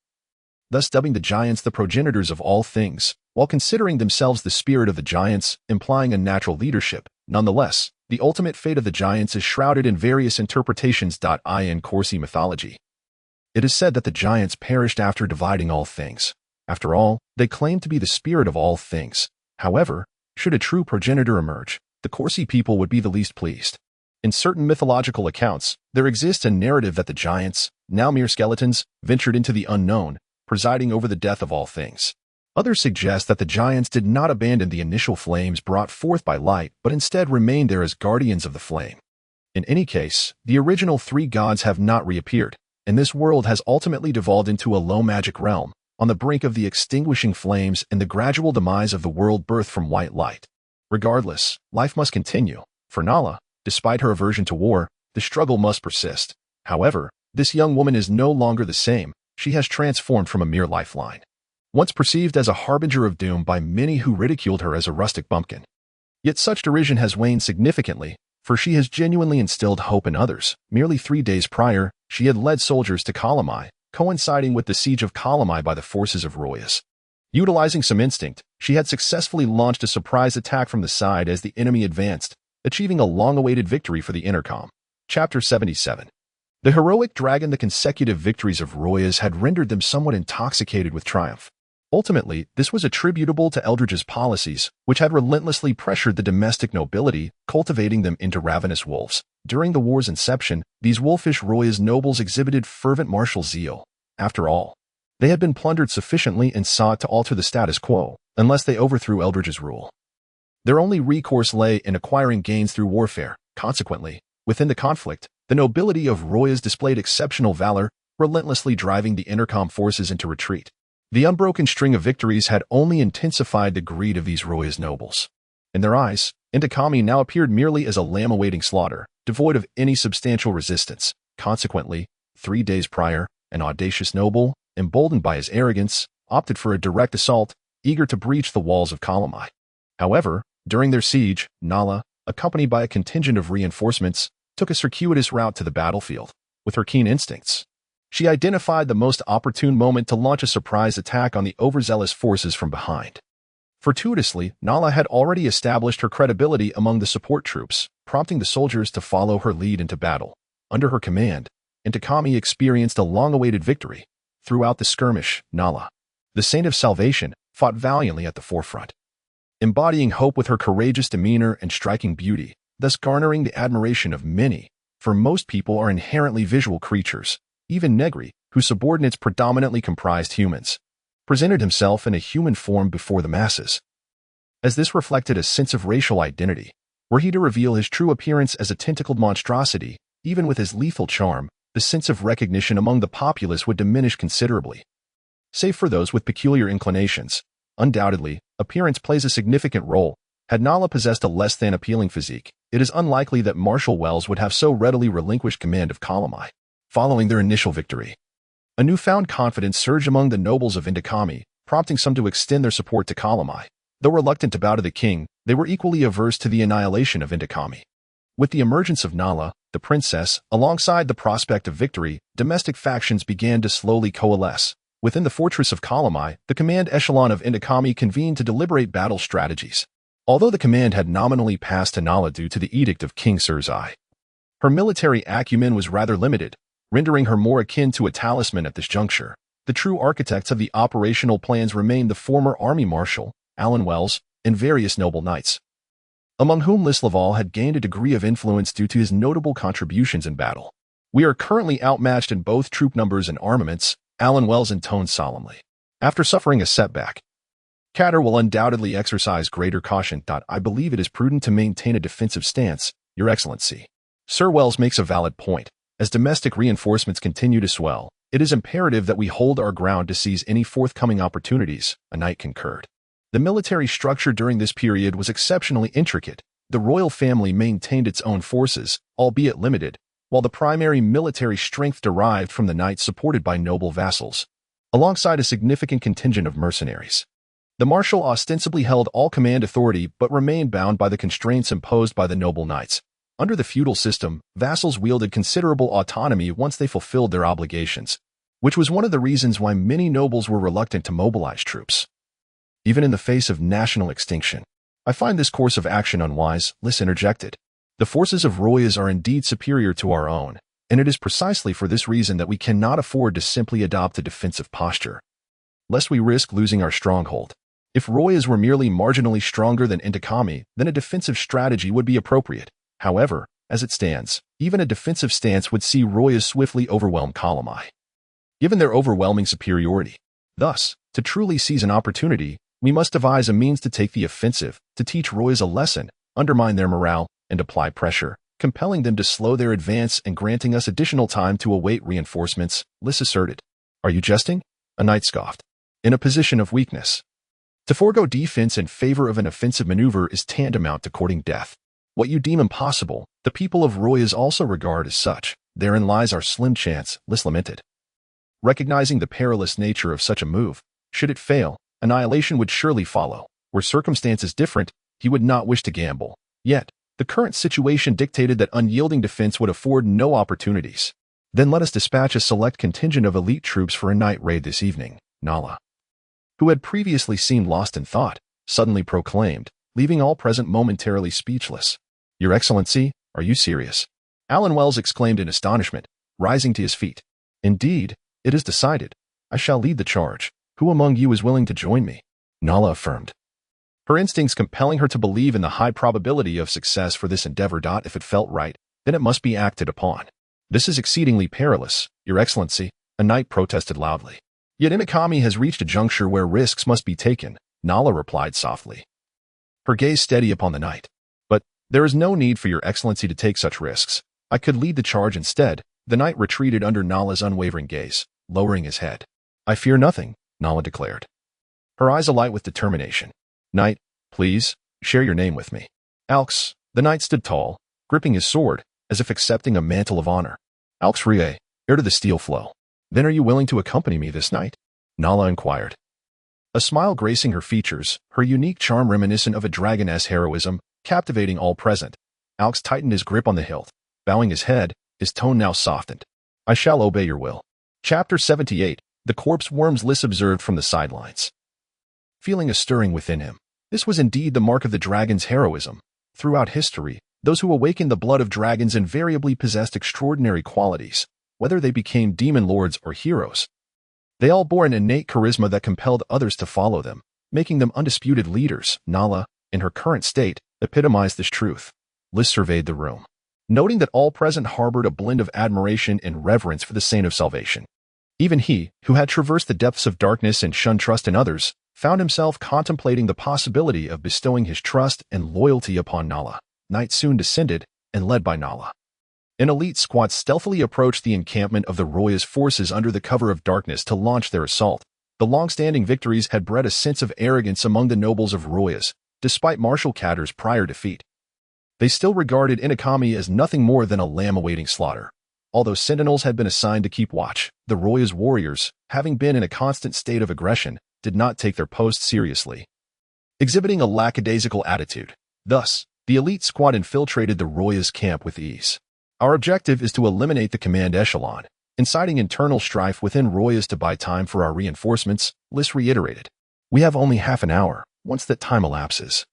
thus dubbing the giants the progenitors of all things, while considering themselves the spirit of the giants, implying a natural leadership. Nonetheless, the ultimate fate of the giants is shrouded in various interpretations. In Corsi mythology, it is said that the giants perished after dividing all things. After all, they claim to be the spirit of all things. However, should a true progenitor emerge, the Corsi people would be the least pleased. In certain mythological accounts, there exists a narrative that the giants, now mere skeletons, ventured into the unknown, presiding over the death of all things. Others suggest that the giants did not abandon the initial flames brought forth by light, but instead remained there as guardians of the flame. In any case, the original three gods have not reappeared, and this world has ultimately devolved into a low magic realm, on the brink of the extinguishing flames and the gradual demise of the world birthed from white light. Regardless, life must continue. For Nala, despite her aversion to war, the struggle must persist. However, this young woman is no longer the same. She has transformed from a mere lifeline, once perceived as a harbinger of doom by many who ridiculed her as a rustic bumpkin. Yet such derision has waned significantly, for she has genuinely instilled hope in others. Merely 3 days prior, she had led soldiers to Kalamai, coinciding with the siege of Kalamai by the forces of Royas. Utilizing some instinct, she had successfully launched a surprise attack from the side as the enemy advanced, achieving a long-awaited victory for the intercom. Chapter 77. The heroic dragon. The consecutive victories of Royas had rendered them somewhat intoxicated with triumph. Ultimately, this was attributable to Eldridge's policies, which had relentlessly pressured the domestic nobility, cultivating them into ravenous wolves. During the war's inception, these wolfish Royas nobles exhibited fervent martial zeal. After all, they had been plundered sufficiently and sought to alter the status quo, unless they overthrew Eldridge's rule. Their only recourse lay in acquiring gains through warfare. Consequently, within the conflict, the nobility of Royas displayed exceptional valor, relentlessly driving the intercom forces into retreat. The unbroken string of victories had only intensified the greed of these Royas nobles. In their eyes, Intakami now appeared merely as a lamb awaiting slaughter, devoid of any substantial resistance. Consequently, 3 days prior, an audacious noble, emboldened by his arrogance, opted for a direct assault, eager to breach the walls of Kalamai. However, during their siege, Nala, accompanied by a contingent of reinforcements, took a circuitous route to the battlefield. With her keen instincts, she identified the most opportune moment to launch a surprise attack on the overzealous forces from behind. Fortuitously, Nala had already established her credibility among the support troops, prompting the soldiers to follow her lead into battle. Under her command, Intakami experienced a long-awaited victory. Throughout the skirmish, Nala, the Saint of Salvation, fought valiantly at the forefront, embodying hope with her courageous demeanor and striking beauty, thus garnering the admiration of many, for most people are inherently visual creatures. Even Negri, whose subordinates predominantly comprised humans, presented himself in a human form before the masses, as this reflected a sense of racial identity. Were he to reveal his true appearance as a tentacled monstrosity, even with his lethal charm, the sense of recognition among the populace would diminish considerably. Save for those with peculiar inclinations, undoubtedly, appearance plays a significant role. Had Nala possessed a less than appealing physique, it is unlikely that Marshal Wells would have so readily relinquished command of Kalamai. Following their initial victory, a newfound confidence surged among the nobles of Intakami, prompting some to extend their support to Kalamai. Though reluctant to bow to the king, they were equally averse to the annihilation of Intakami. With the emergence of Nala, the princess, alongside the prospect of victory, domestic factions began to slowly coalesce. Within the fortress of Kalamai, the command echelon of Intakami convened to deliberate battle strategies. Although the command had nominally passed to Nala due to the edict of King Surzai, her military acumen was rather limited, rendering her more akin to a talisman at this juncture. The true architects of the operational plans remained the former Army Marshal, Alan Wells, and various noble knights, among whom Laval had gained a degree of influence due to his notable contributions in battle. "We are currently outmatched in both troop numbers and armaments," Alan Wells intoned solemnly. "After suffering a setback, Catter will undoubtedly exercise greater caution. I believe it is prudent to maintain a defensive stance, Your Excellency." Sir Wells makes a valid point. As domestic reinforcements continue to swell, it is imperative that we hold our ground to seize any forthcoming opportunities, a knight concurred. The military structure during this period was exceptionally intricate. The royal family maintained its own forces, albeit limited, while the primary military strength derived from the knights supported by noble vassals, alongside a significant contingent of mercenaries. The marshal ostensibly held all command authority but remained bound by the constraints imposed by the noble knights. Under the feudal system, vassals wielded considerable autonomy once they fulfilled their obligations, which was one of the reasons why many nobles were reluctant to mobilize troops, even in the face of national extinction. "I find this course of action unwise," Lys interjected. "The forces of Royas are indeed superior to our own, and it is precisely for this reason that we cannot afford to simply adopt a defensive posture, lest we risk losing our stronghold. If Royas were merely marginally stronger than Intakami, then a defensive strategy would be appropriate. However, as it stands, even a defensive stance would see Royas swiftly overwhelm Kalamai, given their overwhelming superiority. Thus, to truly seize an opportunity, we must devise a means to take the offensive, to teach Royas a lesson, undermine their morale, and apply pressure, compelling them to slow their advance and granting us additional time to await reinforcements," Lys asserted. "Are you jesting?" a knight scoffed. "In a position of weakness, to forego defense in favor of an offensive maneuver is tantamount to courting death. What you deem impossible, the people of Royas also regard as such. Therein lies our slim chance," Lys lamented. Recognizing the perilous nature of such a move, should it fail, annihilation would surely follow. Were circumstances different, he would not wish to gamble. Yet, the current situation dictated that unyielding defense would afford no opportunities. "Then let us dispatch a select contingent of elite troops for a night raid this evening," Nala, who had previously seemed lost in thought, suddenly proclaimed, leaving all present momentarily speechless. "Your Excellency, are you serious?" Alan Wells exclaimed in astonishment, rising to his feet. "Indeed, it is decided. I shall lead the charge. Who among you is willing to join me?" Nala affirmed, her instincts compelling her to believe in the high probability of success for this endeavor. "If it felt right, then it must be acted upon." "This is exceedingly perilous, Your Excellency," a knight protested loudly. "Yet Inakami has reached a juncture where risks must be taken," Nala replied softly, her gaze steady upon the knight. "But there is no need for Your Excellency to take such risks. I could lead the charge instead." The knight retreated under Nala's unwavering gaze, lowering his head. "I fear nothing," Nala declared, her eyes alight with determination. "Knight, please, share your name with me." "Alx," the knight stood tall, gripping his sword, as if accepting a mantle of honor. "Alx Rie, heir to the steel flow. Then are you willing to accompany me this night?" Nala inquired, a smile gracing her features, her unique charm reminiscent of a dragoness heroism, captivating all present. Alx tightened his grip on the hilt, bowing his head, his tone now softened. "I shall obey your will." Chapter 78. The corpse worms. Lys observed from the sidelines, feeling a stirring within him. This was indeed the mark of the dragon's heroism. Throughout history, those who awakened the blood of dragons invariably possessed extraordinary qualities, whether they became demon lords or heroes. They all bore an innate charisma that compelled others to follow them, making them undisputed leaders. Nala, in her current state, epitomized this truth. Lys surveyed the room, noting that all present harbored a blend of admiration and reverence for the Saint of Salvation. Even he, who had traversed the depths of darkness and shunned trust in others, found himself contemplating the possibility of bestowing his trust and loyalty upon Nala. Night soon descended, and led by Nala, an elite squad stealthily approached the encampment of the Royas forces under the cover of darkness to launch their assault. The long-standing victories had bred a sense of arrogance among the nobles of Royas, despite Marshal Catter's prior defeat. They still regarded Inakami as nothing more than a lamb awaiting slaughter. Although sentinels had been assigned to keep watch, the Royas warriors, having been in a constant state of aggression, did not take their post seriously, exhibiting a lackadaisical attitude. Thus, the elite squad infiltrated the Royas camp with ease. "Our objective is to eliminate the command echelon, inciting internal strife within Royas to buy time for our reinforcements," Lys reiterated. "We have only half an hour. Once that time elapses,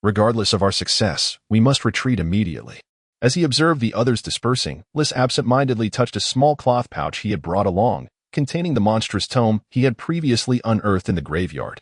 regardless of our success, we must retreat immediately." As he observed the others dispersing, Lys absent-mindedly touched a small cloth pouch he had brought along, containing the monstrous tome he had previously unearthed in the graveyard.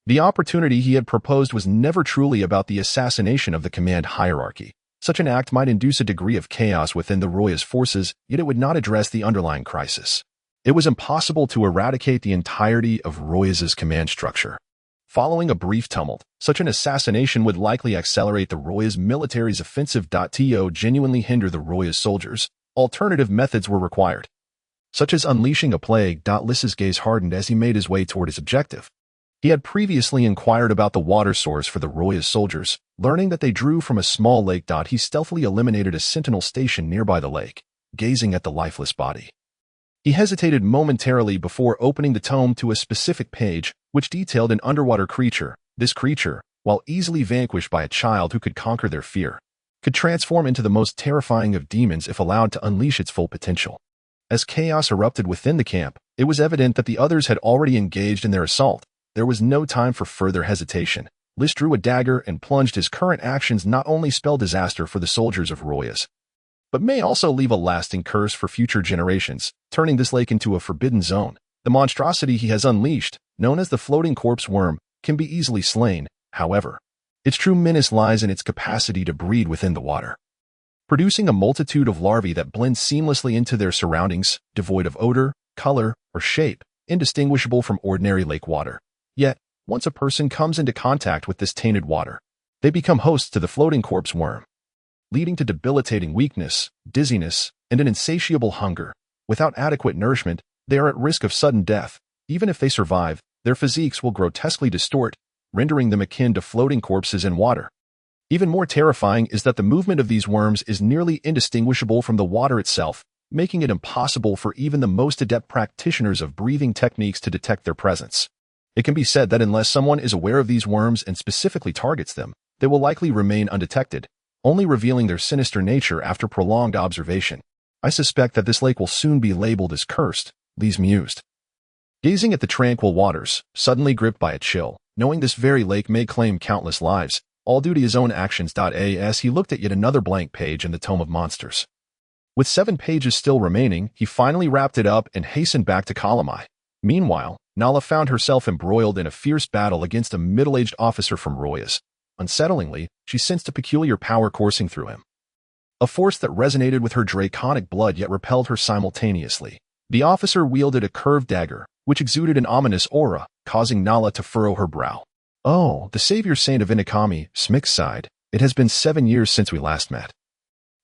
The opportunity he had proposed was never truly about the assassination of the command hierarchy. Such an act might induce a degree of chaos within the Roya's forces, yet it would not address the underlying crisis. It was impossible to eradicate the entirety of Roya's command structure. Following a brief tumult, such an assassination would likely accelerate the Roya's military's offensive. To genuinely hinder the Roya's soldiers, alternative methods were required, such as unleashing a plague. Lys's gaze hardened as he made his way toward his objective. He had previously inquired about the water source for the Roya's soldiers, learning that they drew from a small lake. He stealthily eliminated a sentinel station nearby the lake, gazing at the lifeless body. He hesitated momentarily before opening the tome to a specific page, which detailed an underwater creature. This creature, while easily vanquished by a child who could conquer their fear, could transform into the most terrifying of demons if allowed to unleash its full potential. As chaos erupted within the camp, it was evident that the others had already engaged in their assault. There was no time for further hesitation. Lys drew a dagger and plunged. His current actions not only spell disaster for the soldiers of Royas, but may also leave a lasting curse for future generations, turning this lake into a forbidden zone. The monstrosity he has unleashed, known as the floating corpse worm, can be easily slain. However, its true menace lies in its capacity to breed within the water, producing a multitude of larvae that blend seamlessly into their surroundings, devoid of odor, color, or shape, indistinguishable from ordinary lake water. Yet, once a person comes into contact with this tainted water, they become hosts to the floating corpse worm, leading to debilitating weakness, dizziness, and an insatiable hunger. Without adequate nourishment, they are at risk of sudden death. Even if they survive, their physiques will grotesquely distort, rendering them akin to floating corpses in water. Even more terrifying is that the movement of these worms is nearly indistinguishable from the water itself, making it impossible for even the most adept practitioners of breathing techniques to detect their presence. It can be said that unless someone is aware of these worms and specifically targets them, they will likely remain undetected, only revealing their sinister nature after prolonged observation. I suspect that this lake will soon be labeled as cursed, Lys mused, gazing at the tranquil waters, suddenly gripped by a chill, knowing this very lake may claim countless lives, all due to his own actions. As he looked at yet another blank page in the Tome of Monsters. With 7 pages still remaining, he finally wrapped it up and hastened back to Kalamai. Meanwhile, Nala found herself embroiled in a fierce battle against a middle-aged officer from Royas. Unsettlingly, she sensed a peculiar power coursing through him, a force that resonated with her draconic blood yet repelled her simultaneously. The officer wielded a curved dagger, which exuded an ominous aura, causing Nala to furrow her brow. "Oh, the savior saint of Inakami," Smik sighed. "It has been 7 years since we last met,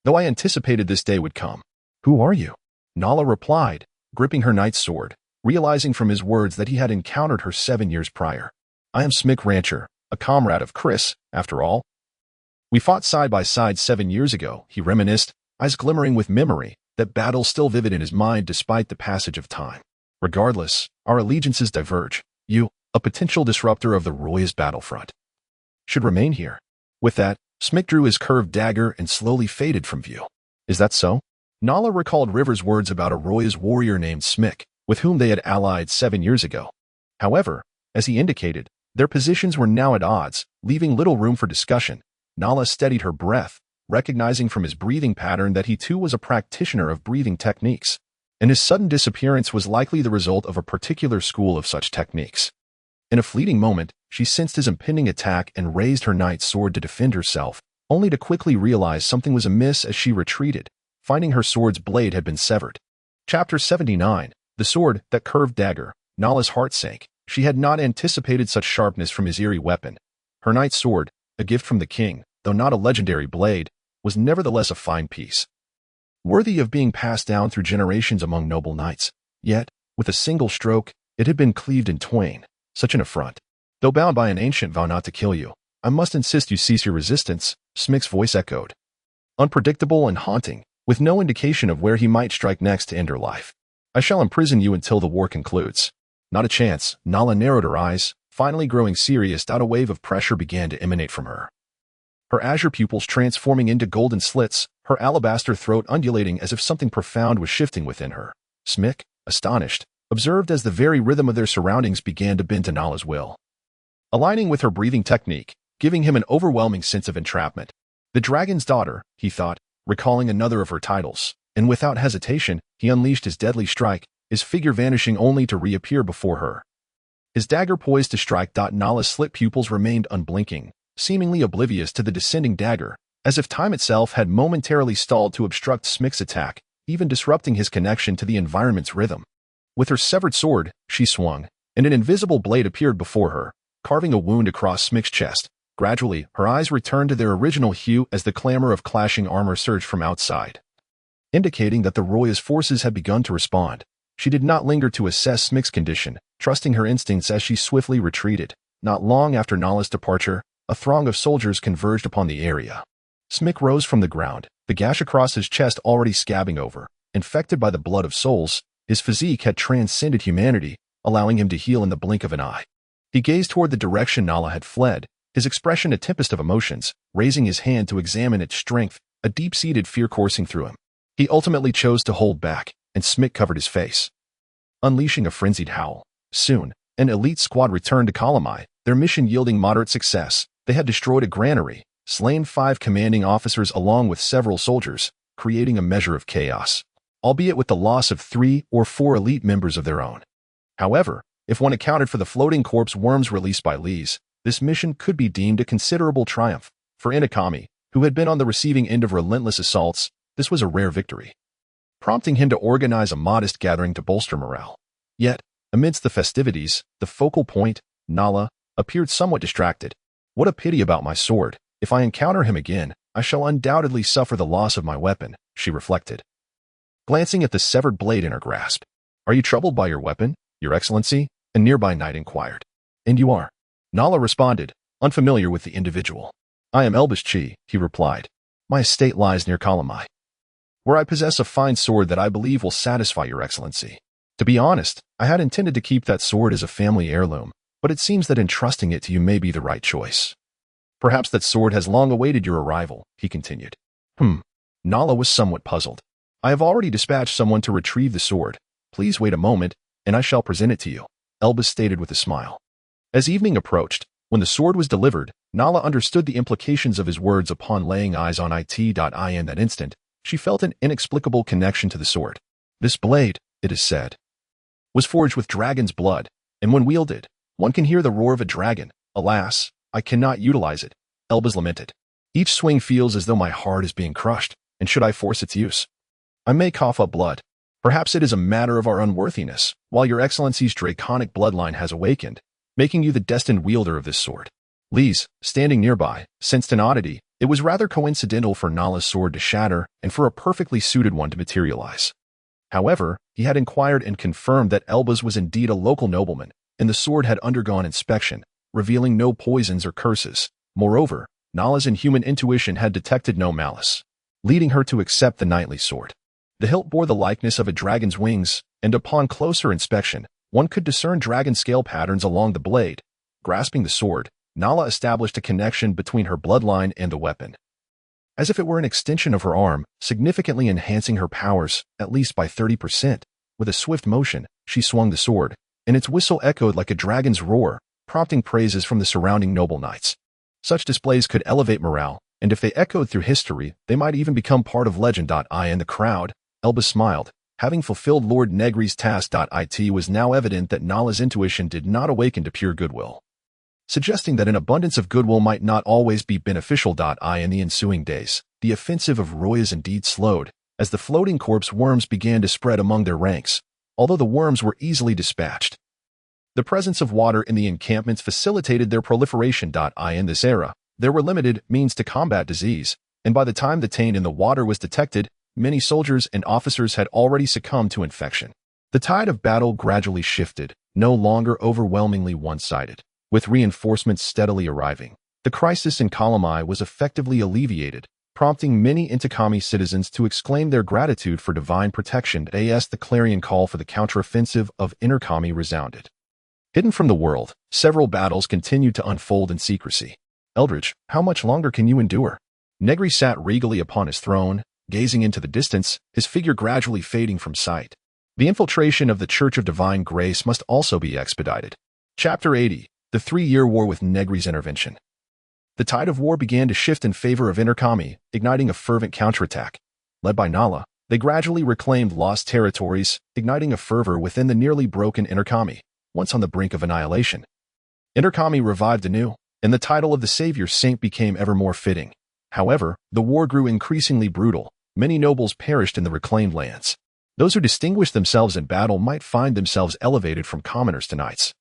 though I anticipated this day would come." "Who are you?" Nala replied, gripping her knight's sword, realizing from his words that he had encountered her 7 years prior. "I am Smik Rancher, a comrade of Chris, after all. We fought side by side 7 years ago," he reminisced, eyes glimmering with memory, that battle still vivid in his mind despite the passage of time. "Regardless, our allegiances diverge. You, a potential disruptor of the Royas battlefront, should remain here." With that, Smik drew his curved dagger and slowly faded from view. "Is that so?" Nala recalled River's words about a Royas warrior named Smik, with whom they had allied 7 years ago. However, as he indicated, their positions were now at odds, leaving little room for discussion. Nala steadied her breath, recognizing from his breathing pattern that he too was a practitioner of breathing techniques, and his sudden disappearance was likely the result of a particular school of such techniques. In a fleeting moment, she sensed his impending attack and raised her knight's sword to defend herself, only to quickly realize something was amiss as she retreated, finding her sword's blade had been severed. Chapter 79. The sword, that curved dagger. Nala's heart sank. She had not anticipated such sharpness from his eerie weapon. Her knight's sword, a gift from the king, though not a legendary blade, was nevertheless a fine piece, worthy of being passed down through generations among noble knights. Yet, with a single stroke, it had been cleaved in twain. Such an affront. "Though bound by an ancient vow not to kill you, I must insist you cease your resistance," Smik's voice echoed, unpredictable and haunting, with no indication of where he might strike next to end her life. "I shall imprison you until the war concludes." "Not a chance." Nala narrowed her eyes, finally growing serious. A wave of pressure began to emanate from her, her azure pupils transforming into golden slits, her alabaster throat undulating as if something profound was shifting within her. Smik, astonished, observed as the very rhythm of their surroundings began to bend to Nala's will, aligning with her breathing technique, giving him an overwhelming sense of entrapment. "The dragon's daughter," he thought, recalling another of her titles, and without hesitation, he unleashed his deadly strike, his figure vanishing only to reappear before her. His dagger poised to strike. Nala's slit pupils remained unblinking, seemingly oblivious to the descending dagger, as if time itself had momentarily stalled to obstruct Smick's attack, even disrupting his connection to the environment's rhythm. With her severed sword, she swung, and an invisible blade appeared before her, carving a wound across Smick's chest. Gradually, her eyes returned to their original hue as the clamor of clashing armor surged from outside, indicating that the Roya's forces had begun to respond. She did not linger to assess Smick's condition, trusting her instincts as she swiftly retreated. Not long after Nala's departure, a throng of soldiers converged upon the area. Smick rose from the ground, the gash across his chest already scabbing over. Infected by the blood of souls, his physique had transcended humanity, allowing him to heal in the blink of an eye. He gazed toward the direction Nala had fled, his expression a tempest of emotions, raising his hand to examine its strength, a deep-seated fear coursing through him. He ultimately chose to hold back, and Smick covered his face, unleashing a frenzied howl. Soon, an elite squad returned to Kalamai, their mission yielding moderate success. They had destroyed a granary, slain 5 commanding officers along with several soldiers, creating a measure of chaos, albeit with the loss of 3 or 4 elite members of their own. However, if one accounted for the floating corpse worms released by Lees, this mission could be deemed a considerable triumph. For Inakami, who had been on the receiving end of relentless assaults, this was a rare victory, prompting him to organize a modest gathering to bolster morale. Yet, amidst the festivities, the focal point, Nala, appeared somewhat distracted. What a pity about my sword. If I encounter him again, I shall undoubtedly suffer the loss of my weapon, she reflected, glancing at the severed blade in her grasp. Are you troubled by your weapon, Your Excellency? A nearby knight inquired. And you are? Nala responded, unfamiliar with the individual. I am Elbas Chi, he replied. My estate lies near Kalamai, where I possess a fine sword that I believe will satisfy Your Excellency. To be honest, I had intended to keep that sword as a family heirloom, but it seems that entrusting it to you may be the right choice. Perhaps that sword has long awaited your arrival, he continued. Nala was somewhat puzzled. I have already dispatched someone to retrieve the sword. Please wait a moment, and I shall present it to you, Elbas stated with a smile. As evening approached, when the sword was delivered, Nala understood the implications of his words upon laying eyes on it. In that instant, she felt an inexplicable connection to the sword. This blade, it is said, was forged with dragon's blood, and when wielded, one can hear the roar of a dragon. Alas, I cannot utilize it, Elbas lamented. Each swing feels as though my heart is being crushed, and should I force its use, I may cough up blood. Perhaps it is a matter of our unworthiness, while Your Excellency's draconic bloodline has awakened, making you the destined wielder of this sword. Lees, standing nearby, sensed an oddity. It was rather coincidental for Nala's sword to shatter and for a perfectly suited one to materialize. However, he had inquired and confirmed that Elbas was indeed a local nobleman, and the sword had undergone inspection, revealing no poisons or curses. Moreover, Nala's inhuman intuition had detected no malice, leading her to accept the knightly sword. The hilt bore the likeness of a dragon's wings, and upon closer inspection, one could discern dragon scale patterns along the blade. Grasping the sword, Nala established a connection between her bloodline and the weapon, as if it were an extension of her arm, significantly enhancing her powers, at least by 30%. With a swift motion, she swung the sword, and its whistle echoed like a dragon's roar, prompting praises from the surrounding noble knights. Such displays could elevate morale, and if they echoed through history, they might even become part of legend. In the crowd, Elbas smiled. Having fulfilled Lord Negri's task. It was now evident that Nala's intuition did not awaken to pure goodwill, suggesting that an abundance of goodwill might not always be beneficial. In the ensuing days, the offensive of Royas indeed slowed, as the floating corpse worms began to spread among their ranks. Although the worms were easily dispatched, the presence of water in the encampments facilitated their proliferation. In this era, there were limited means to combat disease, and by the time the taint in the water was detected, many soldiers and officers had already succumbed to infection. The tide of battle gradually shifted, no longer overwhelmingly one-sided. With reinforcements steadily arriving, the crisis in Kalamai was effectively alleviated, prompting many Intakami citizens to exclaim their gratitude for divine protection. As the clarion call for the counteroffensive of Inakami resounded, hidden from the world, several battles continued to unfold in secrecy. Eldridge, how much longer can you endure? Negri sat regally upon his throne, gazing into the distance, his figure gradually fading from sight. The infiltration of the Church of Divine Grace must also be expedited. Chapter 80. The 3-year War with Negri's intervention. The tide of war began to shift in favor of Inakami, igniting a fervent counterattack. Led by Nala, They gradually reclaimed lost territories, igniting a fervor within the nearly broken Intercomi, once on the brink of annihilation. Intercomi revived anew, and the title of the Savior Saint became ever more fitting. However, the war grew increasingly brutal. Many nobles perished in the reclaimed lands. Those who distinguished themselves in battle might find themselves elevated from commoners to knights.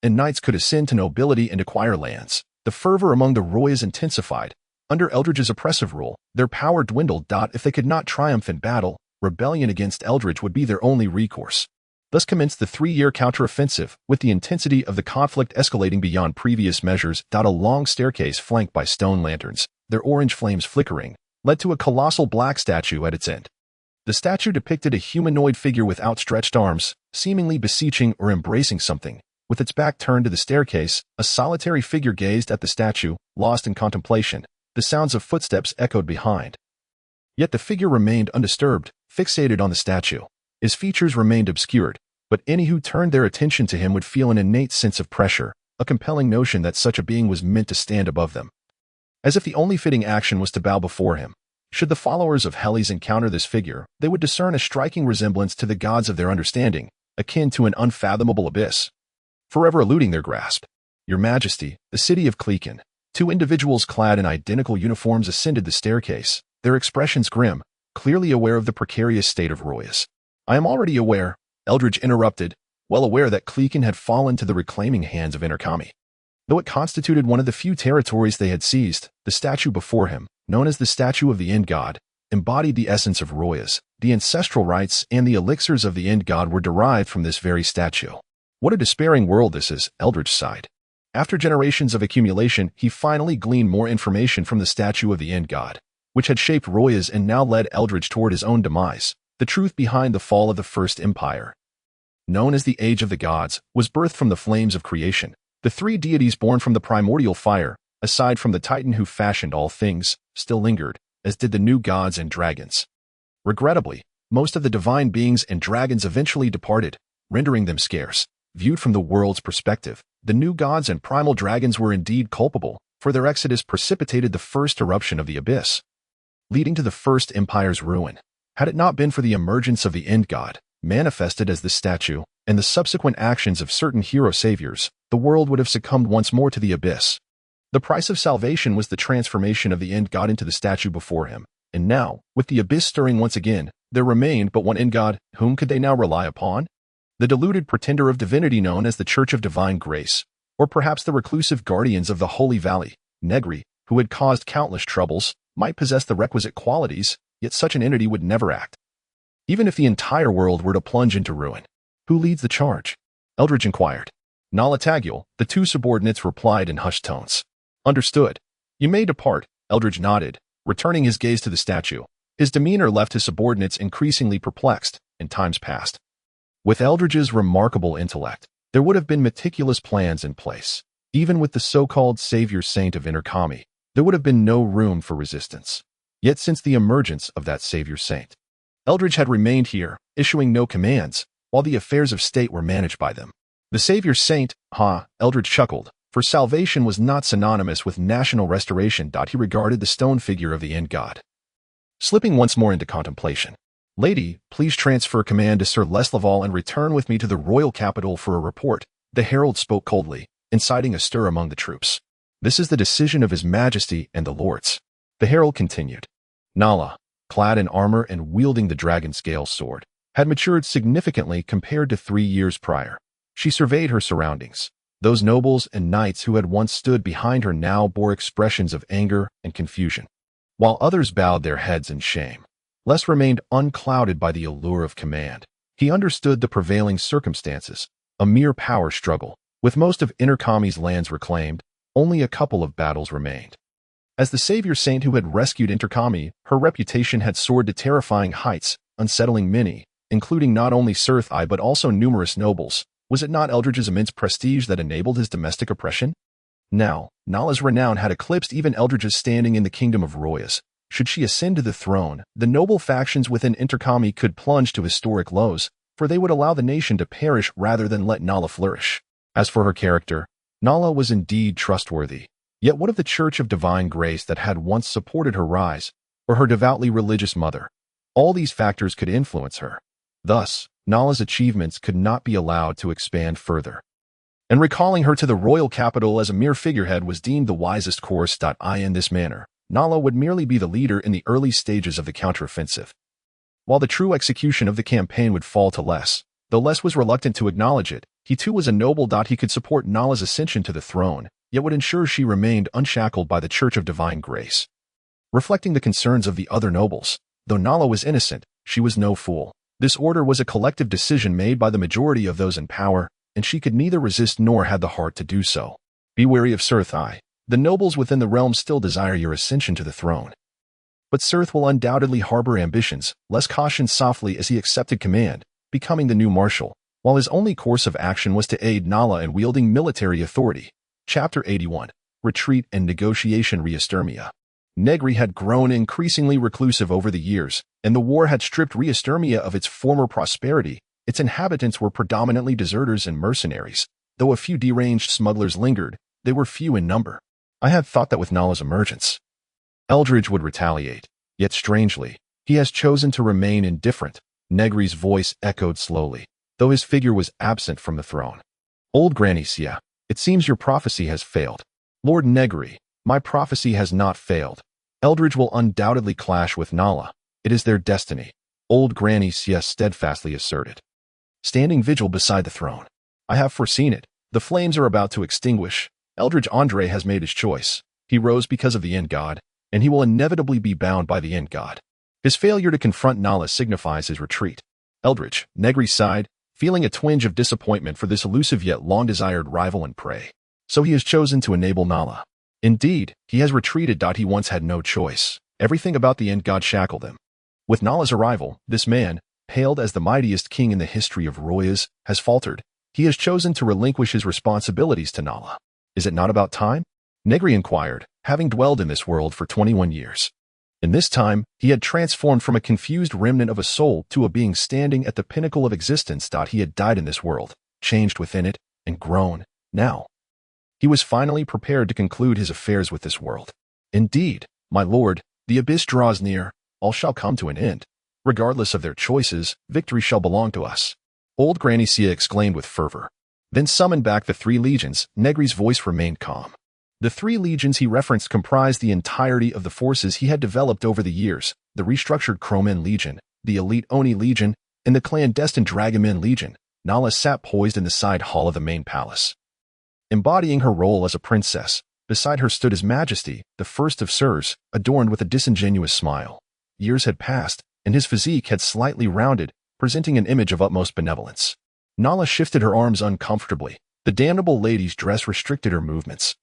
And knights could ascend to nobility and acquire lands. The fervor among the Royas intensified. Under Eldridge's oppressive rule, their power dwindled. If they could not triumph in battle, rebellion against Eldridge would be their only recourse. Thus commenced the 3-year counteroffensive, with the intensity of the conflict escalating beyond previous measures. A long staircase flanked by stone lanterns, their orange flames flickering, led to a colossal black statue at its end. The statue depicted a humanoid figure with outstretched arms, seemingly beseeching or embracing something. With its back turned to the staircase, a solitary figure gazed at the statue, lost in contemplation. The sounds of footsteps echoed behind. Yet the figure remained undisturbed, fixated on the statue. His features remained obscured, but any who turned their attention to him would feel an innate sense of pressure, a compelling notion that such a being was meant to stand above them. As if the only fitting action was to bow before him. Should the followers of Helles encounter this figure, they would discern a striking resemblance to the gods of their understanding, akin to an unfathomable abyss, forever eluding their grasp. Your Majesty, the city of Hearken. 2 individuals clad in identical uniforms ascended the staircase, their expressions grim, clearly aware of the precarious state of Royas. I am already aware, Eldridge interrupted, well aware that Hearken had fallen to the reclaiming hands of Intercomi. Though it constituted one of the few territories they had seized, the statue before him, known as the Statue of the End God, embodied the essence of Royas. The ancestral rites and the elixirs of the End God were derived from this very statue. What a despairing world this is, Eldridge sighed. After generations of accumulation, he finally gleaned more information from the Statue of the End God, which had shaped Royas and now led Eldridge toward his own demise. The truth behind the fall of the First Empire, known as the Age of the Gods, was birthed from the flames of creation. The 3 deities born from the primordial fire, aside from the Titan who fashioned all things, still lingered, as did the new gods and dragons. Regrettably, most of the divine beings and dragons eventually departed, rendering them scarce. Viewed from the world's perspective, the new gods and primal dragons were indeed culpable, for their exodus precipitated the first eruption of the abyss, leading to the First Empire's ruin. Had it not been for the emergence of the End God, manifested as this statue, and the subsequent actions of certain hero saviors, the world would have succumbed once more to the abyss. The price of salvation was the transformation of the End God into the statue before him, and now, with the abyss stirring once again, there remained but one End God. Whom could they now rely upon? The deluded pretender of divinity known as the Church of Divine Grace, or perhaps the reclusive guardians of the Holy Valley, Negri, who had caused countless troubles, might possess the requisite qualities, yet such an entity would never act. Even if the entire world were to plunge into ruin. Who leads the charge? Eldridge inquired. Nala Tagil, the 2 subordinates replied in hushed tones. Understood. You may depart, Eldridge nodded, returning his gaze to the statue. His demeanor left his subordinates increasingly perplexed, and times passed. With Eldridge's remarkable intellect, there would have been meticulous plans in place. Even with the so-called Savior Saint of Intercomi, there would have been no room for resistance. Yet since the emergence of that Savior Saint, Eldridge had remained here, issuing no commands, while the affairs of state were managed by them. The Savior Saint, Eldridge chuckled, for salvation was not synonymous with national restoration. He regarded the stone figure of the End God. Slipping once more into contemplation. Lady, please transfer command to Sir Leslaval and return with me to the royal capital for a report. The herald spoke coldly, inciting a stir among the troops. This is the decision of His Majesty and the lords. The herald continued. Nala, clad in armor and wielding the dragon scale sword, had matured significantly compared to 3 years prior. She surveyed her surroundings. Those nobles and knights who had once stood behind her now bore expressions of anger and confusion, while others bowed their heads in shame. Les remained unclouded by the allure of command. He understood the prevailing circumstances, a mere power struggle. With most of Intercomi's lands reclaimed, only a couple of battles remained. As the Savior Saint who had rescued Intercomi, her reputation had soared to terrifying heights, unsettling many, including not only Serthai but also numerous nobles. Was it not Eldridge's immense prestige that enabled his domestic oppression? Now, Nala's renown had eclipsed even Eldridge's standing in the kingdom of Royas. Should she ascend to the throne, the noble factions within Intercomi could plunge to historic lows, for they would allow the nation to perish rather than let Nala flourish. As for her character, Nala was indeed trustworthy. Yet what of the Church of Divine Grace that had once supported her rise, or her devoutly religious mother? All these factors could influence her. Thus, Nala's achievements could not be allowed to expand further. And recalling her to the royal capital as a mere figurehead was deemed the wisest course. In this manner, Nala would merely be the leader in the early stages of the counteroffensive, while the true execution of the campaign would fall to Les. Though Les was reluctant to acknowledge it, he too was a noble. He could support Nala's ascension to the throne, yet would ensure she remained unshackled by the Church of Divine Grace. Reflecting the concerns of the other nobles, though Nala was innocent, she was no fool. This order was a collective decision made by the majority of those in power, and she could neither resist nor had the heart to do so. Be wary of Sirth. The nobles within the realm still desire your ascension to the throne. But Sirth will undoubtedly harbor ambitions. Les cautioned softly as he accepted command, becoming the new marshal, while his only course of action was to aid Nala in wielding military authority. Chapter 81. Retreat and Negotiation. Reastermia. Negri had grown increasingly reclusive over the years, and the war had stripped Reastermia of its former prosperity. Its inhabitants were predominantly deserters and mercenaries. Though a few deranged smugglers lingered, they were few in number. I had thought that with Nala's emergence, Eldridge would retaliate. Yet strangely, he has chosen to remain indifferent. Negri's voice echoed slowly, though his figure was absent from the throne. Old Granny Sia, it seems your prophecy has failed. Lord Negri, my prophecy has not failed. Eldridge will undoubtedly clash with Nala. It is their destiny, Old Granny Sia steadfastly asserted, standing vigil beside the throne. I have foreseen it. The flames are about to extinguish. Eldridge Andre has made his choice. He rose because of the End God, and he will inevitably be bound by the End God. His failure to confront Nala signifies his retreat. Eldridge, Negri sighed, feeling a twinge of disappointment for this elusive yet long-desired rival and prey. So he has chosen to enable Nala. Indeed, he has retreated. He once had no choice. Everything about the End God shackled him. With Nala's arrival, this man, hailed as the mightiest king in the history of Royas, has faltered. He has chosen to relinquish his responsibilities to Nala. Is it not about time? Negri inquired, having dwelled in this world for 21 years. In this time, he had transformed from a confused remnant of a soul to a being standing at the pinnacle of existence. He had died in this world, changed within it, and grown. Now, he was finally prepared to conclude his affairs with this world. Indeed, my lord, the abyss draws near. All shall come to an end. Regardless of their choices, victory shall belong to us. Old Granny Sia exclaimed with fervor. Then summoned back the 3 legions. Negri's voice remained calm. The 3 legions he referenced comprised the entirety of the forces he had developed over the years: the restructured Cromen Legion, the elite Oni Legion, and the clandestine Dragomen Legion. Nala sat poised in the side hall of the main palace, embodying her role as a princess. Beside her stood His Majesty, the first of Sirs, adorned with a disingenuous smile. Years had passed, and his physique had slightly rounded, presenting an image of utmost benevolence. Nala shifted her arms uncomfortably. The damnable lady's dress restricted her movements,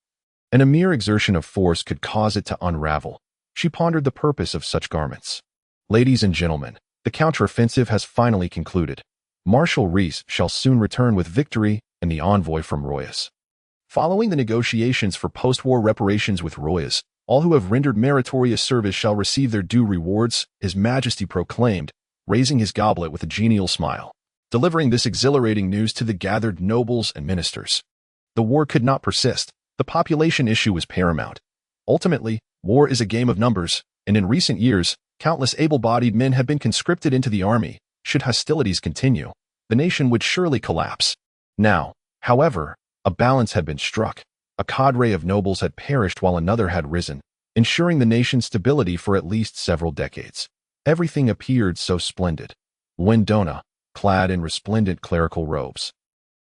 and a mere exertion of force could cause it to unravel. She pondered the purpose of such garments. Ladies and gentlemen, the counteroffensive has finally concluded. Marshal Reese shall soon return with victory and the envoy from Royas. Following the negotiations for post-war reparations with Royas, all who have rendered meritorious service shall receive their due rewards, His Majesty proclaimed, raising his goblet with a genial smile, delivering this exhilarating news to the gathered nobles and ministers. The war could not persist. The population issue was paramount. Ultimately, war is a game of numbers, and in recent years, countless able-bodied men have been conscripted into the army. Should hostilities continue, the nation would surely collapse. Now, however, a balance had been struck. A cadre of nobles had perished while another had risen, ensuring the nation's stability for at least several decades. Everything appeared so splendid. Wendona, clad in resplendent clerical robes,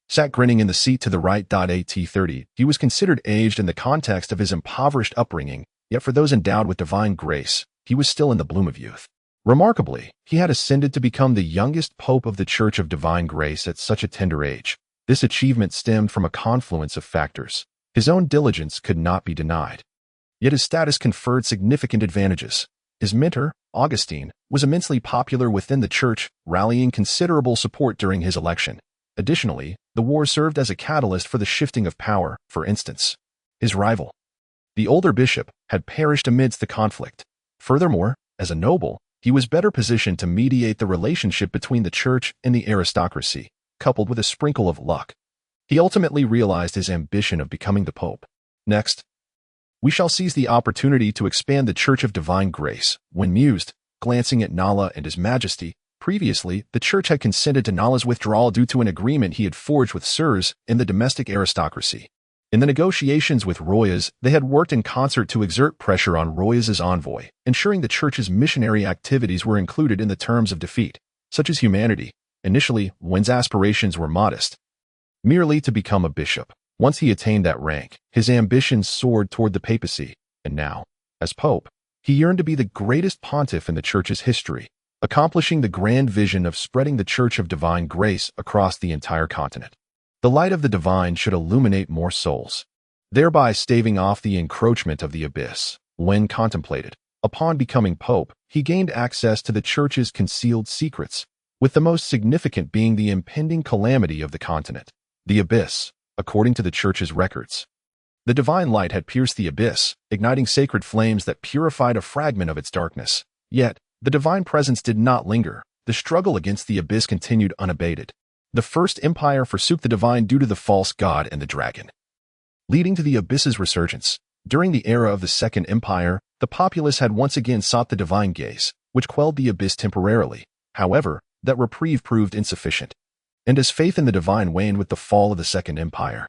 sat grinning in the seat to the right. At 30, he was considered aged in the context of his impoverished upbringing, yet for those endowed with divine grace, he was still in the bloom of youth. Remarkably, he had ascended to become the youngest pope of the Church of Divine Grace at such a tender age. This achievement stemmed from a confluence of factors. His own diligence could not be denied. Yet his status conferred significant advantages. His mentor, Augustine, was immensely popular within the church, rallying considerable support during his election. Additionally, the war served as a catalyst for the shifting of power. For instance, his rival, the older bishop, had perished amidst the conflict. Furthermore, as a noble, he was better positioned to mediate the relationship between the church and the aristocracy, coupled with a sprinkle of luck. He ultimately realized his ambition of becoming the pope. Next, we shall seize the opportunity to expand the Church of Divine Grace. When mused, glancing at Nala and His Majesty. Previously, the church had consented to Nala's withdrawal due to an agreement he had forged with Sirs in the domestic aristocracy. In the negotiations with Royas, they had worked in concert to exert pressure on Royas' envoy, ensuring the church's missionary activities were included in the terms of defeat, such as humanity. Initially, Wen's aspirations were modest, merely to become a bishop. Once he attained that rank, his ambitions soared toward the papacy, and now, as pope, he yearned to be the greatest pontiff in the church's history, accomplishing the grand vision of spreading the Church of Divine Grace across the entire continent. The light of the divine should illuminate more souls, thereby staving off the encroachment of the abyss. When contemplated, upon becoming pope, he gained access to the church's concealed secrets, with the most significant being the impending calamity of the continent, the abyss, according to the church's records. The divine light had pierced the abyss, igniting sacred flames that purified a fragment of its darkness. Yet, the divine presence did not linger. The struggle against the abyss continued unabated. The First Empire forsook the divine due to the false god and the dragon, leading to the abyss's resurgence. During the era of the Second Empire, the populace had once again sought the divine gaze, which quelled the abyss temporarily. However, that reprieve proved insufficient, and as faith in the divine waned with the fall of the Second Empire.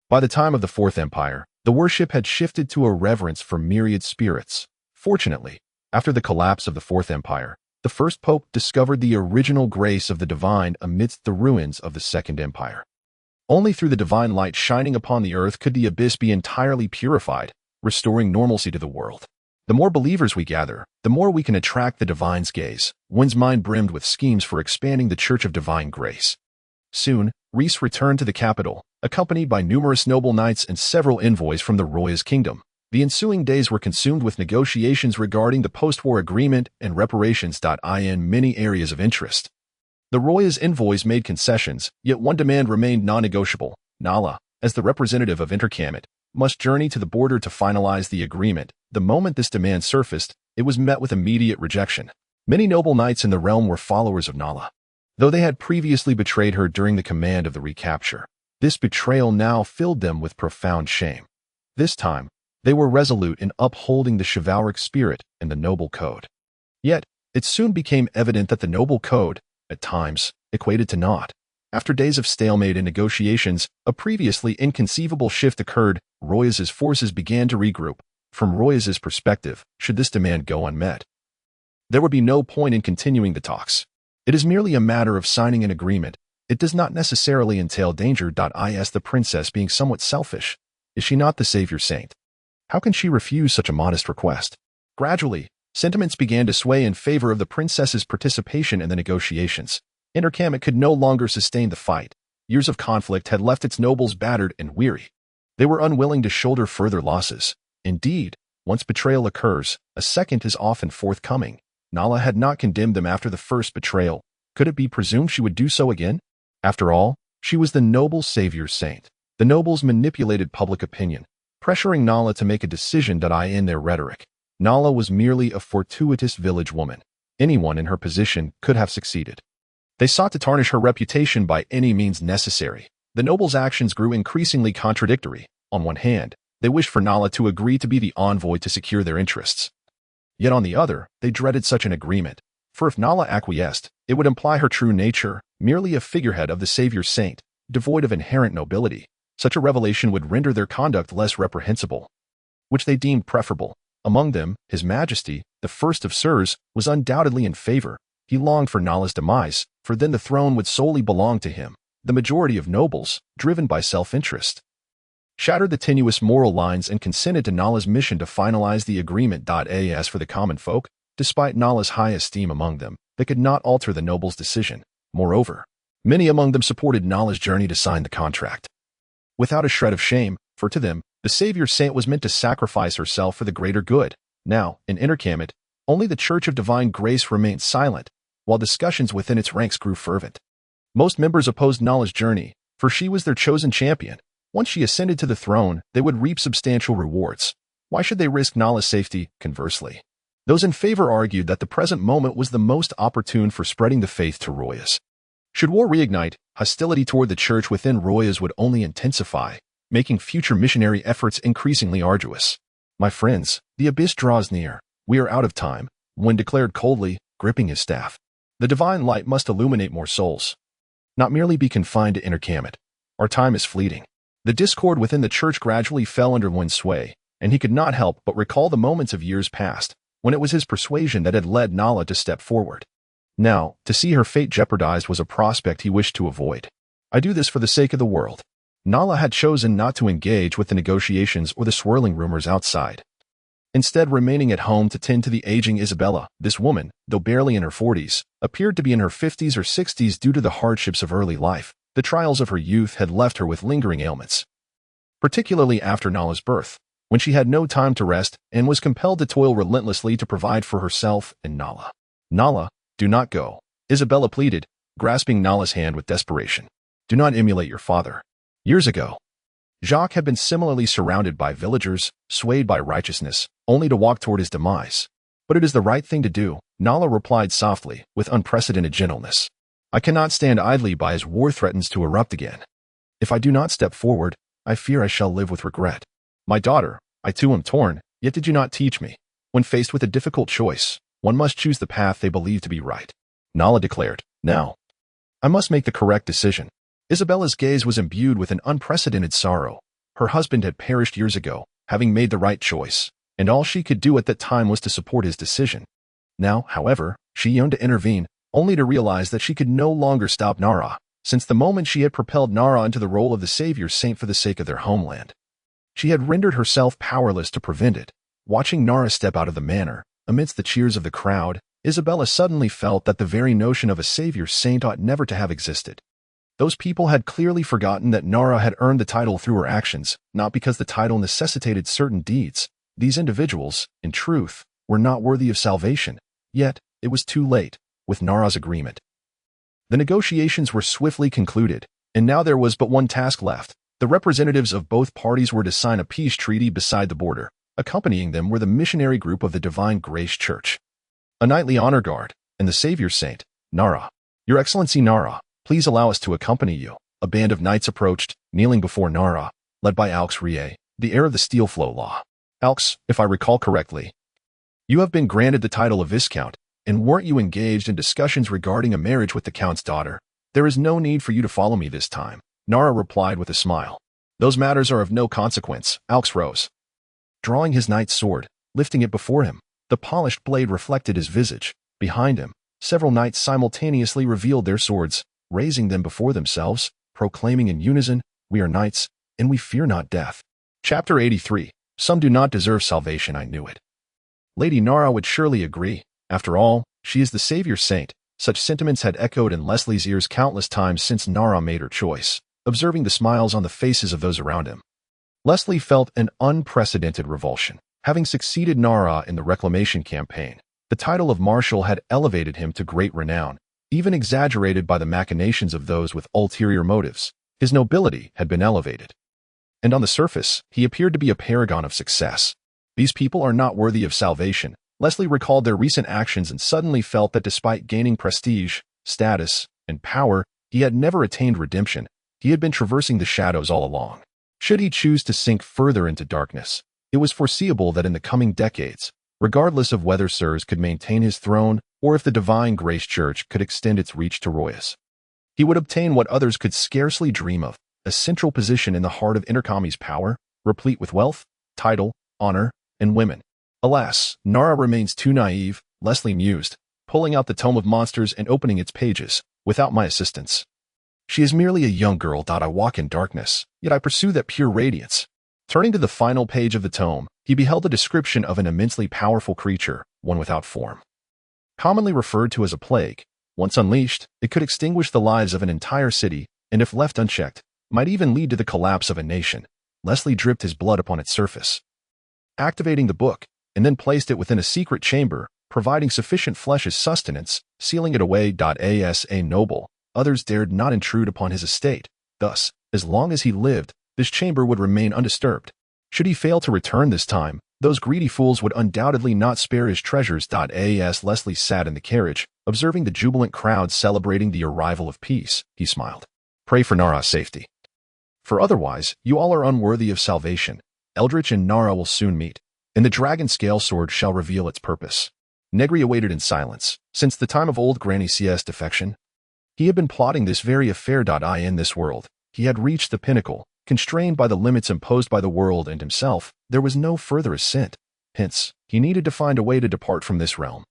By the time of the Fourth Empire, the worship had shifted to a reverence for myriad spirits. Fortunately, after the collapse of the Fourth Empire, the first pope discovered the original grace of the divine amidst the ruins of the Second Empire. Only through the divine light shining upon the earth could the abyss be entirely purified, restoring normalcy to the world. The more believers we gather, the more we can attract the divine's gaze. One's mind brimmed with schemes for expanding the Church of Divine Grace. Soon, Rhys returned to the capital, accompanied by numerous noble knights and several envoys from the Royas kingdom. The ensuing days were consumed with negotiations regarding the post-war agreement and reparations. In many areas of interest, the Royas envoys made concessions, yet one demand remained non-negotiable. Nala, as the representative of Hearken, must journey to the border to finalize the agreement. The moment this demand surfaced, it was met with immediate rejection. Many noble knights in the realm were followers of Nala, though they had previously betrayed her during the command of the recapture. This betrayal now filled them with profound shame. This time, they were resolute in upholding the chivalric spirit and the noble code. Yet, it soon became evident that the noble code, at times, equated to naught. After days of stalemate and negotiations, a previously inconceivable shift occurred. Royas' forces began to regroup. From Royas' perspective, should this demand go unmet, there would be no point in continuing the talks. It is merely a matter of signing an agreement. It does not necessarily entail danger. Is the princess being somewhat selfish? Is she not the savior saint? How can she refuse such a modest request? Gradually, sentiments began to sway in favor of the princess's participation in the negotiations. Hearken could no longer sustain the fight. Years of conflict had left its nobles battered and weary. They were unwilling to shoulder further losses. Indeed, once betrayal occurs, a second is often forthcoming. Nala had not condemned them after the first betrayal. Could it be presumed she would do so again? After all, she was the noble savior saint. The nobles manipulated public opinion, pressuring Nala to make a decision. In their rhetoric, Nala was merely a fortuitous village woman. Anyone in her position could have succeeded. They sought to tarnish her reputation by any means necessary. The nobles' actions grew increasingly contradictory. On one hand, they wished for Nala to agree to be the envoy to secure their interests. Yet on the other, they dreaded such an agreement, for if Nala acquiesced, it would imply her true nature, merely a figurehead of the savior saint, devoid of inherent nobility. Such a revelation would render their conduct less reprehensible, which they deemed preferable. Among them, His Majesty, the first of Sirs, was undoubtedly in favor. He longed for Nala's demise, for then the throne would solely belong to him. The majority of nobles, driven by self-interest, shattered the tenuous moral lines and consented to Nala's mission to finalize the agreement. As for the common folk, despite Nala's high esteem among them, they could not alter the nobles' decision. Moreover, many among them supported Nala's journey to sign the contract without a shred of shame, for to them, the savior saint was meant to sacrifice herself for the greater good. Now, in Hearken, only the Church of Divine Grace remained silent, while discussions within its ranks grew fervent. Most members opposed Nala's journey, for she was their chosen champion. Once she ascended to the throne, they would reap substantial rewards. Why should they risk Nala's safety? Conversely, those in favor argued that the present moment was the most opportune for spreading the faith to Royas. Should war reignite, hostility toward the church within Royas would only intensify, making future missionary efforts increasingly arduous. My friends, the abyss draws near. We are out of time. One declared coldly, gripping his staff. The divine light must illuminate more souls, not merely be confined to Inarkamut. Our time is fleeting. The discord within the church gradually fell under Wen's sway, and he could not help but recall the moments of years past, when it was his persuasion that had led Nala to step forward. Now, to see her fate jeopardized was a prospect he wished to avoid. I do this for the sake of the world. Nala had chosen not to engage with the negotiations or the swirling rumors outside, instead remaining at home to tend to the aging Isabella. This woman, though barely in her 40s, appeared to be in her 50s or 60s due to the hardships of early life. The trials of her youth had left her with lingering ailments, particularly after Nala's birth, when she had no time to rest and was compelled to toil relentlessly to provide for herself and Nala. Nala, do not go, Isabella pleaded, grasping Nala's hand with desperation. Do not emulate your father. Years ago, Jacques had been similarly surrounded by villagers, swayed by righteousness, only to walk toward his demise. But it is the right thing to do, Nala replied softly, with unprecedented gentleness. I cannot stand idly by as war threatens to erupt again. If I do not step forward, I fear I shall live with regret. My daughter, I too am torn, yet did you not teach me? When faced with a difficult choice, one must choose the path they believe to be right. Nala declared, now, I must make the correct decision. Isabella's gaze was imbued with an unprecedented sorrow. Her husband had perished years ago, having made the right choice, and all she could do at that time was to support his decision. Now, however, she yearned to intervene, only to realize that she could no longer stop Nara, since the moment she had propelled Nara into the role of the savior saint for the sake of their homeland. She had rendered herself powerless to prevent it. Watching Nara step out of the manor, amidst the cheers of the crowd, Isabella suddenly felt that the very notion of a savior saint ought never to have existed. Those people had clearly forgotten that Nara had earned the title through her actions, not because the title necessitated certain deeds. These individuals, in truth, were not worthy of salvation. Yet, it was too late, with Nara's agreement. The negotiations were swiftly concluded, and now there was but one task left. The representatives of both parties were to sign a peace treaty beside the border. Accompanying them were the missionary group of the Divine Grace Church, a knightly honor guard, and the savior saint, Nara. Your Excellency Nara, please allow us to accompany you. A band of knights approached, kneeling before Nara, led by Alx Rie, the heir of the Steel Flow Law. Alx, if I recall correctly, you have been granted the title of Viscount, and weren't you engaged in discussions regarding a marriage with the Count's daughter? There is no need for you to follow me this time, Nara replied with a smile. Those matters are of no consequence. Alx rose, drawing his knight's sword, lifting it before him. The polished blade reflected his visage. Behind him, several knights simultaneously revealed their swords, raising them before themselves, proclaiming in unison, we are knights, and we fear not death. Chapter 83. Some do not deserve salvation, I knew it. Lady Nara would surely agree. After all, she is the savior saint. Such sentiments had echoed in Leslie's ears countless times since Nara made her choice, observing the smiles on the faces of those around him. Leslie felt an unprecedented revulsion. Having succeeded Nara in the reclamation campaign, the title of Marshal had elevated him to great renown, even exaggerated by the machinations of those with ulterior motives. His nobility had been elevated, and on the surface, he appeared to be a paragon of success. These people are not worthy of salvation. Leslie recalled their recent actions and suddenly felt that despite gaining prestige, status, and power, he had never attained redemption. He had been traversing the shadows all along. Should he choose to sink further into darkness, it was foreseeable that in the coming decades, regardless of whether Sirs could maintain his throne or if the Divine Grace Church could extend its reach to Royas, he would obtain what others could scarcely dream of, a central position in the heart of Inarkami's power, replete with wealth, title, honor, and women. Alas, Nara remains too naive, Leslie mused, pulling out the Tome of Monsters and opening its pages, without my assistance. She is merely a young girl. I walk in darkness, yet I pursue that pure radiance. Turning to the final page of the tome, he beheld a description of an immensely powerful creature, one without form. Commonly referred to as a plague, once unleashed, it could extinguish the lives of an entire city, and if left unchecked, might even lead to the collapse of a nation. Leslie dripped his blood upon its surface, activating the book, and then placed it within a secret chamber, providing sufficient flesh as sustenance, sealing it away. As a noble, others dared not intrude upon his estate. Thus, as long as he lived, this chamber would remain undisturbed. Should he fail to return this time, those greedy fools would undoubtedly not spare his treasures. As Leslie sat in the carriage, observing the jubilant crowd celebrating the arrival of peace, he smiled. Pray for Nara's safety. For otherwise, you all are unworthy of salvation. Eldritch and Nara will soon meet, and the dragon scale sword shall reveal its purpose. Negri awaited in silence. Since the time of old Granny C's defection, he had been plotting this very affair. In this world, he had reached the pinnacle. Constrained by the limits imposed by the world and himself, there was no further ascent. Hence, he needed to find a way to depart from this realm.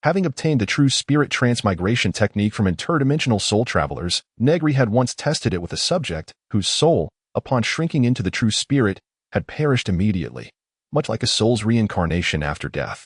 Having obtained the true spirit transmigration technique from interdimensional soul travelers, Negri had once tested it with a subject whose soul, upon shrinking into the true spirit, had perished immediately, much like a soul's reincarnation after death.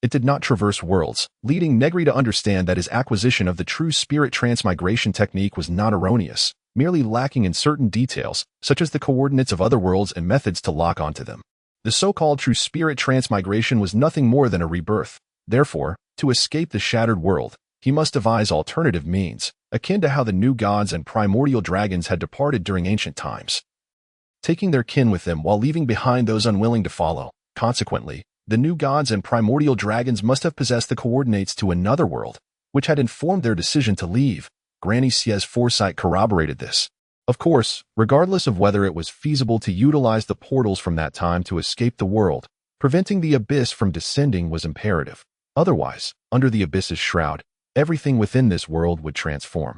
It did not traverse worlds, leading Negri to understand that his acquisition of the true spirit transmigration technique was not erroneous, merely lacking in certain details, such as the coordinates of other worlds and methods to lock onto them. The so-called true spirit transmigration was nothing more than a rebirth. Therefore, to escape the shattered world, he must devise alternative means, akin to how the new gods and primordial dragons had departed during ancient times, taking their kin with them while leaving behind those unwilling to follow. Consequently, the new gods and primordial dragons must have possessed the coordinates to another world, which had informed their decision to leave. Granny C's foresight corroborated this. Of course, regardless of whether it was feasible to utilize the portals from that time to escape the world, preventing the abyss from descending was imperative. Otherwise, under the abyss's shroud, everything within this world would transform.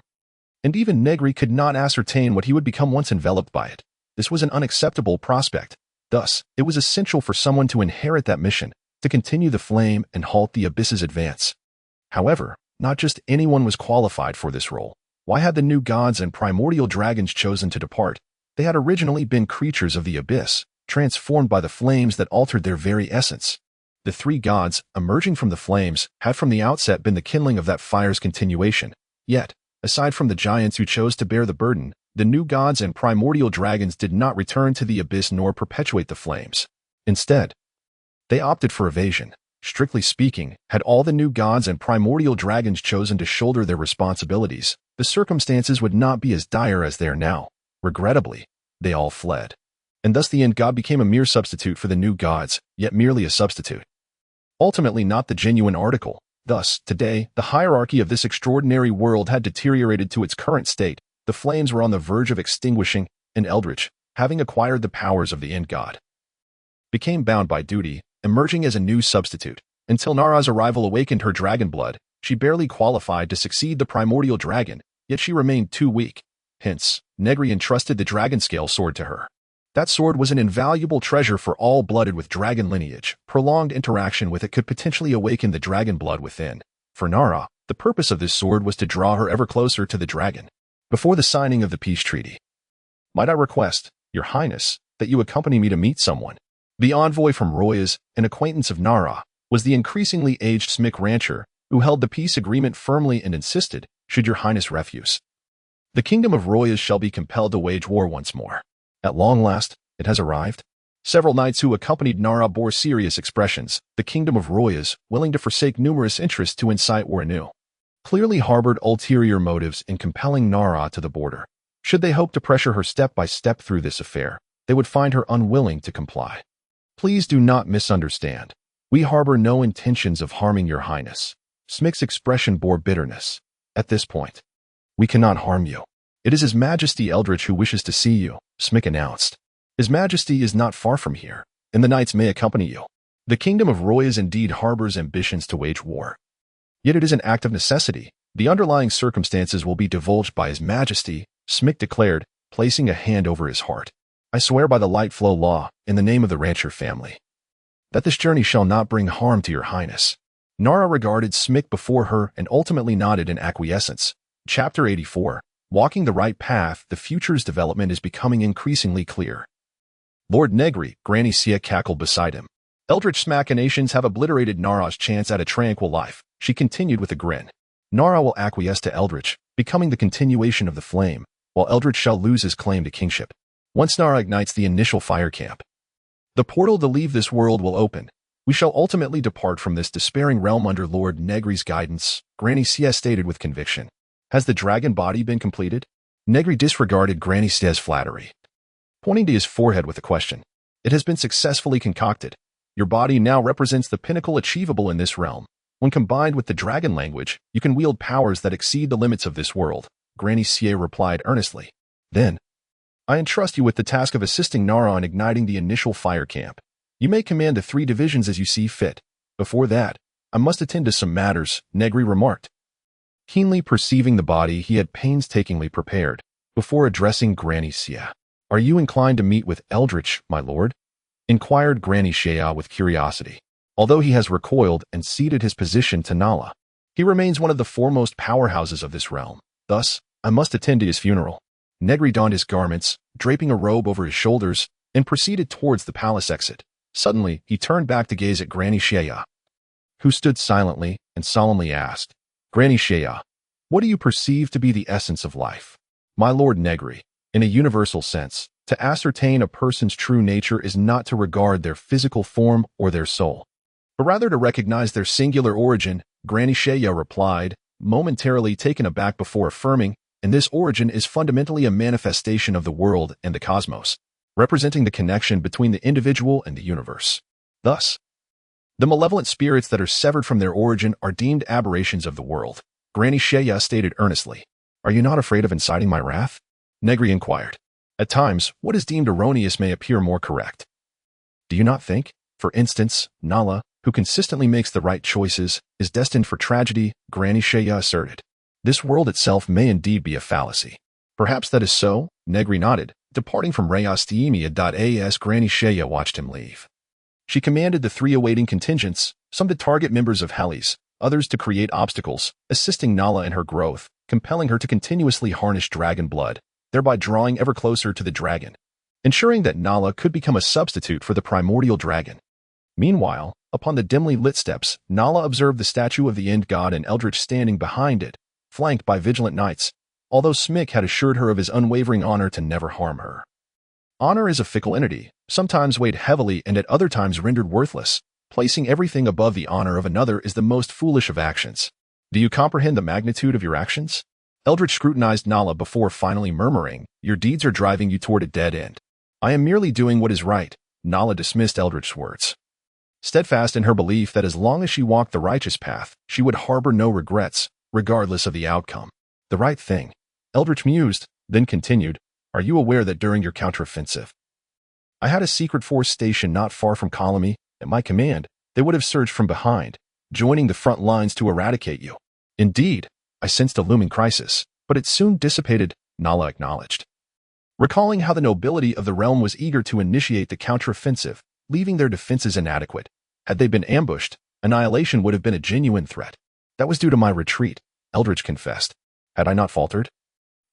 And even Negri could not ascertain what he would become once enveloped by it. This was an unacceptable prospect. Thus, it was essential for someone to inherit that mission, to continue the flame and halt the abyss's advance. However, not just anyone was qualified for this role. Why had the new gods and primordial dragons chosen to depart? They had originally been creatures of the abyss, transformed by the flames that altered their very essence. The three gods, emerging from the flames, had from the outset been the kindling of that fire's continuation. Yet, aside from the giants who chose to bear the burden, the new gods and primordial dragons did not return to the abyss nor perpetuate the flames. Instead, they opted for evasion. Strictly speaking, had all the new gods and primordial dragons chosen to shoulder their responsibilities, the circumstances would not be as dire as they are now. Regrettably, they all fled. And thus the end god became a mere substitute for the new gods, yet merely a substitute. Ultimately not the genuine article. Thus, today, the hierarchy of this extraordinary world had deteriorated to its current state. The flames were on the verge of extinguishing, and Eldritch, having acquired the powers of the end god, became bound by duty, emerging as a new substitute. Until Nara's arrival awakened her dragon blood, she barely qualified to succeed the primordial dragon, yet she remained too weak. Hence, Negri entrusted the dragon scale sword to her. That sword was an invaluable treasure for all blooded with dragon lineage. Prolonged interaction with it could potentially awaken the dragon blood within. For Nara, the purpose of this sword was to draw her ever closer to the dragon. Before the signing of the peace treaty, might I request, Your Highness, that you accompany me to meet someone? The envoy from Royas, an acquaintance of Nara, was the increasingly aged Smick rancher who held the peace agreement firmly and insisted, should Your Highness refuse, the kingdom of Royas shall be compelled to wage war once more. At long last, it has arrived. Several knights who accompanied Nara bore serious expressions. The kingdom of Royas, willing to forsake numerous interests to incite war anew, clearly harbored ulterior motives in compelling Nara to the border. Should they hope to pressure her step by step through this affair, they would find her unwilling to comply. Please do not misunderstand. We harbor no intentions of harming Your Highness. Smick's expression bore bitterness. At this point, we cannot harm you. It is His Majesty Eldritch who wishes to see you, Smick announced. His Majesty is not far from here, and the knights may accompany you. The kingdom of Royas indeed harbors ambitions to wage war. Yet it is an act of necessity. The underlying circumstances will be divulged by His Majesty, Smick declared, placing a hand over his heart. I swear by the light flow law, in the name of the rancher family, that this journey shall not bring harm to Your Highness. Nara regarded Smick before her and ultimately nodded in acquiescence. Chapter 84. Walking the right path, the future's development is becoming increasingly clear. Lord Negri, Granny Cia cackled beside him. Eldritch machinations have obliterated Nara's chance at a tranquil life, she continued with a grin. Nara will acquiesce to Eldritch, becoming the continuation of the flame, while Eldritch shall lose his claim to kingship. Once Nara ignites the initial fire camp, the portal to leave this world will open. We shall ultimately depart from this despairing realm under Lord Negri's guidance, Granny Cia stated with conviction. Has the dragon body been completed? Negri disregarded Granny Cia's flattery, pointing to his forehead with a question. It has been successfully concocted. Your body now represents the pinnacle achievable in this realm. When combined with the dragon language, you can wield powers that exceed the limits of this world, Granny Cia replied earnestly. Then, I entrust you with the task of assisting Nara in igniting the initial fire camp. You may command the 3 divisions as you see fit. Before that, I must attend to some matters, Negri remarked, keenly perceiving the body he had painstakingly prepared, before addressing Granny Shea. Are you inclined to meet with Eldritch, my lord? Inquired Granny Shea with curiosity. Although he has recoiled and ceded his position to Nala, he remains one of the foremost powerhouses of this realm. Thus, I must attend to his funeral. Negri donned his garments, draping a robe over his shoulders, and proceeded towards the palace exit. Suddenly, he turned back to gaze at Granny Shea, who stood silently and solemnly asked, Granny Shea, what do you perceive to be the essence of life? My lord Negri, in a universal sense, to ascertain a person's true nature is not to regard their physical form or their soul, but rather to recognize their singular origin, Granny Shea replied, momentarily taken aback before affirming, and this origin is fundamentally a manifestation of the world and the cosmos, representing the connection between the individual and the universe. Thus, the malevolent spirits that are severed from their origin are deemed aberrations of the world. Granny Shea stated earnestly. Are you not afraid of inciting my wrath? Negri inquired. At times, what is deemed erroneous may appear more correct. Do you not think, for instance, Nala, who consistently makes the right choices, is destined for tragedy? Granny Shea asserted. This world itself may indeed be a fallacy. Perhaps that is so, Negri nodded, departing from Rayastemia.as. Granny Shea watched him leave. She commanded the 3 awaiting contingents, some to target members of Hellies, others to create obstacles, assisting Nala in her growth, compelling her to continuously harness dragon blood, thereby drawing ever closer to the dragon, ensuring that Nala could become a substitute for the primordial dragon. Meanwhile, upon the dimly lit steps, Nala observed the statue of the End God and Eldritch standing behind it, flanked by vigilant knights, although Smick had assured her of his unwavering honor to never harm her. Honor is a fickle entity, sometimes weighed heavily and at other times rendered worthless. Placing everything above the honor of another is the most foolish of actions. Do you comprehend the magnitude of your actions? Eldritch scrutinized Nala before finally murmuring, your deeds are driving you toward a dead end. I am merely doing what is right. Nala dismissed Eldritch's words, steadfast in her belief that as long as she walked the righteous path, she would harbor no regrets, regardless of the outcome. The right thing. Eldritch mused, then continued, are you aware that during your counteroffensive, I had a secret force stationed not far from Colony? At my command, they would have surged from behind, joining the front lines to eradicate you. Indeed, I sensed a looming crisis, but it soon dissipated, Nala acknowledged, recalling how the nobility of the realm was eager to initiate the counteroffensive, leaving their defenses inadequate. Had they been ambushed, annihilation would have been a genuine threat. That was due to my retreat, Eldritch confessed. Had I not faltered,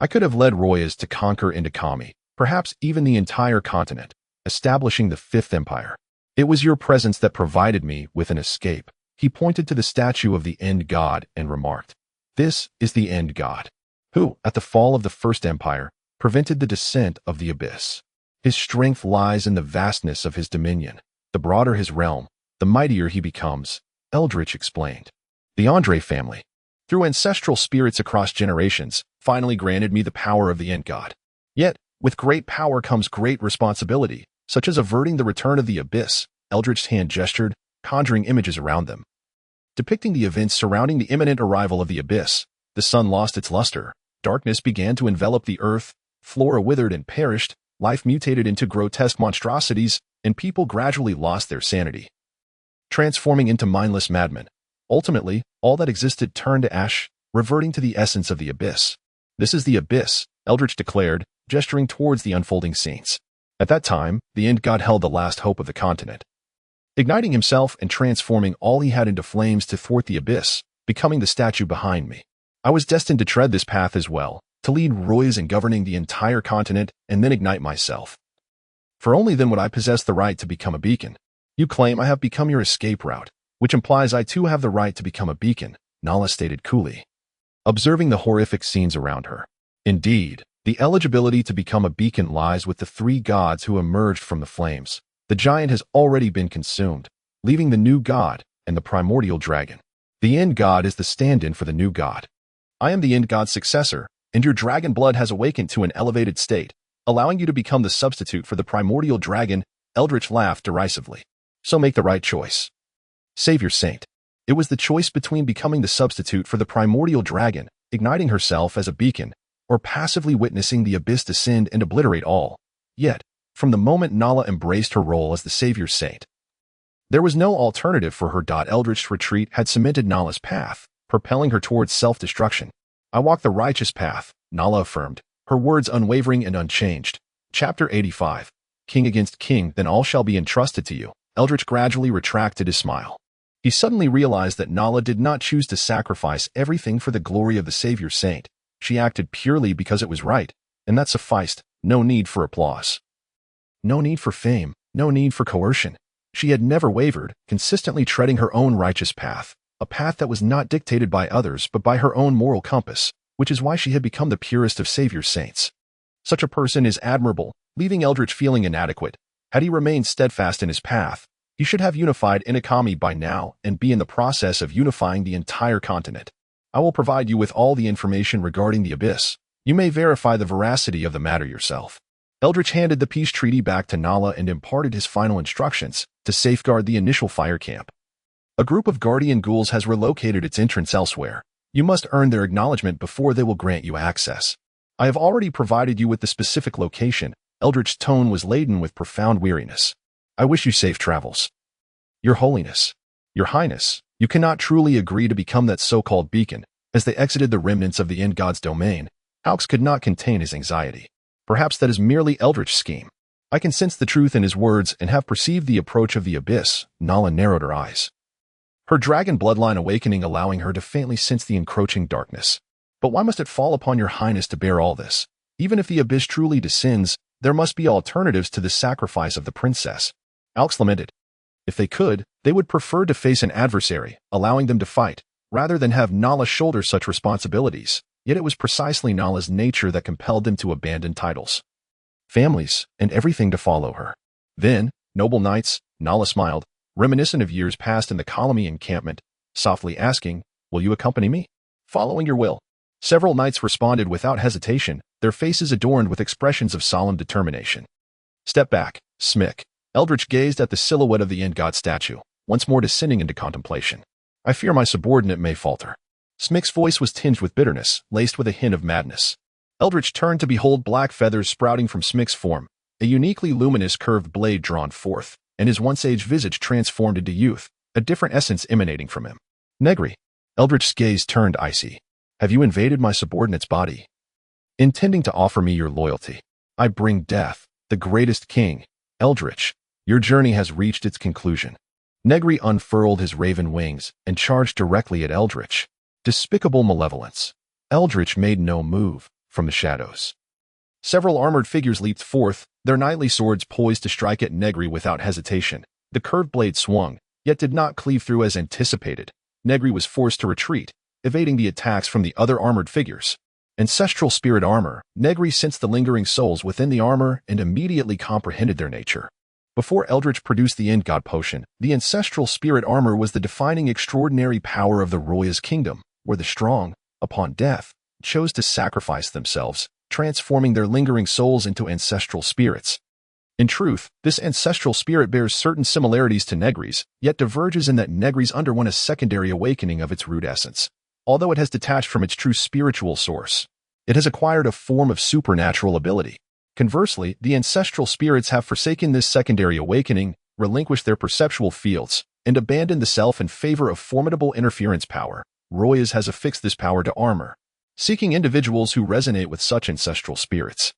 I could have led Royas to conquer Indicami, perhaps even the entire continent, establishing the Fifth Empire. It was your presence that provided me with an escape. He pointed to the statue of the End God and remarked, this is the End God, who, at the fall of the First Empire, prevented the descent of the abyss. His strength lies in the vastness of his dominion. The broader his realm, the mightier he becomes, Eldritch explained. The Andre family, through ancestral spirits across generations, finally granted me the power of the End God. Yet, with great power comes great responsibility, such as averting the return of the abyss. Eldritch's hand gestured, conjuring images around them, depicting the events surrounding the imminent arrival of the abyss. The sun lost its luster, darkness began to envelop the earth, flora withered and perished, life mutated into grotesque monstrosities, and people gradually lost their sanity, transforming into mindless madmen. Ultimately, all that existed turned to ash, reverting to the essence of the abyss. This is the abyss, Eldritch declared, gesturing towards the unfolding scenes. At that time, the End God held the last hope of the continent, igniting himself and transforming all he had into flames to thwart the abyss, becoming the statue behind me. I was destined to tread this path as well, to lead Royas in governing the entire continent and then ignite myself. For only then would I possess the right to become a beacon. You claim I have become your escape route, which implies I too have the right to become a beacon, Nala stated coolly, observing the horrific scenes around her. Indeed, the eligibility to become a beacon lies with the 3 gods who emerged from the flames. The giant has already been consumed, leaving the new god and the primordial dragon. The End God is the stand-in for the new god. I am the End God's successor, and your dragon blood has awakened to an elevated state, allowing you to become the substitute for the primordial dragon. Eldritch laughed derisively. So make the right choice. Savior Saint. It was the choice between becoming the substitute for the primordial dragon, igniting herself as a beacon, or passively witnessing the abyss descend and obliterate all. Yet, from the moment Nala embraced her role as the Savior Saint, There was no alternative for her. Eldritch's retreat had cemented Nala's path, propelling her towards self-destruction. I walk the righteous path, Nala affirmed, her words unwavering and unchanged. Chapter 85. King against king, then all shall be entrusted to you. Eldritch gradually retracted his smile. He suddenly realized that Nala did not choose to sacrifice everything for the glory of the Savior Saint. She acted purely because it was right, and that sufficed. No need for applause. No need for fame, no need for coercion. She had never wavered, consistently treading her own righteous path, a path that was not dictated by others but by her own moral compass, which is why she had become the purest of Savior's saints. Such a person is admirable, leaving Eldritch feeling inadequate. Had he remained steadfast in his path, he should have unified Inakami by now and be in the process of unifying the entire continent. I will provide you with all the information regarding the Abyss. You may verify the veracity of the matter yourself. Eldritch handed the peace treaty back to Nala and imparted his final instructions to safeguard the initial fire camp. A group of guardian ghouls has relocated its entrance elsewhere. You must earn their acknowledgement before they will grant you access. I have already provided you with the specific location. Eldritch's tone was laden with profound weariness. I wish you safe travels. Your Holiness, Your Highness, you cannot truly agree to become that so-called beacon. As they exited the remnants of the End God's domain, Haux could not contain his anxiety. Perhaps that is merely Eldritch's scheme. I can sense the truth in his words and have perceived the approach of the Abyss. Nala narrowed her eyes. Her dragon bloodline awakening, allowing her to faintly sense the encroaching darkness. But why must it fall upon your Highness to bear all this? Even if the Abyss truly descends, there must be alternatives to the sacrifice of the princess. Haux lamented. If they could, they would prefer to face an adversary, allowing them to fight, rather than have Nala shoulder such responsibilities. Yet it was precisely Nala's nature that compelled them to abandon titles, families, and everything to follow her. Then, noble knights, Nala smiled, reminiscent of years past in the colony encampment, softly asking, will you accompany me? Following your will. Several knights responded without hesitation, their faces adorned with expressions of solemn determination. Step back, Smick. Eldritch gazed at the silhouette of the End God statue, once more descending into contemplation. I fear my subordinate may falter. Smick's voice was tinged with bitterness, laced with a hint of madness. Eldritch turned to behold black feathers sprouting from Smick's form, a uniquely luminous curved blade drawn forth, and his once-aged visage transformed into youth, a different essence emanating from him. Negri. Eldritch's gaze turned icy. Have you invaded my subordinate's body? Intending to offer me your loyalty. I bring death, the greatest king. Eldritch, your journey has reached its conclusion. Negri unfurled his raven wings and charged directly at Eldritch. Despicable malevolence. Eldritch made no move from the shadows. Several armored figures leaped forth, their knightly swords poised to strike at Negri without hesitation. The curved blade swung, yet did not cleave through as anticipated. Negri was forced to retreat, evading the attacks from the other armored figures. Ancestral spirit armor. Negri sensed the lingering souls within the armor and immediately comprehended their nature. Before Eldritch produced the End God potion, the ancestral spirit armor was the defining extraordinary power of the Roya's kingdom, where the strong, upon death, chose to sacrifice themselves, transforming their lingering souls into ancestral spirits. In truth, this ancestral spirit bears certain similarities to Negri's, yet diverges in that Negri's underwent a secondary awakening of its root essence. Although it has detached from its true spiritual source, it has acquired a form of supernatural ability. Conversely, the ancestral spirits have forsaken this secondary awakening, relinquished their perceptual fields, and abandoned the self in favor of formidable interference power. Royas has affixed this power to armor, seeking individuals who resonate with such ancestral spirits.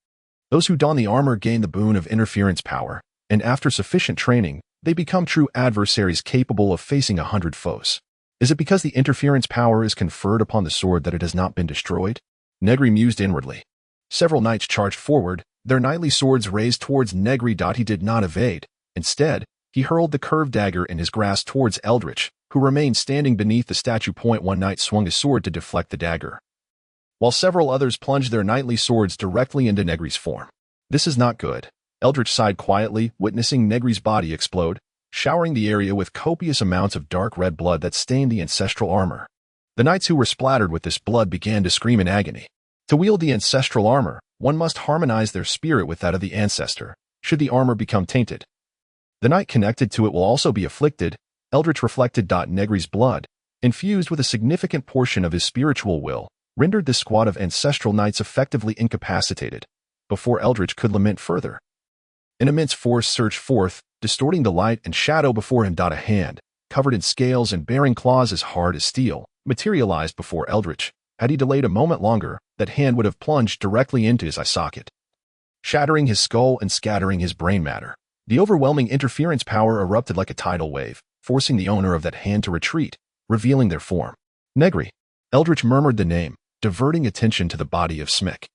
Those who don the armor gain the boon of interference power, and after sufficient training, they become true adversaries capable of facing 100 foes. Is it because the interference power is conferred upon the sword that it has not been destroyed? Negri mused inwardly. Several knights charged forward, their knightly swords raised towards Negri. He did not evade. Instead, he hurled the curved dagger in his grasp towards Eldritch, who remained standing beneath the statue. One knight swung his sword to deflect the dagger, while several others plunged their knightly swords directly into Negri's form. This is not good. Eldritch sighed quietly, witnessing Negri's body explode, showering the area with copious amounts of dark red blood that stained the ancestral armor. The knights who were splattered with this blood began to scream in agony. To wield the ancestral armor, one must harmonize their spirit with that of the ancestor, should the armor become tainted. The knight connected to it will also be afflicted. Eldritch reflected. Negri's blood, infused with a significant portion of his spiritual will, rendered this squad of ancestral knights effectively incapacitated. Before Eldritch could lament further, An immense force surged forth, distorting the light and shadow before him. A hand, covered in scales and bearing claws as hard as steel, materialized before Eldritch. Had he delayed a moment longer, that hand would have plunged directly into his eye socket, shattering his skull and scattering his brain matter. The overwhelming interference power erupted like a tidal wave, forcing the owner of that hand to retreat, revealing their form. Negri. Eldritch murmured the name, diverting attention to the body of Smick,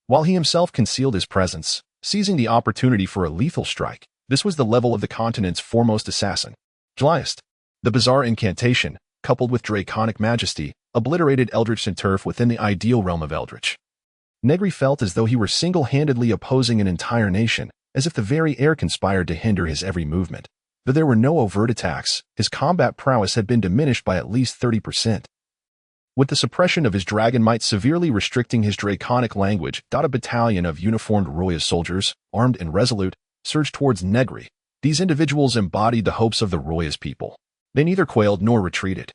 while he himself concealed his presence, seizing the opportunity for a lethal strike. This was the level of the continent's foremost assassin. Jliest. The bizarre incantation, coupled with draconic majesty, obliterated Eldritch's turf within the ideal realm of Eldritch. Negri felt as though he were single-handedly opposing an entire nation, as if the very air conspired to hinder his every movement. Though there were no overt attacks, his combat prowess had been diminished by at least 30%. With the suppression of his dragon might severely restricting his draconic language, a battalion of uniformed Roya's soldiers, armed and resolute, surged towards Negri. These individuals embodied the hopes of the Roya's people. They neither quailed nor retreated.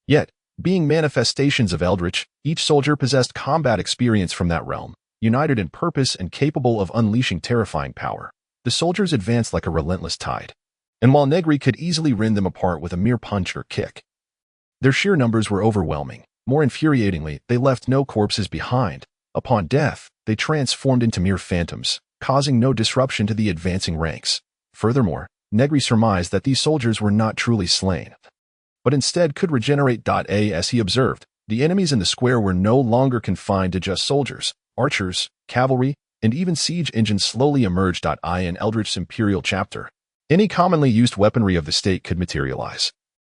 Yet, being manifestations of Eldritch, each soldier possessed combat experience from that realm, united in purpose and capable of unleashing terrifying power. The soldiers advanced like a relentless tide. And while Negri could easily rend them apart with a mere punch or kick, their sheer numbers were overwhelming. More infuriatingly, they left no corpses behind. Upon death, they transformed into mere phantoms, causing no disruption to the advancing ranks. Furthermore, Negri surmised that these soldiers were not truly slain, but instead could regenerate. As he observed, the enemies in the square were no longer confined to just soldiers. Archers, cavalry, and even siege engines slowly emerged. In Eldritch's Imperial chapter, any commonly used weaponry of the state could materialize.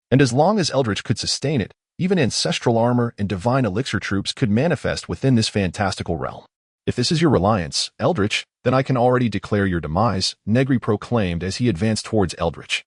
And as long as Eldritch could sustain it, even ancestral armor and divine elixir troops could manifest within this fantastical realm. If this is your reliance, Eldritch, then I can already declare your demise, Negri proclaimed as he advanced towards Eldritch,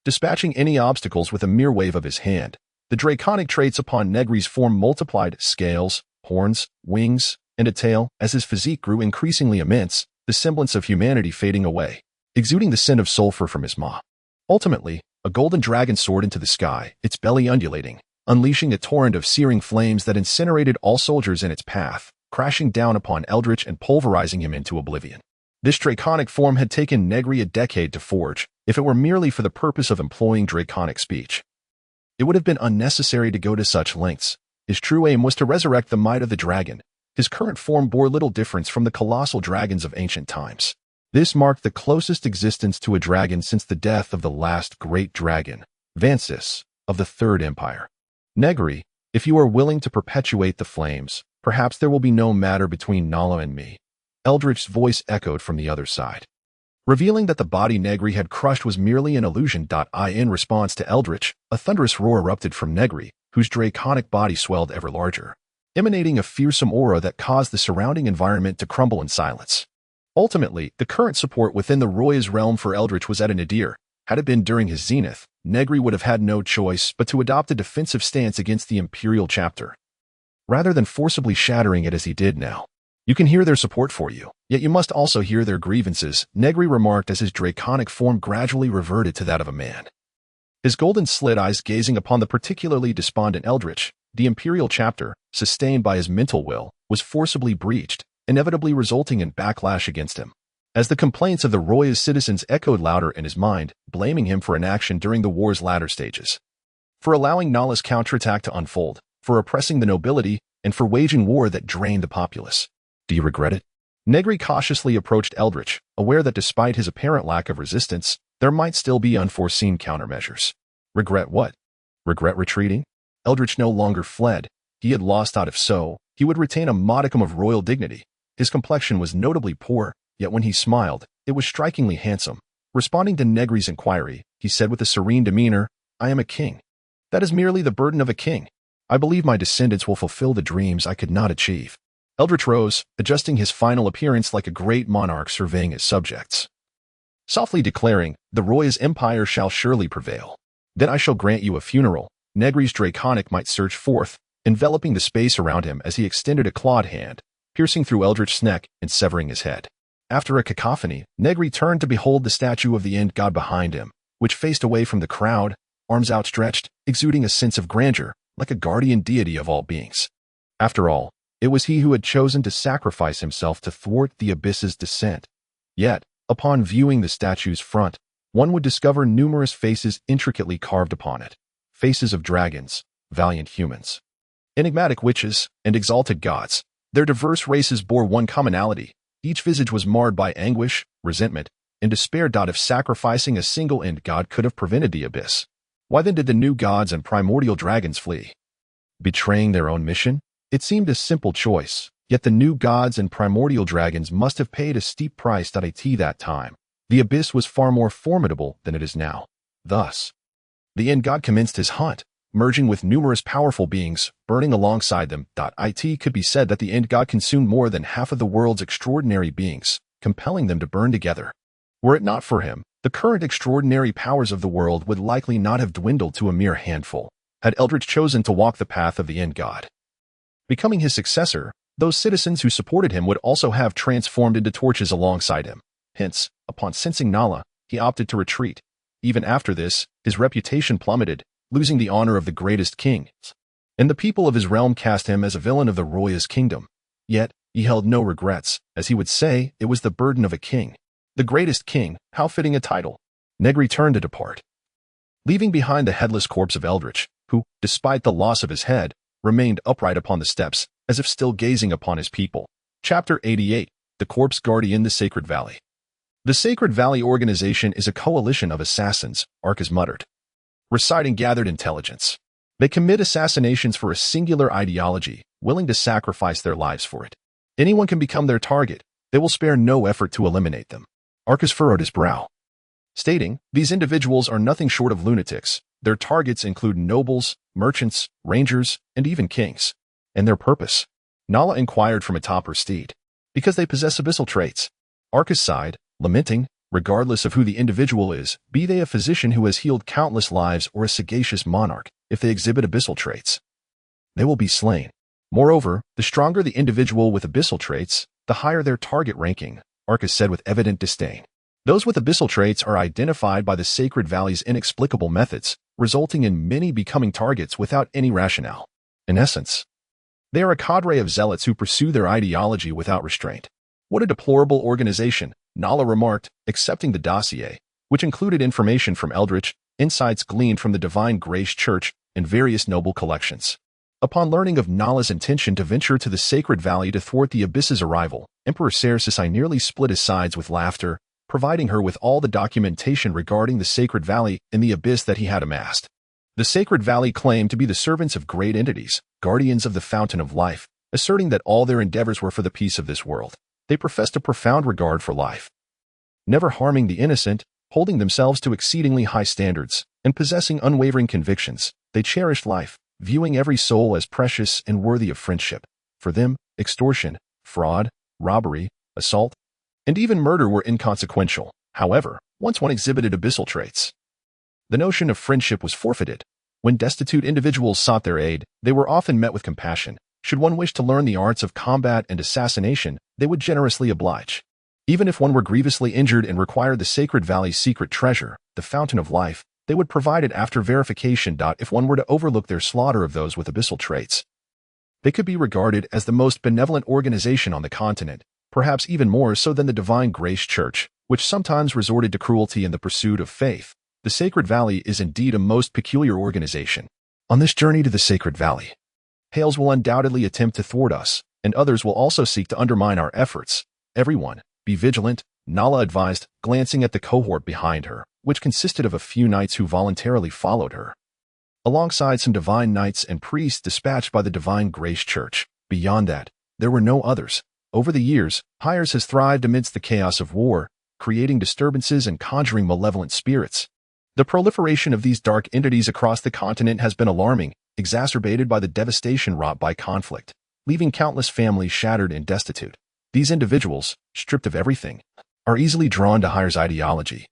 dispatching any obstacles with a mere wave of his hand. The draconic traits upon Negri's form multiplied: scales, horns, wings, and a tail. As his physique grew increasingly immense, the semblance of humanity fading away, exuding the scent of sulfur from his maw. Ultimately, a golden dragon soared into the sky, its belly undulating, unleashing a torrent of searing flames that incinerated all soldiers in its path, crashing down upon Eldritch and pulverizing him into oblivion. This draconic form had taken Negri a decade to forge. If it were merely for the purpose of employing draconic speech, it would have been unnecessary to go to such lengths. His true aim was to resurrect the might of the dragon. His current form bore little difference from the colossal dragons of ancient times. This marked the closest existence to a dragon since the death of the last great dragon, Vansis, of the Third Empire. Negri, if you are willing to perpetuate the flames, perhaps there will be no matter between Nala and me. Eldritch's voice echoed from the other side, revealing that the body Negri had crushed was merely an illusion. In response to Eldritch, a thunderous roar erupted from Negri, whose draconic body swelled ever larger, emanating a fearsome aura that caused the surrounding environment to crumble in silence. Ultimately, the current support within the Roya's realm for Eldritch was at a nadir. Had it been during his zenith, Negri would have had no choice but to adopt a defensive stance against the Imperial chapter, rather than forcibly shattering it as he did now. You can hear their support for you, yet you must also hear their grievances, Negri remarked as his draconic form gradually reverted to that of a man. His golden slit eyes gazing upon the particularly despondent Eldritch. The Imperial chapter, sustained by his mental will, was forcibly breached, inevitably resulting in backlash against him. As the complaints of the Roya's citizens echoed louder in his mind, blaming him for inaction during the war's latter stages, for allowing Nala's counterattack to unfold, for oppressing the nobility, and for waging war that drained the populace. Do you regret it? Negri cautiously approached Eldritch, aware that despite his apparent lack of resistance, there might still be unforeseen countermeasures. Regret what? Regret retreating? Eldritch no longer fled. He had lost out. If so, he would retain a modicum of royal dignity. His complexion was notably poor, yet when he smiled, it was strikingly handsome. Responding to Negri's inquiry, he said with a serene demeanor, I am a king. That is merely the burden of a king. I believe my descendants will fulfill the dreams I could not achieve. Eldritch rose, adjusting his final appearance like a great monarch surveying his subjects, softly declaring, the Roya's empire shall surely prevail. Then I shall grant you a funeral. Negri's draconic might surged forth, enveloping the space around him as he extended a clawed hand, piercing through Eldritch's neck and severing his head. After a cacophony, Negri turned to behold the statue of the end god behind him, which faced away from the crowd, arms outstretched, exuding a sense of grandeur, like a guardian deity of all beings. After all, it was he who had chosen to sacrifice himself to thwart the abyss's descent. Yet, Upon viewing the statue's front, one would discover numerous faces intricately carved upon it. Faces of dragons, valiant humans, enigmatic witches, and exalted gods. Their diverse races bore one commonality. Each visage was marred by anguish, resentment, and despair. If sacrificing a single end god could have prevented the abyss, why then did the new gods and primordial dragons flee? Betraying their own mission? It seemed a simple choice, yet the new gods and primordial dragons must have paid a steep price. At that time, the abyss was far more formidable than it is now. Thus, the end god commenced his hunt, merging with numerous powerful beings, burning alongside them. It could be said that the end god consumed more than half of the world's extraordinary beings, compelling them to burn together. Were it not for him, the current extraordinary powers of the world would likely not have dwindled to a mere handful, had Eldritch chosen to walk the path of the end god. Becoming his successor, those citizens who supported him would also have transformed into torches alongside him. Hence, upon sensing Nala, he opted to retreat. Even after this, his reputation plummeted, losing the honor of the greatest king, and the people of his realm cast him as a villain of the royal kingdom. Yet, he held no regrets, as he would say, it was the burden of a king. The greatest king, how fitting a title. Negri turned to depart, leaving behind the headless corpse of Eldritch, who, despite the loss of his head, remained upright upon the steps, as if still gazing upon his people. Chapter 88. The Corpse Guardian. The Sacred Valley. The Sacred Valley organization is a coalition of assassins, Arcus muttered, reciting gathered intelligence. They commit assassinations for a singular ideology, willing to sacrifice their lives for it. Anyone can become their target. They will spare no effort to eliminate them. Arcus furrowed his brow, stating, these individuals are nothing short of lunatics. Their targets include nobles, merchants, rangers, and even kings. And their purpose? Nala inquired from atop her steed. Because they possess abyssal traits. Arcus sighed, lamenting, regardless of who the individual is, be they a physician who has healed countless lives or a sagacious monarch, if they exhibit abyssal traits, they will be slain. Moreover, the stronger the individual with abyssal traits, the higher their target ranking, Arcus said with evident disdain. Those with abyssal traits are identified by the Sacred Valley's inexplicable methods, resulting in many becoming targets without any rationale. In essence, they are a cadre of zealots who pursue their ideology without restraint. What a deplorable organization, Nala remarked, accepting the dossier, which included information from Eldritch, insights gleaned from the Divine Grace Church, and various noble collections. Upon learning of Nala's intention to venture to the Sacred Valley to thwart the Abyss's arrival, Emperor Cersei nearly split his sides with laughter, providing her with all the documentation regarding the Sacred Valley and the Abyss that he had amassed. The Sacred Valley claimed to be the servants of great entities, guardians of the Fountain of Life, asserting that all their endeavors were for the peace of this world. They professed a profound regard for life, never harming the innocent, holding themselves to exceedingly high standards, and possessing unwavering convictions. They cherished life, viewing every soul as precious and worthy of friendship. For them, extortion, fraud, robbery, assault, and even murder were inconsequential. However, once one exhibited abyssal traits, the notion of friendship was forfeited. When destitute individuals sought their aid, they were often met with compassion. Should one wish to learn the arts of combat and assassination, they would generously oblige. Even if one were grievously injured and required the Sacred Valley's secret treasure, the Fountain of Life, they would provide it after verification. If one were to overlook their slaughter of those with abyssal traits, they could be regarded as the most benevolent organization on the continent, perhaps even more so than the Divine Grace Church, which sometimes resorted to cruelty in the pursuit of faith. The Sacred Valley is indeed a most peculiar organization. On this journey to the Sacred Valley, Hales will undoubtedly attempt to thwart us, and others will also seek to undermine our efforts. Everyone, be vigilant, Nala advised, glancing at the cohort behind her, which consisted of a few knights who voluntarily followed her, alongside some divine knights and priests dispatched by the Divine Grace Church. Beyond that, there were no others. Over the years, Hyers has thrived amidst the chaos of war, creating disturbances and conjuring malevolent spirits. The proliferation of these dark entities across the continent has been alarming, exacerbated by the devastation wrought by conflict, leaving countless families shattered and destitute. These individuals, stripped of everything, are easily drawn to Hyers' ideology,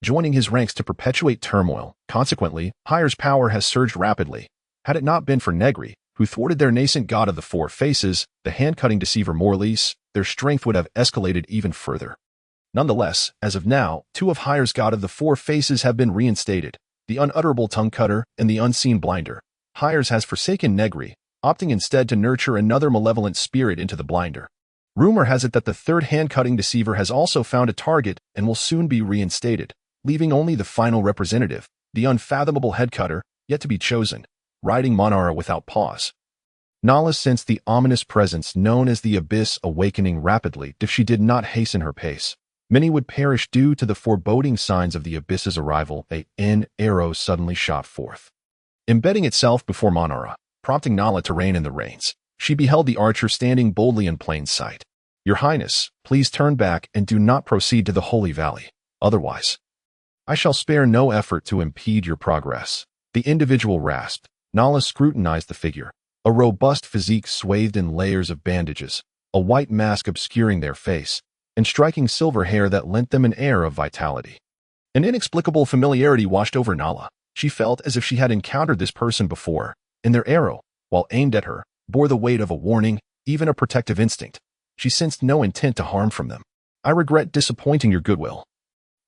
joining his ranks to perpetuate turmoil. Consequently, Hyers' power has surged rapidly. Had it not been for Negri, who thwarted their nascent god of the Four Faces, the hand-cutting deceiver Morlise, their strength would have escalated even further. Nonetheless, as of now, two of Hyers' god of the Four Faces have been reinstated, the unutterable tongue cutter and the unseen blinder. Hyers has forsaken Negri, opting instead to nurture another malevolent spirit into the blinder. Rumor has it that the third hand-cutting deceiver has also found a target and will soon be reinstated, leaving only the final representative, the unfathomable head-cutter, yet to be chosen, riding Monara without pause. Nala sensed the ominous presence known as the Abyss awakening rapidly. If she did not hasten her pace, many would perish due to the foreboding signs of the Abyss's arrival. An arrow suddenly shot forth, embedding itself before Monara, prompting Nala to rein in the reins. She beheld the archer standing boldly in plain sight. "Your Highness, please turn back and do not proceed to the Holy Valley. Otherwise, I shall spare no effort to impede your progress." The individual rasped. Nala scrutinized the figure, a robust physique swathed in layers of bandages, a white mask obscuring their face, and striking silver hair that lent them an air of vitality. An inexplicable familiarity washed over Nala. She felt as if she had encountered this person before, and their arrow, while aimed at her, bore the weight of a warning, even a protective instinct. She sensed no intent to harm from them. "I regret disappointing your goodwill,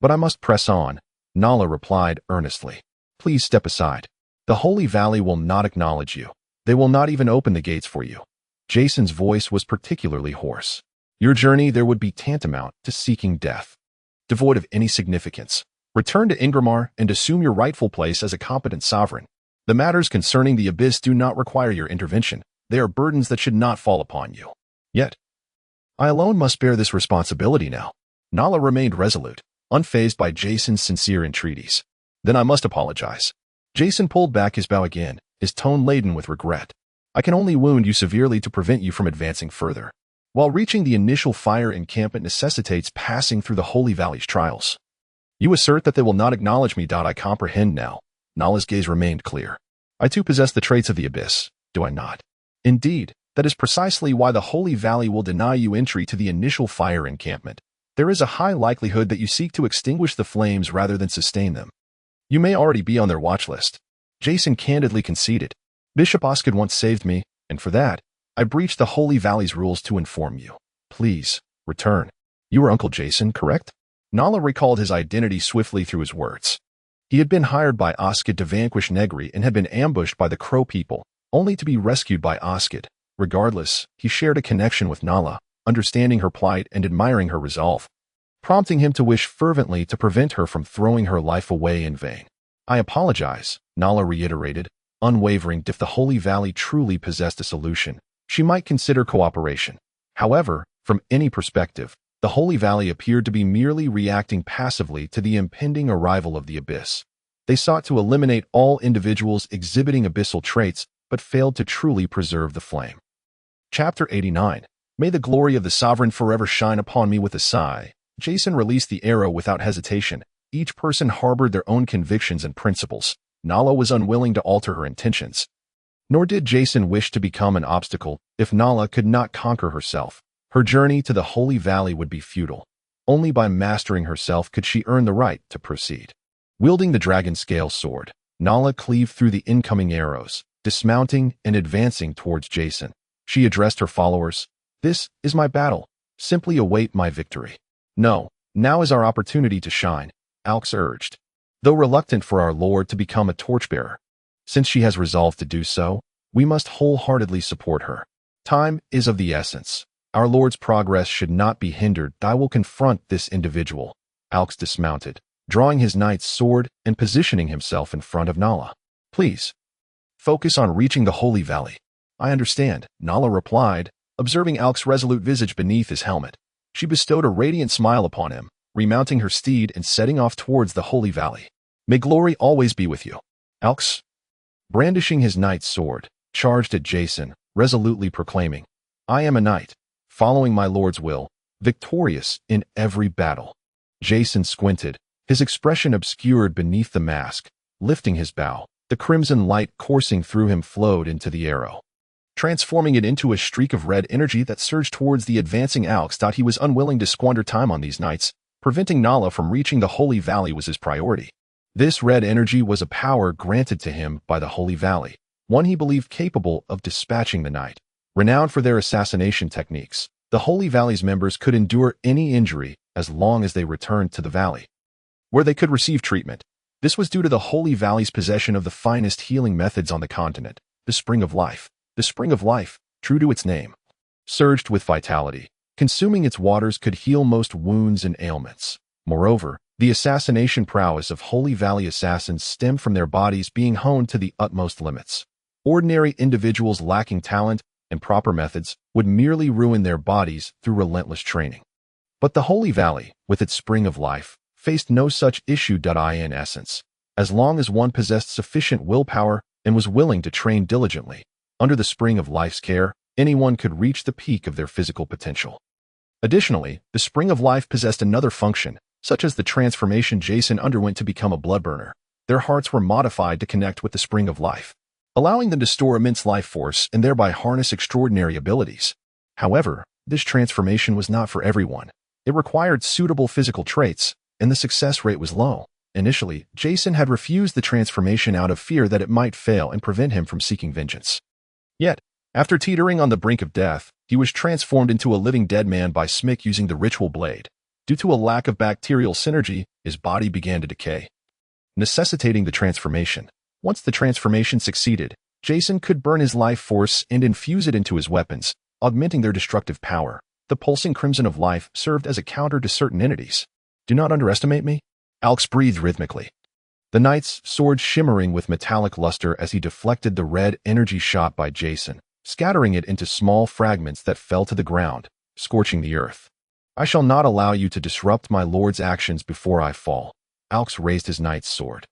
but I must press on," Nala replied earnestly. "Please step aside. The Holy Valley will not acknowledge you. They will not even open the gates for you." Jason's voice was particularly hoarse. "Your journey there would be tantamount to seeking death, devoid of any significance. Return to Ingramar and assume your rightful place as a competent sovereign. The matters concerning the Abyss do not require your intervention. They are burdens that should not fall upon you. Yet, I alone must bear this responsibility now." Nala remained resolute, unfazed by Jason's sincere entreaties. "Then I must apologize." Jason pulled back his bow again, his tone laden with regret. "I can only wound you severely to prevent you from advancing further. While reaching the initial fire encampment necessitates passing through the Holy Valley's trials. You assert that they will not acknowledge me. I comprehend now." Nala's gaze remained clear. "I too possess the traits of the Abyss, do I not? Indeed, that is precisely why the Holy Valley will deny you entry to the initial fire encampment. There is a high likelihood that you seek to extinguish the flames rather than sustain them. You may already be on their watch list." Jason candidly conceded. "Bishop Oskid once saved me, and for that, I breached the Holy Valley's rules to inform you. Please, return. You are Uncle Jason, correct?" Nala recalled his identity swiftly through his words. He had been hired by Oskid to vanquish Negri and had been ambushed by the Crow people, only to be rescued by Oskid. Regardless, he shared a connection with Nala, understanding her plight and admiring her resolve, prompting him to wish fervently to prevent her from throwing her life away in vain. "I apologize," Nala reiterated, unwavering. If the Holy Valley truly possessed a solution, she might consider cooperation. However, from any perspective, the Holy Valley appeared to be merely reacting passively to the impending arrival of the Abyss. They sought to eliminate all individuals exhibiting abyssal traits, but failed to truly preserve the flame. Chapter 89. May the glory of the Sovereign forever shine upon me. With a sigh, Jason released the arrow without hesitation. Each person harbored their own convictions and principles. Nala was unwilling to alter her intentions. Nor did Jason wish to become an obstacle. If Nala could not conquer herself, her journey to the Holy Valley would be futile. Only by mastering herself could she earn the right to proceed. Wielding the dragon scale sword, Nala cleaved through the incoming arrows, dismounting and advancing towards Jason. She addressed her followers. "This is my battle. Simply await my victory." "No, now is our opportunity to shine," Alx urged. "Though reluctant for our Lord to become a torchbearer, since she has resolved to do so, we must wholeheartedly support her. Time is of the essence. Our Lord's progress should not be hindered. I will confront this individual." Alx dismounted, drawing his knight's sword and positioning himself in front of Nala. "Please, focus on reaching the Holy Valley." "I understand," Nala replied, observing Alx's resolute visage beneath his helmet. She bestowed a radiant smile upon him, remounting her steed and setting off towards the Holy Valley. "May glory always be with you." Alx, brandishing his knight's sword, charged at Jason, resolutely proclaiming, "I am a knight, following my Lord's will, victorious in every battle." Jason squinted, his expression obscured beneath the mask. Lifting his bow, the crimson light coursing through him flowed into the arrow, transforming it into a streak of red energy that surged towards the advancing Alx. He was unwilling to squander time on these knights. Preventing Nala from reaching the Holy Valley was his priority. This red energy was a power granted to him by the Holy Valley, one he believed capable of dispatching the knight. Renowned for their assassination techniques, the Holy Valley's members could endure any injury as long as they returned to the valley, where they could receive treatment. This was due to the Holy Valley's possession of the finest healing methods on the continent. The Spring of Life. The Spring of Life, true to its name, surged with vitality, Consuming its waters could heal most wounds and ailments. Moreover, the assassination prowess of Holy Valley assassins stemmed from their bodies being honed to the utmost limits. Ordinary individuals lacking talent and proper methods would merely ruin their bodies through relentless training. But the Holy Valley, with its spring of life, faced no such issue. In essence, as long as one possessed sufficient willpower and was willing to train diligently, under the spring of life's care, anyone could reach the peak of their physical potential. Additionally, the spring of life possessed another function, such as the transformation Jason underwent to become a bloodburner. Their hearts were modified to connect with the spring of life, allowing them to store immense life force and thereby harness extraordinary abilities. However, this transformation was not for everyone. It required suitable physical traits, and the success rate was low. Initially, Jason had refused the transformation out of fear that it might fail and prevent him from seeking vengeance. Yet, after teetering on the brink of death, he was transformed into a living dead man by Smick using the ritual blade. Due to a lack of bacterial synergy, his body began to decay, necessitating the transformation. Once the transformation succeeded, Jason could burn his life force and infuse it into his weapons, augmenting their destructive power. The pulsing crimson of life served as a counter to certain entities. Do not underestimate me. Alex breathed rhythmically, the knight's sword shimmering with metallic luster as he deflected the red energy shot by Jason, scattering it into small fragments that fell to the ground, scorching the earth. I shall not allow you to disrupt my lord's actions before I fall. Alex raised his knight's sword,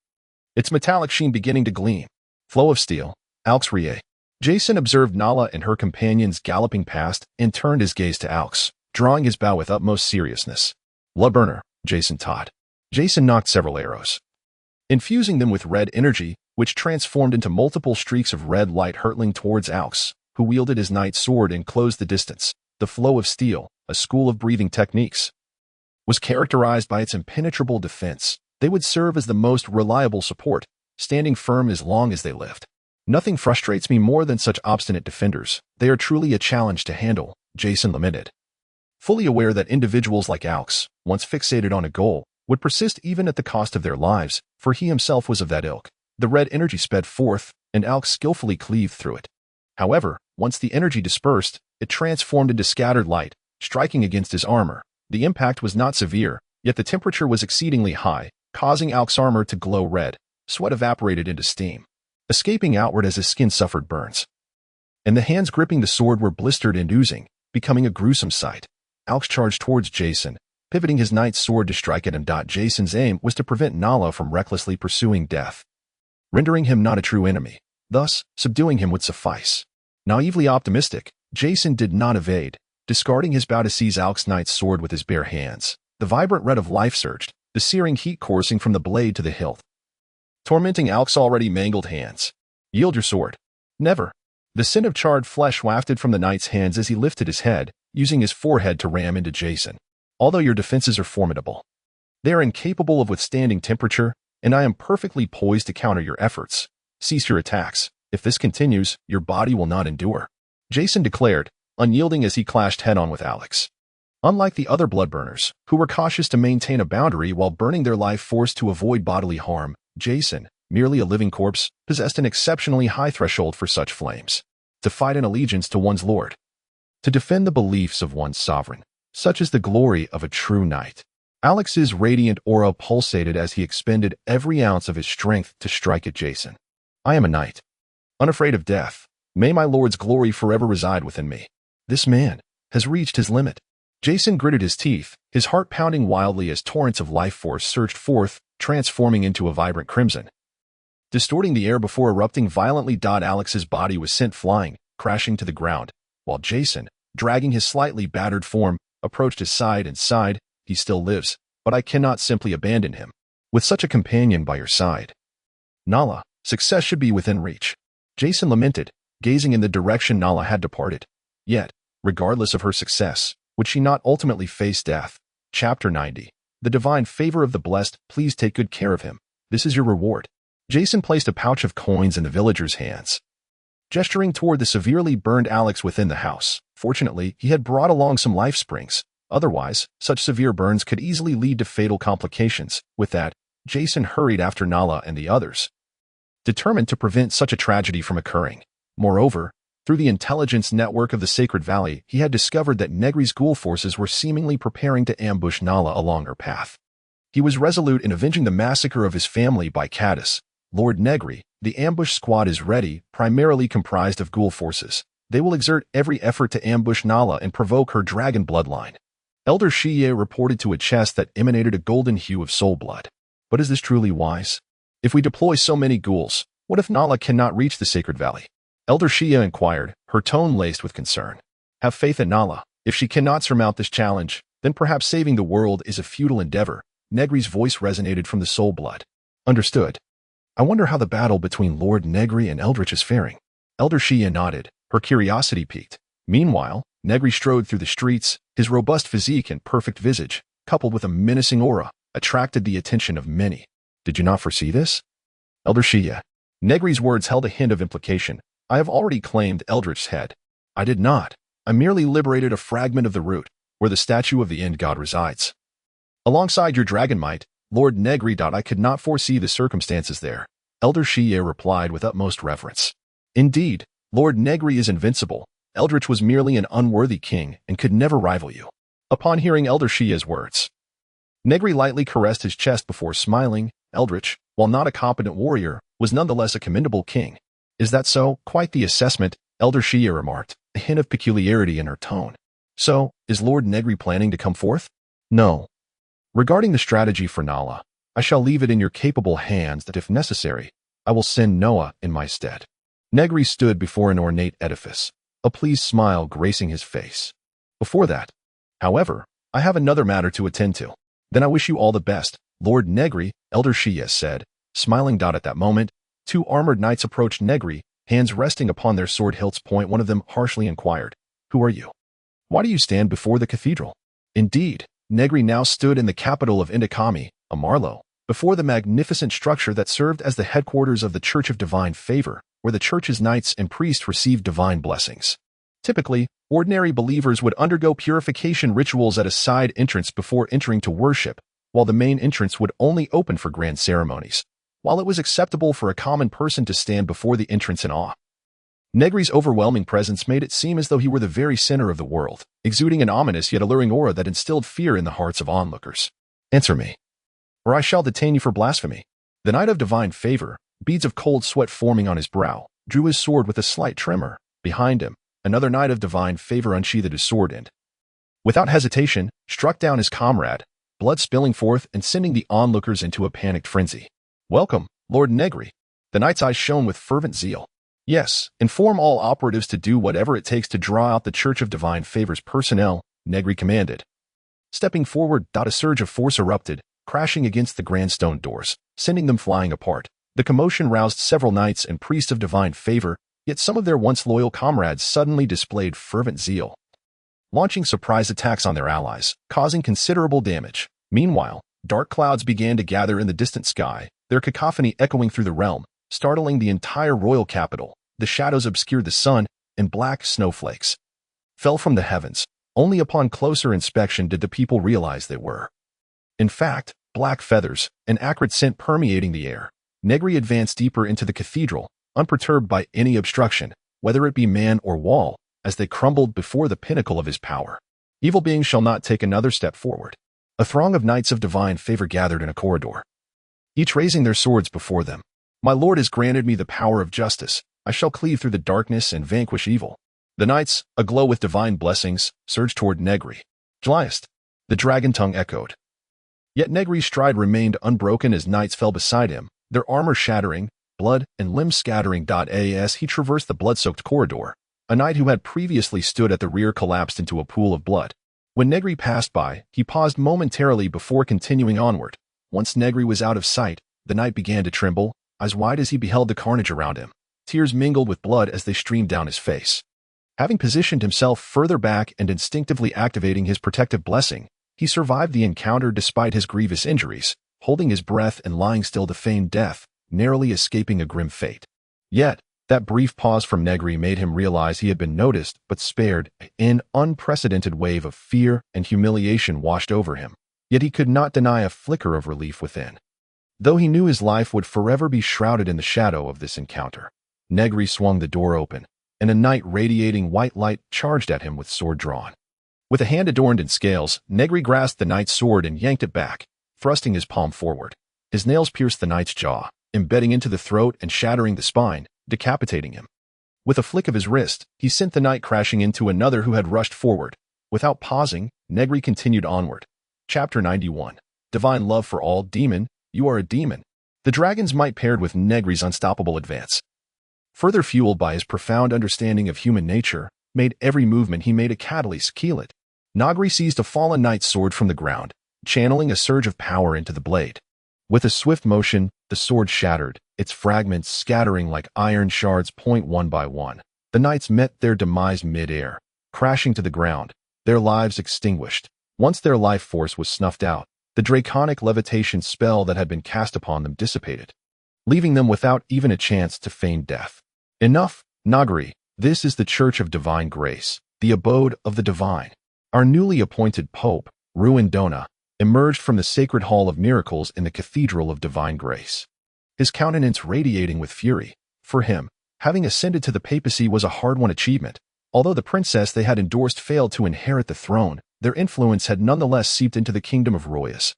its metallic sheen beginning to gleam. Flow of steel. Alex Rie. Jason observed Nala and her companions galloping past and turned his gaze to Alex, drawing his bow with utmost seriousness. Bloodburner, Jason taught. Jason knocked several arrows, infusing them with red energy, which transformed into multiple streaks of red light hurtling towards Alex, who wielded his knight's sword and closed the distance. The flow of steel, a school of breathing techniques, was characterized by its impenetrable defense. They would serve as the most reliable support, standing firm as long as they lived. Nothing frustrates me more than such obstinate defenders. They are truly a challenge to handle, Jason lamented, fully aware that individuals like Alex, once fixated on a goal, would persist even at the cost of their lives, for he himself was of that ilk. The red energy sped forth, and Alex skillfully cleaved through it. However, once the energy dispersed, it transformed into scattered light, striking against his armor. The impact was not severe, yet the temperature was exceedingly high, causing Alex's armor to glow red. Sweat evaporated into steam, escaping outward as his skin suffered burns, and the hands gripping the sword were blistered and oozing, becoming a gruesome sight. Alex charged towards Jason, pivoting his knight's sword to strike at him. Jason's aim was to prevent Nala from recklessly pursuing death, rendering him not a true enemy. Thus, subduing him would suffice. Naively optimistic, Jason did not evade, discarding his bow to seize Alex's knight's sword with his bare hands. The vibrant red of life surged, the searing heat coursing from the blade to the hilt, tormenting Alex's already mangled hands. Yield your sword. Never. The scent of charred flesh wafted from the knight's hands as he lifted his head, using his forehead to ram into Jason. Although your defenses are formidable, they are incapable of withstanding temperature, and I am perfectly poised to counter your efforts. Cease your attacks. If this continues, your body will not endure, Jason declared, unyielding as he clashed head-on with Alex. Unlike the other bloodburners, who were cautious to maintain a boundary while burning their life force to avoid bodily harm, Jason, merely a living corpse, possessed an exceptionally high threshold for such flames. To fight in allegiance to one's lord, to defend the beliefs of one's sovereign, such is the glory of a true knight. Alex's radiant aura pulsated as he expended every ounce of his strength to strike at Jason. I am a knight, unafraid of death. May my lord's glory forever reside within me. This man has reached his limit. Jason gritted his teeth, his heart pounding wildly as torrents of life force surged forth, transforming into a vibrant crimson, distorting the air before erupting violently. Alex's body was sent flying, crashing to the ground, while Jason, dragging his slightly battered form, approached his side and sighed. He still lives, but I cannot simply abandon him. With such a companion by your side, Nala, success should be within reach. Jason lamented, gazing in the direction Nala had departed. Yet, regardless of her success, would she not ultimately face death? Chapter 90. The divine favor of the blessed, please take good care of him. This is your reward. Jason placed a pouch of coins in the villager's hands, gesturing toward the severely burned Alex within the house. Fortunately, he had brought along some life springs. Otherwise, such severe burns could easily lead to fatal complications. With that, Jason hurried after Nala and the others, determined to prevent such a tragedy from occurring. Moreover, Through the intelligence network of the Sacred Valley, he had discovered that Negri's ghoul forces were seemingly preparing to ambush Nala along her path. He was resolute in avenging the massacre of his family by Caddis. Lord Negri, the ambush squad is ready, primarily comprised of ghoul forces. They will exert every effort to ambush Nala and provoke her dragon bloodline. Elder Shiye reported to a chest that emanated a golden hue of soul blood. But is this truly wise? If we deploy so many ghouls, what if Nala cannot reach the Sacred Valley? Elder Shiye inquired, her tone laced with concern. Have faith in Nala. If she cannot surmount this challenge, then perhaps saving the world is a futile endeavor. Negri's voice resonated from the soul blood. Understood. I wonder how the battle between Lord Negri and Eldritch is faring. Elder Shiye nodded, her curiosity piqued. Meanwhile, Negri strode through the streets, his robust physique and perfect visage, coupled with a menacing aura, attracted the attention of many. Did you not foresee this? Elder Shiye. Negri's words held a hint of implication. I have already claimed Eldritch's head. I did not. I merely liberated a fragment of the root, where the statue of the End God resides. Alongside your dragon might, Lord Negri. I could not foresee the circumstances there. Elder Shiye replied with utmost reverence. Indeed, Lord Negri is invincible. Eldritch was merely an unworthy king and could never rival you. Upon hearing Elder Shiye's words, Negri lightly caressed his chest before smiling. Eldritch, while not a competent warrior, was nonetheless a commendable king. Is that so? Quite the assessment, Elder Shiye remarked, a hint of peculiarity in her tone. So, is Lord Negri planning to come forth? No. Regarding the strategy for Nala, I shall leave it in your capable hands that if necessary, I will send Noah in my stead. Negri stood before an ornate edifice, a pleased smile gracing his face. Before that, however, I have another matter to attend to. Then I wish you all the best, Lord Negri, Elder Shiye said, smiling. At that moment, two armored knights approached Negri, hands resting upon their sword hilts. One of them harshly inquired, Who are you? Why do you stand before the cathedral? Indeed, Negri now stood in the capital of Indikami, Amarlo, before the magnificent structure that served as the headquarters of the Church of Divine Favor, where the church's knights and priests received divine blessings. Typically, ordinary believers would undergo purification rituals at a side entrance before entering to worship, while the main entrance would only open for grand ceremonies. While it was acceptable for a common person to stand before the entrance in awe, Negri's overwhelming presence made it seem as though he were the very center of the world, exuding an ominous yet alluring aura that instilled fear in the hearts of onlookers. Answer me, or I shall detain you for blasphemy. The Knight of Divine Favor, beads of cold sweat forming on his brow, drew his sword with a slight tremor. Behind him, another Knight of Divine Favor unsheathed his sword and, without hesitation, struck down his comrade, blood spilling forth and sending the onlookers into a panicked frenzy. Welcome, Lord Negri. The knight's eyes shone with fervent zeal. Yes, inform all operatives to do whatever it takes to draw out the Church of Divine Favor's personnel, Negri commanded. Stepping forward, a surge of force erupted, crashing against the grand stone doors, sending them flying apart. The commotion roused several knights and priests of divine favor, yet some of their once loyal comrades suddenly displayed fervent zeal, launching surprise attacks on their allies, causing considerable damage. Meanwhile, dark clouds began to gather in the distant sky, their cacophony echoing through the realm, startling the entire royal capital. The shadows obscured the sun, and black snowflakes fell from the heavens. Only upon closer inspection did the people realize they were, in fact, black feathers, an acrid scent permeating the air. Negri advanced deeper into the cathedral, unperturbed by any obstruction, whether it be man or wall, as they crumbled before the pinnacle of his power. Evil beings shall not take another step forward. A throng of knights of divine favor gathered in a corridor, each raising their swords before them. My lord has granted me the power of justice. I shall cleave through the darkness and vanquish evil. The knights, aglow with divine blessings, surged toward Negri. Jliest, the dragon tongue echoed. Yet Negri's stride remained unbroken as knights fell beside him, their armor shattering, blood and limbs scattering. As he traversed the blood-soaked corridor, a knight who had previously stood at the rear collapsed into a pool of blood. When Negri passed by, he paused momentarily before continuing onward. Once Negri was out of sight, the knight began to tremble, eyes wide as he beheld the carnage around him. Tears mingled with blood as they streamed down his face. Having positioned himself further back and instinctively activating his protective blessing, he survived the encounter despite his grievous injuries, holding his breath and lying still to feign death, narrowly escaping a grim fate. Yet, that brief pause from Negri made him realize he had been noticed but spared. An unprecedented wave of fear and humiliation washed over him, yet he could not deny a flicker of relief within. Though he knew his life would forever be shrouded in the shadow of this encounter, Negri swung the door open, and a knight radiating white light charged at him with sword drawn. With a hand adorned in scales, Negri grasped the knight's sword and yanked it back, thrusting his palm forward. His nails pierced the knight's jaw, embedding into the throat and shattering the spine, decapitating him. With a flick of his wrist, he sent the knight crashing into another who had rushed forward. Without pausing, Negri continued onward. Chapter 91. Divine Love for All. Demon, you are a demon. The dragon's might paired with Negri's unstoppable advance, further fueled by his profound understanding of human nature, made every movement he made a catalyst kill it. Negri seized a fallen knight's sword from the ground, channeling a surge of power into the blade. With a swift motion, the sword shattered, its fragments scattering like iron shards one by one. The knights met their demise mid-air, crashing to the ground, their lives extinguished. Once their life force was snuffed out, the draconic levitation spell that had been cast upon them dissipated, leaving them without even a chance to feign death. Enough, Negri. This is the Church of Divine Grace, the abode of the divine. Our newly appointed Pope, Ruin Dona, emerged from the sacred hall of miracles in the Cathedral of Divine Grace, his countenance radiating with fury. For him, having ascended to the papacy was a hard-won achievement. Although the princess they had endorsed failed to inherit the throne, their influence had nonetheless seeped into the kingdom of Royas.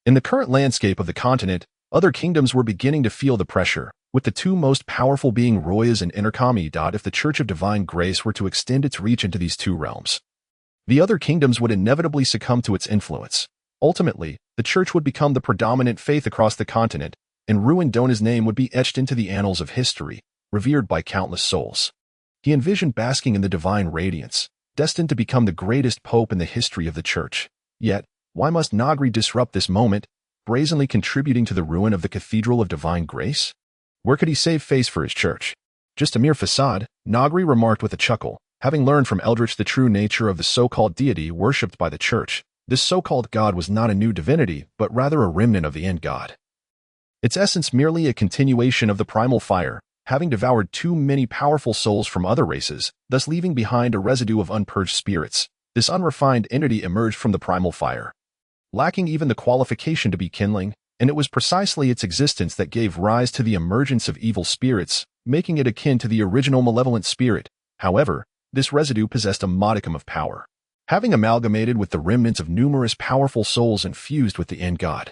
In the current landscape of the continent, other kingdoms were beginning to feel the pressure, with the two most powerful being Royas and Intercami. If the Church of Divine Grace were to extend its reach into these two realms, the other kingdoms would inevitably succumb to its influence. Ultimately, the Church would become the predominant faith across the continent, and Ruin Dona's name would be etched into the annals of history, revered by countless souls. He envisioned basking in the divine radiance, destined to become the greatest pope in the history of the Church. Yet, why must Negri disrupt this moment, brazenly contributing to the ruin of the Cathedral of Divine Grace? Where could he save face for his church? Just a mere facade, Negri remarked with a chuckle, having learned from Eldritch the true nature of the so-called deity worshipped by the Church. This so-called god was not a new divinity, but rather a remnant of the end god. Its essence merely a continuation of the primal fire, having devoured too many powerful souls from other races, thus leaving behind a residue of unpurged spirits. This unrefined entity emerged from the primal fire, lacking even the qualification to be kindling, and it was precisely its existence that gave rise to the emergence of evil spirits, making it akin to the original malevolent spirit. However, this residue possessed a modicum of power, having amalgamated with the remnants of numerous powerful souls infused with the end god.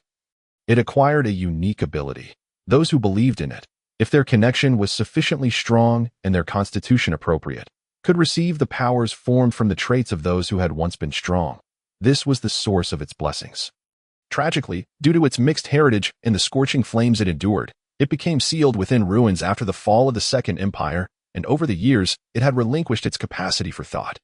It acquired a unique ability. Those who believed in it, if their connection was sufficiently strong and their constitution appropriate, could receive the powers formed from the traits of those who had once been strong. This was the source of its blessings. Tragically, due to its mixed heritage and the scorching flames it endured, it became sealed within ruins after the fall of the Second Empire, and over the years, it had relinquished its capacity for thought.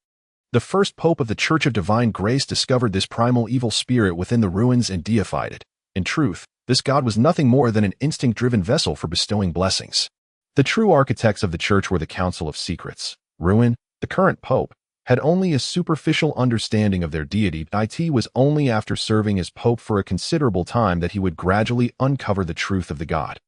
The first pope of the Church of Divine Grace discovered this primal evil spirit within the ruins and deified it. In truth, this god was nothing more than an instinct-driven vessel for bestowing blessings. The true architects of the Church were the Council of Secrets. Ruin, the current pope, had only a superficial understanding of their deity. It was only after serving as pope for a considerable time that he would gradually uncover the truth of the god,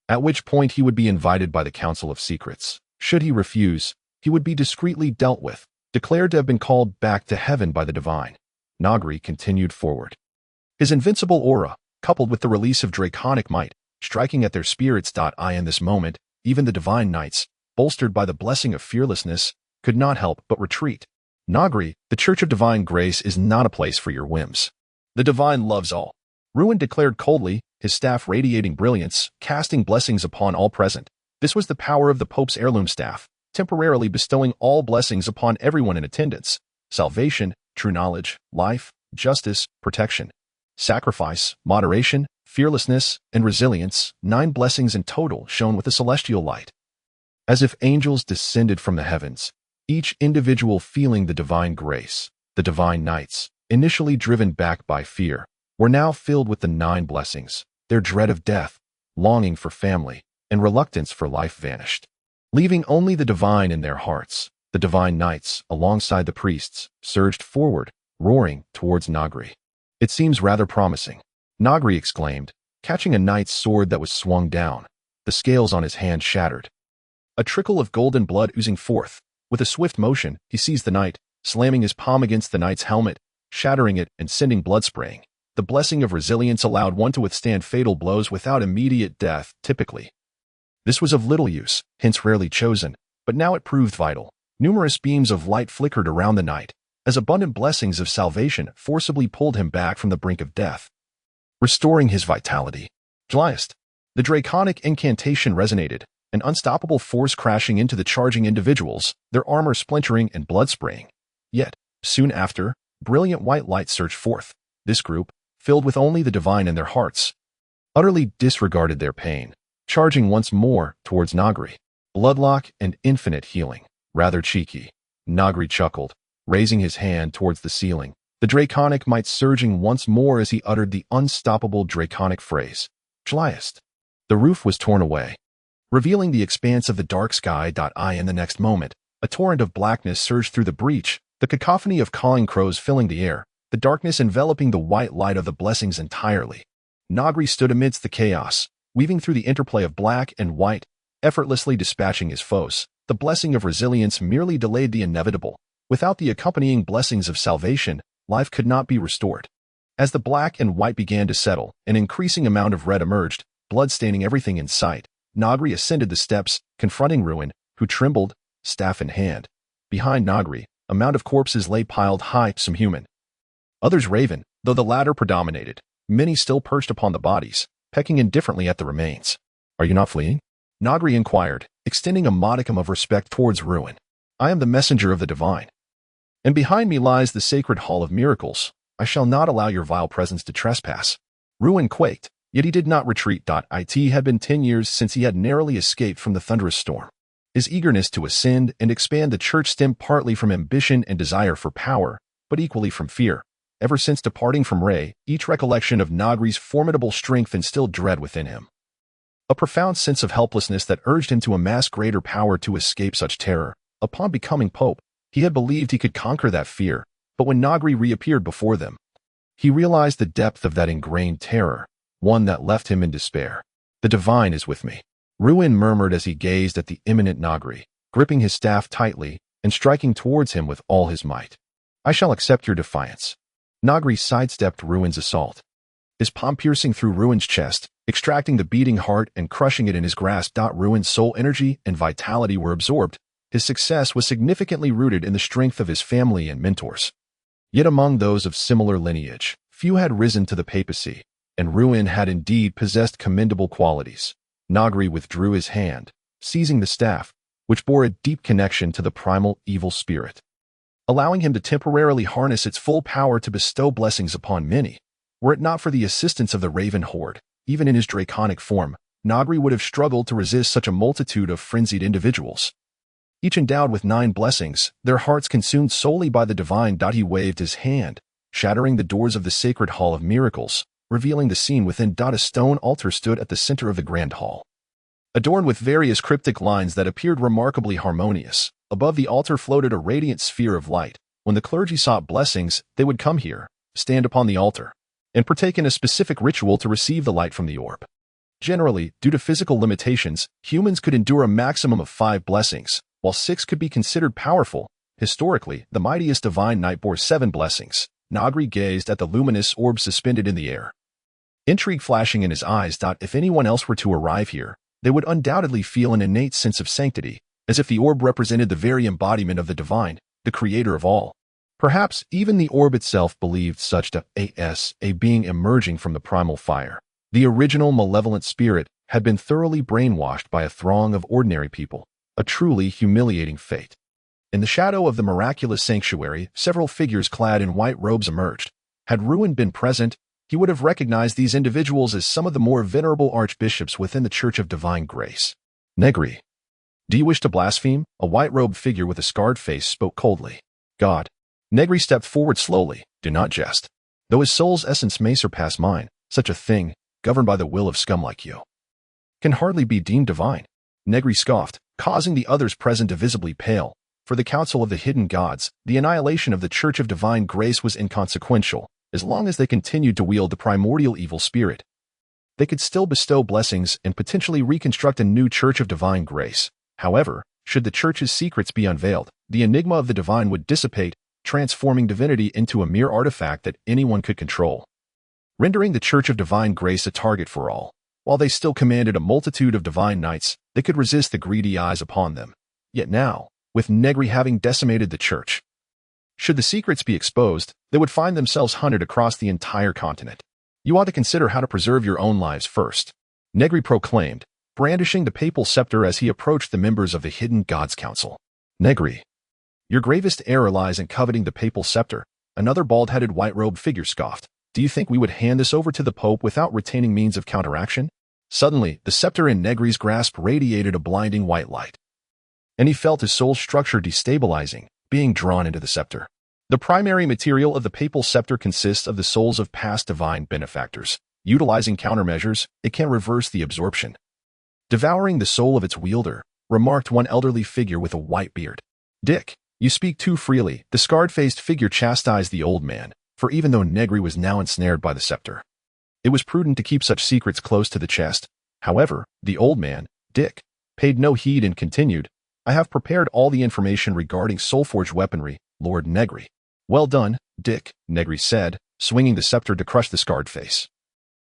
at which point he would be invited by the Council of Secrets. Should he refuse, he would be discreetly dealt with, declared to have been called back to heaven by the divine. Negri continued forward. His invincible aura, coupled with the release of draconic might, striking at their spirits. In this moment, even the divine knights, bolstered by the blessing of fearlessness, could not help but retreat. Negri, the Church of Divine Grace is not a place for your whims. The divine loves all. Ruin declared coldly, his staff radiating brilliance, casting blessings upon all present. This was the power of the Pope's heirloom staff, temporarily bestowing all blessings upon everyone in attendance: salvation, true knowledge, life, justice, protection, sacrifice, moderation, fearlessness, and resilience. 9 blessings in total shone with a celestial light, as if angels descended from the heavens, each individual feeling the divine grace. The divine knights, initially driven back by fear, were now filled with the 9 blessings. Their dread of death, longing for family, and reluctance for life vanished, leaving only the divine in their hearts. The divine knights, alongside the priests, surged forward, roaring towards Negri. It seems rather promising, Negri exclaimed, catching a knight's sword that was swung down. The scales on his hand shattered, a trickle of golden blood oozing forth. With a swift motion, he seized the knight, slamming his palm against the knight's helmet, shattering it and sending blood spraying. The blessing of resilience allowed one to withstand fatal blows without immediate death. Typically, this was of little use, hence rarely chosen. but now it proved vital. Numerous beams of light flickered around the knight, as abundant blessings of salvation forcibly pulled him back from the brink of death, restoring his vitality. Destined. The draconic incantation resonated, an unstoppable force crashing into the charging individuals, their armor splintering and blood spraying. Yet, soon after, brilliant white light surged forth. This group, filled with only the divine in their hearts, utterly disregarded their pain, charging once more towards Negri. Bloodlock and infinite healing. Rather cheeky. Negri chuckled, raising his hand towards the ceiling, the draconic might surging once more as he uttered the unstoppable draconic phrase. Destined. The roof was torn away, revealing the expanse of the dark sky. In the next moment, a torrent of blackness surged through the breach, the cacophony of cawing crows filling the air, the darkness enveloping the white light of the blessings entirely. Negri stood amidst the chaos, weaving through the interplay of black and white, effortlessly dispatching his foes. The blessing of resilience merely delayed the inevitable. Without the accompanying blessings of salvation, life could not be restored. As the black and white began to settle, an increasing amount of red emerged, blood staining everything in sight. Negri ascended the steps, confronting Ruin, who trembled, staff in hand. Behind Negri, a mound of corpses lay piled high, some human, others raven, though the latter predominated. Many still perched upon the bodies, pecking indifferently at the remains. Are you not fleeing? Negri inquired, extending a modicum of respect towards Ruin. I am the messenger of the divine, and behind me lies the sacred hall of miracles. I shall not allow your vile presence to trespass. Ruin quaked, yet he did not retreat. It had been 10 years since he had narrowly escaped from the thunderous storm. His eagerness to ascend and expand the church stemmed partly from ambition and desire for power, but equally from fear. Ever since departing from Ray, each recollection of Negri's formidable strength instilled dread within him. A profound sense of helplessness that urged him to amass greater power to escape such terror. Upon becoming pope, he had believed he could conquer that fear, but when Negri reappeared before them, he realized the depth of that ingrained terror, one that left him in despair. The divine is with me, Ruin murmured as he gazed at the imminent Negri, gripping his staff tightly and striking towards him with all his might. I shall accept your defiance. Negri sidestepped Ruin's assault, his palm piercing through Ruin's chest, extracting the beating heart and crushing it in his grasp. Ruin's soul energy and vitality were absorbed. His success was significantly rooted in the strength of his family and mentors. Yet among those of similar lineage, few had risen to the papacy, and Ruin had indeed possessed commendable qualities. Negri withdrew his hand, seizing the staff, which bore a deep connection to the primal evil spirit, allowing him to temporarily harness its full power to bestow blessings upon many. Were it not for the assistance of the Raven Horde, even in his draconic form, Negri would have struggled to resist such a multitude of frenzied individuals, each endowed with 9 blessings, their hearts consumed solely by the divine. He waved his hand, shattering the doors of the sacred hall of miracles, revealing the scene within. A stone altar stood at the center of the grand hall, adorned with various cryptic lines that appeared remarkably harmonious. Above the altar floated a radiant sphere of light. When the clergy sought blessings, they would come here, stand upon the altar, and partake in a specific ritual to receive the light from the orb. Generally, due to physical limitations, humans could endure a maximum of 5 blessings, while 6 could be considered powerful. Historically, the mightiest divine knight bore 7 blessings. Negri gazed at the luminous orb suspended in the air, intrigue flashing in his eyes. If anyone else were to arrive here, they would undoubtedly feel an innate sense of sanctity, as if the orb represented the very embodiment of the divine, the creator of all. Perhaps even the orb itself believed such a being emerging from the primal fire. The original malevolent spirit had been thoroughly brainwashed by a throng of ordinary people, a truly humiliating fate. In the shadow of the miraculous sanctuary, several figures clad in white robes emerged. Had Ruin been present, he would have recognized these individuals as some of the more venerable archbishops within the Church of Divine Grace. Negri, do you wish to blaspheme? A white-robed figure with a scarred face spoke coldly. God. Negri stepped forward slowly. Do not jest. Though his soul's essence may surpass mine, such a thing, governed by the will of scum like you, can hardly be deemed divine. Negri scoffed, causing the others present to visibly pale. For the Council of the Hidden Gods, the annihilation of the Church of Divine Grace was inconsequential. As long as they continued to wield the primordial evil spirit, they could still bestow blessings and potentially reconstruct a new Church of Divine Grace. However, should the Church's secrets be unveiled, the enigma of the divine would dissipate, transforming divinity into a mere artifact that anyone could control, rendering the Church of Divine Grace a target for all. While they still commanded a multitude of divine knights, they could resist the greedy eyes upon them. Yet now, with Negri having decimated the church, should the secrets be exposed, they would find themselves hunted across the entire continent. You ought to consider how to preserve your own lives first, Negri proclaimed, brandishing the papal scepter as he approached the members of the Hidden Gods Council. Negri, your gravest error lies in coveting the papal scepter, another bald-headed white-robed figure scoffed. Do you think we would hand this over to the Pope without retaining means of counteraction? Suddenly, the scepter in Negri's grasp radiated a blinding white light, and he felt his soul structure destabilizing, being drawn into the scepter. The primary material of the papal scepter consists of the souls of past divine benefactors. Utilizing countermeasures, it can reverse the absorption, devouring the soul of its wielder, remarked one elderly figure with a white beard. Dick, you speak too freely, the scarred-faced figure chastised the old man, for even though Negri was now ensnared by the scepter, it was prudent to keep such secrets close to the chest. However, the old man, Dick, paid no heed and continued, I have prepared all the information regarding soul-forged weaponry, Lord Negri. Well done, Dick, Negri said, swinging the scepter to crush the scarred face.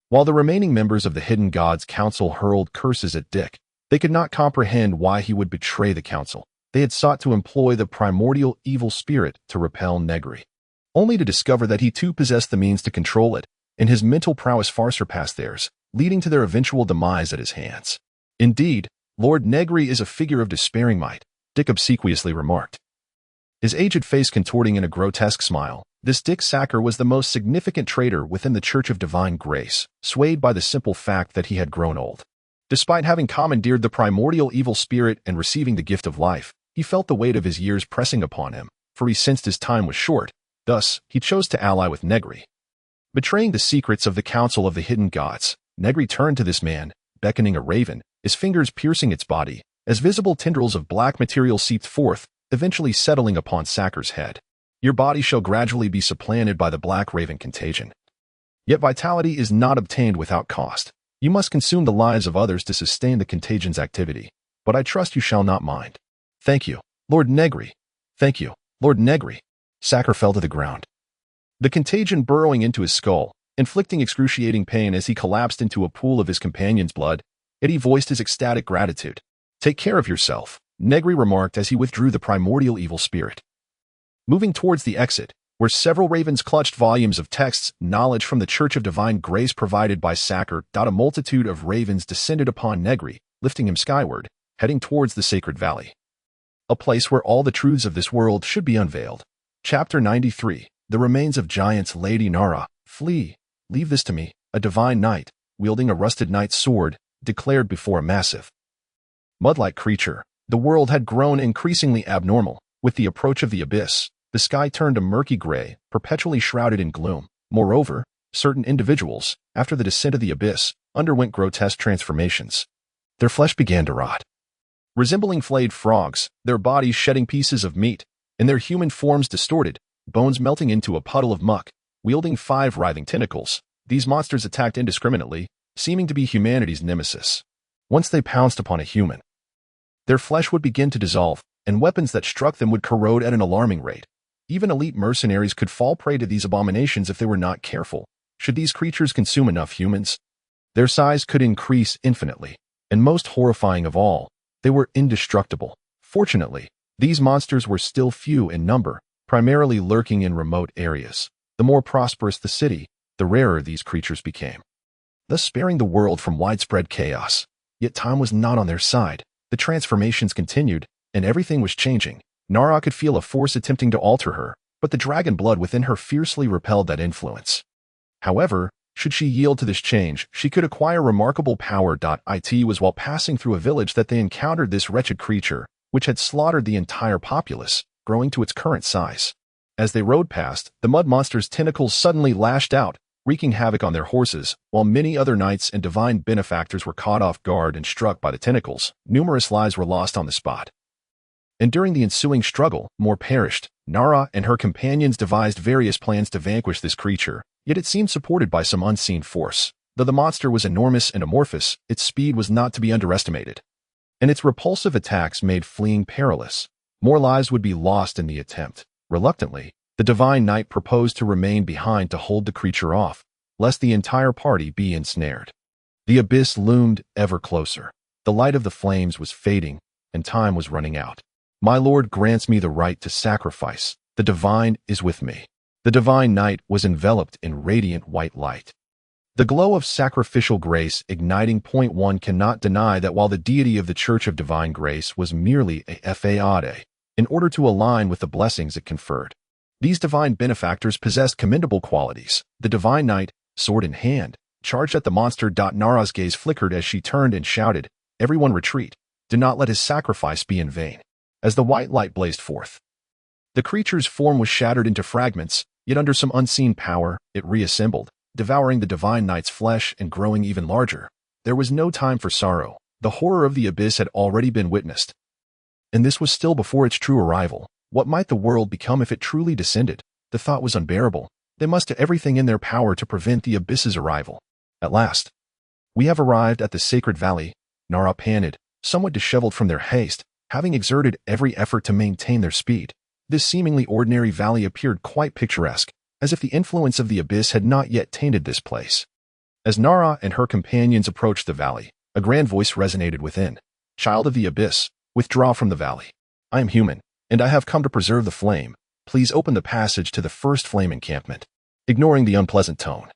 While the remaining members of the Hidden Gods Council hurled curses at Dick, they could not comprehend why he would betray the council. They had sought to employ the primordial evil spirit to repel Negri, only to discover that he too possessed the means to control it, and his mental prowess far surpassed theirs, leading to their eventual demise at his hands. Indeed, Lord Negri is a figure of despairing might, Dick obsequiously remarked, his aged face contorting in a grotesque smile. This Dick Sacker was the most significant traitor within the Church of Divine Grace, swayed by the simple fact that he had grown old. Despite having commandeered the primordial evil spirit and receiving the gift of life, he felt the weight of his years pressing upon him, for he sensed his time was short. Thus, he chose to ally with Negri. Betraying the secrets of the Council of the Hidden Gods, Negri turned to this man, beckoning a raven, his fingers piercing its body, as visible tendrils of black material seeped forth, eventually settling upon Sacker's head. Your body shall gradually be supplanted by the black raven contagion. Yet vitality is not obtained without cost. You must consume the lives of others to sustain the contagion's activity, but I trust you shall not mind. Thank you, Lord Negri. Thank you, Lord Negri. Sacker fell to the ground, the contagion burrowing into his skull, inflicting excruciating pain as he collapsed into a pool of his companion's blood. Yet he voiced his ecstatic gratitude. Take care of yourself, Negri remarked as he withdrew the primordial evil spirit. Moving towards the exit, where several ravens clutched volumes of texts, knowledge from the Church of Divine Grace provided by Sacker, a multitude of ravens descended upon Negri, lifting him skyward, heading towards the Sacred Valley, a place where all the truths of this world should be unveiled. Chapter 93. The Remains of Giants. Lady Nara, flee, leave this to me, a divine knight, wielding a rusted knight's sword, declared before a massive, mud-like creature. The world had grown increasingly abnormal. With the approach of the abyss, the sky turned a murky gray, perpetually shrouded in gloom. Moreover, certain individuals, after the descent of the abyss, underwent grotesque transformations. Their flesh began to rot, resembling flayed frogs, their bodies shedding pieces of meat, and their human forms distorted, bones melting into a puddle of muck. Wielding 5 writhing tentacles, these monsters attacked indiscriminately, seeming to be humanity's nemesis. Once they pounced upon a human, their flesh would begin to dissolve, and weapons that struck them would corrode at an alarming rate. Even elite mercenaries could fall prey to these abominations if they were not careful. Should these creatures consume enough humans, their size could increase infinitely. And most horrifying of all, they were indestructible. Fortunately, these monsters were still few in number, primarily lurking in remote areas. The more prosperous the city, the rarer these creatures became, thus sparing the world from widespread chaos. Yet time was not on their side. The transformations continued, and everything was changing. Nara could feel a force attempting to alter her, but the dragon blood within her fiercely repelled that influence. However, should she yield to this change, she could acquire remarkable power. It was while passing through a village that they encountered this wretched creature, which had slaughtered the entire populace, growing to its current size. As they rode past, the mud monster's tentacles suddenly lashed out, wreaking havoc on their horses, while many other knights and divine benefactors were caught off guard and struck by the tentacles. Numerous lives were lost on the spot, and during the ensuing struggle, more perished. Nara and her companions devised various plans to vanquish this creature, yet it seemed supported by some unseen force. Though the monster was enormous and amorphous, its speed was not to be underestimated, and its repulsive attacks made fleeing perilous. More lives would be lost in the attempt. Reluctantly, the divine knight proposed to remain behind to hold the creature off, lest the entire party be ensnared. The abyss loomed ever closer. The light of the flames was fading, and time was running out. My Lord grants me the right to sacrifice. The divine is with me. The divine night was enveloped in radiant white light. The glow of sacrificial grace igniting. Point 1 cannot deny that while the deity of the Church of Divine Grace was merely a fade, in order to align with the blessings it conferred, these divine benefactors possessed commendable qualities. The divine knight, sword in hand, charged at the monster. Nara's gaze flickered as she turned and shouted, "Everyone retreat. Do not let his sacrifice be in vain." As the white light blazed forth, the creature's form was shattered into fragments, yet under some unseen power, it reassembled, devouring the divine knight's flesh and growing even larger. There was no time for sorrow. The horror of the abyss had already been witnessed. And this was still before its true arrival. What might the world become if it truly descended? The thought was unbearable. They must do everything in their power to prevent the abyss's arrival. At last, "We have arrived at the sacred valley," Nara panted, somewhat disheveled from their haste, having exerted every effort to maintain their speed. This seemingly ordinary valley appeared quite picturesque, as if the influence of the abyss had not yet tainted this place. As Nara and her companions approached the valley, a grand voice resonated within. "Child of the abyss, withdraw from the valley. I am human, and I have come to preserve the flame. Please open the passage to the first flame encampment." Ignoring the unpleasant tone,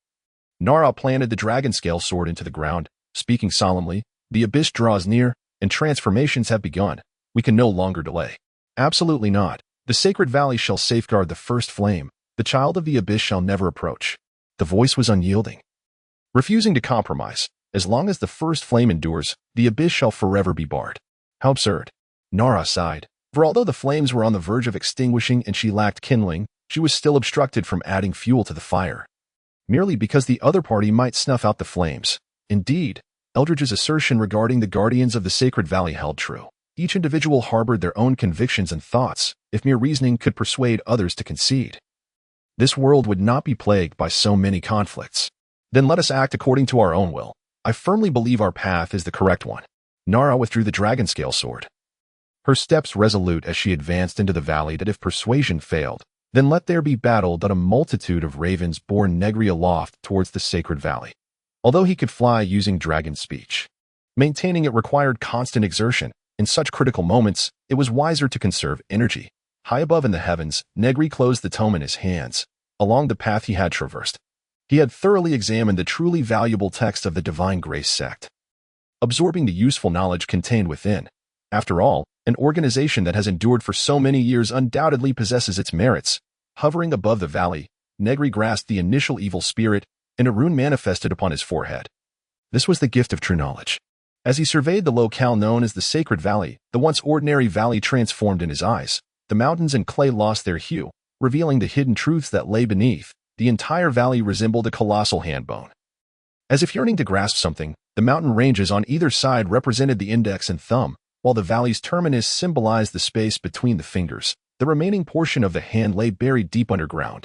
Nara planted the dragon scale sword into the ground, speaking solemnly, "The abyss draws near, and transformations have begun. We can no longer delay." "Absolutely not. The sacred valley shall safeguard the first flame. The child of the abyss shall never approach." The voice was unyielding, refusing to compromise. "As long as the first flame endures, the abyss shall forever be barred." How absurd. Nara sighed, for although the flames were on the verge of extinguishing and she lacked kindling, she was still obstructed from adding fuel to the fire, merely because the other party might snuff out the flames. Indeed, Eldridge's assertion regarding the guardians of the sacred valley held true. Each individual harbored their own convictions and thoughts, if mere reasoning could persuade others to concede. This world would not be plagued by so many conflicts. Then let us act according to our own will. I firmly believe our path is the correct one. Nara withdrew the dragon scale sword, her steps resolute as she advanced into the valley. That if persuasion failed, then let there be battle. A multitude of ravens bore Negri aloft towards the sacred valley. Although he could fly using dragon speech, maintaining it required constant exertion. In such critical moments, it was wiser to conserve energy. High above in the heavens, Negri closed the tome in his hands. Along the path he had traversed, he had thoroughly examined the truly valuable text of the Divine Grace sect, absorbing the useful knowledge contained within. After all, an organization that has endured for so many years undoubtedly possesses its merits. Hovering above the valley, Negri grasped the initial evil spirit, and a rune manifested upon his forehead. This was the gift of true knowledge. As he surveyed the locale known as the Sacred Valley, the once ordinary valley transformed in his eyes. The mountains and clay lost their hue, revealing the hidden truths that lay beneath. The entire valley resembled a colossal handbone. As if yearning to grasp something, the mountain ranges on either side represented the index and thumb, while the valley's terminus symbolized the space between the fingers. The remaining portion of the hand lay buried deep underground.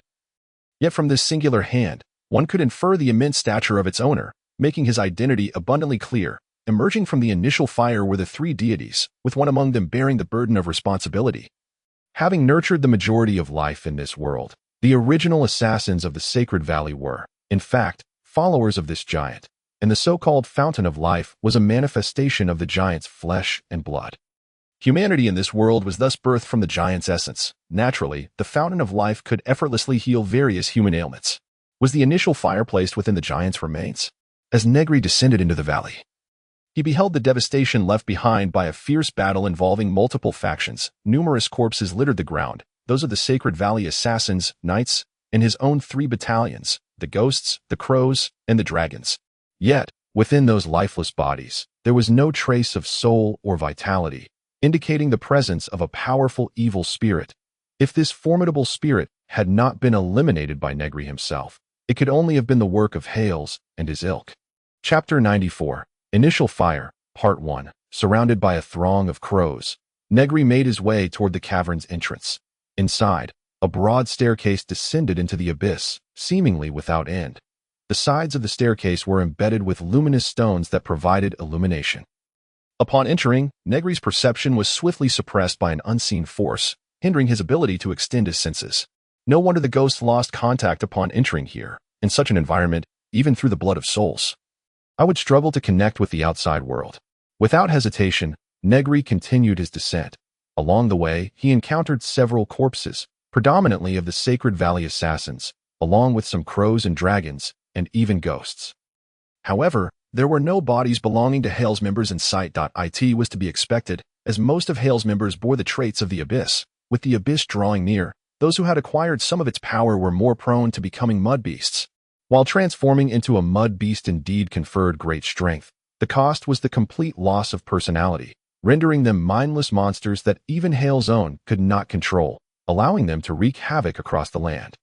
Yet from this singular hand, one could infer the immense stature of its owner, making his identity abundantly clear. Emerging from the initial fire were the three deities, with one among them bearing the burden of responsibility. Having nurtured the majority of life in this world, the original assassins of the Sacred Valley were, in fact, followers of this giant, and the so-called Fountain of Life was a manifestation of the giant's flesh and blood. Humanity in this world was thus birthed from the giant's essence. Naturally, the Fountain of Life could effortlessly heal various human ailments. Was the initial fire placed within the giant's remains? As Negri descended into the valley, he beheld the devastation left behind by a fierce battle involving multiple factions. Numerous corpses littered the ground, those of the Sacred Valley assassins, knights, and his own 3 battalions, the ghosts, the crows, and the dragons. Yet, within those lifeless bodies, there was no trace of soul or vitality, indicating the presence of a powerful evil spirit. If this formidable spirit had not been eliminated by Negri himself, it could only have been the work of Hales and his ilk. Chapter 94. Initial Fire, Part 1. Surrounded by a throng of crows, Negri made his way toward the cavern's entrance. Inside, a broad staircase descended into the abyss, seemingly without end. The sides of the staircase were embedded with luminous stones that provided illumination. Upon entering, Negri's perception was swiftly suppressed by an unseen force, hindering his ability to extend his senses. No wonder the ghost lost contact upon entering here. In such an environment, even through the blood of souls, I would struggle to connect with the outside world. Without hesitation, Negri continued his descent. Along the way, he encountered several corpses, predominantly of the Sacred Valley assassins, along with some crows and dragons, and even ghosts. However, there were no bodies belonging to Hale's members in sight. It was to be expected, as most of Hale's members bore the traits of the Abyss. With the Abyss drawing near, those who had acquired some of its power were more prone to becoming mud beasts. While transforming into a mud beast indeed conferred great strength, the cost was the complete loss of personality, rendering them mindless monsters that even Hale's own could not control, allowing them to wreak havoc across the land.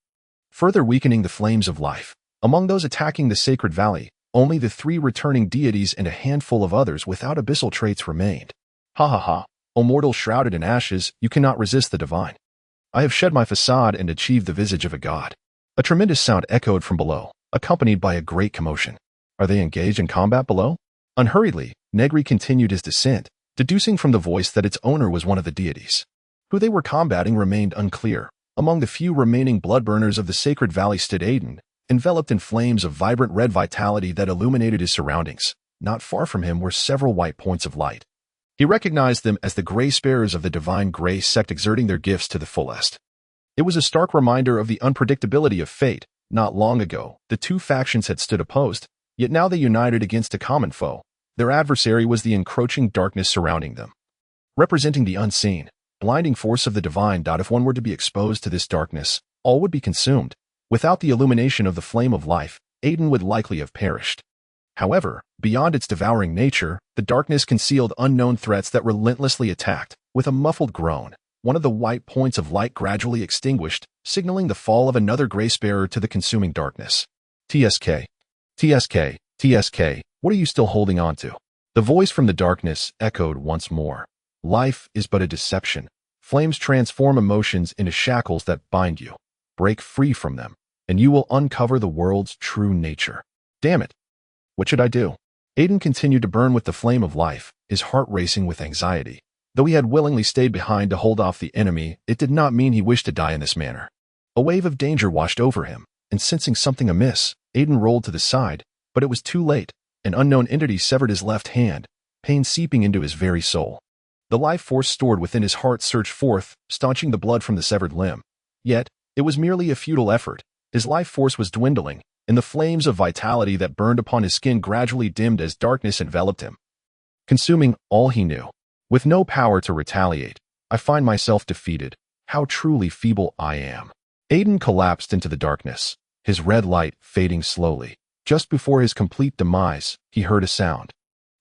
Further weakening the flames of life, among those attacking the Sacred Valley, only the 3 returning deities and a handful of others without abyssal traits remained. Ha ha ha, O mortal shrouded in ashes, you cannot resist the divine. I have shed my facade and achieved the visage of a god. A tremendous sound echoed from below, accompanied by a great commotion. Are they engaged in combat below? Unhurriedly, Negri continued his descent, deducing from the voice that its owner was one of the deities. Who they were combating remained unclear. Among the few remaining bloodburners of the Sacred Valley stood Aiden, enveloped in flames of vibrant red vitality that illuminated his surroundings. Not far from him were several white points of light. He recognized them as the Grey Sparrows of the Divine Grey sect exerting their gifts to the fullest. It was a stark reminder of the unpredictability of fate. Not long ago, the 2 factions had stood opposed, yet now they united against a common foe. Their adversary was the encroaching darkness surrounding them. Representing the unseen, blinding force of the divine. If one were to be exposed to this darkness, all would be consumed. Without the illumination of the flame of life, Aiden would likely have perished. However, beyond its devouring nature, the darkness concealed unknown threats that relentlessly attacked. With a muffled groan, one of the white points of light gradually extinguished, signaling the fall of another Grey Sparrow to the consuming darkness. TSK. TSK. TSK. What are you still holding on to? The voice from the darkness echoed once more. Life is but a deception. Flames transform emotions into shackles that bind you. Break free from them, and you will uncover the world's true nature. Damn it. What should I do? Aiden continued to burn with the flame of life, his heart racing with anxiety. Though he had willingly stayed behind to hold off the enemy, it did not mean he wished to die in this manner. A wave of danger washed over him, and sensing something amiss, Aiden rolled to the side, but it was too late. An unknown entity severed his left hand, pain seeping into his very soul. The life force stored within his heart surged forth, staunching the blood from the severed limb. Yet, it was merely a futile effort. His life force was dwindling, and the flames of vitality that burned upon his skin gradually dimmed as darkness enveloped him, consuming all he knew. With no power to retaliate, I find myself defeated. How truly feeble I am. Aiden collapsed into the darkness, his red light fading slowly. Just before his complete demise, he heard a sound,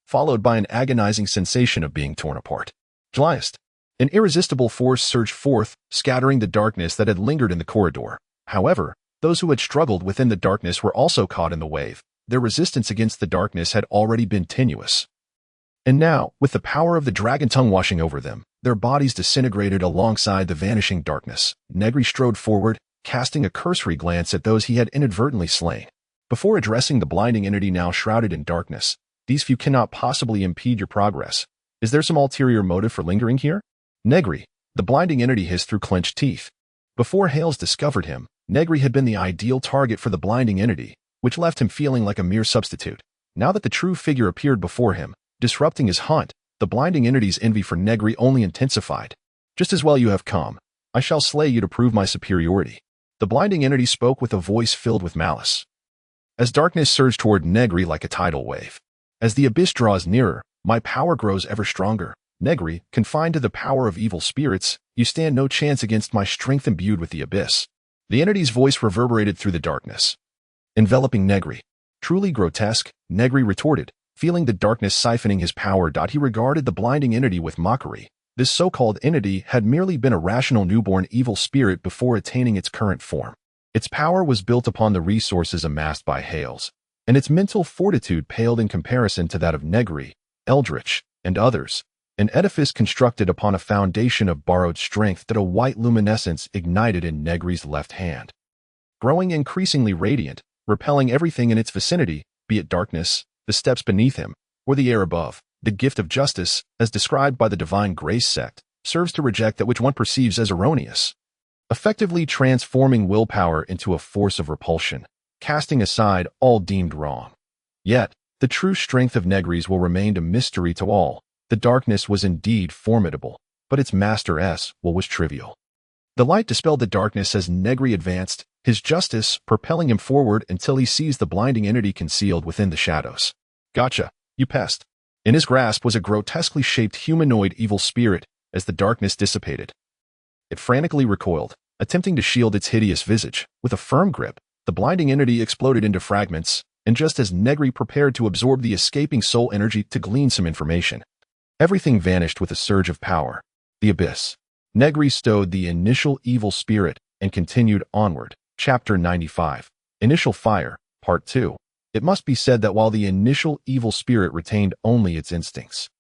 followed by an agonizing sensation of being torn apart. Glyast. An irresistible force surged forth, scattering the darkness that had lingered in the corridor. However, those who had struggled within the darkness were also caught in the wave. Their resistance against the darkness had already been tenuous. And now, with the power of the dragon tongue washing over them, their bodies disintegrated alongside the vanishing darkness. Negri strode forward, casting a cursory glance at those he had inadvertently slain. Before addressing the blinding entity now shrouded in darkness, these few cannot possibly impede your progress. Is there some ulterior motive for lingering here? Negri, the blinding entity hissed through clenched teeth. Before Hales discovered him, Negri had been the ideal target for the blinding entity, which left him feeling like a mere substitute. Now that the true figure appeared before him, disrupting his hunt, the blinding entity's envy for Negri only intensified. Just as well you have come. I shall slay you to prove my superiority. The blinding entity spoke with a voice filled with malice. As darkness surged toward Negri like a tidal wave. As the abyss draws nearer, my power grows ever stronger. Negri, confined to the power of evil spirits, you stand no chance against my strength imbued with the abyss. The entity's voice reverberated through the darkness, enveloping Negri. Truly grotesque, Negri retorted, feeling the darkness siphoning his power. He regarded the blinding entity with mockery. This so-called entity had merely been a rational newborn evil spirit before attaining its current form. Its power was built upon the resources amassed by Hales, and its mental fortitude paled in comparison to that of Negri, Eldritch, and others. An edifice constructed upon a foundation of borrowed strength that a white luminescence ignited in Negri's left hand. Growing increasingly radiant, repelling everything in its vicinity, be it darkness, the steps beneath him, or the air above, the gift of justice, as described by the Divine Grace sect, serves to reject that which one perceives as erroneous, effectively transforming willpower into a force of repulsion, casting aside all deemed wrong. Yet, the true strength of Negri's will remain a mystery to all. The darkness was indeed formidable, but its master's will was trivial. The light dispelled the darkness as Negri advanced, his justice propelling him forward until he seized the blinding entity concealed within the shadows. Gotcha, you pest. In his grasp was a grotesquely shaped humanoid evil spirit. As the darkness dissipated, it frantically recoiled, attempting to shield its hideous visage. With a firm grip, the blinding entity exploded into fragments, and just as Negri prepared to absorb the escaping soul energy to glean some information, everything vanished with a surge of power. The abyss. Negri stowed the initial evil spirit and continued onward. Chapter 95. Initial Fire, Part 2. It must be said that while the initial evil spirit retained only its instincts,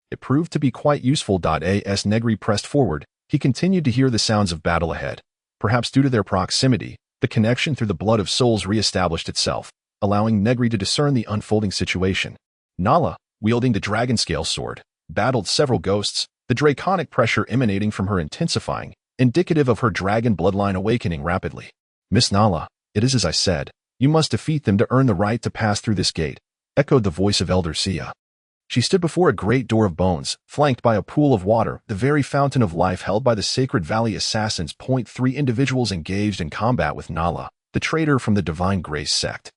it proved to be quite useful. As Negri pressed forward, he continued to hear the sounds of battle ahead. Perhaps due to their proximity, the connection through the blood of souls re-established itself, allowing Negri to discern the unfolding situation. Nala, wielding the dragon scale sword, battled several ghosts, the draconic pressure emanating from her intensifying, indicative of her dragon bloodline awakening rapidly. Miss Nala, it is as I said, you must defeat them to earn the right to pass through this gate, echoed the voice of Elder Sia. She stood before a great door of bones, flanked by a pool of water, the very fountain of life held by the Sacred Valley Assassins. 3 individuals engaged in combat with Nala, the traitor from the Divine Grace sect.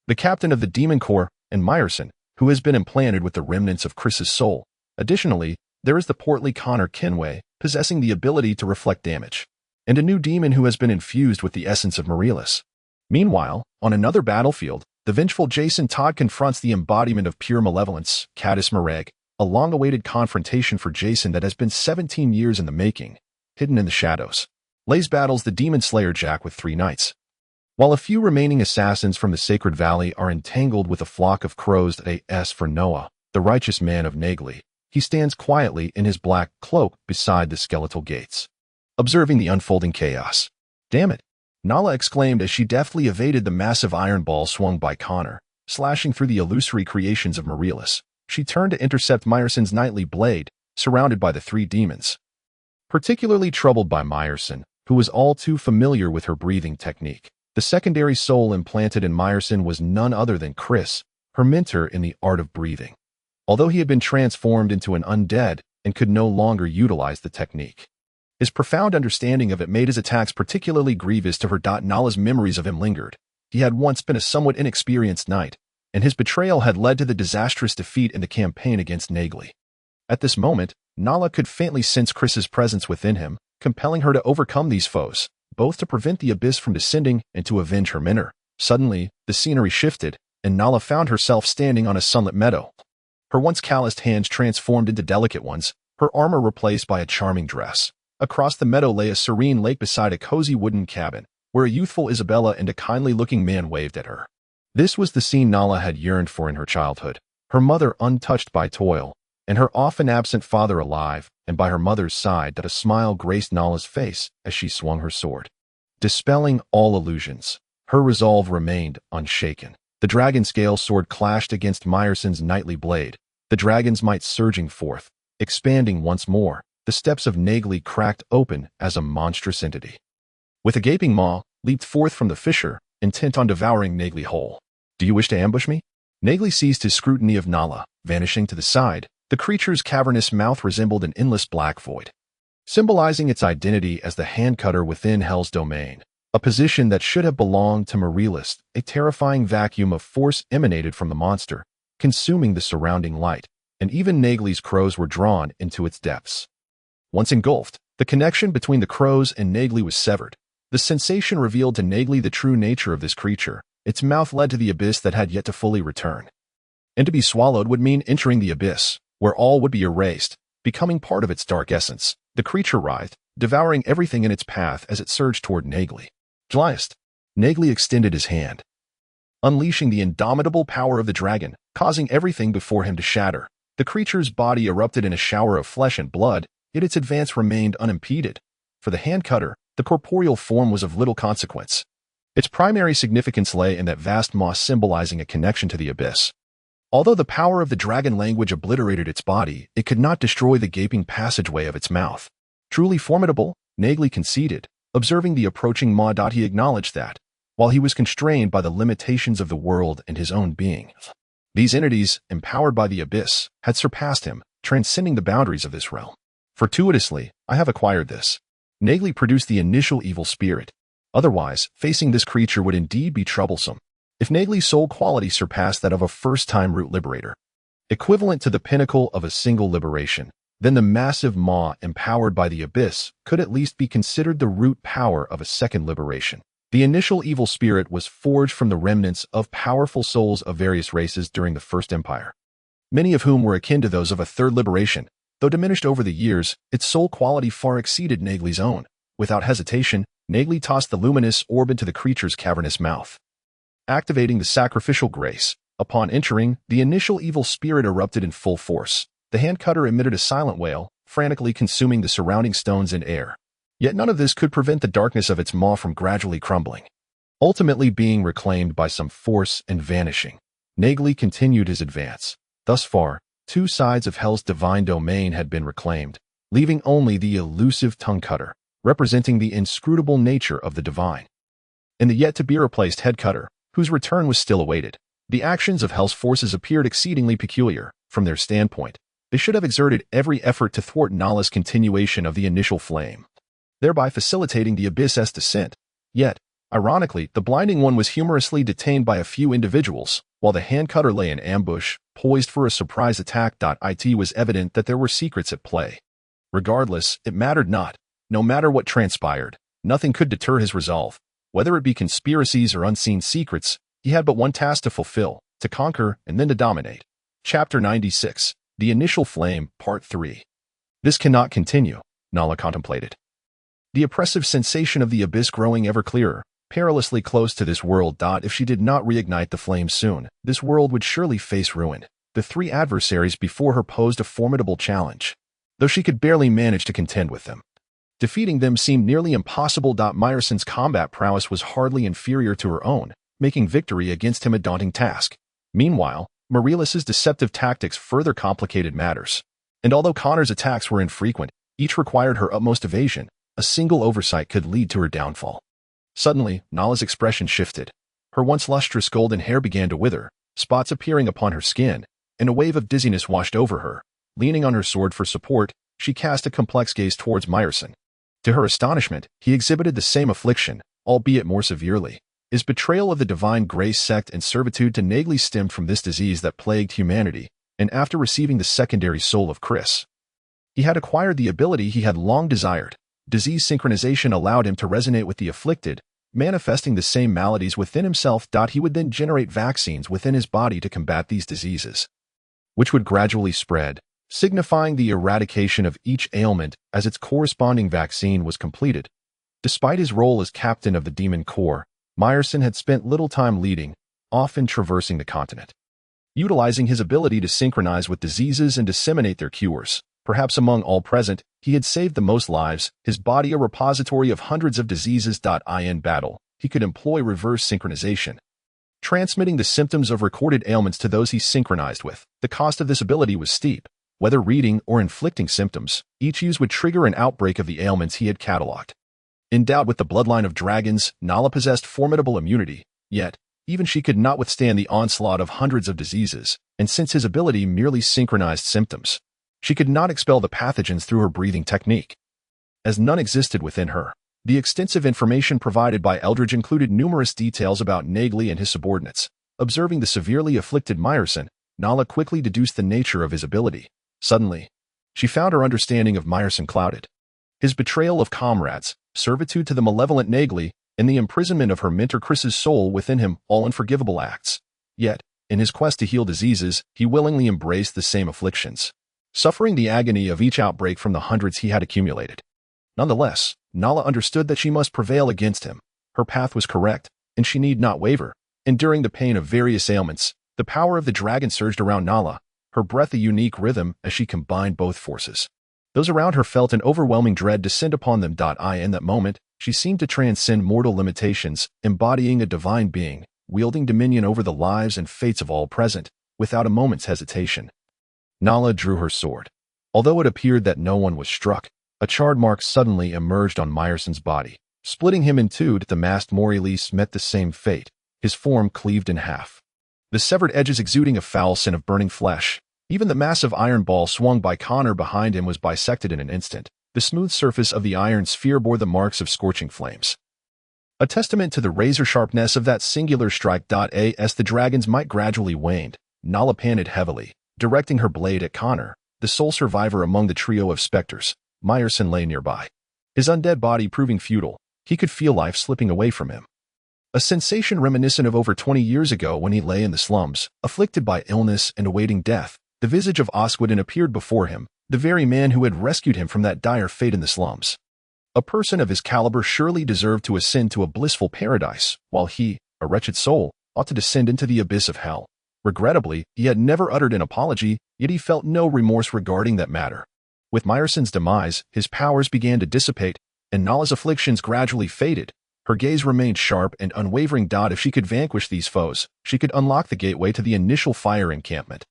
The captain of the Demon Corps, and Meyerson, who has been implanted with the remnants of Chris's soul. Additionally, there is the portly Connor Kenway, possessing the ability to reflect damage, and a new demon who has been infused with the essence of Marilis. Meanwhile, on another battlefield, the vengeful Jason Todd confronts the embodiment of pure malevolence, Caddis Mareg, a long-awaited confrontation for Jason that has been 17 years in the making, hidden in the shadows. Lays battles the Demon Slayer Jack with 3 knights. While a few remaining assassins from the Sacred Valley are entangled with a flock of crows. As for Noah, the righteous man of Negri, he stands quietly in his black cloak beside the skeletal gates, observing the unfolding chaos. Damn it! Nala exclaimed as she deftly evaded the massive iron ball swung by Connor, slashing through the illusory creations of Marilis. She turned to intercept Meyerson's knightly blade, surrounded by the 3 demons. Particularly troubled by Meyerson, who was all too familiar with her breathing technique. The secondary soul implanted in Meyerson was none other than Chris, her mentor in the art of breathing. Although he had been transformed into an undead and could no longer utilize the technique, his profound understanding of it made his attacks particularly grievous to her. Nala's memories of him lingered. He had once been a somewhat inexperienced knight, and his betrayal had led to the disastrous defeat in the campaign against Negri. At this moment, Nala could faintly sense Chris's presence within him, compelling her to overcome these foes, both to prevent the abyss from descending and to avenge her mentor. Suddenly, the scenery shifted, and Nala found herself standing on a sunlit meadow. Her once calloused hands transformed into delicate ones, her armor replaced by a charming dress. Across the meadow lay a serene lake beside a cozy wooden cabin, where a youthful Isabella and a kindly-looking man waved at her. This was the scene Nala had yearned for in her childhood, her mother untouched by toil, and her often absent father alive, and by her mother's side. A smile graced Nala's face as she swung her sword, dispelling all illusions. Her resolve remained unshaken. The dragon scale sword clashed against Meyerson's knightly blade, the dragon's might surging forth, expanding once more. The steps of Negri cracked open as a monstrous entity, with a gaping maw, leaped forth from the fissure, intent on devouring Negri whole. Do you wish to ambush me? Negri ceased his scrutiny of Nala, vanishing to the side. The creature's cavernous mouth resembled an endless black void, symbolizing its identity as the handcutter within Hell's domain, a position that should have belonged to Marilis. A terrifying vacuum of force emanated from the monster, consuming the surrounding light, and even Negri's crows were drawn into its depths. Once engulfed, the connection between the crows and Negri was severed. The sensation revealed to Negri the true nature of this creature. Its mouth led to the abyss that had yet to fully return. And to be swallowed would mean entering the abyss, where all would be erased, becoming part of its dark essence. The creature writhed, devouring everything in its path as it surged toward Negri. Glyst. Negri extended his hand, unleashing the indomitable power of the dragon, causing everything before him to shatter. The creature's body erupted in a shower of flesh and blood, yet its advance remained unimpeded. For the handcutter, the corporeal form was of little consequence. Its primary significance lay in that vast maw symbolizing a connection to the abyss. Although the power of the dragon language obliterated its body, it could not destroy the gaping passageway of its mouth. Truly formidable, Negri conceded, observing the approaching maw. He acknowledged that, while he was constrained by the limitations of the world and his own being, these entities, empowered by the abyss, had surpassed him, transcending the boundaries of this realm. Fortuitously, I have acquired this. Negri produced the initial evil spirit. Otherwise, facing this creature would indeed be troublesome. If Negri's soul quality surpassed that of a first-time root liberator, equivalent to the pinnacle of a single liberation, then the massive maw empowered by the abyss could at least be considered the root power of a second liberation. The initial evil spirit was forged from the remnants of powerful souls of various races during the First Empire, many of whom were akin to those of a third liberation. Though diminished over the years, its soul quality far exceeded Negri's own. Without hesitation, Negri tossed the luminous orb into the creature's cavernous mouth, activating the sacrificial grace. Upon entering, the initial evil spirit erupted in full force. The hand cutter emitted a silent wail, frantically consuming the surrounding stones and air. Yet none of this could prevent the darkness of its maw from gradually crumbling, ultimately being reclaimed by some force and vanishing. Negri continued his advance. Thus far, 2 sides of Hell's divine domain had been reclaimed, leaving only the elusive tongue cutter, representing the inscrutable nature of the divine, and the yet-to-be-replaced head cutter, whose return was still awaited. The actions of Hell's forces appeared exceedingly peculiar. From their standpoint, they should have exerted every effort to thwart Nala's continuation of the initial flame, thereby facilitating the abyss's descent. Yet, ironically, the blinding one was humorously detained by a few individuals, while the hand cutter lay in ambush, poised for a surprise attack. It was evident that there were secrets at play. Regardless, it mattered not. No matter what transpired, nothing could deter his resolve. Whether it be conspiracies or unseen secrets, he had but one task to fulfill: to conquer and then to dominate. Chapter 96. The Initial Flame, Part 3. This cannot continue, Nala contemplated, the oppressive sensation of the abyss growing ever clearer, perilously close to this world. If she did not reignite the flame soon, this world would surely face ruin. The 3 adversaries before her posed a formidable challenge, though she could barely manage to contend with them. Defeating them seemed nearly impossible. Myerson's combat prowess was hardly inferior to her own, making victory against him a daunting task. Meanwhile, Marilis's deceptive tactics further complicated matters. And although Connor's attacks were infrequent, each required her utmost evasion. A single oversight could lead to her downfall. Suddenly, Nala's expression shifted. Her once lustrous golden hair began to wither, spots appearing upon her skin, and a wave of dizziness washed over her. Leaning on her sword for support, she cast a complex gaze towards Myerson. To her astonishment, he exhibited the same affliction, albeit more severely. His betrayal of the divine grace sect and servitude to Negri stemmed from this disease that plagued humanity, and after receiving the secondary soul of Chris, he had acquired the ability he had long desired. Disease synchronization allowed him to resonate with the afflicted, manifesting the same maladies within himself. He would then generate vaccines within his body to combat these diseases, which would gradually spread, signifying the eradication of each ailment as its corresponding vaccine was completed. Despite his role as captain of the Demon Corps, Myerson had spent little time leading, often traversing the continent, utilizing his ability to synchronize with diseases and disseminate their cures. Perhaps among all present, he had saved the most lives, his body a repository of hundreds of diseases. In battle, he could employ reverse synchronization, transmitting the symptoms of recorded ailments to those he synchronized with. The cost of this ability was steep. Whether reading or inflicting symptoms, each use would trigger an outbreak of the ailments he had cataloged. Endowed with the bloodline of dragons, Nala possessed formidable immunity, yet, even she could not withstand the onslaught of hundreds of diseases, and since his ability merely synchronized symptoms, she could not expel the pathogens through her breathing technique, as none existed within her. The extensive information provided by Eldridge included numerous details about Negri and his subordinates. Observing the severely afflicted Myerson, Nala quickly deduced the nature of his ability. Suddenly, she found her understanding of Myerson clouded. His betrayal of comrades, servitude to the malevolent Negri, and the imprisonment of her mentor Chris's soul within him, all unforgivable acts. Yet, in his quest to heal diseases, he willingly embraced the same afflictions, suffering the agony of each outbreak from the hundreds he had accumulated. Nonetheless, Nala understood that she must prevail against him. Her path was correct, and she need not waver. Enduring the pain of various ailments, the power of the dragon surged around Nala, her breath a unique rhythm as she combined both forces. Those around her felt an overwhelming dread descend upon them. In that moment, she seemed to transcend mortal limitations, embodying a divine being, wielding dominion over the lives and fates of all present, without a moment's hesitation. Nala drew her sword. Although it appeared that no one was struck, a charred mark suddenly emerged on Myerson's body, splitting him in two. The masked Morilis met the same fate, his form cleaved in half, the severed edges exuding a foul scent of burning flesh. Even the massive iron ball swung by Connor behind him was bisected in an instant. The smooth surface of the iron sphere bore the marks of scorching flames. A testament to the razor-sharpness of that singular strike. As the dragon's might gradually waned, Nala panted heavily, directing her blade at Connor, the sole survivor among the trio of specters. Meyerson lay nearby. His undead body proving futile, he could feel life slipping away from him. A sensation reminiscent of over 20 years ago when he lay in the slums, afflicted by illness and awaiting death. The visage of Osquedin appeared before him, the very man who had rescued him from that dire fate in the slums. A person of his caliber surely deserved to ascend to a blissful paradise, while he, a wretched soul, ought to descend into the abyss of hell. Regrettably, he had never uttered an apology, yet he felt no remorse regarding that matter. With Meyerson's demise, his powers began to dissipate, and Nala's afflictions gradually faded. Her gaze remained sharp and unwavering. If she could vanquish these foes, she could unlock the gateway to the initial fire encampment.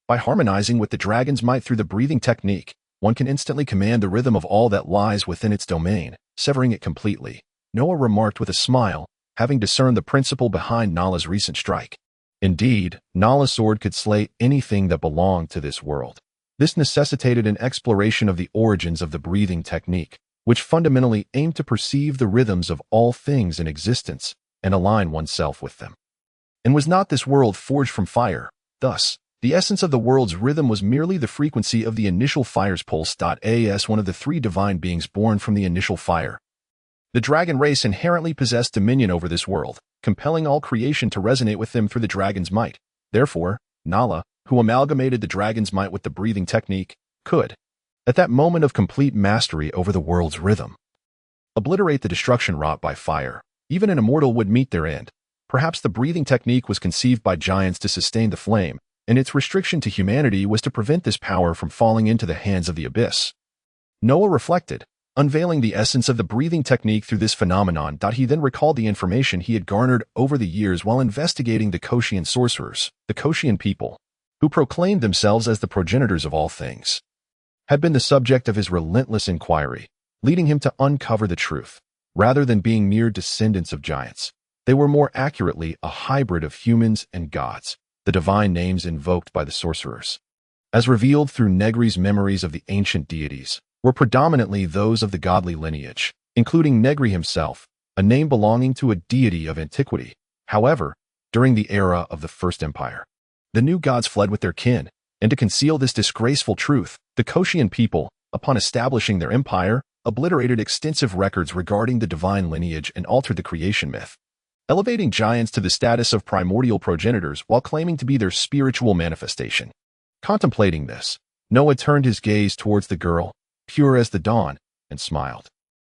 By harmonizing with the dragon's might through the breathing technique, one can instantly command the rhythm of all that lies within its domain, severing it completely. Noah remarked with a smile, having discerned the principle behind Nala's recent strike. Indeed, Nala's sword could slay anything that belonged to this world. This necessitated an exploration of the origins of the breathing technique, which fundamentally aimed to perceive the rhythms of all things in existence and align oneself with them. And was not this world forged from fire? Thus, the essence of the world's rhythm was merely the frequency of the initial fire's pulse. As one of the three divine beings born from the initial fire, the dragon race inherently possessed dominion over this world, compelling all creation to resonate with them through the dragon's might. Therefore, Nala, who amalgamated the dragon's might with the breathing technique, could, at that moment of complete mastery over the world's rhythm, obliterate the destruction wrought by fire. Even an immortal would meet their end. Perhaps the breathing technique was conceived by giants to sustain the flame, and its restriction to humanity was to prevent this power from falling into the hands of the abyss. Noah reflected, unveiling the essence of the breathing technique through this phenomenon. He then recalled the information he had garnered over the years while investigating the Koshian sorcerers. The Koshian people, who proclaimed themselves as the progenitors of all things, had been the subject of his relentless inquiry, leading him to uncover the truth. Rather than being mere descendants of giants, they were more accurately a hybrid of humans and gods, the divine names invoked by the sorcerers, as revealed through Negri's memories of the ancient deities, were predominantly those of the godly lineage, including Negri himself, a name belonging to a deity of antiquity. However, during the era of the First Empire, the new gods fled with their kin, and to conceal this disgraceful truth, the Koshian people, upon establishing their empire, obliterated extensive records regarding the divine lineage and altered the creation myth, elevating giants to the status of primordial progenitors while claiming to be their spiritual manifestation. Contemplating this, Noah turned his gaze towards the girl, pure as the dawn, and smiled.